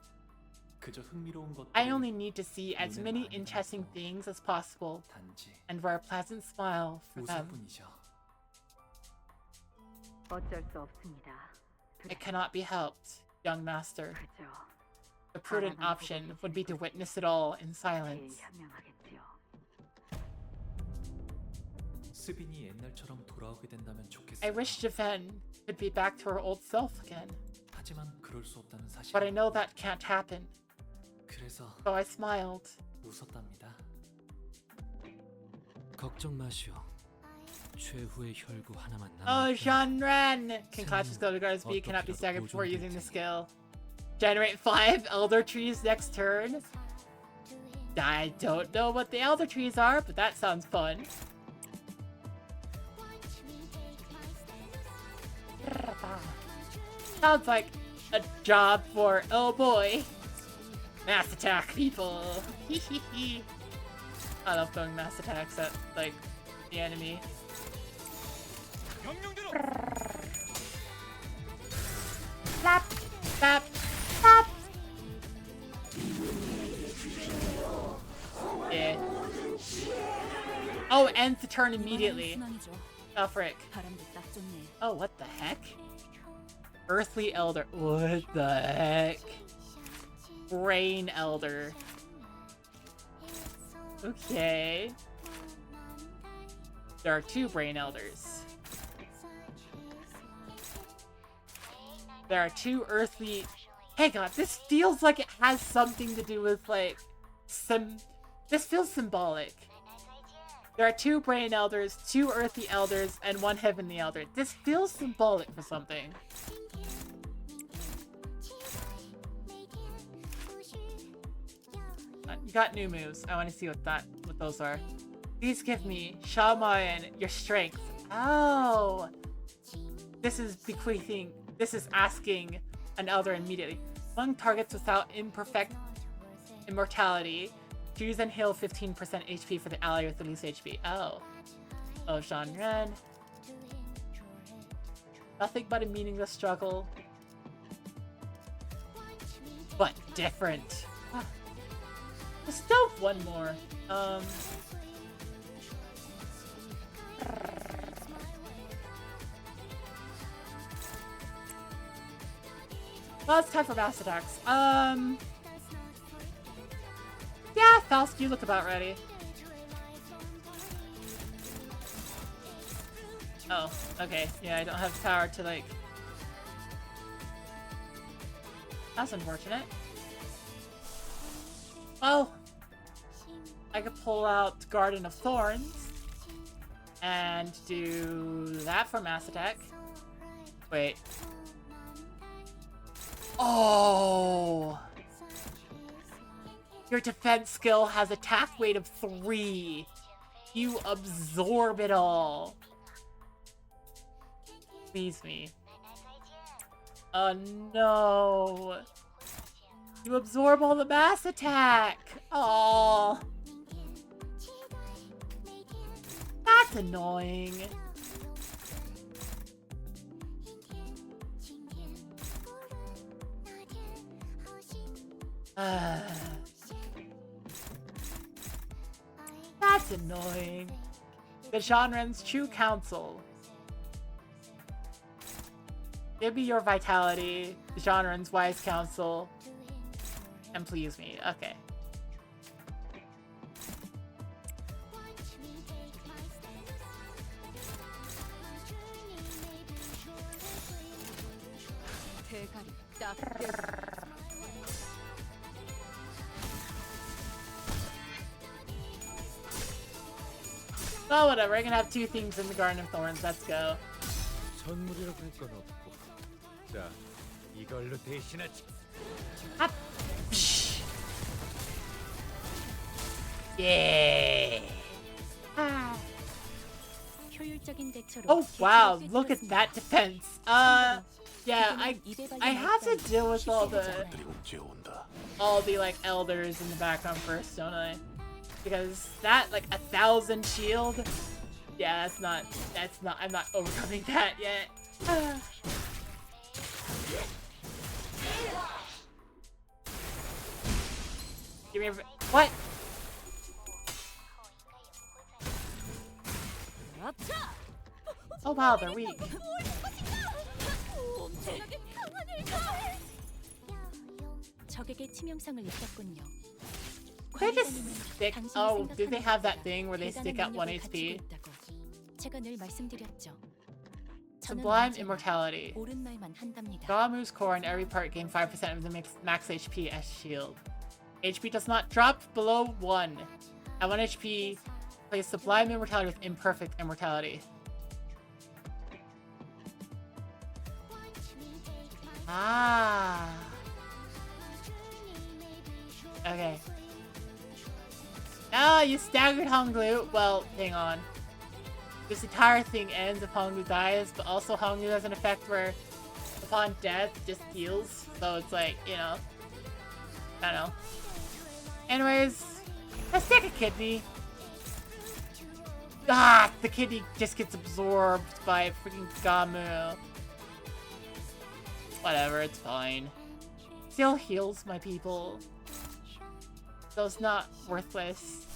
그저 흥미로운 것들. I only need to see as many interesting things as possible 단지 and wear a pleasant smile for them. 우선뿐이죠. 어쩔 수 없습니다. It cannot be helped, young master. The prudent option would be to witness it all in silence. 스빈이 옛날처럼 돌아오게 된다면 좋겠어요. I wish Javen could be back to her old self again, 하지만 그럴 수 없다는 사실. but I know that can't happen. 그래서 So I smiled. 웃었답니다. 걱정 마시오. 최후의 혈구 하나만 Oh, 남았다. Jean Ren! Can clash the skill regardless speed cannot be staggered before using the skill. Generate 5 elder trees next turn. I don't know what the elder trees are, but that sounds fun. Sounds like a job for, oh boy, mass attack people. I love throwing mass attacks at, like, the enemy. Slap! Slap! Slap! Yeah. Oh, ends the turn immediately. Oh, frick. Oh, what the heck? Earthly Elder. What the heck? Brain Elder. Okay. There are 2 Brain Elders. There are 2 Earthly... Hang on, this feels like it has something to do with, like, This feels symbolic. There are 2 Brain Elders, 2 Earthly Elders, and 1 Heavenly Elder. This feels symbolic for something. You got new moves. I want to see what those are. Please give me, Shaman, your strength. Oh! This is bequeathing. This is asking an Elder immediately. Among targets without imperfect immortality, choose and heal 15% HP for the ally with the least HP. Oh. Oh, Jean Ren. Nothing but a meaningless struggle. But different. There's still 1 more. Well, it's time for mass attacks. Yeah, Faust, you look about ready. Oh, okay. Yeah, I don't have power to, like... That's unfortunate. Well, I could pull out Garden of Thorns and do that for mass attack. Wait. Oh! Your defense skill has attack weight of 3. You absorb it all. Please me. Oh no. You absorb all the mass attack. Oh. That's annoying. That's annoying. The Genren's True Counsel. Give me your vitality, the Genren's Wise Counsel, and please me. Okay. Well, whatever. I can have 2 things in the Garden of Thorns. Let's go. 선물이라고 할 건 없고. 자, 이걸로 대신하지. Yeah. 효율적인 Oh wow, look at that defense. Yeah, I have to deal with all the like elders in the background first, don't I? Because that like 1,000 shield, yeah, that's not I'm not overcoming that yet. Give me a what? Oh wow, they're weak. 적에게 치명상을 입혔군요. They just stick. Oh, do they have that thing where they stick at 1 HP? 제가 늘 말씀드렸죠. Sublime Immortality. 옳은 말만 한답니다. Gamu's core in every part gain 5% of the max HP as shield. HP does not drop below 1. At 1 HP, place Sublime Immortality with Imperfect Immortality. Ah. Okay. Ah, you staggered Honglu. Well, hang on. This entire thing ends if Honglu dies, but also Honglu has an effect where upon death just heals. So it's like, you know. I don't know. Anyways, let's take a kidney. Ah, the kidney just gets absorbed by freaking Gamu. Whatever, it's fine. Still heals my people. So it's not worthless.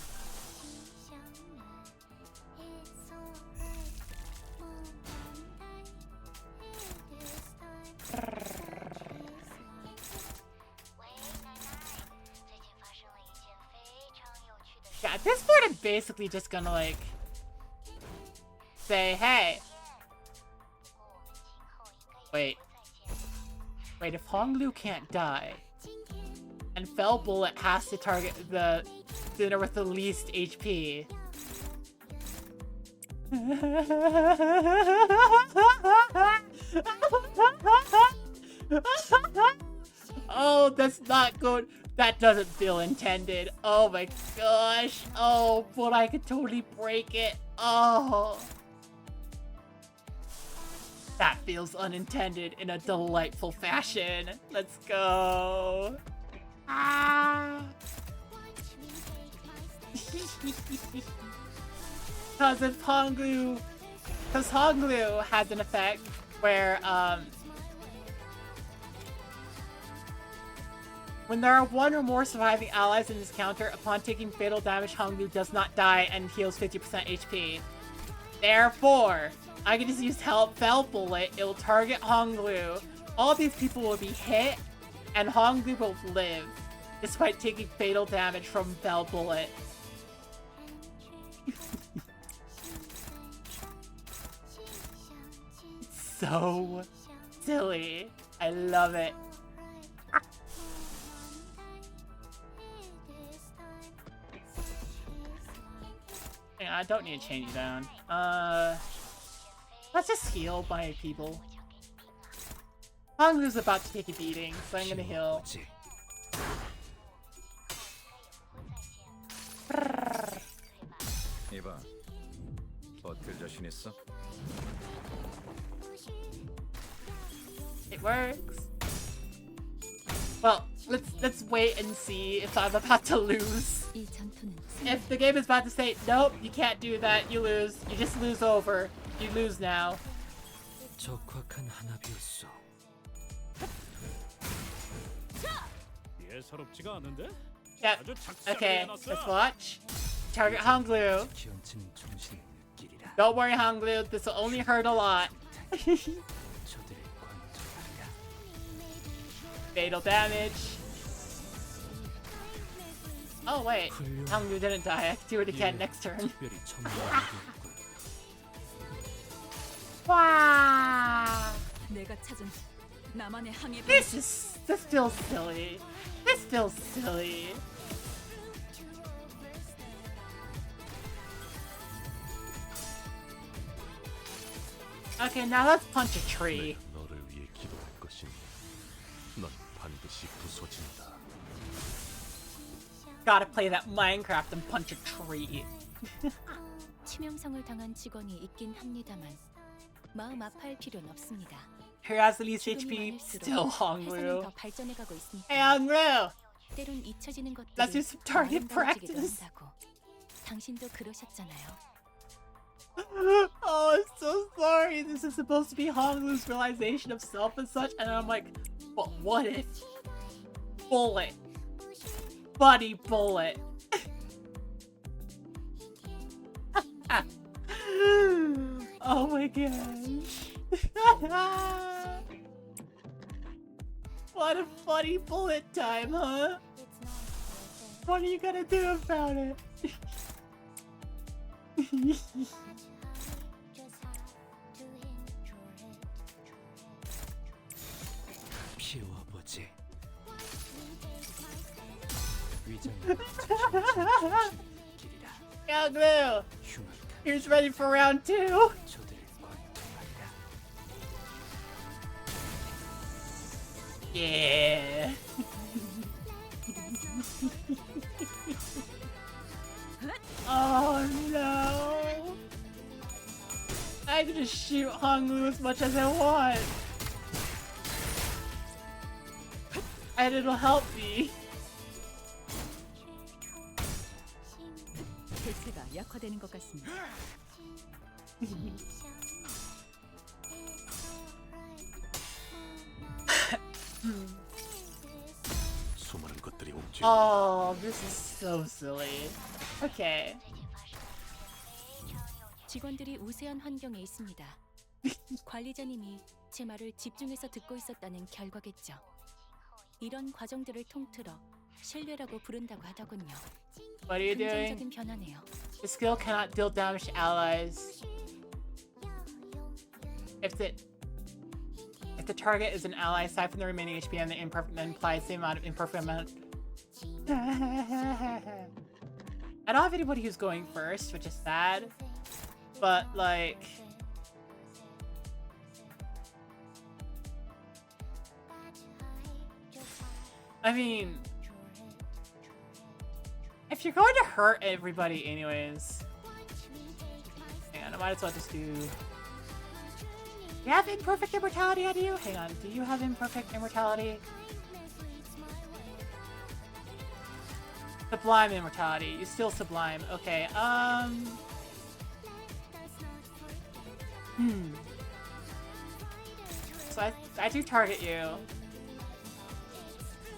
Yeah, at this point I'm basically just gonna like say, hey. Wait, if Honglu can't die, and Fell Bullet has to target the dinner with the least HP. Oh, that's not good. That doesn't feel intended. Oh my gosh. Oh, but I could totally break it. Oh. That feels unintended in a delightful fashion. Let's go. Ah. Because Honglu has an effect where when there are one or more surviving allies in this counter, upon taking fatal damage, Honglu does not die and heals 50% HP. Therefore, I can just use Fell Bullet, it will target Honglu, all these people will be hit, and Honglu will live, despite taking fatal damage from Fell Bullet. So silly. I love it. Yeah, I don't need to change it down. Let's just heal my people. Honglu's about to take a beating, so I'm gonna heal. 이봐, 버틸 자신 있어? It works. Well, let's wait and see if I'm about to lose. If the game is about to say, nope, you can't do that, you lose. You just lose over. You lose now. 적확한 한압이었어. 예사롭지가 않은데? Yep. Okay, let's watch. Target Honglu. 기운치는 정신을 느끼리라. Don't worry, Honglu. This will only hurt a lot. 저들을 관통하리라. Fatal damage. Oh wait, Honglu didn't die. I can do it again next turn. 특별히 첨예하게 Wow. 내가 찾은 나만의 항해. This feels silly. This feels silly. Okay, now let's punch a tree. 너를 위해 기도할 것이니 넌 반드시 부서진다. Gotta play that Minecraft and punch a tree. 치명상을 당한 직원이 있긴 합니다만 마음 아파할 필요는 없습니다. Who has the least HP? Still Honglu. 더 발전해가고 있으니까. Hey Honglu! 때론 잊혀지는 것들이 Let's do some target 마음 practice. 떨어지기도 한다고. 당신도 그러셨잖아요. Oh, I'm so sorry. This is supposed to be Honglu's realization of self and such, and I'm like, but what if? Bullet. Buddy Bullet. Oh my gosh. What a funny bullet time, huh? What are you gonna do about it? 피워보지. Yeah, Glue. Here's ready for round 2. Yeah. Oh no. I can just shoot Honglu as much as I want. And it'll help me. 대체가 약화되는 것 같습니다. 수많은 것들이 움직여. Oh, this is so silly. Okay. 직원들이 우세한 환경에 있습니다. 관리자님이 제 말을 집중해서 듣고 있었다는 결과겠죠. 이런 과정들을 통틀어 신뢰라고 부른다고 하더군요. What are you doing? 긍정적인 변화네요. The skill cannot deal damage to allies. If the target is an ally, siphon the remaining HP and the imperfect, then apply the same amount of imperfect amount. I don't have anybody who's going first, which is sad. But like, I mean, if you're going to hurt everybody anyways, hang on, I might as well just do... You have imperfect immortality on you? Hang on, do you have imperfect immortality? Sublime immortality. You still sublime. Okay, So I do target you.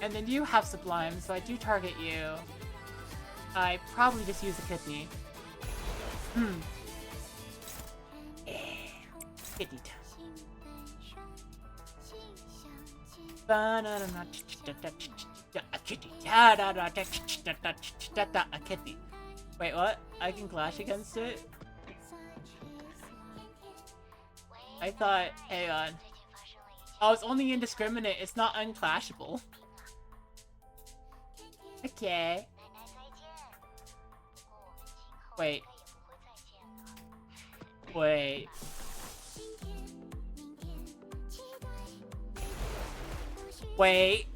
And then you have sublime, so I do target you. I probably just use a kidney. Kidney time. A kidney. Wait, what? I can clash against it? I thought, hang on. Oh, it's only indiscriminate, it's not unclashable. Okay. Wait. Wait. Wait.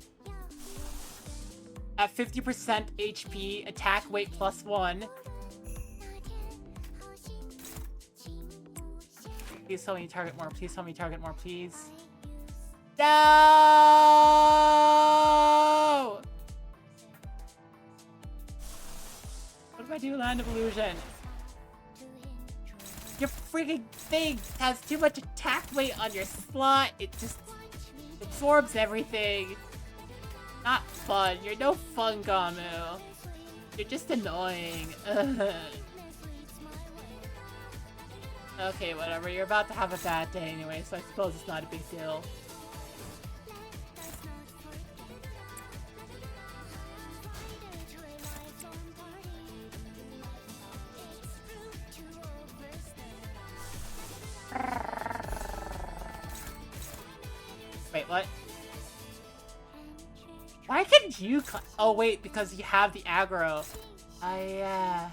At 50% HP, attack weight +1. Please tell me target more, please tell me target more, please. No! What if I do Land of Illusion? Your freaking thing has too much attack weight on your slot. It just absorbs everything. Not fun. You're no fun, Gamu. You're just annoying. Okay, whatever. You're about to have a bad day anyway, so I suppose it's not a big deal. Wait, what? Why couldn't you oh wait, because you have the aggro. I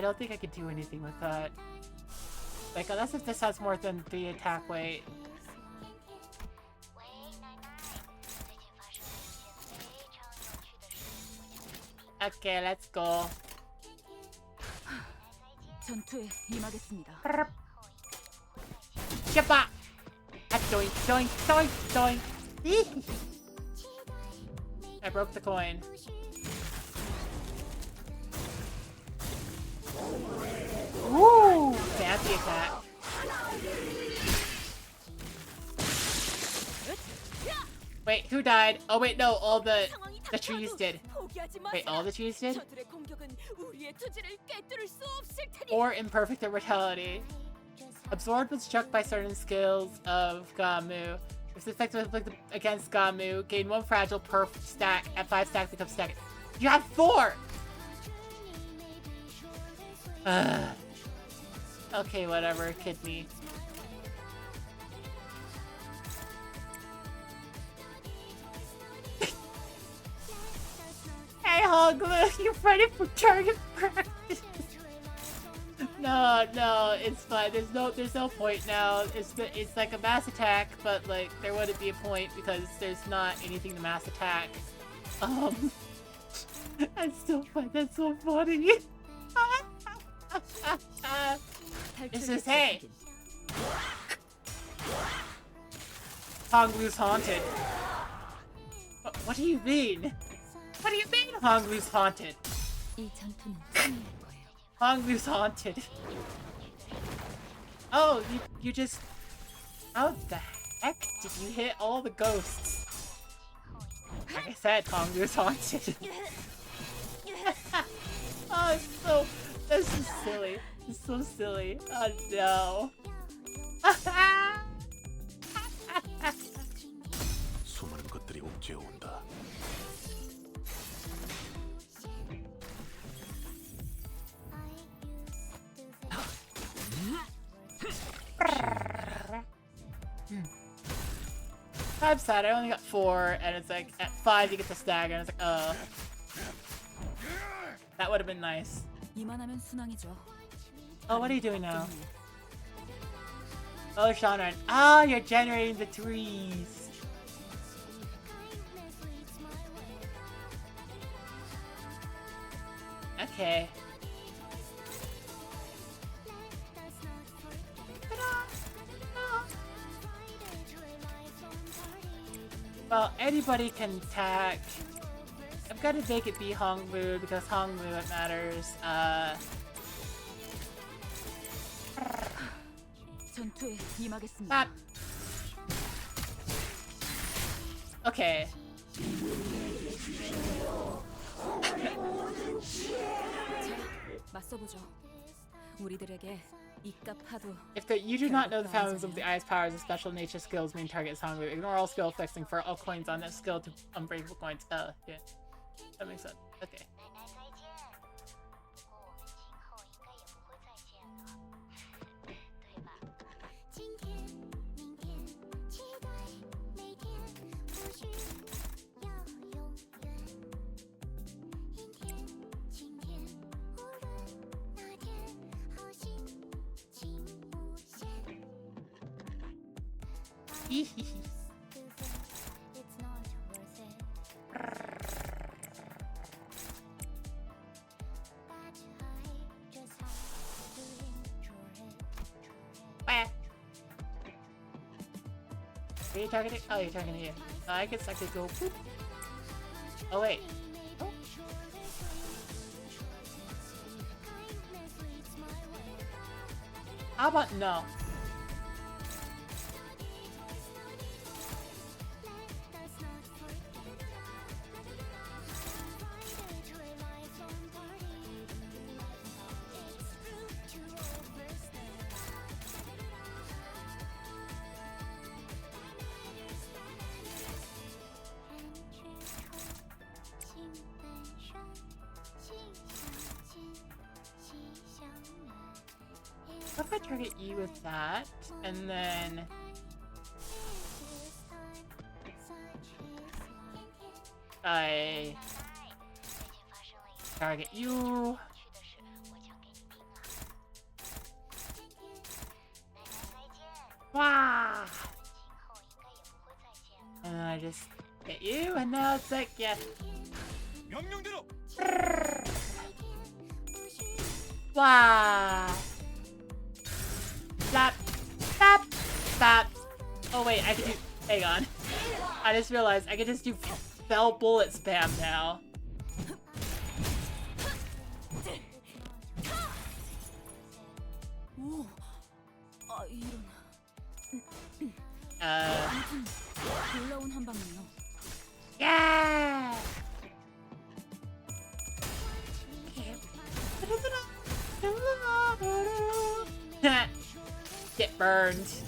don't think I could do anything with that. Like, unless if this has more than the attack weight. Okay, let's go. 전투에 임하겠습니다. Shippa! Doink, doink, doink, doink. I broke the coin. Woo! Fancy attack. Wait, who died? Oh wait, no, all the trees did. Wait, all the trees did? Or imperfect immortality. Absorbed when struck by certain skills of Gamu. If it's effectively inflicted against Gamu, gain 1 fragile per stack. At 5 stacks becomes stack. You have 4! Okay, whatever, kidney. Hey Hoglu, you're ready for target practice. No, it's fine. There's no point now. It's like a mass attack, but like there wouldn't be a point because there's not anything to mass attack. I still find that so funny. This is hey. Honglu's haunted. What do you mean? What do you mean Honglu's haunted? Honglu's haunted. Oh, you just... How the heck did you hit all the ghosts? Like I said, Honglu's haunted. Oh, it's so... This is silly. It's so silly. Oh no. 수많은 것들이 옥죄어온다. I'm sad, I only got 4, and it's like, at 5 you get the stagger, and it's like, that would have been nice. 이만하면 순항이죠. Oh, what are you doing now? Oh, Shannon. Ah, you're generating the trees. Okay. Well, anybody can attack. I'm gonna make it be Honglu because Honglu it matters. 전투에 임하겠습니다. Okay. 맞서보죠. 우리들에게 이깟 파도. If you do not know the fountains of the ice powers and special nature skills main target is Honglu, ignore all skill fixing for all coins on that skill to unbreakable coins. Yeah. That makes sense. Okay. Are you targeting? Oh, you're targeting you. I guess I could go. Boop. Oh wait. Oh. How about no? What if I target you with that, and then... I... target you... Wow! And then I just hit you, and now it's like, yeah. Wow! Slap! Slap! Slap! Oh wait, I can do... Hang on. I just realized I can just do fell bullet spam now. 놀라운 한 방이요. Yeah! Get burned.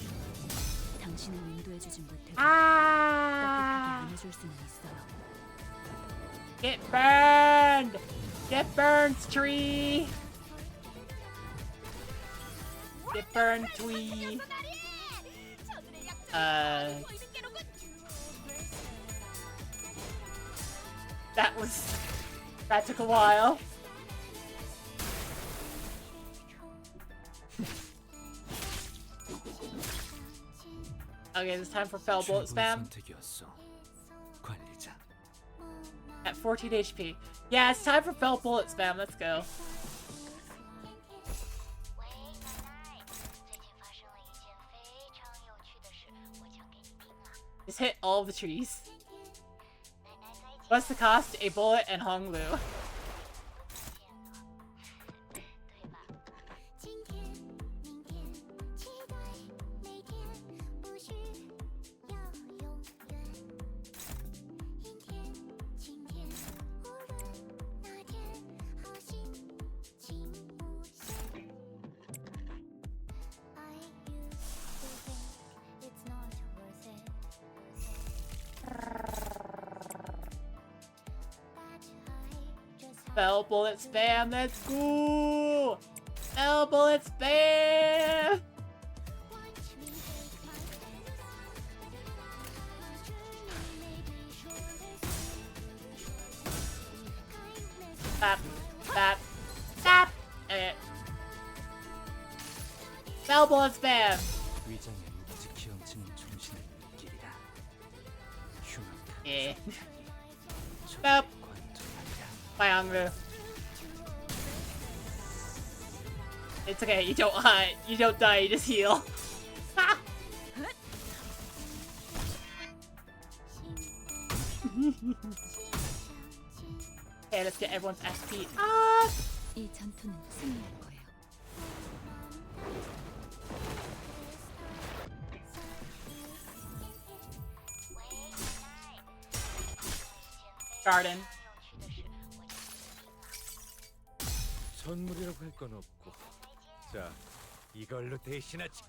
당신을 인도해주진 못해도 Ah! 따뜻하게 안아줄 수는 있어요. Get burned! Get burned, tree! Get burned, tree! That took a while. Okay, it's time for fell bullet spam. 관리자. At 14 HP. Yeah, it's time for fell bullet spam. Let's go. Just hit all the trees. What's the cost? A bullet and Honglu. Fell bullet spam, let's go! Fell bullet spam! Bap, bap, bap! Okay. Fell bullet spam! 위장에 묵직히 얹힌 정신을 느끼리라. Yeah. 흉악한 Bap! 관통하리라. Bye, Angru. It's okay, you don't die, you just heal. Okay, let's get everyone's SP up. 이 전투는 승리할 거예요. Garden. 선물이라고 할 건 없고. 자, 이걸로 대신하지.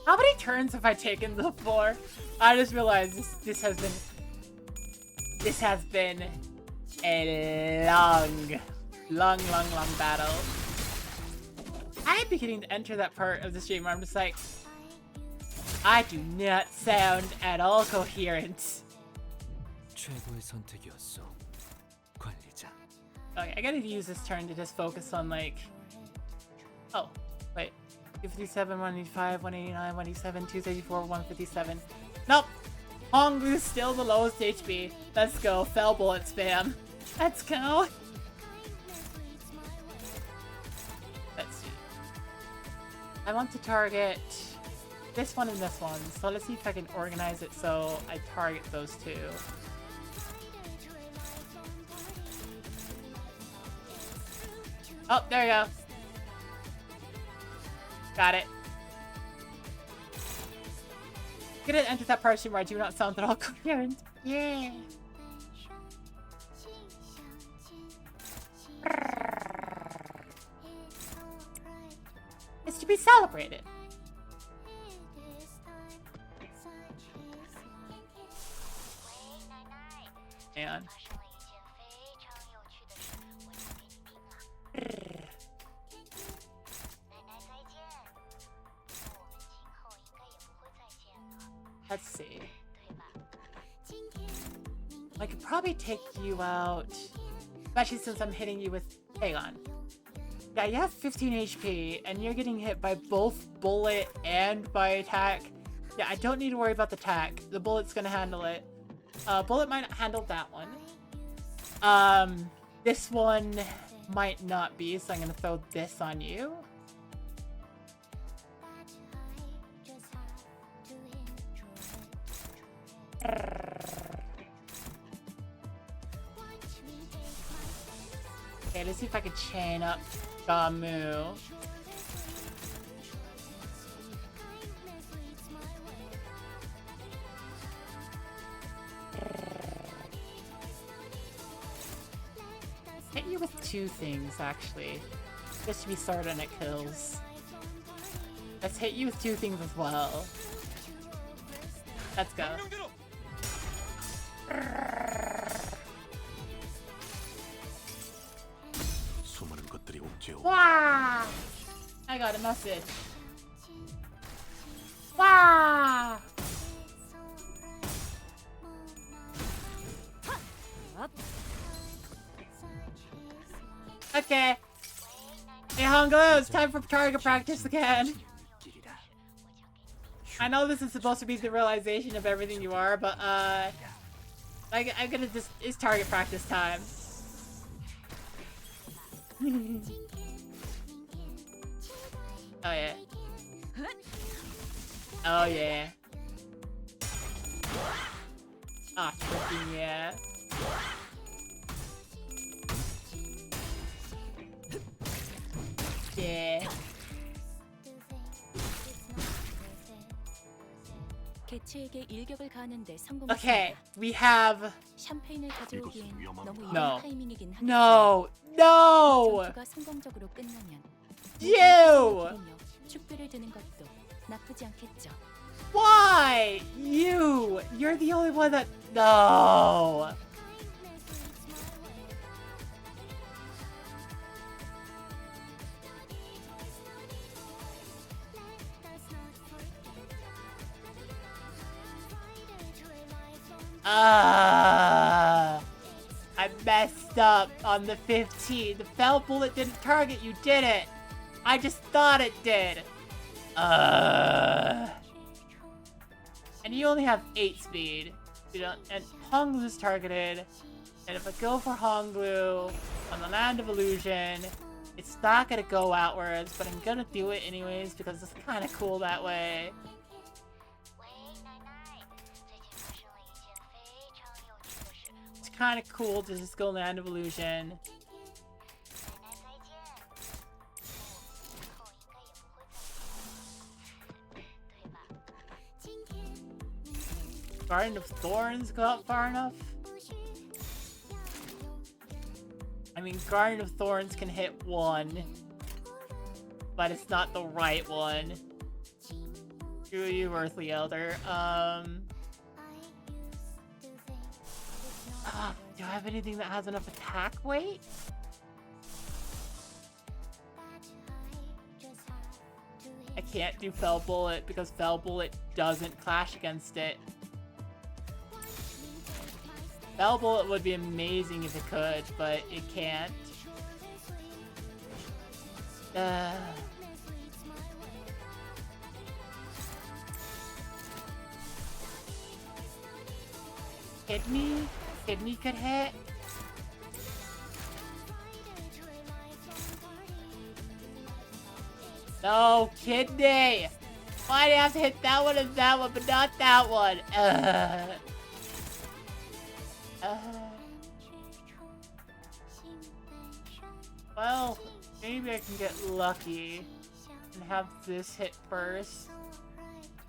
How many turns have I taken before? I just realized this has been a long battle. I'm beginning to enter that part of the stream where I'm just like, I do not sound at all coherent. 최고의 선택이었어. 관리자. Okay, I gotta use this turn to just focus on like, oh, wait. 257, 185, 189, 187, 234, 157. Nope! Hongru's still the lowest HP. Let's go. Fell bullet spam. Let's go. Let's see. I want to target this one and this one. So let's see if I can organize it so I target those two. Oh, there you go. Got it. Gonna enter that part where I do not sound at all coherent. Yeah. It's to be celebrated. And let's see. I could probably take you out, especially since I'm hitting you with. Hang on. Yeah, you have 15 HP, and you're getting hit by both bullet and by attack. Yeah, I don't need to worry about the attack. The bullet's gonna handle it. Bullet might not handle that one. This one might not be, so I'm gonna throw this on you. Okay, let's see if I can chain up Gamu. Hit you with two things, actually. Just to be certain it kills. Let's hit you with two things as well. Let's go. 수많은 것들이 옥죄어. Wow! I got a message. Wow! Okay. Hey Honglo, it's time for target practice again. I know this is supposed to be the realization of everything you are, but I'm gonna just, it's target practice time. Oh yeah. Oh yeah. Ah, freaking yeah. Yeah. 개체에게 일격을 가하는데 성공했습니다. Okay, we have. 샴페인을 가져오기엔 너무 No. 이른 타이밍이긴 하겠지만 No! No! 전투가 성공적으로 끝나면 You! 축배를 드는 것도 나쁘지 않겠죠. Why? You! You're the only one that... No! I messed up on the 15. The fell bullet didn't target you, did it? I just thought it did. And you only have 8 speed. You don't, and Honglu's targeted. And if I go for Honglu on the Land of Illusion, it's not gonna go outwards, but I'm gonna do it anyways because it's kind of cool that way. It's kind of cool to just go Land of Illusion. Garden of Thorns go out far enough? I mean, Garden of Thorns can hit 1, but it's not the right one. Screw you, Earthly Elder. Do I have anything that has enough attack weight? I can't do Fell Bullet because Fell Bullet doesn't clash against it. Fell Bullet would be amazing if it could, but it can't. Kidney? Kidney could hit? No, Kidney! Why do you have to hit that one and that one, but not that one? Well, maybe I can get lucky and have this hit first,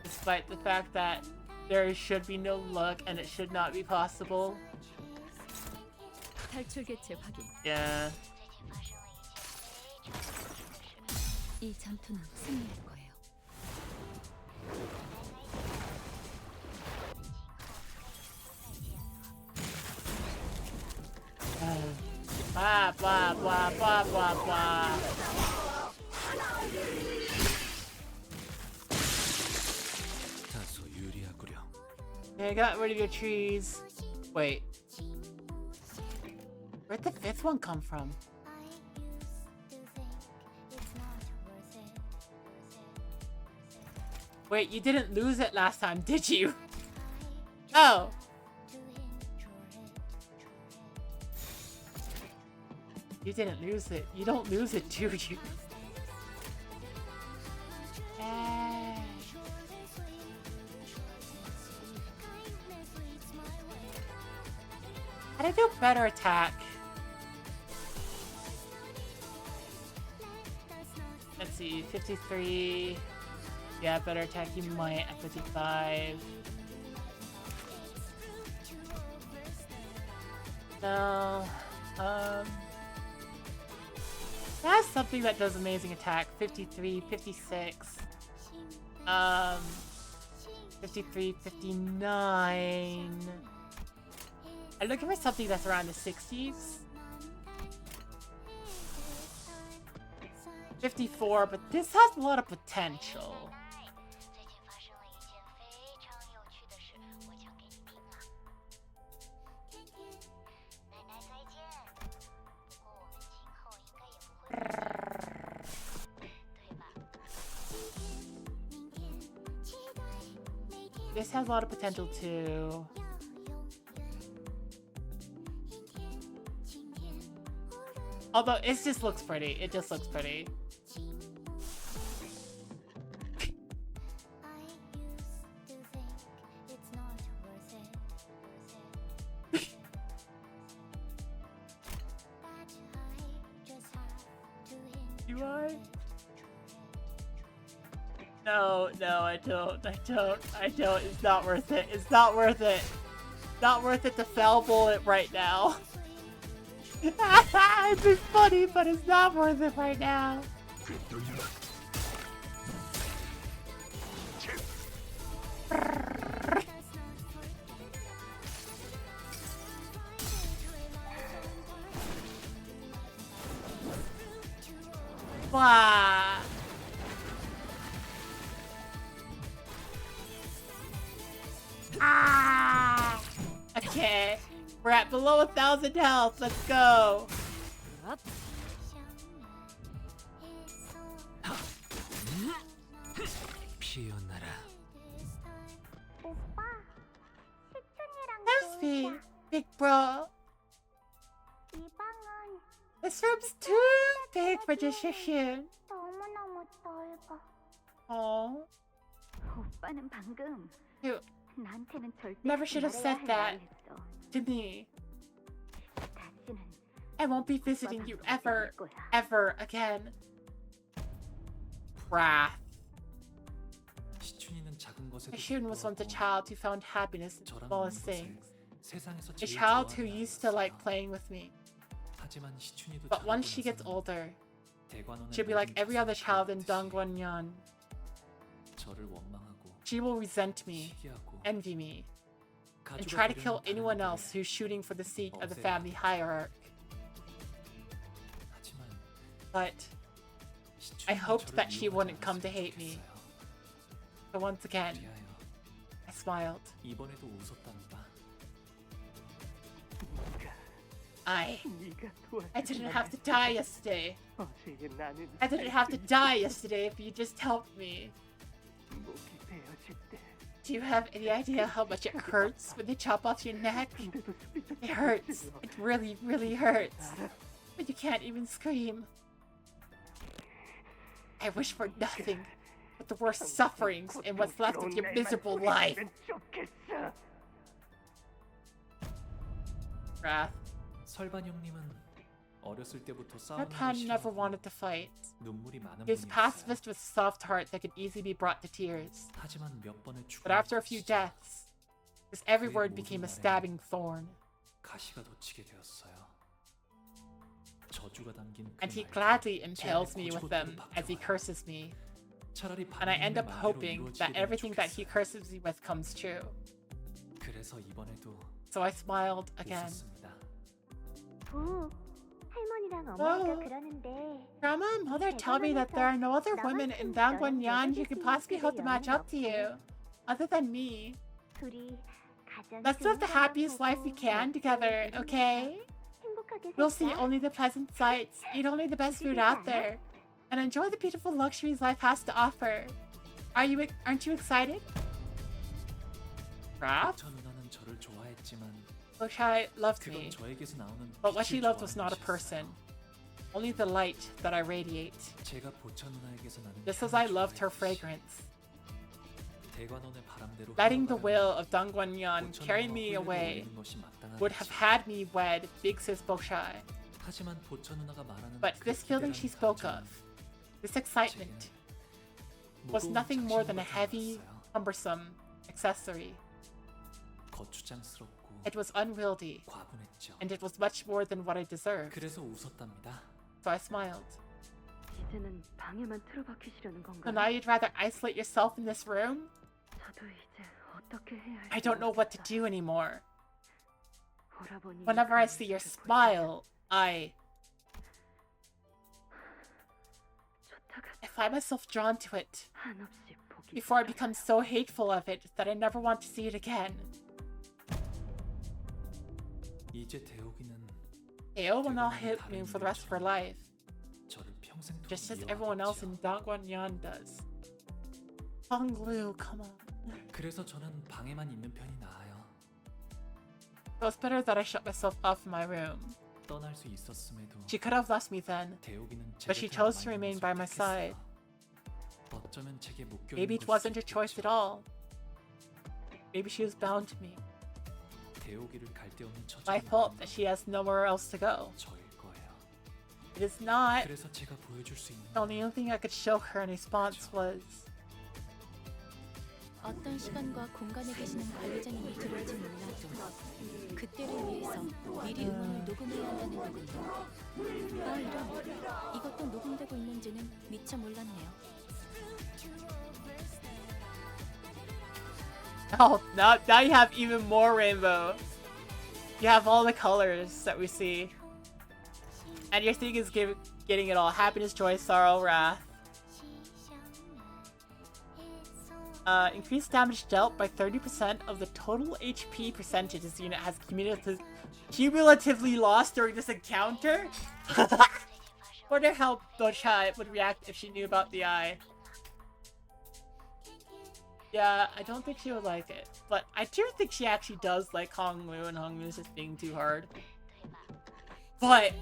despite the fact that there should be no luck and it should not be possible. 탈출 개체 확인. Yeah. 이 전투는 승리할 거예요. Blah blah blah blah blah blah. 다소 유리하구려. Okay, I got rid of your trees. Wait. Where'd the 5th one come from? Wait, you didn't lose it last time, did you? Oh! You didn't lose it. You don't lose it, do you? How do I do better attack? Let's see, 53. Yeah, better attack you might at 55. No. That's something that does amazing attack. 53, 56. 53, 59. I'm looking for something that's around the 60s. 54, but this has a lot of potential. This has a lot of potential too. Although it just looks pretty. It just looks pretty. Do I? No, I don't. It's not worth it. It's not worth it. Not worth it to Fell Bullet right now. It's been funny, but it's not worth it right now. Wah. Ah! Okay. We're at below 1,000 health. Let's go. 피어나라. That's me, big bro. This room's too big for just Shishun. Oh. 오빠는 방금 You 나한테는 절대 never should have said that to me. I won't be visiting you ever, ever again. Wrath. 시춘이는 작은 것에도 Shishun was once a child who found happiness in the 저랑 smallest 노는 things. 것을 세상에서 A 제일 child who 좋아하는 used to like 아이였어요. playing with me. 하지만 시춘이도 But once she gets 자라고 older, 나서는 대관원의 she'll be like 모든 every other 가족들이 child in 듯이 Dongguanyan. 저를 원망하고 She will resent me, 시기하고 envy me, and 가족을 try to kill 부르는 anyone 다른 else who's shooting for the seat of the 없애요. family hierarch. 하지만 But I 시춘이는 hoped 저를 that she 이용하지 wouldn't come to 않았으면 hate me. 좋겠어요. So once again, 그리하여 I smiled. 이번에도 웃었답니다. I 네가 도와준 didn't have to die yesterday. 어제 나는 I didn't have to die yesterday if you just helped me. 목이 베어질 때 Do you have any idea how much it hurts when they chop off your neck? 근데도 스피터 It hurts. It really, really hurts. But you can't even scream. I wish for nothing but the worst sufferings in what's left of your miserable life. 좋겠어. Wrath. 설반 형님은 어렸을 때부터 싸우는 걸 Pan never 싫어하고 wanted to fight. 눈물이 많은 He was a 분이었어요. pacifist with a soft heart that could easily be brought to tears. 하지만 몇 번의 But after a few 죽음을 deaths, his every 그의 word 모든 became a 말에 stabbing thorn, 가시가 돋치게 되었어요. 저주가 담긴 그 and he 말들, gladly 제 impales 안에 me with 고지고대로 them as he 박혀와요. curses me. 차라리 And I end up 반응의 hoping 말대로 that 이루어지게 everything 되면 that he 좋겠어요. curses me with comes true. 그래서 이번에도 So I smiled again. 웃었습니다. 부 할머니랑 Oh. 어머니가 그러는데 Grandma and Mother tell me that there are no other women in Dangguanyan who could possibly hold the match up to you, other than me. 둘이 가장 Let's live the happiest life we can together, okay? We'll see only the pleasant sights, eat only the best food out there, and enjoy the beautiful luxuries life has to offer. Aren't you excited? Raph? 저 누나는 저를 좋아했지만 Boshai loved 그건 me, 저에게서 나오는 but what she 빛을 loved was 좋아하는 not a 것이었어요. person, only the light that I radiate, 제가 보천 누나에게서 나는 just as 향을 I loved her 좋아했듯이 fragrance. 대관원의 바람대로 Letting the 흘러가는 will of Dangguanyan 보천 carry 누나와 me 혼례를 away 올리는 것이 would have 마땅하겠죠. had me wed Big Sis Boshai. 하지만 보천 누나가 말하는 But 그 this feeling she 기대라는 spoke 감정은 of, this excitement, was 무거운 nothing more than a 장신구 heavy, 같았어요. cumbersome accessory. 거추장스럽고 It was unwieldy, 과분했죠. and it was much more than what I deserved. 그래서 웃었답니다. So I smiled. 이제는 방에만 틀어박히시려는 건가요? So now you'd rather isolate yourself in this room? 저도 이제 어떻게 해야 할지 I don't know what to do anymore. 오라버니 Whenever I see your smile, I find myself drawn to it 한없이 보기 before I become so hateful of it that I never want to see it again. 이제 대옥이는 Ao will not hate me for the rest of her life, 저를 평생토록 just as everyone else in Dangguanyan does. Honglu, come on. 그래서 저는 방에만 있는 편이 나아요. So it's better that I shut myself up in my room. 떠날 수 있었음에도 She could have left me then, 대옥이는 제 but she 곁에 chose to 남아 remain 있는 by my 선택했어요. side. 어쩌면 제게 묶여 Maybe it wasn't her choice at all. Maybe she was bound to me. 대옥이를 갈 데 없는 처지가 My fault that she has nowhere else to go. 저일 거예요. It is not. 그래서 제가 보여줄 수 있는 The only thing I could show her in response was 어떤 시간과 공간에 계시는 관리자님이 들을지 몰라도 그때를 위해서 미리 음원을 녹음해야 한다는 거군요. 아 이런, 이것도 녹음되고 있는지는 미처 몰랐네요. oh, now you have even more rainbow. You have all the colors that we see, and your thing is getting it all. Happiness, joy, sorrow, wrath. Increased damage dealt by 30% of the total HP percentage this unit has cumulatively lost during this encounter. Wonder how Bocha would react if she knew about the eye. Yeah, I don't think she would like it. But I do think she actually does like Honglu, and Honglu's just being too hard. But...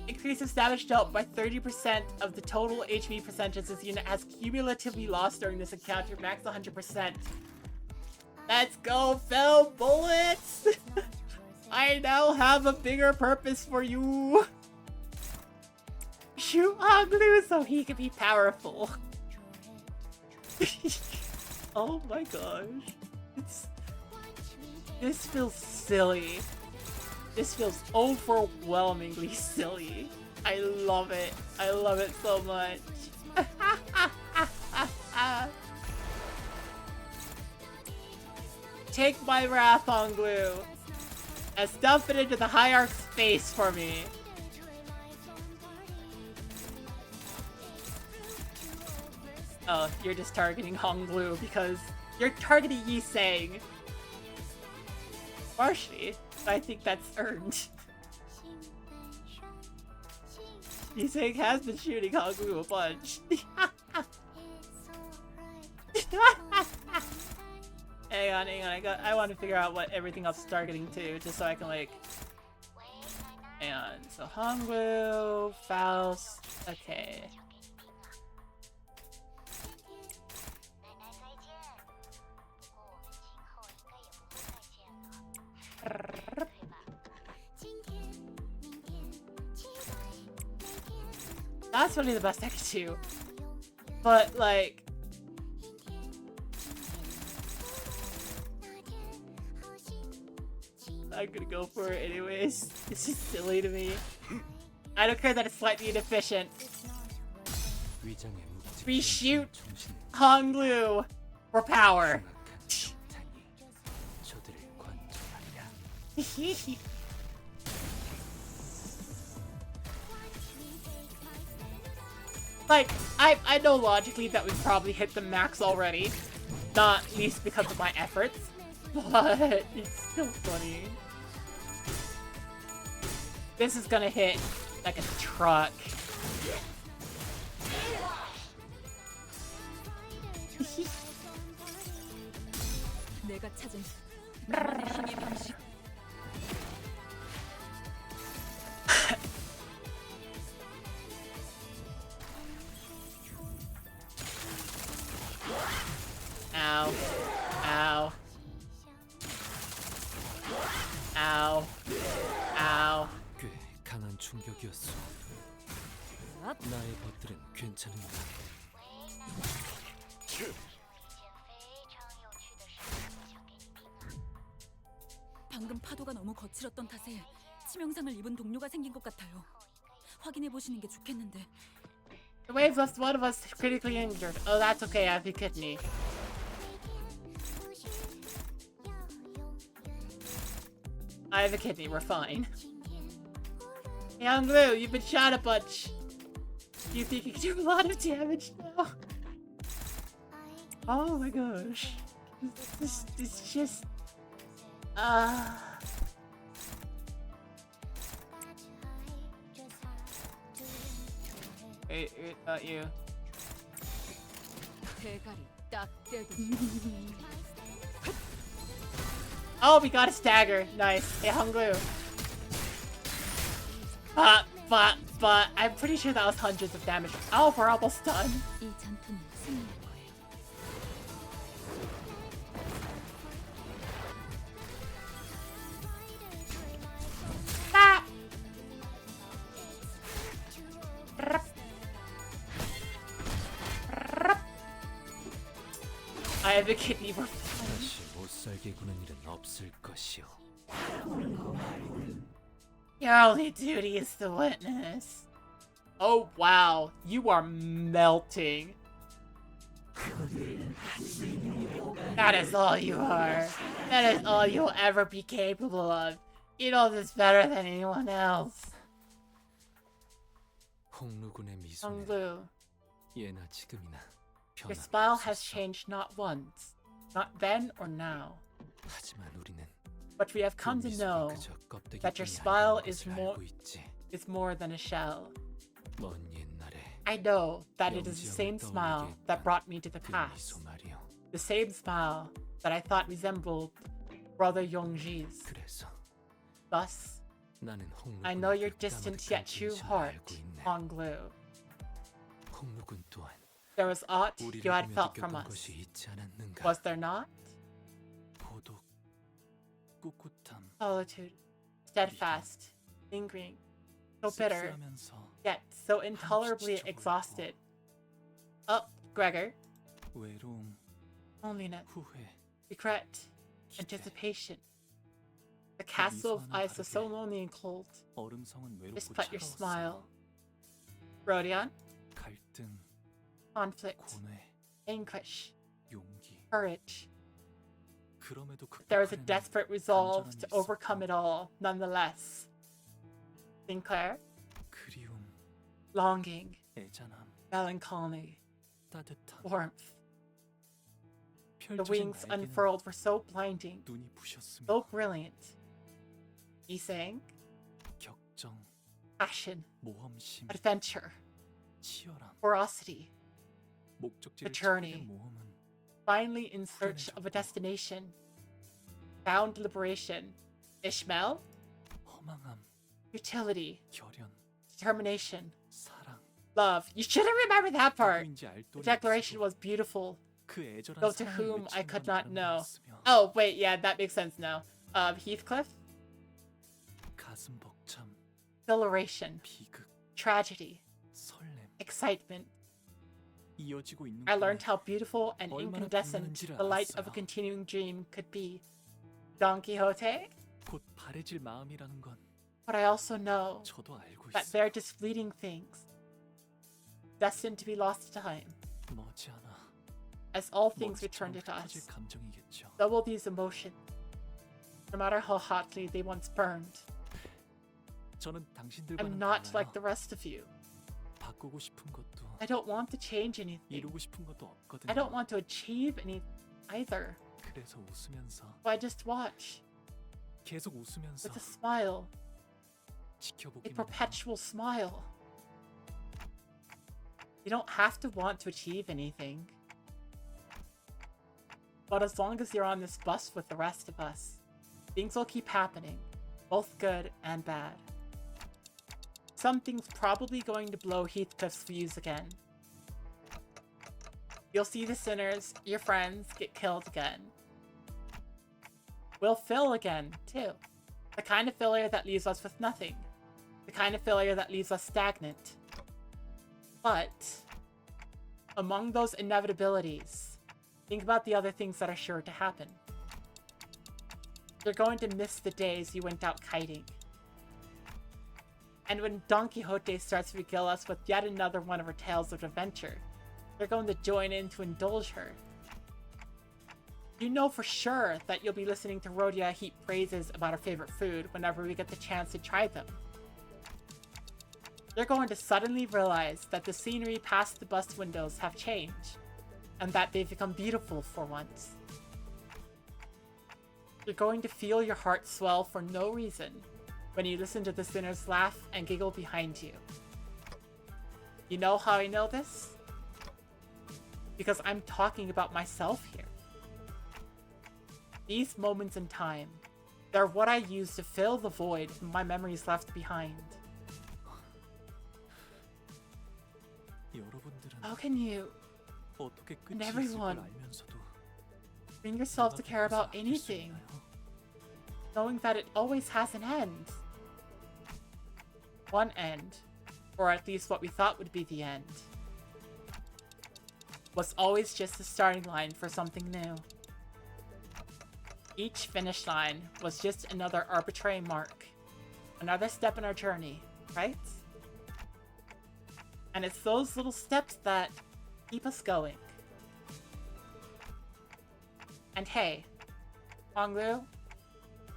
Increases damage dealt by 30% of the total HP percentage this unit has cumulatively lost during this encounter, max 100%. Let's go, Phil Bullets! I now have a bigger purpose for you. Shoot Honglu so he can be powerful. Oh my gosh. This feels silly. This feels overwhelmingly silly. I love it. I love it so much. Take my wrath, Honglu, and stuff it into the Hierarch's face for me. Oh, you're just targeting Honglu because you're targeting Yi Sang. Partially, but I think that's earned. Yi Sang has been shooting Honglu a bunch. Hang on, I want to figure out what everything else is targeting to, just so I can like... Hang on, so Honglu, Faust, okay. That's really the best I could do. But, like... I'm gonna go for it anyways. It's just silly to me. I don't care that it's slightly inefficient. Reshoot Honglu for power. Like, I know logically that we've probably hit the max already. Not least because of my efforts. But it's still funny. This is gonna hit like a truck. 내가 찾은 나만의 힘의 방식. Ow. Ow. Ow. Ow. 꽤 강한 충격이었어. 나의 것들은 괜찮은가? 방금 파도가 너무 거칠었던 탓에 치명상을 입은 동료가 생긴 것 같아요. 확인해 보시는 게 좋겠는데. The waves left one of us critically injured. Oh, that's okay. I have a kidney. I have a kidney. We're fine. Hey, Honglu, you've been shot a bunch. Do you think you can do a lot of damage now? Oh my gosh. This just... Wait, about you. Oh, we got a stagger. Nice. Hey, Honglu. But, I'm pretty sure that was hundreds of damage. Oh, we're almost done. I have a kidney. 다시 못 살게 구는 일은 없을 것이오. Your only duty is to witness. Oh wow, you are melting. That is all you are. That is all you'll ever be capable of. You know this better than anyone else. 홍루군의 미소는 Honglu, 예나 지금이나 your smile has 변함없었어. changed not once, not then or now. 하지만 우리는 But we have 그 come to 미소가 know 그저 껍데기뿐이 that your smile 아니라는 is 것을 more 알고 있지. more than a shell. 먼 옛날에 I know that it is the same 영지형을 smile 떠올리게 that brought me to the 그 past. 미소 말이요. The same smile that I thought resembled Brother Yongji's. 그래서 Thus, 나는 홍루군의 I know your 그 distant 까마득한 yet true 진심을 heart, 알고 있네. Honglu. 홍루군 또한 There was aught 우리를 you had 보며 felt from 느꼈던 us. 것이 있지 않았는가? Was there not? 고독, 꿋꿋함, Solitude, steadfast, lingering, so bitter, 씁쓸하면서 yet so intolerably exhausted. Oh, Gregor. 외로움, Loneliness, 후회, regret, anticipation. The castle of ice was so lonely and cold, 얼음성은 외롭고 despite your 차가웠어. smile. Rodion, 갈등, conflict, 고뇌, anguish, 용기. courage. 그럼에도 There was a 극복하려는 desperate resolve 간절함이 to 있었고, overcome it all, nonetheless. Sinclair, 그리움, longing, 애잔함, melancholy, 따뜻함. warmth. The 펼쳐진 wings 날개는 unfurled were so blinding, 눈이 부셨으며 so brilliant. He sang, 격정, passion, 모험심, adventure, 치열함. ferocity, 목적지를 The journey. 찾게 된 모험은 finally in search of a destination. Found liberation. Ishmael, 허망함, futility, 결연, determination, 사랑. love. You should have remembered that part. 누구인지 알 The 도리 declaration 없어도 was beautiful, 그 애절한 though to 사랑을 whom I 외치는 could 건 not know. 아름다웠으며 Oh, wait, yeah, that makes sense now. Heathcliff, 가슴 벅참, exhilaration, 비극, tragedy, 설렘. excitement. 이어지고 있는 I learned 꿈에 how beautiful and 얼마나 incandescent 빛나는지를 the light of a 알았어요. continuing dream could be. Don Quixote, 곧 바래질 마음이라는 건 but I also know 저도 알고 that 있어요. they're just fleeting things, destined to be lost to time. 머지않아 As all things return 먼지처럼 to 흩어질 us, 감정이겠죠. so will these emotions, no matter how hotly they once burned. 저는 I'm 당신들과는 not 달라요. like the rest of you. 바꾸고 싶은 것도 I don't want to change anything. 이루고 싶은 것도 없거든요. I don't want to achieve anything either. 그래서 웃으면서 So I just watch 계속 웃으면서 with a smile, a 지켜보기만 해요. perpetual smile. You don't have to want to achieve anything. But as long as you're on this bus with the rest of us, things will keep happening, both good and bad. Something's probably going to blow Heathcliff's fuse again. You'll see the sinners, your friends, get killed again. We'll fill again, too. The kind of failure that leaves us with nothing. The kind of failure that leaves us stagnant. But, among those inevitabilities, think about the other things that are sure to happen. You're going to miss the days you went out kiting. And when Don Quixote starts to regale us with yet another one of her tales of adventure, you're going to join in to indulge her. You know for sure that you'll be listening to Rhodia heap praises about her favorite food whenever we get the chance to try them. You're going to suddenly realize that the scenery past the bus windows have changed, and that they've become beautiful for once. You're going to feel your heart swell for no reason when you listen to the sinners laugh and giggle behind you. You know how I know this? Because I'm talking about myself here. These moments in time, they're what I use to fill the void my memories left behind. 여러분들은 How can you 어떻게 and 끝이 있을 everyone 걸 알면서도 bring yourself to 누가 care about 바꿔서 아낄 수 anything, 있나요? knowing that it always has an end? One end, or at least what we thought would be the end, was always just the starting line for something new. Each finish line was just another arbitrary mark, another step in our journey, right? And it's those little steps that keep us going. And hey, Honglu,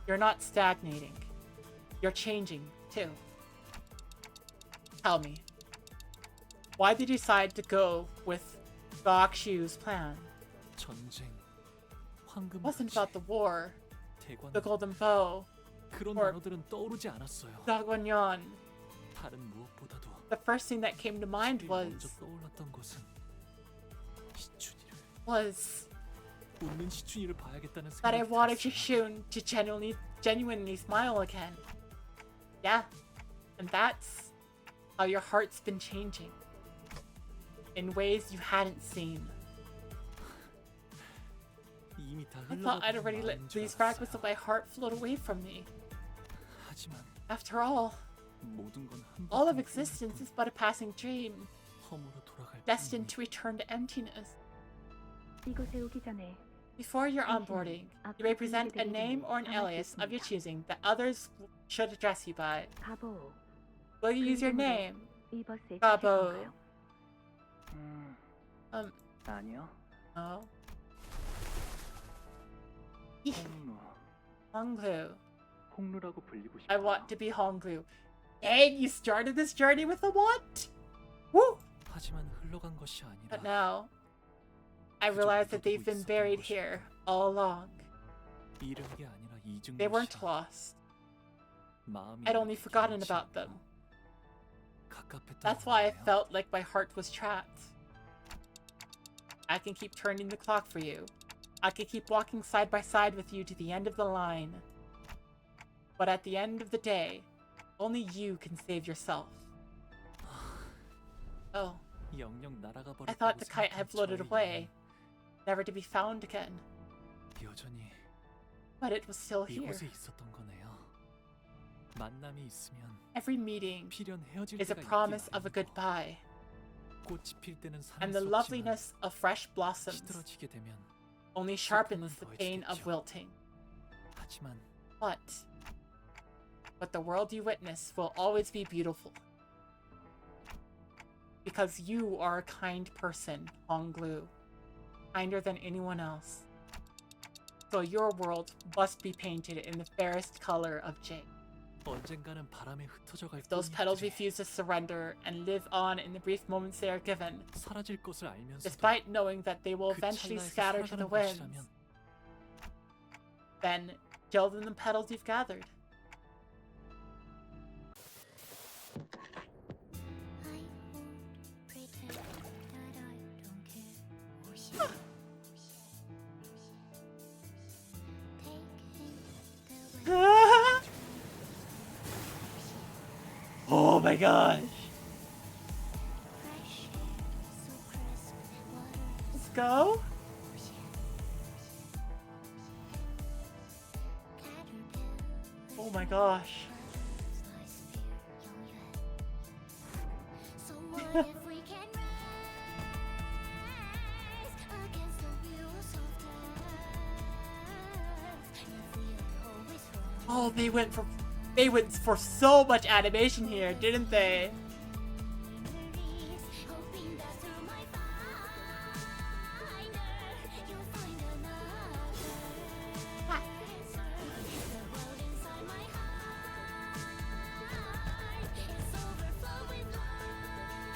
you're not stagnating. You're changing, too. Tell me, why did you decide to go with Gakshu's plan? 전쟁, It wasn't about the war, 대관, the golden bow, 그런 or 단어들은 떠오르지 않았어요. Dagwanyan. 다른 무엇보다도 The first thing that came to mind 먼저 떠올랐던 것은 시춘이를 was 웃는 시춘이를 봐야겠다는 that I 생각이 wanted 들었어요. Shishun to genuinely smile again. Yeah, and that's how your heart's been changing in ways you hadn't seen. 이미 다 I thought I'd already let 마음인 줄 these fragments 알았어요. of my heart float away from me. 하지만 After all, 모든 건 한 all of 바탕 existence is but a passing dream, 험으로 돌아갈 destined 뿐이니 to return to emptiness. 이곳에 오기 전에 Before your onboarding, you may present a name or an alias of your choosing that others should address you by. 바보 Will you use your name? 이 버스에 바보. 타실 건가요? 아니요. No. 홍루. Honglu. 홍루라고 불리고 싶어요. I want to be Honglu. Dang, you started this journey with a what? Woo! 하지만 흘러간 것이 But 아니라 now, I realize that they've been buried here all along. 잃은 게 아니라 잊은 They weren't 것이야. lost. 마음이 I'd only forgotten 기울지 about them. 갑갑했던 That's why I 거예요. felt like my heart was trapped. I can keep turning the clock for you. I can keep walking side by side with you to the end of the line. But at the end of the day, only you can save yourself. Oh, 영영 날아가 I thought 버렸다고 the kite had 생각한 floated 저의 away, never to be found again. 영은 여전히 But it was still here. 이곳에 있었던 거네요. 만남이 있으면 Every meeting 필연 헤어질 is a 때가 promise 있긴 of a 아니고 goodbye, 꽃이 필 때는 and the 산에 쏟지만 loveliness of fresh blossoms 시들어지게 되면 only sharpens the pain of wilting. 하지만 But the world you witness will always be beautiful. Because you are a kind person, Honglu. Kinder than anyone else. So your world must be painted in the fairest color of jade. 언젠가는 바람에 흩어져 갈 If those petals 꽃잎들이 refuse to surrender and live on in the brief moments they are given, 사라질 것을 알면서도 despite knowing that they will 그 eventually 찰나에서 scatter to the 살아가는 winds, 것이라면 then kill them the petals you've gathered. Oh my gosh! Let's go! Oh my gosh! Oh, they went for so much animation here, didn't they?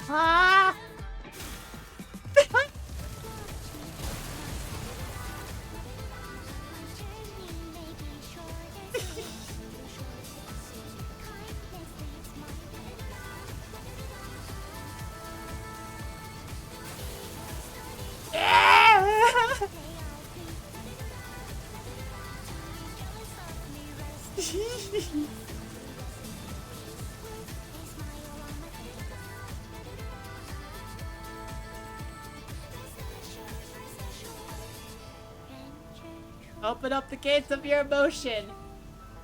Ah! Open up the gates of your emotion.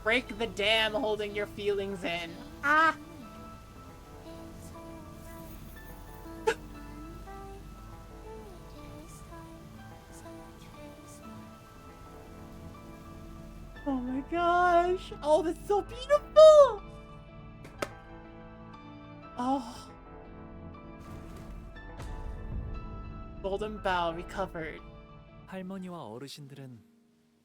Break the dam holding your feelings in. Ah! Oh my gosh! Oh, that's so beautiful! Oh. Golden bow recovered. 할머니와 어르신들은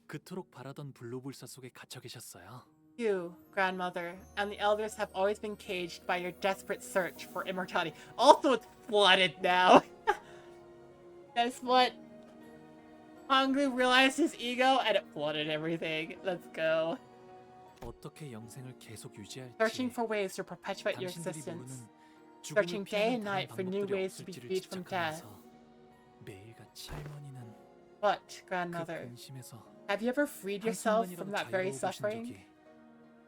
그토록 바라던 불로불사 속에 갇혀 계셨어요. You, grandmother, and the elders have always been caged by your desperate search for immortality. Also, it's flooded now. That's what Honglu realized his ego and it flooded everything. Let's go. 어떻게 영생을 계속 유지할지 Searching for ways to perpetuate your 당신들이 existence. 모르는 Searching 죽음을 day 피하는 and night 다른 for new 방법들이 ways to be 없을지를 freed from death. 집착하면서 매일같이 할머니는 But, 그 grandmother, 근심에서 have you ever freed yourself from that very 자유로워 보신 suffering? 적이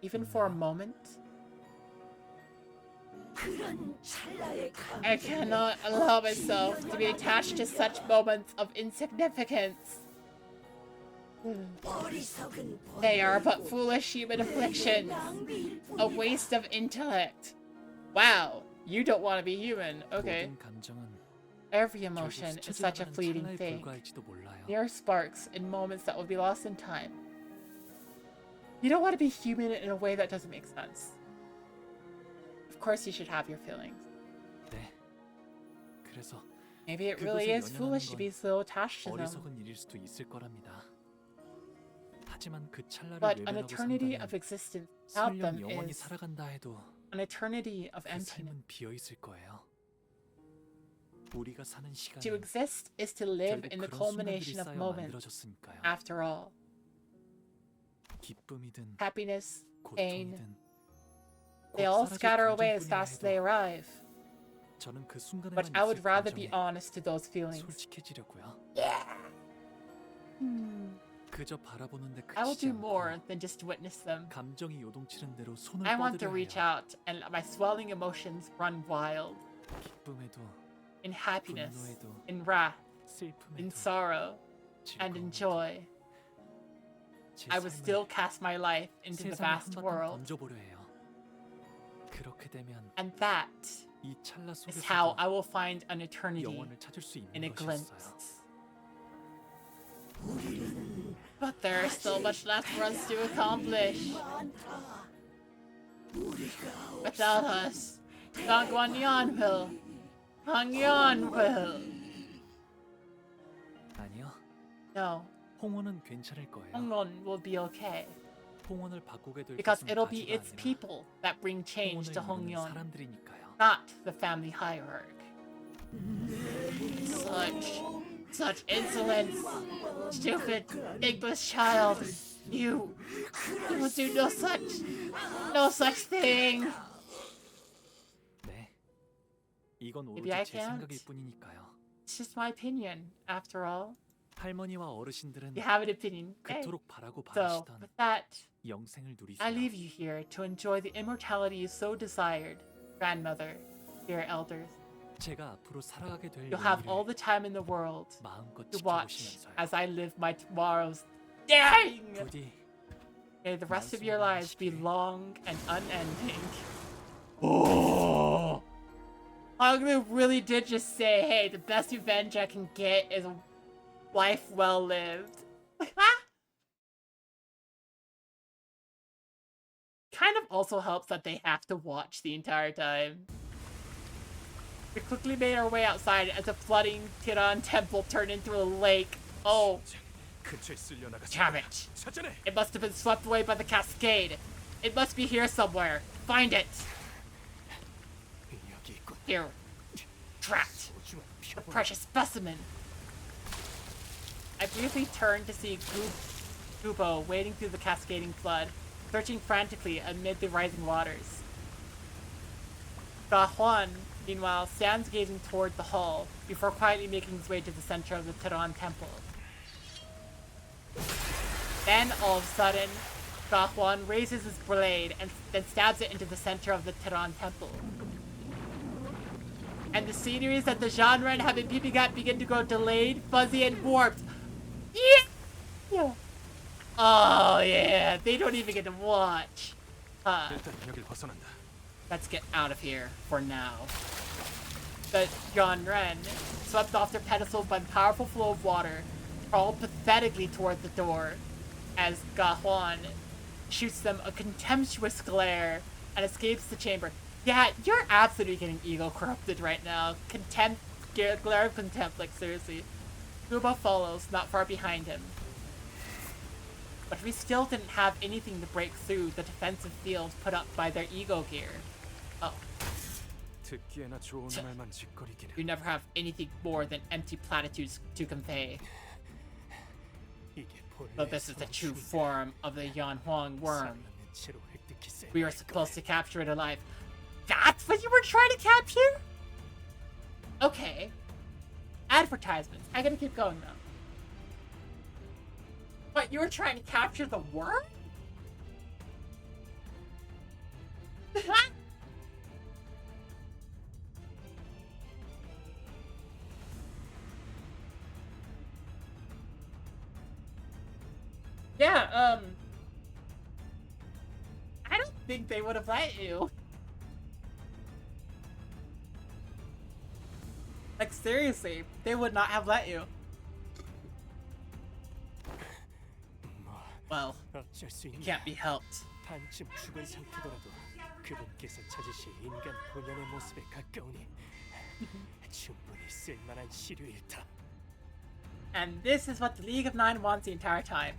Even for a moment? I cannot allow myself to be attached to such moments of insignificance. They are but foolish human afflictions, a waste of intellect. Wow, you don't want to be human. Okay. 모든 감정은 Every emotion 결국 is such a 스쳐지나가는 fleeting 찰나에 thing. 불과할지도 몰라요. Mere sparks in moments that will be lost in time. You don't want to be human in a way that doesn't make sense. Of course you should have your feelings. 네. 그래서 Maybe it really 그것을 is foolish to be so attached to them. 어리석은 일일 수도 있을 거랍니다. 하지만 그 찰나를 But an 외면하고 eternity 산다면 of existence without them 설령 영원히 is 살아간다 해도 an eternity of 그 emptiness. 삶은 비어 있을 거예요. 우리가 사는 To 시간은 exist is to live 결국 in the 그런 culmination 순간들이 of 쌓여 moments. 만들어졌으니까요. After all, 기쁨이든 happiness, pain, 고통이든 they 곧 all 사라질 scatter away as 감정뿐이라 fast as they 해도 arrive. 저는 그 순간에만 But I would 있을 rather be 감정에 honest to those feelings. 솔직해지려고요. Hmm. 그저 바라보는데 I will 그치지 do more 않고 than just witness them. 감정이 요동치는 대로 손을 I want to 뻗으려 reach 해요. out and let my swelling emotions run wild. 기쁨에도 In happiness, 분노에도 in wrath, in 슬픔에도 sorrow, and in joy. 제 I would 삶을 still cast my life into the 세상에 vast 한바탕 world. 던져보려 해요. 그렇게 되면 And that 이 찰나 is how 속에서도 I will find an eternity 영원을 찾을 수 in a 있는 glimpse. 것이었어요. But there is so much left for us to accomplish. Without us, Gangwon will. Hangyeon will. 아니요. No, 홍원은 괜찮을 거예요. Hongwon will be okay. 홍원을 바꾸게 될 Because 것은 it'll be 가지가 its 아니라 people that bring change to 홍원을 이루는 Hongyeon, 사람들이니까요. not the family hierarchy. Such insolence! Stupid, English child! You will do no such thing! 네. 이건 Maybe 오로지 I 제 can't. 생각일 뿐이니까요. It's just my opinion, after all. 할머니와 어르신들은 You have an opinion. Okay. 그토록 바라고 So, 바라시던 with that, 영생을 누리세요. I leave you here to enjoy the immortality you so desired, grandmother, dear elders. 제가 앞으로 살아가게 될 You'll have 일을 all the time in the world 마음껏 to watch 지켜보시면서요. as I live my tomorrows. Dang! 부디 May the rest of your lives be long and unending. Oh! Hagru really did just say, hey, the best revenge I can get is a life well lived. Kind of also helps that they have to watch the entire time. We quickly made our way outside as a flooding Tiran temple turned into a lake. Oh, damn it. It must have been swept away by the cascade. It must be here somewhere. Find it. Here. Trapped. A precious specimen. I briefly turned to see Gubo wading through the cascading flood, searching frantically amid the rising waters. Gahuan, meanwhile, stands gazing toward the hall before quietly making his way to the center of the Tiran temple. Then, all of a sudden, Gahuan raises his blade and then stabs it into the center of the Tiran temple. And the sceneries that the genre and have been peeping at begin to go delayed, fuzzy, and warped. Yeah! Oh yeah, they don't even get to watch. Let's get out of here for now. The Yanren, swept off their pedestals by the powerful flow of water, crawled pathetically toward the door as Gahuan shoots them a contemptuous glare and escapes the chamber. Yeah, you're absolutely getting ego corrupted right now. Contempt, glare of contempt, like seriously. Guba follows, not far behind him. but we still didn't have anything to break through the defensive field put up by their ego gear. Oh. 듣기에나 좋은 말만 짓거리기는. You never have anything more than empty platitudes to convey. But this is the true form of the Yanhuang worm. We were supposed to capture it alive. That's what you were trying to capture? Okay. Advertisements. I gotta keep going though. What, you were trying to capture the worm? Yeah, I don't think they would have let you. Like, seriously, they would not have let you. Well, it can't be helped. 반쯤 죽은 상태더라도 그분께서 찾으실 인간 본연의 모습에 가까우니 충분히 쓸만한 시류일다. And this is what the League of Nine wants the entire time.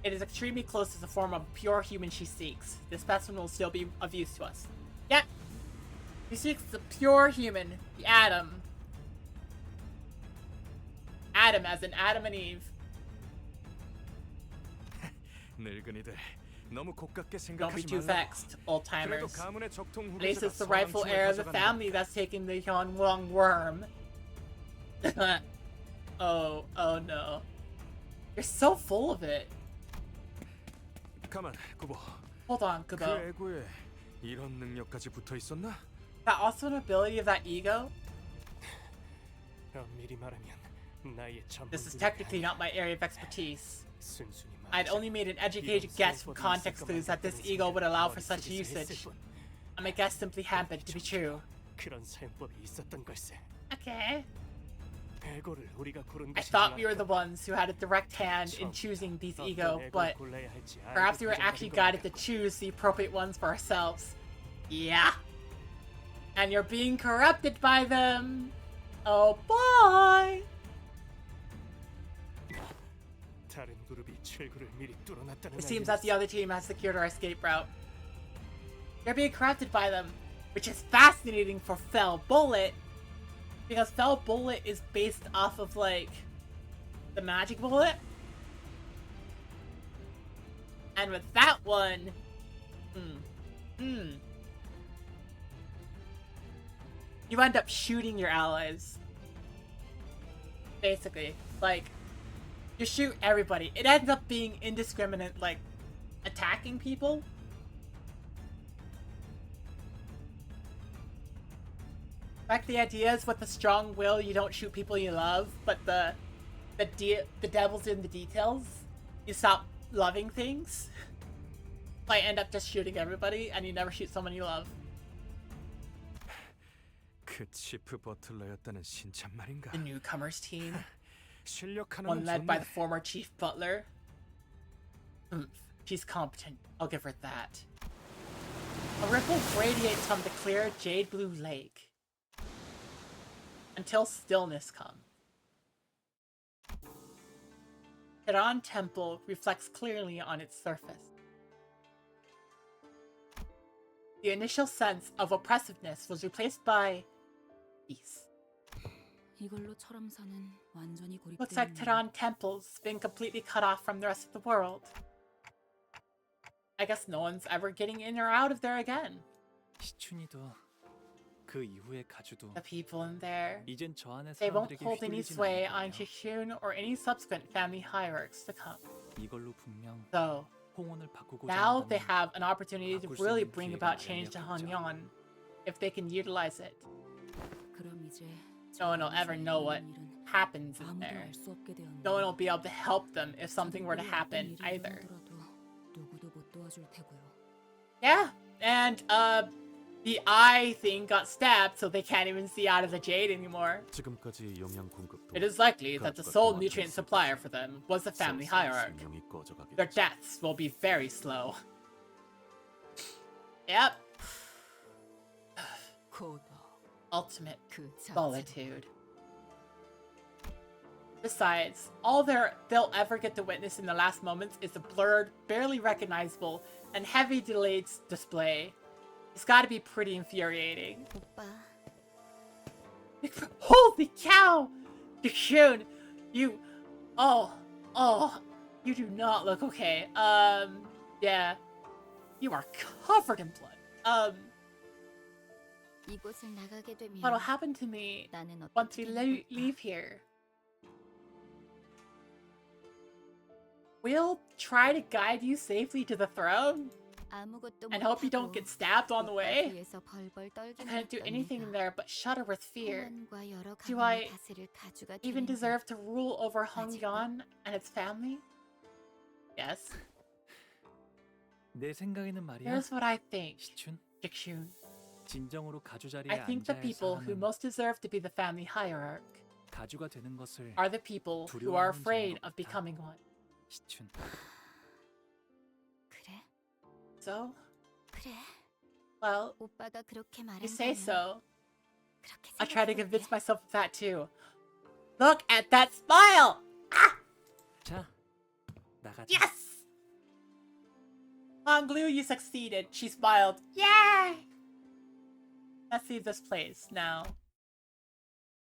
It is extremely close to the form of pure human she seeks. This specimen will still be of use to us. Yep. She seeks the pure human, the Adam. Adam as in Adam and Eve. 늙은이들 너무 고깝게 Don't be 생각하지 too 말라고. vexed, old timers. 그래도 가문의 적통 At least it's the 후계자가 rightful 서방충을 heir of the 가져간다. family that's taking the Yanhuang worm. oh no. You're so full of it. 가만, 구보. Hold on, 그 Kubo. 애고에 이런 능력까지 붙어 있었나? That also an ability of that ego? 엄밀히 말하면 나의 This is 전문분야가 technically not my area of expertise. 순순히 I'd only made an educated guess from context clues that this ego would allow for such usage. And my guess simply happened to be true. 그런 사용법이 있었던 걸세. Okay. 애고를 우리가 고른 I 것이 thought we were the ones who had a direct hand in choosing these ego, but perhaps we were actually guided to choose the appropriate ones for ourselves. Yeah. And you're being corrupted by them. Oh boy. 다른 그룹이 출구를 미리 뚫어놨다는 It seems that the other team has secured our escape route. You're being corrupted by them, which is fascinating for Fell Bullet, because Fell Bullet is based off of, like, the Magic Bullet. And with that one, you end up shooting your allies. Basically. Like, you shoot everybody. It ends up being indiscriminate, like, attacking people. Like, the idea is with a strong will, you don't shoot people you love, but the devil's in the details. You stop loving things. Like, end up just shooting everybody, and you never shoot someone you love. 그 치프 버틀러였다는 신참 말인가? The newcomers team. 실력 하나는 One led by 좋네. the former chief butler. She's competent. I'll give her that. A ripple radiates from the clear jade blue lake. Until stillness comes. Hiran Temple reflects clearly on its surface. The initial sense of oppressiveness was replaced by peace. 이걸로 철암사는 완전히 Looks like Tehran Temple's been completely cut off from the rest of the world. I guess no one's ever getting in or out of there again. 시춘이도 그 이후의 가주도 The people in there, 이젠 저 안에 they won't 사람들에게 hold any 휘둘리진 sway 않을 on 거예요. Shishun or any subsequent family hierarchs to come. 이걸로 분명 So, 홍원을 바꾸고자 now they 한다면 have an opportunity to 바꿀 수 really 있는 bring 기회가 about change to 열렸겠죠. Hanyan if they can utilize it. 그럼 이제 No one will ever know what happens in 아무도 there. 알 수 없게 되었네. No one will be able to help them if something were to happen either. 누구도 못 도와줄 테고요. Yeah, and the eye thing got stabbed, so they can't even see out of the jade anymore. 지금까지 영양 공급도 It is likely that the sole nutrient supplier for them was the family hierarch. 생명이 꺼져가게 Their deaths will be very slow. Yep. 고도 Ultimate 그 자체. solitude. Besides, all they'll ever get to witness in the last moments is a blurred, barely recognizable, and heavy delayed display. It's gotta be pretty infuriating. 오빠, Holy cow! Shun, you... Oh, you do not look okay. Yeah. You are covered in blood. 이곳을 나가게 되면 What'll happen to me 나는 once we 어떻게 leave here? We'll try to guide you safely to the throne 아무것도 and hope you don't get stabbed on the way. 뒤에서 벌벌 I 떨기만 can't do 했던 anything 내가 there but shudder with fear. 혼란과 여러 Do I 감정을 다스릴 가주가 even 되는 deserve to rule over Hong 맞을까? Yon and its family? Yes. 내 생각에는 말이야. Here's what I think, 시춘, Jikshun. 진정으로 가주 자리에 I think the 앉아야 할 people who 사람은 most deserve to be the family hierarch 가주가 되는 것을 are the people who are 두려워하는 afraid 정도가 of becoming one. 시춘. 그래? So, 그래. well, 오빠가 그렇게 you say 말한다면 so. 그렇게 I try to 생각해볼게. convince myself of that too. Look at that smile! Ah! 자, 나가자. Yes! Honglu, you succeeded. She smiled. Yay! Let's leave this place now.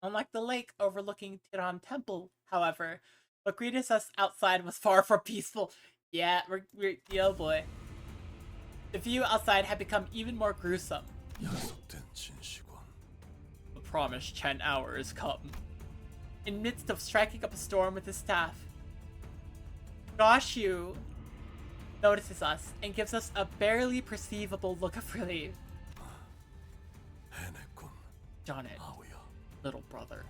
Unlike the lake overlooking Tiram Temple, however, what greeted us outside was far from peaceful. Yeah, we're oh boy. The view outside had become even more gruesome. 약속된 진시권. The promised 10 hours come. In midst of striking up a storm with his staff, Gashu notices us and gives us a barely perceivable look of relief. 해냈군. Done it, 아우야. little brother.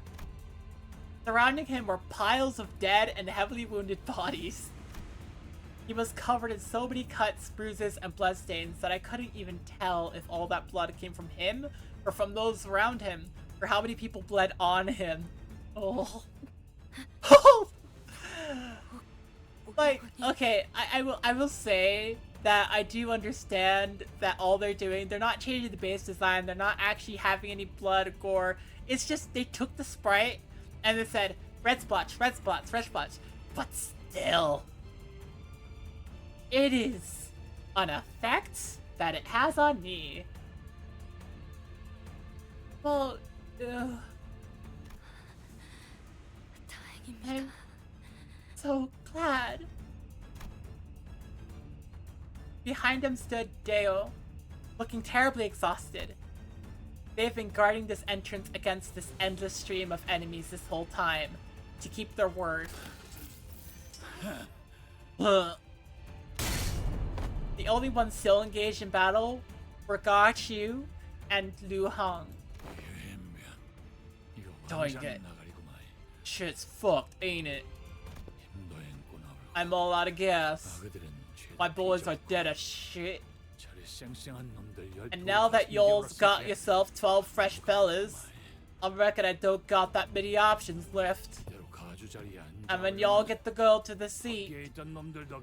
Surrounding him were piles of dead and heavily wounded bodies. He was covered in so many cuts, bruises, and bloodstains that I couldn't even tell if all that blood came from him or from those around him, or how many people bled on him. Oh. Like, okay, I will say that I do understand that all they're doing, they're not changing the base design, they're not actually having any blood or gore. It's just they took the sprite and they said red splotch, red splotch, red splotch. But still, it is an effect that it has on me. Well, I'm so glad. Behind him stood Deo, looking terribly exhausted. They've been guarding this entrance against this endless stream of enemies this whole time, to keep their word. The only ones still engaged in battle were Ga Chu and Lu Hong. Dang it. Shit's fucked, ain't it? I'm all out of gas. My boys are dead as shit. And now that y'all's got yourself 12 fresh fellas, I reckon I don't got that many options left. And when y'all get the girl to the seat,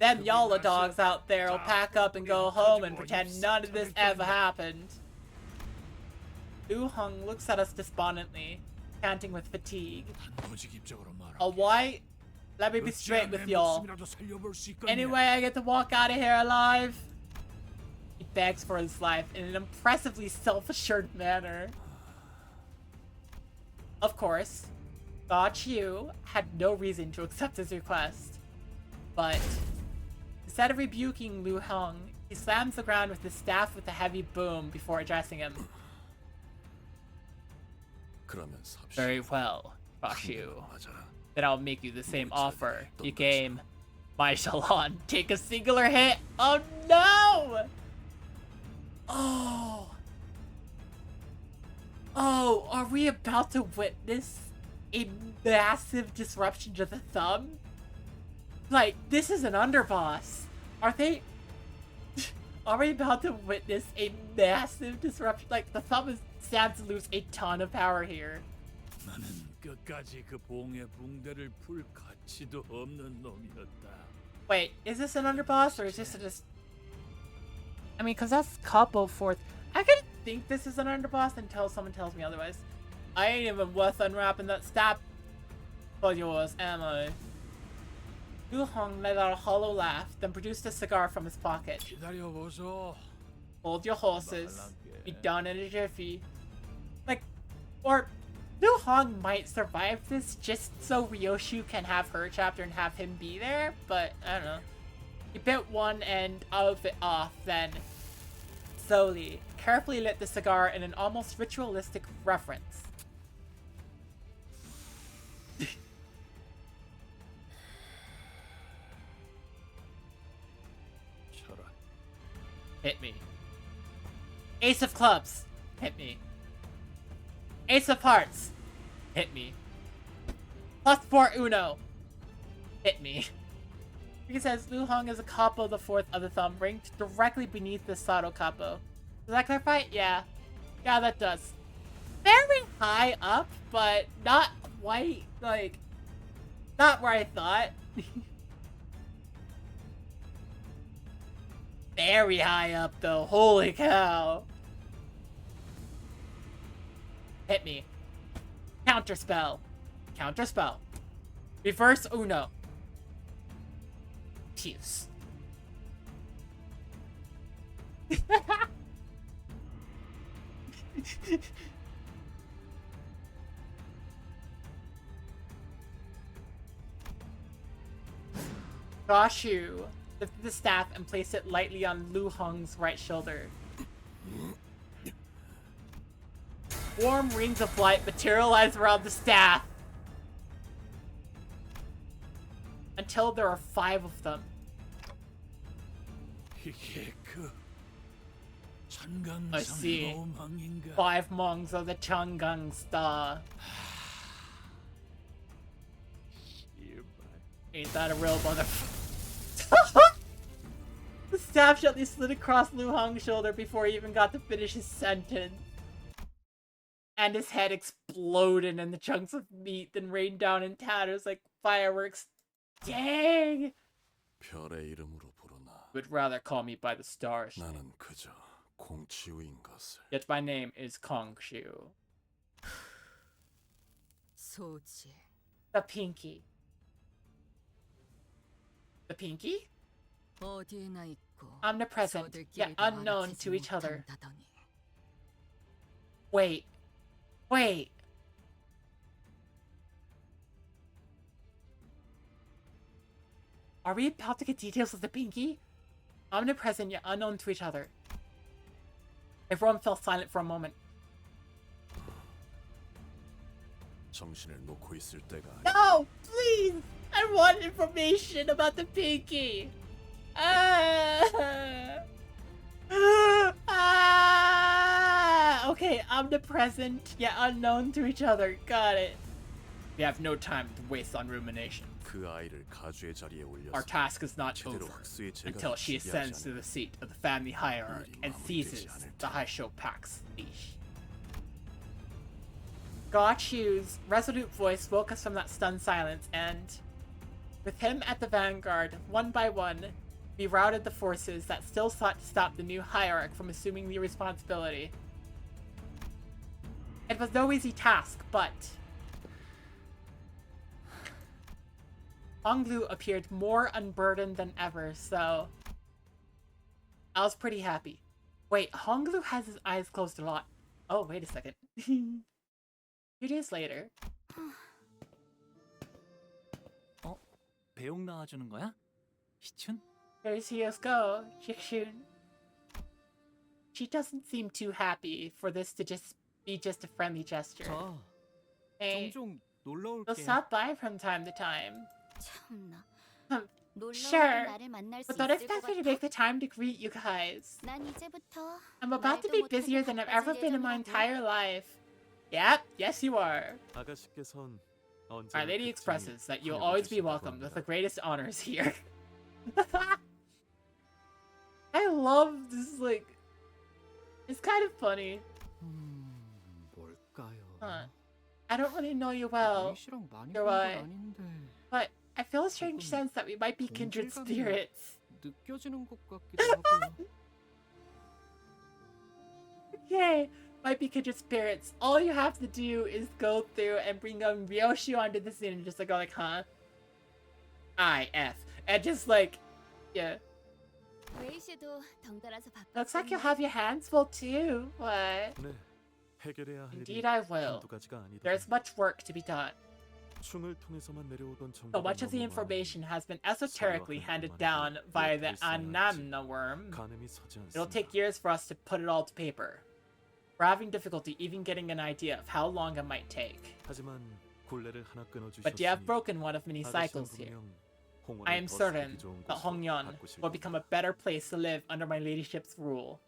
them y'all dogs out there will pack up and go home and pretend none of this ever happened. Lu Hong looks at us despondently, panting with fatigue. A white? Let me be straight with y'all. Any way I get to walk out of here alive? He begs for his life in an impressively self-assured manner. Of course, Ga Chiu had no reason to accept his request. But instead of rebuking Lu Hong, he slams the ground with his staff with a heavy boom before addressing him. Very well, Ga Chiu. Then I'll make you the same offer you gave my Shalon. Take a singular hit. Oh no! Oh, are we about to witness a massive disruption to the thumb? Like, this is an underboss. Are we about to witness a massive disruption? Like, the thumb stands to lose a ton of power here. 끝까지 그 봉의 붕대를 풀 가치도 없는 놈이었다. Wait, is this an underboss or is this just? I mean, cause that's couple fourth. I could think this is an underboss until someone tells me otherwise. I ain't even worth unwrapping that stab. All yours, ammo. Lu Hong let out a hollow laugh, then produced a cigar from his pocket. Hold your horses. Be done in a jiffy. Like, or Lu Hong might survive this just so Ryoshu can have her chapter and have him be there, but I don't know. He bit one end of it off, then slowly, carefully lit the cigar in an almost ritualistic reverence. Hit me. Ace of clubs. Hit me. Ace of hearts. Hit me. +4 Uno. Hit me. He says Lu Hong is a capo the fourth of the thumb, ranked directly beneath the Sato capo. Does that clarify? Yeah. Yeah, that does. Very high up, but not quite, like, not where I thought. Very high up, though. Holy cow. Hit me. Counterspell. Counterspell. Reverse Uno. Peace. Gashu lifted the staff and placed it lightly on Lu Hong's right shoulder. Warm rings of light materialize around the staff until there are 5 of them. I see. 5 monks of the Changgang Star. Ain't that a real motherfucker? The staff gently slid across Lu Hong's shoulder before he even got to finish his sentence. And his head exploded and the chunks of meat then rained down in tatters like fireworks. Dang! Would rather call me by the stars. Yet my name is Kongshu. The Pinky. The Pinky? Omnipresent, yet unknown to each other. Wait. Wait. Are we about to get details of the Pinky? Omnipresent, yet unknown to each other. Everyone fell silent for a moment. No! Please! I want information about the Pinky! Okay, omnipresent, yet unknown to each other. Got it. We have no time to waste on rumination. Our task is not over until she ascends to the seat of the family hierarch and seizes the Haisho Pack's leash. Gachu's resolute voice woke us from that stunned silence, and with him at the vanguard, one by one, we routed the forces that still sought to stop the new hierarch from assuming the responsibility. It was no easy task, but Honglu appeared more unburdened than ever, so I was pretty happy. Wait, Honglu has his eyes closed a lot. Oh, wait a second. 2 days later. 배웅 나와주는 거야? 희춘? There's Hyosuko, Shikshun. She doesn't seem too happy for this to be just a friendly gesture. Hey, we'll stop by from time to time. Sure, but don't expect me to make the time to greet you guys. I'm about to be busier than I've ever been in my entire life. Yep, yes you are. Our Lady expresses that you'll always be welcomed with the greatest honors here. I love this, like, it's kind of funny. Huh. I don't really know you well, but I feel a strange sense that we might be kindred spirits. Okay, might be kindred spirits. All you have to do is go through and bring Ryoshi onto the scene and just like go like, huh? I-F. And just like, yeah. 웨이 씨도 덩달아서 Looks like you'll have your hands full too. What? 네, 해결해야 할 Indeed 일이 I will. 한두 가지가 아니다. There's much work to be done. 충을 통해서만 내려오던 So 정보가 much of the 너무 information has been esoterically handed down via the Anamna worm. 가늠이 서지 It'll 않습니다. take years for us to put it all to paper. We're having difficulty even getting an idea of how long it might take. 하지만 굴레를 하나 끊어주셨으니 But you have broken one of many cycles here. I am certain that Hongyeon will become a better place to live under my ladyship's rule.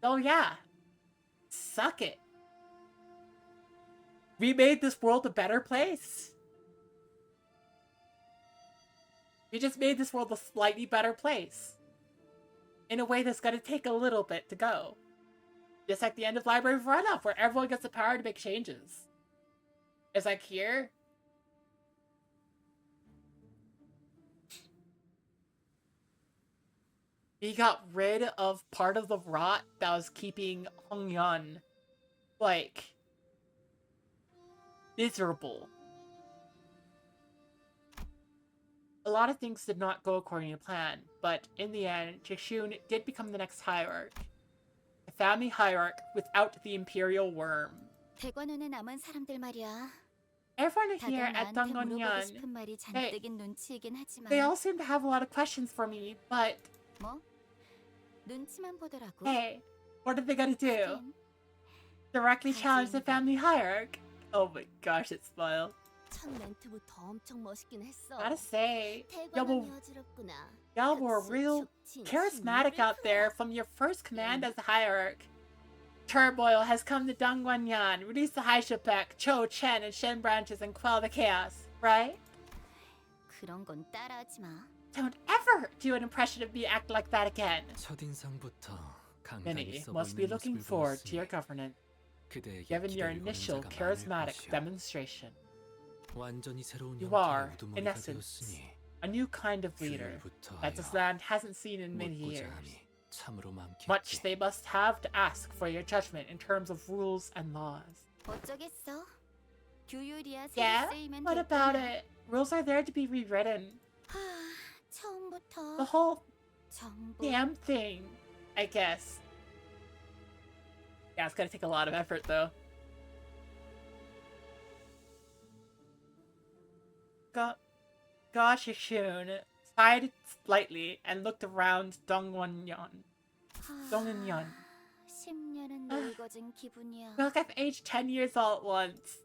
Oh yeah. Suck it. We made this world a better place. We just made this world a slightly better place. In a way that's gonna take a little bit to go. Just like the end of Library of Runoff, where everyone gets the power to make changes. It's like here. We got rid of part of the rot that was keeping Hongyeon, like, miserable. A lot of things did not go according to plan, but in the end, Jishun did become the next hierarch. A family hierarch without the imperial worm. 대관원에 남은 사람들 말이야. Everyone here 다들 at 나한테 물어보고 Dongwon-yeon, 싶은 말이 잔뜩인 눈치이긴 하지만 they all seem to have a lot of questions for me, but 뭐? 눈치만 보더라고. hey, what are they gonna do? Directly challenge the family hierarch? Oh my gosh, it smiled. 첫 멘트부터 엄청 멋있긴 했어. Gotta say, 대관원이 어지럽구나. y'all were real charismatic out there from your first command as a hierarch. Turmoil has come to Dongwon-yeon. Release the Haishapek, Cho, Chen, and Shen branches and quell the chaos, right? 그런 건 따라하지 마. Don't ever do an impression of me act like that again. 첫인상부터 강단 Many 있어 must be 보이는 looking 모습을 forward to 보았으니 your governance, 그대에게 given your 기대를 거는 initial 자가 많을 charismatic 것이오. demonstration. 완전히 새로운 You 형태의 are, in 우두머리가 essence, 되었으니 a new kind of leader 균열부터 that this 하여 land hasn't seen in many 묻고자 years. 함이 참으로 많겠지. Much they must have to ask for your judgment in terms of rules and laws. 어쩌겠어? 규율이야 Yeah? 새로 쓰이면 What 될 about 뿐이야. it? Rules are there to be rewritten. 하, 처음부터 The whole 전부 damn thing, I guess. Yeah, it's gonna take a lot of effort though. Goshishun sighed slightly and looked around Dongwon-yeon. Dongwon-yeon. 10년은 늙어진 기분이야. Feel like I've aged 10 years all at once.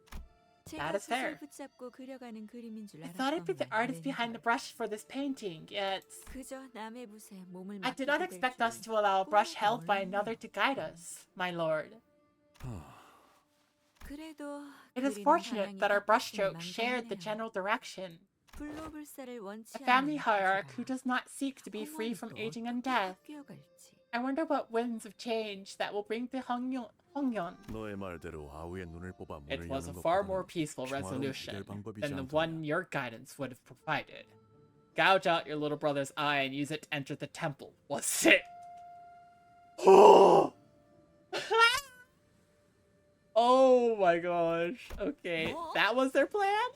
That 제가 is fair. 붓을 붙잡고 그려가는 그림인 줄 I thought I'd be the 알았건만 artist behind the brush for this painting, yet 그저 남의 붓에 몸을 I did not 맡기게 될 expect us 줄은 to allow a brush 꿈에도 held by 몰랐네. another to guide us, my lord. 그래도 It is 그리는 fortunate 방향이 that our 바뀌길 brushstrokes shared the 망설이네요. general direction. 불로불사를 원치 A family 않는 hierarch 가지가 who does not seek to be free from 어머니도 aging and 어떻게 death. 바뀌어갈지. I wonder what winds of change that will bring to Hongyeon. 너의 말대로 아우의 눈을 뽑아 문을 It was a 여는 far 것보다는 more peaceful 평화로운 resolution 해결 방법이지 than the 않겠나. one your guidance would have provided. Gouge out your little brother's eye and use it to enter the temple. Was it? Oh my gosh. Okay, that was their plan?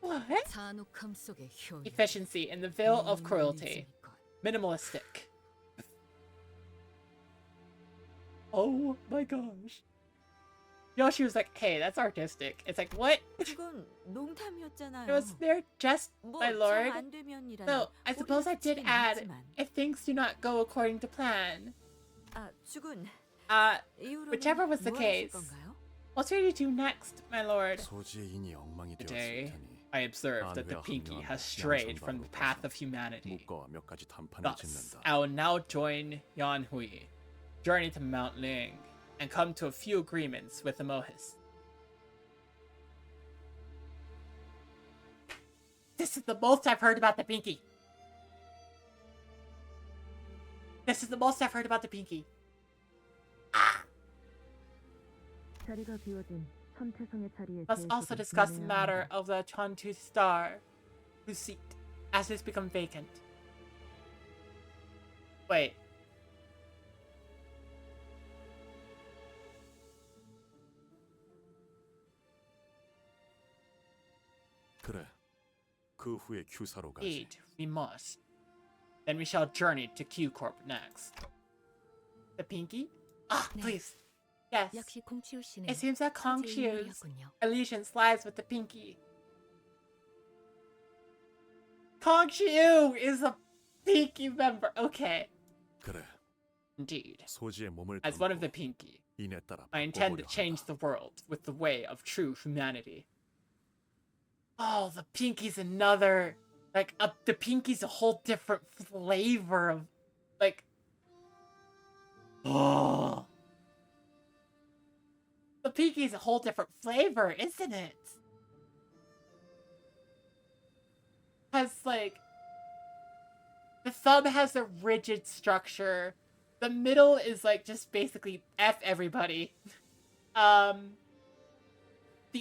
What? 잔혹함 속의 효율. Efficiency in the veil of cruelty. Minimalistic. Oh my gosh. Yoshi was like, hey, that's artistic. It's like, what? 그건 농담이었잖아요. It was there just, my lord. 뭐잘안 되면이라도 So, I suppose I did 오히려 add, 스치긴 if things do not go according to plan. 아, 죽은 이후로는 Whichever was the 뭐 하실 case. 건가요? What's ready to do next, my lord? 소지의 인이 엉망이 되었을 Today, 테니 I observed that the 한회와 Pinky 합류한 has strayed from the 양선방으로 path 가서 of humanity. 묵과와 몇 가지 담판을 Thus, 짓는다. I will now join Yan Hui, journey to Mount Ling, and come to a few agreements with the Mohis. This is the most I've heard about the Pinky. This is the most I've heard about the Pinky. 자리가 비워진 천태성의 자리에 Let's also discuss the matter of the Chuan-Tooth Star, whose seat, as it's become vacant. Wait, 그래. 그 후에 Q사로 가지. Indeed, we must. Then we shall journey to Q Corp next. The pinky? Ah, please. Yes. 역시 공치우 씨는 It seems that Kong 천재의 Chiu's 인물이었군요. allegiance lies with the pinky. Kong Chiu is a pinky member. Okay. 그래. Indeed. 소지의 몸을 As one of the pinky, 인에 따라 I intend to 바꿔보려 change 한다. the world with the way of true humanity. Oh, the pinky's another, like, the pinky's a whole different flavor of, like, oh. The pinky's a whole different flavor, isn't it? Has, like, the thumb has a rigid structure. The middle is, like, just basically F everybody. The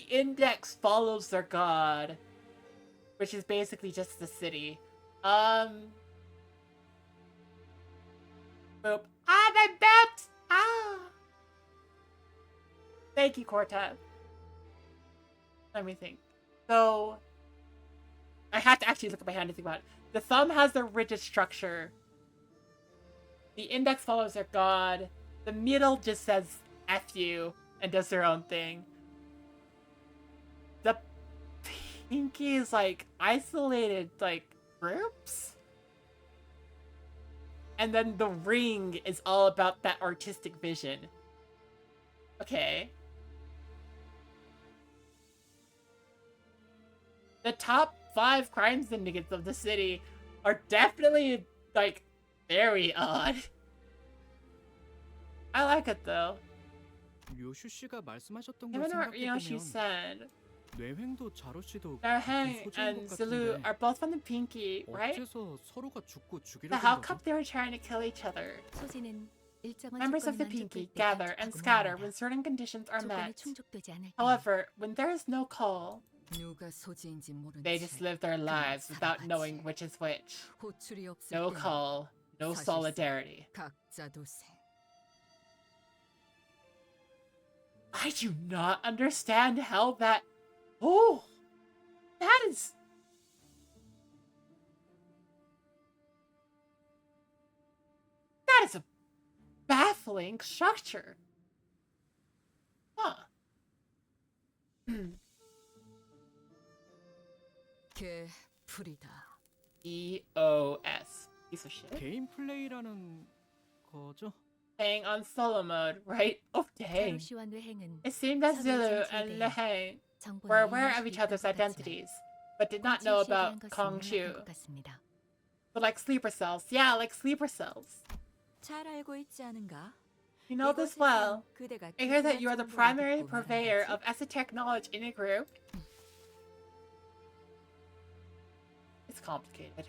index follows their god, which is basically just the city. Boop. Ah, my bet! Ah! Thank you, Cortez. Let me think. So, I have to actually look at my hand to think about it. The thumb has the rigid structure. The index follows their god. The middle just says F you and does their own thing. The pinky is like isolated, like, groups. And then the ring is all about that artistic vision. Okay. The top 5 crime syndicates of the city are definitely, like, very odd. I like it though. 료슈 씨가 말씀하셨던 Even 걸 what 생각해 she 보면 said, 뇌횡도 자로 씨도 Hang 소재인 and 것 Zulu 같은데 are both from the pinky, right? 어째서 서로가 죽고 So 죽이려고 how 한 come 거죠? they were trying to kill each other? 소진은 일정한 Members of the 조건에만 pinky 쫓길 때 gather and 가고 scatter 맙니다. when certain conditions are 조건이 met. 충족되지 않을 때 However, when there is no call, 누가 소지인지 모른 they 채 just live their lives without knowing which is which. 호출이 없을 No 때는 call, no 사실상 solidarity. 각자 도생. I do not understand how that... Oh! That is... That is a baffling structure. Huh. 개 풀이다. EOS. Piece of shit. 개인 플레이라는 거죠? Playing on solo mode, right? Oh, dang. 자루 씨와 뇌행은 It seemed that 서로의 Zulu 정체에 and 대해 Leheng 정보나 were aware 인식이 of each other's 있던 것 같지만 identities, but did not know 공치우 씨에 대한 about 것은 Kong 몰랐던 Chiu. 것 같습니다. But like sleeper cells. Yeah, like sleeper cells. 잘 알고 있지 않은가? You know this well. 그대가 I hear that 귀중한 you are the 정보를 primary 듣고 purveyor 말한 of 거지? esoteric knowledge in a group. It's complicated.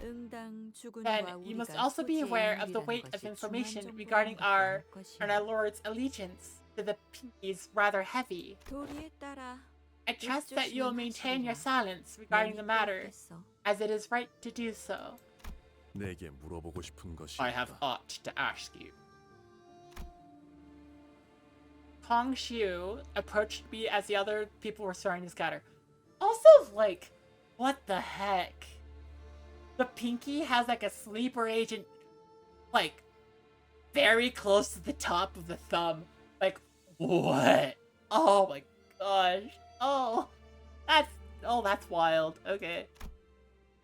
응당 죽은과 Then you must 우리가 also be 소지의 aware of the 인물이라는 weight of 것이 information 중요한 regarding 정보인 our 것이야. and our Lord's allegiance to the Pinkies rather heavy. 도리에 따라 I trust that you will maintain your silence regarding the matter, as it is right to do so. 내게 물어보고 싶은 것이 I have 있다. aught to ask you. Kong Xiu approached me as the other people were starting to scatter. Also, like, what the heck? The pinky has like a sleeper agent, like, very close to the top of the thumb. Like, what? Oh my gosh. That's wild. Okay.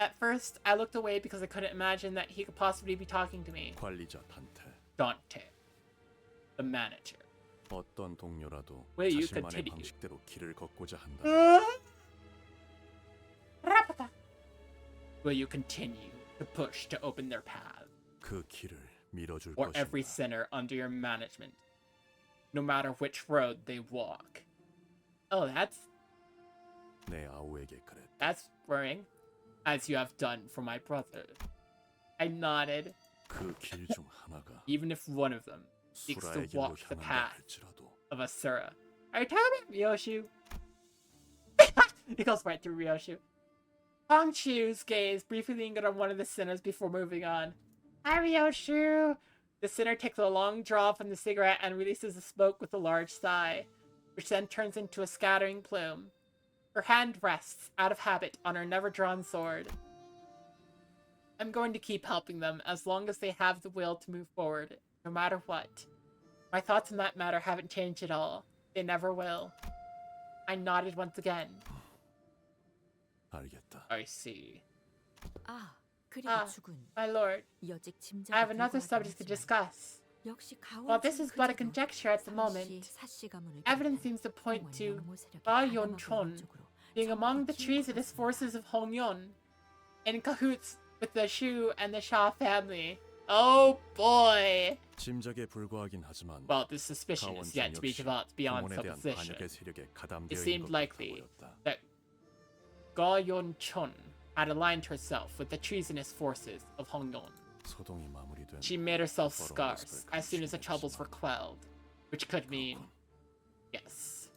At first, I looked away because I couldn't imagine that he could possibly be talking to me. 관리자 단테. Dante, the manager. 어떤 동료라도 Will you 자신만의 continue? 방식대로 길을 걷고자 한다. Will you continue to push to open their path? 그 길을 밀어줄 Or 것인가. every sinner under your management, no matter which road they walk. Oh, 내 아우에게 그랬다. that's worrying. As you have done for my brother. I nodded. 그 길 중 하나가 Even if one of them seeks to 수라의 길로 walk the 향한다 path 할지라도 of Asura. Are you talking about Ryoshu? It goes right through Ryoshu. Kong Chiu's gaze briefly lingered on one of the sinners before moving on. Hi, Ryoshu! The sinner takes a long draw from the cigarette and releases the smoke with a large sigh, which then turns into a scattering plume. Her hand rests, out of habit, on her never-drawn sword. I'm going to keep helping them as long as they have the will to move forward, no matter what. My thoughts on that matter haven't changed at all. They never will. I nodded once again. 알겠다. I see. 그리고 주군. My lord. 여직 짐작에 I have another 불과하긴 subject to 하지만 discuss. 역시 While this is but a 그제도 conjecture at the moment, 사씨 가문을 evidence seems to point to Ba Yon-chon being among the treasonous forces of Hongyon, in cahoots with the Shu and the Sha family. Oh boy! 짐작에 불과하긴 하지만 Well, this suspicion is yet to be developed beyond 공원에 대한 supposition. 반역의 세력에 It 가담되어 seemed 있는 것 같아 likely 보였다. that Ga Yon-chon had aligned herself with the treasonous forces of Hongyon. 소동이 마무리된 She made herself scarce as soon as the troubles were quelled, which could mean yes.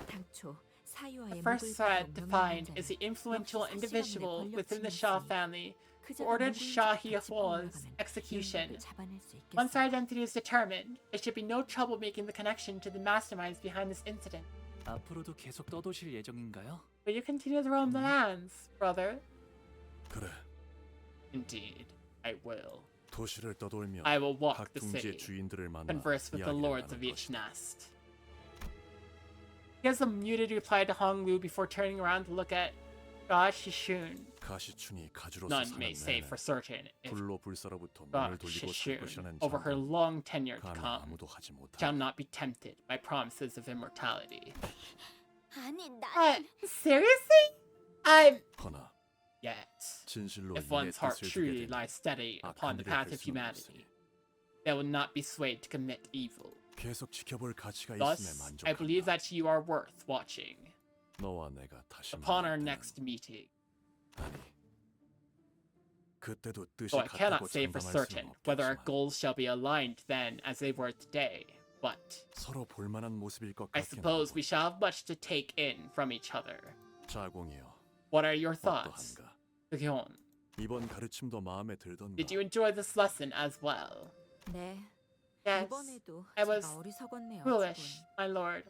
당초 사유와의 The first 목을 thread to 바로 find 명령한 is the 자는 influential 역시 individual 사씨 within the 가문의 Shah 권력층이었으니 family who 그자가 ordered 누구인지 Shah 같이 Hiahua's 폭로하면 execution. 기운을 잡아낼 수 Once 있겠어. our identity is determined, there should be no trouble making the connection to the masterminds behind this incident. 앞으로도 계속 떠도실 예정인가요? Will you continue to roam the lands, brother? 그래. Indeed, I will. 도시를 떠돌며 I will walk 각 the 둥지의 city, 주인들을 만나 converse with the 이야기를 lords of 나눌 each 것이다. nest. He has a muted reply to Hong Lu before turning around to look at Ga Shishun. 가시춘이 가주로서 None 사는 may say 내내 for certain if 불로 불사로부터 Ga 눈을 돌리고 살 Shishun, 것이라는 over her 장담 long tenure to 감히 come, 아무도 하지 못하다. shall not be tempted by promises of immortality. 아니 나는 Seriously? 허나 Yet, 진실로 if 이의 one's heart 뜻을 truly 두게 되면 lies steady upon the 악한 일을 path 할 of 수는 humanity, 없으니 they will not be swayed to commit evil. 계속 지켜볼 가치가 있음에 Thus, I believe 만족한다. that you are worth watching. 너와 내가 다시 Upon our 만날 때는 next meeting, 아니 그때도 뜻이 though I 같다고 cannot say for 장담할 certain 수는 whether our 없겠지만 goals shall be aligned then as they were today, but 서로 볼만한 모습일 것 I 같긴 suppose 하고 we shall have much to take in from each other. 자공이여 What are your thoughts? 어떠한가? Hyun, 이번 가르침도 마음에 들던가. did you enjoy this lesson as well? 네. Yes, 이번에도 I was 제가 어리석었네요. foolish, 주군. my lord.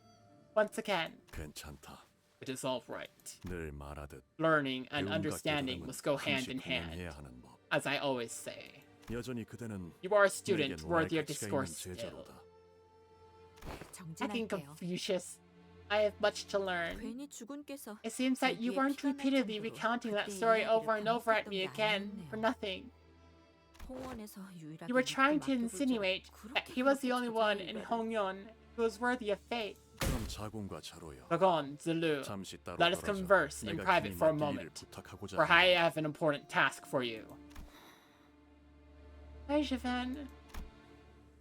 Once again, 괜찮다. it is all right. 늘 말하듯 Learning and 배움과 understanding 깨달음은 must go hand in 항시 hand, 병행해야 하는 법. as I always say. 여전히 그대는 You are a student 내겐 worthy 오랄 of 가치가 discourse 있는 still. 제자로다. I think 정진할게요. Confucius, I have much to learn. 괜히 주군께서 It seems that you 제기에 weren't 피가 날 repeatedly 정도로 recounting that 그때의 story 이야기를 over and over at 반복했던 me 게 again 아니었네요. for nothing. 홍원에서 유일하게 You were 믿고 trying to 맡겨볼 insinuate 줄은 that 그렇게 he was the 그렇게 only one in 기다리더라고요. Hongyon who was worthy of fate. 그럼 자공과 자로여. Dagon, Zulu, 잠시 따로 let us 떨어져 converse in 내가 private 긴히 for a 맡길 일을 moment, 부탁하고자 for I 합니다. have an important task for you. Hi, Javan.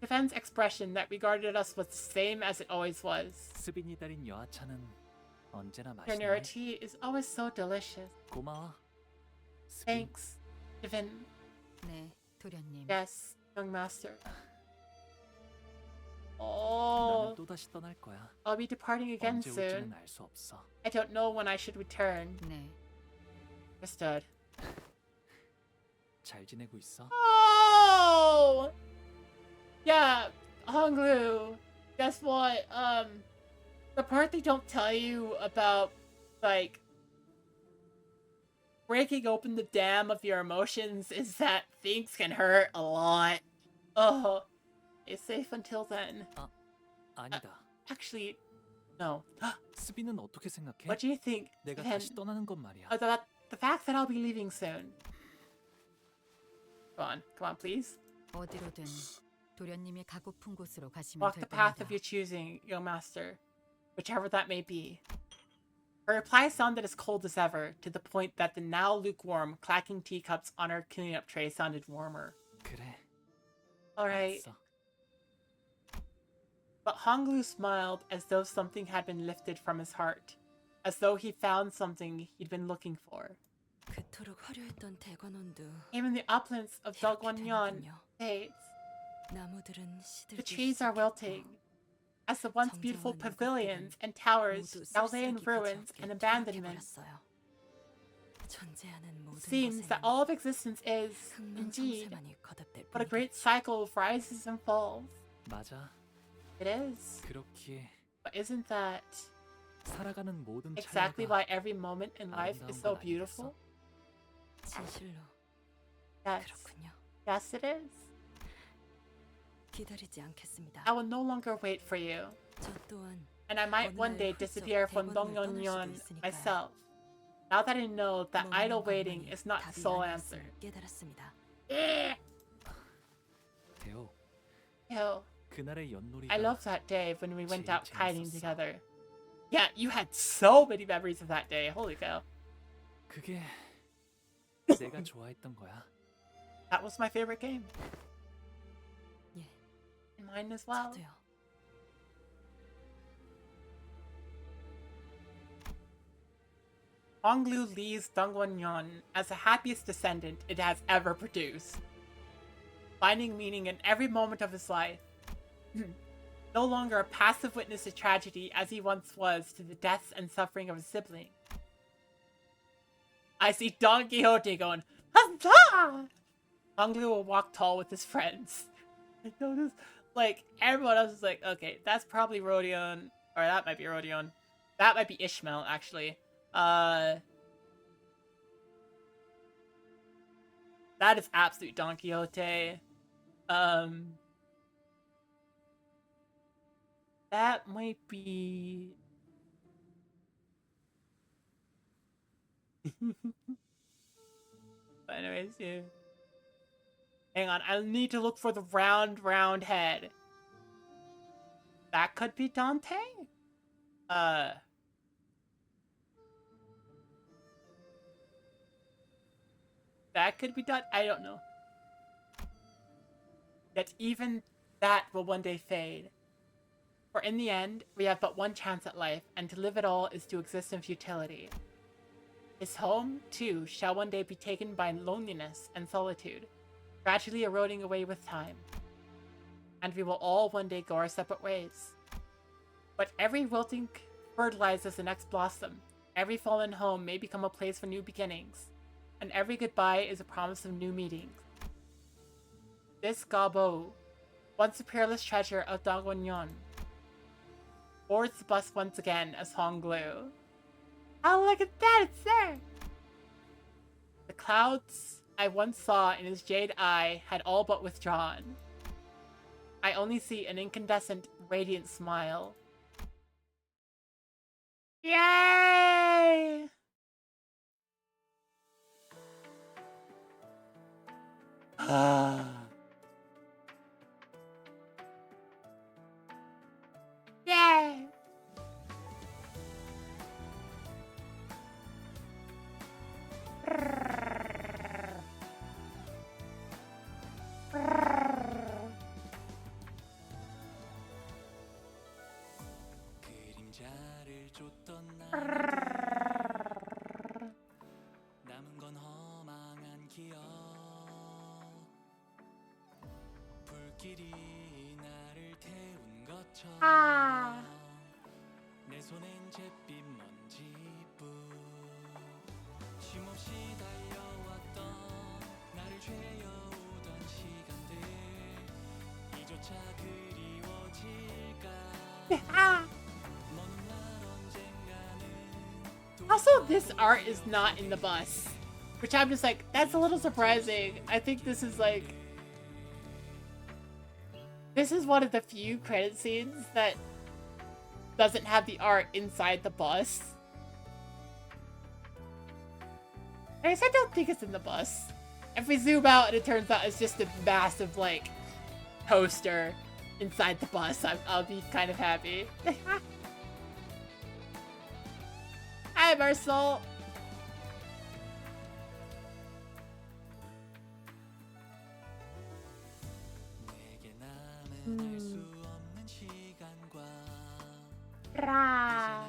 Javan's expression that regarded us was the same as it always was. 스빈이 달인 여하차는 언제나 Your 맛있네. narrative is always so delicious. 고마워. 스빈. Thanks, Javan. 네, 도련님. Yes, young master. Oh, 나는 또다시 떠날 거야. I'll be departing again 언제 올지는 soon. 알 수 없어. I don't know when I should return. 네. Understood. 잘 지내고 있어? Oh! Yeah, Honglu. Guess what? The part they don't tell you about, like, breaking open the dam of your emotions is that things can hurt a lot. Oh, it's safe until then. 아니다. Actually, no. 스빈은 어떻게 생각해? What do you think? 내가 Then, 다시 떠나는 건 말이야. about the fact that I'll be leaving soon. Come on, please. 어디로든 도련님이 가고픈 곳으로 가시면 Walk 될 the path 겁니다. of your choosing, young master, whichever that may be. Her reply sounded as cold as ever, to the point that the now lukewarm, clacking teacups on her cleanup tray sounded warmer. 그래. Alright. 알았어. But Honglu smiled as though something had been lifted from his heart, as though he found something he'd been looking for. 그토록 화려했던 대관원도 Came in the uplands of Dogwonyon States. 나무들은 The 시들기 trees are wilting, as the once beautiful pavilions and towers now lay in ruins and abandonment. 존재하는 모든 Seems that all of existence is, indeed, 흥망성쇠만이 거듭될 but a 뿐이겠지. great cycle of rises and falls. 맞아. It is. 그렇기에 But isn't that 살아가는 모든 exactly 찰나가 why every moment in life is so 아름다운 건 beautiful? 진실로 Yes. 그렇군요. Yes, it is. 기다리지 않겠습니다. I will no longer wait for you. 저 또한 And I might 어느 one 날 day 훌쩍 disappear from 대관원을 떠날 Dongyonyon 수도 있으니까요. myself. Now that I know that 머무는 idle waiting 것만이 is not the 답이 sole 아니었음을 answer. 깨달았습니다. 대호, Yo, 그날의 연놀이가 I love that day when we went 제일 out kiting 재밌었어. together. Yeah, you had so many memories of that day. Holy cow. 그게 내가 좋아했던 거야. That was my favorite game. 예, And mine as well. 저도요. Honglu leaves Dongwon-yon as the happiest descendant it has ever produced, finding meaning in every moment of his life. No longer a passive witness to tragedy as he once was to the deaths and suffering of his sibling. I see Don Quixote going, Huzzah! Honglu will walk tall with his friends. I noticed, like, everyone else is like, okay, that's probably Rodion, or that might be Rodion. That might be Ishmael, actually. That is absolute Don Quixote. That might be... But anyways, yeah. Hang on, I need to look for the round head. That could be Dante? That could be done. I don't know. Yet even that will one day fade. For in the end, we have but one chance at life, and to live at all is to exist in futility. His home, too, shall one day be taken by loneliness and solitude, gradually eroding away with time. And we will all one day go our separate ways. But every wilting fertilizes the next blossom. Every fallen home may become a place for new beginnings. And every goodbye is a promise of new meetings. This Gabo, once a peerless treasure of Dongwon-yon, boards the bus once again as Honglu. Oh, look at that, it's there! The clouds I once saw in his jade eye had all but withdrawn. I only see an incandescent, radiant smile. Yay! Yay! 그림자를 쫓던 남은 건 허망한 기억 불길이 나를 태운 것처럼 내 손엔 잿빛 먼지뿐 쉼없이 달려왔던 나를 죄어오던 시간들 이조차 그리워질까 Also, this art is not in the bus, which I'm just like, that's a little surprising. I think this is like, this is one of the few credit scenes that doesn't have the art inside the bus. I guess I don't think it's in the bus. If we zoom out and it turns out it's just a massive, like, poster inside the bus, I'll be kind of happy. Hi, Marcel! 라.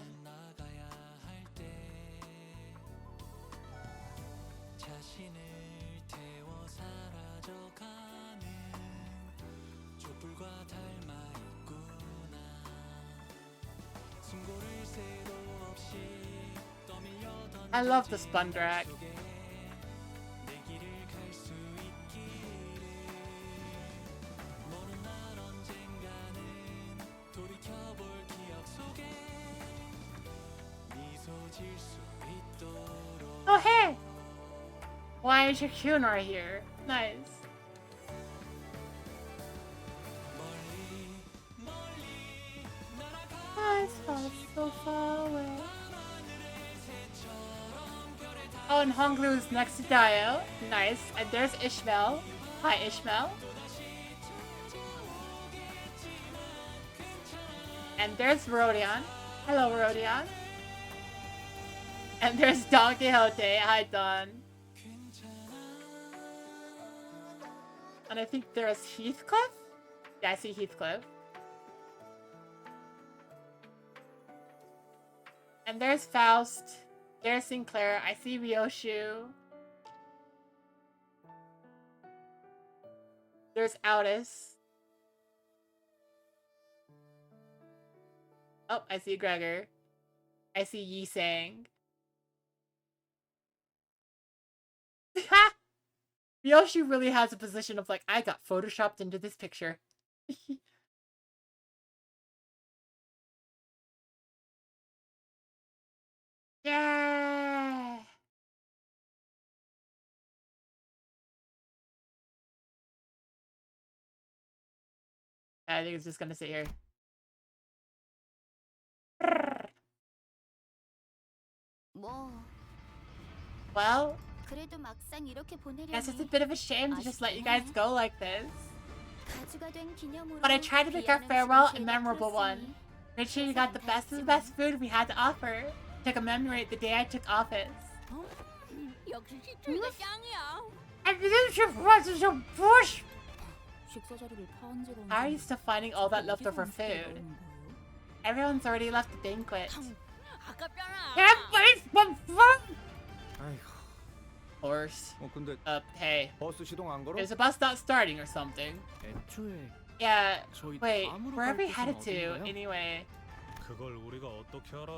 자신을 태워 사라져가는 촛불과 닮아 있구나 숨고를 새도 없이 떠밀려던 I love the spun drag. 내 길을 갈 수 있기를 모른 날 언젠가는 돌이켜볼 기억 속에 Oh, hey! Why is your Kunar here? Nice. Eyes fall so far away. Oh, and Honglu is next to Dio. Nice. And there's Ishmael. Hi, Ishmael. And there's Rodion. Hello, Rodion. And there's Don Quixote. Hi, Don. And I think there's Heathcliff? Yeah, I see Heathcliff. And there's Faust. There's Sinclair. I see Ryoshu. There's Aldous. Oh, I see Gregor. I see Yi Sang. Ryoshu really has a position of like, I got photoshopped into this picture. Yeah. I think it's just gonna sit here. Well, guess it's a bit of a shame to just let you guys go like this. But I tried to make our farewell a memorable one. Made sure you got the best of the best food we had to offer to commemorate the day I took office. And leadership was a push. How are you still finding all that leftover food? Everyone's already left the banquet. Can't waste my food! Horse. Hey. Is the bus not starting or something? Yeah, wait, where are we headed to, anyway?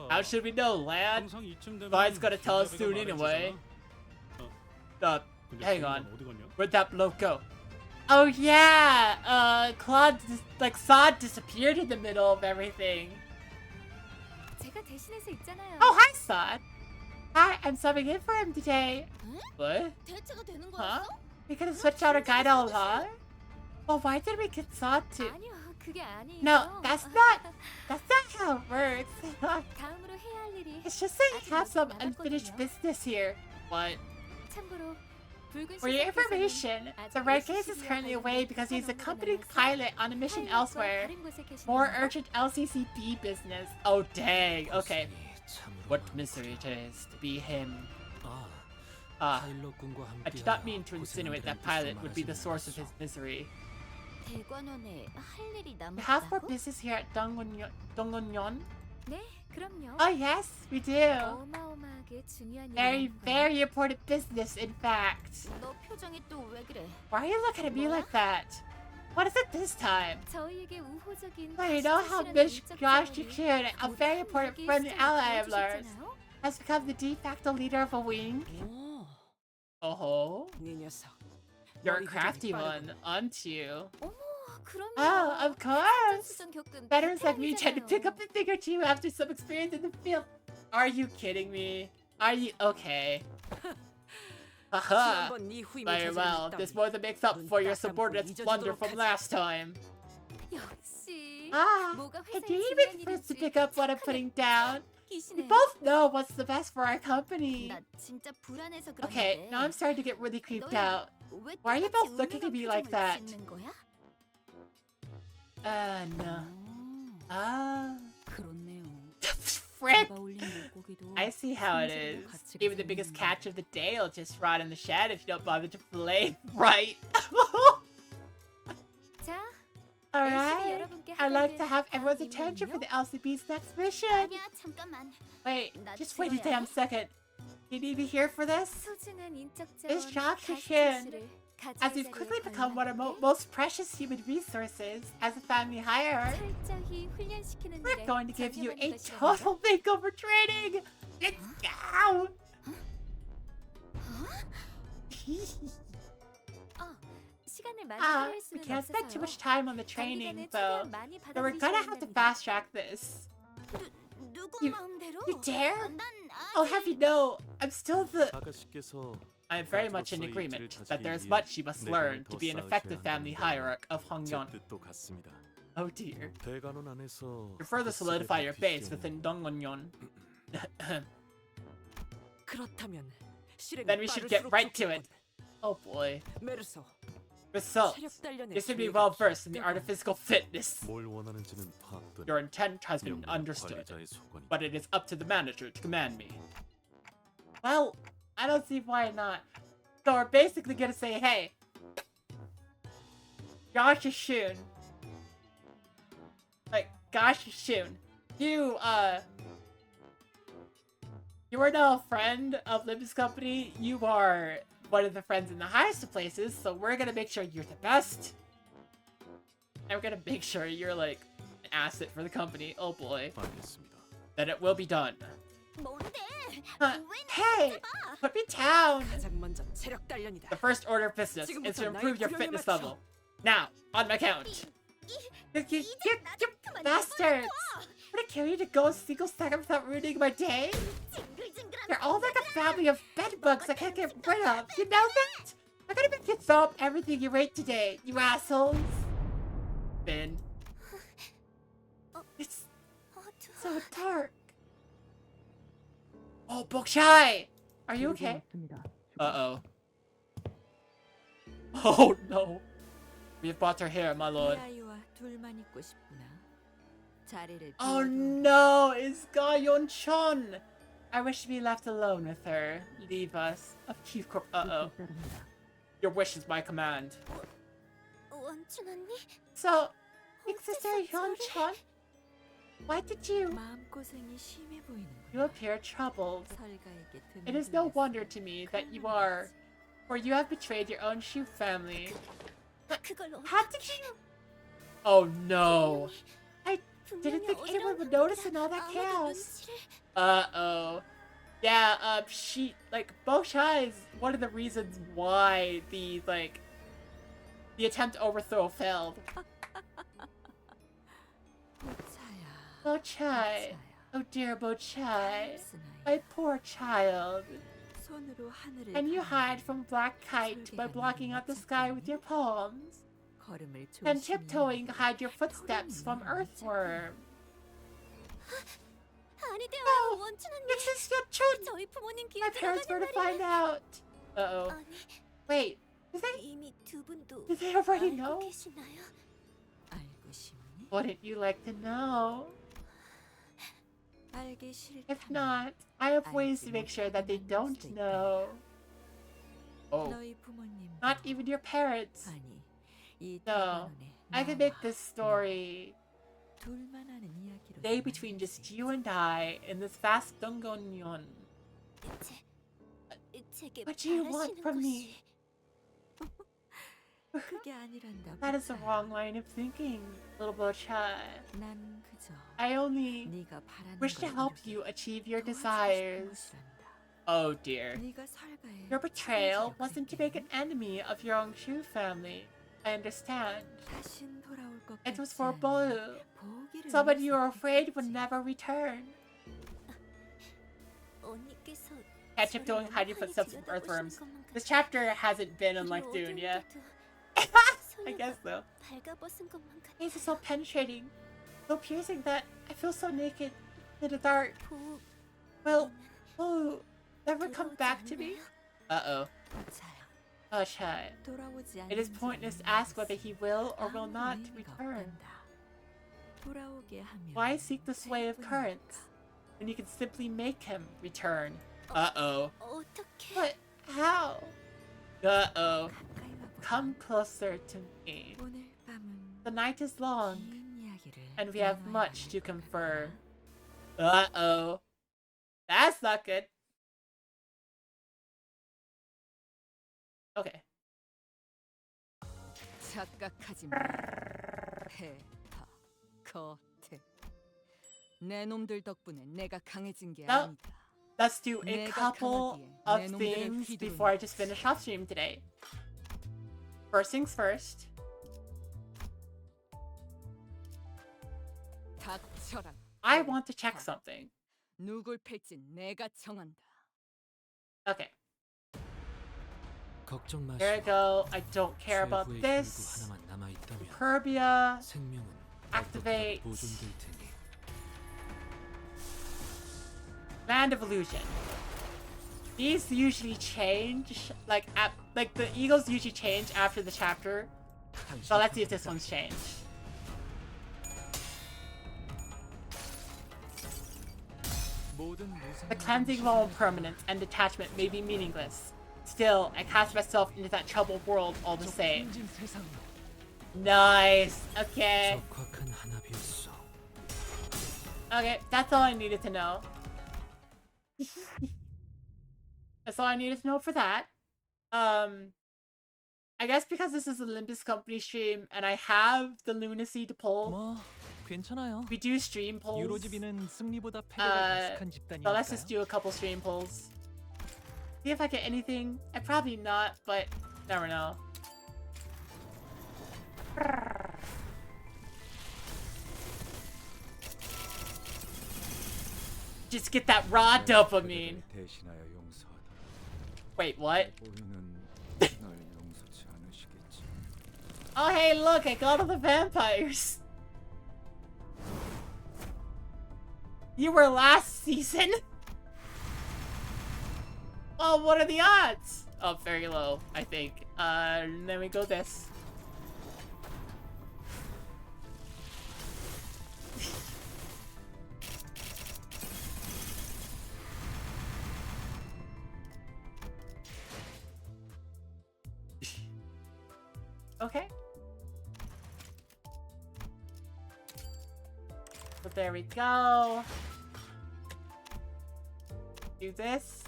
How should we know, lad? Vine's gonna tell us soon anyway. Hang on. Where'd that bloke go? Oh yeah! Claude, like, Sod disappeared in the middle of everything. Oh, hi, Sod! Hi, I'm subbing in for him today. What? Huh? We could have switched out our guide all along? Well, why did we get Sod to... No, that's not how it works. It's just that you have some unfinished business here. What? For your information, the Red Case is currently away because he's accompanying pilot on a mission elsewhere. More urgent LCCB business. Oh dang, okay. What misery it is to be him. I did not mean to insinuate that pilot would be the source of his misery. We have more business here at Dongwon-yeon? Oh yes, we do. Very, very important business, in fact. Why are you looking at me like that? What is it this time? Well, you know how Miss Josh Kikun, a very important friend and ally of ours, has become the de facto leader of a wing? Oh, you're a crafty one, aren't you? Oh, of course! Veterans like me tend to pick up a thing or two after some experience in the field. Are you kidding me? Are you okay? Haha! Very well, this more than makes up for your subordinate's blunder from last time. Ah, and you need me first to pick up what I'm putting down. We both know what's the best for our company. Okay, now I'm starting to get really creeped out. Why are you both looking at me like that? No. Frick! I see how it is. Even the biggest catch of the day will just rot in the shed if you don't bother to fillet right. Alright, I'd like to have everyone's attention for the LCB's next mission. Wait, just wait a damn second. You need me here for this? It's Josh Kikun. As we've quickly become one of our most precious human resources as a family hirer, we're going to give you a total makeover training! Let's go! We can't spend too much time on the training, though. So we're gonna have to fast track this. You dare? I'll have you know, I'm still the... I am very much in agreement that there is much you must learn to be an effective family hierarch of Hongyeon. Oh dear. You further solidify your base within Dongwonyon. Then we should get right to it. Oh boy. Results. You seem to be well versed in the art of physical fitness. Your intent has been understood, but it is up to the manager to command me. Well, I don't see why not. So we're basically gonna say, hey, Gosh Shun. Like, Gosh Shun. You are now a friend of Limbus Company. You are one of the friends in the highest of places, so we're gonna make sure you're the best. And we're gonna make sure you're, like, an asset for the company. Oh boy. Then it will be done. Hey! Put me down! The first order of business is to improve your fitness level. Now, on my count. You bastards! Would it kill you to go a single second without ruining my day? You're all like a family of bedbugs I can't get rid of. You know that? I'm gonna make you throw up everything you ate today, you assholes. Finn. It's so dark. Oh, Bokshai! Are you okay? Uh-oh. Oh no. We have bought her hair, my lord. Oh no, it's Ga-yeon-chun! I wish to be left alone with her. Leave us. Uh-oh. Your wish is my command. So, big sister Yeon-chun? Why did you... You appear troubled. It is no wonder to me that you are, for you have betrayed your own Shu family. How did you... Oh no. I didn't think anyone would notice in all that chaos. Uh-oh. Yeah, she, like, Boshai is one of the reasons why the attempt to overthrow failed. Bochai. Oh dear Bochai. My poor child. And you hide from Black Kite by blocking out the sky with your palms. And tiptoeing hide your footsteps from Earthworm. No! This is your truth! My parents were to find out! Uh-oh. Wait, did they already know? Wouldn't you like to know? If not, I have ways to make sure that they don't know. Oh. Not even your parents. No, I can make this story stay between just you and I in this vast Dongwonyon. What do you want from me? That is the wrong line of thinking, little Bochai. I only wish to help you achieve your desires. Oh dear. Your betrayal wasn't to make an enemy of your own Shu family. I understand. It was for Bolu, someone you were afraid would never return. Can't tiptoeing hide your footsteps from earthworms. This chapter hasn't been on like Dune yet. I guess so. This is so penetrating, so piercing that I feel so naked in the dark. Will Bolu never come back to me? Uh-oh. Bochai. It is pointless to ask whether he will or will not return. Why seek the sway of currents when you can simply make him return? Uh-oh. But how? Uh-oh. Come closer to me. The night is long, and we have much to confer. Uh-oh. That's not good. Okay. 착각하지 마. 해파, 거태. 내 놈들 덕분에 내가 강해진 게 아니다. Let's do a couple of things before I just finish off stream today. First things first. 닥쳐라. I want to check something. 누굴 팰지 내가 정한다. Okay. 걱정 마시오. There we go. I don't care about 최후의 this. 혈구 하나만 남아 있다면 Superbia. 생명은 Activate. 보존될 테니. Land of Illusion. These usually change, like the eagles usually change after the chapter. So let's see if this one's changed. The cleansing while impermanent and detachment may be meaningless. Still, I cast myself into that troubled world all the same. Nice. Okay. 적확한 하나비였어. Okay, that's all I needed to know. That's all I needed to know for that. I guess because this is a Limbus company stream and I have the lunacy to pull. 괜찮아요. We do stream polls. 유로집이는 승리보다 패배가 익숙한 So let's just 집단이니까요. do a couple stream polls. See if I get anything. I probably not, but never know. Just get that raw dopamine. Wait, what? Oh, hey, look, I got all the vampires. You were last season? Oh, what are the odds? Oh, very low, I think. And then we go this. Okay. So there we go. Do this.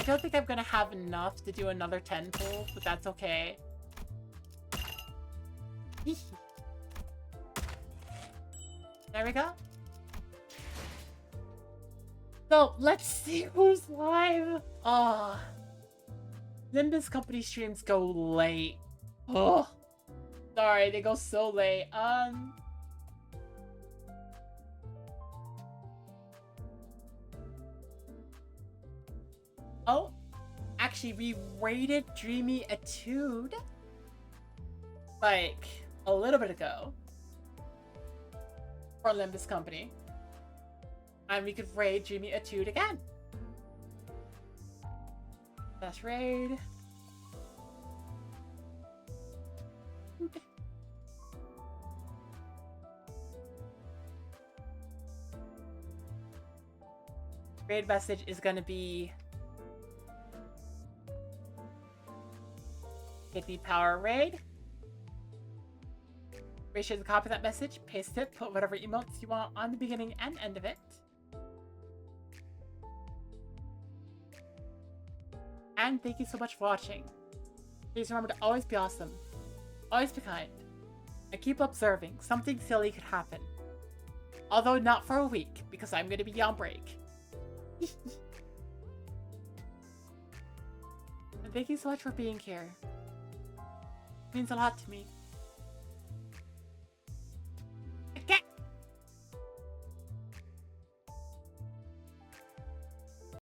I don't think I'm gonna have enough to do another 10 pull, but that's okay. There we go. So let's see who's live. Oh. Limbus company streams go late. Oh. Sorry, they go so late. Oh, actually, we rated Dreamy Etude like a little bit ago for Limbus company, and we could raid Dreamy Etude again. Let's raid. Raid message is gonna be get the power raid. Make sure to copy that message, paste it, put whatever emotes you want on the beginning and end of it. And thank you so much for watching. Please remember to always be awesome, always be kind, and keep observing. Something silly could happen. Although not for a week, because I'm going to be on break. And thank you so much for being here. It means a lot to me.